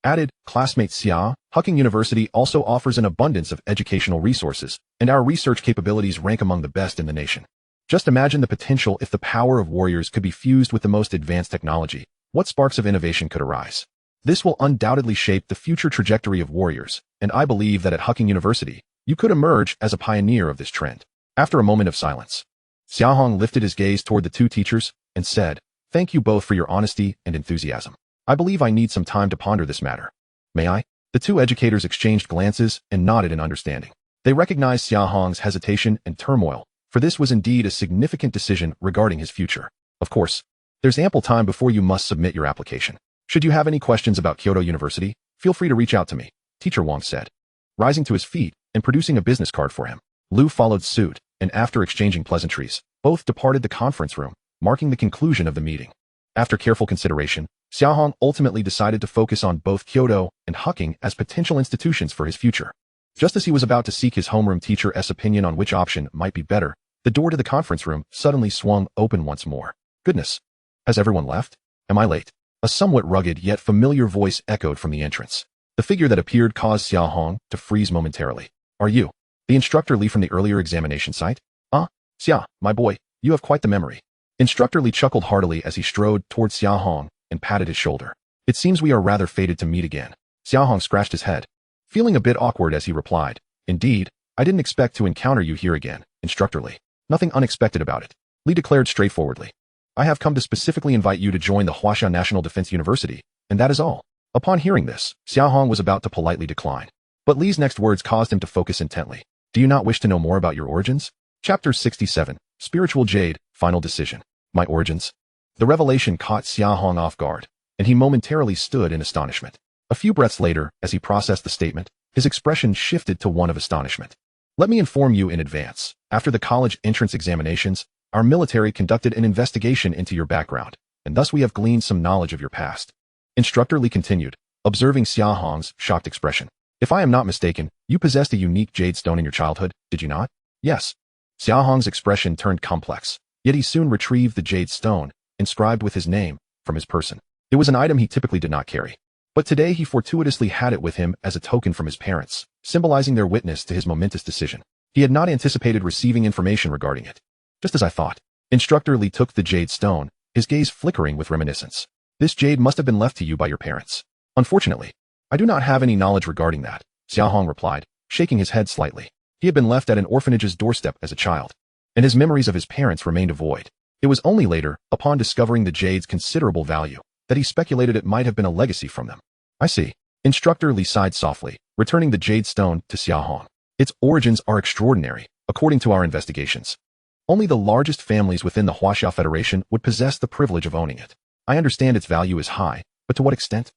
added, "Classmate Xia, Huqing University also offers an abundance of educational resources, and our research capabilities rank among the best in the nation. Just imagine the potential if the power of warriors could be fused with the most advanced technology. What sparks of innovation could arise? This will undoubtedly shape the future trajectory of warriors, and I believe that at Huqing University, you could emerge as a pioneer of this trend." After a moment of silence, Xia Hong lifted his gaze toward the two teachers and said, "Thank you both for your honesty and enthusiasm. I believe I need some time to ponder this matter. May I?" The two educators exchanged glances and nodded in understanding. They recognized Xia Hong's hesitation and turmoil, for this was indeed a significant decision regarding his future. "Of course, there's ample time before you must submit your application. Should you have any questions about Kyoto University, feel free to reach out to me," teacher Wang said. Rising to his feet and producing a business card for him, Liu followed suit, and after exchanging pleasantries, both departed the conference room, marking the conclusion of the meeting. After careful consideration, Xia Hong ultimately decided to focus on both Kyoto and Hucking as potential institutions for his future. Just as he was about to seek his homeroom teacher's opinion on which option might be better, the door to the conference room suddenly swung open once more. Goodness! Has everyone left? Am I late? A somewhat rugged yet familiar voice echoed from the entrance. The figure that appeared caused Xia Hong to freeze momentarily. Are you the instructor Li from the earlier examination site? Xia, my boy, you have quite the memory. Instructor Li chuckled heartily as he strode towards Xia Hong and patted his shoulder. It seems we are rather fated to meet again. Xia Hong scratched his head, feeling a bit awkward as he replied. Indeed, I didn't expect to encounter you here again, Instructor Li. Nothing unexpected about it. Li declared straightforwardly. I have come to specifically invite you to join the Huaxia National Defense University, and that is all. Upon hearing this, Xia Hong was about to politely decline. But Li's next words caused him to focus intently. Do you not wish to know more about your origins? Chapter 67, Spiritual Jade, Final Decision. My origins? The revelation caught Xia Hong off guard, and he momentarily stood in astonishment. A few breaths later, as he processed the statement, his expression shifted to one of astonishment. Let me inform you in advance. After the college entrance examinations, our military conducted an investigation into your background, and thus we have gleaned some knowledge of your past. Instructor Li continued, observing Xia Hong's shocked expression. If I am not mistaken, you possessed a unique jade stone in your childhood, did you not? Yes. Xia Hong's expression turned complex, yet he soon retrieved the jade stone, inscribed with his name, from his person. It was an item he typically did not carry. But today he fortuitously had it with him as a token from his parents, symbolizing their witness to his momentous decision. He had not anticipated receiving information regarding it. Just as I thought. Instructor Li took the jade stone, his gaze flickering with reminiscence. This jade must have been left to you by your parents. Unfortunately, I do not have any knowledge regarding that, Xia Hong replied, shaking his head slightly. He had been left at an orphanage's doorstep as a child, and his memories of his parents remained a void. It was only later, upon discovering the jade's considerable value, that he speculated it might have been a legacy from them. I see. Instructor Li sighed softly, returning the jade stone to Xia Hong. Its origins are extraordinary, according to our investigations. Only the largest families within the Huaxia Federation would possess the privilege of owning it. I understand its value is high, but to what extent?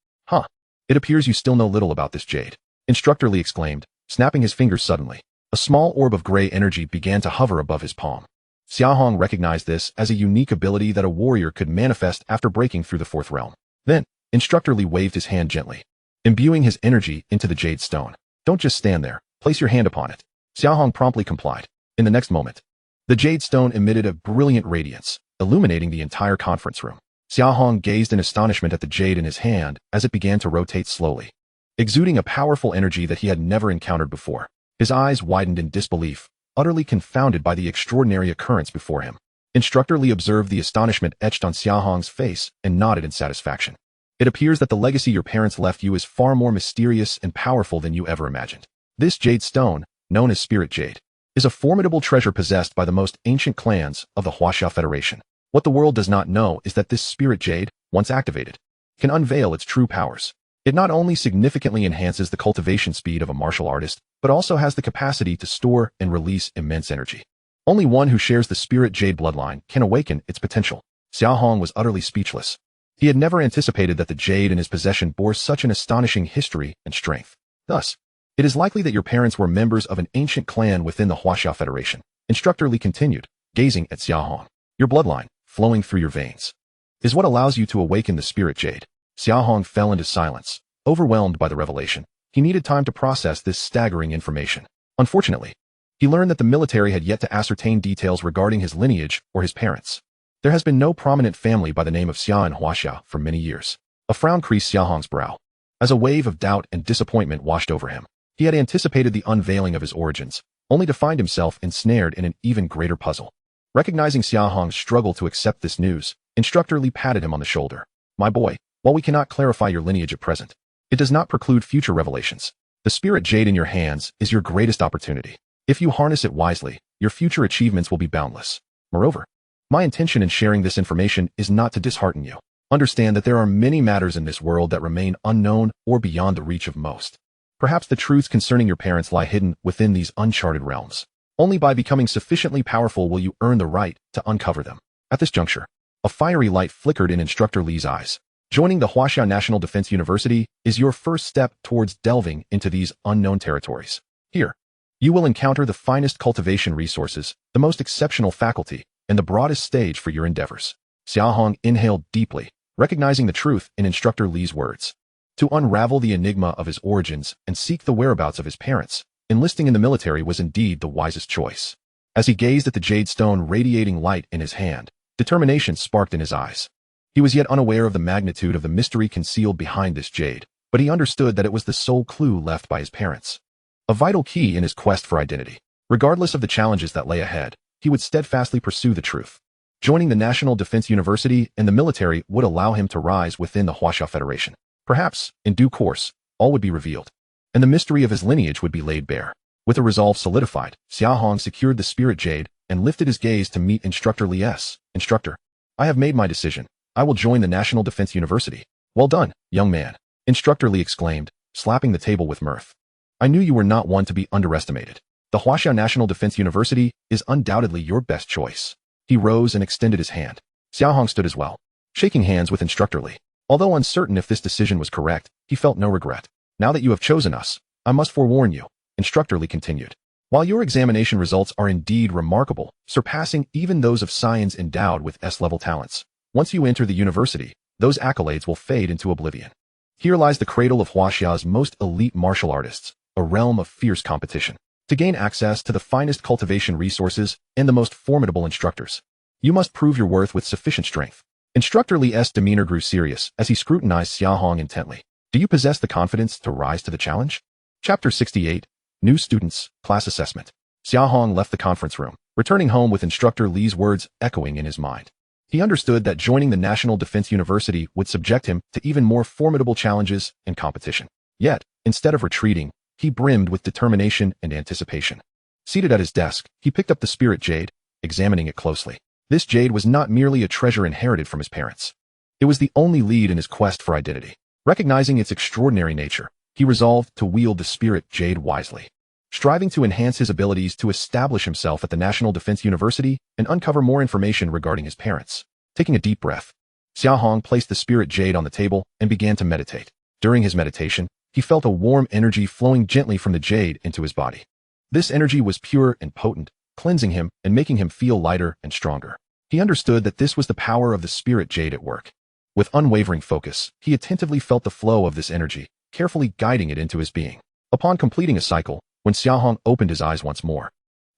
It appears you still know little about this jade. Instructor Li exclaimed, snapping his fingers suddenly. A small orb of gray energy began to hover above his palm. Xia Hong recognized this as a unique ability that a warrior could manifest after breaking through the fourth realm. Then, Instructor Li waved his hand gently, imbuing his energy into the jade stone. Don't just stand there. Place your hand upon it. Xia Hong promptly complied. In the next moment, the jade stone emitted a brilliant radiance, illuminating the entire conference room. Xia Hong gazed in astonishment at the jade in his hand as it began to rotate slowly, exuding a powerful energy that he had never encountered before. His eyes widened in disbelief, utterly confounded by the extraordinary occurrence before him. Instructor Li observed the astonishment etched on Xia Hong's face and nodded in satisfaction. It appears that the legacy your parents left you is far more mysterious and powerful than you ever imagined. This jade stone, known as Spirit Jade, is a formidable treasure possessed by the most ancient clans of the Huaxia Federation. What the world does not know is that this Spirit Jade, once activated, can unveil its true powers. It not only significantly enhances the cultivation speed of a martial artist, but also has the capacity to store and release immense energy. Only one who shares the Spirit Jade bloodline can awaken its potential. Xia Hong was utterly speechless. He had never anticipated that the jade in his possession bore such an astonishing history and strength. Thus, it is likely that your parents were members of an ancient clan within the Huaxia Federation. Instructor Li continued, gazing at Xia Hong. Your bloodline, flowing through your veins, is what allows you to awaken the Spirit Jade. Xia Hong fell into silence, overwhelmed by the revelation. He needed time to process this staggering information. Unfortunately, he learned that the military had yet to ascertain details regarding his lineage or his parents. There has been no prominent family by the name of Xia in Huaxia for many years. A frown creased Xia Hong's brow, as a wave of doubt and disappointment washed over him. He had anticipated the unveiling of his origins, only to find himself ensnared in an even greater puzzle. Recognizing Xia Hong's struggle to accept this news, Instructor Li patted him on the shoulder. My boy, while we cannot clarify your lineage at present, it does not preclude future revelations. The Spirit Jade in your hands is your greatest opportunity. If you harness it wisely, your future achievements will be boundless. Moreover, my intention in sharing this information is not to dishearten you. Understand that there are many matters in this world that remain unknown or beyond the reach of most. Perhaps the truths concerning your parents lie hidden within these uncharted realms. Only by becoming sufficiently powerful will you earn the right to uncover them. At this juncture, a fiery light flickered in Instructor Li's eyes. Joining the Huaxia National Defense University is your first step towards delving into these unknown territories. Here, you will encounter the finest cultivation resources, the most exceptional faculty, and the broadest stage for your endeavors. Xia Hong inhaled deeply, recognizing the truth in Instructor Li's words. To unravel the enigma of his origins and seek the whereabouts of his parents, enlisting in the military was indeed the wisest choice. As he gazed at the jade stone radiating light in his hand, determination sparked in his eyes. He was yet unaware of the magnitude of the mystery concealed behind this jade, but he understood that it was the sole clue left by his parents. A vital key in his quest for identity. Regardless of the challenges that lay ahead, he would steadfastly pursue the truth. Joining the National Defense University and the military would allow him to rise within the Huaxia Federation. Perhaps, in due course, all would be revealed, and the mystery of his lineage would be laid bare. With a resolve solidified, Xia Hong secured the spirit jade and lifted his gaze to meet Instructor Li's. Instructor, I have made my decision. I will join the National Defense University. Well done, young man, Instructor Li exclaimed, slapping the table with mirth. I knew you were not one to be underestimated. The Huaxia National Defense University is undoubtedly your best choice. He rose and extended his hand. Xia Hong stood as well, shaking hands with Instructor Li. Although uncertain if this decision was correct, he felt no regret. Now that you have chosen us, I must forewarn you, Instructor Li continued. While your examination results are indeed remarkable, surpassing even those of science endowed with S-level talents, once you enter the university, those accolades will fade into oblivion. Here lies the cradle of Huaxia's most elite martial artists, a realm of fierce competition. To gain access to the finest cultivation resources and the most formidable instructors, you must prove your worth with sufficient strength. Instructor Li's demeanor grew serious as he scrutinized Xia Hong intently. Do you possess the confidence to rise to the challenge? Chapter 68, New Students, Class Assessment. Xia Hong left the conference room, returning home with Instructor Li's words echoing in his mind. He understood that joining the National Defense University would subject him to even more formidable challenges and competition. Yet, instead of retreating, he brimmed with determination and anticipation. Seated at his desk, he picked up the spirit jade, examining it closely. This jade was not merely a treasure inherited from his parents. It was the only lead in his quest for identity. Recognizing its extraordinary nature, he resolved to wield the spirit jade wisely. Striving to enhance his abilities to establish himself at the National Defense University and uncover more information regarding his parents. Taking a deep breath, Xia Hong placed the spirit jade on the table and began to meditate. During his meditation, he felt a warm energy flowing gently from the jade into his body. This energy was pure and potent, cleansing him and making him feel lighter and stronger. He understood that this was the power of the spirit jade at work. With unwavering focus, he attentively felt the flow of this energy, carefully guiding it into his being. Upon completing a cycle, when Xia Hong opened his eyes once more,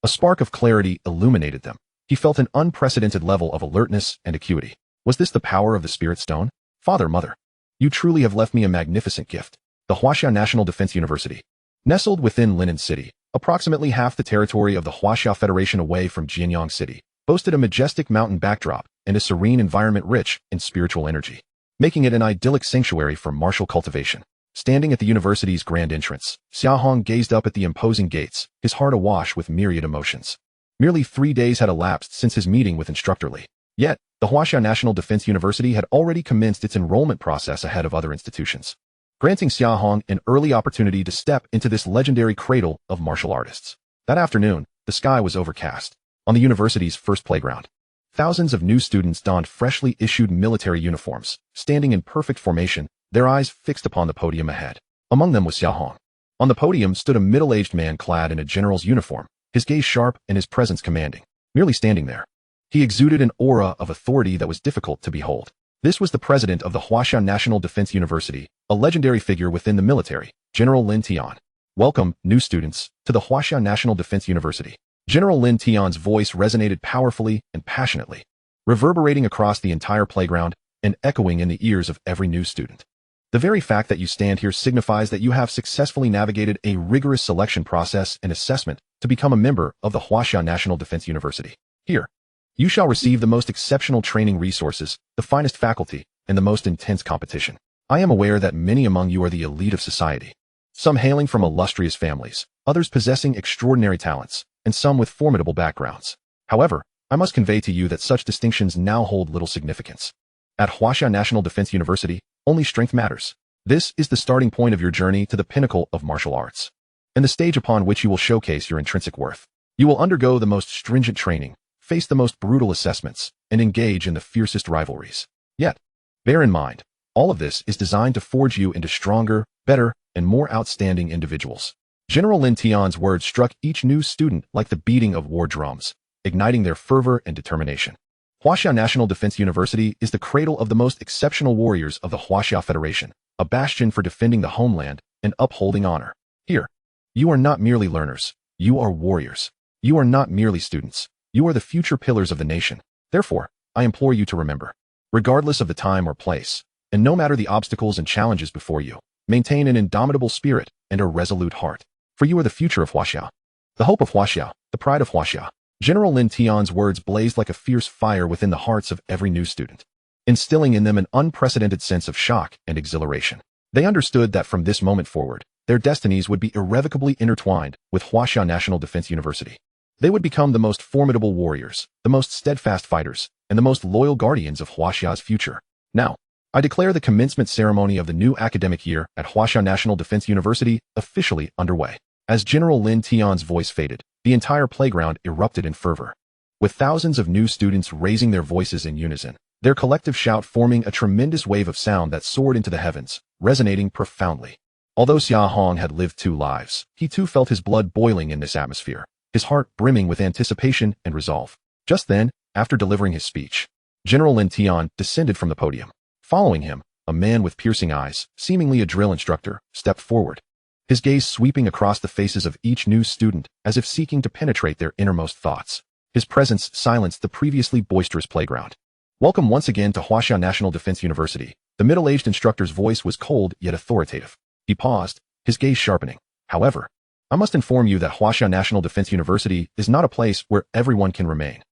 a spark of clarity illuminated them. He felt an unprecedented level of alertness and acuity. Was this the power of the spirit stone? Father, mother, you truly have left me a magnificent gift. The Huaxia National Defense University. Nestled within Linen City, approximately half the territory of the Huaxia Federation away from Jianyang City, boasted a majestic mountain backdrop and a serene environment rich in spiritual energy, making it an idyllic sanctuary for martial cultivation. Standing at the university's grand entrance, Xia Hong gazed up at the imposing gates, his heart awash with myriad emotions. Merely 3 days had elapsed since his meeting with Instructor Li. Yet, the Huaxia National Defense University had already commenced its enrollment process ahead of other institutions, granting Xia Hong an early opportunity to step into this legendary cradle of martial artists. That afternoon, the sky was overcast. On the university's first playground, thousands of new students donned freshly issued military uniforms, standing in perfect formation, their eyes fixed upon the podium ahead. Among them was Xia Hong. On the podium stood a middle-aged man clad in a general's uniform, his gaze sharp and his presence commanding. Merely standing there, he exuded an aura of authority that was difficult to behold. This was the president of the Huaxia National Defense University, a legendary figure within the military, General Lin Tian. Welcome, new students, to the Huaxia National Defense University. General Lin Tian's voice resonated powerfully and passionately, reverberating across the entire playground and echoing in the ears of every new student. The very fact that you stand here signifies that you have successfully navigated a rigorous selection process and assessment to become a member of the Huaxia National Defense University. Here, you shall receive the most exceptional training resources, the finest faculty, and the most intense competition. I am aware that many among you are the elite of society, some hailing from illustrious families, others possessing extraordinary talents, and some with formidable backgrounds. However, I must convey to you that such distinctions now hold little significance. At Huaxia National Defense University, only strength matters. This is the starting point of your journey to the pinnacle of martial arts, and the stage upon which you will showcase your intrinsic worth. You will undergo the most stringent training, face the most brutal assessments, and engage in the fiercest rivalries. Yet, bear in mind, all of this is designed to forge you into stronger, better, and more outstanding individuals. General Lin Tian's words struck each new student like the beating of war drums, igniting their fervor and determination. Huaxia National Defense University is the cradle of the most exceptional warriors of the Huaxia Federation, a bastion for defending the homeland and upholding honor. Here, you are not merely learners, you are warriors. You are not merely students, you are the future pillars of the nation. Therefore, I implore you to remember, regardless of the time or place, and no matter the obstacles and challenges before you, maintain an indomitable spirit and a resolute heart. For you are the future of Huaxia, the hope of Huaxia, the pride of Huaxia. General Lin Tian's words blazed like a fierce fire within the hearts of every new student, instilling in them an unprecedented sense of shock and exhilaration. They understood that from this moment forward, their destinies would be irrevocably intertwined with Huaxia National Defense University. They would become the most formidable warriors, the most steadfast fighters, and the most loyal guardians of Huaxia's future. Now, I declare the commencement ceremony of the new academic year at Huaxia National Defense University officially underway. As General Lin Tian's voice faded, the entire playground erupted in fervor. With thousands of new students raising their voices in unison, their collective shout forming a tremendous wave of sound that soared into the heavens, resonating profoundly. Although Xia Hong had lived 2 lives, he too felt his blood boiling in this atmosphere, his heart brimming with anticipation and resolve. Just then, after delivering his speech, General Lin Tian descended from the podium. Following him, a man with piercing eyes, seemingly a drill instructor, stepped forward, his gaze sweeping across the faces of each new student as if seeking to penetrate their innermost thoughts. His presence silenced the previously boisterous playground. Welcome once again to Huaxia National Defense University. The middle-aged instructor's voice was cold yet authoritative. He paused, his gaze sharpening. However, I must inform you that Huaxia National Defense University is not a place where everyone can remain.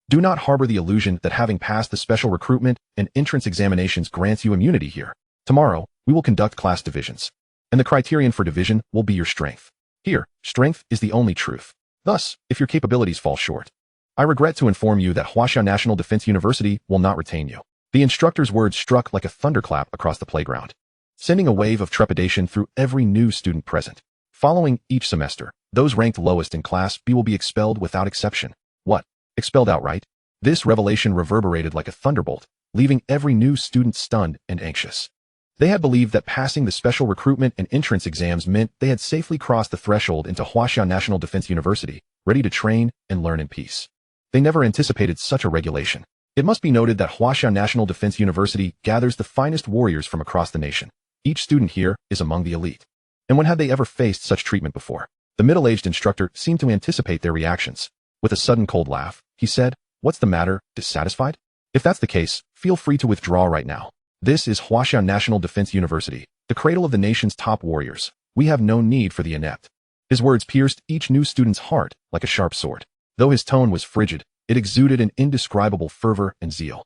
Do not harbor the illusion that having passed the special recruitment and entrance examinations grants you immunity here. Tomorrow, we will conduct class divisions, and the criterion for division will be your strength. Here, strength is the only truth. Thus, if your capabilities fall short, I regret to inform you that Huaxia National Defense University will not retain you. The instructor's words struck like a thunderclap across the playground, sending a wave of trepidation through every new student present. Following each semester, those ranked lowest in Class B will be expelled without exception. What? Expelled outright? This revelation reverberated like a thunderbolt, leaving every new student stunned and anxious. They had believed that passing the special recruitment and entrance exams meant they had safely crossed the threshold into Huaxia National Defense University, ready to train and learn in peace. They never anticipated such a regulation. It must be noted that Huaxia National Defense University gathers the finest warriors from across the nation. Each student here is among the elite. And when had they ever faced such treatment before? The middle-aged instructor seemed to anticipate their reactions. With a sudden cold laugh, he said, "What's the matter, dissatisfied? If that's the case, feel free to withdraw right now. This is Huaxia National Defense University, the cradle of the nation's top warriors. We have no need for the inept." His words pierced each new student's heart like a sharp sword. Though his tone was frigid, it exuded an indescribable fervor and zeal.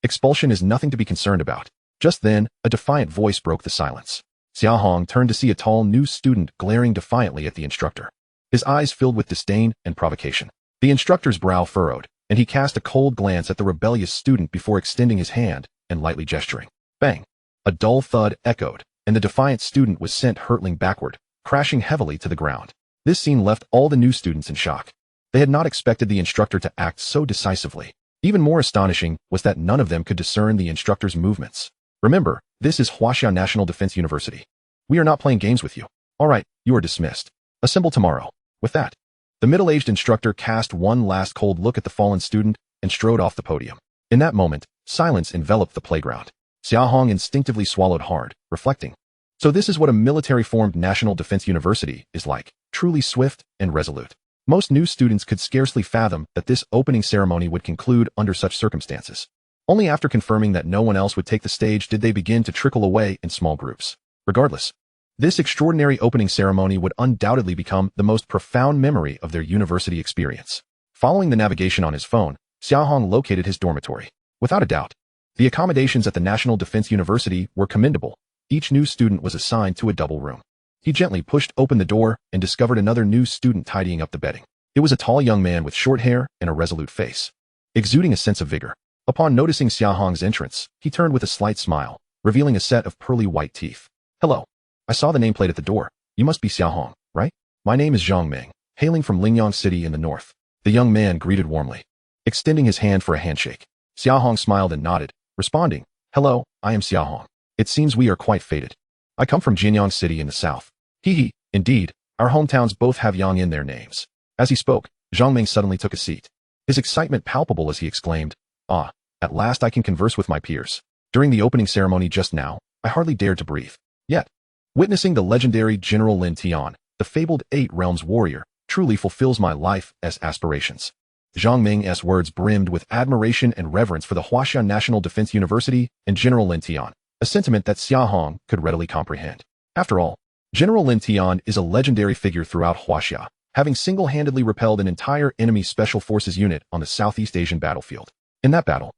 Expulsion is nothing to be concerned about. Just then, a defiant voice broke the silence. Xia Hong turned to see a tall new student glaring defiantly at the instructor. His eyes filled with disdain and provocation. The instructor's brow furrowed, and he cast a cold glance at the rebellious student before extending his hand and lightly gesturing. Bang! A dull thud echoed, and the defiant student was sent hurtling backward, crashing heavily to the ground. This scene left all the new students in shock. They had not expected the instructor to act so decisively. Even more astonishing was that none of them could discern the instructor's movements. Remember, this is Huaxia National Defense University. We are not playing games with you. All right, you are dismissed. Assemble tomorrow. With that, the middle-aged instructor cast one last cold look at the fallen student and strode off the podium. In that moment, silence enveloped the playground. Xia Hong instinctively swallowed hard, reflecting. So this is what a military-formed National Defense University is like, truly swift and resolute. Most new students could scarcely fathom that this opening ceremony would conclude under such circumstances. Only after confirming that no one else would take the stage did they begin to trickle away in small groups. Regardless, this extraordinary opening ceremony would undoubtedly become the most profound memory of their university experience. Following the navigation on his phone, Xia Hong located his dormitory. Without a doubt, the accommodations at the National Defense University were commendable. Each new student was assigned to a double room. He gently pushed open the door and discovered another new student tidying up the bedding. It was a tall young man with short hair and a resolute face, exuding a sense of vigor. Upon noticing Xia Hong's entrance, he turned with a slight smile, revealing a set of pearly white teeth. "Hello. I saw the nameplate at the door. You must be Xia Hong, right? My name is Zhang Ming, hailing from Lingyang City in the north." The young man greeted warmly, extending his hand for a handshake. Xia Hong smiled and nodded, responding, "Hello, I am Xia Hong. It seems we are quite fated. I come from Jianyang City in the south." Hee, indeed, our hometowns both have Yang in their names. As he spoke, Zhang Ming suddenly took a seat, his excitement palpable as he exclaimed, Ah, at last I can converse with my peers. During the opening ceremony just now, I hardly dared to breathe. Yet, witnessing the legendary General Lin Tian, the fabled Eight Realms warrior, truly fulfills my life as aspirations. Zhang Ming's words brimmed with admiration and reverence for the Huaxia National Defense University and General Lin Tian, a sentiment that Xia Hong could readily comprehend. After all, General Lin Tian is a legendary figure throughout Huaxia, having single-handedly repelled an entire enemy special forces unit on the Southeast Asian battlefield. In that battle,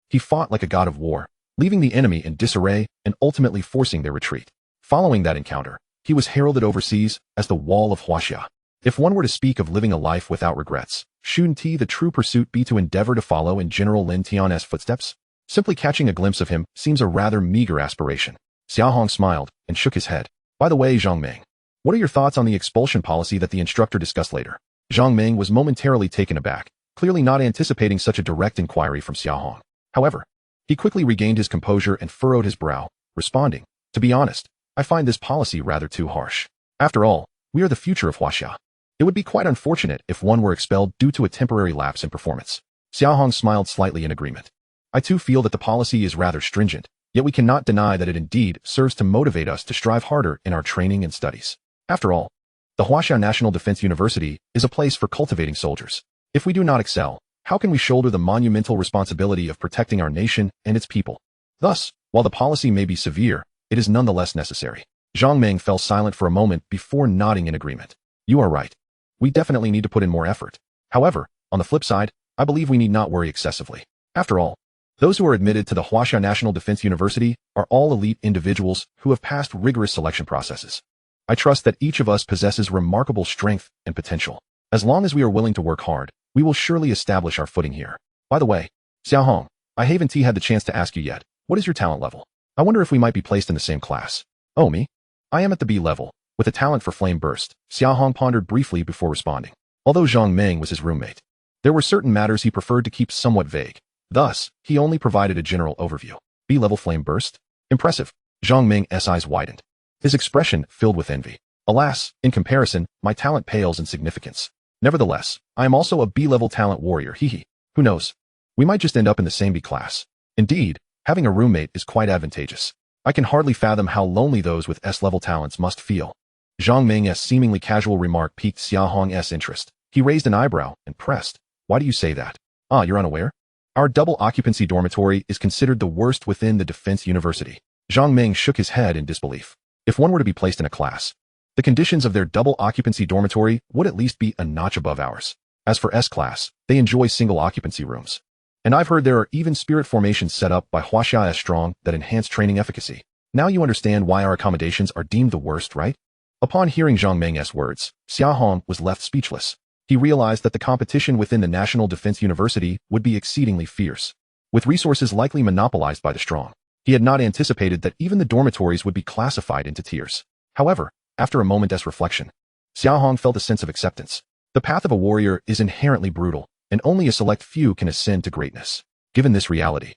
he fought like a god of war, leaving the enemy in disarray and ultimately forcing their retreat. Following that encounter, he was heralded overseas as the Wall of Huaxia. If one were to speak of living a life without regrets, shouldn't the true pursuit be to endeavor to follow in General Lin Tian's footsteps? Simply catching a glimpse of him seems a rather meager aspiration. Xia Hong smiled and shook his head. By the way, Zhang Ming, what are your thoughts on the expulsion policy that the instructor discussed later? Zhang Ming was momentarily taken aback, clearly not anticipating such a direct inquiry from Xia Hong. However, he quickly regained his composure and furrowed his brow, responding, "To be honest, I find this policy rather too harsh. After all, we are the future of Huaxia. It would be quite unfortunate if one were expelled due to a temporary lapse in performance." Xia Hong smiled slightly in agreement. "I too feel that the policy is rather stringent, yet we cannot deny that it indeed serves to motivate us to strive harder in our training and studies. After all, the Huaxia National Defense University is a place for cultivating soldiers. If we do not excel, how can we shoulder the monumental responsibility of protecting our nation and its people? Thus, while the policy may be severe, it is nonetheless necessary." Zhang Ming fell silent for a moment before nodding in agreement. "You are right. We definitely need to put in more effort. However, on the flip side, I believe we need not worry excessively. After all, those who are admitted to the Huaxia National Defense University are all elite individuals who have passed rigorous selection processes. I trust that each of us possesses remarkable strength and potential. As long as we are willing to work hard, we will surely establish our footing here. By the way, Xia Hong, I haven't had the chance to ask you yet, what is your talent level? I wonder if we might be placed in the same class." "Oh, me? I am at the B level, with a talent for flame burst." Xia Hong pondered briefly before responding. Although Zhang Ming was his roommate, there were certain matters he preferred to keep somewhat vague. Thus, he only provided a general overview. "B-level flame burst? Impressive." Zhang Ming's eyes widened, his expression filled with envy. "Alas, in comparison, my talent pales in significance. Nevertheless, I am also a B-level talent warrior, hehe. Who knows? We might just end up in the same B class. Indeed, having a roommate is quite advantageous. I can hardly fathom how lonely those with S-level talents must feel." Zhang Ming's seemingly casual remark piqued Xia Hong's interest. He raised an eyebrow and pressed, "Why do you say that? Ah, you're unaware? Our double occupancy dormitory is considered the worst within the Defense University." Zhang Ming shook his head in disbelief. If one were to be placed in a class, the conditions of their double occupancy dormitory would at least be a notch above ours. As for S-class, they enjoy single occupancy rooms. And I've heard there are even spirit formations set up by Huaxia Strong that enhance training efficacy. Now you understand why our accommodations are deemed the worst, right? Upon hearing Zhang Ming's words, Xia Hong was left speechless. He realized that the competition within the National Defense University would be exceedingly fierce, with resources likely monopolized by the strong. He had not anticipated that even the dormitories would be classified into tiers. However, after a moment's reflection, Xia Hong felt a sense of acceptance. The path of a warrior is inherently brutal, and only a select few can ascend to greatness. Given this reality,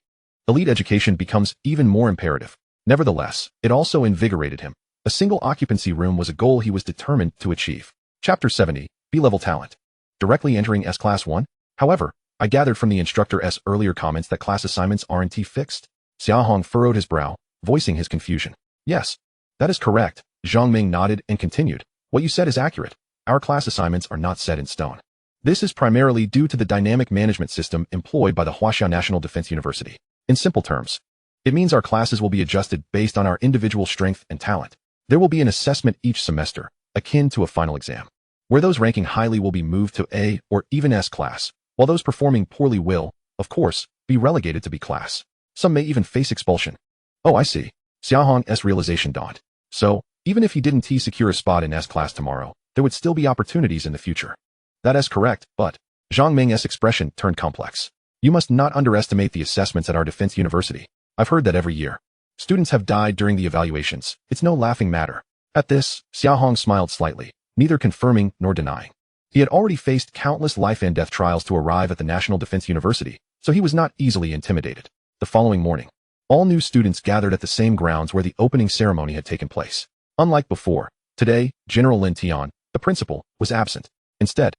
elite education becomes even more imperative. Nevertheless, it also invigorated him. A single occupancy room was a goal he was determined to achieve. Chapter 70, B-Level Talent. Directly entering S-Class 1? However, I gathered from the instructor's earlier comments that class assignments aren't fixed. Xia Hong furrowed his brow, voicing his confusion. "Yes, that is correct." Zhang Ming nodded and continued. "What you said is accurate. Our class assignments are not set in stone. This is primarily due to the dynamic management system employed by the Huaxia National Defense University. In simple terms, it means our classes will be adjusted based on our individual strength and talent. There will be an assessment each semester, akin to a final exam, where those ranking highly will be moved to A or even S class, while those performing poorly will, of course, be relegated to B class. Some may even face expulsion." "Oh, I see." Xia Hong's realization dawned. So, even if he didn't secure a spot in S class tomorrow, there would still be opportunities in the future. That is correct, but Zhang Ming's expression turned complex. "You must not underestimate the assessments at our defense university. I've heard that every year students have died during the evaluations. It's no laughing matter." At this, Xia Hong smiled slightly, neither confirming nor denying. He had already faced countless life and death trials to arrive at the National Defense University, so he was not easily intimidated. The following morning, all new students gathered at the same grounds where the opening ceremony had taken place. Unlike before, today, General Lin Tian, the principal, was absent. Instead,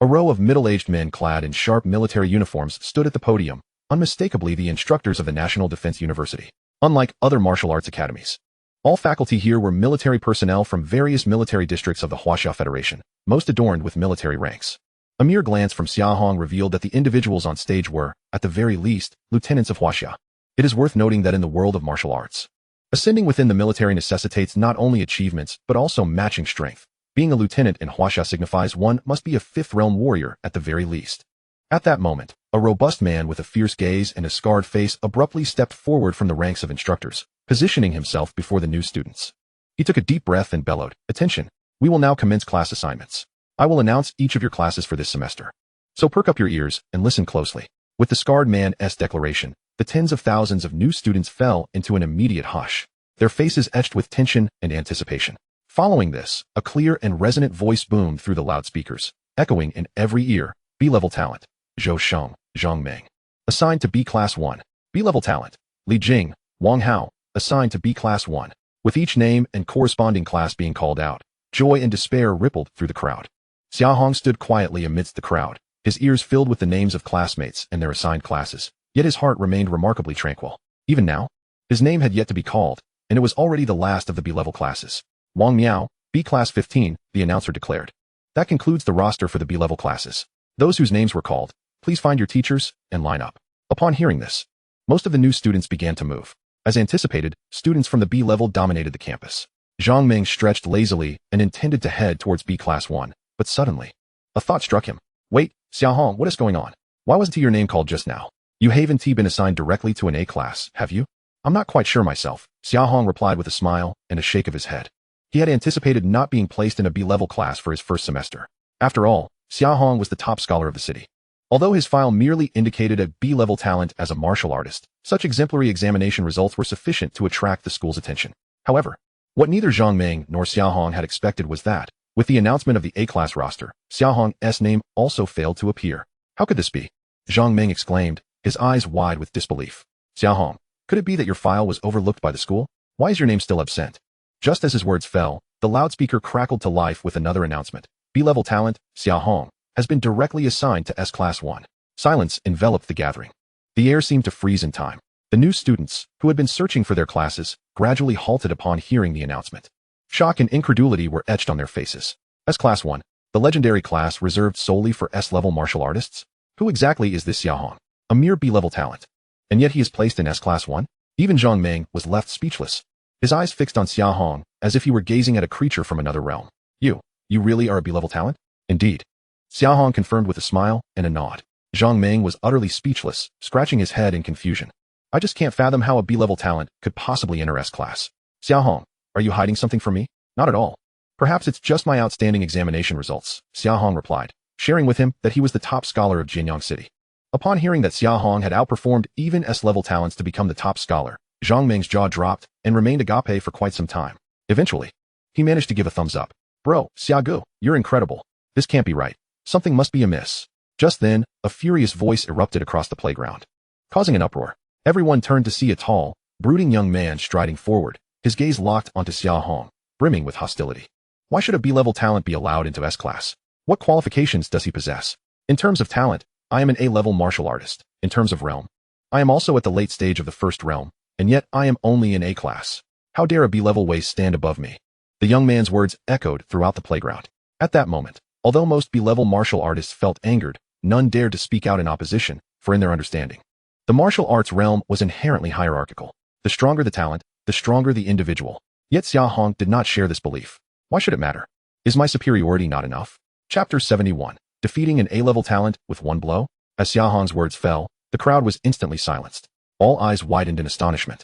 a row of middle-aged men clad in sharp military uniforms stood at the podium, unmistakably the instructors of the National Defense University. Unlike other martial arts academies, all faculty here were military personnel from various military districts of the Huaxia Federation, most adorned with military ranks. A mere glance from Xia Hong revealed that the individuals on stage were, at the very least, lieutenants of Huaxia. It is worth noting that in the world of martial arts, ascending within the military necessitates not only achievements but also matching strength. Being a lieutenant in Huaxia signifies one must be a fifth-realm warrior at the very least. At that moment, a robust man with a fierce gaze and a scarred face abruptly stepped forward from the ranks of instructors, positioning himself before the new students. He took a deep breath and bellowed, "Attention! We will now commence class assignments. I will announce each of your classes for this semester. So perk up your ears and listen closely." With the scarred man's declaration, the tens of thousands of new students fell into an immediate hush, their faces etched with tension and anticipation. Following this, a clear and resonant voice boomed through the loudspeakers, echoing in every ear, B-level talent, Zhou Sheng, Zhang Meng, assigned to B Class 1. B-level talent, Li Jing, Wang Hao, assigned to B Class 1. With each name and corresponding class being called out, joy and despair rippled through the crowd. Xia Hong stood quietly amidst the crowd, his ears filled with the names of classmates and their assigned classes, yet his heart remained remarkably tranquil. Even now, his name had yet to be called, and it was already the last of the B-level classes. Wang Miao, B Class 15, the announcer declared. That concludes the roster for the B-level classes. Those whose names were called, please find your teachers and line up. Upon hearing this, most of the new students began to move. As anticipated, students from the B level dominated the campus. Zhang Meng stretched lazily and intended to head towards B Class 1, but suddenly, a thought struck him. Wait, Xia Hong, what is going on? Why wasn't your name called just now? You haven't been assigned directly to an A class, have you? I'm not quite sure myself, Xia Hong replied with a smile and a shake of his head. He had anticipated not being placed in a B-level class for his first semester. After all, Xia Hong was the top scholar of the city. Although his file merely indicated a B-level talent as a martial artist, such exemplary examination results were sufficient to attract the school's attention. However, what neither Zhang Meng nor Xia Hong had expected was that, with the announcement of the A-class roster, Xia Hong's name also failed to appear. How could this be? Zhang Meng exclaimed, his eyes wide with disbelief. Xia Hong, could it be that your file was overlooked by the school? Why is your name still absent? Just as his words fell, the loudspeaker crackled to life with another announcement. B-level talent, Xia Hong, has been directly assigned to S Class 1. Silence enveloped the gathering. The air seemed to freeze in time. The new students, who had been searching for their classes, gradually halted upon hearing the announcement. Shock and incredulity were etched on their faces. S Class 1, the legendary class reserved solely for S-level martial artists? Who exactly is this Xia Hong? A mere B-level talent. And yet he is placed in S Class 1? Even Zhang Meng was left speechless, his eyes fixed on Xia Hong, as if he were gazing at a creature from another realm. You really are a B-level talent? Indeed. Xia Hong confirmed with a smile and a nod. Zhang Meng was utterly speechless, scratching his head in confusion. I just can't fathom how a B-level talent could possibly enter S class. Xia Hong, are you hiding something from me? Not at all. Perhaps it's just my outstanding examination results, Xia Hong replied, sharing with him that he was the top scholar of Jinyang City. Upon hearing that Xia Hong had outperformed even S-level talents to become the top scholar, Zhang Meng's jaw dropped and remained agape for quite some time. Eventually, he managed to give a thumbs up. Bro, Xiagu, you're incredible. This can't be right. Something must be amiss. Just then, a furious voice erupted across the playground, causing an uproar. Everyone turned to see a tall, brooding young man striding forward, his gaze locked onto Xia Hong, brimming with hostility. Why should a B-level talent be allowed into S class? What qualifications does he possess? In terms of talent, I am an A-level martial artist. In terms of realm, I am also at the late stage of the first realm, and yet I am only in A class. How dare a B-level waste stand above me? The young man's words echoed throughout the playground. At that moment, although most B-level martial artists felt angered, none dared to speak out in opposition, for in their understanding, the martial arts realm was inherently hierarchical. The stronger the talent, the stronger the individual. Yet Xia Hong did not share this belief. Why should it matter? Is my superiority not enough? Chapter 71. Defeating an A-level talent with one blow? As Xia Hong's words fell, the crowd was instantly silenced. All eyes widened in astonishment,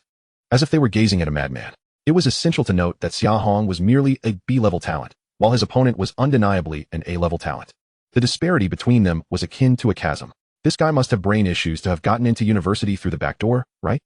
as if they were gazing at a madman. It was essential to note that Xia Hong was merely a B-level talent, while his opponent was undeniably an A-level talent. The disparity between them was akin to a chasm. This guy must have brain issues to have gotten into university through the back door, right?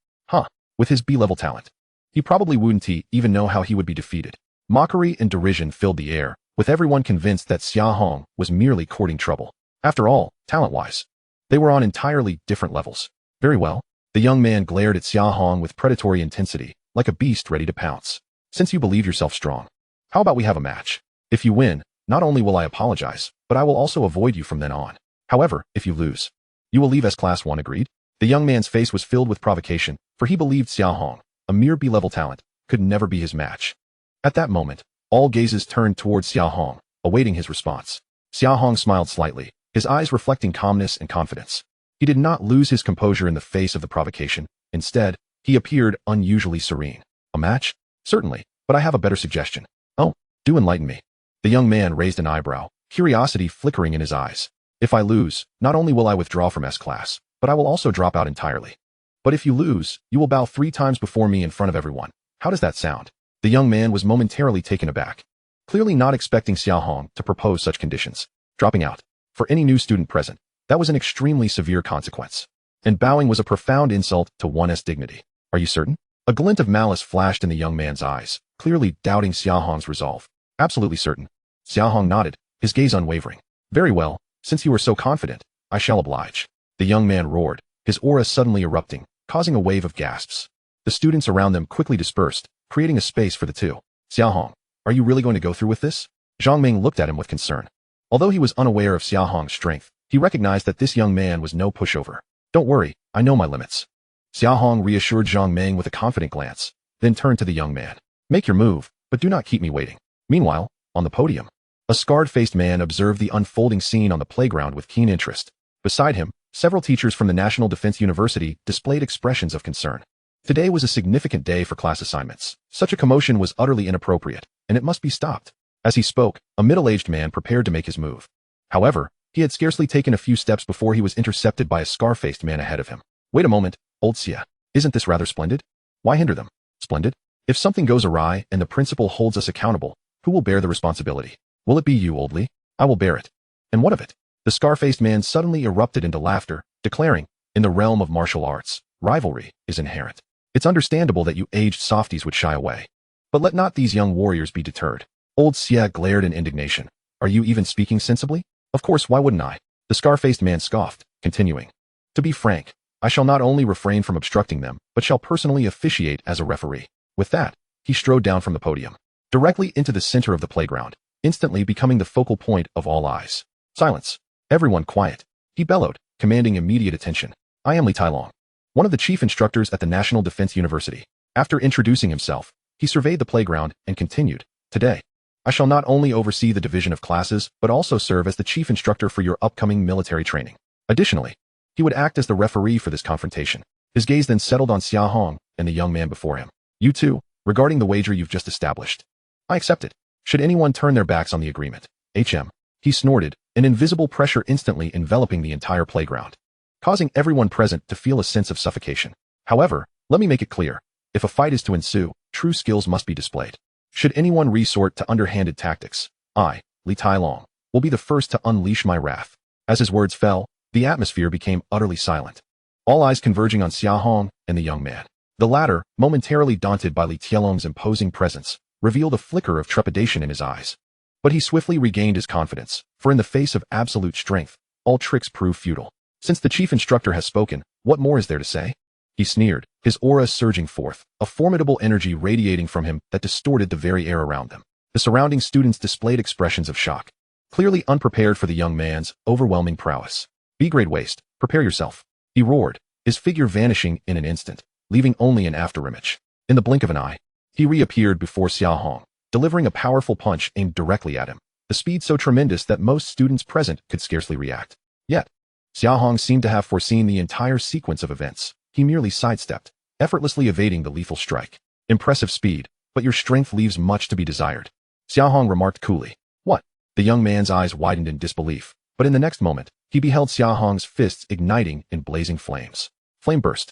With his B-level talent, he probably wouldn't even know how he would be defeated. Mockery and derision filled the air, with everyone convinced that Xia Hong was merely courting trouble. After all, talent-wise, they were on entirely different levels. Very well. The young man glared at Xia Hong with predatory intensity, like a beast ready to pounce. Since you believe yourself strong, how about we have a match? If you win, not only will I apologize, but I will also avoid you from then on. However, if you lose, you will leave S Class 1, agreed? The young man's face was filled with provocation, for he believed Xia Hong, a mere B-level talent, could never be his match. At that moment, all gazes turned towards Xia Hong, awaiting his response. Xia Hong smiled slightly, his eyes reflecting calmness and confidence. He did not lose his composure in the face of the provocation. Instead, he appeared unusually serene. A match? Certainly, but I have a better suggestion. Oh, do enlighten me. The young man raised an eyebrow, curiosity flickering in his eyes. If I lose, not only will I withdraw from S-class, but I will also drop out entirely. But if you lose, you will bow 3 times before me in front of everyone. How does that sound? The young man was momentarily taken aback, clearly not expecting Xia Hong to propose such conditions. Dropping out. For any new student present, that was an extremely severe consequence. And bowing was a profound insult to one's dignity. Are you certain? A glint of malice flashed in the young man's eyes, clearly doubting Xia Hong's resolve. Absolutely certain. Xia Hong nodded, his gaze unwavering. Very well, since you are so confident, I shall oblige. The young man roared, his aura suddenly erupting, causing a wave of gasps. The students around them quickly dispersed, creating a space for the two. Xia Hong, are you really going to go through with this? Zhang Ming looked at him with concern. Although he was unaware of Xia Hong's strength, he recognized that this young man was no pushover. Don't worry, I know my limits. Xia Hong reassured Zhang Ming with a confident glance, then turned to the young man. Make your move, but do not keep me waiting. Meanwhile, on the podium, a scarred-faced man observed the unfolding scene on the playground with keen interest. Beside him, several teachers from the National Defense University displayed expressions of concern. Today was a significant day for class assignments. Such a commotion was utterly inappropriate, and it must be stopped. As he spoke, a middle-aged man prepared to make his move. However, he had scarcely taken a few steps before he was intercepted by a scar-faced man ahead of him. Wait a moment, old Xia. Isn't this rather splendid? Why hinder them? Splendid? If something goes awry and the principal holds us accountable, who will bear the responsibility? Will it be you, old Li? I will bear it. And what of it? The scar-faced man suddenly erupted into laughter, declaring, in the realm of martial arts, rivalry is inherent. It's understandable that you aged softies would shy away. But let not these young warriors be deterred. Old Xia glared in indignation. Are you even speaking sensibly? Of course, why wouldn't I? The scar-faced man scoffed, continuing. To be frank, I shall not only refrain from obstructing them, but shall personally officiate as a referee. With that, he strode down from the podium, directly into the center of the playground, instantly becoming the focal point of all eyes. Silence. Everyone quiet. He bellowed, commanding immediate attention. I am Li Tailong, one of the chief instructors at the National Defense University. After introducing himself, he surveyed the playground and continued. Today, I shall not only oversee the division of classes, but also serve as the chief instructor for your upcoming military training. Additionally, he would act as the referee for this confrontation. His gaze then settled on Xia Hong and the young man before him. You two, regarding the wager you've just established. I accept it. Should anyone turn their backs on the agreement, he snorted, an invisible pressure instantly enveloping the entire playground, causing everyone present to feel a sense of suffocation. However, let me make it clear. If a fight is to ensue, true skills must be displayed. Should anyone resort to underhanded tactics, I, Li Tailong, will be the first to unleash my wrath. As his words fell, the atmosphere became utterly silent. All eyes converging on Xia Hong and the young man. The latter, momentarily daunted by Li Tailong's imposing presence, revealed a flicker of trepidation in his eyes. But he swiftly regained his confidence, for in the face of absolute strength, all tricks prove futile. Since the chief instructor has spoken, what more is there to say? He sneered, his aura surging forth, a formidable energy radiating from him that distorted the very air around them. The surrounding students displayed expressions of shock, clearly unprepared for the young man's overwhelming prowess. B-grade waste, prepare yourself. He roared, his figure vanishing in an instant, leaving only an afterimage. In the blink of an eye, he reappeared before Xia Hong, delivering a powerful punch aimed directly at him, the speed so tremendous that most students present could scarcely react. Yet, Xia Hong seemed to have foreseen the entire sequence of events. He merely sidestepped, effortlessly evading the lethal strike. Impressive speed, but your strength leaves much to be desired. Xia Hong remarked coolly. What? The young man's eyes widened in disbelief, but in the next moment, he beheld Xia Hong's fists igniting in blazing flames. Flame burst.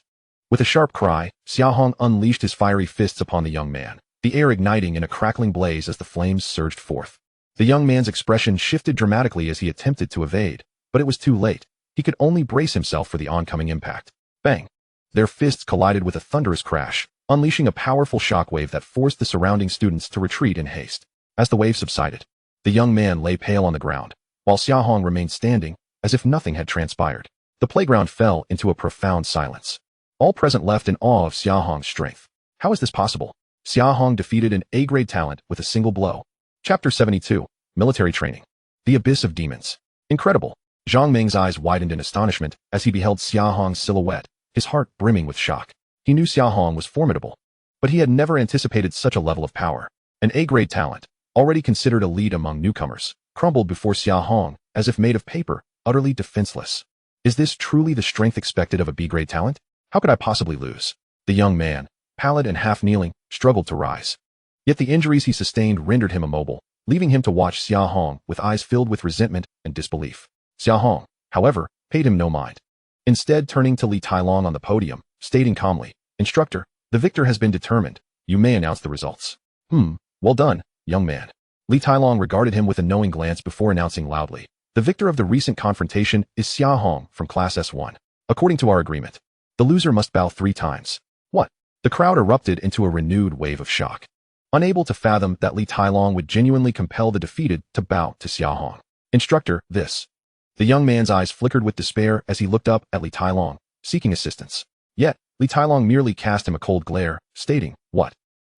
With a sharp cry, Xia Hong unleashed his fiery fists upon the young man, the air igniting in a crackling blaze as the flames surged forth. The young man's expression shifted dramatically as he attempted to evade, but it was too late. He could only brace himself for the oncoming impact. Bang! Their fists collided with a thunderous crash, unleashing a powerful shockwave that forced the surrounding students to retreat in haste. As the wave subsided, the young man lay pale on the ground, while Xia Hong remained standing, as if nothing had transpired. The playground fell into a profound silence. All present left in awe of Xia Hong's strength. How is this possible? Xia Hong defeated an A-grade talent with a single blow. Chapter 72, Military Training. The Abyss of Demons. Incredible. Zhang Ming's eyes widened in astonishment as he beheld Xia Hong's silhouette, his heart brimming with shock. He knew Xia Hong was formidable, but he had never anticipated such a level of power. An A-grade talent, already considered elite among newcomers, crumbled before Xia Hong as if made of paper, utterly defenseless. Is this truly the strength expected of a B-grade talent? How could I possibly lose? The young man, pallid and half-kneeling, struggled to rise. Yet the injuries he sustained rendered him immobile, leaving him to watch Xia Hong with eyes filled with resentment and disbelief. Xia Hong, however, paid him no mind. Instead, turning to Li Tailong on the podium, stating calmly, "Instructor, the victor has been determined. You may announce the results." Well done, young man." Li Tailong regarded him with a knowing glance before announcing loudly, "The victor of the recent confrontation is Xia Hong from Class S1. According to our agreement, the loser must bow 3 times. What? The crowd erupted into a renewed wave of shock, unable to fathom that Li Tailong would genuinely compel the defeated to bow to Xia Hong. "Instructor, this." The young man's eyes flickered with despair as he looked up at Li Tailong, seeking assistance. Yet, Li Tailong merely cast him a cold glare, stating, "What?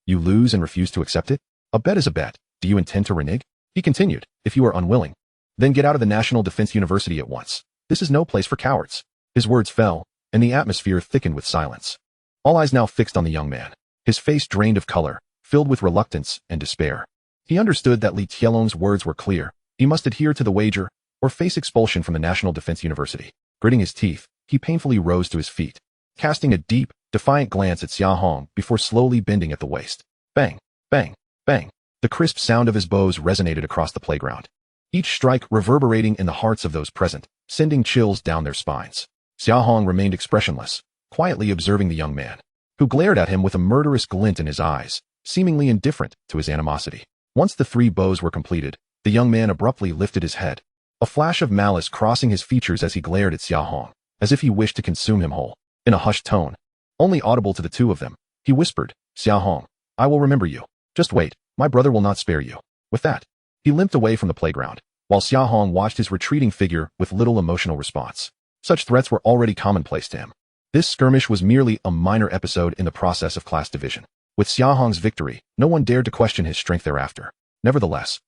You lose and refuse to accept it? A bet is a bet. Do you intend to renege?" He continued, "If you are unwilling, then get out of the National Defense University at once. This is no place for cowards." His words fell, and the atmosphere thickened with silence. All eyes now fixed on the young man, his face drained of color, filled with reluctance and despair. He understood that Li Tailong's words were clear. He must adhere to the wager, or face expulsion from the National Defense University. Gritting his teeth, he painfully rose to his feet, casting a deep, defiant glance at Xia Hong before slowly bending at the waist. Bang, bang, bang. The crisp sound of his bows resonated across the playground, each strike reverberating in the hearts of those present, sending chills down their spines. Xia Hong remained expressionless, quietly observing the young man, who glared at him with a murderous glint in his eyes, seemingly indifferent to his animosity. Once the 3 bows were completed, the young man abruptly lifted his head, a flash of malice crossing his features as he glared at Xia Hong, as if he wished to consume him whole. In a hushed tone, only audible to the 2 of them, he whispered, "Xia Hong, I will remember you. Just wait, my brother will not spare you." With that, he limped away from the playground, while Xia Hong watched his retreating figure with little emotional response. Such threats were already commonplace to him. This skirmish was merely a minor episode in the process of class division. With Xia Hong's victory, no one dared to question his strength thereafter. Nevertheless,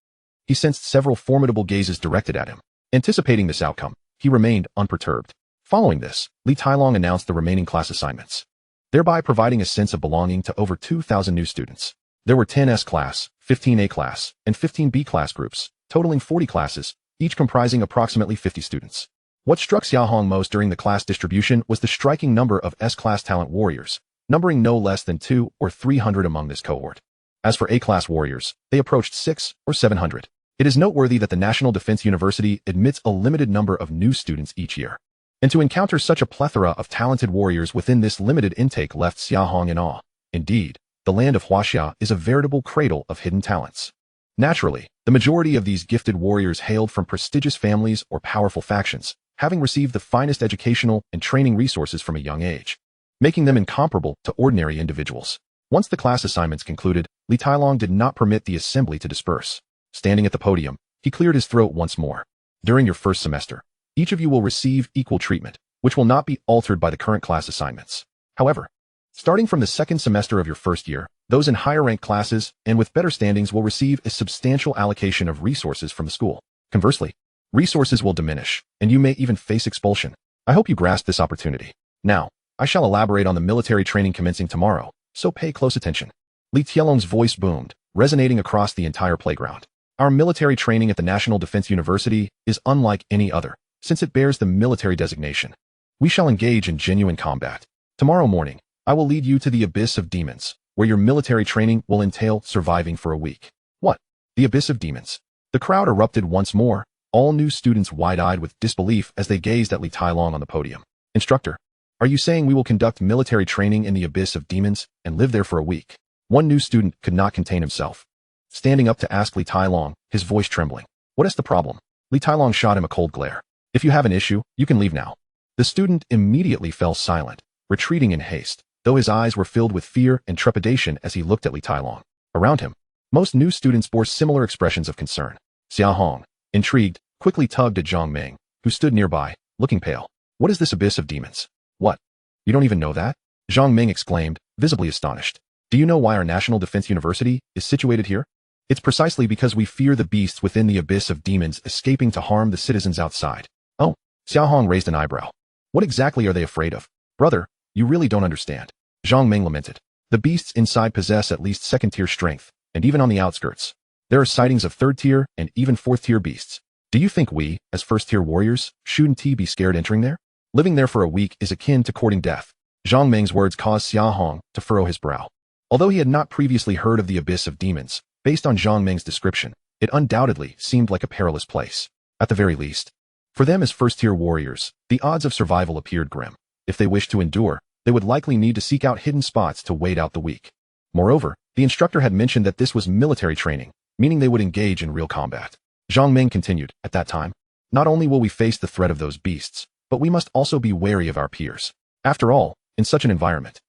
he sensed several formidable gazes directed at him. Anticipating this outcome, he remained unperturbed. Following this, Li Tailong announced the remaining class assignments, thereby providing a sense of belonging to over 2,000 new students. There were 10 S-class, 15 A-class, and 15 B-class groups, totaling 40 classes, each comprising approximately 50 students. What struck Xia Hong most during the class distribution was the striking number of S-class talent warriors, numbering no less than 200 or 300 among this cohort. As for A-class warriors, they approached 600 or 700. It is noteworthy that the National Defense University admits a limited number of new students each year. And to encounter such a plethora of talented warriors within this limited intake left Xia Hong in awe. Indeed, the land of Huaxia is a veritable cradle of hidden talents. Naturally, the majority of these gifted warriors hailed from prestigious families or powerful factions, having received the finest educational and training resources from a young age, making them incomparable to ordinary individuals. Once the class assignments concluded, Li Tailong did not permit the assembly to disperse. Standing at the podium, he cleared his throat once more. "During your first semester, each of you will receive equal treatment, which will not be altered by the current class assignments. However, starting from the 2nd semester of your first year, those in higher ranked classes and with better standings will receive a substantial allocation of resources from the school. Conversely, resources will diminish, and you may even face expulsion. I hope you grasp this opportunity. Now, I shall elaborate on the military training commencing tomorrow, so pay close attention." Li Tailong's voice boomed, resonating across the entire playground. "Our military training at the National Defense University is unlike any other, since it bears the military designation. We shall engage in genuine combat. Tomorrow morning, I will lead you to the Abyss of Demons, where your military training will entail surviving for a week." "What? The Abyss of Demons?" The crowd erupted once more, all new students wide-eyed with disbelief as they gazed at Li Tailong on the podium. "Instructor, are you saying we will conduct military training in the Abyss of Demons and live there for a week?" One new student could not contain himself, standing up to ask Li Tailong, his voice trembling. "What is the problem?" Li Tailong shot him a cold glare. "If you have an issue, you can leave now." The student immediately fell silent, retreating in haste, though his eyes were filled with fear and trepidation as he looked at Li Tailong. Around him, most new students bore similar expressions of concern. Xia Hong, intrigued, quickly tugged at Zhang Ming, who stood nearby, looking pale. "What is this Abyss of Demons?" "What? You don't even know that?" Zhang Ming exclaimed, visibly astonished. "Do you know why our National Defense University is situated here? It's precisely because we fear the beasts within the Abyss of Demons escaping to harm the citizens outside." "Oh," Xia Hong raised an eyebrow. "What exactly are they afraid of?" "Brother, You really don't understand. Zhang Meng lamented. The beasts inside possess at least second-tier strength, and even on the outskirts. There are sightings of third-tier and even fourth-tier beasts. Do you think we, as first-tier warriors, shouldn't be scared entering there? Living there for a week is akin to courting death. Zhang Meng's words caused Xia Hong to furrow his brow. Although he had not previously heard of the abyss of demons, based on Zhang Meng's description, it undoubtedly seemed like a perilous place. At the very least, for them as first-tier warriors, the odds of survival appeared grim. If they wished to endure, they would likely need to seek out hidden spots to wait out the week. Moreover, the instructor had mentioned that this was military training, meaning they would engage in real combat. Zhang Meng continued, at that time, not only will we face the threat of those beasts, but we must also be wary of our peers. After all, in such an environment,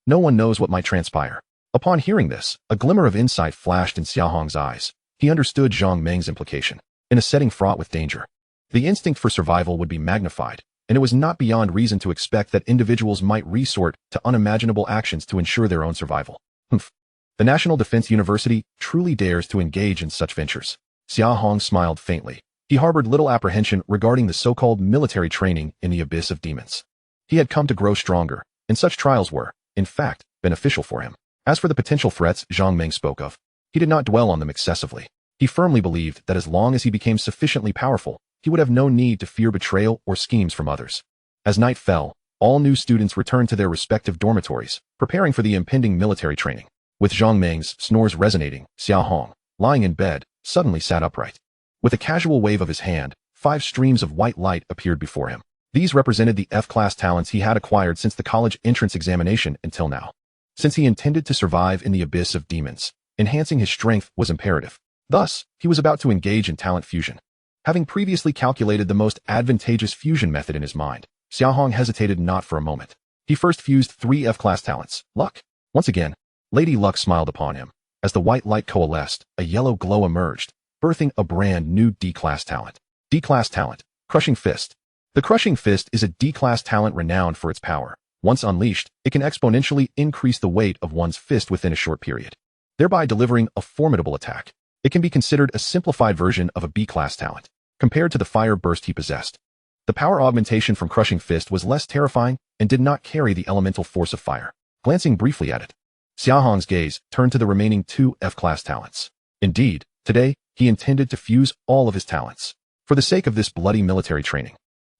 no one knows what might transpire. Upon hearing this, a glimmer of insight flashed in Xia Hong's eyes. He understood Zhang Meng's implication. In a setting fraught with danger, the instinct for survival would be magnified, and it was not beyond reason to expect that individuals might resort to unimaginable actions to ensure their own survival. The National Defense University truly dares to engage in such ventures. Xia Hong smiled faintly. He harbored little apprehension regarding the so-called military training in the abyss of demons. He had come to grow stronger, and such trials were, in fact, beneficial for him. As for the potential threats Zhang Meng spoke of, he did not dwell on them excessively. He firmly believed that as long as he became sufficiently powerful, he would have no need to fear betrayal or schemes from others. As night fell, all new students returned to their respective dormitories, preparing for the impending military training. With Zhang Meng's snores resonating, Xia Hong, lying in bed, suddenly sat upright. With a casual wave of his hand, 5 streams of white light appeared before him. These represented the F-class talents he had acquired since the college entrance examination until now. Since he intended to survive in the abyss of demons, enhancing his strength was imperative. Thus, he was about to engage in talent fusion. Having previously calculated the most advantageous fusion method in his mind, Xia Hong hesitated not for a moment. He first fused 3 F-class talents. Luck. Once again, Lady Luck smiled upon him. As the white light coalesced, a yellow glow emerged, birthing a brand new D-class talent. D-class talent, Crushing Fist. The Crushing Fist is a D-class talent renowned for its power. Once unleashed, it can exponentially increase the weight of one's fist within a short period, thereby delivering a formidable attack. It can be considered a simplified version of a B-class talent, compared to the fire burst he possessed. The power augmentation from Crushing Fist was less terrifying and did not carry the elemental force of fire. Glancing briefly at it, Xia Hong's gaze turned to the remaining 2 F-class talents. Indeed, today, he intended to fuse all of his talents. For the sake of this bloody military training,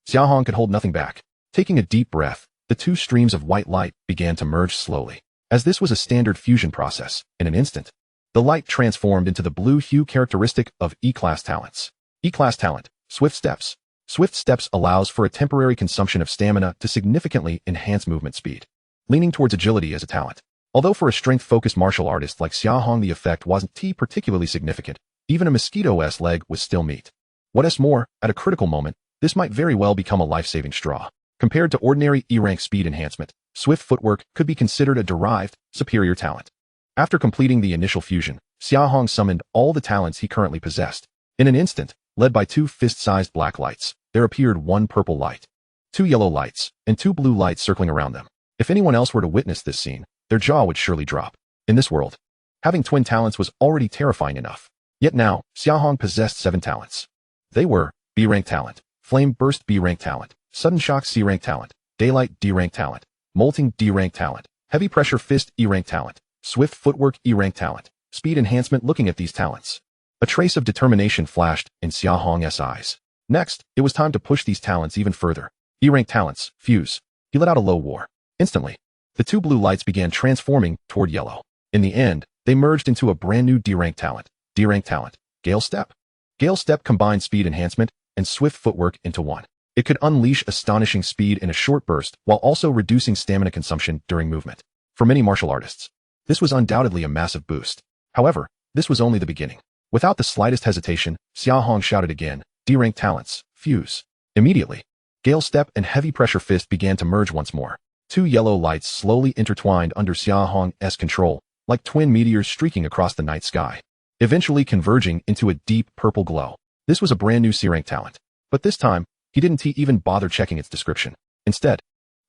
Xia Hong could hold nothing back. Taking a deep breath, the 2 streams of white light began to merge slowly. As this was a standard fusion process, in an instant, the light transformed into the blue hue characteristic of E-class talents. E-class talent, Swift Steps. Swift Steps allows for a temporary consumption of stamina to significantly enhance movement speed, leaning towards agility as a talent. Although for a strength-focused martial artist like Xia Hong the effect wasn't particularly significant, even a mosquito-s leg was still meat. What's more, at a critical moment, this might very well become a life-saving straw. Compared to ordinary E-rank speed enhancement, swift footwork could be considered a derived, superior talent. After completing the initial fusion, Xia Hong summoned all the talents he currently possessed. In an instant, led by 2 fist-sized black lights, there appeared 1 purple light, 2 yellow lights, and 2 blue lights circling around them. If anyone else were to witness this scene, their jaw would surely drop. In this world, having twin talents was already terrifying enough. Yet now, Xia Hong possessed 7 talents. They were B-rank talent, Flame Burst B-rank talent, Sudden Shock C-rank talent, Daylight D-rank talent, Molting D-rank talent, Heavy Pressure Fist E-rank talent, Swift Footwork E-rank talent, Speed Enhancement. Looking at these talents, a trace of determination flashed in Xia Hong's eyes. Next, it was time to push these talents even further. E-rank talents, Fuse. He let out a low roar. Instantly, the 2 blue lights began transforming toward yellow. In the end, they merged into a brand new D-rank talent. D-rank talent, Gale Step. Gale Step combined speed enhancement and swift footwork into one. It could unleash astonishing speed in a short burst while also reducing stamina consumption during movement. For many martial artists, this was undoubtedly a massive boost. However, this was only the beginning. Without the slightest hesitation, Xia Hong shouted again, D-rank talents, Fuse. Immediately, Gale Step and Heavy Pressure Fist began to merge once more. 2 yellow lights slowly intertwined under Xia Hong's control, like twin meteors streaking across the night sky, eventually converging into a deep purple glow. This was a brand new C-rank talent, but this time, he didn't even bother checking its description. Instead,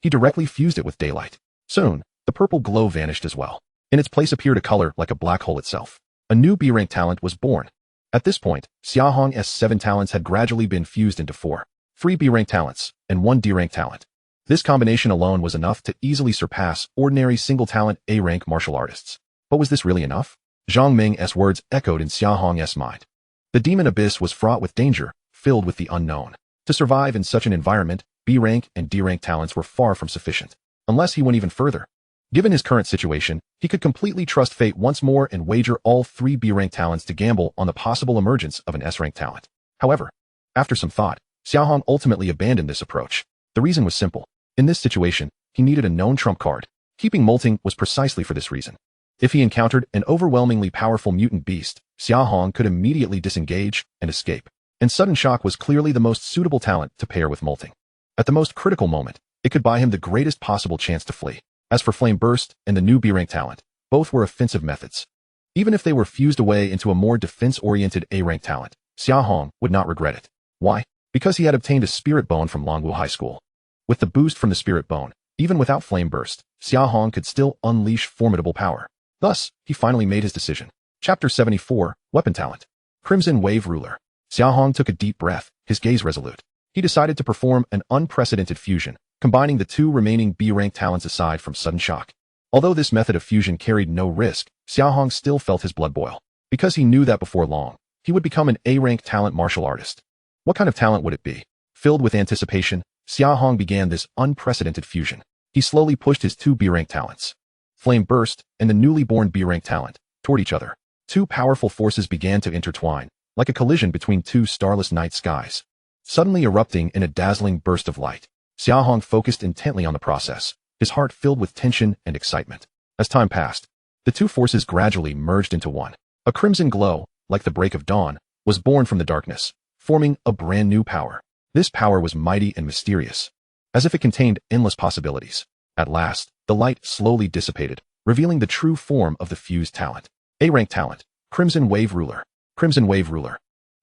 he directly fused it with daylight. Soon, the purple glow vanished as well. In its place appeared a color like a black hole itself. A new B-rank talent was born. At this point, Xia Hong's 7 talents had gradually been fused into 4. 3 B-rank talents, and 1 D-rank talent. This combination alone was enough to easily surpass ordinary single-talent A-rank martial artists. But was this really enough? Zhang Ming's words echoed in Xia Hong's mind. The demon abyss was fraught with danger, filled with the unknown. To survive in such an environment, B-rank and D-rank talents were far from sufficient. Unless he went even further. Given his current situation, he could completely trust fate once more and wager all 3 B-rank talents to gamble on the possible emergence of an S-rank talent. However, after some thought, Xia Hong ultimately abandoned this approach. The reason was simple. In this situation, he needed a known trump card. Keeping molting was precisely for this reason. If he encountered an overwhelmingly powerful mutant beast, Xia Hong could immediately disengage and escape. And sudden shock was clearly the most suitable talent to pair with molting. At the most critical moment, it could buy him the greatest possible chance to flee. As for Flame Burst and the new B-rank talent, both were offensive methods. Even if they were fused away into a more defense-oriented A-rank talent, Xia Hong would not regret it. Why? Because he had obtained a Spirit Bone from Longwu High School. With the boost from the Spirit Bone, even without Flame Burst, Xia Hong could still unleash formidable power. Thus, he finally made his decision. Chapter 74, Weapon Talent. Crimson Wave Ruler. Xia Hong took a deep breath, his gaze resolute. He decided to perform an unprecedented fusion, combining the 2 remaining B-rank talents aside from sudden shock. Although this method of fusion carried no risk, Xia Hong still felt his blood boil. Because he knew that before long, he would become an A-rank talent martial artist. What kind of talent would it be? Filled with anticipation, Xia Hong began this unprecedented fusion. He slowly pushed his 2 B-rank talents, Flame Burst and the newly born B-rank talent, toward each other. 2 powerful forces began to intertwine, like a collision between 2 starless night skies. Suddenly erupting in a dazzling burst of light, Xia Hong focused intently on the process, his heart filled with tension and excitement. As time passed, the 2 forces gradually merged into one. A crimson glow, like the break of dawn, was born from the darkness, forming a brand new power. This power was mighty and mysterious, as if it contained endless possibilities. At last, the light slowly dissipated, revealing the true form of the fused talent. A-rank talent, Crimson Wave Ruler. Crimson Wave Ruler.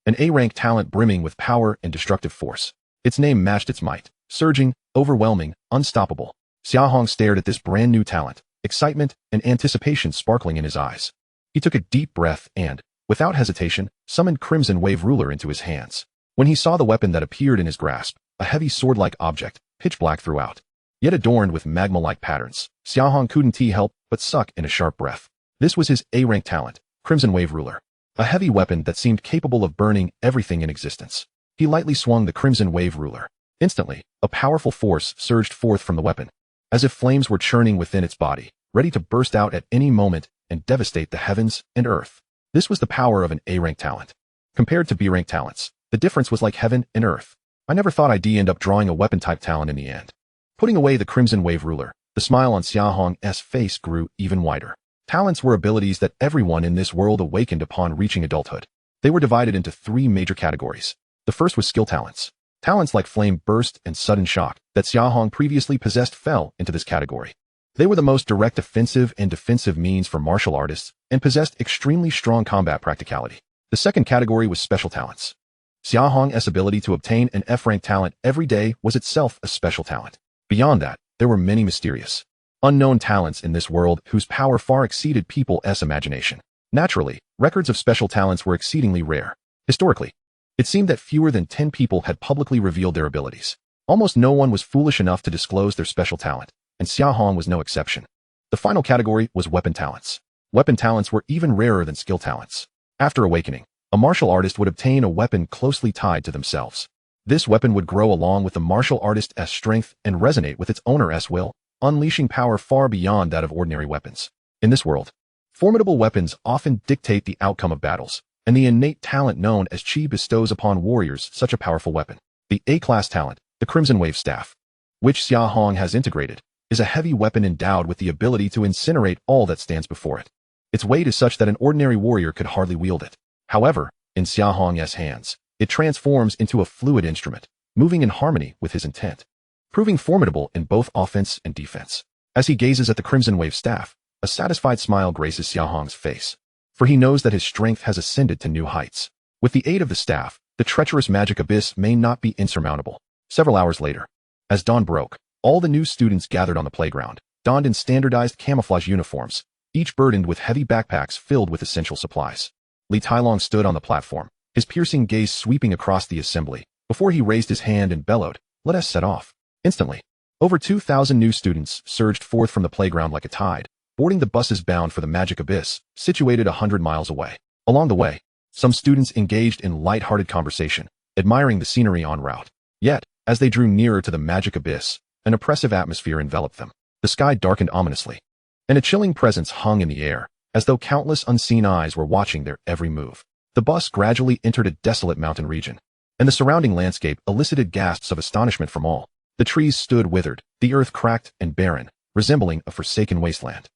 An A-rank talent brimming with power and destructive force. Its name matched its might. Surging, overwhelming, unstoppable. Xia Hong stared at this brand new talent, excitement and anticipation sparkling in his eyes. He took a deep breath and, without hesitation, summoned Crimson Wave Ruler into his hands. When he saw the weapon that appeared in his grasp, a heavy sword-like object, pitch black throughout, yet adorned with magma-like patterns, Xia Hong couldn't help but suck in a sharp breath. This was his A-rank talent, Crimson Wave Ruler. A heavy weapon that seemed capable of burning everything in existence. He lightly swung the Crimson Wave Ruler. Instantly, a powerful force surged forth from the weapon, as if flames were churning within its body, ready to burst out at any moment and devastate the heavens and earth. This was the power of an A-rank talent. Compared to B-rank talents, the difference was like heaven and earth. I never thought I'd end up drawing a weapon-type talent in the end. Putting away the Crimson Wave Ruler, the smile on Xia Hong's face grew even wider. Talents were abilities that everyone in this world awakened upon reaching adulthood. They were divided into 3 major categories. The first was skill talents. Talents like Flame Burst and Sudden Shock that Xia Hong previously possessed fell into this category. They were the most direct offensive and defensive means for martial artists and possessed extremely strong combat practicality. The second category was special talents. Xia Hong's ability to obtain an F-rank talent every day was itself a special talent. Beyond that, there were many mysterious, unknown talents in this world whose power far exceeded people's imagination. Naturally, records of special talents were exceedingly rare. Historically, it seemed that fewer than 10 people had publicly revealed their abilities. Almost no one was foolish enough to disclose their special talent, and Xia Hong was no exception. The final category was weapon talents. Weapon talents were even rarer than skill talents. After awakening, a martial artist would obtain a weapon closely tied to themselves. This weapon would grow along with the martial artist's strength and resonate with its owner's will, unleashing power far beyond that of ordinary weapons. In this world, formidable weapons often dictate the outcome of battles, and the innate talent known as Qi bestows upon warriors such a powerful weapon. The A-class talent, the Crimson Wave Staff, which Xia Hong has integrated, is a heavy weapon endowed with the ability to incinerate all that stands before it. Its weight is such that an ordinary warrior could hardly wield it. However, in Xia Hong's hands, it transforms into a fluid instrument, moving in harmony with his intent, proving formidable in both offense and defense. As he gazes at the Crimson Wave Staff, a satisfied smile graces Xia Hong's face, for he knows that his strength has ascended to new heights. With the aid of the staff, the treacherous magic abyss may not be insurmountable. Several hours later, as dawn broke, all the new students gathered on the playground, donned in standardized camouflage uniforms, each burdened with heavy backpacks filled with essential supplies. Li Tailong stood on the platform, his piercing gaze sweeping across the assembly, before he raised his hand and bellowed, "Let us set off." Instantly, Over 2,000 new students surged forth from the playground like a tide, boarding the buses bound for the Magic Abyss, situated 100 miles away. Along the way, some students engaged in light-hearted conversation, admiring the scenery en route. Yet, as they drew nearer to the Magic Abyss, an oppressive atmosphere enveloped them. The sky darkened ominously, and a chilling presence hung in the air, as though countless unseen eyes were watching their every move. The bus gradually entered a desolate mountain region, and the surrounding landscape elicited gasps of astonishment from all. The trees stood withered, the earth cracked and barren, resembling a forsaken wasteland.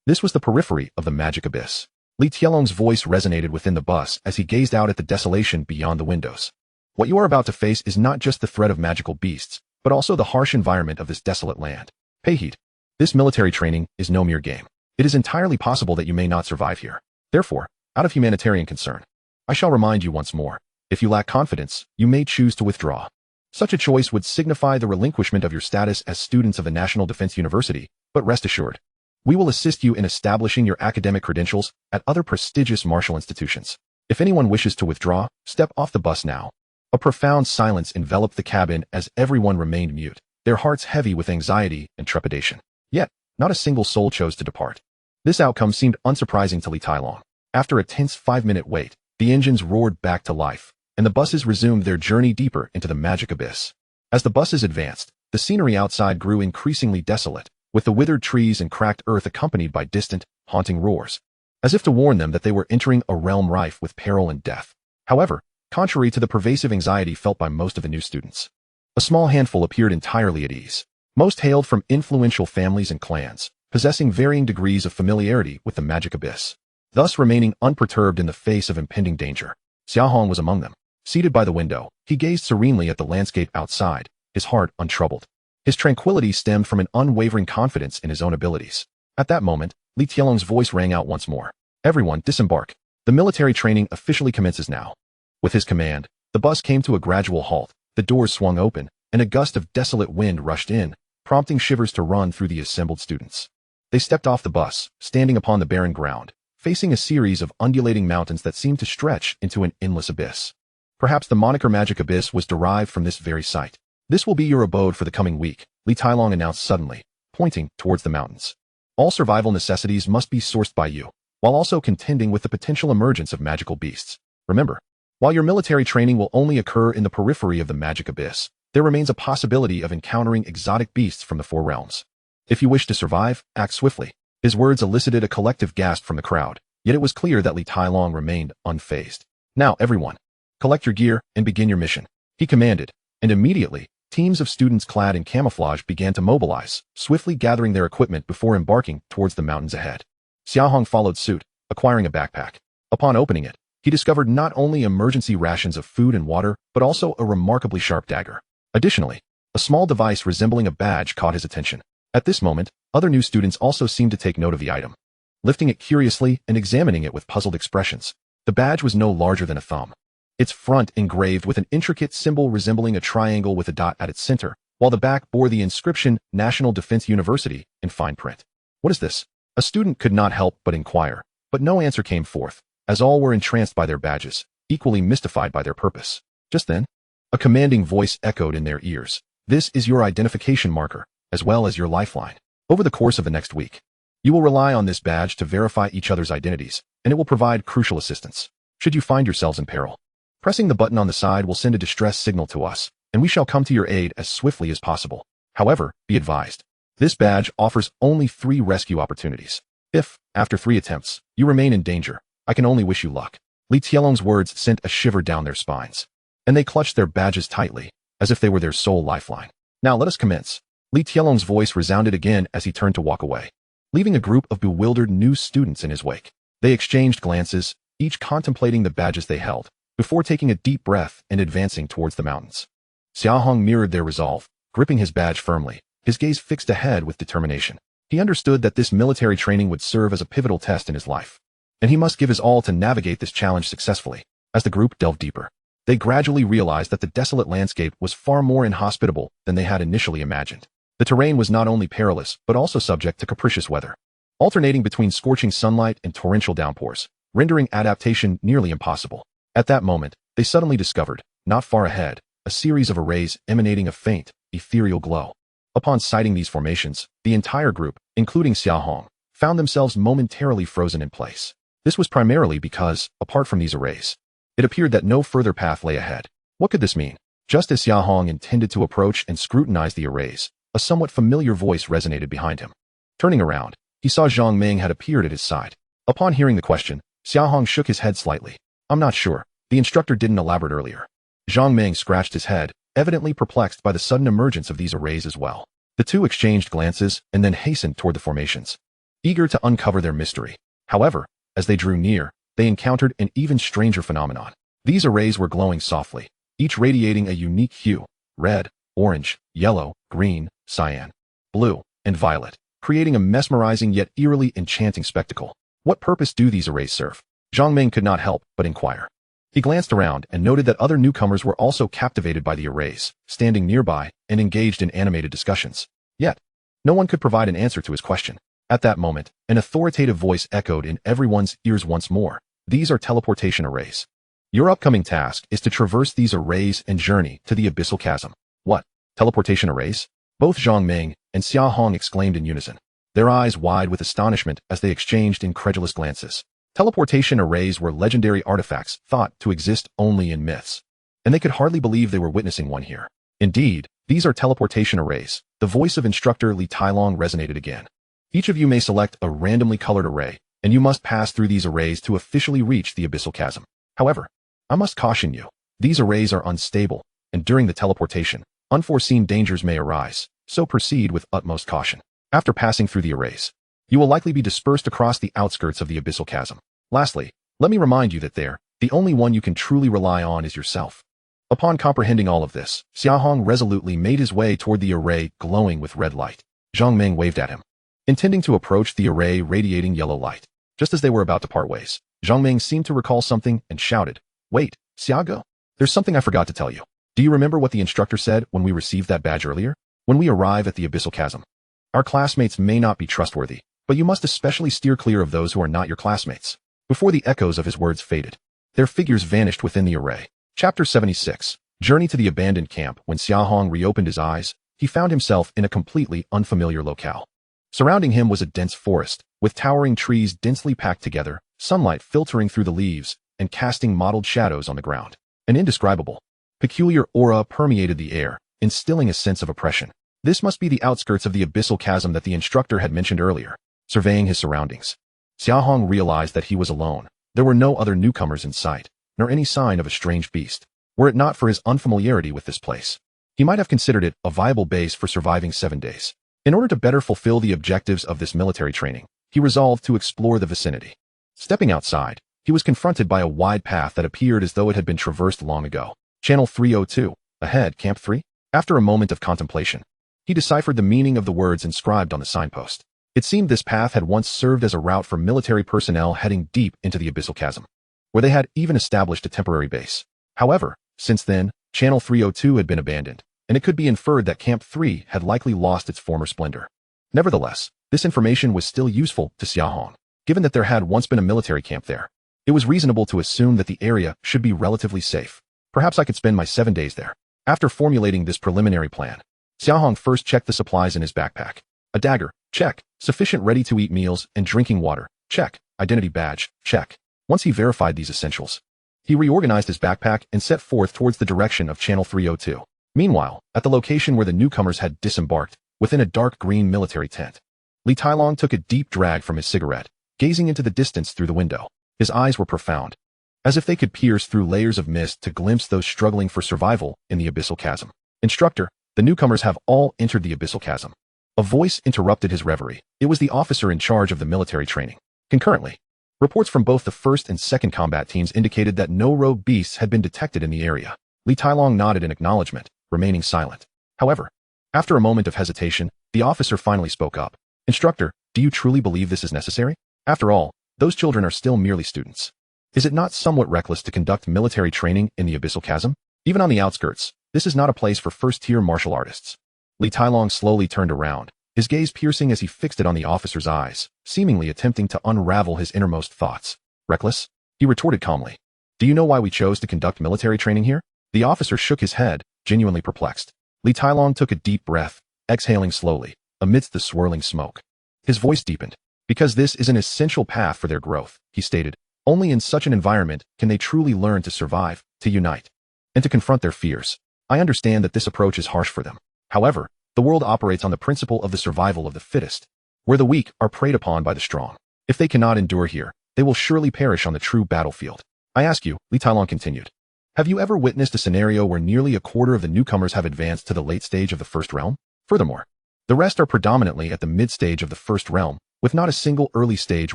This was the periphery of the Magic Abyss. Li Tielong's voice resonated within the bus as he gazed out at the desolation beyond the windows. What you are about to face is not just the threat of magical beasts, but also the harsh environment of this desolate land. Pay heed. This military training is no mere game. It is entirely possible that you may not survive here. Therefore, out of humanitarian concern, I shall remind you once more, if you lack confidence, you may choose to withdraw. Such a choice would signify the relinquishment of your status as students of a National Defense University, but rest assured, we will assist you in establishing your academic credentials at other prestigious martial institutions. If anyone wishes to withdraw, step off the bus now. A profound silence enveloped the cabin as everyone remained mute, their hearts heavy with anxiety and trepidation. Yet, not a single soul chose to depart. This outcome seemed unsurprising to Li Tailong. After a tense 5-minute wait, the engines roared back to life, and the buses resumed their journey deeper into the Magic Abyss. As the buses advanced, the scenery outside grew increasingly desolate, with the withered trees and cracked earth accompanied by distant, haunting roars, as if to warn them that they were entering a realm rife with peril and death. However, contrary to the pervasive anxiety felt by most of the new students, a small handful appeared entirely at ease. Most hailed from influential families and clans, possessing varying degrees of familiarity with the Magic Abyss, thus remaining unperturbed in the face of impending danger. Xia Hong was among them. Seated by the window, he gazed serenely at the landscape outside, his heart untroubled. His tranquility stemmed from an unwavering confidence in his own abilities. At that moment, Li Tielong's voice rang out once more. Everyone, disembark. The military training officially commences now. With his command, the bus came to a gradual halt, the doors swung open, and a gust of desolate wind rushed in, prompting shivers to run through the assembled students. They stepped off the bus, standing upon the barren ground, facing a series of undulating mountains that seemed to stretch into an endless abyss. Perhaps the moniker Magic Abyss was derived from this very site. This will be your abode for the coming week, Li Tailong announced suddenly, pointing towards the mountains. All survival necessities must be sourced by you, while also contending with the potential emergence of magical beasts. Remember, while your military training will only occur in the periphery of the Magic Abyss, there remains a possibility of encountering exotic beasts from the Four Realms. If you wish to survive, act swiftly. His words elicited a collective gasp from the crowd, yet it was clear that Li Tailong remained unfazed. Now, everyone, collect your gear and begin your mission, he commanded, and immediately, teams of students clad in camouflage began to mobilize, swiftly gathering their equipment before embarking towards the mountains ahead. Xia Hong followed suit, acquiring a backpack. Upon opening it, he discovered not only emergency rations of food and water, but also a remarkably sharp dagger. Additionally, a small device resembling a badge caught his attention. At this moment, other new students also seemed to take note of the item. Lifting it curiously and examining it with puzzled expressions, the badge was no larger than a thumb. Its front engraved with an intricate symbol resembling a triangle with a dot at its center, while the back bore the inscription National Defense University in fine print. What is this? A student could not help but inquire, but no answer came forth, as all were entranced by their badges, equally mystified by their purpose. Just then, a commanding voice echoed in their ears. This is your identification marker, as well as your lifeline. Over the course of the next week, you will rely on this badge to verify each other's identities, and it will provide crucial assistance. Should you find yourselves in peril, pressing the button on the side will send a distress signal to us, and we shall come to your aid as swiftly as possible. However, be advised, this badge offers only 3 rescue opportunities. If, after 3 attempts, you remain in danger, I can only wish you luck. Li Tielong's words sent a shiver down their spines, and they clutched their badges tightly, as if they were their sole lifeline. Now let us commence. Li Tielong's voice resounded again as he turned to walk away, leaving a group of bewildered new students in his wake. They exchanged glances, each contemplating the badges they held, before taking a deep breath and advancing towards the mountains. Xia Hong mirrored their resolve, gripping his badge firmly, his gaze fixed ahead with determination. He understood that this military training would serve as a pivotal test in his life, and he must give his all to navigate this challenge successfully. As the group delved deeper, they gradually realized that the desolate landscape was far more inhospitable than they had initially imagined. The terrain was not only perilous, but also subject to capricious weather, alternating between scorching sunlight and torrential downpours, rendering adaptation nearly impossible. At that moment, they suddenly discovered, not far ahead, a series of arrays emanating a faint, ethereal glow. Upon sighting these formations, the entire group, including Xia Hong, found themselves momentarily frozen in place. This was primarily because, apart from these arrays, it appeared that no further path lay ahead. What could this mean? Just as Xia Hong intended to approach and scrutinize the arrays, a somewhat familiar voice resonated behind him. Turning around, he saw Zhang Ming had appeared at his side. Upon hearing the question, Xia Hong shook his head slightly. I'm not sure. The instructor didn't elaborate earlier. Zhang Ming scratched his head, evidently perplexed by the sudden emergence of these arrays as well. The two exchanged glances and then hastened toward the formations, eager to uncover their mystery. However, as they drew near, they encountered an even stranger phenomenon. These arrays were glowing softly, each radiating a unique hue: red, orange, yellow, green, cyan, blue, and violet, creating a mesmerizing yet eerily enchanting spectacle. What purpose do these arrays serve? Zhang Ming could not help but inquire. He glanced around and noted that other newcomers were also captivated by the arrays, standing nearby and engaged in animated discussions. Yet, no one could provide an answer to his question. At that moment, an authoritative voice echoed in everyone's ears once more. These are teleportation arrays. Your upcoming task is to traverse these arrays and journey to the abyssal chasm. What? Teleportation arrays? Both Zhang Ming and Xia Hong exclaimed in unison, their eyes wide with astonishment as they exchanged incredulous glances. Teleportation arrays were legendary artifacts thought to exist only in myths, and they could hardly believe they were witnessing one here. Indeed, these are teleportation arrays. The voice of instructor Li Tailong resonated again. Each of you may select a randomly colored array, and you must pass through these arrays to officially reach the abyssal chasm. However, I must caution you, these arrays are unstable, and during the teleportation, unforeseen dangers may arise, so proceed with utmost caution. After passing through the arrays, you will likely be dispersed across the outskirts of the abyssal chasm. Lastly, let me remind you that the only one you can truly rely on is yourself. Upon comprehending all of this, Xia Hong resolutely made his way toward the array glowing with red light. Zhang Ming waved at him, intending to approach the array radiating yellow light. Just as they were about to part ways, Zhang Ming seemed to recall something and shouted, Wait, Xiago, there's something I forgot to tell you. Do you remember what the instructor said when we received that badge earlier? When we arrive at the abyssal chasm, our classmates may not be trustworthy, but you must especially steer clear of those who are not your classmates. Before the echoes of his words faded, their figures vanished within the array. Chapter 76, Journey to the Abandoned Camp. When Xia Hong reopened his eyes, he found himself in a completely unfamiliar locale. Surrounding him was a dense forest, with towering trees densely packed together, sunlight filtering through the leaves, and casting mottled shadows on the ground. An indescribable, peculiar aura permeated the air, instilling a sense of oppression. This must be the outskirts of the abyssal chasm that the instructor had mentioned earlier. Surveying his surroundings, Xia Hong realized that he was alone. There were no other newcomers in sight, nor any sign of a strange beast. Were it not for his unfamiliarity with this place, he might have considered it a viable base for surviving 7 days. In order to better fulfill the objectives of this military training, he resolved to explore the vicinity. Stepping outside, he was confronted by a wide path that appeared as though it had been traversed long ago. Channel 302, ahead, Camp 3? After a moment of contemplation, he deciphered the meaning of the words inscribed on the signpost. It seemed this path had once served as a route for military personnel heading deep into the abyssal chasm, where they had even established a temporary base. However, since then, Channel 302 had been abandoned, and it could be inferred that Camp 3 had likely lost its former splendor. Nevertheless, this information was still useful to Xia Hong. Given that there had once been a military camp there, it was reasonable to assume that the area should be relatively safe. Perhaps I could spend my 7 days there. After formulating this preliminary plan, Xia Hong first checked the supplies in his backpack. A dagger, check. Sufficient ready-to-eat meals and drinking water, check. Identity badge, check. Once he verified these essentials, he reorganized his backpack and set forth towards the direction of Channel 302. Meanwhile, at the location where the newcomers had disembarked, within a dark green military tent, Li Tailong took a deep drag from his cigarette, gazing into the distance through the window. His eyes were profound, as if they could pierce through layers of mist to glimpse those struggling for survival in the abyssal chasm. Instructor, the newcomers have all entered the abyssal chasm. A voice interrupted his reverie. It was the officer in charge of the military training. Concurrently, reports from both the first and second combat teams indicated that no rogue beasts had been detected in the area. Li Tailong nodded in acknowledgement, remaining silent. However, after a moment of hesitation, the officer finally spoke up. Instructor, do you truly believe this is necessary? After all, those children are still merely students. Is it not somewhat reckless to conduct military training in the abyssal chasm? Even on the outskirts, this is not a place for first-tier martial artists. Li Tailong slowly turned around, his gaze piercing as he fixed it on the officer's eyes, seemingly attempting to unravel his innermost thoughts. Reckless? He retorted calmly. Do you know why we chose to conduct military training here? The officer shook his head, genuinely perplexed. Li Tailong took a deep breath, exhaling slowly, amidst the swirling smoke. His voice deepened. Because this is an essential path for their growth, he stated. Only in such an environment can they truly learn to survive, to unite, and to confront their fears. I understand that this approach is harsh for them. However, the world operates on the principle of the survival of the fittest, where the weak are preyed upon by the strong. If they cannot endure here, they will surely perish on the true battlefield. I ask you, Li Tailong continued, have you ever witnessed a scenario where nearly a quarter of the newcomers have advanced to the late stage of the first realm? Furthermore, the rest are predominantly at the mid-stage of the first realm, with not a single early stage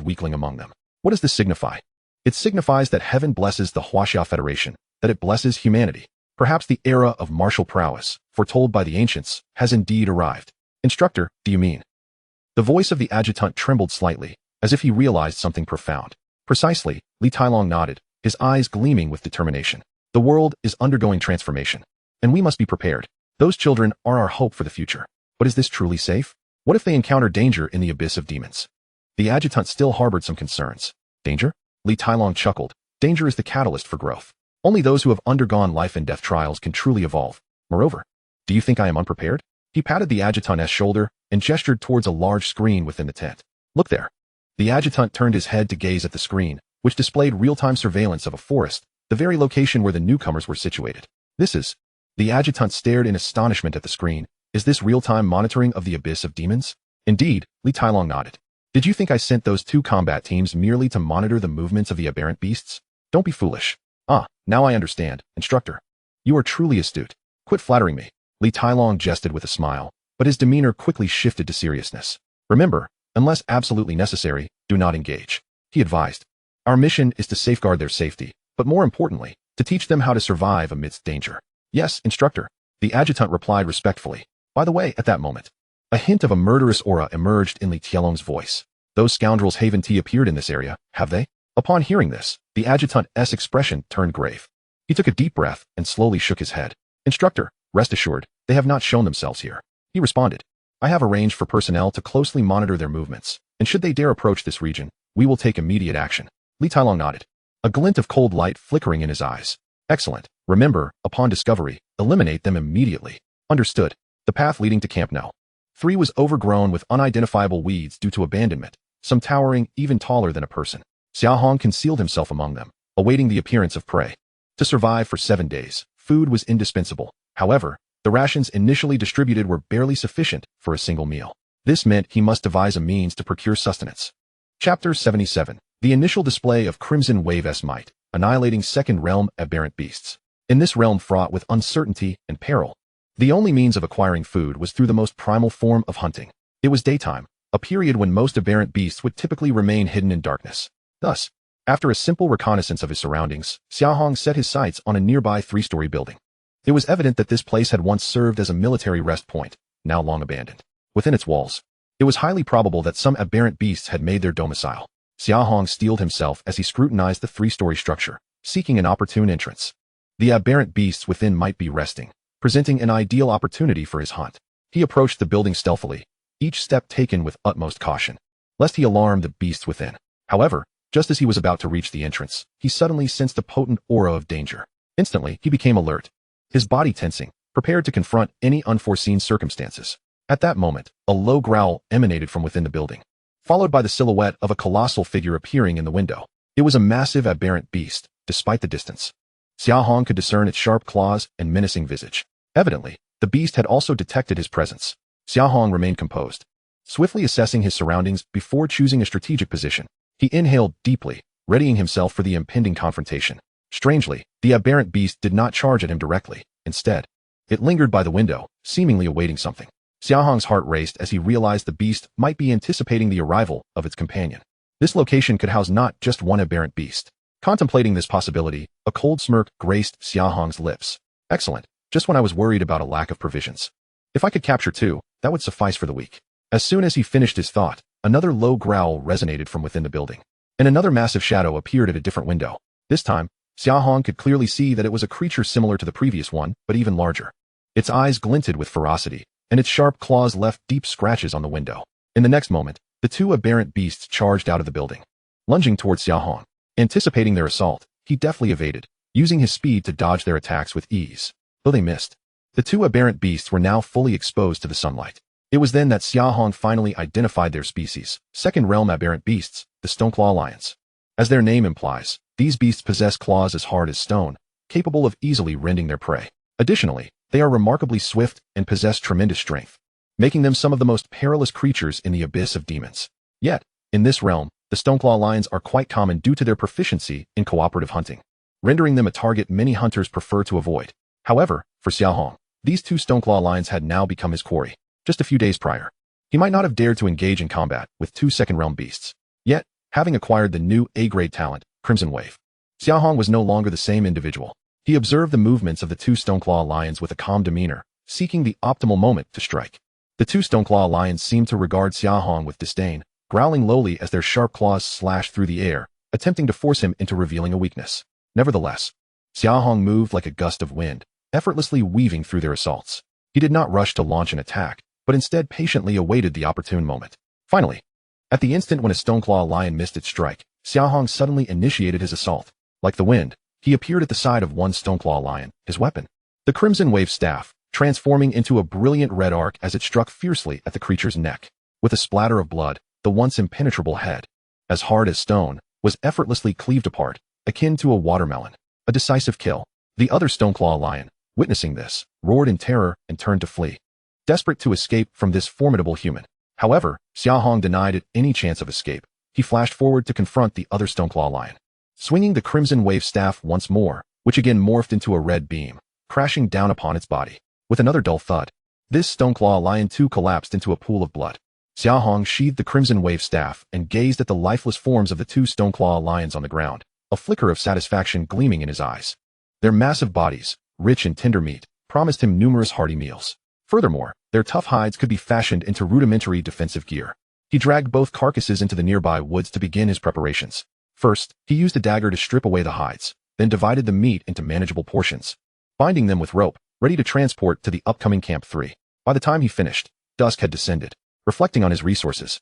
weakling among them. What does this signify? It signifies that heaven blesses the Huaxia Federation, that it blesses humanity. Perhaps the era of martial prowess, foretold by the ancients, has indeed arrived. Instructor, do you mean? The voice of the adjutant trembled slightly, as if he realized something profound. Precisely, Li Tailong nodded, his eyes gleaming with determination. The world is undergoing transformation, and we must be prepared. Those children are our hope for the future. But is this truly safe? What if they encounter danger in the abyss of demons? The adjutant still harbored some concerns. Danger? Li Tailong chuckled. Danger is the catalyst for growth. Only those who have undergone life and death trials can truly evolve. Moreover, do you think I am unprepared? He patted the adjutant's shoulder and gestured towards a large screen within the tent. Look there. The adjutant turned his head to gaze at the screen, which displayed real-time surveillance of a forest, the very location where the newcomers were situated. This is... The adjutant stared in astonishment at the screen. Is this real-time monitoring of the abyss of demons? Indeed, Li Tailong nodded. Did you think I sent those 2 combat teams merely to monitor the movements of the aberrant beasts? Don't be foolish. Ah, now I understand, instructor. You are truly astute. Quit flattering me. Li Tailong jested with a smile, but his demeanor quickly shifted to seriousness. Remember, unless absolutely necessary, do not engage. He advised. Our mission is to safeguard their safety, but more importantly, to teach them how to survive amidst danger. Yes, instructor. The adjutant replied respectfully. By the way, at that moment, a hint of a murderous aura emerged in Li Tailong's voice. Those scoundrels Haven T appeared in this area, have they? Upon hearing this, the adjutant's expression turned grave. He took a deep breath and slowly shook his head. Instructor, rest assured, they have not shown themselves here. He responded. I have arranged for personnel to closely monitor their movements, and should they dare approach this region, we will take immediate action. Li Tailong nodded, a glint of cold light flickering in his eyes. Excellent. Remember, upon discovery, eliminate them immediately. Understood. The path leading to Camp No. 3 was overgrown with unidentifiable weeds due to abandonment, some towering even taller than a person. Xia Hong concealed himself among them, awaiting the appearance of prey. To survive for 7 days, food was indispensable. However, the rations initially distributed were barely sufficient for a single meal. This meant he must devise a means to procure sustenance. Chapter 77. The initial display of Crimson Wave's might, annihilating Second Realm aberrant beasts. In this realm fraught with uncertainty and peril, the only means of acquiring food was through the most primal form of hunting. It was daytime, a period when most aberrant beasts would typically remain hidden in darkness. Thus, after a simple reconnaissance of his surroundings, Xia Hong set his sights on a nearby 3-story building. It was evident that this place had once served as a military rest point, now long abandoned. Within its walls, it was highly probable that some aberrant beasts had made their domicile. Xia Hong steeled himself as he scrutinized the 3-story structure, seeking an opportune entrance. The aberrant beasts within might be resting, presenting an ideal opportunity for his hunt. He approached the building stealthily, each step taken with utmost caution, lest he alarm the beasts within. However, just as he was about to reach the entrance, he suddenly sensed a potent aura of danger. Instantly, he became alert, his body tensing, prepared to confront any unforeseen circumstances. At that moment, a low growl emanated from within the building, followed by the silhouette of a colossal figure appearing in the window. It was a massive aberrant beast, despite the distance. Xia Hong could discern its sharp claws and menacing visage. Evidently, the beast had also detected his presence. Xia Hong remained composed, swiftly assessing his surroundings before choosing a strategic position. He inhaled deeply, readying himself for the impending confrontation. Strangely, the aberrant beast did not charge at him directly. Instead, it lingered by the window, seemingly awaiting something. Xia Hong's heart raced as he realized the beast might be anticipating the arrival of its companion. This location could house not just one aberrant beast. Contemplating this possibility, a cold smirk graced Xia Hong's lips. Excellent. Just when I was worried about a lack of provisions. If I could capture 2, that would suffice for the week. As soon as he finished his thought, another low growl resonated from within the building, and another massive shadow appeared at a different window. This time, Xia Hong could clearly see that it was a creature similar to the previous one, but even larger. Its eyes glinted with ferocity, and its sharp claws left deep scratches on the window. In the next moment, the 2 aberrant beasts charged out of the building, lunging towards Xia Hong. Anticipating their assault, he deftly evaded, using his speed to dodge their attacks with ease. Though they missed, The two aberrant beasts were now fully exposed to the sunlight. It was then that Xia Hong finally identified their species, second realm aberrant beasts, the Stoneclaw lions. As their name implies, these beasts possess claws as hard as stone, capable of easily rending their prey. Additionally, they are remarkably swift and possess tremendous strength, making them some of the most perilous creatures in the abyss of demons. Yet, in this realm, the Stoneclaw lions are quite common due to their proficiency in cooperative hunting, rendering them a target many hunters prefer to avoid. However, for Xia Hong, these two Stoneclaw lions had now become his quarry. Just a few days prior, he might not have dared to engage in combat with two second-realm beasts. Yet, having acquired the new A-grade talent, Crimson Wave, Xia Hong was no longer the same individual. He observed the movements of the two Stoneclaw lions with a calm demeanor, seeking the optimal moment to strike. The two Stoneclaw lions seemed to regard Xia Hong with disdain, growling lowly as their sharp claws slashed through the air, attempting to force him into revealing a weakness. Nevertheless, Xia Hong moved like a gust of wind, effortlessly weaving through their assaults. He did not rush to launch an attack, but instead patiently awaited the opportune moment. Finally, at the instant when a Stoneclaw lion missed its strike, Xia Hong suddenly initiated his assault. Like the wind, he appeared at the side of one Stoneclaw lion, his weapon, the Crimson Wave staff, transforming into a brilliant red arc as it struck fiercely at the creature's neck. With a splatter of blood, the once impenetrable head, as hard as stone, was effortlessly cleaved apart, akin to a watermelon. A decisive kill. The other Stoneclaw lion, witnessing this, roared in terror and turned to flee, desperate to escape from this formidable human. However, Xia Hong denied it any chance of escape. He flashed forward to confront the other Stoneclaw lion, swinging the Crimson Wave staff once more, which again morphed into a red beam, crashing down upon its body. With another dull thud, this Stoneclaw lion too collapsed into a pool of blood. Xia Hong sheathed the Crimson Wave staff and gazed at the lifeless forms of the two Stoneclaw lions on the ground, a flicker of satisfaction gleaming in his eyes. Their massive bodies, rich in tender meat, promised him numerous hearty meals. Furthermore, their tough hides could be fashioned into rudimentary defensive gear. He dragged both carcasses into the nearby woods to begin his preparations. First, he used a dagger to strip away the hides, then divided the meat into manageable portions, binding them with rope, ready to transport to the upcoming Camp 3. By the time he finished, dusk had descended. Reflecting on his resources,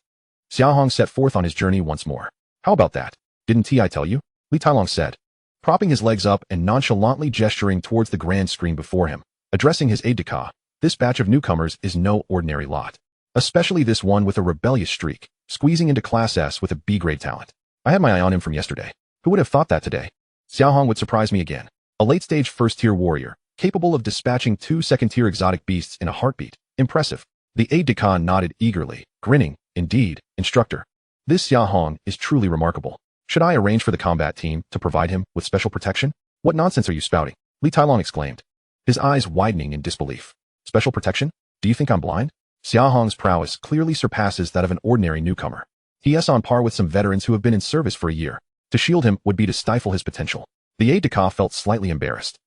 Xia Hong set forth on his journey once more. How about that? Didn't I tell you? Li Tailong said, propping his legs up and nonchalantly gesturing towards the grand screen before him. Addressing his aide-de-camp, this batch of newcomers is no ordinary lot. Especially this one with a rebellious streak, squeezing into Class S with a B-grade talent. I had my eye on him from yesterday. Who would have thought that today? Xia Hong would surprise me again. A late-stage first-tier warrior, capable of dispatching two second-tier exotic beasts in a heartbeat. Impressive. The aide-de-camp nodded eagerly, grinning. Indeed, instructor. This Xia Hong is truly remarkable. Should I arrange for the combat team to provide him with special protection? What nonsense are you spouting? Li Tailong exclaimed, his eyes widening in disbelief. Special protection? Do you think I'm blind? Xia Hong's prowess clearly surpasses that of an ordinary newcomer. He is on par with some veterans who have been in service for a year. To shield him would be to stifle his potential. The aide-de-camp felt slightly embarrassed,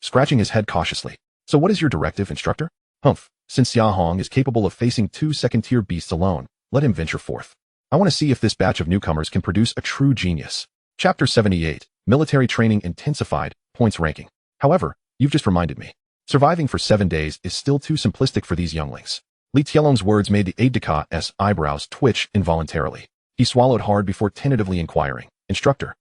scratching his head cautiously. So what is your directive, instructor? Humph. Since Xia Hong is capable of facing two second-tier beasts alone, let him venture forth. I want to see if this batch of newcomers can produce a true genius. Chapter 78, Military Training Intensified, Points Ranking. However, you've just reminded me. Surviving for 7 days is still too simplistic for these younglings. Li Tailong's words made the aide-de-camp's eyebrows twitch involuntarily. He swallowed hard before tentatively inquiring, Instructor,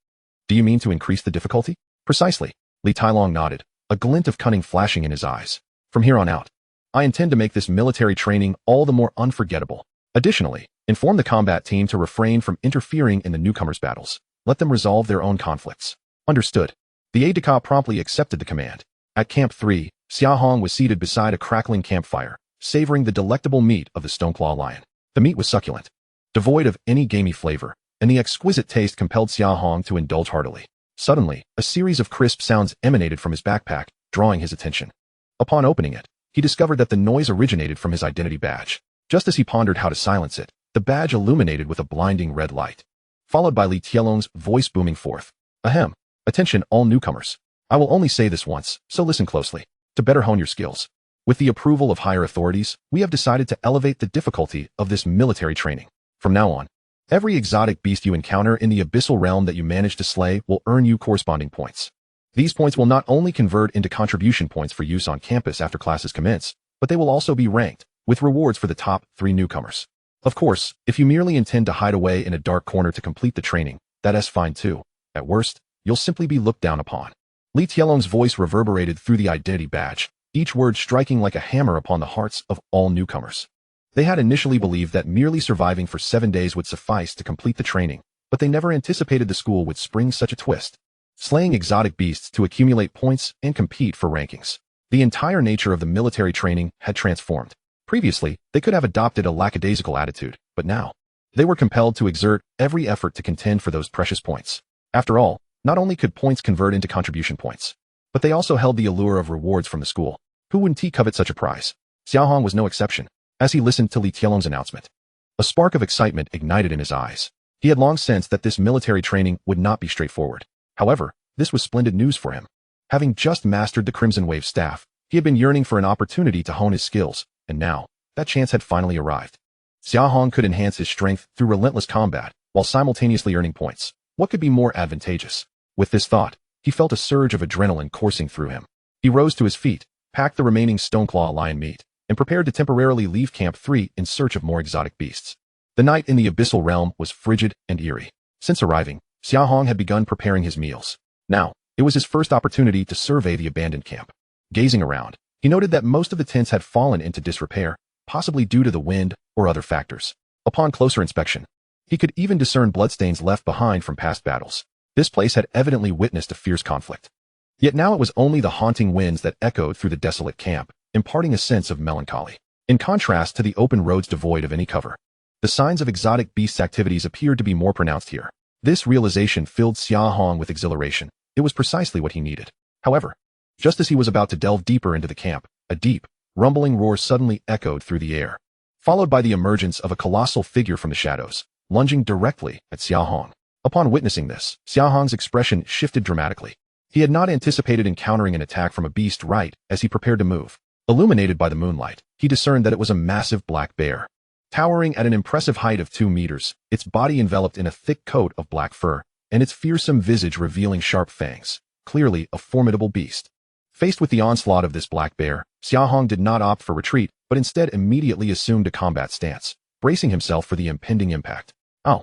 do you mean to increase the difficulty? Precisely. Li Tailong nodded, a glint of cunning flashing in his eyes. From here on out, I intend to make this military training all the more unforgettable. Additionally, inform the combat team to refrain from interfering in the newcomers' battles. Let them resolve their own conflicts. Understood. The aide-de-camp promptly accepted the command. At Camp 3, Xia Hong was seated beside a crackling campfire, savoring the delectable meat of the Stoneclaw lion. The meat was succulent, devoid of any gamey flavor, and the exquisite taste compelled Xia Hong to indulge heartily. Suddenly, a series of crisp sounds emanated from his backpack, drawing his attention. Upon opening it, he discovered that the noise originated from his identity badge. Just as he pondered how to silence it, the badge illuminated with a blinding red light, followed by Li Tailong's voice booming forth. Ahem. Attention all newcomers. I will only say this once, so listen closely. To better hone your skills, with the approval of higher authorities, we have decided to elevate the difficulty of this military training. From now on, every exotic beast you encounter in the abyssal realm that you manage to slay will earn you corresponding points. These points will not only convert into contribution points for use on campus after classes commence, but they will also be ranked, with rewards for the top 3 newcomers. Of course, if you merely intend to hide away in a dark corner to complete the training, that's fine too. At worst, you'll simply be looked down upon. Li Tailong's voice reverberated through the identity badge, each word striking like a hammer upon the hearts of all newcomers. They had initially believed that merely surviving for 7 days would suffice to complete the training, but they never anticipated the school would spring such a twist. Slaying exotic beasts to accumulate points and compete for rankings. The entire nature of the military training had transformed. Previously, they could have adopted a lackadaisical attitude, but now, they were compelled to exert every effort to contend for those precious points. After all, not only could points convert into contribution points, but they also held the allure of rewards from the school. Who wouldn't covet such a prize? Xia Hong was no exception, as he listened to Li Tielong's announcement. A spark of excitement ignited in his eyes. He had long sensed that this military training would not be straightforward. However, this was splendid news for him. Having just mastered the Crimson Wave staff, he had been yearning for an opportunity to hone his skills, and now, that chance had finally arrived. Xia Hong could enhance his strength through relentless combat, while simultaneously earning points. What could be more advantageous? With this thought, he felt a surge of adrenaline coursing through him. He rose to his feet, packed the remaining Stoneclaw lion meat, and prepared to temporarily leave Camp 3 in search of more exotic beasts. The night in the Abyssal Realm was frigid and eerie. Since arriving, Xia Hong had begun preparing his meals. Now, it was his first opportunity to survey the abandoned camp. Gazing around, he noted that most of the tents had fallen into disrepair, possibly due to the wind or other factors. Upon closer inspection, he could even discern bloodstains left behind from past battles. This place had evidently witnessed a fierce conflict. Yet now it was only the haunting winds that echoed through the desolate camp, imparting a sense of melancholy. In contrast to the open roads devoid of any cover, the signs of exotic beasts' activities appeared to be more pronounced here. This realization filled Xia Hong with exhilaration. It was precisely what he needed. However, just as he was about to delve deeper into the camp, a deep, rumbling roar suddenly echoed through the air, followed by the emergence of a colossal figure from the shadows, lunging directly at Xia Hong. Upon witnessing this, Xia Hong's expression shifted dramatically. He had not anticipated encountering an attack from a beast right as he prepared to move. Illuminated by the moonlight, he discerned that it was a massive black bear. Towering at an impressive height of 2 meters, its body enveloped in a thick coat of black fur, and its fearsome visage revealing sharp fangs. Clearly a formidable beast. Faced with the onslaught of this black bear, Xia Hong did not opt for retreat, but instead immediately assumed a combat stance, bracing himself for the impending impact. Oh,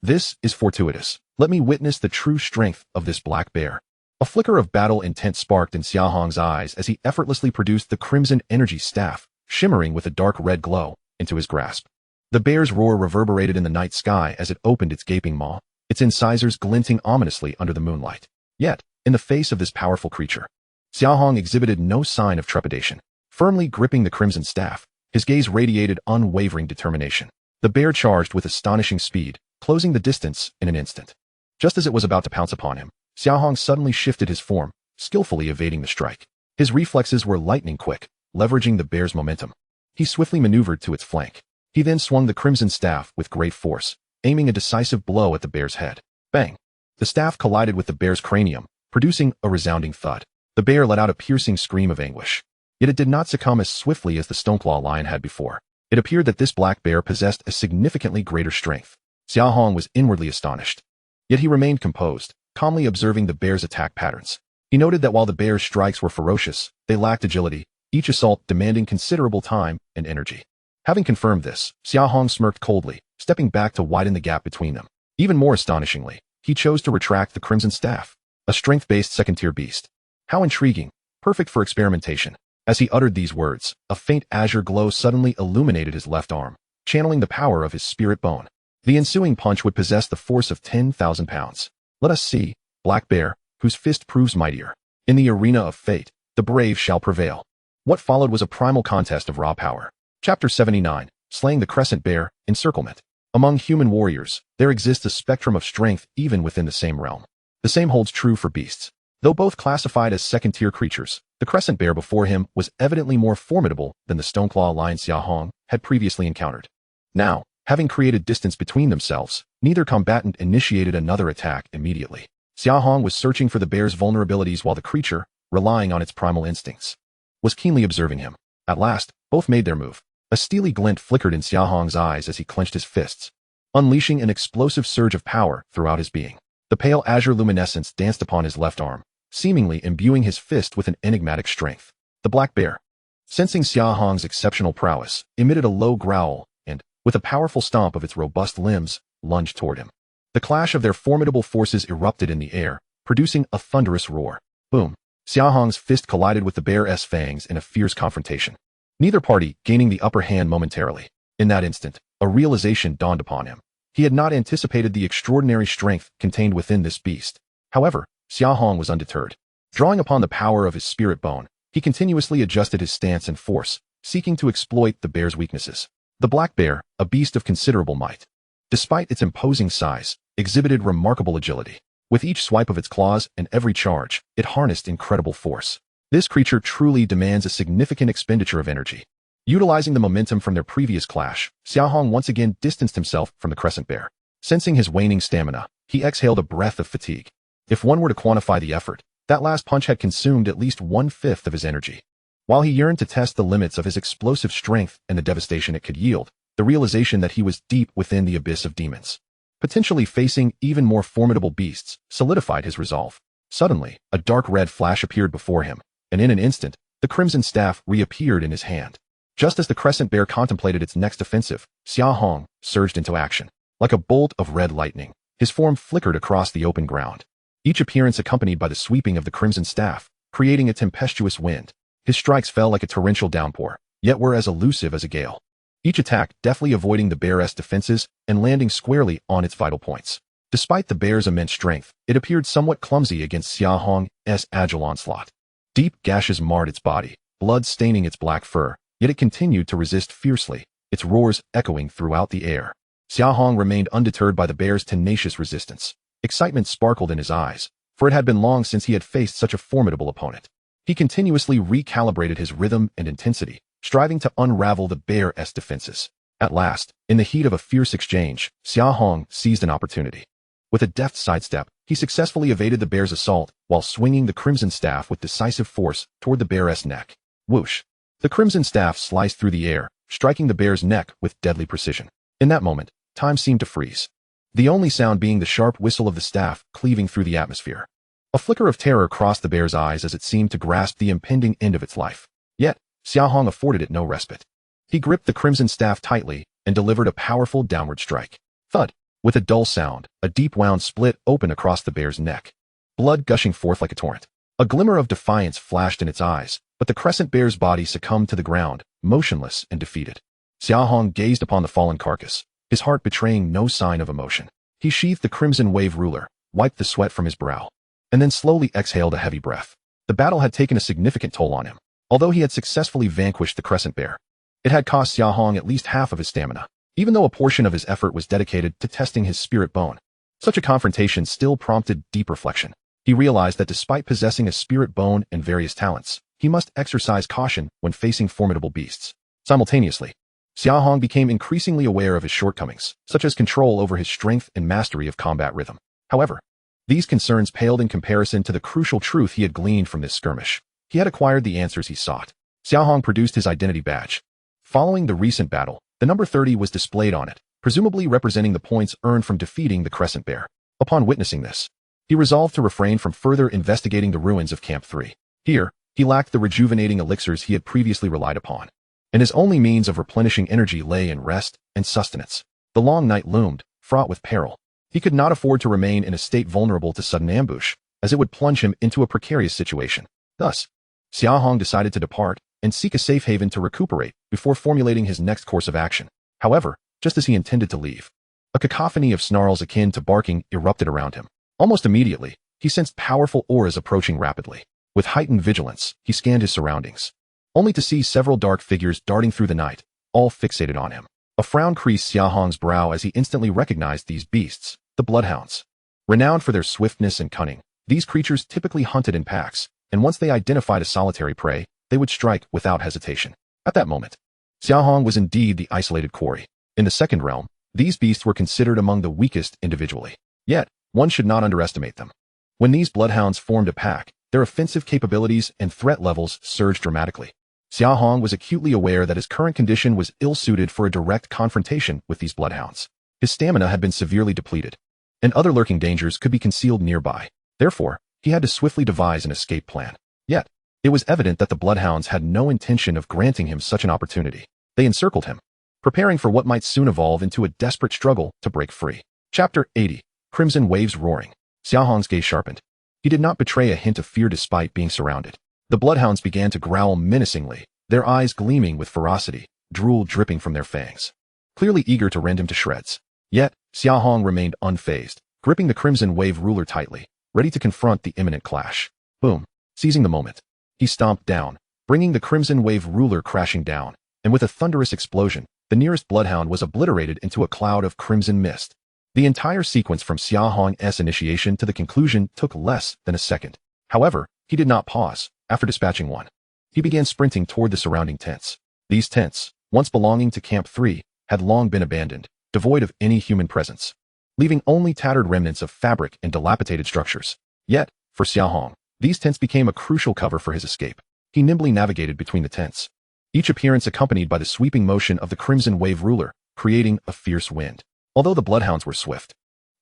this is fortuitous. Let me witness the true strength of this black bear. A flicker of battle intent sparked in Xia Hong's eyes as he effortlessly produced the crimson energy staff, shimmering with a dark red glow, into his grasp. The bear's roar reverberated in the night sky as it opened its gaping maw, its incisors glinting ominously under the moonlight. Yet, in the face of this powerful creature, Xia Hong exhibited no sign of trepidation. Firmly gripping the crimson staff, his gaze radiated unwavering determination. The bear charged with astonishing speed, closing the distance in an instant. Just as it was about to pounce upon him, Xia Hong suddenly shifted his form, skillfully evading the strike. His reflexes were lightning quick, leveraging the bear's momentum. He swiftly maneuvered to its flank. He then swung the crimson staff with great force, aiming a decisive blow at the bear's head. Bang! The staff collided with the bear's cranium, producing a resounding thud. The bear let out a piercing scream of anguish. Yet it did not succumb as swiftly as the Stoneclaw lion had before. It appeared that this black bear possessed a significantly greater strength. Xia Hong was inwardly astonished. Yet he remained composed, calmly observing the bear's attack patterns. He noted that while the bear's strikes were ferocious, they lacked agility, each assault demanding considerable time and energy. Having confirmed this, Xia Hong smirked coldly, stepping back to widen the gap between them. Even more astonishingly, he chose to retract the crimson staff, a strength-based second-tier beast. How intriguing, perfect for experimentation. As he uttered these words, a faint azure glow suddenly illuminated his left arm, channeling the power of his spirit bone. The ensuing punch would possess the force of 10,000 pounds. Let us see, Black Bear, whose fist proves mightier. In the arena of fate, the brave shall prevail. What followed was a primal contest of raw power. Chapter 79, Slaying the Crescent Bear, Encirclement. Among human warriors, there exists a spectrum of strength even within the same realm. The same holds true for beasts. Though both classified as second-tier creatures, the crescent bear before him was evidently more formidable than the Stoneclaw lion Xia Hong had previously encountered. Now, having created distance between themselves, neither combatant initiated another attack immediately. Xia Hong was searching for the bear's vulnerabilities while the creature, relying on its primal instincts, was keenly observing him. At last, both made their move. A steely glint flickered in Xia Hong's eyes as he clenched his fists, unleashing an explosive surge of power throughout his being. The pale azure luminescence danced upon his left arm, seemingly imbuing his fist with an enigmatic strength. The black bear, sensing Xia Hong's exceptional prowess, emitted a low growl and, with a powerful stomp of its robust limbs, lunged toward him. The clash of their formidable forces erupted in the air, producing a thunderous roar. Boom! Xia Hong's fist collided with the bear's fangs in a fierce confrontation, neither party gaining the upper hand momentarily. In that instant, a realization dawned upon him. He had not anticipated the extraordinary strength contained within this beast. However, Xia Hong was undeterred. Drawing upon the power of his spirit bone, he continuously adjusted his stance and force, seeking to exploit the bear's weaknesses. The black bear, a beast of considerable might, despite its imposing size, exhibited remarkable agility. With each swipe of its claws and every charge, it harnessed incredible force. This creature truly demands a significant expenditure of energy. Utilizing the momentum from their previous clash, Xia Hong once again distanced himself from the crescent bear. Sensing his waning stamina, he exhaled a breath of fatigue. If one were to quantify the effort, that last punch had consumed at least 1/5 of his energy. While he yearned to test the limits of his explosive strength and the devastation it could yield, the realization that he was deep within the abyss of demons, potentially facing even more formidable beasts, solidified his resolve. Suddenly, a dark red flash appeared before him, and in an instant, the crimson staff reappeared in his hand. Just as the crescent bear contemplated its next offensive, Xia Hong surged into action. Like a bolt of red lightning, his form flickered across the open ground, each appearance accompanied by the sweeping of the crimson staff, creating a tempestuous wind. His strikes fell like a torrential downpour, yet were as elusive as a gale. Each attack deftly avoiding the bear's defenses and landing squarely on its vital points. Despite the bear's immense strength, it appeared somewhat clumsy against Xia Hong's agile onslaught. Deep gashes marred its body, blood staining its black fur, yet it continued to resist fiercely, its roars echoing throughout the air. Xia Hong remained undeterred by the bear's tenacious resistance. Excitement sparkled in his eyes, for it had been long since he had faced such a formidable opponent. He continuously recalibrated his rhythm and intensity, striving to unravel the bear's defenses. At last, in the heat of a fierce exchange, Xia Hong seized an opportunity. With a deft sidestep, he successfully evaded the bear's assault while swinging the crimson staff with decisive force toward the bear's neck. Whoosh! The crimson staff sliced through the air, striking the bear's neck with deadly precision. In that moment, time seemed to freeze, the only sound being the sharp whistle of the staff cleaving through the atmosphere. A flicker of terror crossed the bear's eyes as it seemed to grasp the impending end of its life. Yet, Xia Hong afforded it no respite. He gripped the crimson staff tightly and delivered a powerful downward strike. Thud! With a dull sound, a deep wound split open across the bear's neck, blood gushing forth like a torrent. A glimmer of defiance flashed in its eyes, but the crescent bear's body succumbed to the ground, motionless and defeated. Xia Hong gazed upon the fallen carcass, his heart betraying no sign of emotion. He sheathed the crimson wave ruler, wiped the sweat from his brow, and then slowly exhaled a heavy breath. The battle had taken a significant toll on him. Although he had successfully vanquished the crescent bear, it had cost Xia Hong at least half of his stamina, even though a portion of his effort was dedicated to testing his spirit bone. Such a confrontation still prompted deep reflection. He realized that despite possessing a spirit bone and various talents, he must exercise caution when facing formidable beasts. Simultaneously, Xia Hong became increasingly aware of his shortcomings, such as control over his strength and mastery of combat rhythm. However, these concerns paled in comparison to the crucial truth he had gleaned from this skirmish. He had acquired the answers he sought. Xia Hong produced his identity badge. Following the recent battle, the number 30 was displayed on it, presumably representing the points earned from defeating the crescent bear. Upon witnessing this, he resolved to refrain from further investigating the ruins of Camp 3. Here, he lacked the rejuvenating elixirs he had previously relied upon, and his only means of replenishing energy lay in rest and sustenance. The long night loomed, fraught with peril. He could not afford to remain in a state vulnerable to sudden ambush, as it would plunge him into a precarious situation. Thus, Xia Hong decided to depart and seek a safe haven to recuperate before formulating his next course of action. However, just as he intended to leave, a cacophony of snarls akin to barking erupted around him. Almost immediately, he sensed powerful auras approaching rapidly. With heightened vigilance, he scanned his surroundings, only to see several dark figures darting through the night, all fixated on him. A frown creased Xia Hong's brow as he instantly recognized these beasts, the bloodhounds. Renowned for their swiftness and cunning, these creatures typically hunted in packs, and once they identified a solitary prey, they would strike without hesitation. At that moment, Xia Hong was indeed the isolated quarry. In the second realm, these beasts were considered among the weakest individually. Yet, one should not underestimate them. When these bloodhounds formed a pack, their offensive capabilities and threat levels surged dramatically. Xia Hong was acutely aware that his current condition was ill-suited for a direct confrontation with these bloodhounds. His stamina had been severely depleted, and other lurking dangers could be concealed nearby. Therefore, he had to swiftly devise an escape plan. Yet, it was evident that the bloodhounds had no intention of granting him such an opportunity. They encircled him, preparing for what might soon evolve into a desperate struggle to break free. Chapter 80. Crimson Waves Roaring. Xia Hong's gaze sharpened. He did not betray a hint of fear despite being surrounded. The bloodhounds began to growl menacingly, their eyes gleaming with ferocity, drool dripping from their fangs, clearly eager to rend him to shreds. Yet, Xia Hong remained unfazed, gripping the Crimson Wave ruler tightly, ready to confront the imminent clash. Boom. Seizing the moment, he stomped down, bringing the Crimson Wave ruler crashing down, and with a thunderous explosion, the nearest bloodhound was obliterated into a cloud of crimson mist. The entire sequence from Xia Hong's initiation to the conclusion took less than a second. However, he did not pause. After dispatching one, he began sprinting toward the surrounding tents. These tents, once belonging to Camp 3, had long been abandoned, devoid of any human presence, leaving only tattered remnants of fabric and dilapidated structures. Yet, for Xia Hong, these tents became a crucial cover for his escape. He nimbly navigated between the tents, each appearance accompanied by the sweeping motion of the Crimson Wave ruler, creating a fierce wind. Although the bloodhounds were swift,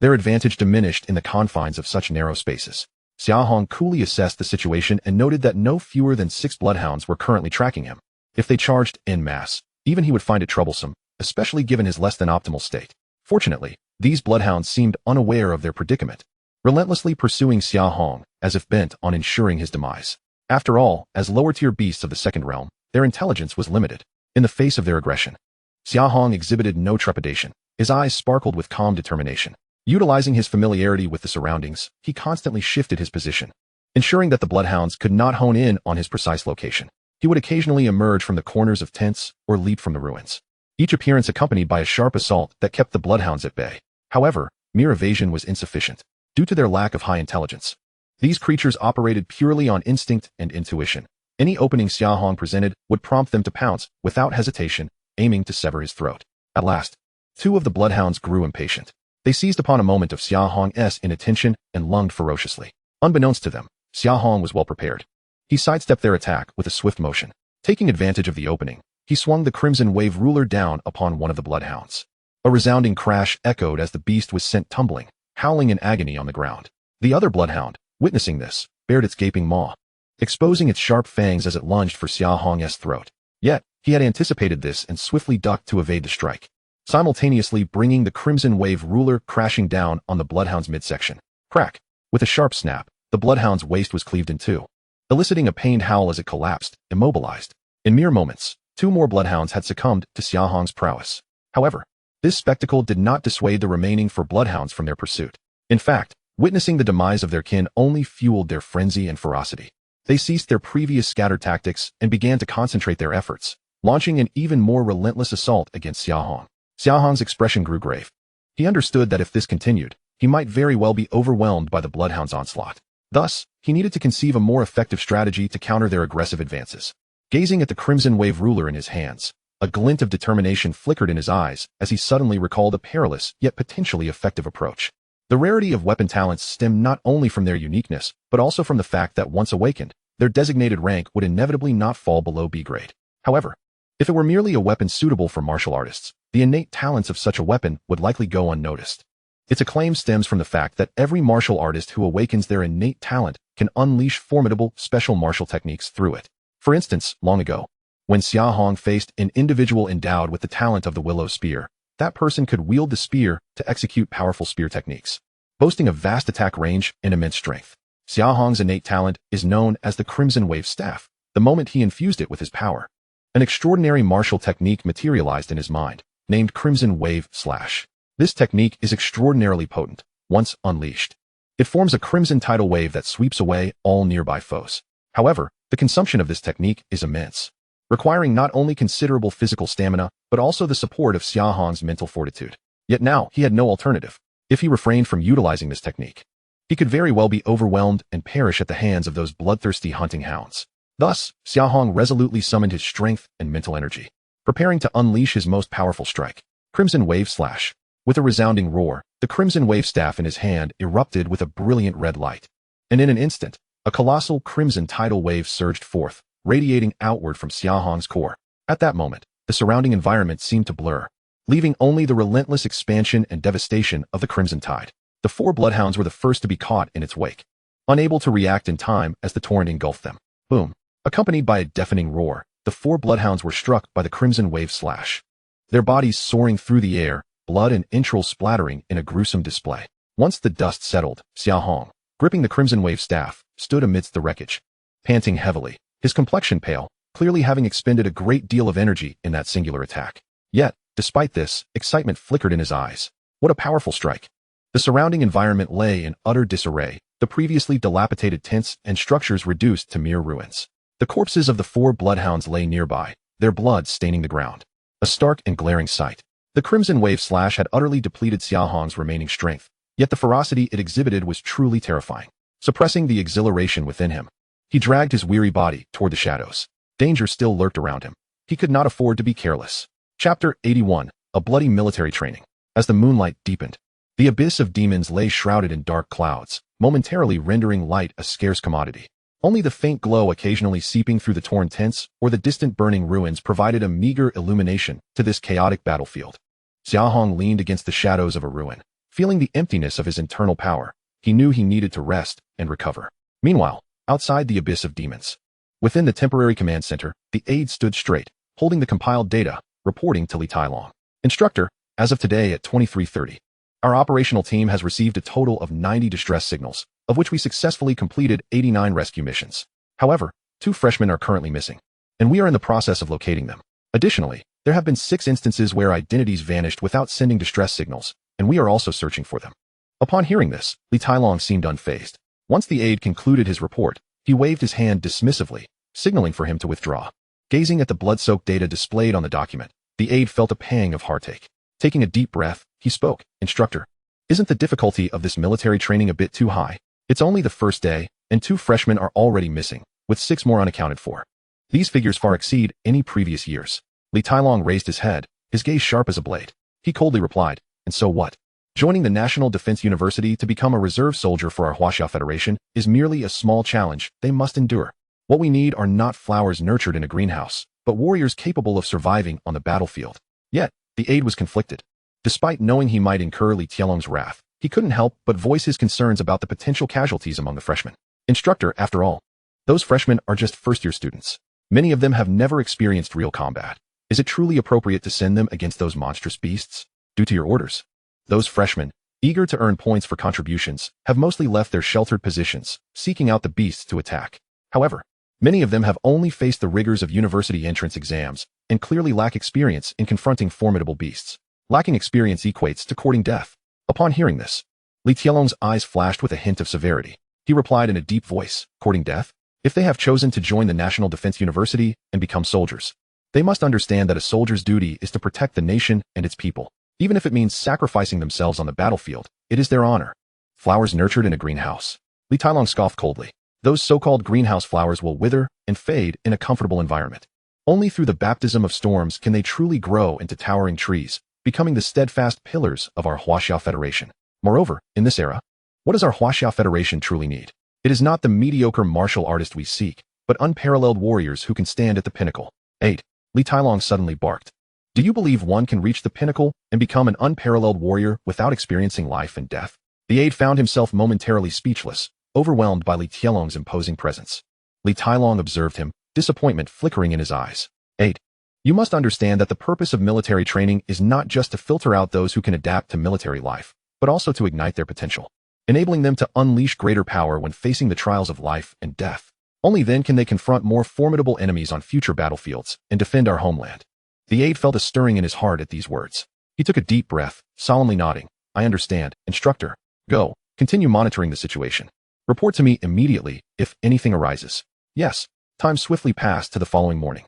their advantage diminished in the confines of such narrow spaces. Xia Hong coolly assessed the situation and noted that no fewer than 6 bloodhounds were currently tracking him. If they charged en masse, even he would find it troublesome, especially given his less than optimal state. Fortunately, these bloodhounds seemed unaware of their predicament, relentlessly pursuing Xia Hong, as if bent on ensuring his demise. After all, as lower-tier beasts of the second realm, their intelligence was limited. In the face of their aggression, Xia Hong exhibited no trepidation. His eyes sparkled with calm determination. Utilizing his familiarity with the surroundings, he constantly shifted his position, ensuring that the bloodhounds could not hone in on his precise location. He would occasionally emerge from the corners of tents or leap from the ruins, each appearance accompanied by a sharp assault that kept the bloodhounds at bay. However, mere evasion was insufficient. Due to their lack of high intelligence, these creatures operated purely on instinct and intuition. Any opening Xia Hong presented would prompt them to pounce, without hesitation, aiming to sever his throat. At last, 2 of the bloodhounds grew impatient. They seized upon a moment of Xia Hong's inattention and lunged ferociously. Unbeknownst to them, Xia Hong was well prepared. He sidestepped their attack with a swift motion. Taking advantage of the opening, he swung the Crimson Wave ruler down upon one of the bloodhounds. A resounding crash echoed as the beast was sent tumbling, howling in agony on the ground. The other bloodhound, witnessing this, bared its gaping maw, exposing its sharp fangs as it lunged for Xia Hong's throat. Yet, he had anticipated this and swiftly ducked to evade the strike, simultaneously bringing the Crimson Wave ruler crashing down on the bloodhound's midsection. Crack! With a sharp snap, the bloodhound's waist was cleaved in 2, eliciting a pained howl as it collapsed, immobilized. In mere moments, 2 more bloodhounds had succumbed to Xia Hong's prowess. However, this spectacle did not dissuade the remaining 4 bloodhounds from their pursuit. In fact, witnessing the demise of their kin only fueled their frenzy and ferocity. They ceased their previous scatter tactics and began to concentrate their efforts, launching an even more relentless assault against Xia Hong. Xia Hong's expression grew grave. He understood that if this continued, he might very well be overwhelmed by the bloodhound's onslaught. Thus, he needed to conceive a more effective strategy to counter their aggressive advances. Gazing at the Crimson Wave ruler in his hands, a glint of determination flickered in his eyes as he suddenly recalled a perilous yet potentially effective approach. The rarity of weapon talents stemmed not only from their uniqueness, but also from the fact that once awakened, their designated rank would inevitably not fall below B grade. However, if it were merely a weapon suitable for martial artists, the innate talents of such a weapon would likely go unnoticed. Its acclaim stems from the fact that every martial artist who awakens their innate talent can unleash formidable special martial techniques through it. For instance, long ago, when Xia Hong faced an individual endowed with the talent of the willow spear, that person could wield the spear to execute powerful spear techniques, boasting a vast attack range and immense strength. Xia Hong's innate talent is known as the Crimson Wave Staff. The moment he infused it with his power, an extraordinary martial technique materialized in his mind, named Crimson Wave Slash. This technique is extraordinarily potent. Once unleashed, it forms a crimson tidal wave that sweeps away all nearby foes. However, the consumption of this technique is immense, requiring not only considerable physical stamina, but also the support of Xia Hong's mental fortitude. Yet now, he had no alternative. If he refrained from utilizing this technique, he could very well be overwhelmed and perish at the hands of those bloodthirsty hunting hounds. Thus, Xia Hong resolutely summoned his strength and mental energy, preparing to unleash his most powerful strike, Crimson Wave Slash. With a resounding roar, the Crimson Wave Staff in his hand erupted with a brilliant red light, and in an instant, a colossal crimson tidal wave surged forth, radiating outward from Xia Hong's core. At that moment, the surrounding environment seemed to blur, leaving only the relentless expansion and devastation of the Crimson Tide. The 4 bloodhounds were the first to be caught in its wake, unable to react in time as the torrent engulfed them. Boom! Accompanied by a deafening roar, the 4 bloodhounds were struck by the Crimson Wave Slash, their bodies soaring through the air, blood and entrails splattering in a gruesome display. Once the dust settled, Xia Hong, gripping the crimson wave staff, stood amidst the wreckage. Panting heavily, his complexion pale, clearly having expended a great deal of energy in that singular attack. Yet, despite this, excitement flickered in his eyes. What a powerful strike. The surrounding environment lay in utter disarray, the previously dilapidated tents and structures reduced to mere ruins. The corpses of the 4 bloodhounds lay nearby, their blood staining the ground. A stark and glaring sight. The crimson wave slash had utterly depleted Xia Hong's remaining strength, yet the ferocity it exhibited was truly terrifying, suppressing the exhilaration within him. He dragged his weary body toward the shadows. Danger still lurked around him. He could not afford to be careless. Chapter 81, A Bloody Military Training. As the moonlight deepened, the abyss of demons lay shrouded in dark clouds, momentarily rendering light a scarce commodity. Only the faint glow occasionally seeping through the torn tents or the distant burning ruins provided a meager illumination to this chaotic battlefield. Xia Hong leaned against the shadows of a ruin. Feeling the emptiness of his internal power, he knew he needed to rest and recover. Meanwhile, outside the abyss of demons, within the temporary command center, the aide stood straight, holding the compiled data, reporting to Li Tailong. Instructor, as of today at 23:30, our operational team has received a total of 90 distress signals, of which we successfully completed 89 rescue missions. However, 2 freshmen are currently missing, and we are in the process of locating them. Additionally, there have been 6 instances where identities vanished without sending distress signals, and we are also searching for them. Upon hearing this, Li Tailong seemed unfazed. Once the aide concluded his report, he waved his hand dismissively, signaling for him to withdraw. Gazing at the blood-soaked data displayed on the document, the aide felt a pang of heartache. Taking a deep breath, he spoke. Instructor, isn't the difficulty of this military training a bit too high? It's only the first day, and 2 freshmen are already missing, with 6 more unaccounted for. These figures far exceed any previous years. Li Tailong raised his head, his gaze sharp as a blade. He coldly replied, and so what? Joining the National Defense University to become a reserve soldier for our Huaxia Federation is merely a small challenge they must endure. What we need are not flowers nurtured in a greenhouse, but warriors capable of surviving on the battlefield. Yet, the aide was conflicted. Despite knowing he might incur Li Tailong's wrath, he couldn't help but voice his concerns about the potential casualties among the freshmen. Instructor, after all, those freshmen are just first-year students. Many of them have never experienced real combat. Is it truly appropriate to send them against those monstrous beasts? Due to your orders, those freshmen, eager to earn points for contributions, have mostly left their sheltered positions, seeking out the beasts to attack. However, many of them have only faced the rigors of university entrance exams and clearly lack experience in confronting formidable beasts. Lacking experience equates to courting death. Upon hearing this, Li Tailong's eyes flashed with a hint of severity. He replied in a deep voice, courting death? If they have chosen to join the National Defense University and become soldiers, they must understand that a soldier's duty is to protect the nation and its people. Even if it means sacrificing themselves on the battlefield, it is their honor. Flowers nurtured in a greenhouse. Li Tailong scoffed coldly. Those so-called greenhouse flowers will wither and fade in a comfortable environment. Only through the baptism of storms can they truly grow into towering trees, becoming the steadfast pillars of our Huaxia Federation. Moreover, in this era, what does our Huaxia Federation truly need? It is not the mediocre martial artist we seek, but unparalleled warriors who can stand at the pinnacle. 8. Li Tailong suddenly barked. Do you believe one can reach the pinnacle and become an unparalleled warrior without experiencing life and death? The aide found himself momentarily speechless, overwhelmed by Li Tailong's imposing presence. Li Tailong observed him, disappointment flickering in his eyes. 8. You must understand that the purpose of military training is not just to filter out those who can adapt to military life, but also to ignite their potential, enabling them to unleash greater power when facing the trials of life and death. Only then can they confront more formidable enemies on future battlefields and defend our homeland. The aide felt a stirring in his heart at these words. He took a deep breath, solemnly nodding. I understand, instructor. Go, continue monitoring the situation. Report to me immediately if anything arises. Yes. Time swiftly passed to the following morning.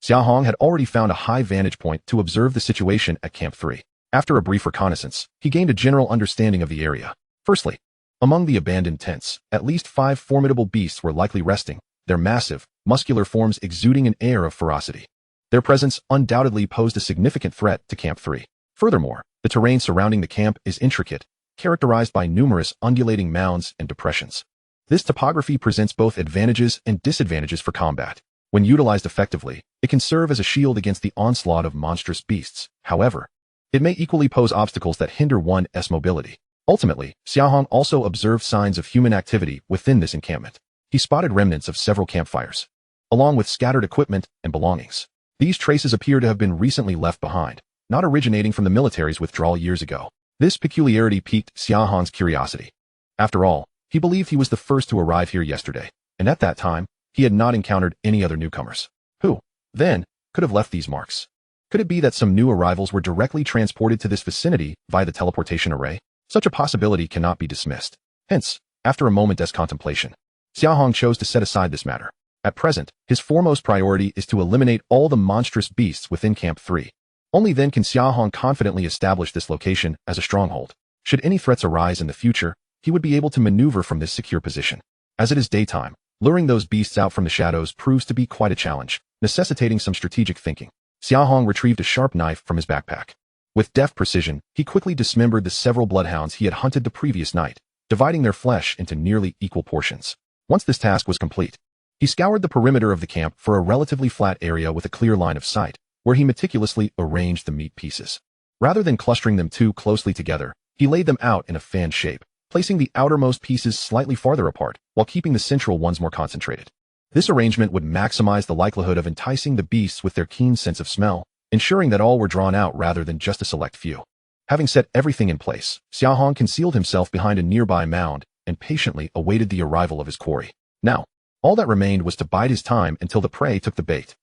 Xia Hong had already found a high vantage point to observe the situation at Camp 3. After a brief reconnaissance, he gained a general understanding of the area. Firstly, among the abandoned tents, at least 5 formidable beasts were likely resting, their massive, muscular forms exuding an air of ferocity. Their presence undoubtedly posed a significant threat to Camp 3. Furthermore, the terrain surrounding the camp is intricate, characterized by numerous undulating mounds and depressions. This topography presents both advantages and disadvantages for combat. When utilized effectively, it can serve as a shield against the onslaught of monstrous beasts. However, it may equally pose obstacles that hinder one's mobility. Ultimately, Xia Hong also observed signs of human activity within this encampment. He spotted remnants of several campfires, along with scattered equipment and belongings. These traces appear to have been recently left behind, not originating from the military's withdrawal years ago. This peculiarity piqued Xia Hong's curiosity. After all, He believed he was the first to arrive here yesterday, and at that time, he had not encountered any other newcomers. Who, then, could have left these marks? Could it be that some new arrivals were directly transported to this vicinity via the teleportation array? Such a possibility cannot be dismissed. Hence, after a moment's contemplation, Xia Hong chose to set aside this matter. At present, his foremost priority is to eliminate all the monstrous beasts within Camp 3. Only then can Xia Hong confidently establish this location as a stronghold. Should any threats arise in the future, he would be able to maneuver from this secure position. As it is daytime, luring those beasts out from the shadows proves to be quite a challenge, necessitating some strategic thinking. Xia Hong retrieved a sharp knife from his backpack. With deft precision, he quickly dismembered the several bloodhounds he had hunted the previous night, dividing their flesh into nearly equal portions. Once this task was complete, he scoured the perimeter of the camp for a relatively flat area with a clear line of sight, where he meticulously arranged the meat pieces. Rather than clustering them too closely together, he laid them out in a fan shape, placing the outermost pieces slightly farther apart, while keeping the central ones more concentrated. This arrangement would maximize the likelihood of enticing the beasts with their keen sense of smell, ensuring that all were drawn out rather than just a select few. Having set everything in place, Xia Hong concealed himself behind a nearby mound and patiently awaited the arrival of his quarry. Now, all that remained was to bide his time until the prey took the bait.